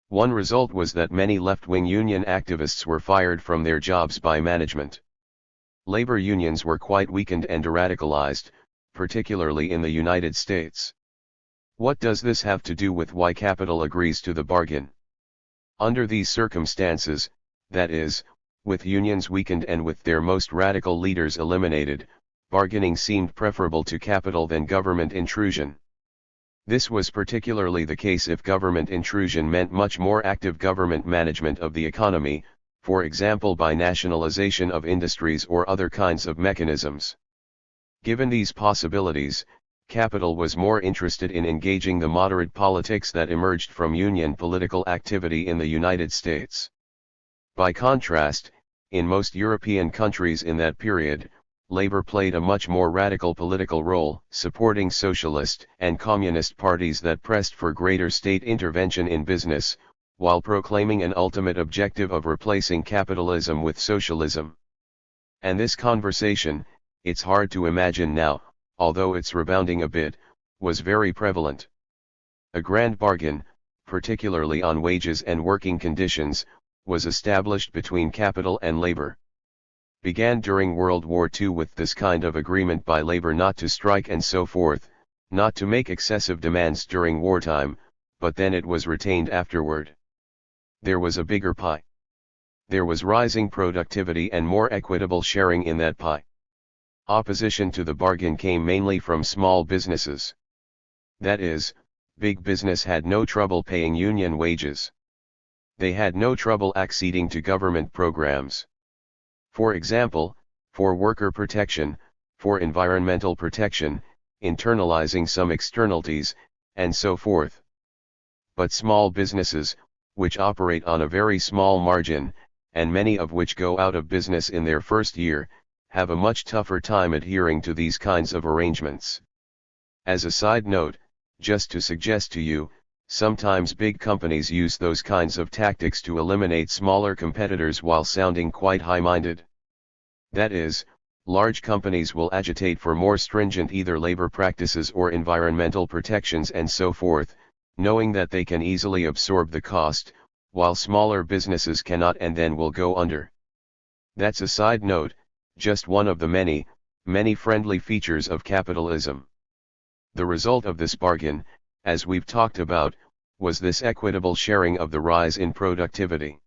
One result was that many left-wing union activists were fired from their jobs by management. Labor unions were quite weakened and radicalized, particularly in the United States. What does this have to do with why capital agrees to the bargain? Under these circumstances, that is, with unions weakened and with their most radical leaders eliminated, bargaining seemed preferable to capital than government intrusion. This was particularly the case if government intrusion meant much more active government management of the economy, for example by nationalization of industries or other kinds of mechanisms. Given these possibilities, capital was more interested in engaging the moderate politics that emerged from union political activity in the United States. By contrast, in most European countries in that period, labor played a much more radical political role, supporting socialist and communist parties that pressed for greater state intervention in business, while proclaiming an ultimate objective of replacing capitalism with socialism. And this conversation, it's hard to imagine now, although it's rebounding a bit, was very prevalent. A grand bargain, particularly on wages and working conditions, was established between capital and labor. Began during World War II with this kind of agreement by labor not to strike and so forth, not to make excessive demands during wartime, but then it was retained afterward. There was a bigger pie. There was rising productivity and more equitable sharing in that pie. Opposition to the bargain came mainly from small businesses. That is, big business had no trouble paying union wages. They had no trouble acceding to government programs. For example, for worker protection, for environmental protection, internalizing some externalities, and so forth. But small businesses, which operate on a very small margin, and many of which go out of business in their first year, have a much tougher time adhering to these kinds of arrangements. As a side note, just to suggest to you, sometimes big companies use those kinds of tactics to eliminate smaller competitors while sounding quite high-minded. That is, large companies will agitate for more stringent either labor practices or environmental protections and so forth, knowing that they can easily absorb the cost, while smaller businesses cannot and then will go under. That's a side note, just one of the many, many friendly features of capitalism. The result of this bargain, as we've talked about, was this equitable sharing of the rise in productivity.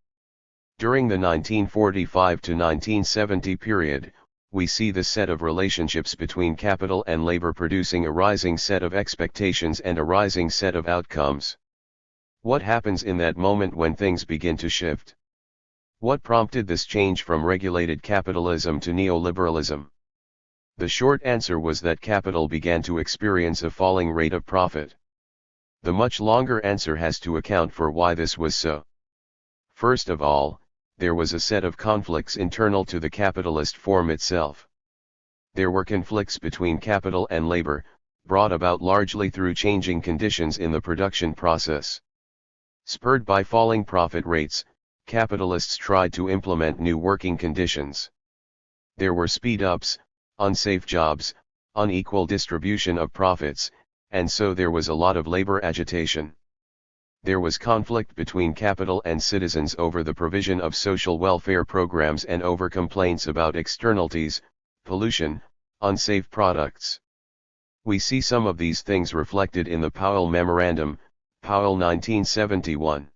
During the 1945 to 1970 period, we see the set of relationships between capital and labor producing a rising set of expectations and a rising set of outcomes. What happens in that moment when things begin to shift? What prompted this change from regulated capitalism to neoliberalism? The short answer was that capital began to experience a falling rate of profit. The much longer answer has to account for why this was so. First of all, there was a set of conflicts internal to the capitalist form itself. There were conflicts between capital and labor, brought about largely through changing conditions in the production process. Spurred by falling profit rates, capitalists tried to implement new working conditions. There were speed-ups, unsafe jobs, unequal distribution of profits, and so there was a lot of labor agitation. There was conflict between capital and citizens over the provision of social welfare programs and over complaints about externalities, pollution, unsafe products. We see some of these things reflected in the Powell Memorandum, Powell 1971.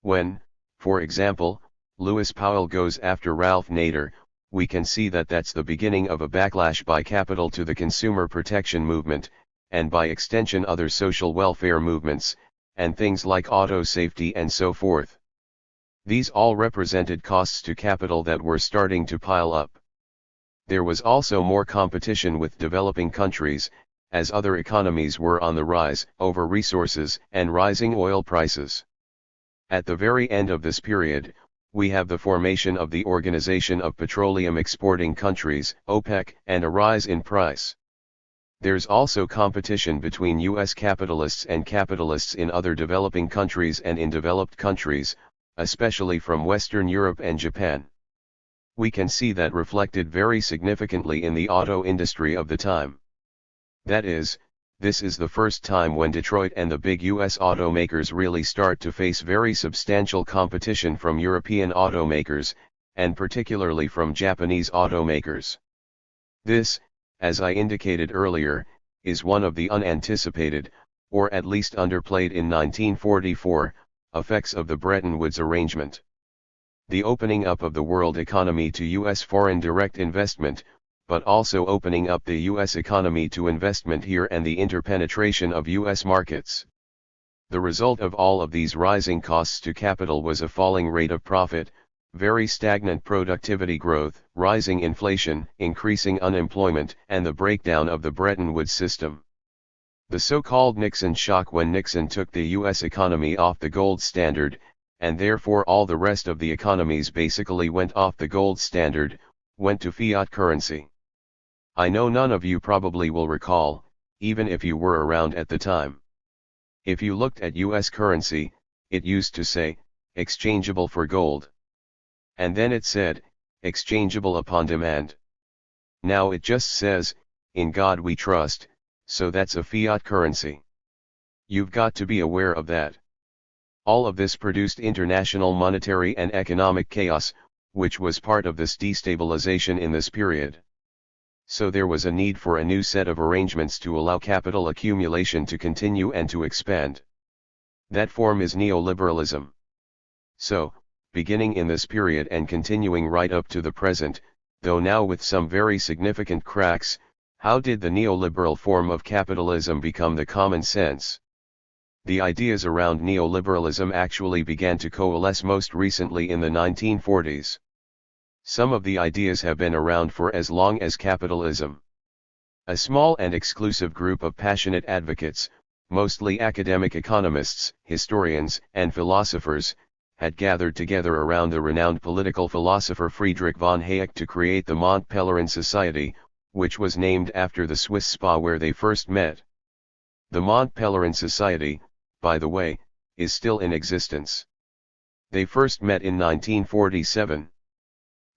When, for example, Lewis Powell goes after Ralph Nader, we can see that that's the beginning of a backlash by capital to the consumer protection movement, and by extension other social welfare movements, and things like auto safety and so forth. These all represented costs to capital that were starting to pile up. There was also more competition with developing countries, as other economies were on the rise over resources and rising oil prices. At the very end of this period, we have the formation of the Organization of Petroleum Exporting Countries, OPEC, and a rise in price. There's also competition between US capitalists and capitalists in other developing countries and in developed countries, especially from Western Europe and Japan. We can see that reflected very significantly in the auto industry of the time. That is, this is the first time when Detroit and the big US automakers really start to face very substantial competition from European automakers, and particularly from Japanese automakers. This, as I indicated earlier, is one of the unanticipated, or at least underplayed in 1944, effects of the Bretton Woods arrangement. The opening up of the world economy to US foreign direct investment, but also opening up the US economy to investment here and the interpenetration of US markets. The result of all of these rising costs to capital was a falling rate of profit, very stagnant productivity growth, rising inflation, increasing unemployment, and the breakdown of the Bretton Woods system. The so-called Nixon shock, when Nixon took the US economy off the gold standard, and therefore all the rest of the economies basically went off the gold standard, went to fiat currency. I know none of you probably will recall, even if you were around at the time. If you looked at US currency, it used to say, exchangeable for gold. And then it said, exchangeable upon demand. Now it just says, in God we trust, so that's a fiat currency. You've got to be aware of that. All of this produced international monetary and economic chaos, which was part of this destabilization in this period. So there was a need for a new set of arrangements to allow capital accumulation to continue and to expand. That form is neoliberalism. So, beginning in this period and continuing right up to the present, though now with some very significant cracks, how did the neoliberal form of capitalism become the common sense? The ideas around neoliberalism actually began to coalesce most recently in the 1940s. Some of the ideas have been around for as long as capitalism. A small and exclusive group of passionate advocates, mostly academic economists, historians, and philosophers, had gathered together around the renowned political philosopher Friedrich von Hayek to create the Mont Pelerin Society, which was named after the Swiss spa where they first met. The Mont Pelerin Society, by the way, is still in existence. They first met in 1947.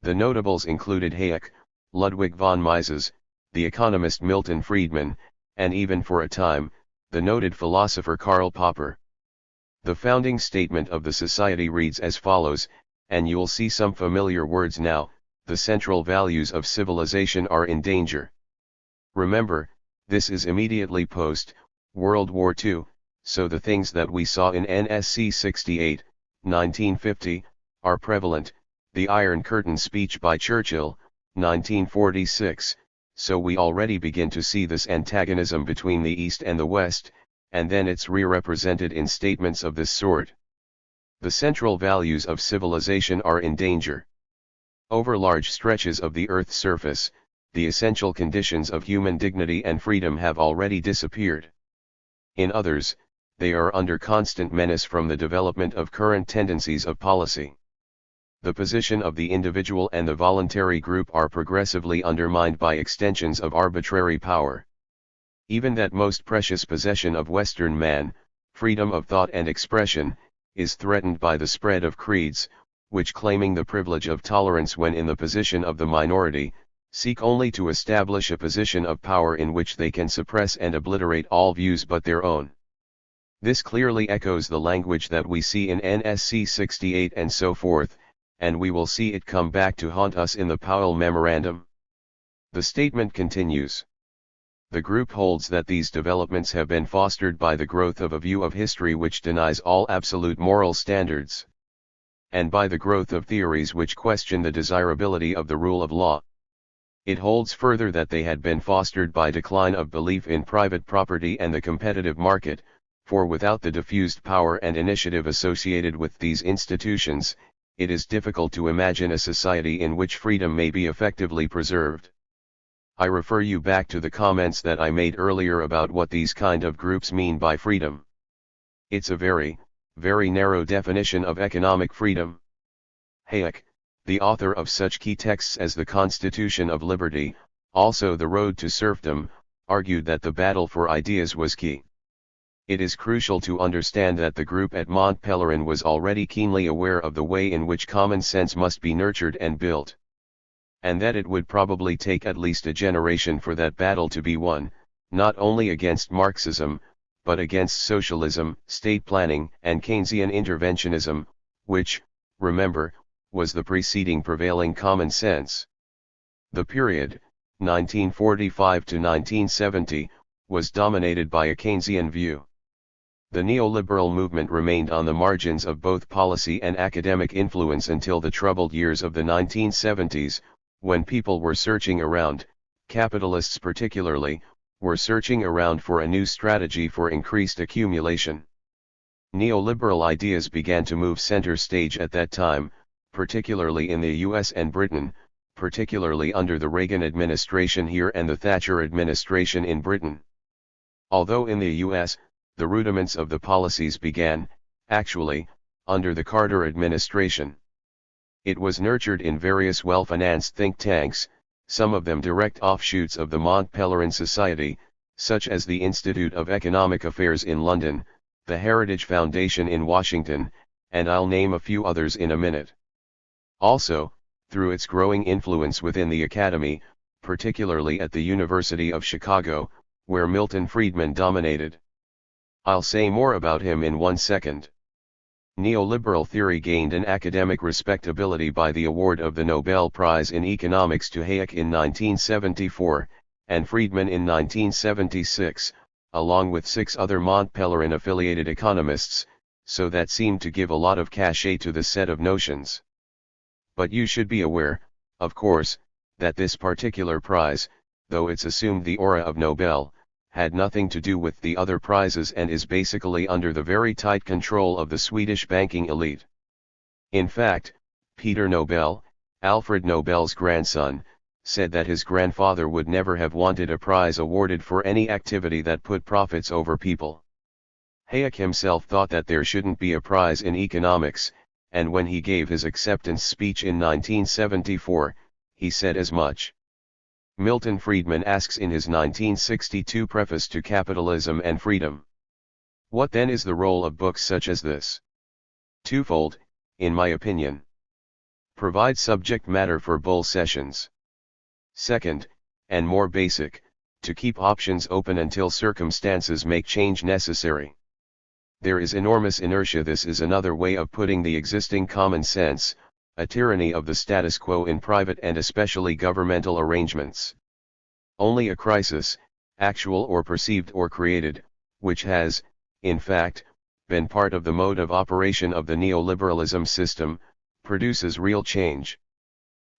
The notables included Hayek, Ludwig von Mises, the economist Milton Friedman, and even for a time, the noted philosopher Karl Popper. The founding statement of the society reads as follows, and you'll see some familiar words now: the central values of civilization are in danger. Remember, this is immediately post-World War II, so the things that we saw in NSC 68, 1950, are prevalent. The Iron Curtain speech by Churchill, 1946, so we already begin to see this antagonism between the East and the West, and then it's re-represented in statements of this sort. The central values of civilization are in danger. Over large stretches of the Earth's surface, the essential conditions of human dignity and freedom have already disappeared. In others, they are under constant menace from the development of current tendencies of policy. The position of the individual and the voluntary group are progressively undermined by extensions of arbitrary power. Even that most precious possession of Western man, freedom of thought and expression, is threatened by the spread of creeds, which, claiming the privilege of tolerance when in the position of the minority, seek only to establish a position of power in which they can suppress and obliterate all views but their own. This clearly echoes the language that we see in NSC 68 and so forth, and we will see it come back to haunt us in the Powell Memorandum. The statement continues. The group holds that these developments have been fostered by the growth of a view of history which denies all absolute moral standards, and by the growth of theories which question the desirability of the rule of law. It holds further that they had been fostered by decline of belief in private property and the competitive market, for without the diffused power and initiative associated with these institutions, it is difficult to imagine a society in which freedom may be effectively preserved. I refer you back to the comments that I made earlier about what these kind of groups mean by freedom. It's a very, very narrow definition of economic freedom. Hayek, the author of such key texts as the Constitution of Liberty, also The Road to Serfdom, argued that the battle for ideas was key. It is crucial to understand that the group at Mont Pelerin was already keenly aware of the way in which common sense must be nurtured and built, and that it would probably take at least a generation for that battle to be won, not only against Marxism, but against socialism, state planning, and Keynesian interventionism, which, remember, was the preceding prevailing common sense. The period, 1945 to 1970, was dominated by a Keynesian view. The neoliberal movement remained on the margins of both policy and academic influence until the troubled years of the 1970s, when people were searching around, capitalists particularly, were searching around for a new strategy for increased accumulation. Neoliberal ideas began to move center stage at that time, particularly in the US and Britain, particularly under the Reagan administration here and the Thatcher administration in Britain. Although in the US, the rudiments of the policies began, actually, under the Carter administration. It was nurtured in various well-financed think tanks, some of them direct offshoots of the Mont Pelerin Society, such as the Institute of Economic Affairs in London, the Heritage Foundation in Washington, and I'll name a few others in a minute. Also, through its growing influence within the academy, particularly at the University of Chicago, where Milton Friedman dominated. I'll say more about him in 1 second. Neoliberal theory gained an academic respectability by the award of the Nobel Prize in Economics to Hayek in 1974, and Friedman in 1976, along with 6 other Montpellieran-affiliated economists, so that seemed to give a lot of cachet to the set of notions. But you should be aware, of course, that this particular prize, though it's assumed the aura of Nobel, had nothing to do with the other prizes and is basically under the very tight control of the Swedish banking elite. In fact, Peter Nobel, Alfred Nobel's grandson, said that his grandfather would never have wanted a prize awarded for any activity that put profits over people. Hayek himself thought that there shouldn't be a prize in economics, and when he gave his acceptance speech in 1974, he said as much. Milton Friedman asks in his 1962 preface to Capitalism and Freedom, what then is the role of books such as this? Twofold, in my opinion. Provide subject matter for bull sessions. Second, and more basic, to keep options open until circumstances make change necessary. There is enormous inertia. This is another way of putting the existing common sense, a tyranny of the status quo in private and especially governmental arrangements. Only a crisis, actual or perceived or created, which has, in fact, been part of the mode of operation of the neoliberalism system, produces real change.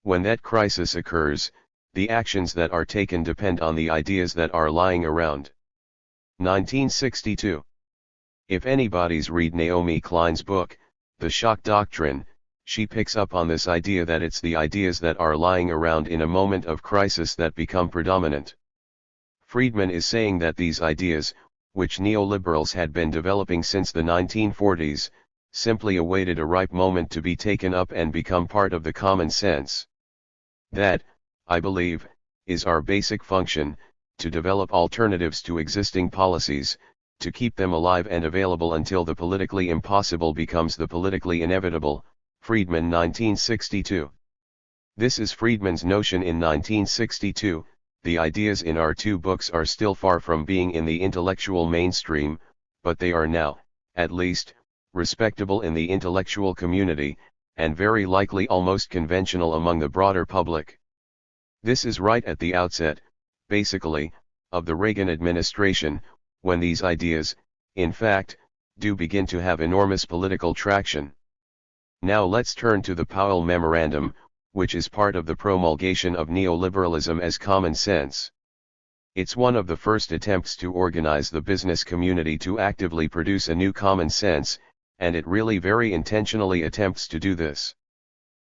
When that crisis occurs, the actions that are taken depend on the ideas that are lying around. 1962. If anybody's read Naomi Klein's book, The Shock Doctrine, she picks up on this idea that it's the ideas that are lying around in a moment of crisis that become predominant. Friedman is saying that these ideas, which neoliberals had been developing since the 1940s, simply awaited a ripe moment to be taken up and become part of the common sense. That, I believe, is our basic function, to develop alternatives to existing policies, to keep them alive and available until the politically impossible becomes the politically inevitable. Friedman 1962. This is Friedman's notion in 1962. The ideas in our 2 books are still far from being in the intellectual mainstream, but they are now, at least, respectable in the intellectual community, and very likely almost conventional among the broader public. This is right at the outset, basically, of the Reagan administration, when these ideas, in fact, do begin to have enormous political traction. Now let's turn to the Powell Memorandum, which is part of the promulgation of neoliberalism as common sense. It's one of the first attempts to organize the business community to actively produce a new common sense, and it really very intentionally attempts to do this.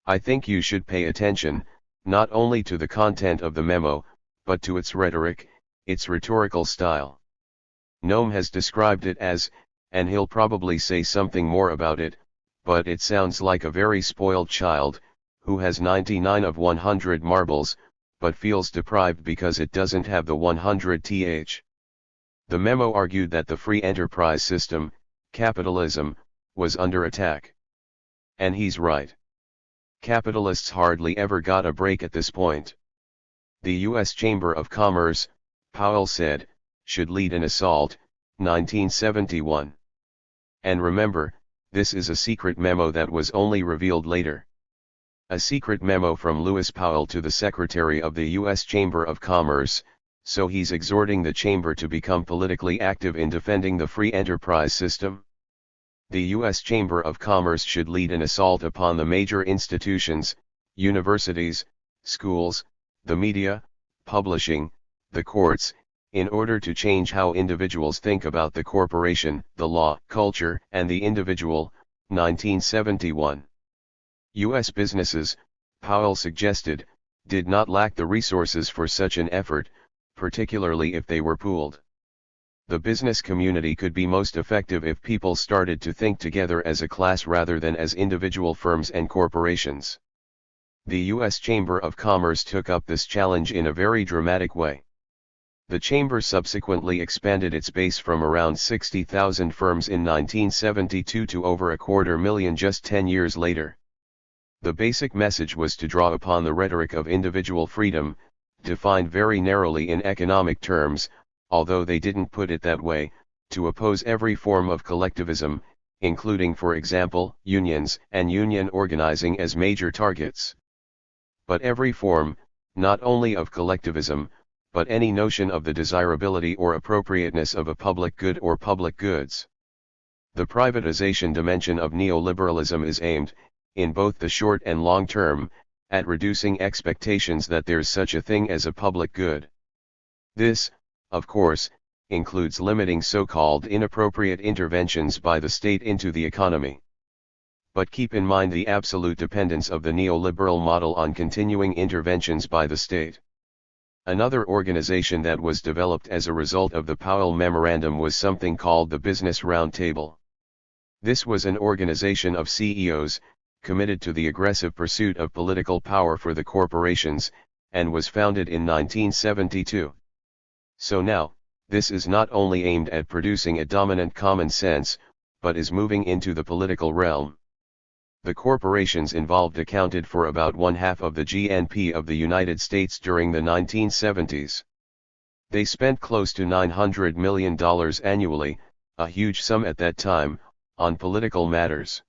I think you should pay attention, not only to the content of the memo, but to its rhetoric, its rhetorical style. Noam has described it as, and he'll probably say something more about it, but it sounds like a very spoiled child, who has 99 of 100 marbles, but feels deprived because it doesn't have the 100th. The memo argued that the free enterprise system, capitalism, was under attack. And he's right. Capitalists hardly ever got a break at this point. The U.S. Chamber of Commerce, Powell said, should lead an assault, 1971. And remember, this is a secret memo that was only revealed later. A secret memo from Lewis Powell to the Secretary of the U.S. Chamber of Commerce, so he's exhorting the chamber to become politically active in defending the free enterprise system. The U.S. Chamber of Commerce should lead an assault upon the major institutions, universities, schools, the media, publishing, the courts, in order to change how individuals think about the corporation, the law, culture, and the individual. 1971. U.S. businesses, Powell suggested, did not lack the resources for such an effort, particularly if they were pooled. The business community could be most effective if people started to think together as a class rather than as individual firms and corporations. The U.S. Chamber of Commerce took up this challenge in a very dramatic way. The chamber subsequently expanded its base from around 60,000 firms in 1972 to over 250,000 just 10 years later. The basic message was to draw upon the rhetoric of individual freedom, defined very narrowly in economic terms, although they didn't put it that way, to oppose every form of collectivism, including for example, unions and union organizing as major targets. But every form, not only of collectivism, but any notion of the desirability or appropriateness of a public good or public goods. The privatization dimension of neoliberalism is aimed, in both the short and long term, at reducing expectations that there's such a thing as a public good. This, of course, includes limiting so-called inappropriate interventions by the state into the economy. But keep in mind the absolute dependence of the neoliberal model on continuing interventions by the state. Another organization that was developed as a result of the Powell Memorandum was something called the Business Roundtable. This was an organization of CEOs, committed to the aggressive pursuit of political power for the corporations, and was founded in 1972. So now, this is not only aimed at producing a dominant common sense, but is moving into the political realm. The corporations involved accounted for about 1/2 of the GNP of the United States during the 1970s. They spent close to $900 million annually, a huge sum at that time, on political matters.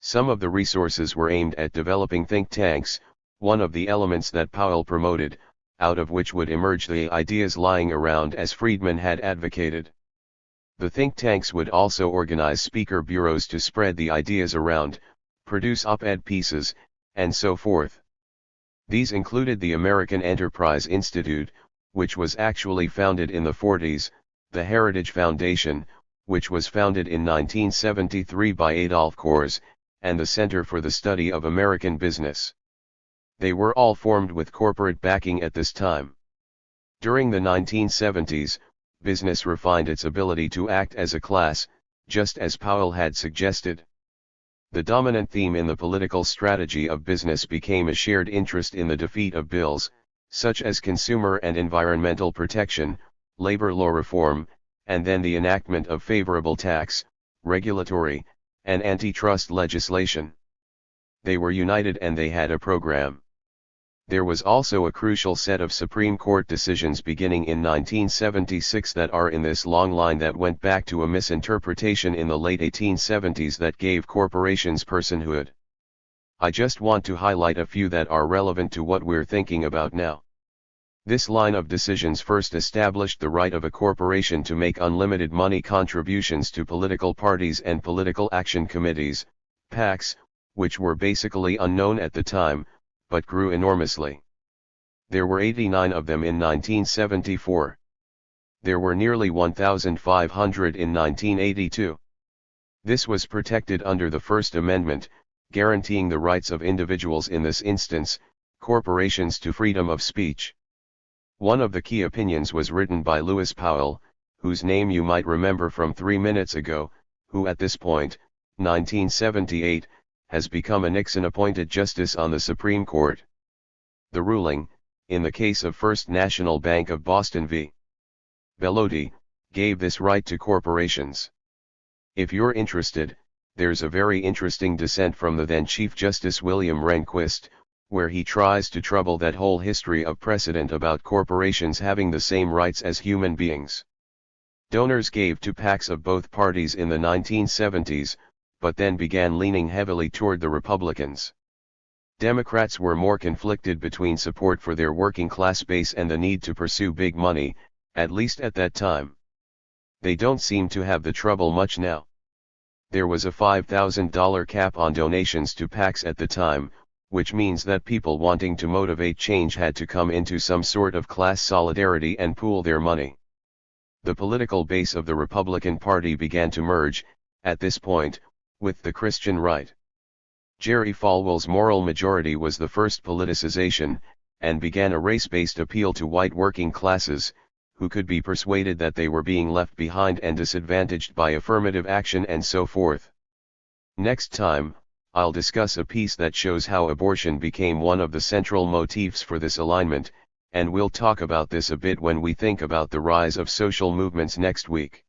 Some of the resources were aimed at developing think tanks, one of the elements that Powell promoted, out of which would emerge the ideas lying around as Friedman had advocated. The think tanks would also organize speaker bureaus to spread the ideas around, produce op-ed pieces, and so forth. These included the American Enterprise Institute, which was actually founded in the 40s, the Heritage Foundation, which was founded in 1973 by Adolf Kors, and the Center for the Study of American Business. They were all formed with corporate backing at this time. During the 1970s, business refined its ability to act as a class, just as Powell had suggested. The dominant theme in the political strategy of business became a shared interest in the defeat of bills, such as consumer and environmental protection, labor law reform, and then the enactment of favorable tax, regulatory, and antitrust legislation. They were united and they had a program. There was also a crucial set of Supreme Court decisions beginning in 1976 that are in this long line that went back to a misinterpretation in the late 1870s that gave corporations personhood. I just want to highlight a few that are relevant to what we're thinking about now. This line of decisions first established the right of a corporation to make unlimited money contributions to political parties and political action committees, PACs, which were basically unknown at the time, but grew enormously. There were 89 of them in 1974. There were nearly 1,500 in 1982. This was protected under the First Amendment, guaranteeing the rights of individuals, in this instance, corporations, to freedom of speech. One of the key opinions was written by Lewis Powell, whose name you might remember from 3 minutes ago, who at this point, 1978, has become a Nixon-appointed justice on the Supreme Court. The ruling, in the case of First National Bank of Boston v. Bellotti, gave this right to corporations. If you're interested, there's a very interesting dissent from the then Chief Justice William Rehnquist, where he tries to trouble that whole history of precedent about corporations having the same rights as human beings. Donors gave to PACs of both parties in the 1970s, but then began leaning heavily toward the Republicans. Democrats were more conflicted between support for their working class base and the need to pursue big money, at least at that time. They don't seem to have the trouble much now. There was a $5,000 cap on donations to PACs at the time, which means that people wanting to motivate change had to come into some sort of class solidarity and pool their money. The political base of the Republican Party began to merge, at this point, with the Christian right. Jerry Falwell's moral majority was the first politicization, and began a race-based appeal to white working classes, who could be persuaded that they were being left behind and disadvantaged by affirmative action and so forth. Next time, I'll discuss a piece that shows how abortion became one of the central motifs for this alignment, and we'll talk about this a bit when we think about the rise of social movements next week.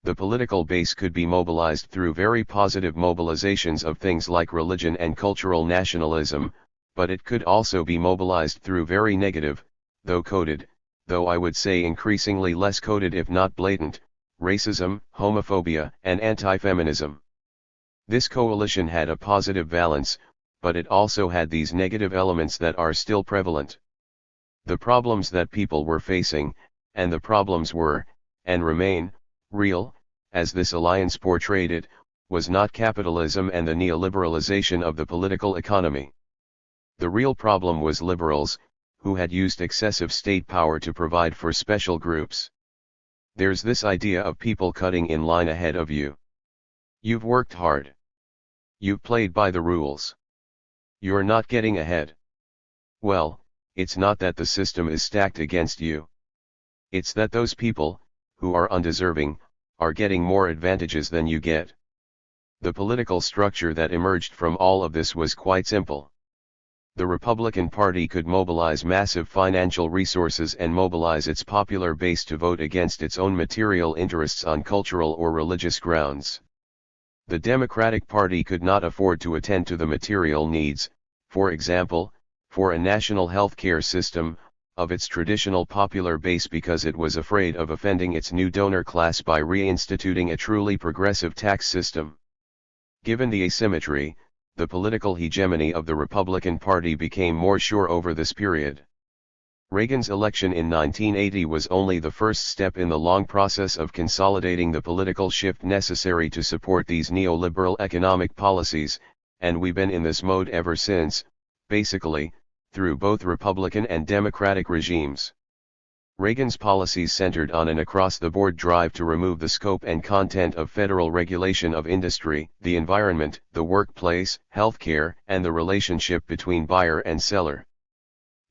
The political base could be mobilized through very positive mobilizations of things like religion and cultural nationalism, but it could also be mobilized through very negative, though I would say increasingly less coded if not blatant, racism, homophobia, and anti-feminism. This coalition had a positive valence, but it also had these negative elements that are still prevalent. The problems that people were facing, and the problems were, and remain, real, as this alliance portrayed it, was not capitalism and the neoliberalization of the political economy. The real problem was liberals, who had used excessive state power to provide for special groups. There's this idea of people cutting in line ahead of you. You've worked hard. You've played by the rules. You're not getting ahead. Well, it's not that the system is stacked against you. It's that those people, who are undeserving, are getting more advantages than you get. The political structure that emerged from all of this was quite simple. The Republican Party could mobilize massive financial resources and mobilize its popular base to vote against its own material interests on cultural or religious grounds. The Democratic Party could not afford to attend to the material needs, for example, for a national health care system, of its traditional popular base because it was afraid of offending its new donor class by reinstituting a truly progressive tax system. Given the asymmetry, the political hegemony of the Republican Party became more sure over this period. Reagan's election in 1980 was only the first step in the long process of consolidating the political shift necessary to support these neoliberal economic policies, and we've been in this mode ever since, basically, through both Republican and Democratic regimes. Reagan's policies centered on an across-the-board drive to remove the scope and content of federal regulation of industry, the environment, the workplace, healthcare, and the relationship between buyer and seller.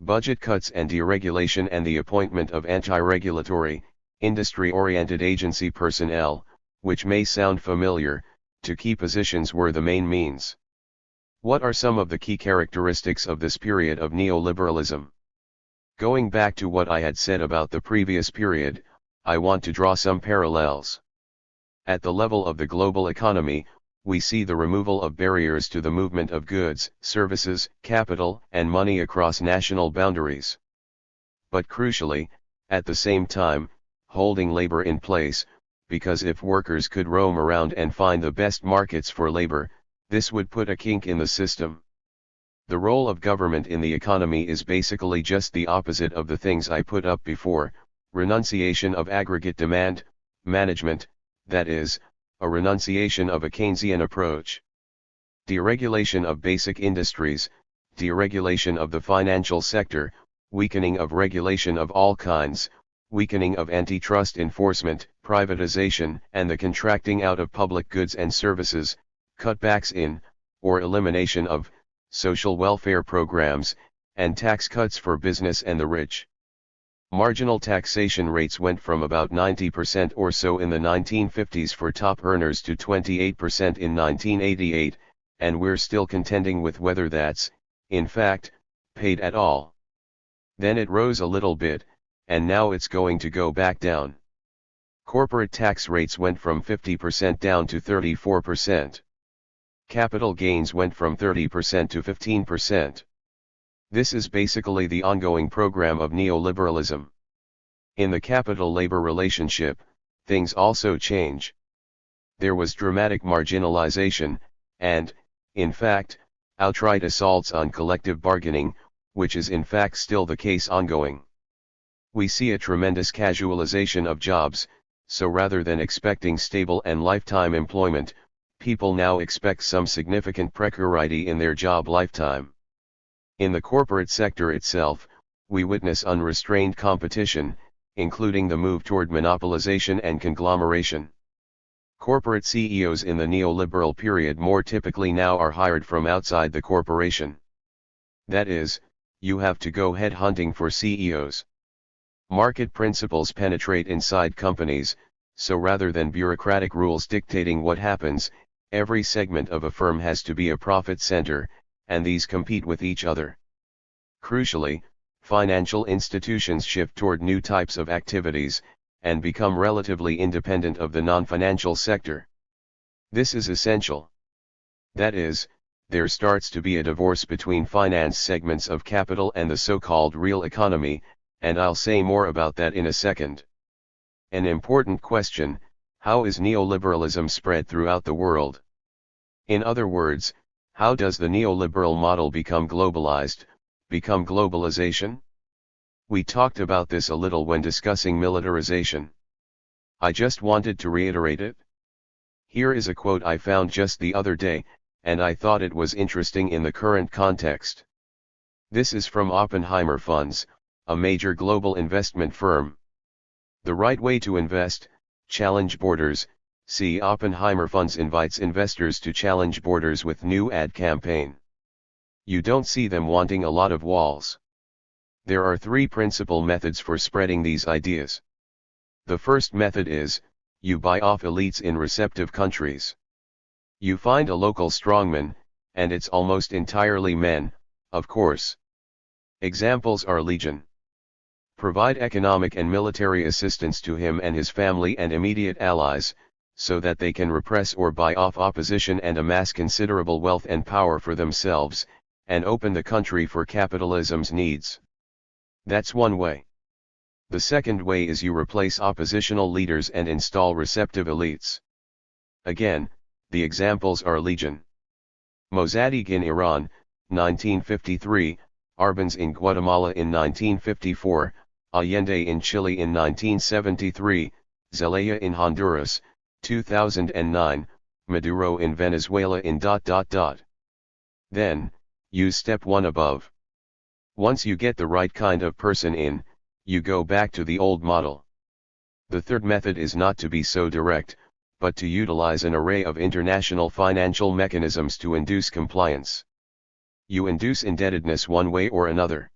Budget cuts and deregulation and the appointment of anti-regulatory, industry-oriented agency personnel, which may sound familiar, to key positions were the main means. What are some of the key characteristics of this period of neoliberalism? Going back to what I had said about the previous period, I want to draw some parallels. At the level of the global economy, we see the removal of barriers to the movement of goods, services, capital, and money across national boundaries. But crucially, at the same time, holding labor in place, because if workers could roam around and find the best markets for labor, this would put a kink in the system. The role of government in the economy is basically just the opposite of the things I put up before: renunciation of aggregate demand management, that is, a renunciation of a Keynesian approach. Deregulation of basic industries, deregulation of the financial sector, weakening of regulation of all kinds, weakening of antitrust enforcement, privatization and the contracting out of public goods and services, cutbacks in, or elimination of, social welfare programs, and tax cuts for business and the rich. Marginal taxation rates went from about 90% or so in the 1950s for top earners to 28% in 1988, and we're still contending with whether that's, in fact, paid at all. Then it rose a little bit, and now it's going to go back down. Corporate tax rates went from 50% down to 34%. Capital gains went from 30% to 15%. This is basically the ongoing program of neoliberalism. In the capital-labor relationship, things also change. There was dramatic marginalization, and, in fact, outright assaults on collective bargaining, which is in fact still the case ongoing. We see a tremendous casualization of jobs, so rather than expecting stable and lifetime employment, people now expect some significant precarity in their job lifetime. In the corporate sector itself, we witness unrestrained competition, including the move toward monopolization and conglomeration. Corporate CEOs in the neoliberal period more typically now are hired from outside the corporation. That is, you have to go headhunting for CEOs. Market principles penetrate inside companies, so rather than bureaucratic rules dictating what happens, every segment of a firm has to be a profit center, and these compete with each other. Crucially, financial institutions shift toward new types of activities, and become relatively independent of the non-financial sector. This is essential. That is, there starts to be a divorce between finance segments of capital and the so-called real economy, and I'll say more about that in a second. An important question, How is neoliberalism spread throughout the world? In other words, how does the neoliberal model become globalized, become globalization? We talked about this a little when discussing militarization. I just wanted to reiterate it. Here is a quote I found just the other day, and I thought it was interesting in the current context. This is from Oppenheimer Funds, a major global investment firm. The right way to invest, challenge borders. See, Oppenheimer Funds invites investors to challenge borders with new ad campaign. You don't see them wanting a lot of walls. There are three principal methods for spreading these ideas. The first method is, you buy off elites in receptive countries. You find a local strongman, and it's almost entirely men, of course. Examples are legion. Provide economic and military assistance to him and his family and immediate allies, so that they can repress or buy off opposition and amass considerable wealth and power for themselves, and open the country for capitalism's needs. That's one way. The second way is you replace oppositional leaders and install receptive elites. Again, the examples are legion. Mossadegh in Iran, 1953, Arbenz in Guatemala in 1954, Allende in Chile in 1973, Zelaya in Honduras, 2009, Maduro in Venezuela in ... Then, use step 1 above. Once you get the right kind of person in, you go back to the old model. The third method is not to be so direct, but to utilize an array of international financial mechanisms to induce compliance. You induce indebtedness one way or another.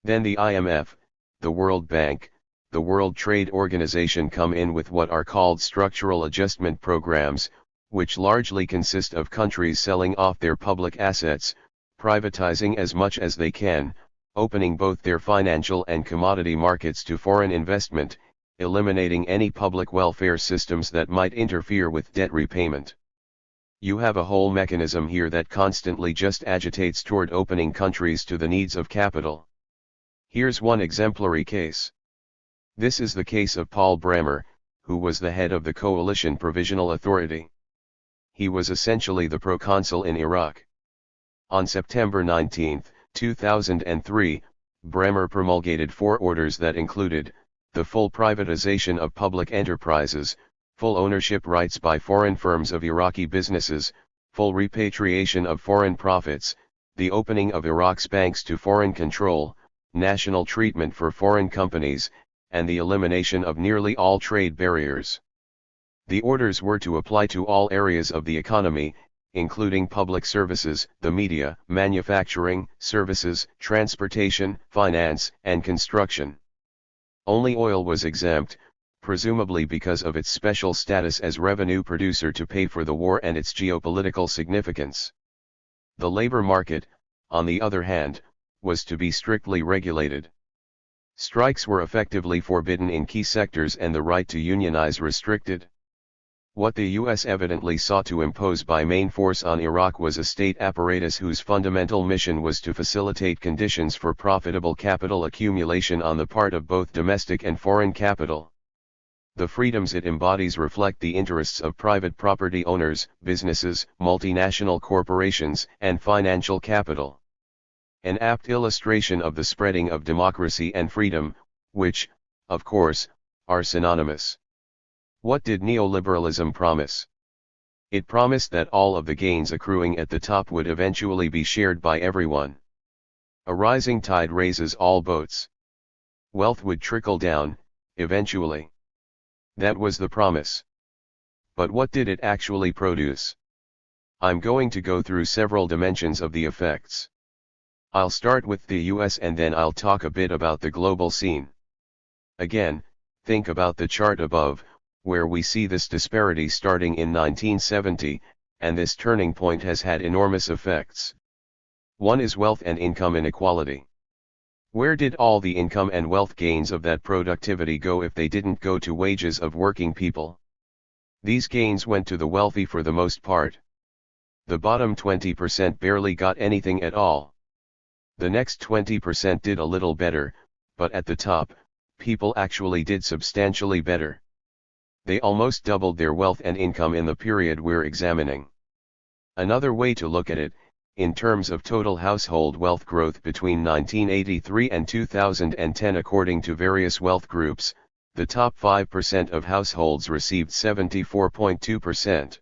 Then the IMF, the World Bank, the World Trade Organization come in with what are called structural adjustment programs, which largely consist of countries selling off their public assets, privatizing as much as they can, opening both their financial and commodity markets to foreign investment, eliminating any public welfare systems that might interfere with debt repayment. You have a whole mechanism here that constantly just agitates toward opening countries to the needs of capital. Here's one exemplary case. This is the case of Paul Bremer, who was the head of the Coalition Provisional Authority. He was essentially the proconsul in Iraq. On September 19, 2003, Bremer promulgated 4 orders that included, the full privatization of public enterprises, full ownership rights by foreign firms of Iraqi businesses, full repatriation of foreign profits, the opening of Iraq's banks to foreign control, national treatment for foreign companies, and the elimination of nearly all trade barriers. The orders were to apply to all areas of the economy, including public services, the media, manufacturing, services, transportation, finance, and construction. Only oil was exempt, presumably because of its special status as revenue producer to pay for the war and its geopolitical significance. The labor market, on the other hand, was to be strictly regulated. Strikes were effectively forbidden in key sectors and the right to unionize restricted. What the U.S. evidently sought to impose by main force on Iraq was a state apparatus whose fundamental mission was to facilitate conditions for profitable capital accumulation on the part of both domestic and foreign capital. The freedoms it embodies reflect the interests of private property owners, businesses, multinational corporations, and financial capital. An apt illustration of the spreading of democracy and freedom, which, of course, are synonymous. What did neoliberalism promise? It promised that all of the gains accruing at the top would eventually be shared by everyone. A rising tide raises all boats. Wealth would trickle down, eventually. That was the promise. But what did it actually produce? I'm going to go through several dimensions of the effects. I'll start with the US and then I'll talk a bit about the global scene. Again, think about the chart above, where we see this disparity starting in 1970, and this turning point has had enormous effects. One is wealth and income inequality. Where did all the income and wealth gains of that productivity go if they didn't go to wages of working people? These gains went to the wealthy for the most part. The bottom 20% barely got anything at all. The next 20% did a little better, but at the top, people actually did substantially better. They almost doubled their wealth and income in the period we're examining. Another way to look at it, in terms of total household wealth growth between 1983 and 2010 according to various wealth groups, the top 5% of households received 74.2%.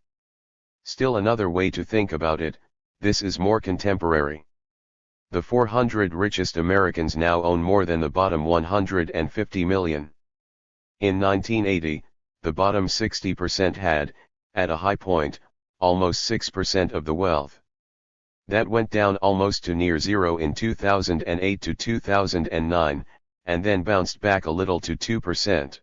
Still another way to think about it, this is more contemporary. The 400 richest Americans now own more than the bottom 150 million. In 1980, the bottom 60% had, at a high point, almost 6% of the wealth. That went down almost to near zero in 2008 to 2009, and then bounced back a little to 2%.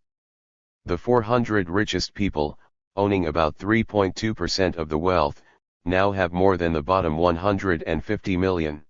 The 400 richest people, owning about 3.2% of the wealth, now have more than the bottom 150 million.